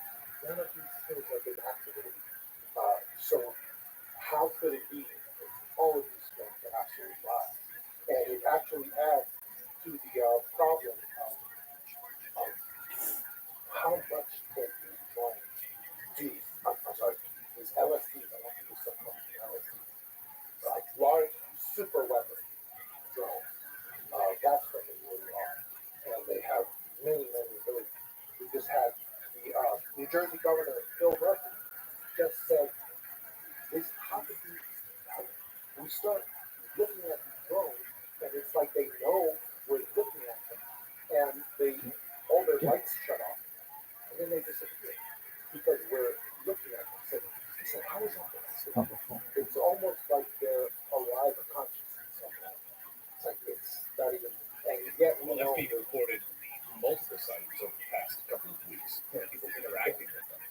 none of these things have been activated. So how could it be that all of these things are absolute lies? And it actually adds to the problem of how much can these drones do? I'm sorry, these LSDs, I want to do something on LSDs. Large super weapon drones. That's what they really are. And they have many abilities. We just had the New Jersey Governor, Phil Murphy, just said, how could we start looking at these drones, and it's like they know we're looking at them, and all their lights shut off. And then they disappear because we're looking at them. So he said, how is that possible? It's almost like they're alive or consciousness somehow. It's like it's not even, and yet we know. That's being reported multiple sightings over the past couple of weeks. People interacting with them.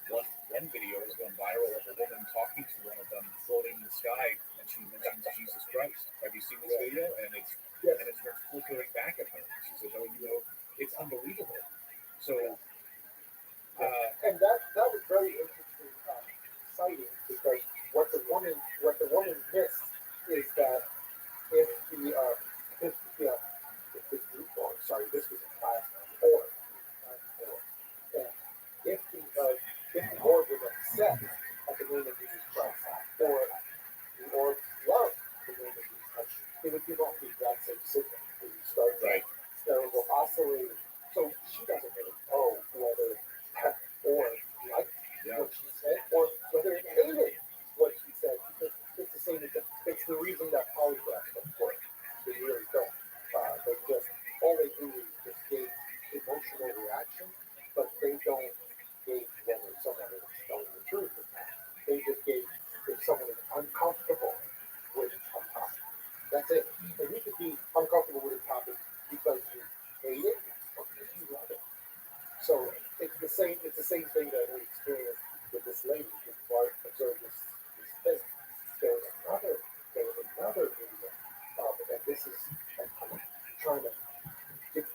One video has gone viral of a woman talking to one of them floating in the sky, and she mentions Jesus Christ. Have you seen this video? And it's flickering back at her. She says, it's unbelievable. So and that was very interesting sighting because what the woman missed is that if the sorry, this was in class four, and if the orb was upset at the name of Jesus Christ, or the orb loved the name of Jesus Christ, it would give off the exact same signal when you start Right. that it will oscillate. So she doesn't really know whether that orb liked what she said or whether it hated what she said, because it's the same. It's the reason that polygraphs don't work. They really don't. They just all they do is just gauge emotional reaction, but they don't gauge whether someone is telling the truth or not. They just gauge if someone is uncomfortable with a topic. That's it. And you could be uncomfortable with a topic because you hate it or because you love it. So it's the same. It's the same thing that we experienced with this lady who observed this thing. There was another video, and this is I'm trying to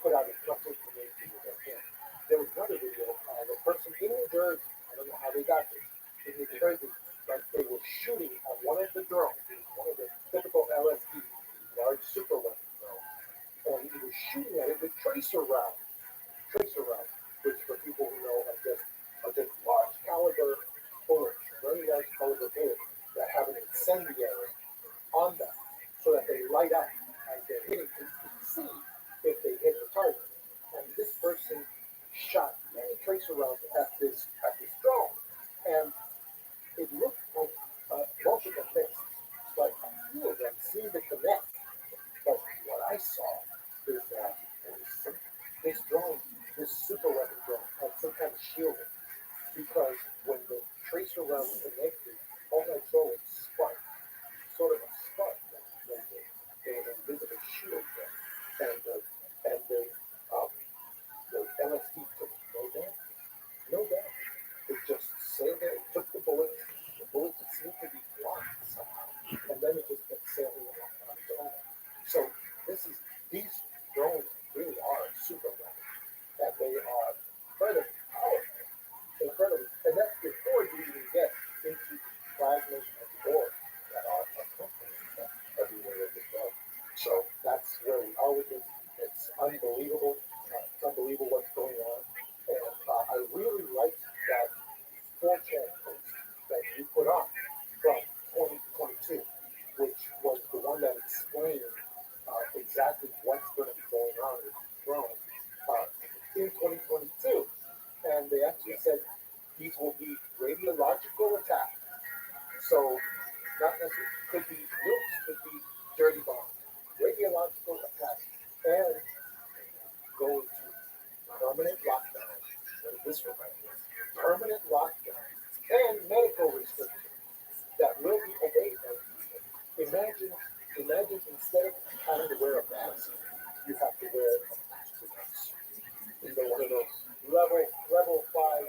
put out as much information as I can. There was another video of a person in New Jersey. I don't know how they got this in New Jersey, but they were shooting on one of the drones, one of the typical LSD large super weapon drones, and he was shooting at it with tracer rounds. Tracer rounds, which for people who know are just large caliber bullets, very large caliber bullets that have an incendiary on them, so that they light up as they're hitting to see if they hit the target. And this person shot many tracer rounds at this drone, and it looked like multiple things, but a few of them seemed to connect. But what I saw is that this drone, this super weapon drone, had some kind of shielding, because when the tracer round connected, all I saw was spark, sort of a spark. When there was an invisible shield there, and the LSD took no damage. It just sailed there. It took the bullets. The bullets seemed to be blocked somehow, and then it just kept sailing along on its own. So these drones really are super weapons, and they are incredibly powerful, incredibly, and that's before you even get into the plasmas and ores that are accompanying them everywhere they go. So that's where we are with it. It's unbelievable. It's unbelievable what's going on, and I really liked that 4chan post that you put on from 2022, which was the one that explained exactly what's going to be going on with these drones in 2022. And they actually said these will be radiological attacks. So not necessarily, could be nukes, could be dirty bombs, radiological attacks, and go into permanent lockdown. What is this remind me? Permanent lockdown and medical restrictions that will be obeyed by people. Imagine instead of having to wear a mask, you have to wear a mask. You know, one of those level five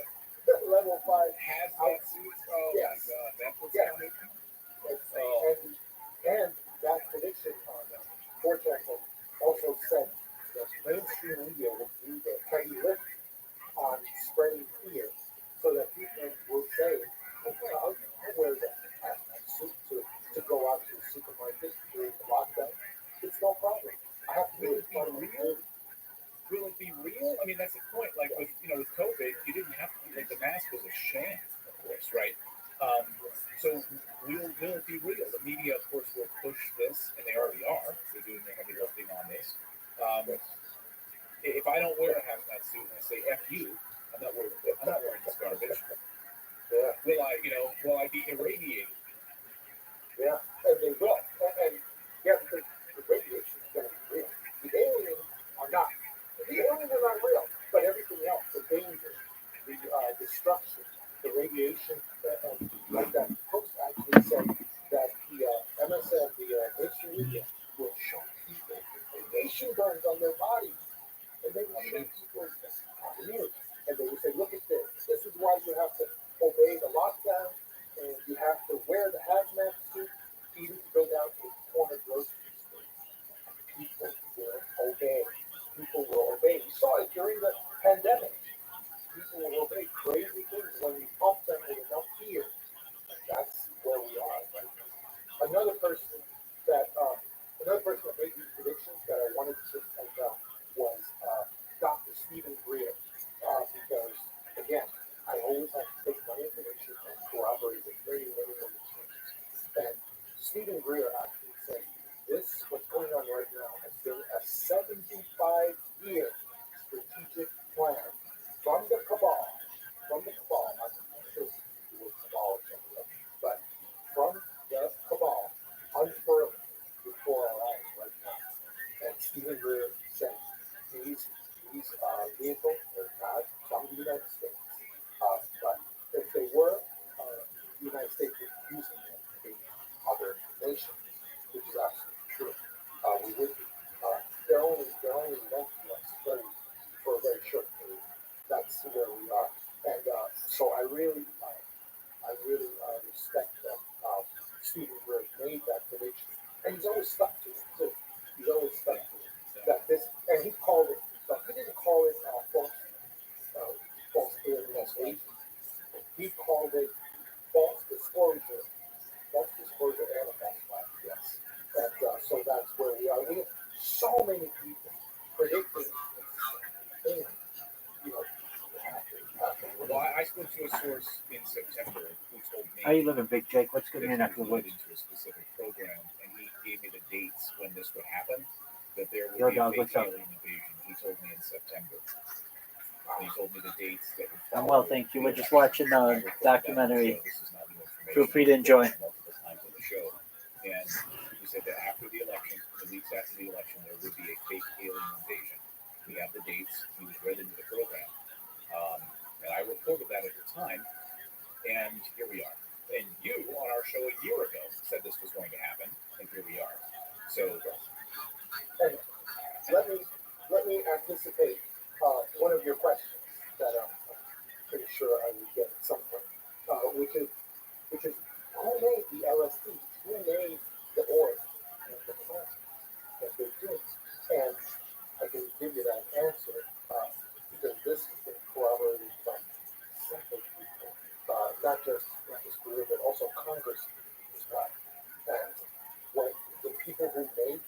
Hazmat suits. Oh yes. my God, that's what's Yes. coming. And that prediction on 4chan also said that mainstream media will do the heavy lift on spreading fear, so that people will say, oh, well, I'll wear the hazmat suit to go out to the supermarket during the lockdown. It's no problem. I have to Will do it be real? Will it be real? I mean, that's the point. Like with COVID, you didn't have to. Like the mask was a sham, of course, right? So will it be real? The media, of course, will push this, and they already are. They're doing the heavy lifting on this. If I don't wear a hazmat suit and I say "F you," I'm not wearing this garbage. Yeah. Will I be irradiated? Yeah, and they will. And yeah, because the radiation is going to be real. The aliens are not. The aliens are not real, but everything else, the danger, the destruction, the radiation, and like that post actually said that the MSN, the mainstream media, will show people radiation burns on their bodies, and they will show people on the news, and they will say, look at this. This is why you have to obey the lockdown, and you have to wear the hazmat suit, even to go down to the corner grocery store. People will obey. People will obey. We saw it during the pandemic. People will obey crazy things when we pump them with enough fear. And that's where we are. another person that made these predictions that I wanted to point out was Dr. Stephen Greer, because again, I always have to take my information and corroborate with many sources. And Stephen Greer actually said this, what's going on right now, has been a 75-year strategic plan from the cabal, I'm not sure the word cabal or something, but from the cabal unfurling before our eyes right now. And Stephen Greer said these vehicles are not from the United States, but if they were, the United States would be using them in other nations, which is absolutely true. We would be. They're only meant to us for a very short period. That's where we are. And so I really respect that Stephen Greer made that prediction, and he's always stuck to it too. He's always stuck to it. That this, and he called it. He didn't call it false alien. He called it false disclosure and a false flag. Yes, and so that's where we are. We have so many people predicting things, you know. Well, I spoke to a source in September who told me. How you living, Big Jake? What's going on after the woods? Into a specific program, and he gave me the dates when this would happen. That there would Yo, be dog, a what's fake up? alien invasion. He told me in September. And he told me the dates that would I'm well, thank you. We're just watching the documentary. This is not new information. Feel free to enjoy. Multiple times on the show, and he said that after the election, the weeks after the election, there would be a fake alien invasion. We have the dates. He was read into the program. And I reported that at the time, and here we are. And you, on our show a year ago, said this was going to happen, and here we are. So, and let me anticipate one of your questions that I'm pretty sure I would get at some point, which is who made the LSD? Who made the oil and the plastic that they're doing? And I can give you that answer because this has been corroborated by several people, not just Korea, but also Congress as well. And what the people who made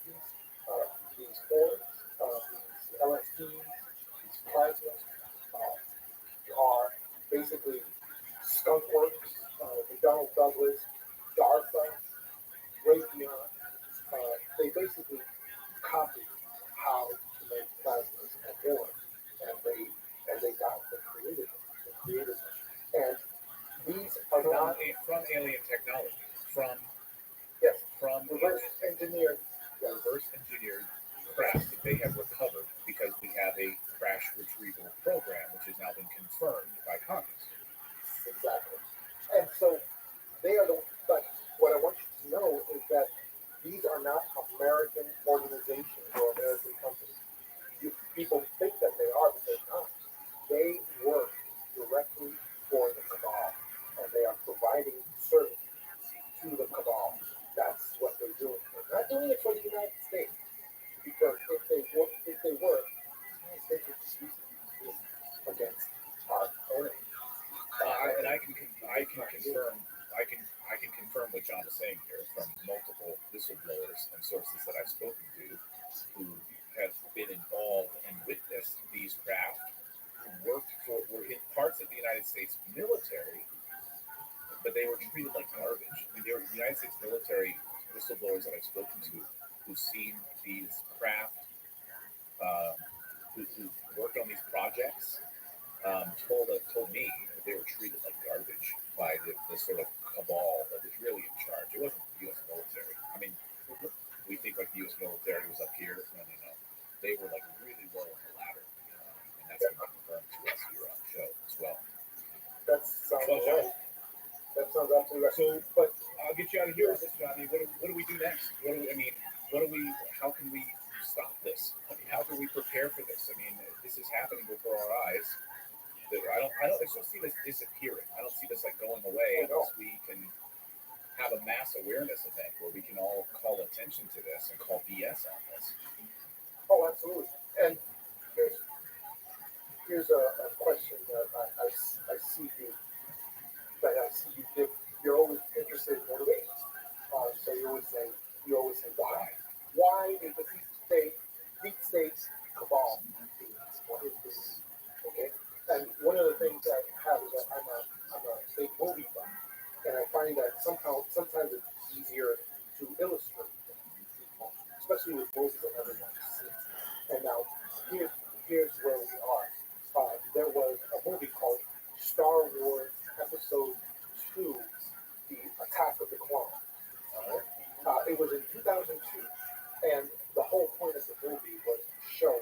these oils, these LSDs, these plasmas, are basically Skunk Works, McDonnell Douglas, DARPA, Raytheon. They basically copied how to make plasmas and oil, and they created them. And these are not from alien technology, from reverse engineered craft that they have recovered because we have a crash retrieval program, which has now been confirmed by Congress. Exactly. And so they are but what I want you to know is that these are not American organizations or American companies. People think that they are, but they're not. They work directly for the cabal, and they are providing services to the cabal. That's what they're doing. They're not doing it for the United States, because if they were, they could just use it against our enemies. And I can confirm what John is saying here from multiple whistleblowers and sources that I've spoken to who have been involved and witnessed these craft, were in parts of the United States military, but they were treated like garbage. I mean, they were United States military whistleblowers that I've spoken to who've seen these craft, who worked on these projects, told me that they were treated like garbage by the sort of cabal that was really in charge. It wasn't the U.S. military. I mean, we think like the U.S. military was up here. No. They were like really low on the ladder, and that's been confirmed to us here on the show as well. That sounds right. That sounds absolutely right. So, but I'll get you out of here. I mean, what do we do next? How can we stop this? I mean, how can we prepare for this? I mean, this is happening before our eyes. I don't see this disappearing. I don't see this like going away unless we can have a mass awareness event where we can all call attention to this and call BS on this. Oh, absolutely. And here's a question that I see you give. You're always interested in motivation. So you sometimes it's easier to illustrate, especially with movies that everyone's seen. And now, here's where we are. There was a movie called Star Wars Episode 2, The Attack of the Clones. All right? It was in 2002, and the whole point of the movie was to show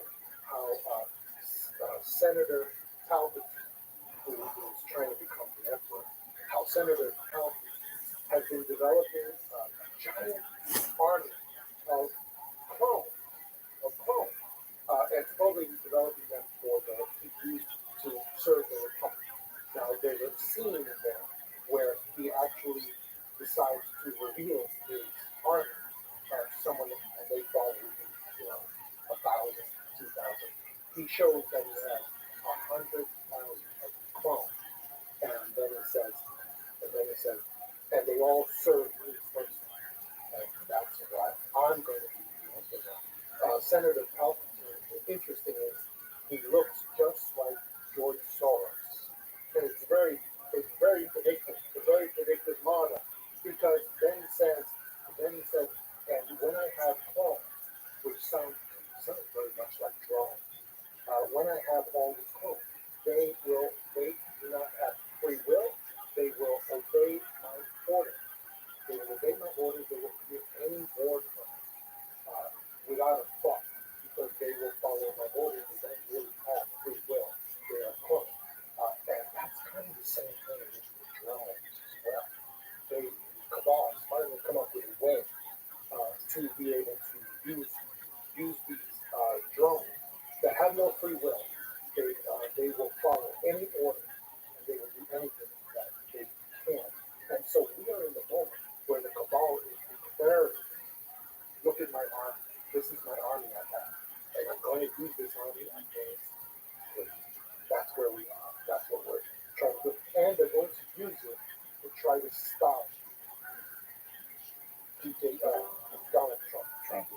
how Senator Palpatine, who is trying to become the Emperor, how Senator Palpatine has been developing a giant army of clones, and slowly developing them to use to serve the Republic. Now, there's a scene in there where he actually decides to reveal his army. Someone, and they thought it would be, 1,000, 2,000. He shows that he has 100,000 of clones, and then it says, and they all serve me first, and that's why I'm going to be the emperor. Senator Palpatine, interestingly, he looks just like George Soros, and it's very predictive. It's a very predictive model, because then he says, and when I have clones, which sounds very much like drones, when I have all these clones, they do not have free will. They will obey my orders. They will obey my orders. They will commit any war crime without a thought, because they will follow my orders. They don't really have free will. They are clones. And that's kind of the same thing with the drones as well. Cabal finally come up with a way to be able to use these drones that have no free will. They will follow any order, and they will do anything that they can. And so we are in the moment where the cabal is declaring, look at my army. This is my army I have, and I'm going to use this army against you. That's where we are. That's what we're trying to do. And they're going to use it to try to stop Donald Trump.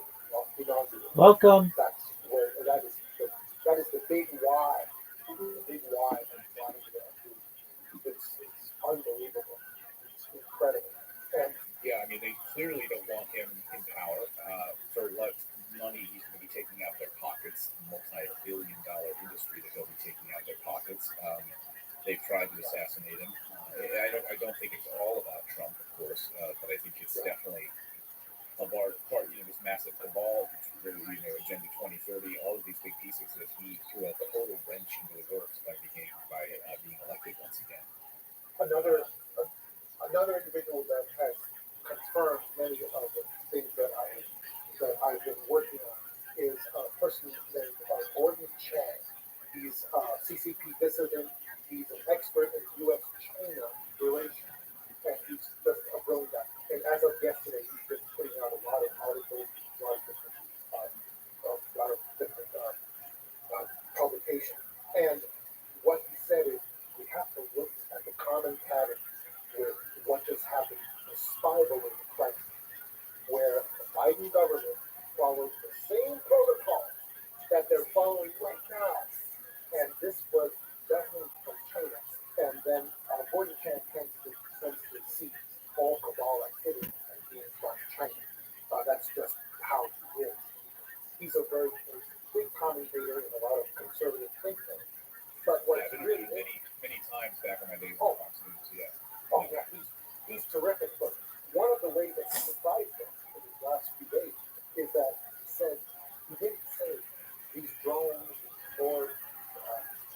Welcome. That's where that is the big why. The big why of why it's unbelievable. It's incredible. And Yeah, I mean, they clearly don't want him in power. For less money, he's going to be taking out their pockets, multi-billion-dollar industry that he'll be taking out their pockets. They've tried to assassinate him. I don't think it's all about Trump, of course, but I think it's definitely a large part, this massive cabal, Agenda 2030, all of these big pieces that he threw a total wrench into the works by being elected once again. Another individual that has confirmed many of the things that I've been working on is a person named Gordon Chang. He's CCP dissident. He's an expert in U.S.-China relations, and he's just a brilliant guy. And as of yesterday, he's been putting out a lot of articles, a lot of different publications. And what he said is, we have to look at the common pattern with what just happened, the spy balloon crisis, where the Biden government follows the same protocol that they're following right now. And this was definitely from China. And then Gordon Chang tends to see all cabal activity as being from China. That's just how he is. He's a very big commentator in a lot of conservative think tanks. But what's really many times back in my day with Fox News, yeah. Oh yeah, he's terrific. But one of the ways that he surprised us in these last few days is that he didn't say these drones or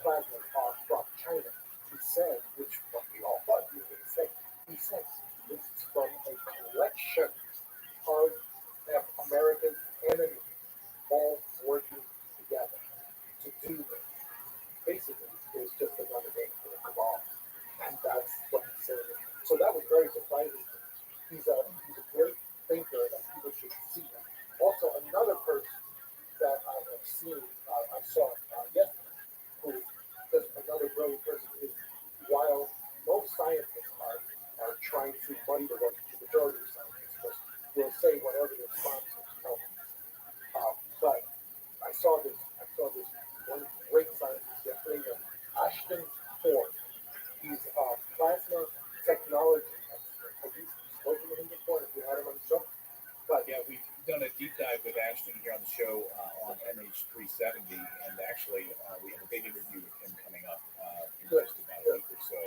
plasma are from China. He said, which what we all thought he was going to say, he said this is from a collection of America's enemies all working together to do this. Basically, it's just another name for the cabal. And that's what he said. So that was very surprising. He's a great thinker that people should see him. Also, another person that I have seen, I saw yesterday, who is another brilliant person, is while most scientists are trying to muddy the waters, the majority of scientists will say whatever the sponsors tell them. But I saw this one great scientist yesterday named Ashton Ford. He's a plasma technology expert. Have you spoken to him show on MH370, and actually we have a big interview with him coming up in just about a week or so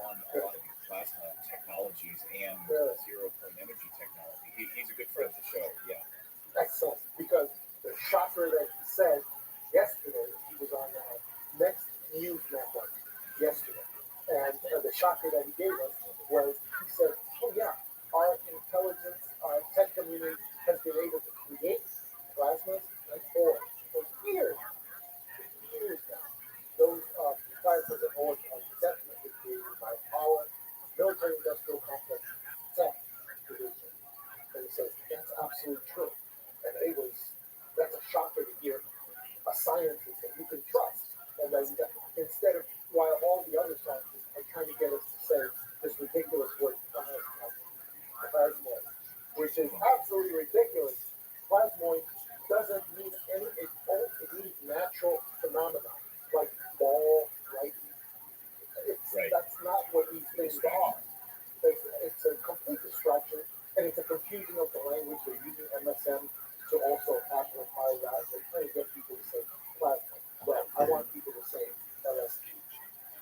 on a lot of these plasma technologies and zero point energy technology. He's a good friend of the show. Yeah. Excellent, because the shocker that he said yesterday, he was on the next news network yesterday, and the shocker that he gave us was, he said, oh yeah, our intelligence, our tech community has been able to create plasmas and ores for years now. Those plasmas and ores are definitely created by our military industrial complex tech division. And he says, that's absolutely true. And that's a shocker to hear a scientist that you can trust. And that instead of, while all the other scientists are trying to get us to say this ridiculous word, plasmoid, which is absolutely ridiculous. Plasmoid doesn't mean it means natural phenomena, like ball lightning. That's not what these things are. It's a complete distraction, and it's a confusion of the language. They're using MSM to also amplify that. They're trying to get people to say plasma. Well, I want people to say LSD,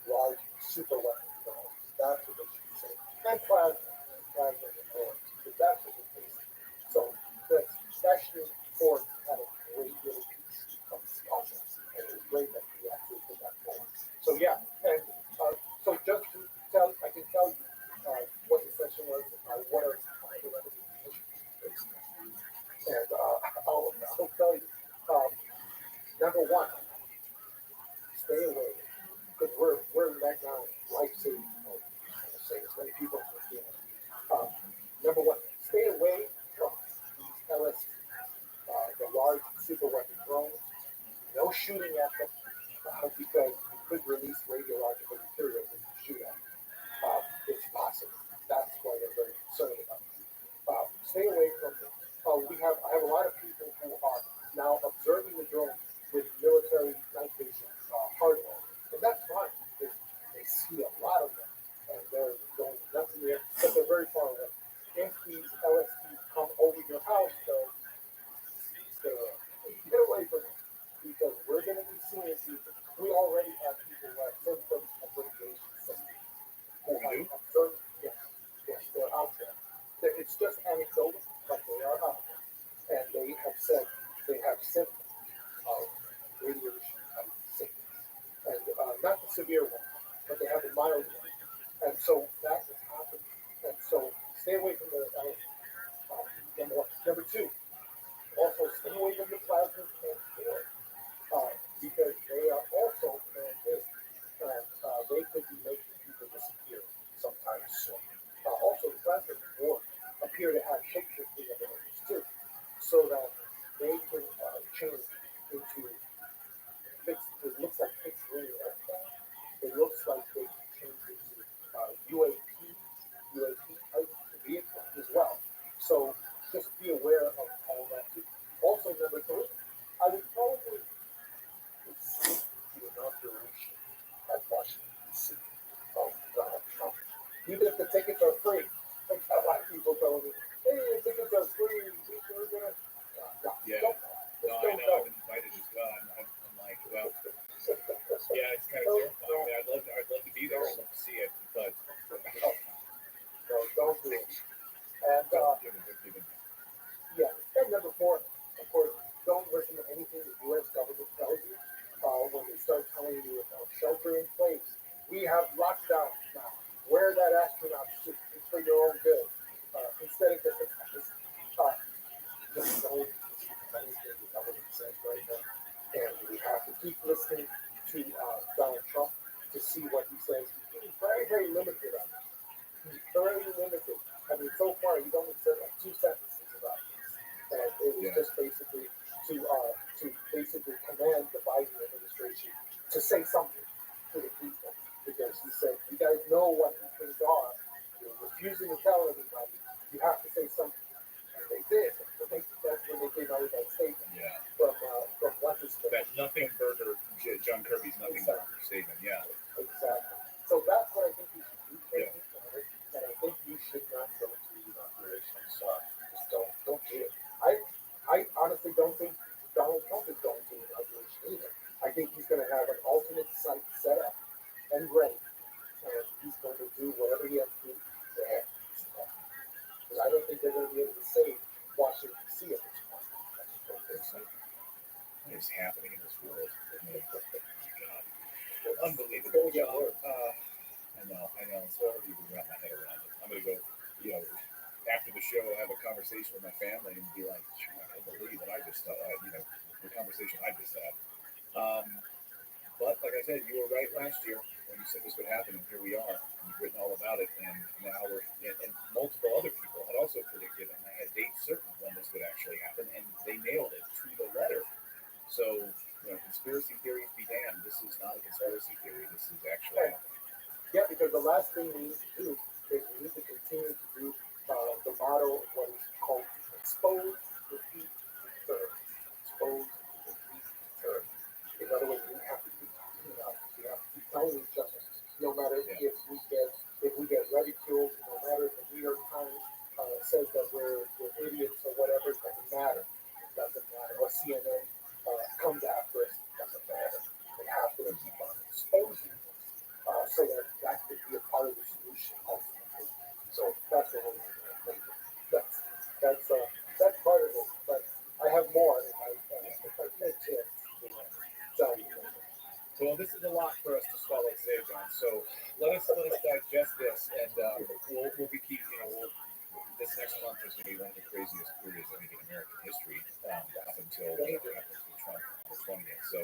large super weapon drones. That's what they should say. And plasma and drones. But that's what they're facing. So the Special Force had a great little piece of this. And it was great that we actually put that forward. So yeah, and so just to tell, I can tell you what the question was, what are the remedies? And I'll tell you, number one, stay away, because we're right now life-saving mode. I'm going to say as many people as we can. Number one, stay away from these LSD, the large super weapon drones. No shooting at them, because you could release radiological material when you shoot at them. It's possible. That's why they're very concerned about it. Stay away from them. I have a lot of people who are now observing the drone with military night vision hardware, and that's fine. They see a lot of them, and they're going nothing there, but they're very far away. If these LSDs come over your house, though, stay away. Get away from them, because we're going to be seeing people. We already have people who have symptoms of radiation symptoms. Who have observed, yes, they're out there. It's just anecdotal, but they are out there. And they have said they have symptoms of radiation sickness. And not the severe one, but they have the mild one. And so that is happening. And so stay away from the number one. Number two, also stay away from the plasmas and ores, because they are also man-made. And they could be making people disappear sometime soon. Also, the plasmas and ores appear to have shape-shifting abilities too, so that they can change into fixed. It looks like fixed wing aircraft. It looks like they can change into UAP type vehicles as well. So just be aware of all that too. Also, number three, I would probably seek the inauguration at Washington D.C. of Donald Trump, even if the tickets are free. Like a lot of people telling me, hey, the tickets are free. We're gonna. Yeah. No, I know. I've been invited as well. I'm like, well, yeah, it's kind of terrifying. I'd love to be there. I'd love to see it, but no, don't do it. And yeah, and number four, of course, don't listen to anything the U.S. government tells you when they start telling you about shelter in place. We have lockdown now. Wear that astronaut suit. It's for your own good. Instead of just don't anything the government says right now. And we have to keep listening to Donald Trump to see what he says. He's very, very limited on it. He's very limited. I mean, so far he's only said like 2 sentences about this, and it was just basically to basically command the Biden administration to say something to the people, because he said, "You guys know what these things are. You're refusing to tell everybody. You have to say something." And they did. That's when they came out with that statement from what is that nothing burger, John Kirby's nothing burger statement. Yeah. Exactly. So that's what I think you should do. And I think you should not go to the inauguration. So just don't do it. I honestly don't think Donald to be able to say Washington D.C. at this point. What is happening in this world? Oh my God. Unbelievable. John. I know. It's hard to even wrap my head around it. I'm going to go, after the show, have a conversation with my family and be like, I can't believe what I just thought, the conversation I just had. But like I said, you were right last year when you said this would happen, and here we are. And you've written all about it, and now and multiple other people had also predicted, and I had dates certain when this would actually happen, and they nailed it to the letter. So, conspiracy theories be damned. This is not a conspiracy theory. This is actually happening. Yeah, because the last thing we need to do is we need to continue to do the motto of what is called expose, repeat, return. Expose, repeat, return. In other words, we have to keep talking about it. We have to keep telling each other. No matter if we get ridiculed, no matter if the New York Times says that we're idiots or whatever, it doesn't matter. It doesn't matter. Or CNN comes after us, it doesn't matter. We have to keep on exposing so that could be a part of the solution ultimately. So that's the whole thing. That's part of it. But I have more if I get a chance to tell you. Well, this is a lot for us to swallow today, John. So let us digest this, and we'll be keeping. This next month is going to be one of the craziest periods I think in American history up until whatever happens with Trump on the 20th. So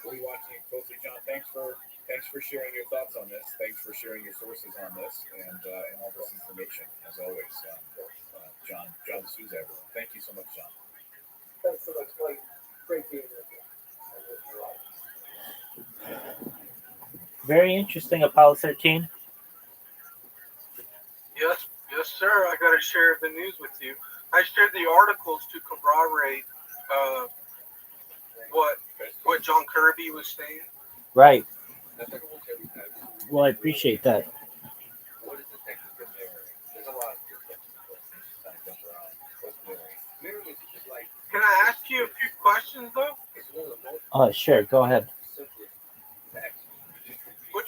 we'll be watching it closely, John. Thanks for sharing your thoughts on this. Thanks for sharing your sources on this and all this information as always, John Souza. Everyone, thank you so much, John. Thanks so much, Blake. Great being with you. Very interesting, Apollo 13. Yes, sir. I got to share the news with you. I shared the articles to corroborate what John Kirby was saying. Right. Well, I appreciate that. What is the technical mirror? There's a lot of different things kind of jump around. What's mirroring? Mirroring is like. Can I ask you a few questions though? It's one of the most Sure. Go ahead. simplest facts. What?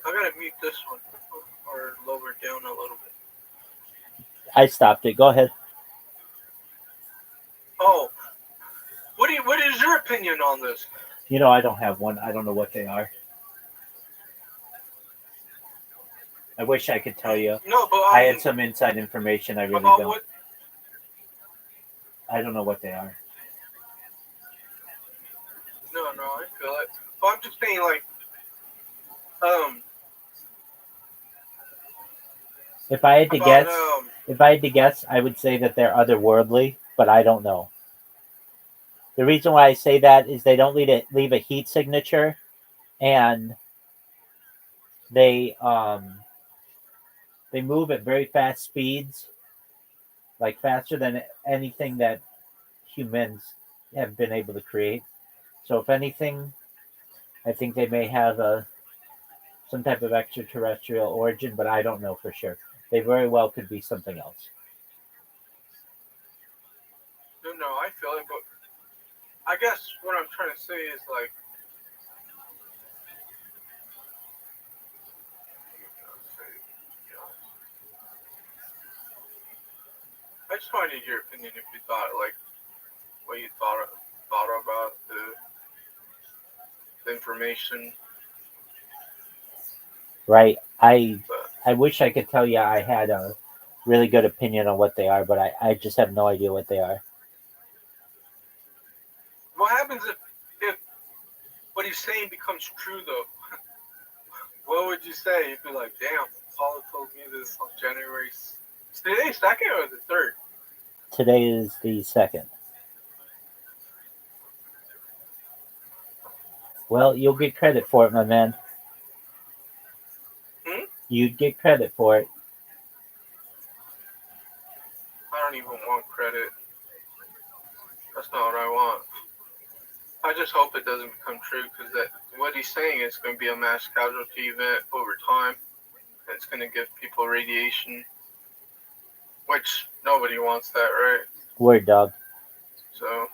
I gotta mute this one or lower it down a little bit. I stopped it. Go ahead. Oh, what is your opinion on this? I don't have one. I don't know what they are. I wish I could tell you. No, but I had some inside information. I really don't. I don't know what they are. No, I feel it. But I'm just saying, like, If I had to guess, I would say that they're otherworldly, but I don't know. The reason why I say that is they don't leave a heat signature, and they move at very fast speeds, like faster than anything that humans have been able to create. So if anything, I think they may have some type of extraterrestrial origin, but I don't know for sure. They very well could be something else. No, I feel it, but I guess what I'm trying to say is like, I just wanted your opinion if you thought like what you thought about the information. Right. I wish I could tell you I had a really good opinion on what they are, but I just have no idea what they are. What happens if what he's saying becomes true though? What would you say? You'd be like, damn, Paul told me this on January. Today's 2nd or the 3rd? Today is the 2nd. Well, you'll get credit for it, my man. You'd get credit for it. I don't even want credit. That's not what I want. I just hope it doesn't become true because what he's saying is going to be a mass casualty event over time. It's going to give people radiation, which nobody wants that, right? Word, dog. So,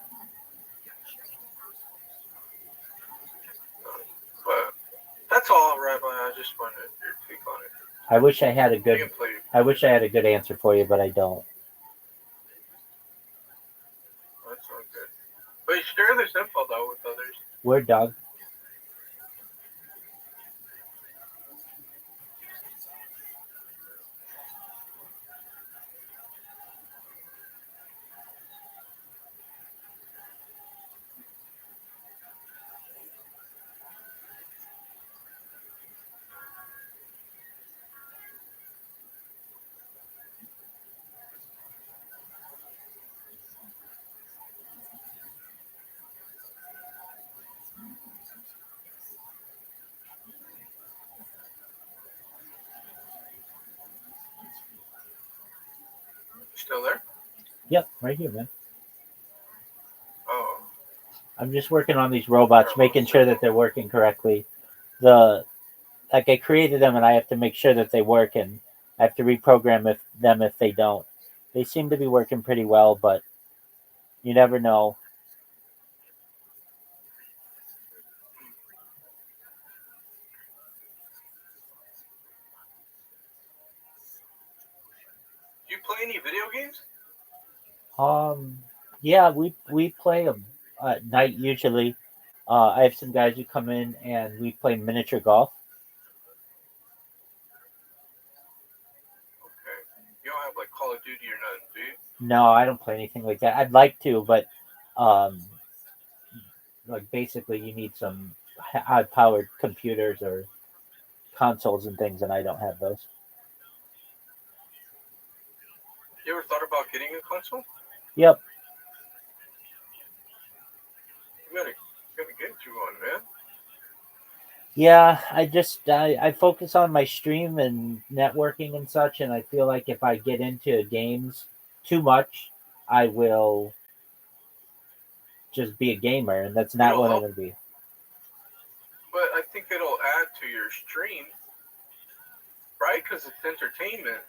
but That's all, Rabbi. I just wanted your take on it. I wish I had a You good. can play. I wish I had a good answer for you, but I don't. That's all good. But share this info though with others. Word dog. Still there? Yep, right here, man. Oh. I'm just working on these robots, making sure that they're working correctly. I created them, and I have to make sure that they work, and I have to reprogram them if they don't. They seem to be working pretty well, but you never know. Do you play any video games? Yeah, we play them at night usually. I have some guys who come in and we play miniature golf. Okay. You don't have like Call of Duty or nothing, do you? No, I don't play anything like that. I'd like to, but um, like basically you need some high-powered computers or consoles and things, and I don't have those. You ever thought about getting a console? Yep. You gotta get you one, man. Yeah, I focus on my stream and networking and such, and I feel like if I get into games too much, I will just be a gamer, and that's not what I'm gonna be. But I think it'll add to your stream, right? Because it's entertainment,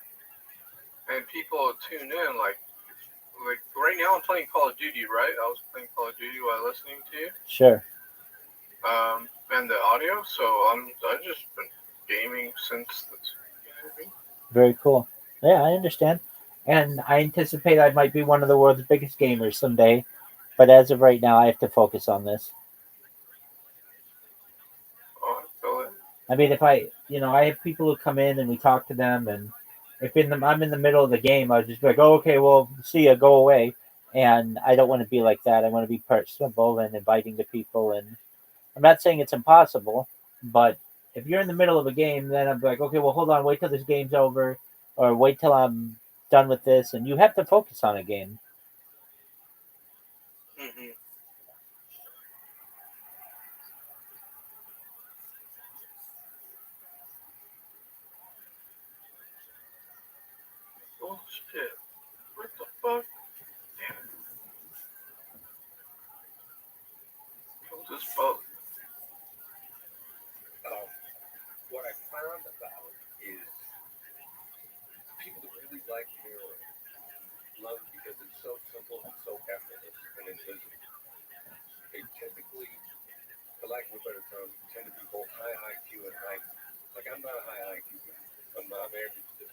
and people tune in. Like right now, I'm playing Call of Duty, right? I was playing Call of Duty while listening to you. Sure. And the audio. So I've just been gaming since. Very cool. Yeah, I understand, and I anticipate I might be one of the world's biggest gamers someday. But as of right now, I have to focus on this. Oh, I feel it. I mean, if I have people who come in and we talk to them, and if I'm in the middle of the game, I'll just be like, oh, okay, well, see ya, go away. And I don't want to be like that. I want to be personable and inviting to people. And I'm not saying it's impossible, but if you're in the middle of a game, then I'm like, okay, well, hold on, wait till this game's over, or wait till I'm done with this. And you have to focus on a game. Mm-hmm. Oh shit! What the fuck? Damn it! Kill this boat. What I found about is people that really like mirroring love it because it's so simple and so effortless and invisible. They typically, for lack of a better term, tend to be both high IQ and high. Like I'm not a high IQ guy. I'm average student.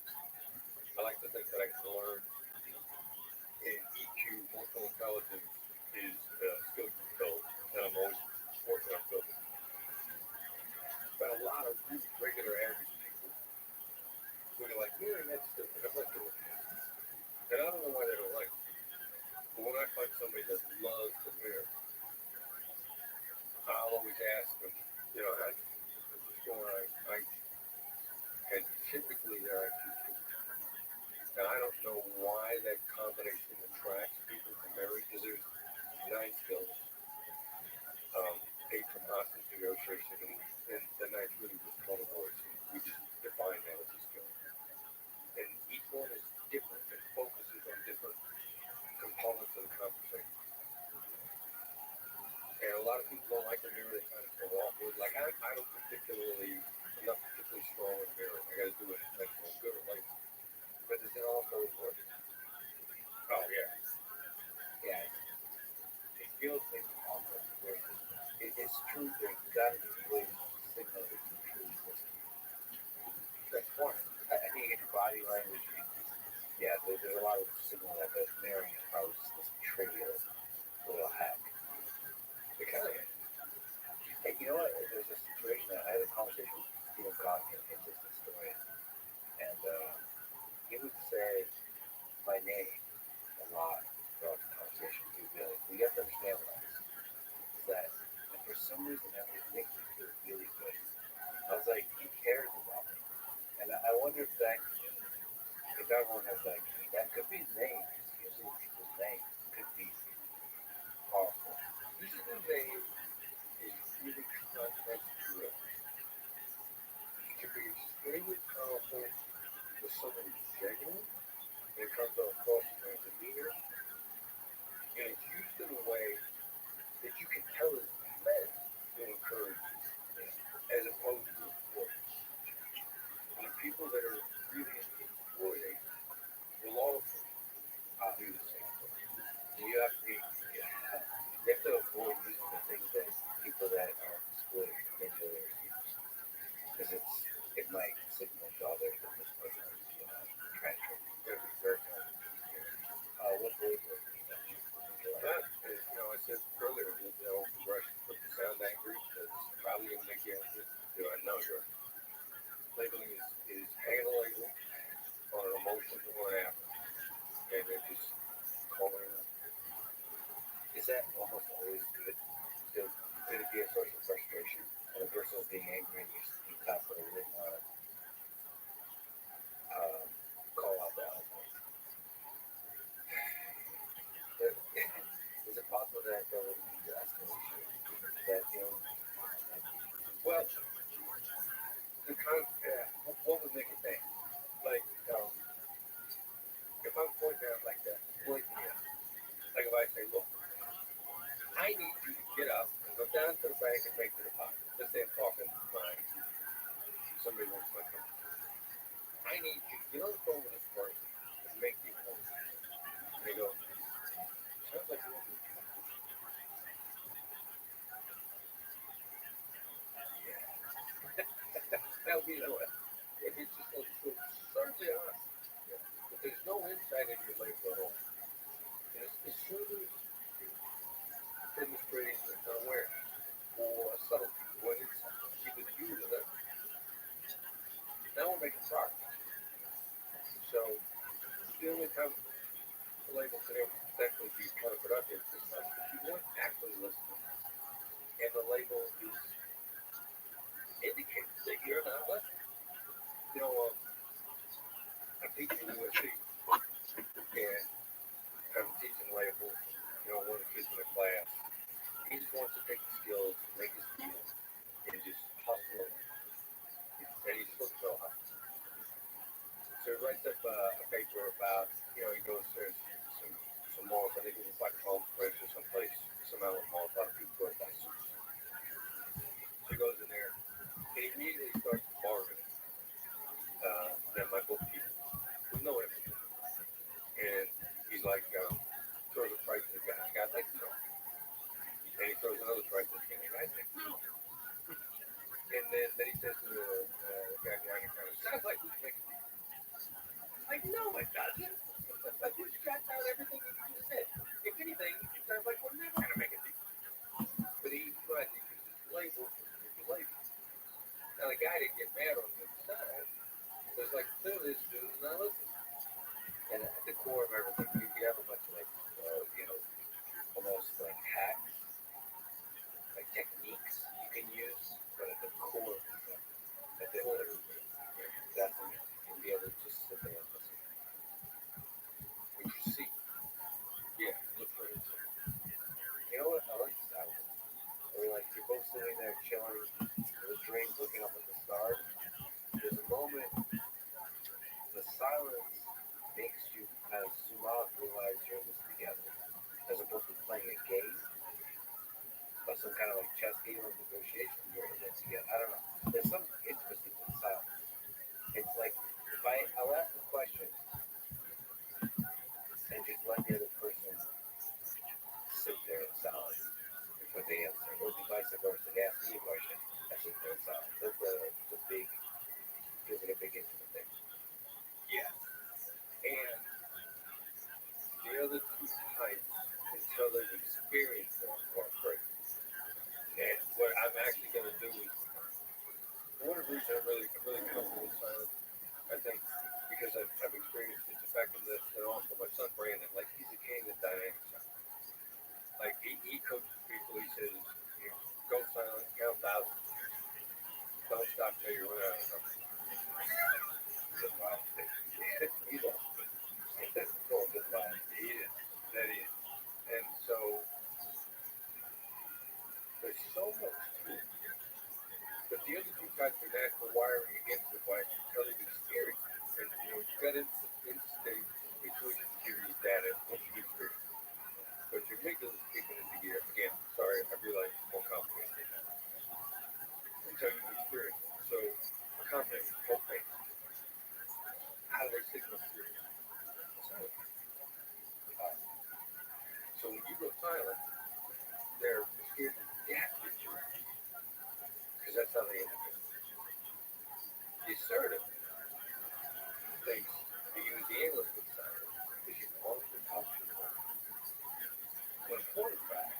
I like to think that I can learn. And EQ, emotional intelligence, is a skill you build, and I'm always working on building. But a lot of really regular average people who are like, yeah, that's different. I'm not doing that. And I don't know why they don't like it. But when I find somebody that loves the mirror, I'll always ask them, how's it going? And typically they're IQ. Now, I don't know why that combination attracts people to marry, because there's 9 skills. 8 from hostage negotiation, and the 9th really was tone of voice. We just define that as a skill. And each one is different. It focuses on different components of the conversation. And a lot of people don't like the mirror. They kind of go awkward. Like, I'm not particularly strong in mirror. I got to do it intentionally. I'm good at light. But does it also work? Oh, yeah. Yeah. It feels like almost great. It's true. There's got to be ways to signal it. body language. Yeah, there's a lot of signal that the marrying is probably just this trivial little hack. Because, hey, you know what? There's a situation that I had a conversation with Stephen Cochran, a business historian, and he would say my name a lot throughout the conversation. He would be like, "We have to understand what this is that for some reason that would make me feel really good." I was like, he cares about me, and I wonder if everyone has that could be his name. Because usually people's name could be powerful. Using the name is really context driven. It can be extremely powerful with someone who's genuine, and it comes across in their demeanor, and it's used in a way that you can tell is meant to encourage you, as opposed to exploit. And the people that are really into exploiting will also do the same thing. You have to avoid using the things that people that are exploiting manipulate because it might signal to others that this person is trying to very what belief was That is, I said earlier, the old progression from the sound angry, that's probably going to make you angry. I know you're labeling is hanging a label on an emotion or an app, and they're just calling it up. Is that almost always good? Could it be a source of frustration? And the person is being angry and you constantly didn't want to call out that. Is it possible that there would be escalation? That Well, what would make it bad? Like, if I'm pointing out like that, like if I say, look, I need you to get up and go down to the bank and make the deposit. Let's say I'm talking to somebody wants my company. I need you to get on the phone with this person and make the appointment. And they go, sounds like you want me to come. Now, what? It's just so certainly honest. Yeah. But there's no insight in your life at all. And it's truly demonstrating awareness or a subtlety when it's even you to them. Now we're making progress. So the only time the label could ever potentially be counterproductive is if you weren't actually listening and the label is indicates that you're not listening. I'm teaching USC and I'm teaching labels. One of the kids in the class, he just wants to take the skills, make his skills, and just hustle. And he's supposed to go hustle. So he writes up a paper about, he goes to some malls. I think it was like Palm Springs or someplace, some other mall. A lot of people go to buy suits. So he goes in there and he immediately starts bargaining. Then my bookkeeper, with no empathy. And he's like, throws a price to the guy. The guy's like, no. And he throws another price to the guy. The guy's like, no. And then he says to the guy behind the counter, sounds like we can make a deal. Like, no, it doesn't. Like, you got down everything that you just said. If anything, it sounds like we're never going to make a deal. But he's right. He uses labels for manipulation. Now, the guy didn't get mad on the other side. So it's like, clearly this dude is not listening. and at the core of everything, you have a bunch of almost like hacks, like techniques you can use, but at the core, at the core, definitely you'll be able to just sit there and listen. What you see. Yeah, look for it. You know what? I like silence. Where you're both sitting there chilling with a drink, looking up at the stars. There's a moment, the silence makes you kind of zoom out instinct, intuition gives you data once you experience. But your amygdala is kicking into gear. Again, sorry, I realize it's more complicated. Until you experience it. So, context, okay. How do they signal through? Silent. So when you go silent, they're scared to death with you. Because that's how they interfere. The assertive thinks to use the English with silence because you want to talk to them. But in point of fact,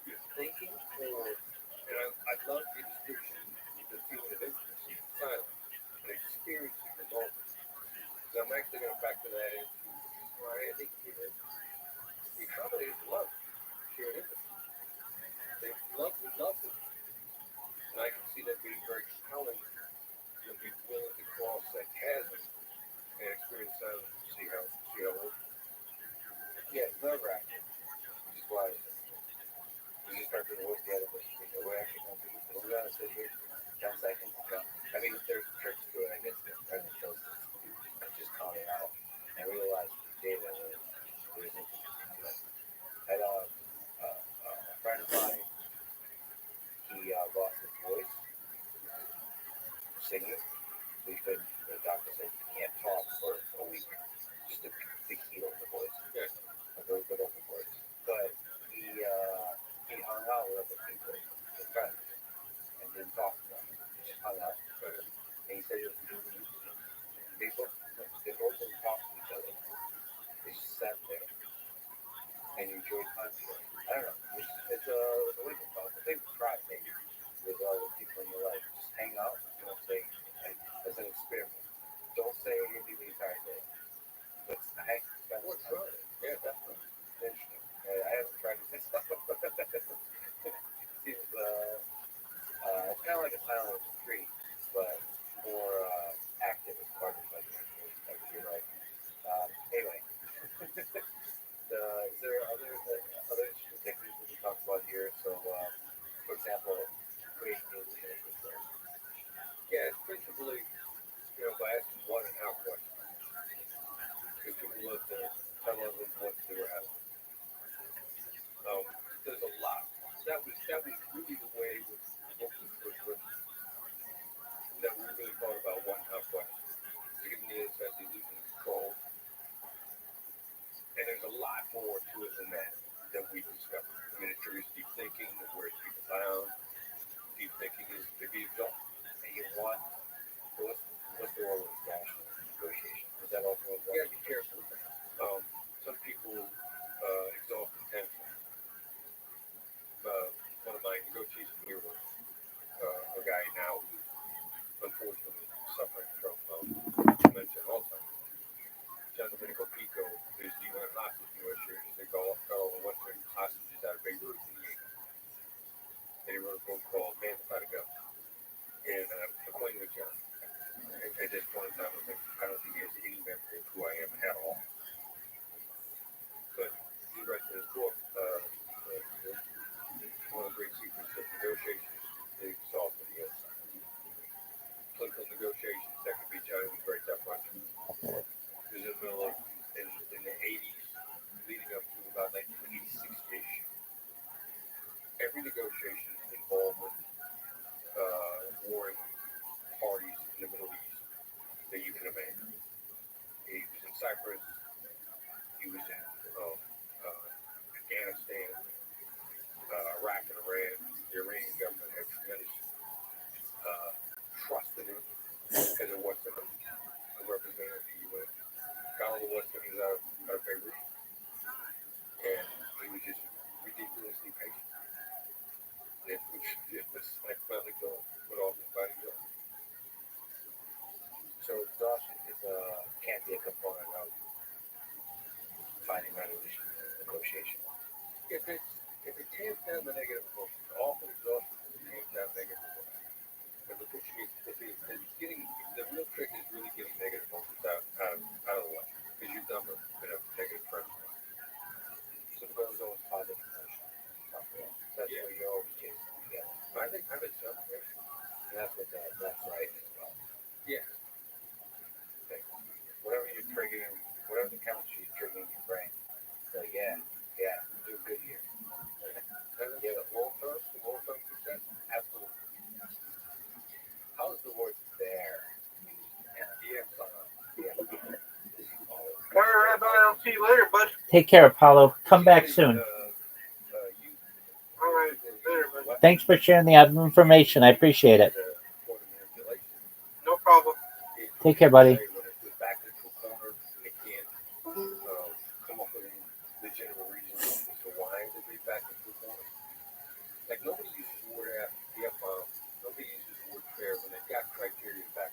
you're thinking or, and I love the description, the feeling of intimacy, silence, and experiencing the moment. So I'm actually going to factor that into why I think it is. The accommodators love shared intimacy. They love it. And I can see that being very compelling. You'll be willing to cross that chasm and experience silence and see how it works. Yeah, it's nerve-wracking, which is why you just start to work the other way. We're actually going to do this. We're going to sit here 10 seconds. I mean, there's tricks to it, I guess, that kind of shows us just calm it out and realize the data there's interesting to it. I had a friend of mine, he lost his voice singing. The doctor said he can't talk for a week just to heal the voice. Yeah. A very good open voice. But he hung out with other people, his friends, and didn't talk to them. He just hung out. And he said it was they both didn't talk to each other. They just sat there and enjoyed time together. I don't know. It's a wake up call. It's a big try maybe with all the people in your life. Just hang out. Don't say as an experiment. Don't say anything the entire day. Let's hang. We'll try it. Yeah, definitely. Interesting. I haven't tried it myself. Seems it's kind of like a silent retreat, but more active as part of your life. Anyway, is there other interesting techniques that we talked about here? So, for example, creating the illusion of concern. Yeah, it's principally, by asking what and how questions. Because people love to tell others what they were having. There's a lot. That was really the way with what was first written. That we really thought about one how questions. To give them the insight, the illusion of control. And there's a lot more to it than that we discovered. I mean, it triggers deep thinking, it wears people down. Deep thinking is to be exalted. And you want, what's the role of rational negotiation? Is that also a role? Yeah, be careful. Some people exalt intention. One of my negotiation heroes, a guy now who's unfortunately suffering from dementia and Alzheimer's. John Domenico Pico is the UN hostage negotiator. They got all the Western hostages out of Beirut in the 80s. And he wrote a book called Man Without a Gun. And I'm acquainted with John. At this point in time, I don't think he has any memory of who I am at all. But he writes in his book, one of the great secrets of negotiations is exalted the outside. Political negotiations, that could be Johnny was very tough on you. He was in the middle of, in the 80s, leading up to about 1986-ish. Every negotiation involved with warring parties in the Middle East that you can imagine. He was in Cyprus, he was in Afghanistan, Iraq and Iran. The Iranian government had tremendous trust in him as a Westerner, a representative of the UN. Got all the Westerners out of Beirut, and he was just ridiculously patient. It was like finally going with all his body up. So exhaustion can't be a component of finding resolution negotiation. If it tamps down the negative emotions, often exhaustion tamps down negative emotions. If it's getting, the real trick is really getting negative emotions out of the way. Because you've done a negative friend. So the goal is always positive emotion. That's what you're always chasing together. I think so. Yeah. And that's right as well. Yeah, to you later, bud. Take care, Apollo. Come back soon. All right, later, bud. Thanks for sharing the information. I appreciate it. No problem. Take care, buddy. Come up with the general reason as to why they get back into the corner. Like nobody uses the word F-bomb. Nobody uses the word fair when they've got criteria back.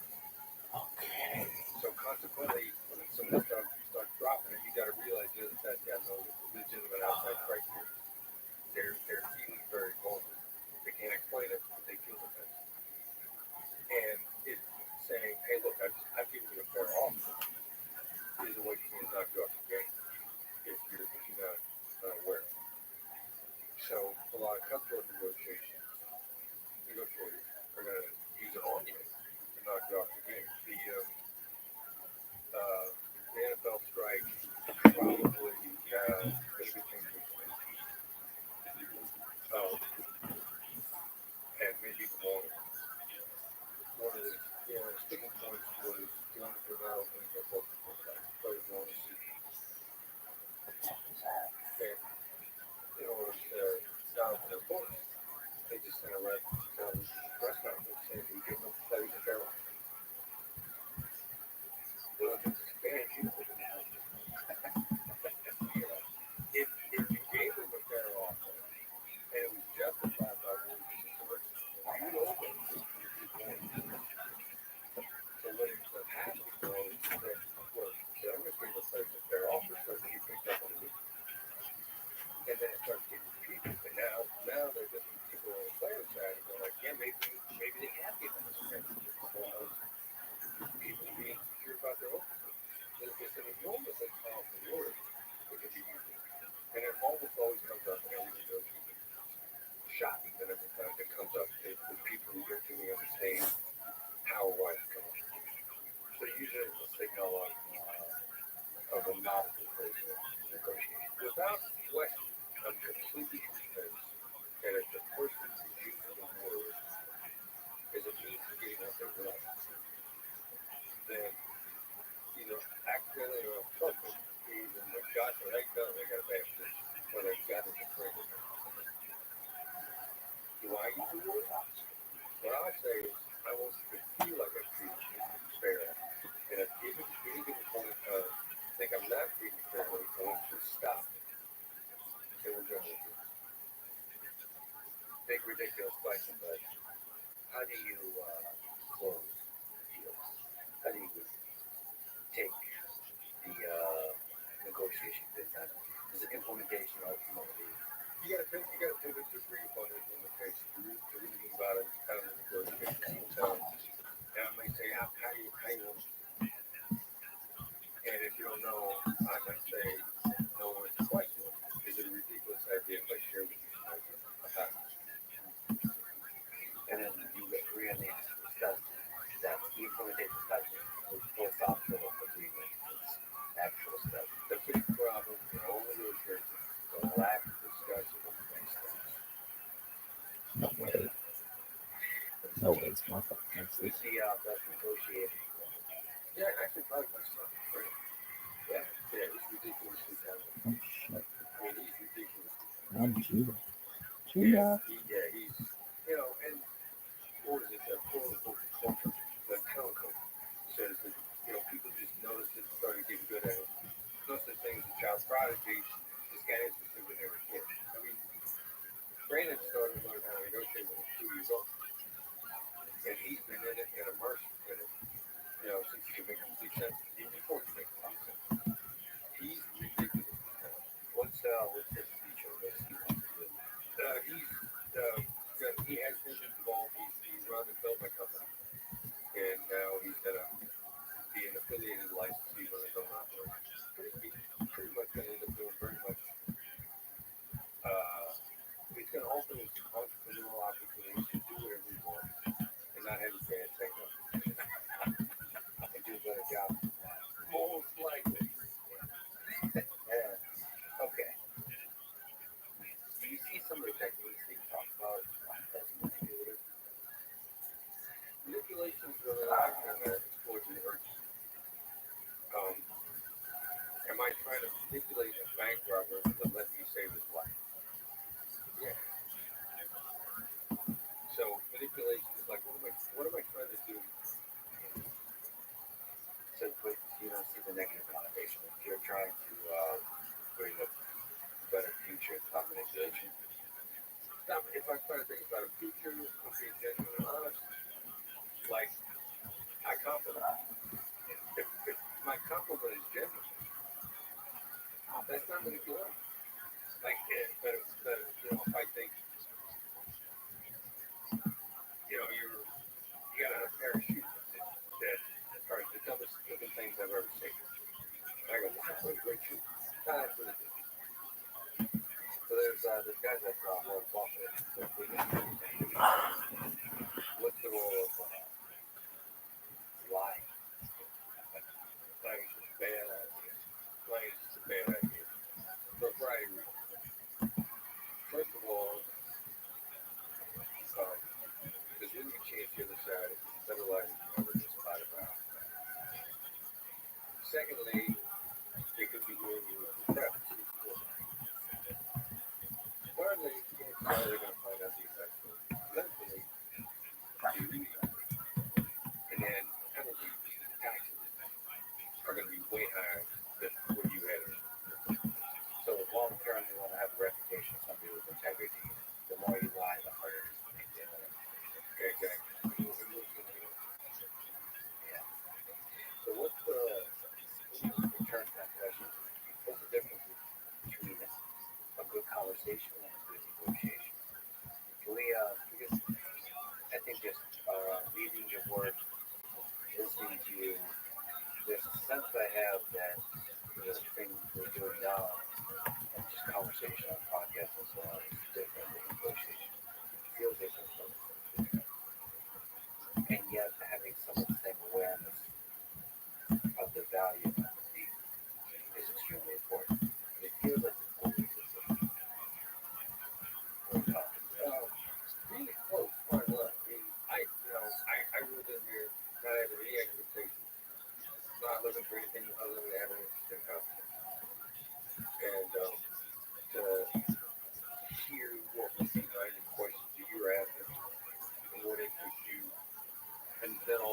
Okay. So consequently, when somebody starts dropping it, you got to realize that that's got no legitimate outside criteria. They're feeling very vulnerable. They can't explain it, but they feel it. And it's saying, hey, look, I've given you a fair offer. Here's a way for me to knock you off the game if you're not aware. So a lot of cutthroat negotiators are going to use an argument to knock you off the game. The NFL strike probably could be changed. And maybe even more. One of the sticking points was going for not opening their book for players going to see. And in order to stop their books, they just sent a press conference saying we give them players a fair offer. Well, if it's Spanish, if you gave them a fair offer and it was justified by rules and courts, you know what you want. So what ends up happening though is that, look, the owners gave the players a fair offer, so you picked up on it. And then it starts getting repeated. And now there's different people on the player side who are like, yeah, maybe they have given us a fair offer. People being insecure about their own. It's an enormously powerful word that can be used. And it almost always comes up in every negotiation. Shocking that every time it comes up with people who don't really understand how or why it's coming. So use it as a signal of a novel negotiation. Without question, I'm completely convinced that if the person who's using the word is a means of getting what they want, then accidentally or on purpose, either they got or they done, they got a bad position, or they got it afraid of it. Do I use the word? What I say is, I want you to feel like I treat you fair. And if any given point of time, think I'm not treating you fairly, I want you to stop. And we're going to do big, ridiculous question, but how do you close deals? How do you take the negotiation business? Is it implementation ultimately? You got to pivot to agree upon it in the case. To reading about it, kind of the negotiation. So, and I might say, how do you want it? And if you don't know, I might say, no one's the question. Is it a ridiculous idea if I share with you some ideas? And then you agree on the stuff that the implementation stuff is philosophical agreement. It's actual stuff. The big problem in all negotiations is the lack of discussion of the next steps. No ways, motherfucker. We see that's negotiating. Yeah, actually, probably my son. Right? Yeah, it's ridiculously talented. Oh, shit. I mean, he's ridiculous. I'm Judah. He's, and what is it, that quote-unquote culture, the counterculture says that, people just notice it, started getting good at it. No such thing as a child prodigy. This guy is just a never kid. I mean, Brandon started to learn how to negotiate when he was 2 years old. And he's been in it and immersed in it, since he could make complete sense, even before he could make complete sense. He's ridiculous. What's his future? What's he want to do? He has been involved. He's run and built my company. And now he's going to be an affiliated licensee on his own operation. Pretty much going to end up doing very much. He's going to open his entrepreneurial opportunities to do whatever he wants and not have his dad say no. And do a better job. Most likely. Yeah. Okay. Do you see some of the techniques that you talk about as manipulative? Manipulation is really like kind of exploiting the urgency. Am I trying to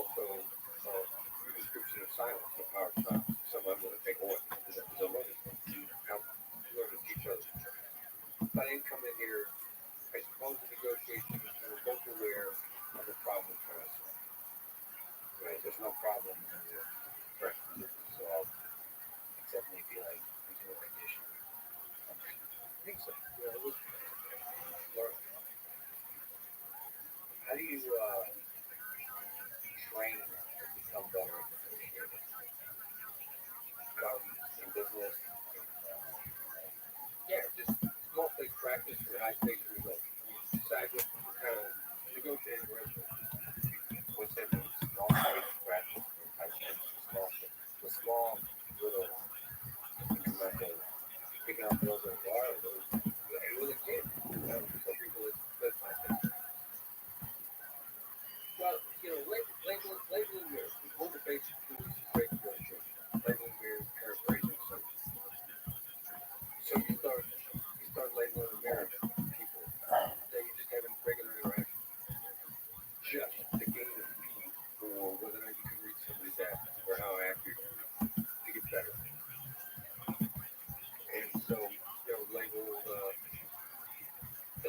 also your description of silence, the power of silence. Some I'm going to take away. It's a learning thing. You learn to teach others. But I didn't come in here. I suppose the negotiations were both aware of the problem for us. Right? There's no problem in the first position. So except maybe like into a condition. I think so. Yeah, it was learn. How do you train to become better at negotiating? In business, yeah, just small stakes practice for high stakes results. You decide what kind of negotiating ratio. What's that mean? Small stakes practice for high stakes. The small little incremental picking up those at the bar. It was a kid. Some people that's my thing. Well, labeling your motivation to break negotiation. Labeling your paraphrasing. So you start labeling American people that you just have in regular interaction, just to gain a feel for whether or not you can read somebody's accent or how accurate you are to get better. And so label the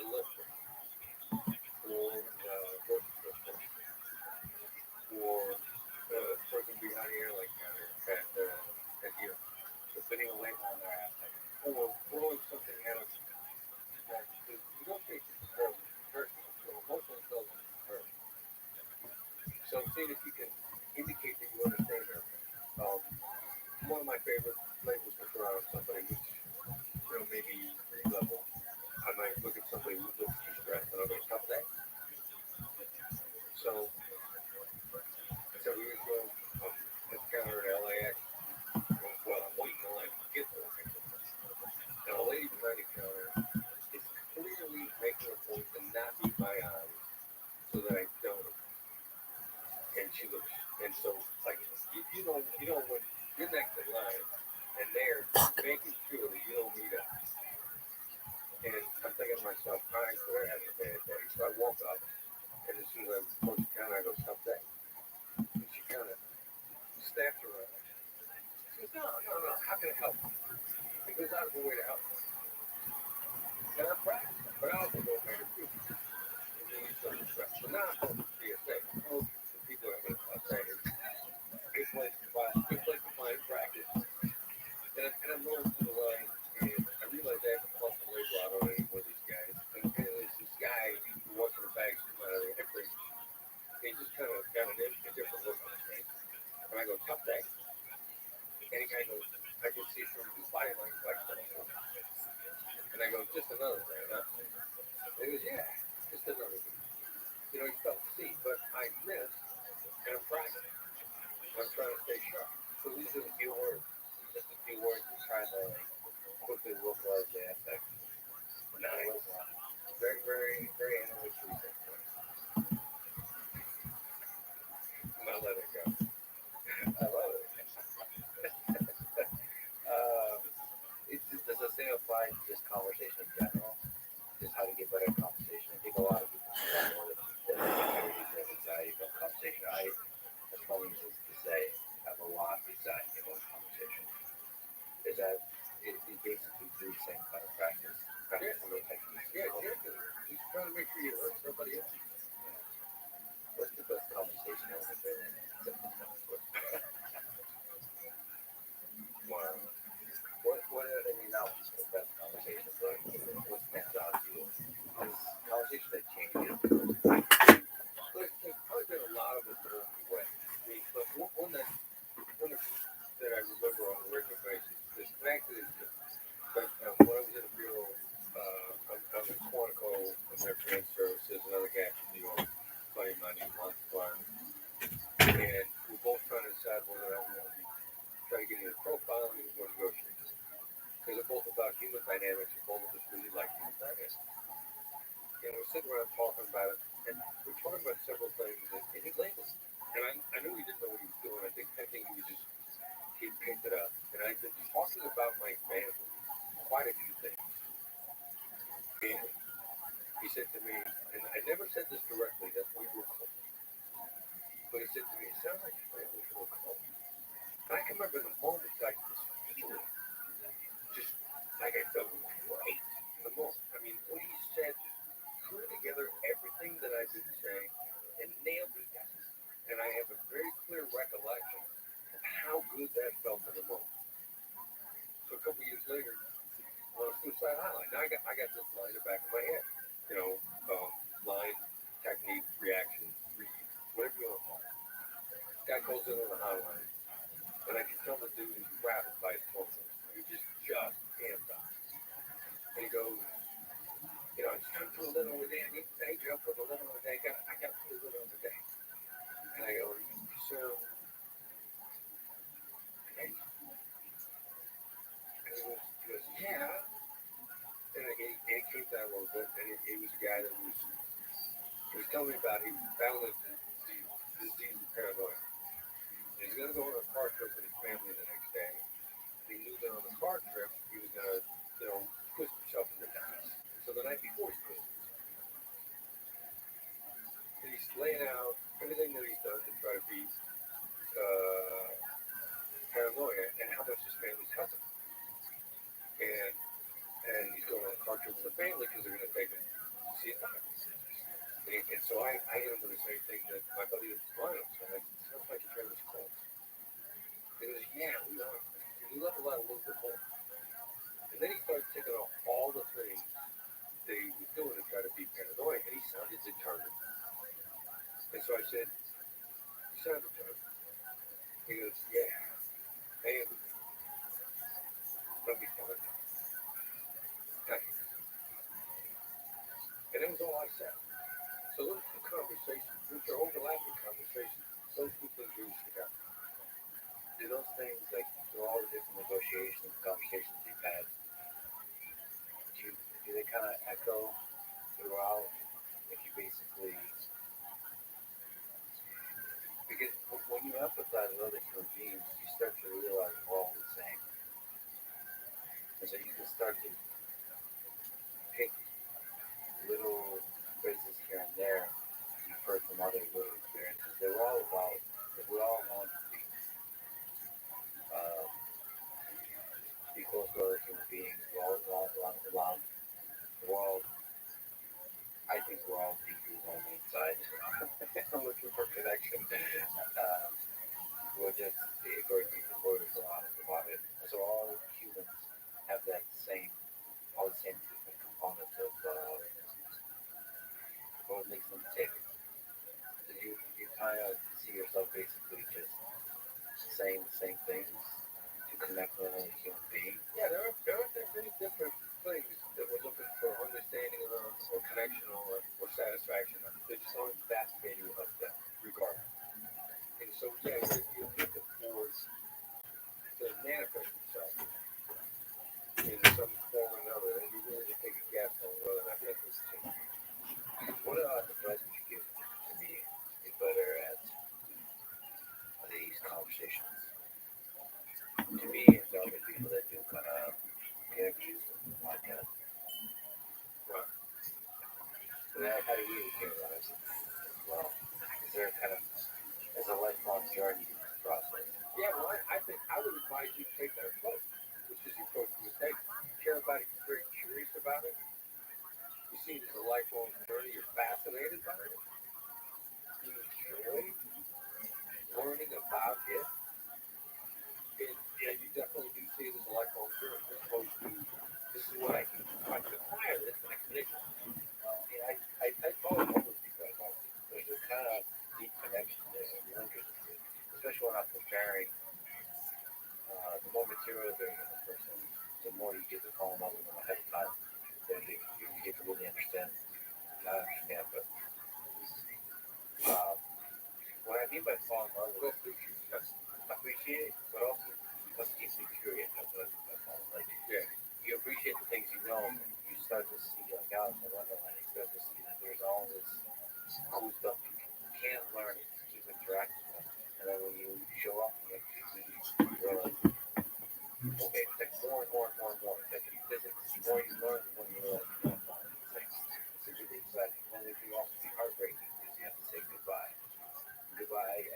lifter or the grocery store or the person behind the airline counter at here, so putting a label on their asset or throwing something at them. The negotiation is very personal, so emotional intelligence is personal. So seeing if you can indicate that you understand her. One of my favorite labels to throw out somebody, which maybe grade level, I might look at somebody who looks distressed and I'll go, tough day. So we would go at the counter at LAX. Well, I'm waiting till I get there. Now, a lady behind the counter is clearly making a point to not meet my eyes so that I don't. And she looks, and so like you know when you're next in line and they're making sure that you don't meet us. And I'm thinking to myself, all right, so they're having a bad day. So I walk up, and as soon as I approach the counter, I go, tough day. And she kind of snaps around. She goes, no, how can I help you? It goes out of her way to help me. And I'm practicing, but I also go over here too. And you use some respect. So now I'm going to CSA. Oh, the people are going to say it's a good place to find practice. And I'm going to the line, and I realize I have to plus the label out on any one of these guys. And there's this guy who wants the bags come out of the hip range. He just kind of got a different look on his face. And I go, tough day. And he kind of goes, I can see from his body language like that. And I go, just another day, huh? And he goes, yeah, just another day. He felt the seat, but I missed, and I'm practicing. I'm trying to stay sharp. So these are the few words. Just a few words to try to quickly localize the aspect. Nice. Very, very, very analytic research. I'm going to let it go. I love it. Does the same apply to just conversation in general? Just how to get better at conversation? I think a lot of people struggle with anxiety about conversation. As funny as it's to say, have a lot of anxiety about conversation. Is that it basically do the same kind of practice? Practice some of the techniques. Yeah. Just trying to make sure you learn somebody else. What's the best conversation ever been? Wow. What I mean, now is the best conversation, but what stands out to you? This conversation that changes. There's probably been a lot of them along the way. I mean, but one that I remember on a regular basis is connected is but when I was in the bureau, I'm in Quantico American Services, another guy from New York, buddy of mine named Mark Clark, and we're both trying to decide whether or not we want to try to get into profiling or negotiating. Because they're both about human dynamics, and both of us really like human dynamics. And we're sitting around talking about it, and we're talking about several things, and he labeled it. And I knew he didn't know what he was doing. I think he picked it up. And I've been talking about my family, quite a few things. And he said to me, and I never said this directly, that we were close. But But he said to me, it sounds like your family's real close. And I can remember the moment, like this feeling, just like I felt right in the moment. I mean, what he said just put together everything that I've been saying and nailed it. And I have a very clear recollection of how good that felt in the moment. So a couple years later, on a suicide hotline, now I got this line in the back of my head. You know, line, technique, reaction, read, whatever you want to call it. This guy calls in on the hotline, and I can tell the dude is rapid by his phone. He just hands up. And he goes, you know, I just trying to put a little on the day. I need you to put a little on the day. I got to put a little on the day. And I go, so, okay. And he goes, yeah. And it came down a little bit. And he was a guy that he was telling me about, he found this disease of paranoia. And he's going to go on a car trip with his family the next day. He knew that on the car trip, he was going to, you know, twist himself in the dice. So the night before, he twisted himself. And he's laying out everything that he's done to try to beat paranoia and how much his family's helping him. And he's going on a car trip with the family because they're going to take him to see a doctor. And so I hit him with the same thing that my buddy was flying on. So I said, sounds like your family's close. He goes, yeah, we are. We love a lot, a little bit more. And then he started taking off all the things that he was doing to try to beat paranoia, and he sounded determined. And so I said, you sound determined. He goes, yeah, I am. Let me find it. Okay. And that was all I said. So those two conversations, which are overlapping conversations, those two things really stick out. Do those things, like through all the different negotiations, conversations you've had, do they kind of echo throughout? If you basically, because when you empathize with other human beings, you start to realize we're all the same. And so you can start to pick little phrases here and there you've heard from other little experiences. They were all about, if we all want to be close to other human beings, we all want love. We're all, I think we're all deeply lonely inside. Looking for connection. We're just very deeply worried, we're honest about it. So all humans have that same, all the same different components of what makes them tick. So you kind of see yourself basically just saying the same things to connect with another human being. Yeah, there are many different things that we're looking for understanding of, or connection, or satisfaction of. They're just always fascinating of them, regardless. And so, yeah, you're looking for to manifest itself in some form or another, and you really just take a guess on whether or not that is true. What advice would you give to me to get better at these conversations? To me and to other people that do kind of interviews and podcasts. Right. So how do you realize it as well? Is there kind of, as a lifelong journey process? Yeah, well, I think I would advise you to take that approach, which is the approach you would take. You care about it, you're very curious about it. You see it as a lifelong journey, you're fascinated by it. You enjoy learning about it. And yeah, you definitely do see it as a lifelong journey, as opposed to this is what I can do. I can acquire this and I can make it. I follow all those people I talk to. There's a kind of deep connection there that you're interested in, especially when I'm comparing the more material there is in the person, the more you get to fall in love with them ahead of time. Then you get to really understand, not understand, but what I mean by fall in love with appreciate, but also become deeply curious. That's what I call it. Like, Yeah. you appreciate the things you know, you start to see, like Alice in Wonderland, you start to see that there's all this cool stuff you can't learn, you just keep interacting with. And then when you show up and you actually you realize, okay, it's like more and more and more and more. It's like in physics, the more you learn, the more you realize more and more. It's really exciting. And it can also be heartbreaking because you have to say goodbye. Goodbye,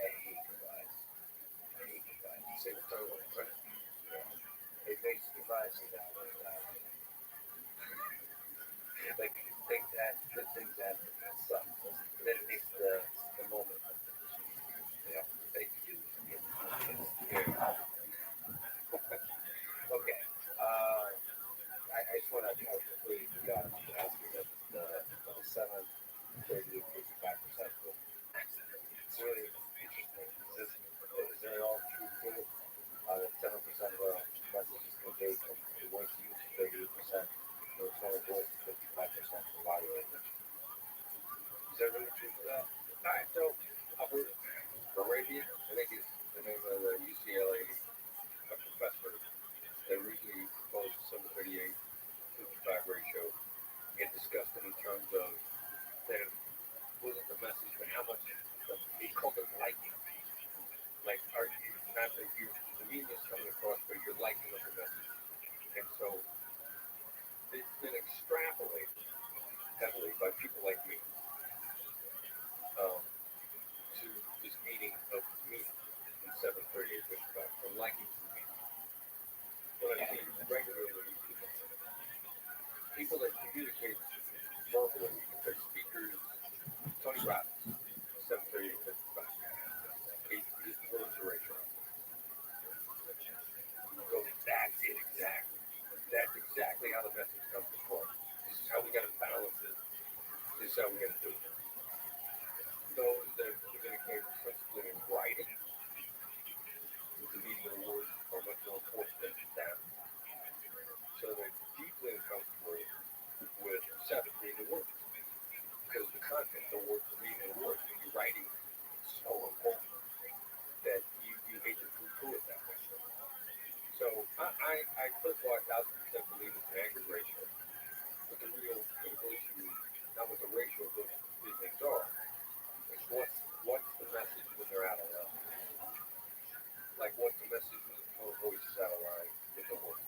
makes devices out of like things that good things that suck. Then it makes the moment, that you do. Okay. I just want to quickly ask you the 7.38.55% rule. It's really interesting. Is it all true to it? That 7% of the messages conveyed from the voice use, 38% for the tone of voice, 55% for body language. Is that really true for that? All right, so Arabian, I think is the name of the UCLA professor that originally proposed the 7.38.55 ratio and discussed it in terms of that it wasn't the message, but how much he called it liking. Like, are you not that the media's coming across, but you're liking of the message. And so it's been extrapolated heavily by people like me to this meaning of meaning in 7.38.55 from liking to meaning. But I see regularly people that communicate verbally, like speakers, Tony Robbins, 7.38.55. His words are right. So that's it exactly. That's exactly how the message comes across. This is how we got to balance it. This is how we got to do it. Those that communicate principally in writing, the meaning of the words are much more important than that. So they're deeply uncomfortable with separating the words. Because the content, the words, the meaning of the words, when you're writing, it's so important that you hate to poo-poo it that way. So I first of all, 1,000% believe it's an aggregate ratio. But the real critical issue is not what the ratio of those three things are. It's what's the message when they're out of line. Like what's the message when the tone of voice is out of line with the words.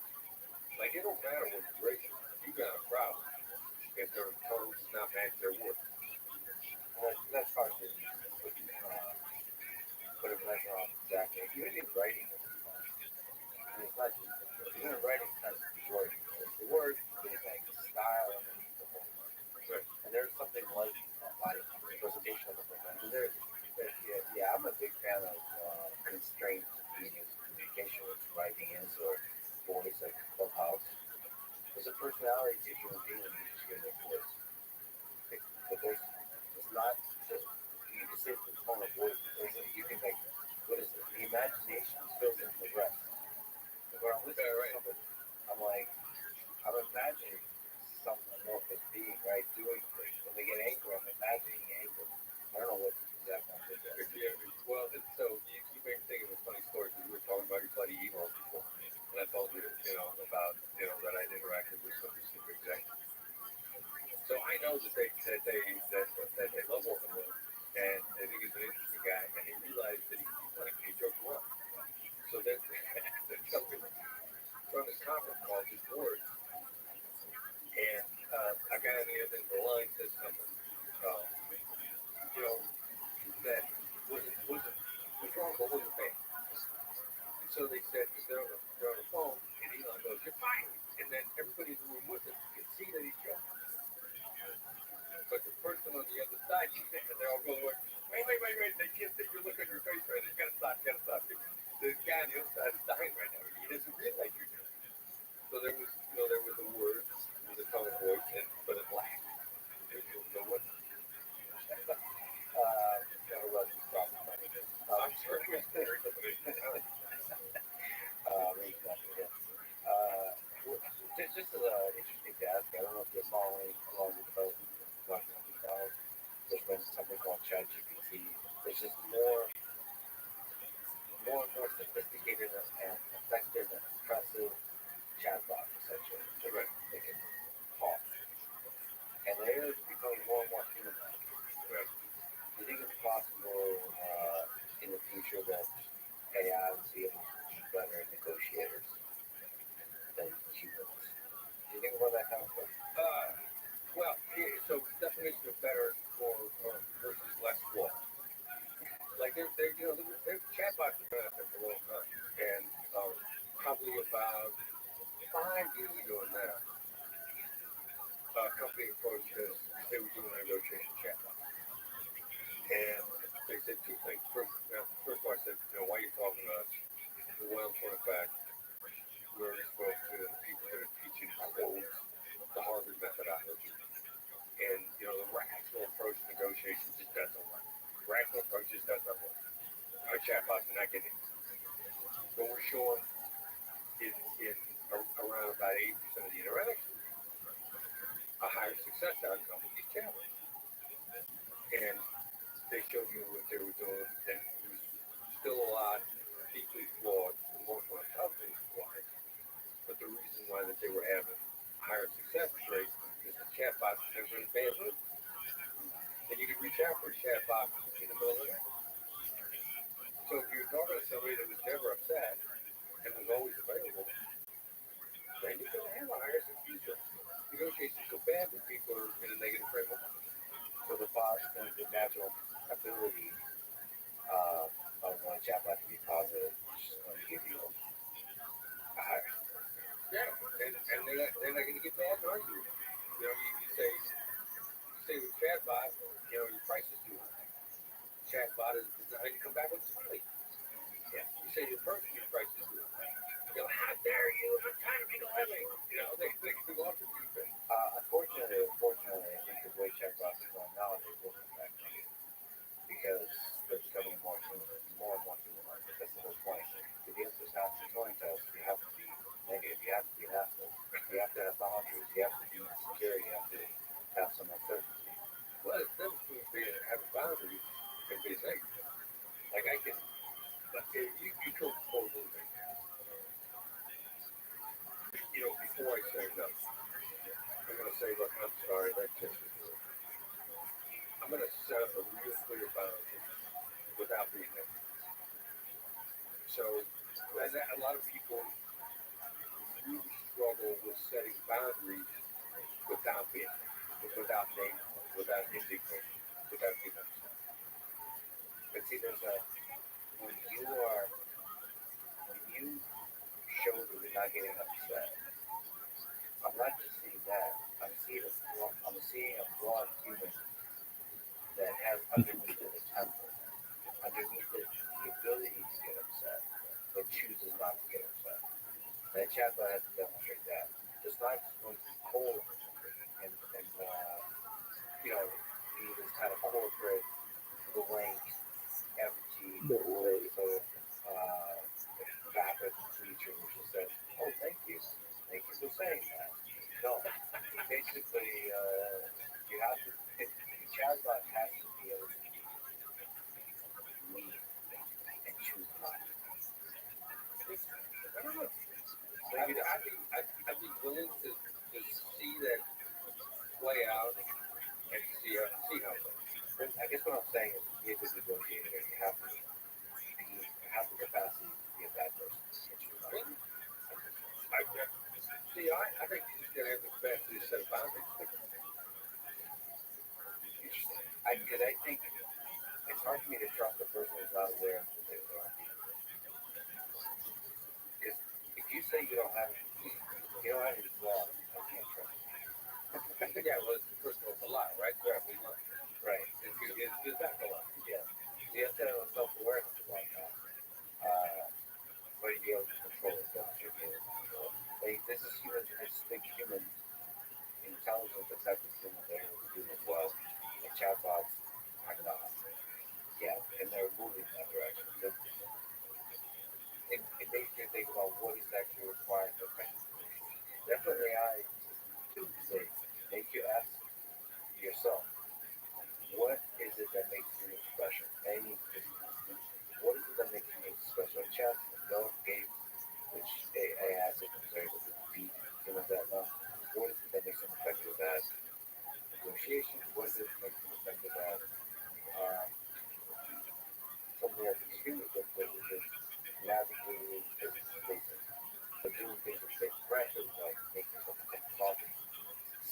Like it don't matter what the ratio. You got a problem if their tone does not match their words. That's hard to put a measure on exactly. Even in writing, it's not just even writing kind of word. The word is like the style underneath the whole word. Right. And there's something like presentation of the whole thing. I'm a big fan of constrained medium communication, which writing is or voice, like Clubhouse. There's a personality to human being when you hear their voice. But it's not just you can say the tone of voice. You can make what is it? The imagination fills in the rest. When I'm listening to somebody, I'm like, I'm imagining some amorphous being, right, doing things. When they get angry, I'm imagining anger. I don't know what exactly I'm thinking. Well, so you may think of a funny story because we were talking about your buddy Elon before. And I told you, about, that I'd interacted with some of the super executives. So I know that they love working with him, and they think he's an interesting guy, and they realize that he jokes well. So they're jumping from this conference call, his words, and a guy on the other end of the line says something, that was wrong, but wasn't bad. And so they said, because they're on the phone, and Elon goes, "You're fine." And then everybody in the room with him can see that he's joking. But the person on the other side, and they're all going, wait, they can't see your look on your face right now. You gotta stop. The guy on the other side is dying right now. He doesn't realize you're doing it. So there was a word, with a tone of voice, but it lacked. There wasn't. Russian problem. I'm sure it was very just as interesting to ask, I don't know if you're following along with development. There's been something called ChatGPT. It's just more and more sophisticated and effective and impressive chatbots, essentially. They can talk. And they're becoming more and more human-like. Right. Do you think it's possible in the future that AI will be able to be better negotiators than humans? Do you think about that kind of stuff? Well, so definition of better or versus less flawed. Like they're chatbots have been out there for a long time, and probably about 5 years ago now, a company approached us. They were doing a negotiation chat. And they said two things. First of all, I said, why are you talking to us? Well, for the fact, we already spoke to the people that are teaching quotes, the Harvard methodology. And, the rational approach to negotiations just doesn't work. Rational approach just doesn't work. Our chatbots are not getting it. What we're showing in around about 80% of the interactions, a higher success outcome with these chatbots. And they showed you what they were doing, and it was still a lot deeply flawed, emotional intelligence wise. But the reason why that they were having higher success rates is the chatbots never in bandwidth. And you can reach out for a chatbot in the middle of the night. So if you're talking to somebody that was never upset and was always available, then you're going to have a higher success rate. Negotiations go bad when people are in a negative frame of mind. So the natural ability of one chatbot to be positive is just going to give you a higher. Yeah, and they're not going to get mad and argue. You say with chatbot, your price is too high. Chatbot is designed to come back with a smiley. Yeah, you say your price is too high. How dare you? I'm trying to make a living. They can go off the deep end. Unfortunately, I think the way chatbots are going now, they will come back negative because they're becoming more and more human-like. That's the whole point. To be able to have controlling tasks, you have to be negative. You have to be an asshole. You have to have boundaries. You have to be secure. You have to have some uncertainty. Well, it's never going to be having boundaries and be safe. Like I can, you could propose a little bit. Before I say no, I'm going to say, look, I'm sorry, that just is rude. I'm going to set up a real clear boundary without being negative. So, a lot of people really struggle with setting boundaries without being negative, without name, without indignation, without being upset. But see, when you show that you're not getting upset, I'm not just seeing that. I'm seeing a flawed human that has underneath it a temper, underneath it the ability to get upset, but chooses not to get upset. That chatbot has to demonstrate that. Just not just going to be cold and be this kind of corporate, blank, empty, sort of vapid creature which just says, "Oh, thank you for saying that." No, basically, you have to. The chatbot has to be able to lead and choose not. I don't know. I'd be willing to see that play out and see how it goes. I guess what I'm saying is, to be a good negotiator, you have the capacity to be a bad person. I think you just gotta have the capacity to set boundaries. Because I think it's hard for me to trust a person who's not aware of what they're doing. Because if you say you don't have any flaws, I can't trust you. Yeah, well, first of all, it's a lie, right? Grabbing lie. Right. It's back a lie. Yeah. You have to have a self-awareness about that. But you be able to control it, don't you? This is human intelligence that type of human they're able to do as well. And chatbots are not. Yeah, and they're moving in that direction. It makes me think about what is actually required for effective. That's what AI to say. Make you ask yourself, what is it that makes you special? What is it that makes you special? Chess, no games, which AI has it was able to beat humans that know. What is it that makes them effective at negotiation? What is it that makes them effective at something that's extremely difficult, which is navigating physics spaces? But doing things that take practice, like making something take coffee,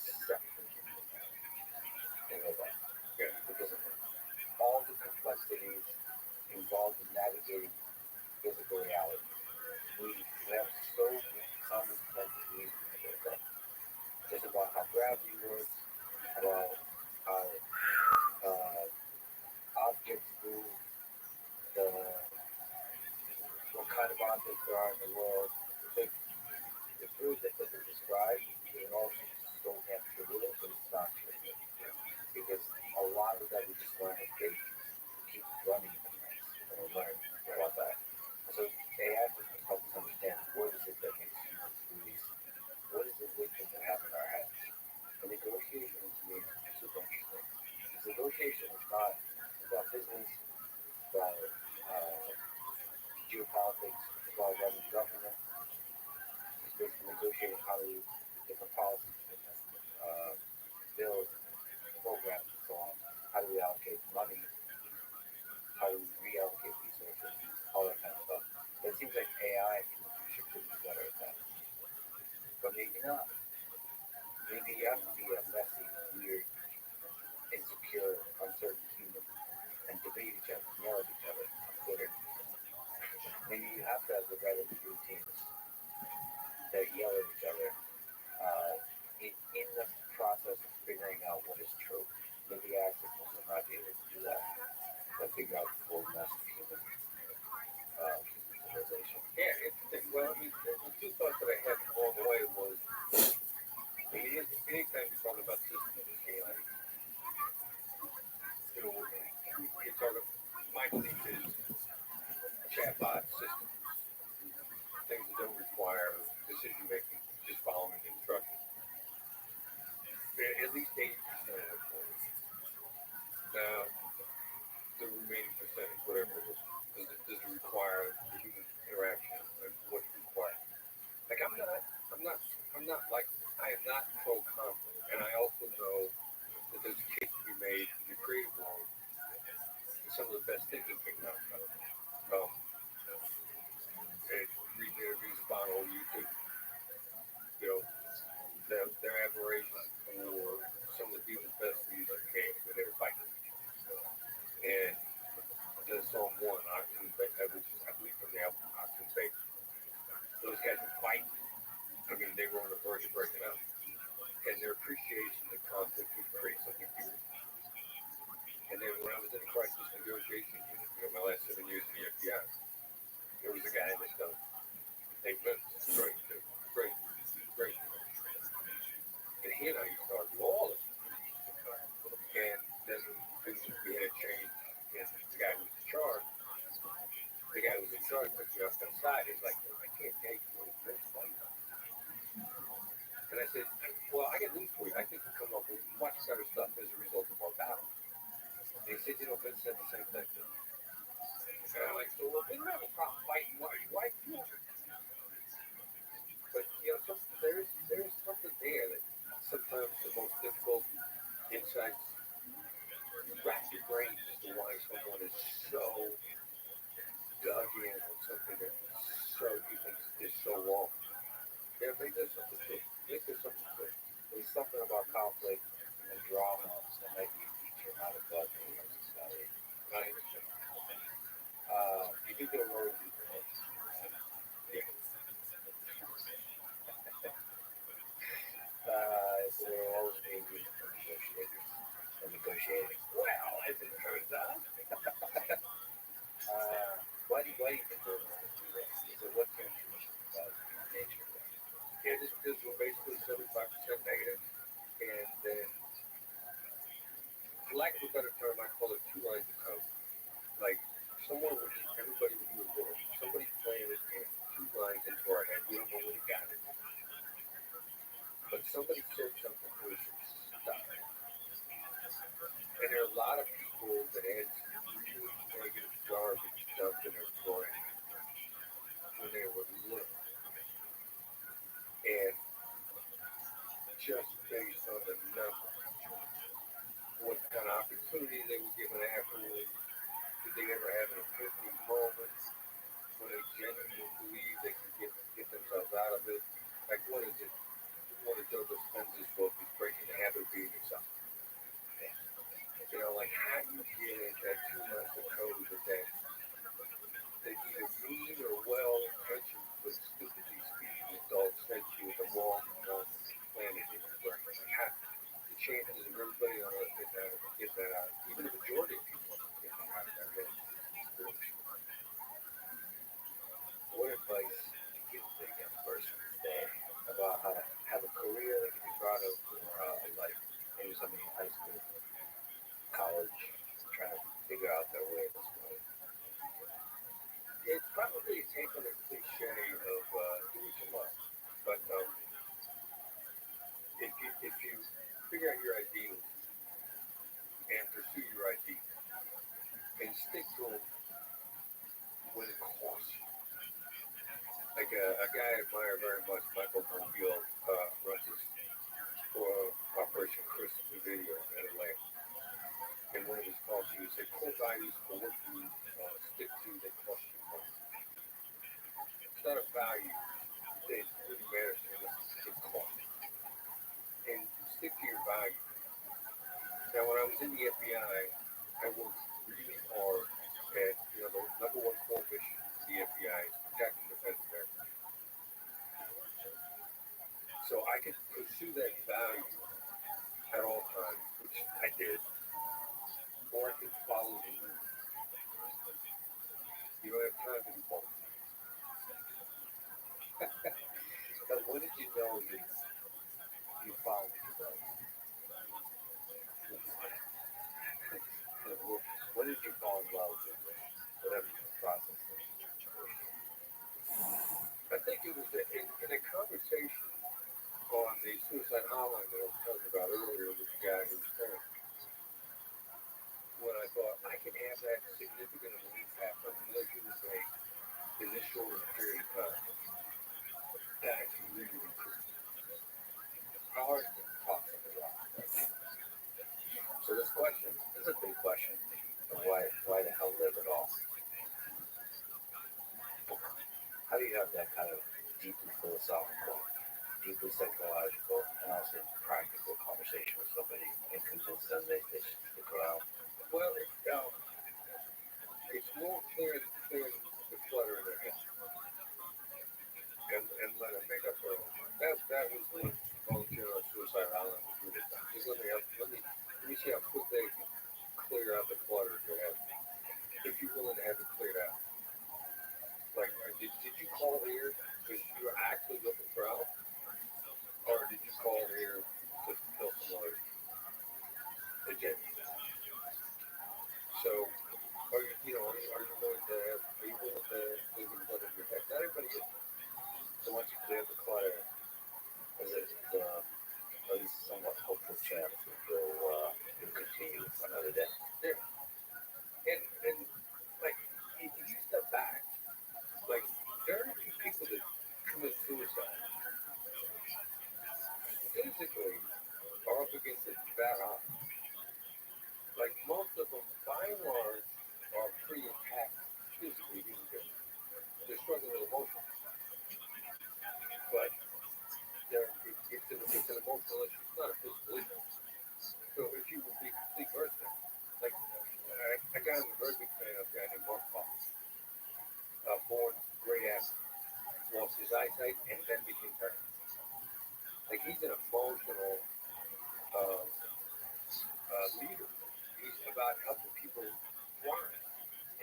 separate and all that. Yeah, because of all the complexities involved in navigating physical reality. We have so many common sense reasons objects there are in the world. It's really difficult to describe. It also so damn trivial, but it's not trivial. Because a lot of that we just learn is basic. Keep running in the place and we'll learn about that. So AI just helps us understand what is it that makes humans do. What is the wisdom we have in our heads? And negotiation is really super interesting. Because negotiation is not about business, it's about geopolitics, it's about running government. It's basically negotiating how to different policies, bills, programs, and so on. How do we allocate money? How do we reallocate resources? All that kind of stuff. But it seems like AI in the future could be better at that. But maybe not. Maybe you have to be a messy, weird, insecure, uncertain human and debate each other, yell at each other on Twitter. Maybe you have to have the relevant routines that yell at each other in the process of figuring out what is true. Maybe AI systems will not be able to do that. But figure out the full mess of human civilization. Yeah, interesting. Well, I mean, the two thoughts that I had along the way was, I mean, anytime you talk about systems scaling, you know, you talk about, my belief is chatbot systems, things that don't require decision making, just following instructions. At least 80% of it for me. Now, the remaining percentage, whatever it is, does it require the human interaction and what's required? Like I'm not like I am not pro conflict, and I also know that there's a case to be made in the creative world. Some of the best thinking can now come. Reading interviews with Bono on YouTube, you know, their admiration for some of the people's best music came when they were fighting. And the song one, Octane, which is I believe from the album Octane Baby. Those guys were fighting. I mean, they were on the verge of breaking up. And their appreciation of conflict would create something beautiful. And then when I was in a crisis negotiation unit, you know, my last 7 years in the FBI, there was a guy in this town named Vince. Great, dude. Great. And he and I used to argue all the time. And then we had a change in the guy who was in charge. The guy who was in charge put me off to the side. He's like, I can't take you with Vince like that. And I said, well, I got news for you. I think we come up with much better stuff as a result of our battle. And he said, you know, Vince said the same thing. And I'm like, so we don't have a problem fighting. Why do it? But, you know, there's something there that sometimes the most difficult insights wrap your brain as to why someone is so dug in on something that so you think is so wrong. Yeah, maybe there's something to it. There's something about conflict and drama that might be a feature, not a bug in our society. I understand. You do get a road in your head. Yeah. So there will always be a need for negotiators and negotiating. Well, as it turns out. Why do you think they're going to do that? So what's your intuition about nature of that? Yeah, this was basically 75% negative. And then, for lack of a better term, I call it two lines of code. Like, someone would eat everybody when you were born. Somebody planted in two lines into our head. We don't know where they got it. But somebody said something to us stuck. And there are a lot of people that had really negative garbage dumped in their brain when they were little. And just based on the numbers, what kind of opportunity they were given afterwards, did they ever have an epiphany moment when they genuinely believe they can get themselves out of it? Like, what is it? What did Joe Dispenza figure out your ideals and pursue your ideals and stick to them when it costs you. Like a guy I admire very much, Michael Mobile, runs this Operation Chris video in Atlanta. And one of his talks, he would say, core values for what you stick to that cost you money. It's not a value that really matters to you unless it costs you. And stick to your values. Now, when I was in the FBI, I worked really hard at, the number one core mission of the FBI is protect and defend America. So I could pursue that value at all times, which I did, or I could follow the rules. You don't have time to do both. But when did you know you followed the rules? When did you fall in love with whatever the process is? I think it was in a conversation on the suicide hotline that I was talking about earlier with the guy who was telling me, when I thought I can have that significant of an impact on another human being in this short of a period of time. That can really be true. How hard is it to talk somebody off? So this question is a big question. Why the hell live at all? How do you have that kind of deeply philosophical, deeply psychological, and also practical conversation with somebody and convince them they should stick around? Well, it's more clear the clutter in their head and let them make up their own mind. That was what volunteer on suicide island was really about. Just let me see how quick they can clear out the clutter in their head. If you're willing to have it cleared out. Like, did you call here because you were actually looking for help? Or did you call here to kill somebody? Again. So, are you willing to leave the clutter in your head? Not everybody is. So once you clear the clutter, is it at least somewhat hopeful chance that you'll continue for another day? Yeah. And like, if you step back, like, very few people that commit suicide physically are up against it that hard. Like, most of them, by and large, are pretty intact physically. They're struggling with emotions. But it's an emotional issue. It's not a physical issue. So if you would be a complete person, like, a guy I'm a very big fan of, a guy named Mark Paul, born great athlete, lost his eyesight and then became paralyzed. Like, he's an emotional leader. He's about helping people thrive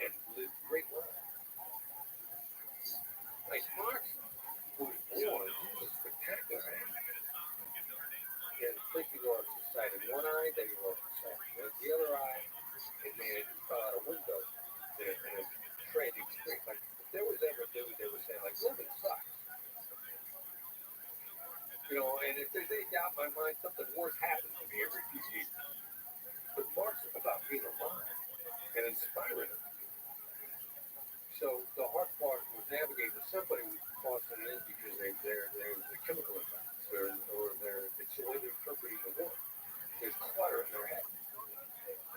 and live great lives. Like, Mark was born, he was a spectacular athlete. And first he lost his sight in one eye, then he lost his sight in the other eye, and then he fell out a window in a tragic street. Like, if there was ever a dude that was saying, like, living sucks. And if there's any doubt in my mind, something worse happens to me every few years. But Mark's about being alive and inspiring them. So the hard part was navigating with somebody who's crossing in because they're the chemical imbalance or it's the way they're interpreting the world. There's clutter in their head.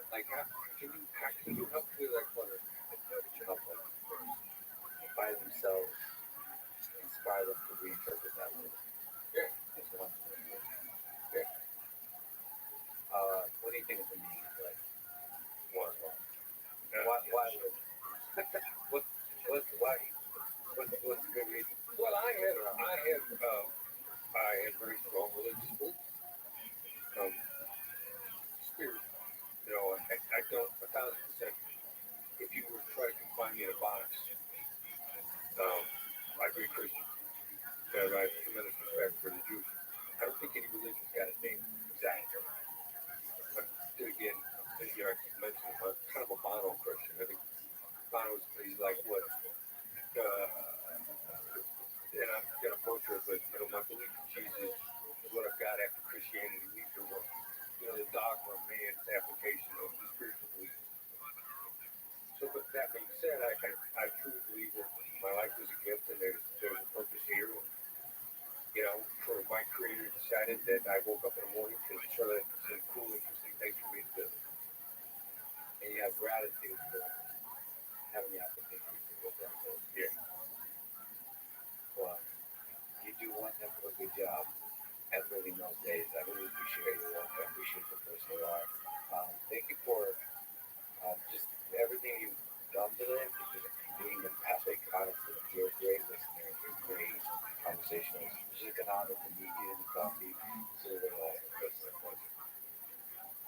Like, how can you help clear that clutter? Help them by themselves, inspire them to reinterpret that world. Yeah. That's one thing. Yeah. What do you think is the meaning of life? Why live? What's the good reason? Well, I had very strong religious beliefs. Spirit. I don't 1,000%. If you were to try to confine me in a box, I'd be a Christian. Because I have tremendous respect for the Jews. I don't think any religion's got a name exactly. But then again, I mentioned I'm kind of a mono Christian. I think mono is like what? And I'm going to butcher it, but my belief in Jesus what I've got after Christianity leaves the world. The dogma of man's application of the spiritual belief. So, with that being said, I truly believe that my life was a gift and there's a purpose here. And, for my Creator decided that I woke up in the morning to show that some cool, interesting things for me to do. And you have gratitude for having the opportunity to do that. Yeah. Well, you do one heck of a good job at living those days. I really appreciate your work. I appreciate the person you are. Thank you for just everything you've done today. Being empathic, honestly. You're a great listener. You're a great conversationalist. It's just an honor to meet you and to talk to you. So,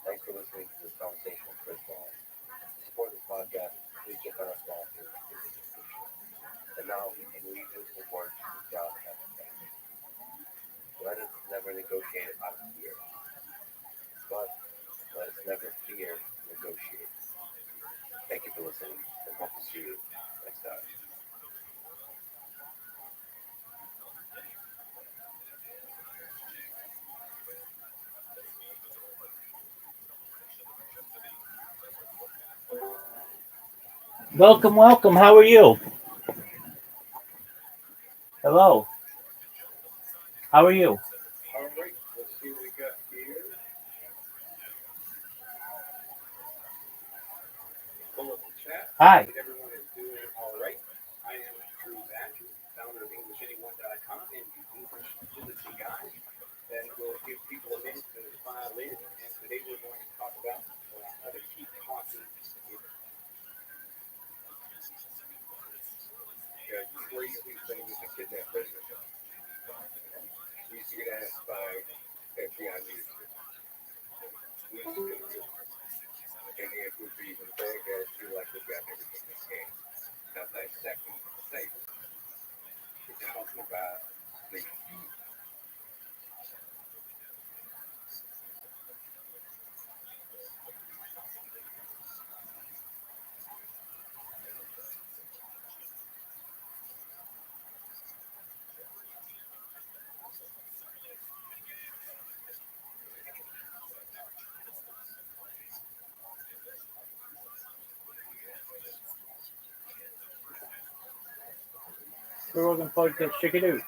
thanks for listening to this conversation with Chris Ball. To support this podcast, please check out our sponsor. And now we can leave this to work with God and heaven. Let us never negotiate out of fear, but let us never fear negotiate. Thank you for listening, and hope to see you next time. Welcome, welcome. How are you? Hello. How are you? All right, let's see what we got here. Pull up the chat. Hi. Everyone is doing all right. I am Drew Badger, founder of EnglishAnyone.com and the English Literacy Guide. And we'll give people a minute to file in. And today we're going to talk about how to keep talking. Crazy thing with the kidnap business. We used to get asked by FBI news. We used to do it. And if we'd be even bad guys, feel like we've got everything we can. Now, that second thing, we're talking about the We're looking forward to Chickadoo.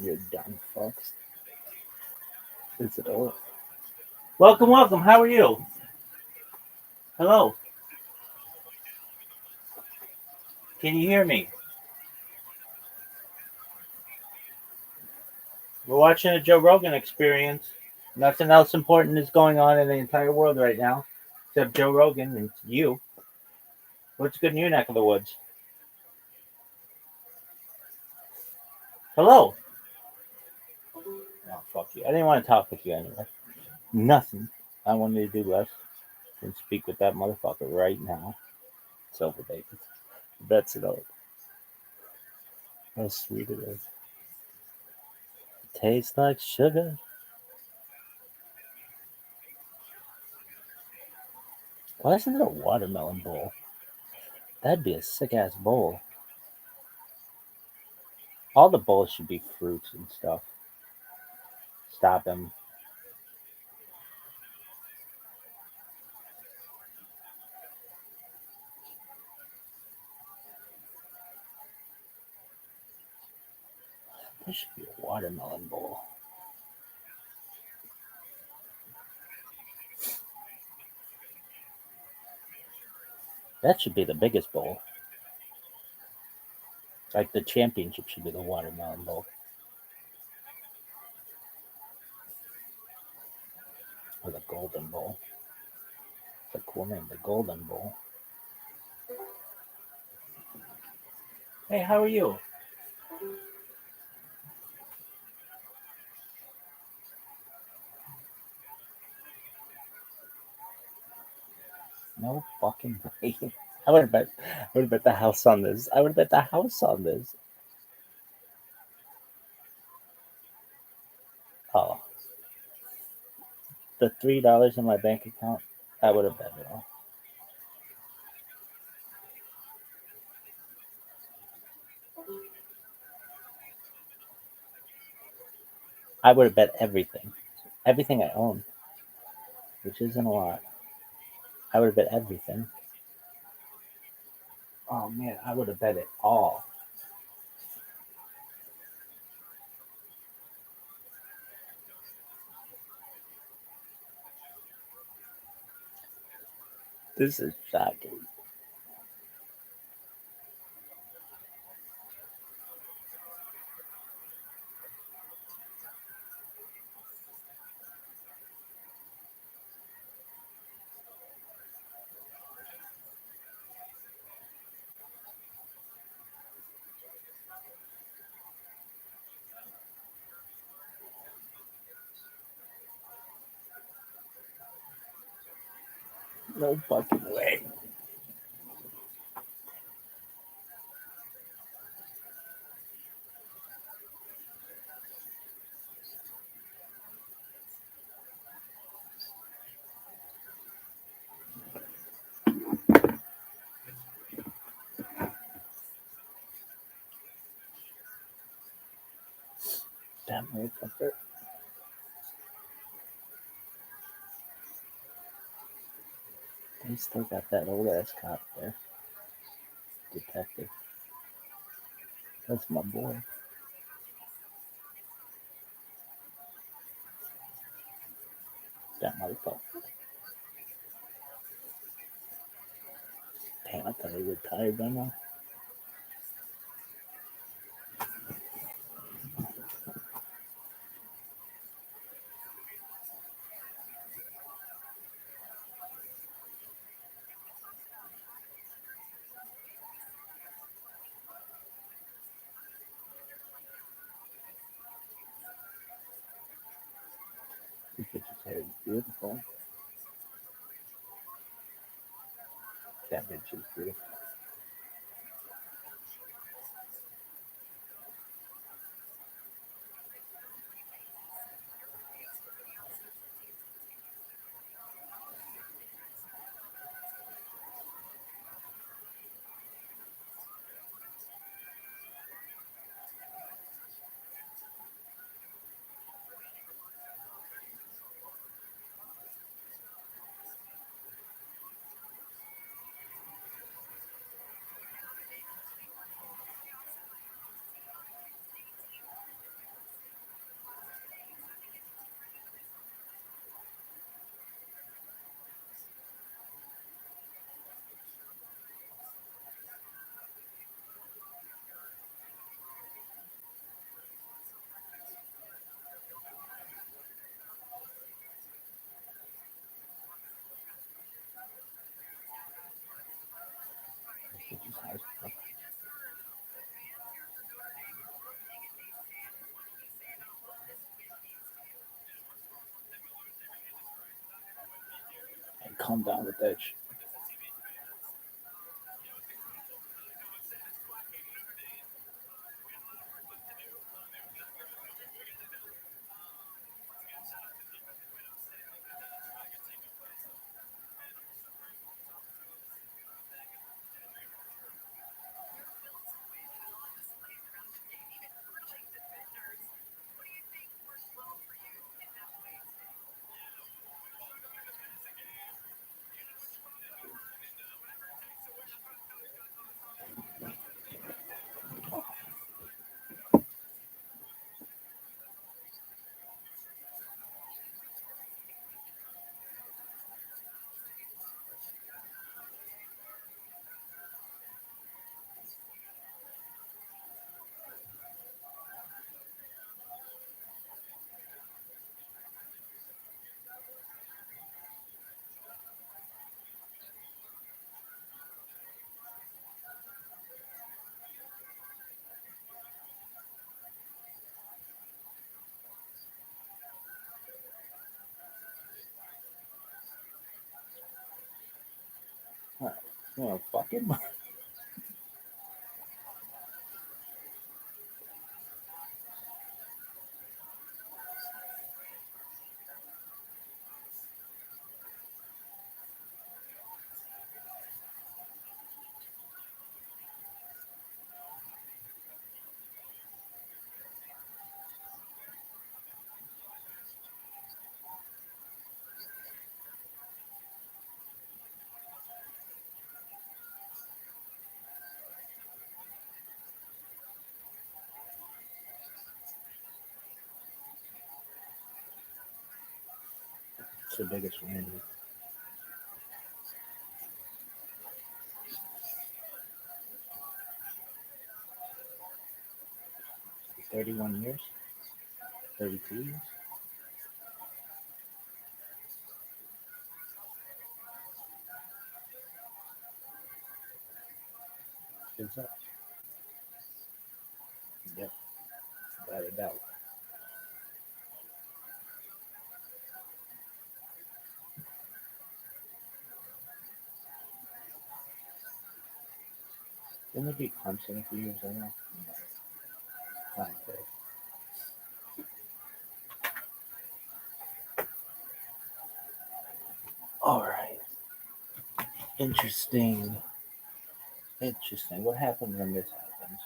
You dumb fucks. Is it all? Welcome, welcome. How are you? Hello. Can you hear me? We're watching a Joe Rogan experience. Nothing else important is going on in the entire world right now, except Joe Rogan and you. What's good in your neck of the woods? Hello. Oh, fuck you. I didn't want to talk with you anyway. Nothing. I wanted to do less than speak with that motherfucker right now. It's over, baby. That's it over. How sweet it is. It tastes like sugar. Why isn't it a watermelon bowl? That'd be a sick ass bowl. All the bowls should be fruits and stuff. Stop him. There should be a watermelon bowl. That should be the biggest bowl. Like the championship should be the watermelon bowl. Or the golden bowl. It's a cool name, the golden bowl. Hey, how are you? No fucking way. I would have bet the house on this. I would have bet the house on this. Oh. the $3 in my bank account, I would have bet it all. I would have bet everything I own, which isn't a lot. I would have bet everything. Oh man, I would have bet it all. This is shocking. No fucking way. Damn motherfucker. They still got that old ass cop there. Detective. That's my boy. That motherfucker. Damn, I thought he retired by now. This bitch's hair is beautiful. That bitch is beautiful. This bitch is high as fuck. Hey, calm down with that shit. Oh, fucking. What's the biggest win? 31 years? 32 years? What's up? Yep, without a doubt. Didn't they beat Clemson a few years ago? Okay. All right. Interesting. Interesting. What happens when this happens?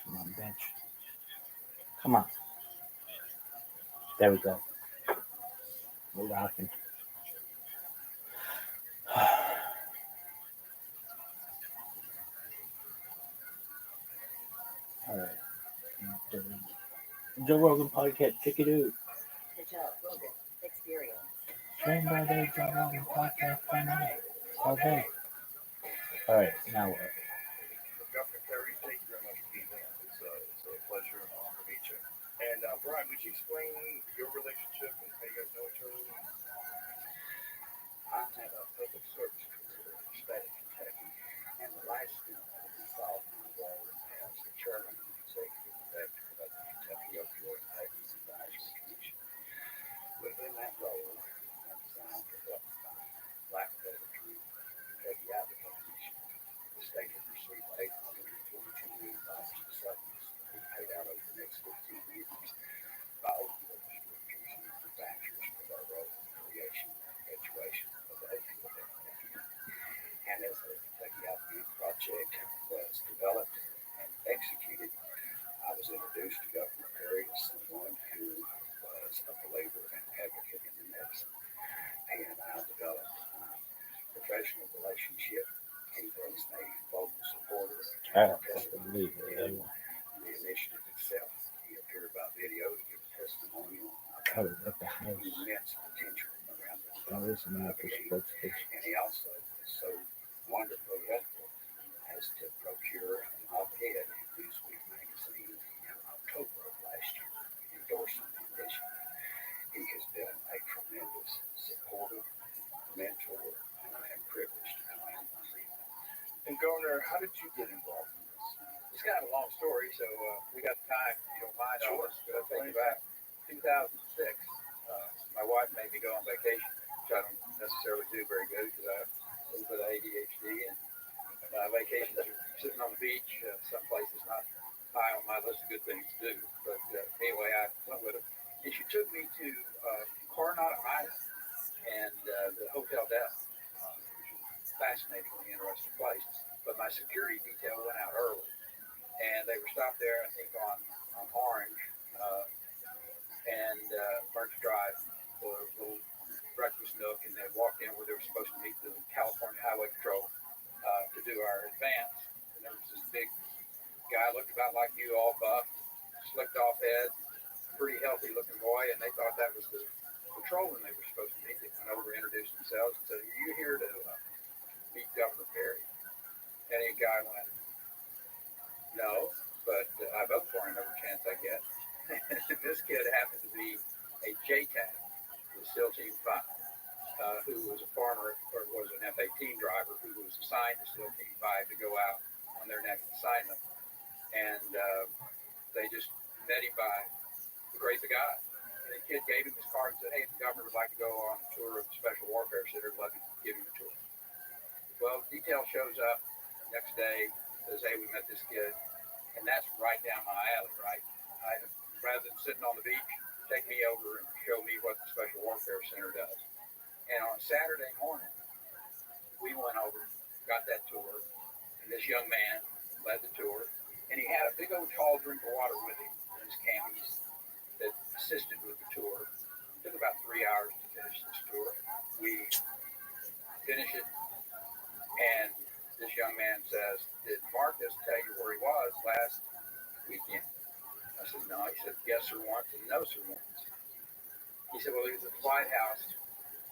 Come on, bench. Come on. There we go. We're rocking. All right. Joe Rogan podcast. Check it out. The Joe Rogan Experience. Trained by the Joe Rogan podcast. All day. All right. Now what? Governor Perry, thank you very much for being here. It's a pleasure and honor to meet you. And Brian, would you explain your relationship and how you guys know each other? I had a public service career in the state of Kentucky, and the last thing I involved my role as the chairman and executive director of the Kentucky Opioid Patent Advisory Commission. Within that role, I designed to help find black poetry in the Kentucky Advocate Commission. The state had received $842 million in settlements to be paid out over the next 15 years by opioid distributors and manufacturers for their role in the creation and perpetuation of the opioid epidemic. And as the Kentucky Advocate Project was developed and executed, I was introduced to Governor Perry as someone who was a believer and advocate in the medicine. And I developed a professional relationship. He was a vocal supporter and participant in the initiative itself. He appeared by video to give a testimonial about the immense potential around the and he also was so wonderfully helpful as to procure an op-ed in Newsweek magazine in October of last year, endorsing the initiative. He has been a tremendous supporter, mentor, and I am privileged to know him. And Governor, how did you get involved in this? It's kind of a long story, so we got time, if you don't mind. Sure. I'll think about 2006. My wife made me go on vacation, which I don't necessarily do very good because I have a little bit of ADHD, and vacations are sitting on the beach, someplace is not high on my list of good things to do. But anyway, I went with her, and she took me to Coronado Island and the Hotel Del, which is a fascinatingly interesting place. But my security detail went out early, and they were stopped there, I think, on Orange, and drive to a little breakfast nook, and they walked in where they were supposed to meet the California Highway Patrol to do our advance. And there was this big guy, looked about like you, all buff, slicked off head, pretty healthy looking boy, and they thought that was the patrolman they were supposed to meet. They went over, introduced themselves, and said, "Are you here to meet Governor Perry?" And the guy went, "No, but I vote for him every chance I get." This kid happened to be a JTAG, the SEAL Team 5, who was a farmer, or was an F-18 driver, who was assigned to SEAL Team 5 to go out on their next assignment. And they just met him by the grace of God. And the kid gave him his card and said, "Hey, if the governor would like to go on a tour of the Special Warfare Center, let me give him a tour." Well, detail shows up next day, says, "Hey, we met this kid." And that's right down my alley, right? Rather than sitting on the beach, take me over and show me what the Special Warfare Center does. And on Saturday morning, we went over, got that tour, and this young man led the tour, and he had a big old tall drink of water with him in his camis that assisted with the tour. It took about 3 hours to finish this tour. We finish it, and this young man says, "Did Marcus tell you where he was last weekend?" I said, "No." He said, "Yes, sir, once, and no, sir, once." He said, "Well, he was at the White House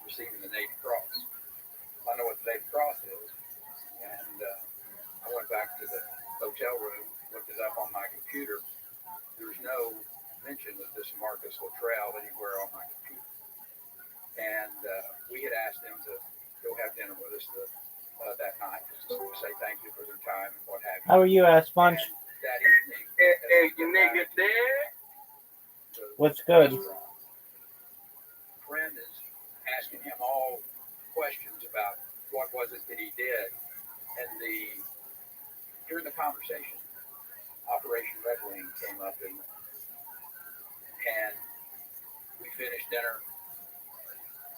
receiving the Navy Cross." I know what the Navy Cross is, and I went back to the hotel room, looked it up on my computer. There's no mention of this Marcus Luttrell anywhere on my computer. And we had asked them to go have dinner with us that night, just to say thank you for their time and what have you. How are you, Ass Bunch? And that evening, Hey, you nigga there? What's good? Friend is asking him all questions about what was it that he did, and during the conversation, Operation Red Wing came up, and we finished dinner.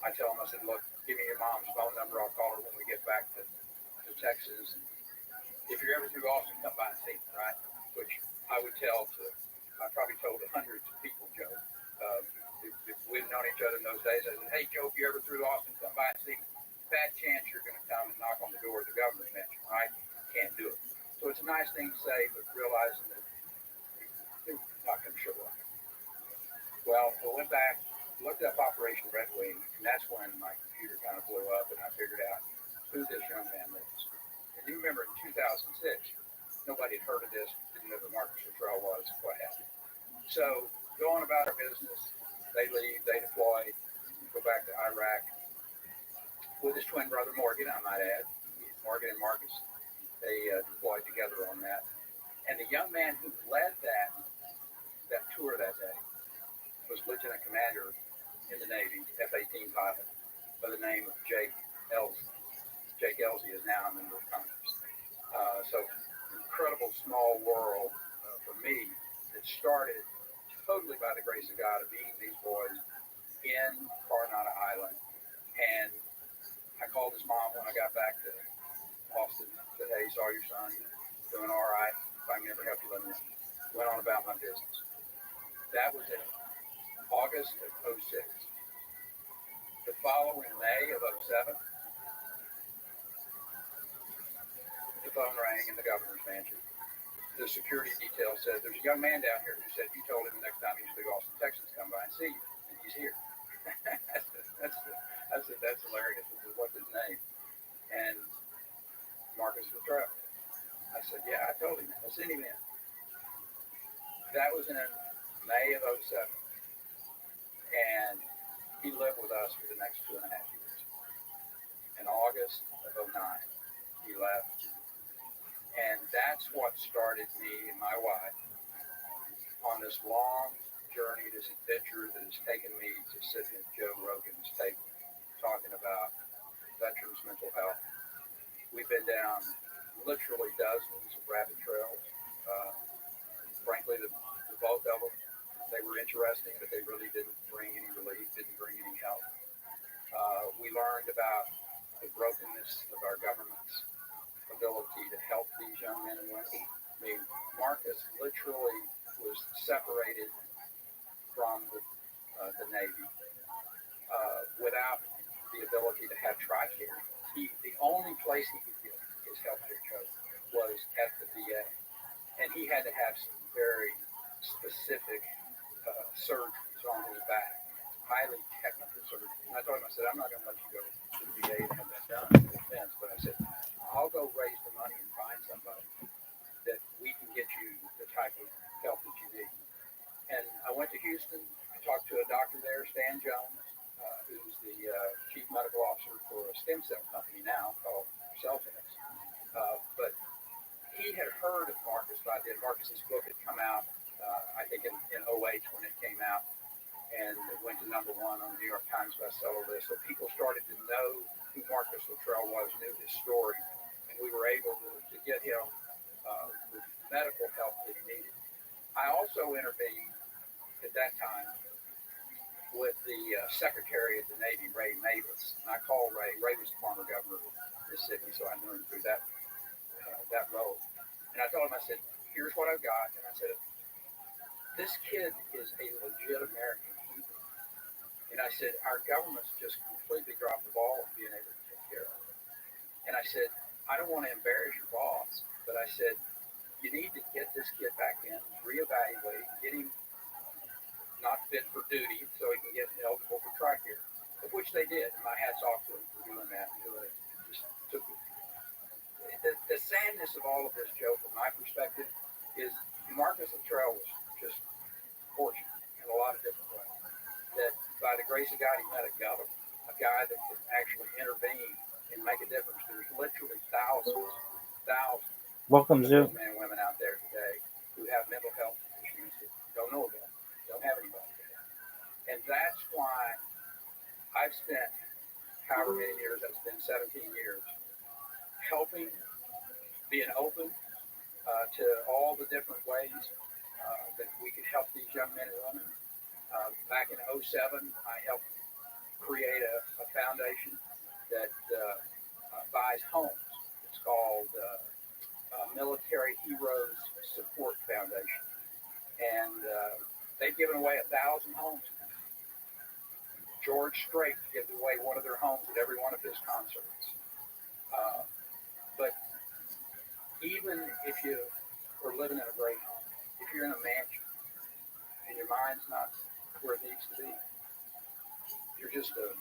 I tell him, I said, "Look, give me your mom's phone number. I'll call her when we get back to Texas. And if you're ever through Austin, come by and see me," right? Which I would tell I probably told hundreds of people, Joe. If we'd known each other in those days, I said, "Hey, Joe, if you're ever through Austin, come by and see me. Bad chance you're going to come and knock on the door of the governor's mansion, right? Can't do it." So it's a nice thing to say, but realizing that they're not going to show up. Well, we went back, looked up Operation Red Wing, and that's when my computer kind of blew up, and I figured out who this young man was. And you remember in 2006, nobody had heard of this, didn't know who Marcus Luttrell was, what happened. So, going about our business, they leave, they deploy, go back to Iraq with his twin brother Morgan, I might add. Morgan and Marcus, they deployed together on that. And the young man who led that tour that day was Lieutenant Commander in the Navy, F-18 pilot, by the name of Jake Elsey. Jake Elsey is now a member of Congress. So, incredible small world for me that started totally by the grace of God of meeting these boys in Coronado Island. And I called his mom when I got back to Austin, said, "Hey, saw your son, doing all right. If I can ever help you, let me know." Went on about my business. That was in August of 06. The following May of 07, the phone rang in the governor's mansion. The security detail said, "There's a young man down here who said you told him the next time he's to Austin, Texas, come by and see you, and he's here." I said, "That's hilarious." I said, "What's his name?" And Marcus Luttrell. I said, "Yeah, I told him. I sent him in." That was in May of 07. And he lived with us for the next 2.5 years. In August of 09, he left. And that's what started me and my wife on this long journey, this adventure that has taken me to sitting at Joe Rogan's table, talking about veterans' mental health. We've been down literally dozens of rabbit trails. Frankly, the bulk of them, they were interesting, but they really didn't bring any relief, didn't bring any help. We learned about the brokenness of our government's ability to help these young men and women. I mean, Marcus literally was separated from the the Navy without the ability to have TRICARE. The only place he could get his health care covered was at the VA, and he had to have some very specific surgeries on his back, highly technical surgeries. And I told him, I said, I'm not going to let you go to the VA and have that done in defense, but I said, I'll go raise the money and find somebody that we can get you the type of help that you need. And I went to Houston. I talked to a doctor there, Stan Jones, who's the chief medical officer for a stem cell company now called Celtics. But he had heard of Marcus by then. Marcus's book had come out, I think in 08 when it came out, and it went to #1 on the New York Times bestseller list. So people started to know who Marcus Luttrell was, knew his story, and we were able to get him the medical help that he needed. I also intervened at that time with the Secretary of the Navy, Ray Mavis. And I called Ray. Ray was the former governor of Mississippi, so I knew him through that role. And I told him, I said, here's what I've got. And I said, this kid is a legit American Hebrew. And I said, our government's just completely dropped the ball of being able to take care of it. And I said, I don't want to embarrass your boss, but I said, you need to get this kid back in, reevaluate, get him not fit for duty so he can get eligible for TRICARE, of which they did. My hat's off to them for doing that. Just took the sadness of all of this, Joe, from my perspective, is Marcus Luttrell was just fortunate in a lot of different ways. That by the grace of God, he met a governor, a guy that could actually intervene and make a difference. There's literally thousands Welcome, Zoo. of men and women out there today who have mental health issues that don't know about it, don't have anybody. And that's why I've spent however many years, that's been 17 years, helping, being open to all the different ways that we could help these young men and women. Back in 07, I helped create a foundation that buys homes. It's called Military Heroes Support Foundation. And they've given away 1,000 homes. George Strait gave away one of their homes at every one of his concerts. But even if you are living in a great home, if you're in a mansion and your mind's not where it needs to be, you're just a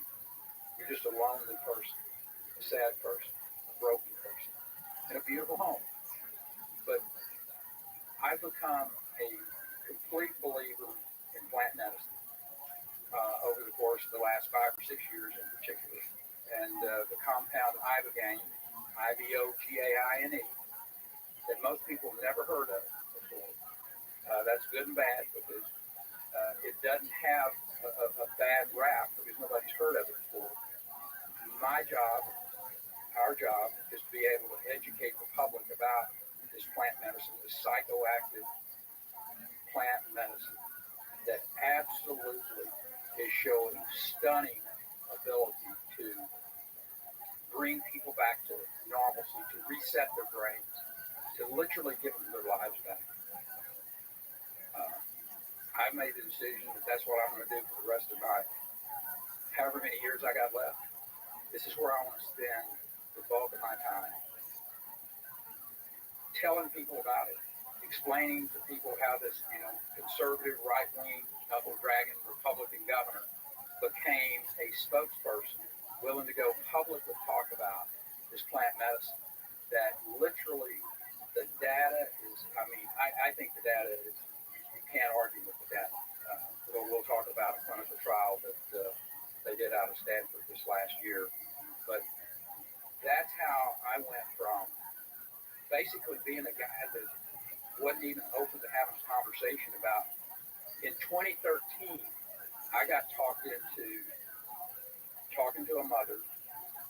lonely person, a sad person, a broken person, in a beautiful home. But I've become a complete believer in plant medicine over the course of the last 5 or 6 years in particular. And the compound ibogaine, IBOGAINE, that most people have never heard of before. That's good and bad because it doesn't have a bad rap because nobody's heard of it before. My job, our job, is to be able to educate the public about this plant medicine, this psychoactive plant medicine that absolutely is showing stunning ability to bring people back to normalcy, to reset their brains, to literally give them their lives back. I've made the decision that that's what I'm going to do for the rest of my, however many years I got left. This is where I want to spend the bulk of my time, telling people about it, explaining to people how this, conservative, right-wing, knuckle-dragging Republican governor became a spokesperson willing to go public with talk about this plant medicine that literally the data is, I think the data is, you can't argue with the data. We'll talk about a clinical trial that they did out of Stanford this last year. But that's how I went from basically being a guy that wasn't even open to having a conversation about. In 2013, I got talked into talking to a mother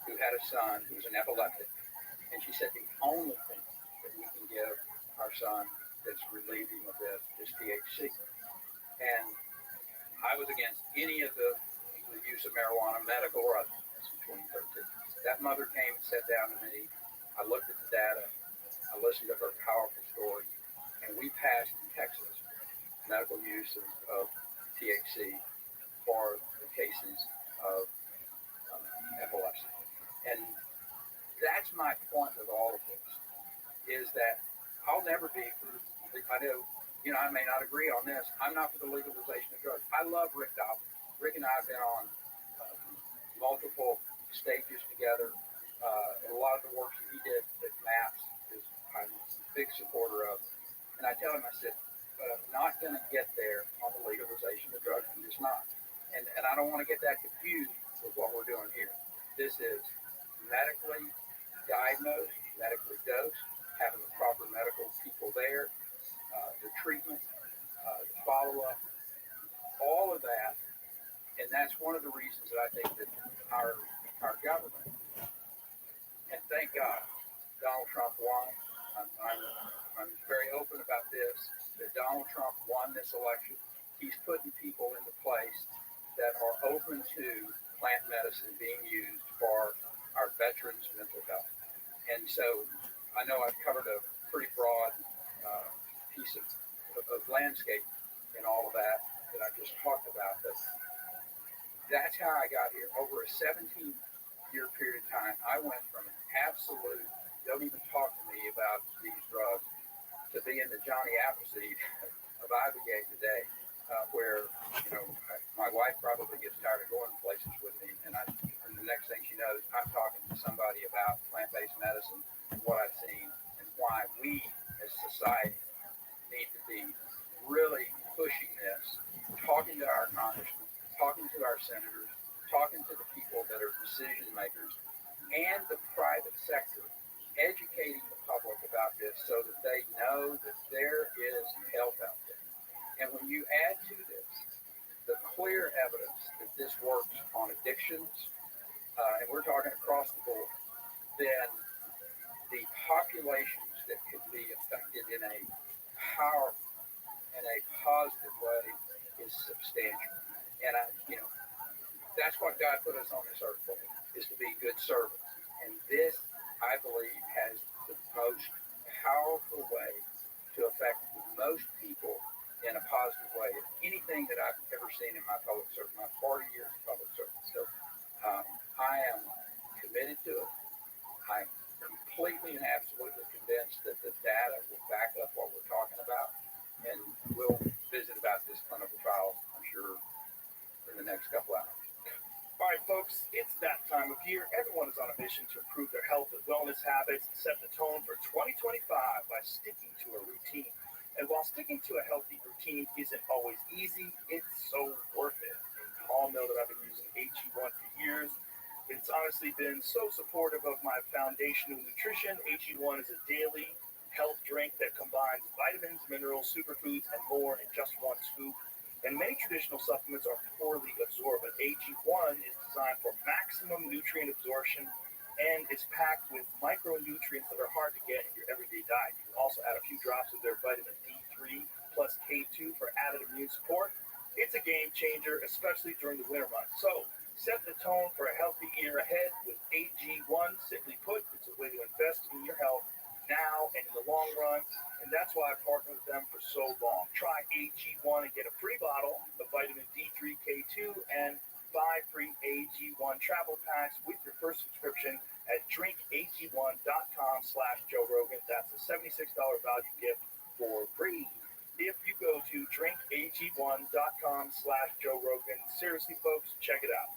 who had a son who was an epileptic. And she said the only thing that we can give our son that's relieved him of this is THC. And I was against any of the use of marijuana, medical or otherwise, in 2013. That mother came and sat down to me. I looked at the data. I listened to her powerful story. And we passed in Texas medical use of THC. cases of epilepsy. And that's my point with all of this, is that I'll never be for, I know, I may not agree on this. I'm not for the legalization of drugs. I love Rick Doblin. Rick and I have been on multiple stages together. A lot of the work that he did at MAPS is I'm a big supporter of. And I tell him, I said, but I'm not going to get there on the legalization of drugs. I'm just not. And I don't want to get that confused with what we're doing here. This is medically diagnosed, medically dosed, having the proper medical people there, the treatment, the follow-up, all of that. And that's one of the reasons that I think that our government, and thank God, Donald Trump won. I'm very open about this, that Donald Trump won this election. He's putting people into place that are open to plant medicine being used for our veterans' mental health. And so I know I've covered a pretty broad piece of landscape and all of that I just talked about, but that's how I got here. Over a 17-year period of time, I went from an absolute, don't even talk to me about these drugs, to being the Johnny Appleseed of Ibogaine today, where, my wife probably gets tired of going places with me, and the next thing she knows, I'm talking to somebody about plant-based medicine and what I've seen and why we as society need to be really pushing this, talking to our congressmen, talking to our senators, talking to the people that are decision makers, and the private sector, educating the public about this so that they know that there is help out there. And when you add to this the clear evidence that this works on addictions, and we're talking across the board, then the populations that could be affected in a powerful, in a positive way is substantial. And that's what God put us on this earth for, is to be good servants. And this, I believe, has the most powerful way to affect the most people in a positive way of anything that I've ever seen in my public service, my 40 years of public service. So I am committed to it. I'm completely and absolutely convinced that the data will back up what we're talking about. And we'll visit about this clinical trial, I'm sure, in the next couple hours. All right, folks, it's that time of year. Everyone is on a mission to improve their health and wellness habits and set the tone for 2025 by sticking to a routine. And while sticking to a healthy routine isn't always easy, it's so worth it. And you all know that I've been using AG1 for years. It's honestly been so supportive of my foundational nutrition. AG1 is a daily health drink that combines vitamins, minerals, superfoods, and more in just one scoop. And many traditional supplements are poorly absorbed, but AG1 is designed for maximum nutrient absorption and is packed with micronutrients that are hard to get in your everyday diet. You can also add a few drops of their vitamin D3 plus K2 for added immune support. It's a game changer, especially during the winter months. So set the tone for a healthy year ahead with AG1. Simply put, it's a way to invest in your health now and in the long run, and that's why I've partnered with them for so long. Try AG1 and get a free bottle of vitamin D3 K2 and 5 free AG1 travel packs with your first subscription at drinkag1.com/Joe Rogan. That's a $76 value gift for free if you go to drinkag1.com/Joe Rogan. Seriously, folks, check it out.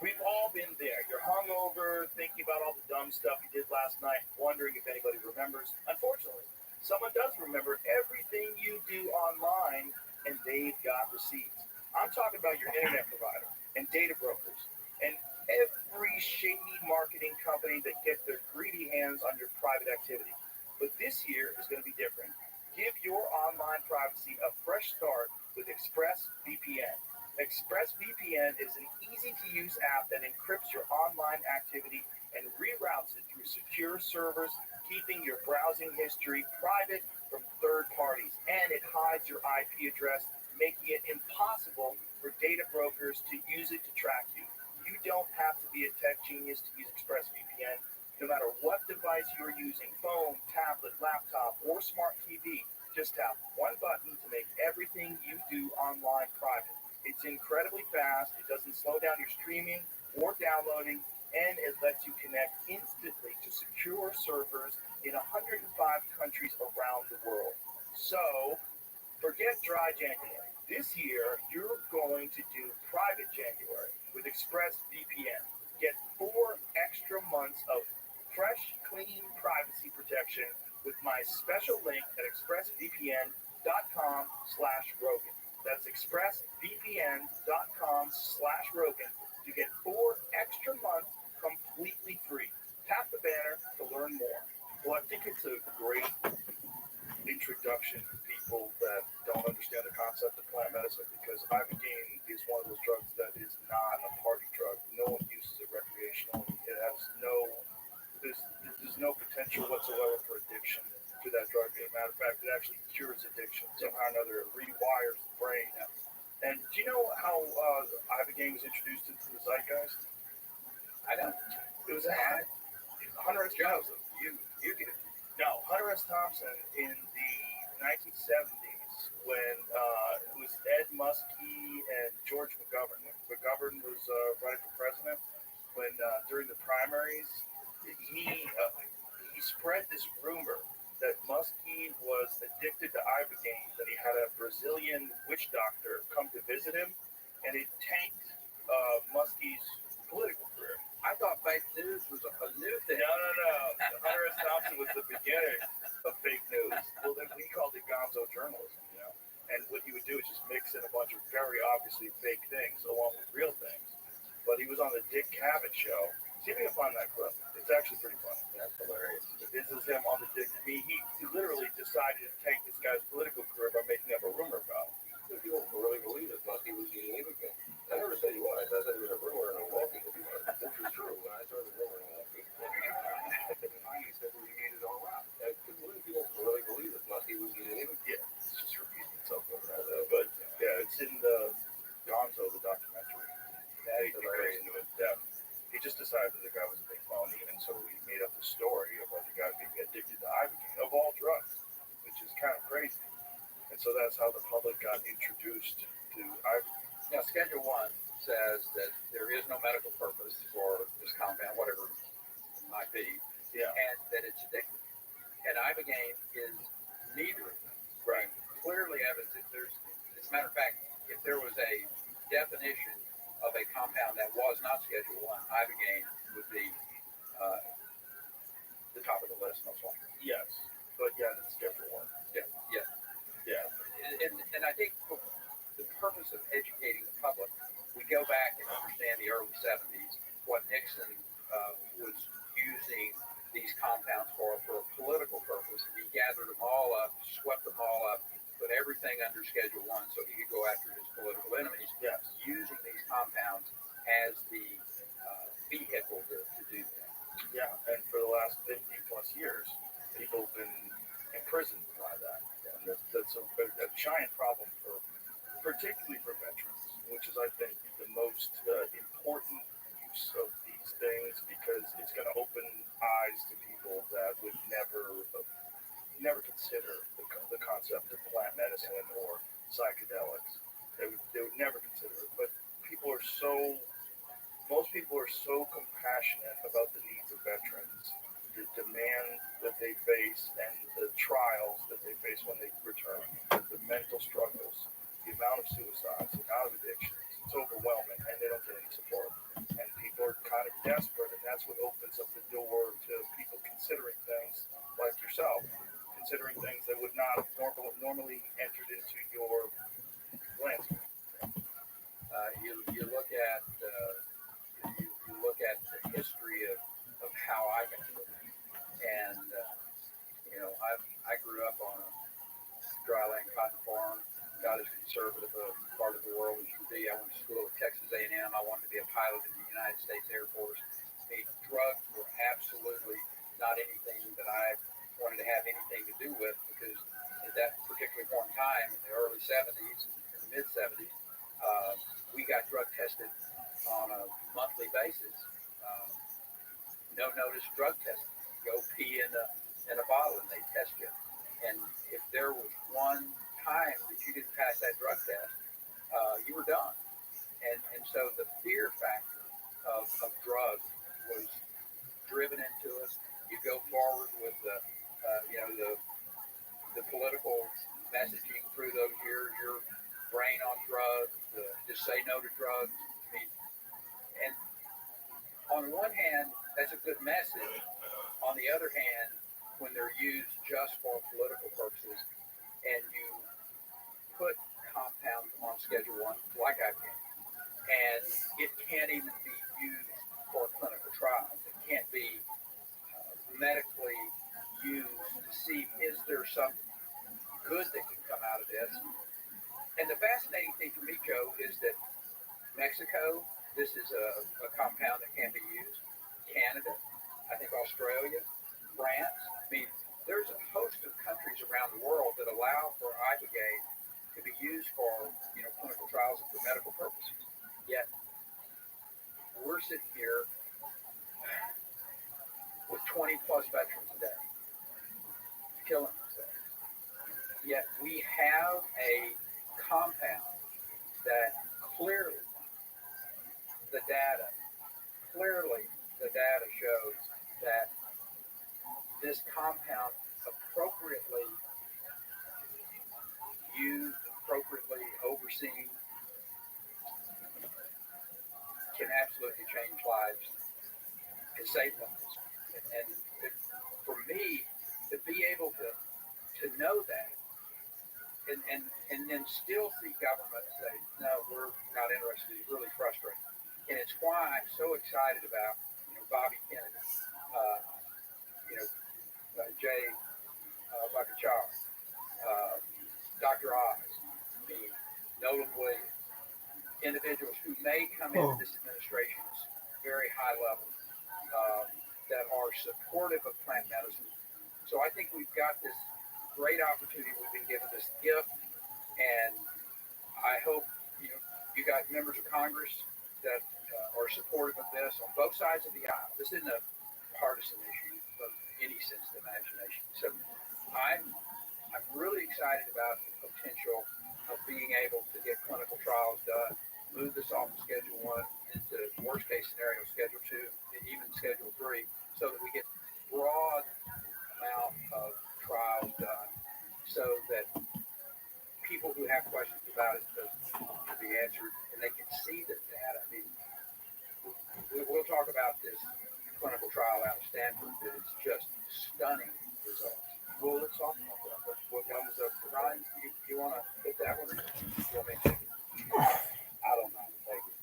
We've all been there. You're hungover, thinking about all the dumb stuff you did last night, wondering if anybody remembers. Unfortunately, someone does remember everything you do online, and they've got receipts. I'm talking about your internet provider and data brokers and every shady marketing company that gets their greedy hands on your private activity. But this year is going to be different. Give your online privacy a fresh start with ExpressVPN. ExpressVPN is an easy-to-use app that encrypts your online activity and reroutes it through secure servers, keeping your browsing history private from third parties. And it hides your IP address, making it impossible for data brokers to use it to track you. You don't have to be a tech genius to use ExpressVPN. No matter what device you're using, phone, tablet, laptop, or smart TV, just tap one button to make everything you do online private. It's incredibly fast. It doesn't slow down your streaming or downloading, and it lets you connect instantly to secure servers in 105 countries around the world. So, forget dry January. This year, you're going to do private January with ExpressVPN. Get 4 extra months of fresh, clean privacy protection with my special link at expressvpn.com/Rogan. That's expressvpn.com/Rogan to get 4 extra months completely free. Tap the banner to learn more. Well, I think it's a great introduction to people that don't understand the concept of plant medicine, because ibogaine is one of those drugs that is not a party drug. No one uses it recreationally. It has there's no potential whatsoever for addiction to that drug. As a matter of fact, it actually cures addiction somehow or another. It rewires the brain. And do you know how ibogaine was introduced into the zeitgeist? I don't. It was Hunter S. Thompson. You get it. No, Hunter S. Thompson in the 1970s when it was Ed Muskie and George McGovern. When McGovern was running for president, when during the primaries, he spread this rumor that Muskie was addicted to ibogaine, that he had a Brazilian witch doctor come to visit him, and it tanked Muskie's political career. I thought fake news was a new thing. No. Hunter S. Thompson was the beginning of fake news. Well, then we called it gonzo journalism, you know. And what he would do is just mix in a bunch of very obviously fake things along with real things. But he was on the Dick Cavett show. See if you can find that clip. It's actually pretty funny. That's hilarious. This is him on the Dick. He literally decided to tank this guy's political career by making up a rumor about him. People really believe that Muskie was eating ibogaine. I never said he was. I said it was a rumor in Milwaukee that he was. Which was true. When I started the rumor in Milwaukee, he said we made it all out. I couldn't believe people really believe that Muskie was eating ibogaine. Yeah, it's just repeating itself over and over. But yeah, it's in the Gonzo, the documentary. He goes into it depth. He just decided that the guy was a big phony, and so he made up the story about the guy being addicted to ibogaine of all drugs, which is kind of crazy. And so that's how the public got introduced to ibogaine. Now, Schedule 1 says that there is no medical purpose for this compound, whatever it might be, and that it's addictive. And ibogaine is neither of them. Right. Clearly evidence that there's, as a matter of fact, if there was a definition of a compound that was not Schedule 1, ibogaine would be the top of the list, most likely. Yes, but yeah, it's Schedule 1. Yeah. And I think for the purpose of educating the public, we go back and understand the early 70s, what Nixon was using these compounds for a political purpose. He gathered them all up, swept them all up, put everything under Schedule 1 so he could go after his political enemies, using these compounds as the vehicle to do that. Yeah, and for the last 50 plus years, people have been imprisoned by that. And that's a giant problem particularly for veterans, which is, I think, the most important use of these things, because it's going to open eyes to people that would never consider the concept of plant medicine or psychedelics. They would never consider it. But most people are so compassionate about the needs of veterans, the demand that they face and the trials that they face when they return, the mental struggles, the amount of suicides, the amount of addictions. It's overwhelming, and they don't get any support. And people are kind of desperate, and that's what opens up the door to people considering things like yourself, considering things that would not have normally entered into your landscape. You look at the history of how I got to it, and I grew up on a dryland cotton farm. Not as conservative a part of the world as you could be. I went to school at Texas A&M. I wanted to be a pilot in the United States Air Force. Drugs were absolutely not anything that I wanted to have anything to do with, because at that particular point in time, in the early 70s and mid 70s, we got drug tested on a monthly basis. No notice drug testing. Go pee in a bottle and they test you. And if there was one time that you didn't pass that drug test, you were done. So the fear factor of drugs was driven into us. You go forward with the political messaging through those years, your brain on drugs, just say no to drugs. I mean, and on one hand, that's a good message. On the other hand, when they're used just for political purposes, and you put compounds on Schedule 1, like I can, and it can't even be used for clinical trials. It can't be medically used to see is there some good that can come out of this. And the fascinating thing for me, Joe, is that Mexico, this is a compound that can be used. Canada, I think Australia, France. I mean, there's a host of countries around the world that allow for ibogaine to be used for, clinical trials and for medical purposes. Yet we're sitting here with 20 plus veterans a day killing themselves. Yet we have a compound that clearly the data shows that this compound appropriately used, appropriately overseen, can absolutely change lives, can save lives. And for me, to be able to know that and then still see government say, no, we're not interested, is really frustrating. And it's why I'm so excited about, Bobby Kennedy, Jay Bakachar, Dr. Oz, Nolan Williams, individuals who may come into this administration at very high levels that are supportive of plant medicine. So I think we've got this great opportunity. We've been given this gift, and I hope you got members of Congress that are supportive of this on both sides of the aisle. This isn't a partisan issue of any sense of imagination. So I'm really excited about the potential of being able to get clinical trials done, move this off of Schedule 1 into worst case scenario Schedule 2, and even Schedule 3, so that we get broad amount of trials done, so that people who have questions about it can be answered, and they can see the data. I mean, we'll talk about this clinical trial out of Stanford that is just stunning results. Well, let's talk about that. What comes up? Ryan, you want to hit that one? You want me to take it? I don't know. Take it.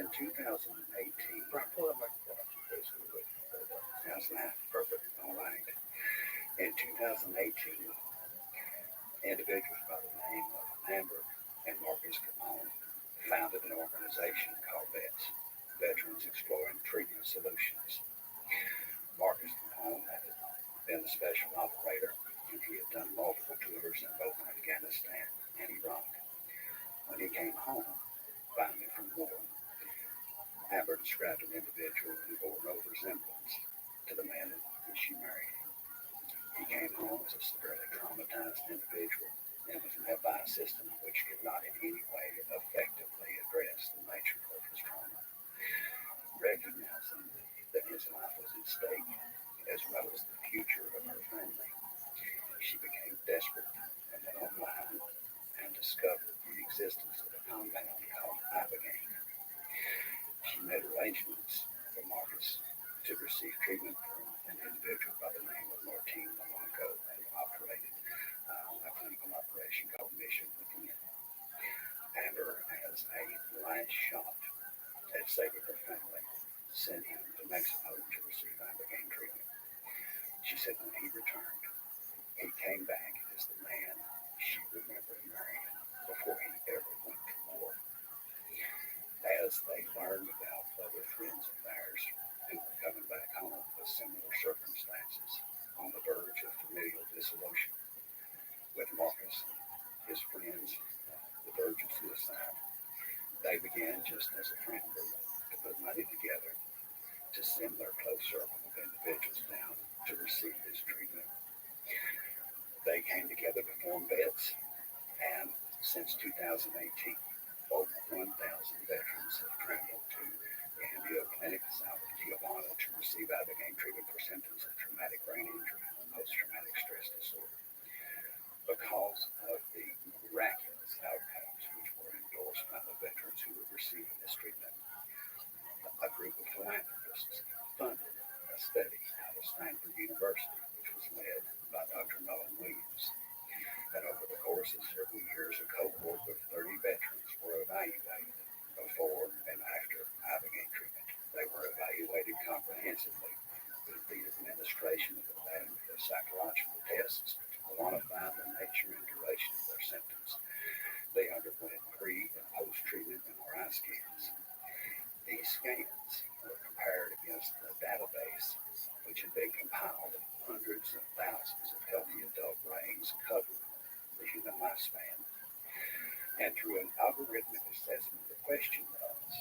In 2018, Brian, pull up my basically. that's not perfect. All right. In 2018, individuals by the name of Amber and Marcus Capone founded an organization called VETS, Veterans Exploring Treatment Solutions. Marcus Capone had been a special operator, and he had done multiple tours in both Afghanistan and Iraq. When he came home, finally from war, Amber described an individual who bore no resemblance to the man that she married. He came home as a severely traumatized individual and was met by a system which could not in any way effectively address the nature of his trauma. Recognizing that his life was at stake, as well as the future of her family, she became desperate and went online and discovered the existence of a compound called ibogaine. She made arrangements for Marcus to receive treatment from an individual by the name of Martin Malenko, who operated a clinical operation called Mission Within. Amber, as a last shot at saving her family, sent him to Mexico to receive ibogaine treatment. She said when he returned, he came back as the man she remembered marrying before he ever went to war. As they learned about other friends of theirs who were coming back home with similar circumstances on the verge of familial dissolution, with Marcus, his friends, the verge of suicide, they began just as a friend group to put money together to send their close circle of individuals down to receive this treatment. They came together to form VETS, and since 2018, over 1,000 veterans have traveled to the Ambio Clinic south of Tijuana to receive Ibogaine treatment for symptoms of traumatic brain injury and post-traumatic stress disorder. Because of the miraculous outcomes which were endorsed by the veterans who were receiving this treatment, a group of philanthropists funded a study out of Stanford University, which was led by Dr. Nolan Williams. And over the course of several years, a cohort of 30 veterans were evaluated before and after Ibogaine treatment. They were evaluated comprehensively with the administration of a battery of psychological tests to quantify the nature and duration of their symptoms. They underwent pre- and post-treatment MRI scans. These scans were compared against the database which had been compiled of hundreds of thousands of healthy adult brains covering the human lifespan. And through an algorithmic assessment, the question was,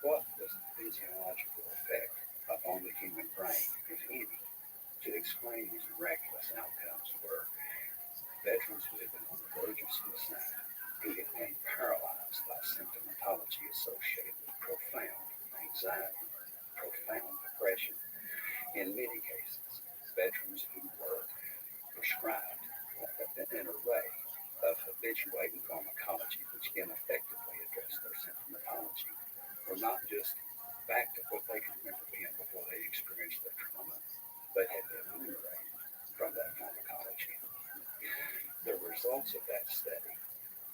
what was the physiological effect upon the human brain, if any? To explain these miraculous outcomes were veterans who had been on the verge of suicide, who had been paralyzed by symptomatology associated with profound anxiety, profound depression. In many cases, veterans who were prescribed an array of habituating pharmacology which ineffectively addressed their symptomatology were not just back to what they could remember being before they experienced their trauma, but had been liberated from that pharmacology. The results of that study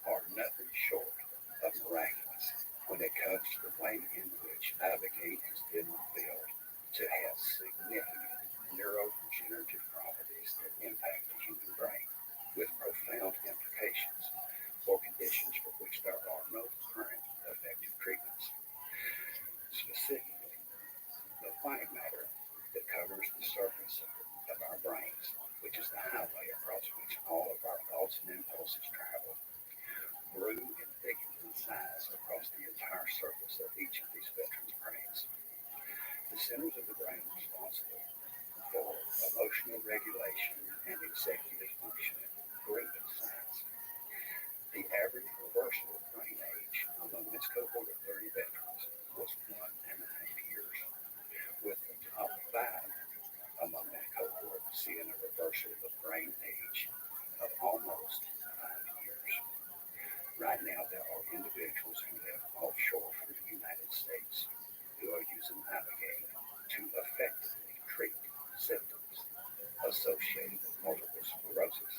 are nothing short of miraculous when it comes to the way in which Ibogaine has been revealed to have significant neurodegenerative properties that impact the human brain, with profound implications for conditions for which there are no current effective treatments. Specifically, the white matter that covers the surface of our brains, which is the highway across which all of our thoughts and impulses travel, grew and thickened in size across the entire surface of each of these veterans' brains. The centers of the brain responsible for emotional regulation and executive functioning grew in size. The average reversal of brain age among this cohort of 30 veterans was 1.5 years, with the top 5 among that cohort seeing a reversal of brain age of almost 5 years. Right now, there are individuals who live offshore from the United States who are using Ibogaine to effectively treat symptoms associated with multiple sclerosis,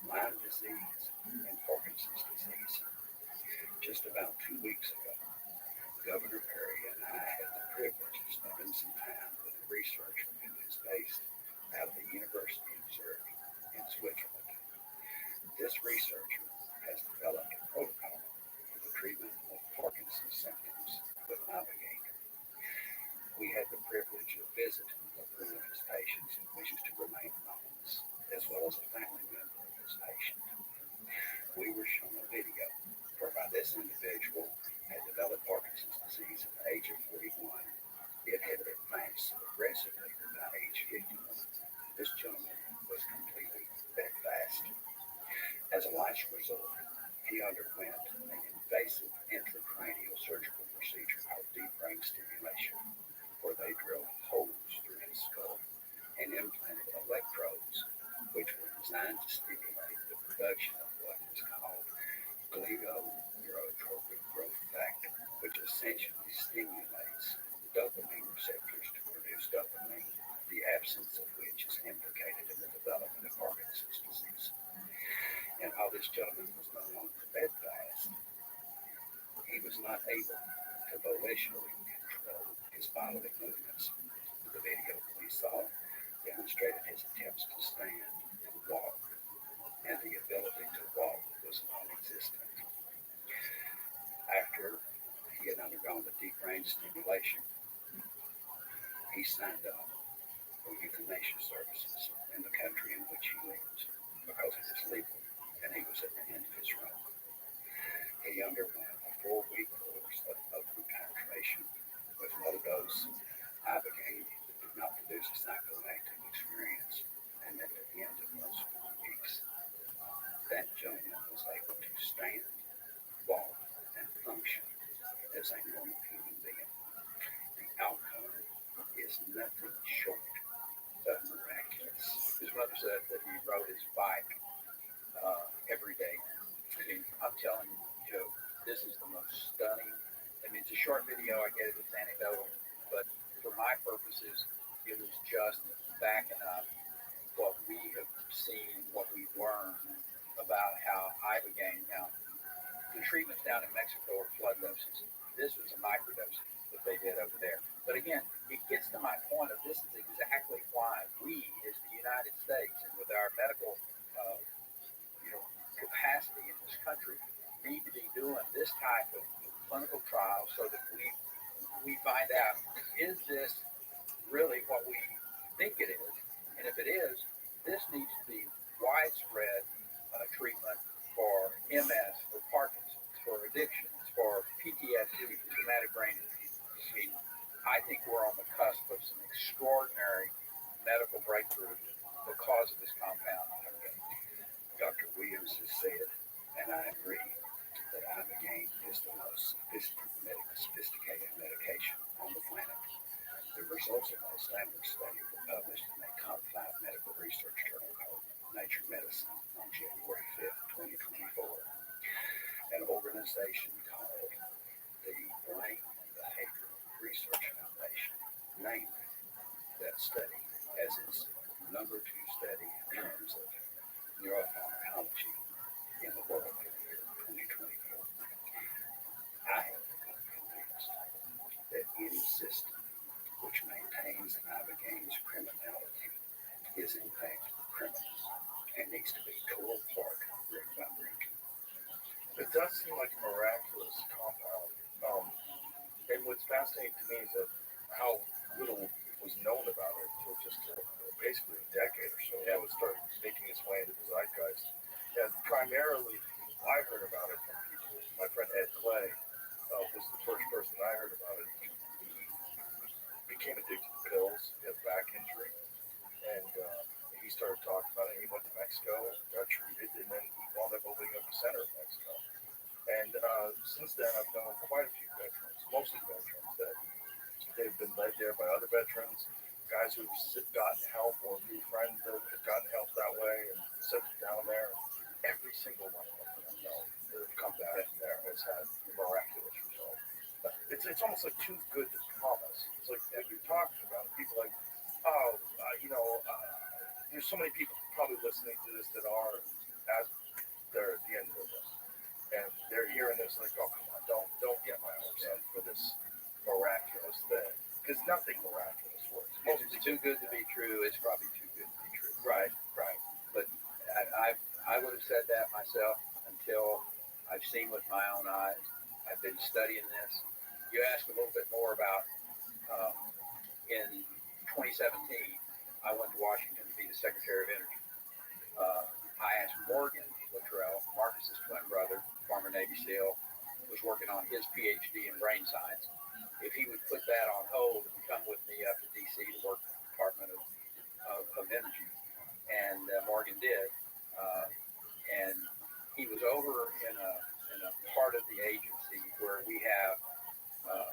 Lyme disease, and Parkinson's disease. Just about 2 weeks ago, Governor Perry and I had the privilege of spending some time with a researcher who is based out of the University of Zurich in Switzerland. This researcher has developed a protocol for the treatment of Parkinson's symptoms with Ibogaine. We had the privilege of visiting with one of his patients who wishes to remain anonymous, as well as a family member of his patient. We were shown a video whereby this individual had developed Parkinson's disease at the age of 41. It had advanced so aggressively that by age 51, this gentleman was completely bedfast. As a last resort, he underwent an invasive intracranial surgical procedure called deep brain stimulation, where they drilled holes through his skull and implanted electrodes, which were designed to stimulate the production of what is called glial-neurotrophic growth factor, which essentially stimulates dopamine receptors to produce dopamine, the absence of which is implicated in the development of Parkinson's disease. And while this gentleman was no longer bedfast, he was not able to volitionally control his bodily movements. The video we saw demonstrated his attempts to stand and walk, and the ability to walk was non-existent. After he had undergone the deep brain stimulation, he signed up for euthanasia services in the country in which he lived because it was legal and he was at the end of his rope. He underwent a 4-week course of opioid titration with low dose Ibogaine that did not produce a psychoactive experience, and at the end of those 4 weeks, that gentleman was able to stand, walk, and function his bike every day. I mean, I'm telling you, Joe, this is the most stunning. I mean, it's a short video. I get it. It's anecdotal, but for my purposes, it was just backing up what we have seen, what we've learned about how ibogaine. Now, the treatments down in Mexico are flood doses. This was a microdose that they did over there. But again, it gets to my point of this is exactly why we, as the United States, and with our medical, capacity in this country, need to be doing this type of clinical trials so that we find out, is this really what we think it is? And if it is, this needs to be widespread treatment for MS, for Parkinson's, for addictions, for PTSD, traumatic brain injury. I mean, I think we're on the cusp of some extraordinary medical breakthroughs because of this compound. Dr. Williams has said, and I agree, that ibogaine is the most sophisticated medication on the planet. The results of that standard study were published in a top 5 medical research journal called Nature Medicine on January 5th, 2024. An organization called the Brain Behavioral Research Foundation named that study as its #2 study in terms of neuropharmacology in the world for the year 2024. I have become convinced that any system which maintains ibogaine's criminality is in fact criminal and needs to be tore apart brick by brick. It does seem like a miraculous compound. And what's fascinating to me is that how little was known about it until just basically a decade or so. Yeah, it started making its way into the zeitgeist. And primarily, I heard about it from people. My friend Ed Clay was the first person I heard about it. He became addicted to pills. He had a back injury. And he started talking about it. He went to Mexico, got treated, and then he wound up opening up a center in Mexico. And since then, I've known quite a few veterans, mostly veterans, that they've been led there by other veterans, guys who've gotten help or new friends that have gotten help that way and sent it down there. Every single one of them that I know that have come back from there has had miraculous results. It's almost like too good to promise. It's like, as you're talking about it, people like, there's so many people probably listening to this that are they're at the end of this. And they're hearing this like, oh, come on, don't get my hopes up for this miraculous thing. Because nothing miraculous works. If it's too good to be true, it's probably too good to be true. Right. But I would have said that myself until I've seen with my own eyes. I've been studying this. You asked a little bit more about in 2017, I went to Washington to be the Secretary of Energy. I asked Morgan Luttrell, Marcus's twin brother, former Navy SEAL, was working on his PhD in brain science, if he would put that on hold and come with me up to DC to work with the Department of Energy. And Morgan did. And he was over in a part of the agency where we have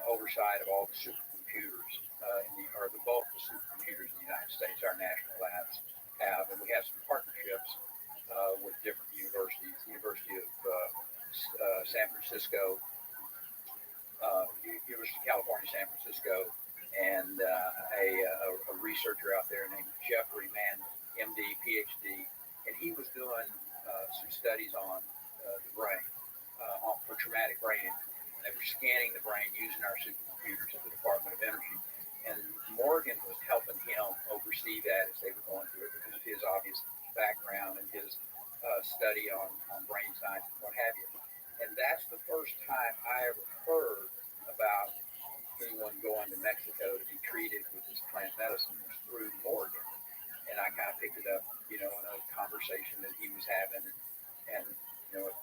oversight of all the supercomputers, or the bulk of the supercomputers in the United States, our national labs have. And we have some partnerships with different universities, University of San Francisco, University of California, San Francisco, and a researcher out there named Jeffrey Mann, MD, PhD, and he was doing some studies on the brain, for traumatic brain injury. And they were scanning the brain using our supercomputers at the Department of Energy. And Morgan was helping him oversee that as they were going through it because of his obvious background and his study on brain science and what have you. And that's the first time I ever heard about anyone going to Mexico to be treated with this plant medicine was through Morgan. And I kind of picked it up, in a conversation that he was having. And it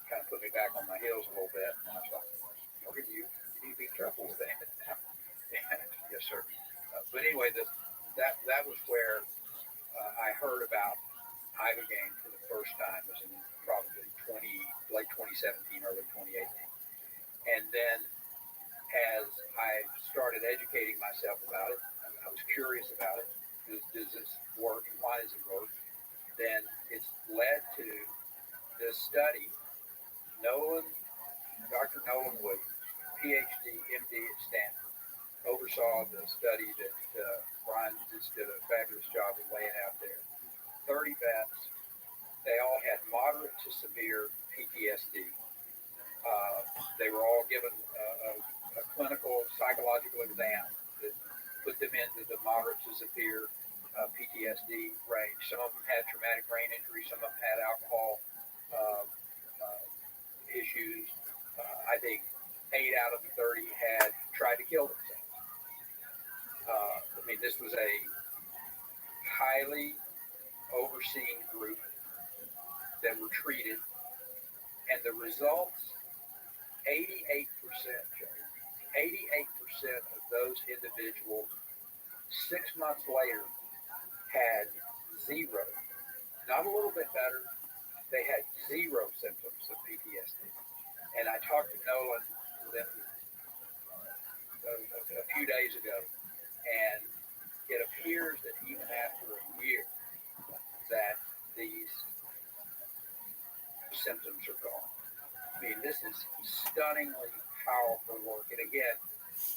kind of put me back on my heels a little bit. And I thought, Morgan, you need to be careful with that. Yes, sir. But anyway, that was where I heard about ibogaine for the first time. It was in probably late 2017, early 2018. And then as I started educating myself about it, I was curious about it. Does this work and why does it work? Then this study, Dr. Nolan Wood, PhD, MD at Stanford, oversaw the study that Brian just did a fabulous job of laying out there. 30 vets, they all had moderate to severe PTSD. They were all given a clinical psychological exam that put them into the moderate to severe PTSD range. Some of them had traumatic brain injury, some of them had alcohol issues. I think 8 out of the 30 had tried to kill themselves. I mean, this was a highly overseen group that were treated, and the results, 88%, Joe, 88% of those individuals 6 months later had zero, not a little bit better, they had zero symptoms of PTSD. And I talked to Nolan a few days ago, and it appears that even after a year that these symptoms are gone. I mean, this is stunningly powerful work. And again,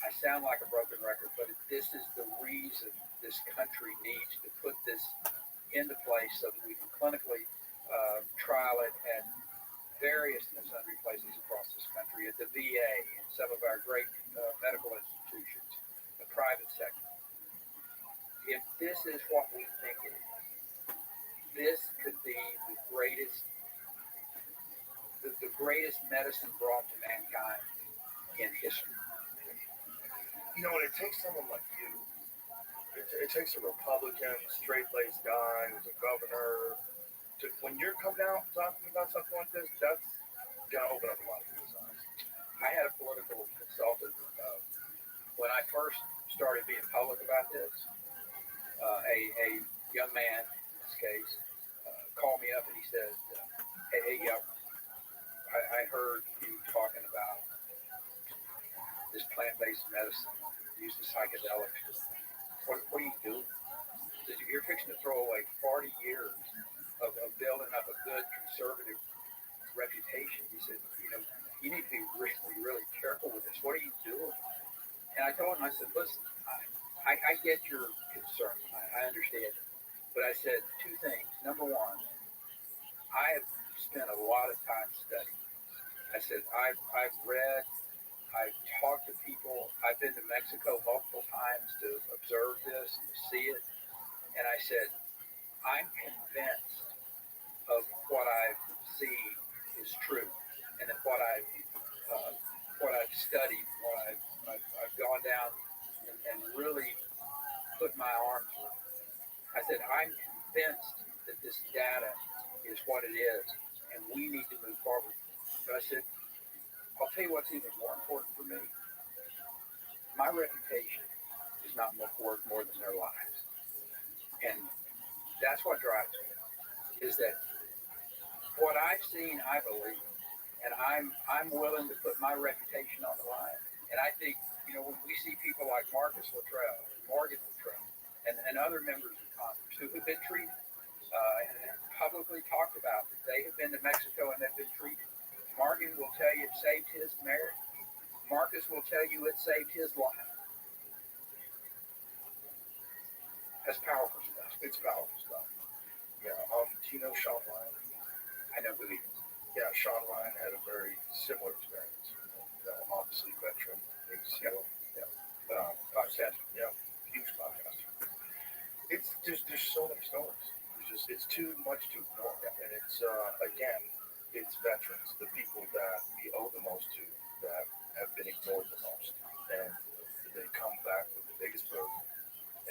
I sound like a broken record, but this is the reason this country needs to put this into place so that we can clinically trial it at various and sundry places across this country, at the VA, and some of our great medical institutions, the private sector. If this is what we think it is, this could be the greatest medicine brought to mankind in history. You know, and it takes someone like you. It takes a Republican, straight-laced guy who's a governor. When you're coming out talking about something like this, that's gonna open up a lot of people's eyes. I had a political consultant when I first started being public about this. A young man, in this case, called me up and he said, "Hey, I heard you talking about this plant-based medicine, use of psychedelics. What are you doing? You're fixing to throw away 40 years of building up a good conservative reputation." He said, you need to be really, really careful with this. What are you doing? And I told him, I said, listen, I get your concern. I understand it. But I said 2 things. Number one, I have spent a lot of time studying. I said, I've read, I've talked to people. I've been to Mexico multiple times to observe this and to see it. And I said, I'm convinced of what I've seen is true, and that what I've studied, what I've gone down and really put my arms around. I said, I'm convinced that this data is what it is, and we need to move forward. But I said, I'll tell you what's even more important for me. My reputation is not worth more than their lives. And that's what drives me, is that what I've seen, I believe. And I'm willing to put my reputation on the line. And I think, when we see people like Marcus Luttrell, Morgan Luttrell, and other members of Congress who have been treated and publicly talked about that they have been to Mexico and they've been treated. Morgan will tell you it saved his marriage. Marcus will tell you it saved his life. That's powerful stuff. It's powerful stuff. Yeah. Do you know Sean Ryan? I know who he is. Yeah, Sean Ryan had a very similar experience. Obviously veteran, ACO. Yeah. Podcast. Yeah. Huge podcast. There's so many stories. It's too much to ignore. And it's again, it's veterans, the people that we owe the most to, that have been ignored the most, and they come back with the biggest burden,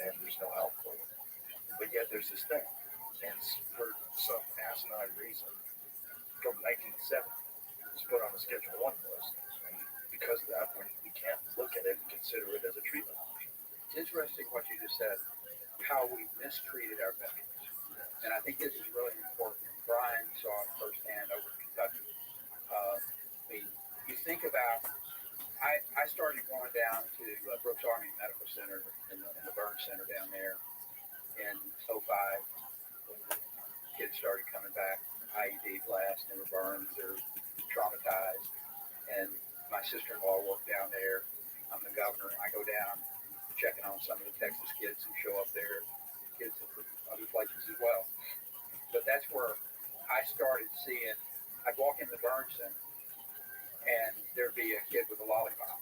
and there's no help for them. But yet there's this thing, and for some asinine reason, from 1970, it's put on the Schedule 1 list, and because of that, we can't look at it and consider it as a treatment option. It's interesting what you just said, how we mistreated our veterans. And I think this is really important. Brian saw it firsthand over in Kentucky. You think about, I started going down to Brooks Army Medical Center in the burn center down there in 2005 when the kids started coming back. IED blast, never burned, they're traumatized. And my sister-in-law worked down there. I'm the governor. I go down checking on some of the Texas kids who show up there, kids from other places as well. But that's where I started seeing, I'd walk in the burn center and there'd be a kid with a lollipop.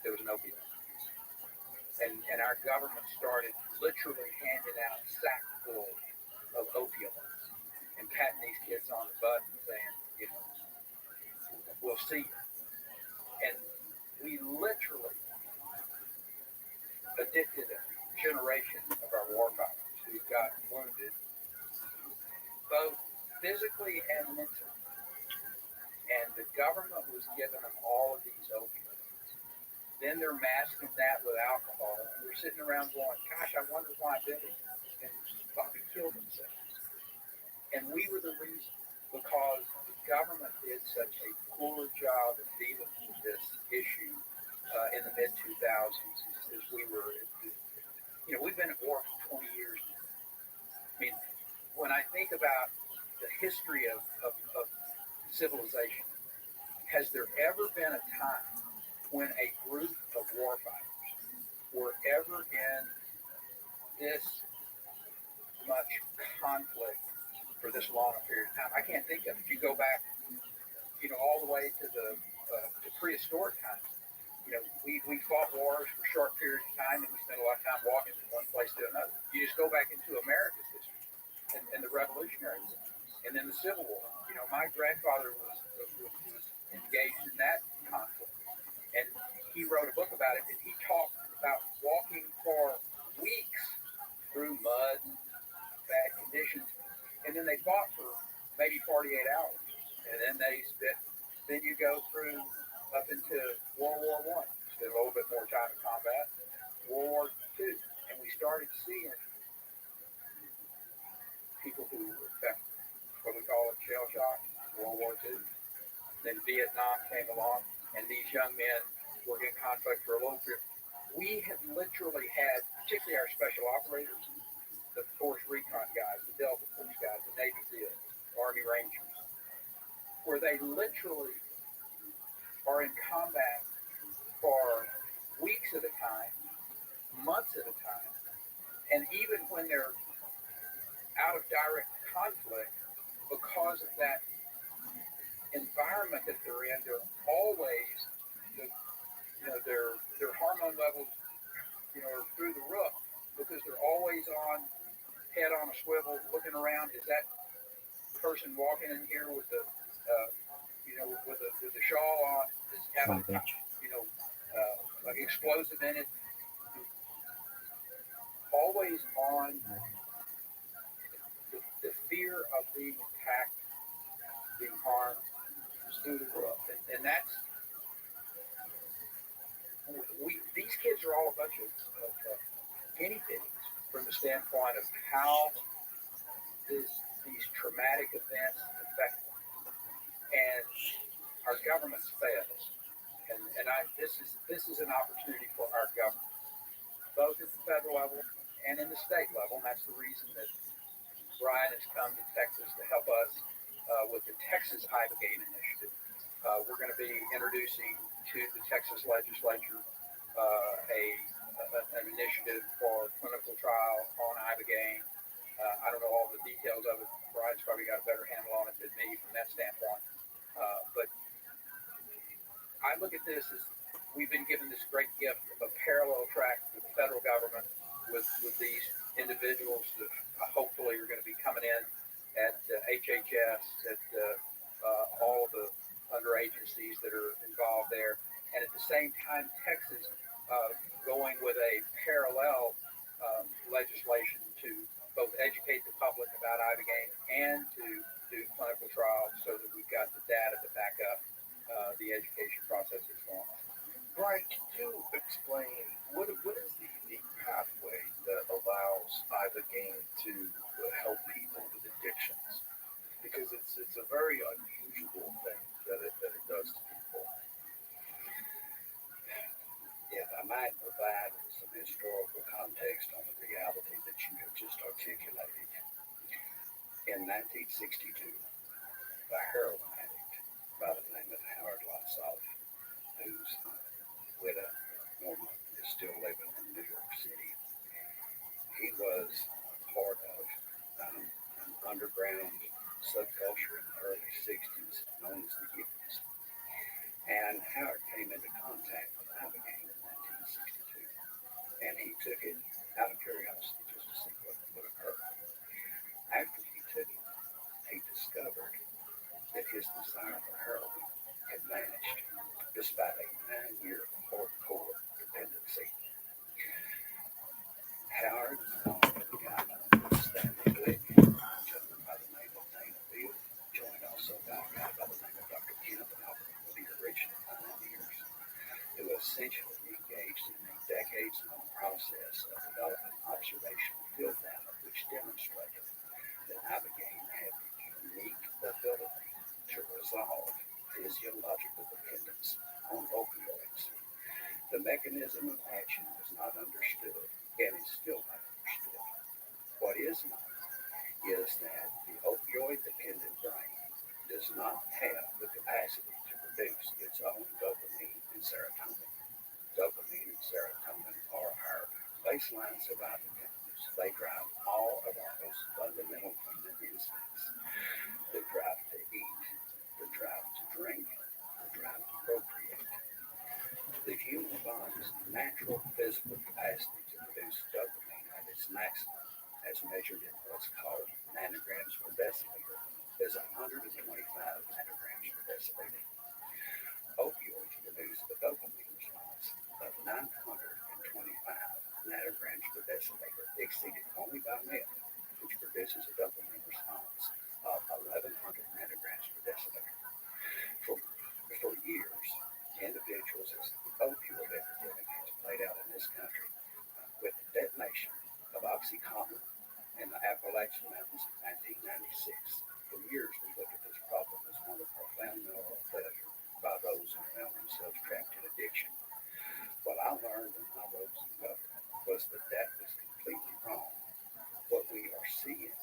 There was no people. And our government started literally handing out sack full of opioids and patting these kids on the butt and saying, you know, we'll see you. And we literally addicted a generation of our warfighters who got wounded both physically and mentally. And the government was giving them all of these opioids. Then they're masking that with alcohol. And we're sitting around going, gosh, I wonder why Billy and Bobby killed themselves. And we were the reason, because the government did such a poor job of dealing with this issue in the mid-2000s as we were, you know, we've been at war for 20 years now. I mean, when I think about the history of civilization, has there ever been a time when a group of warfighters were ever in this much conflict for this long a period of time? I can't think of it. You go back, you know, all the way to the to prehistoric times. You know, we fought wars for short periods of time, and we spent a lot of time walking from one place to another. You just go back into America's history and the Revolutionary War, and then the Civil War. You know, my grandfather was engaged in that conflict, and he wrote a book about it, and he talked about walking for weeks through mud and bad conditions, and then they fought for maybe 48 hours, and then you go through up into World War I, spend a little bit more time in combat, World War II, and we started seeing people who were what we call it shell shock, World War II. Then Vietnam came along, and these young men were in conflict for a long period. We have literally had, particularly our special operators, the Force Recon guys, the Delta Force guys, the Navy SEALs, Army Rangers, where they literally are in combat for weeks at a time, months at a time, and even when they're out of direct conflict, because of that environment that they're in, they're always, you know, their hormone levels, you know, are through the roof because they're always on, head on a swivel, looking around. Is that person walking in here with the, you know, with the shawl on, is having, you know, like explosive in it? Always on the fear of being attacked, being harmed, through the roof, and that's these kids are all a bunch of guinea pigs from the standpoint of how these traumatic events affect them. And our government fails. And this is an opportunity for our government, both at the federal level and in the state level. And that's the reason that Brian has come to Texas to help us with the Texas Ibogaine Initiative. We're going to be introducing to the Texas legislature an initiative for clinical trial on Ibogaine. I don't know all the details of it. Brian's probably got a better handle on it than me from that standpoint. But I look at this as we've been given this great gift of a parallel track with the federal government, with these individuals that hopefully are going to be coming in at HHS, at all of the other agencies that are involved there. And at the same time, Texas going with a parallel legislation to both educate the public about Ibogaine and to do clinical trials so that we've got the data to back up the education process that's going on. Brian, can you explain what is the unique pathway that allows Ibogaine to help people with addictions? Because it's a very unusual thing that it does to people. If I might provide some historical context on the reality that you have just articulated. In 1962, a heroin addict by the name of Howard Rothschild, whose widow, Norma, is still living in New York City. He was part of an underground subculture in the early 60s known as the Hippies. And Howard came into contact with Abigail in 1962. And he took it out of curiosity just to see what would occur. After he took it, he discovered that his desire for heroin had vanished despite a 9-year hardcore dependency. Howard found a guy Stanley Glick, a gentleman by the name of Dana Bill, joined also by a guy by the name of Dr. Kenneth Albert, were the original pioneers, who essentially engaged in a decades-long process of developing observational field data which demonstrated that Abigail had the unique ability to resolve physiological dependence on opioids. The mechanism of action was not understood and is still not understood. What is known is that the opioid-dependent brain does not have the capacity to produce its own dopamine and serotonin. Dopamine and serotonin are our baseline survival chemicals. They drive all of our most fundamental human instincts. The drive to eat, the drive to drink, the drive to procreate. The human body's natural physical capacity to produce dopamine at its maximum, as measured in what's called nanograms per deciliter, is 125 nanograms per deciliter. Opioids produce the dopamine response of 925 nanograms per deciliter, exceeded only by meth, which produces a dopamine response of 1100 nanograms per deciliter. For years, individuals as the opioid epidemic has played out in this country with the detonation of OxyContin in the Appalachian Mountains in 1996. For years, we looked at this problem as one of profound moral failure by those who found themselves trapped in addiction. What I learned in my roads and government was that that was completely wrong. What we are seeing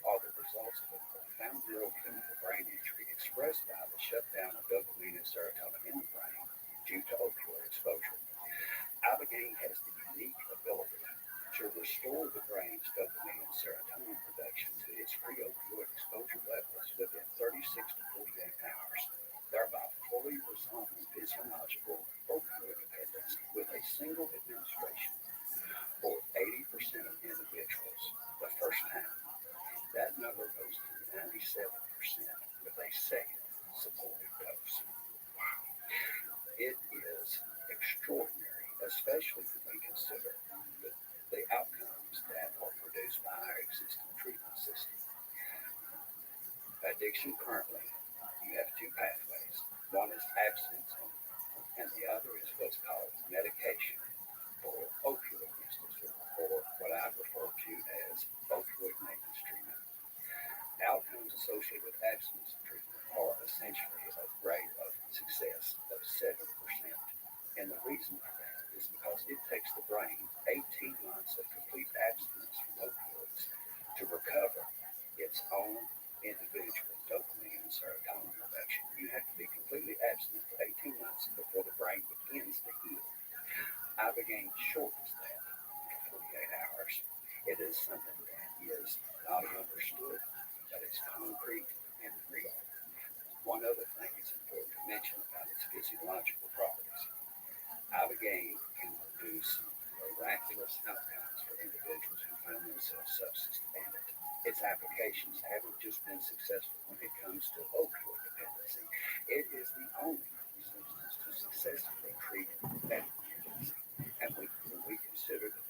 are the results of a profound neurochemical brain injury expressed by the shutdown of dopamine and serotonin in the brain due to opioid exposure. Abigail has the unique ability to restore the brain's dopamine and serotonin production to its pre-opioid exposure levels within 36 to 48 hours, thereby fully resolving physiological opioid dependence with a single administration for 80% of individuals the first time. That number goes to 97% with a second supportive dose. It is extraordinary, especially when we consider the outcomes that are produced by our existing treatment system. Addiction currently, you have two pathways. One is abstinence, and the other is what's called medication for opioid use disorder, or what I refer to as opioid maintenance treatment. Outcomes associated with abstinence treatment are essentially a rate of success of 7%. And the reason for that is because it takes the brain 18 months of complete abstinence from opioids to recover its own individual dopamine and serotonin production. You have to be completely abstinent for 18 months before the brain begins to heal. Ibogaine shortens that to 48 hours. It is something that is not understood, but it's concrete and real. One other thing is important to mention about its physiological properties. Ibogaine can produce miraculous outcomes for individuals who find themselves substance dependent. Its applications haven't just been successful when it comes to opioid dependency. It is the only substance to successfully treat that dependency. And when we consider the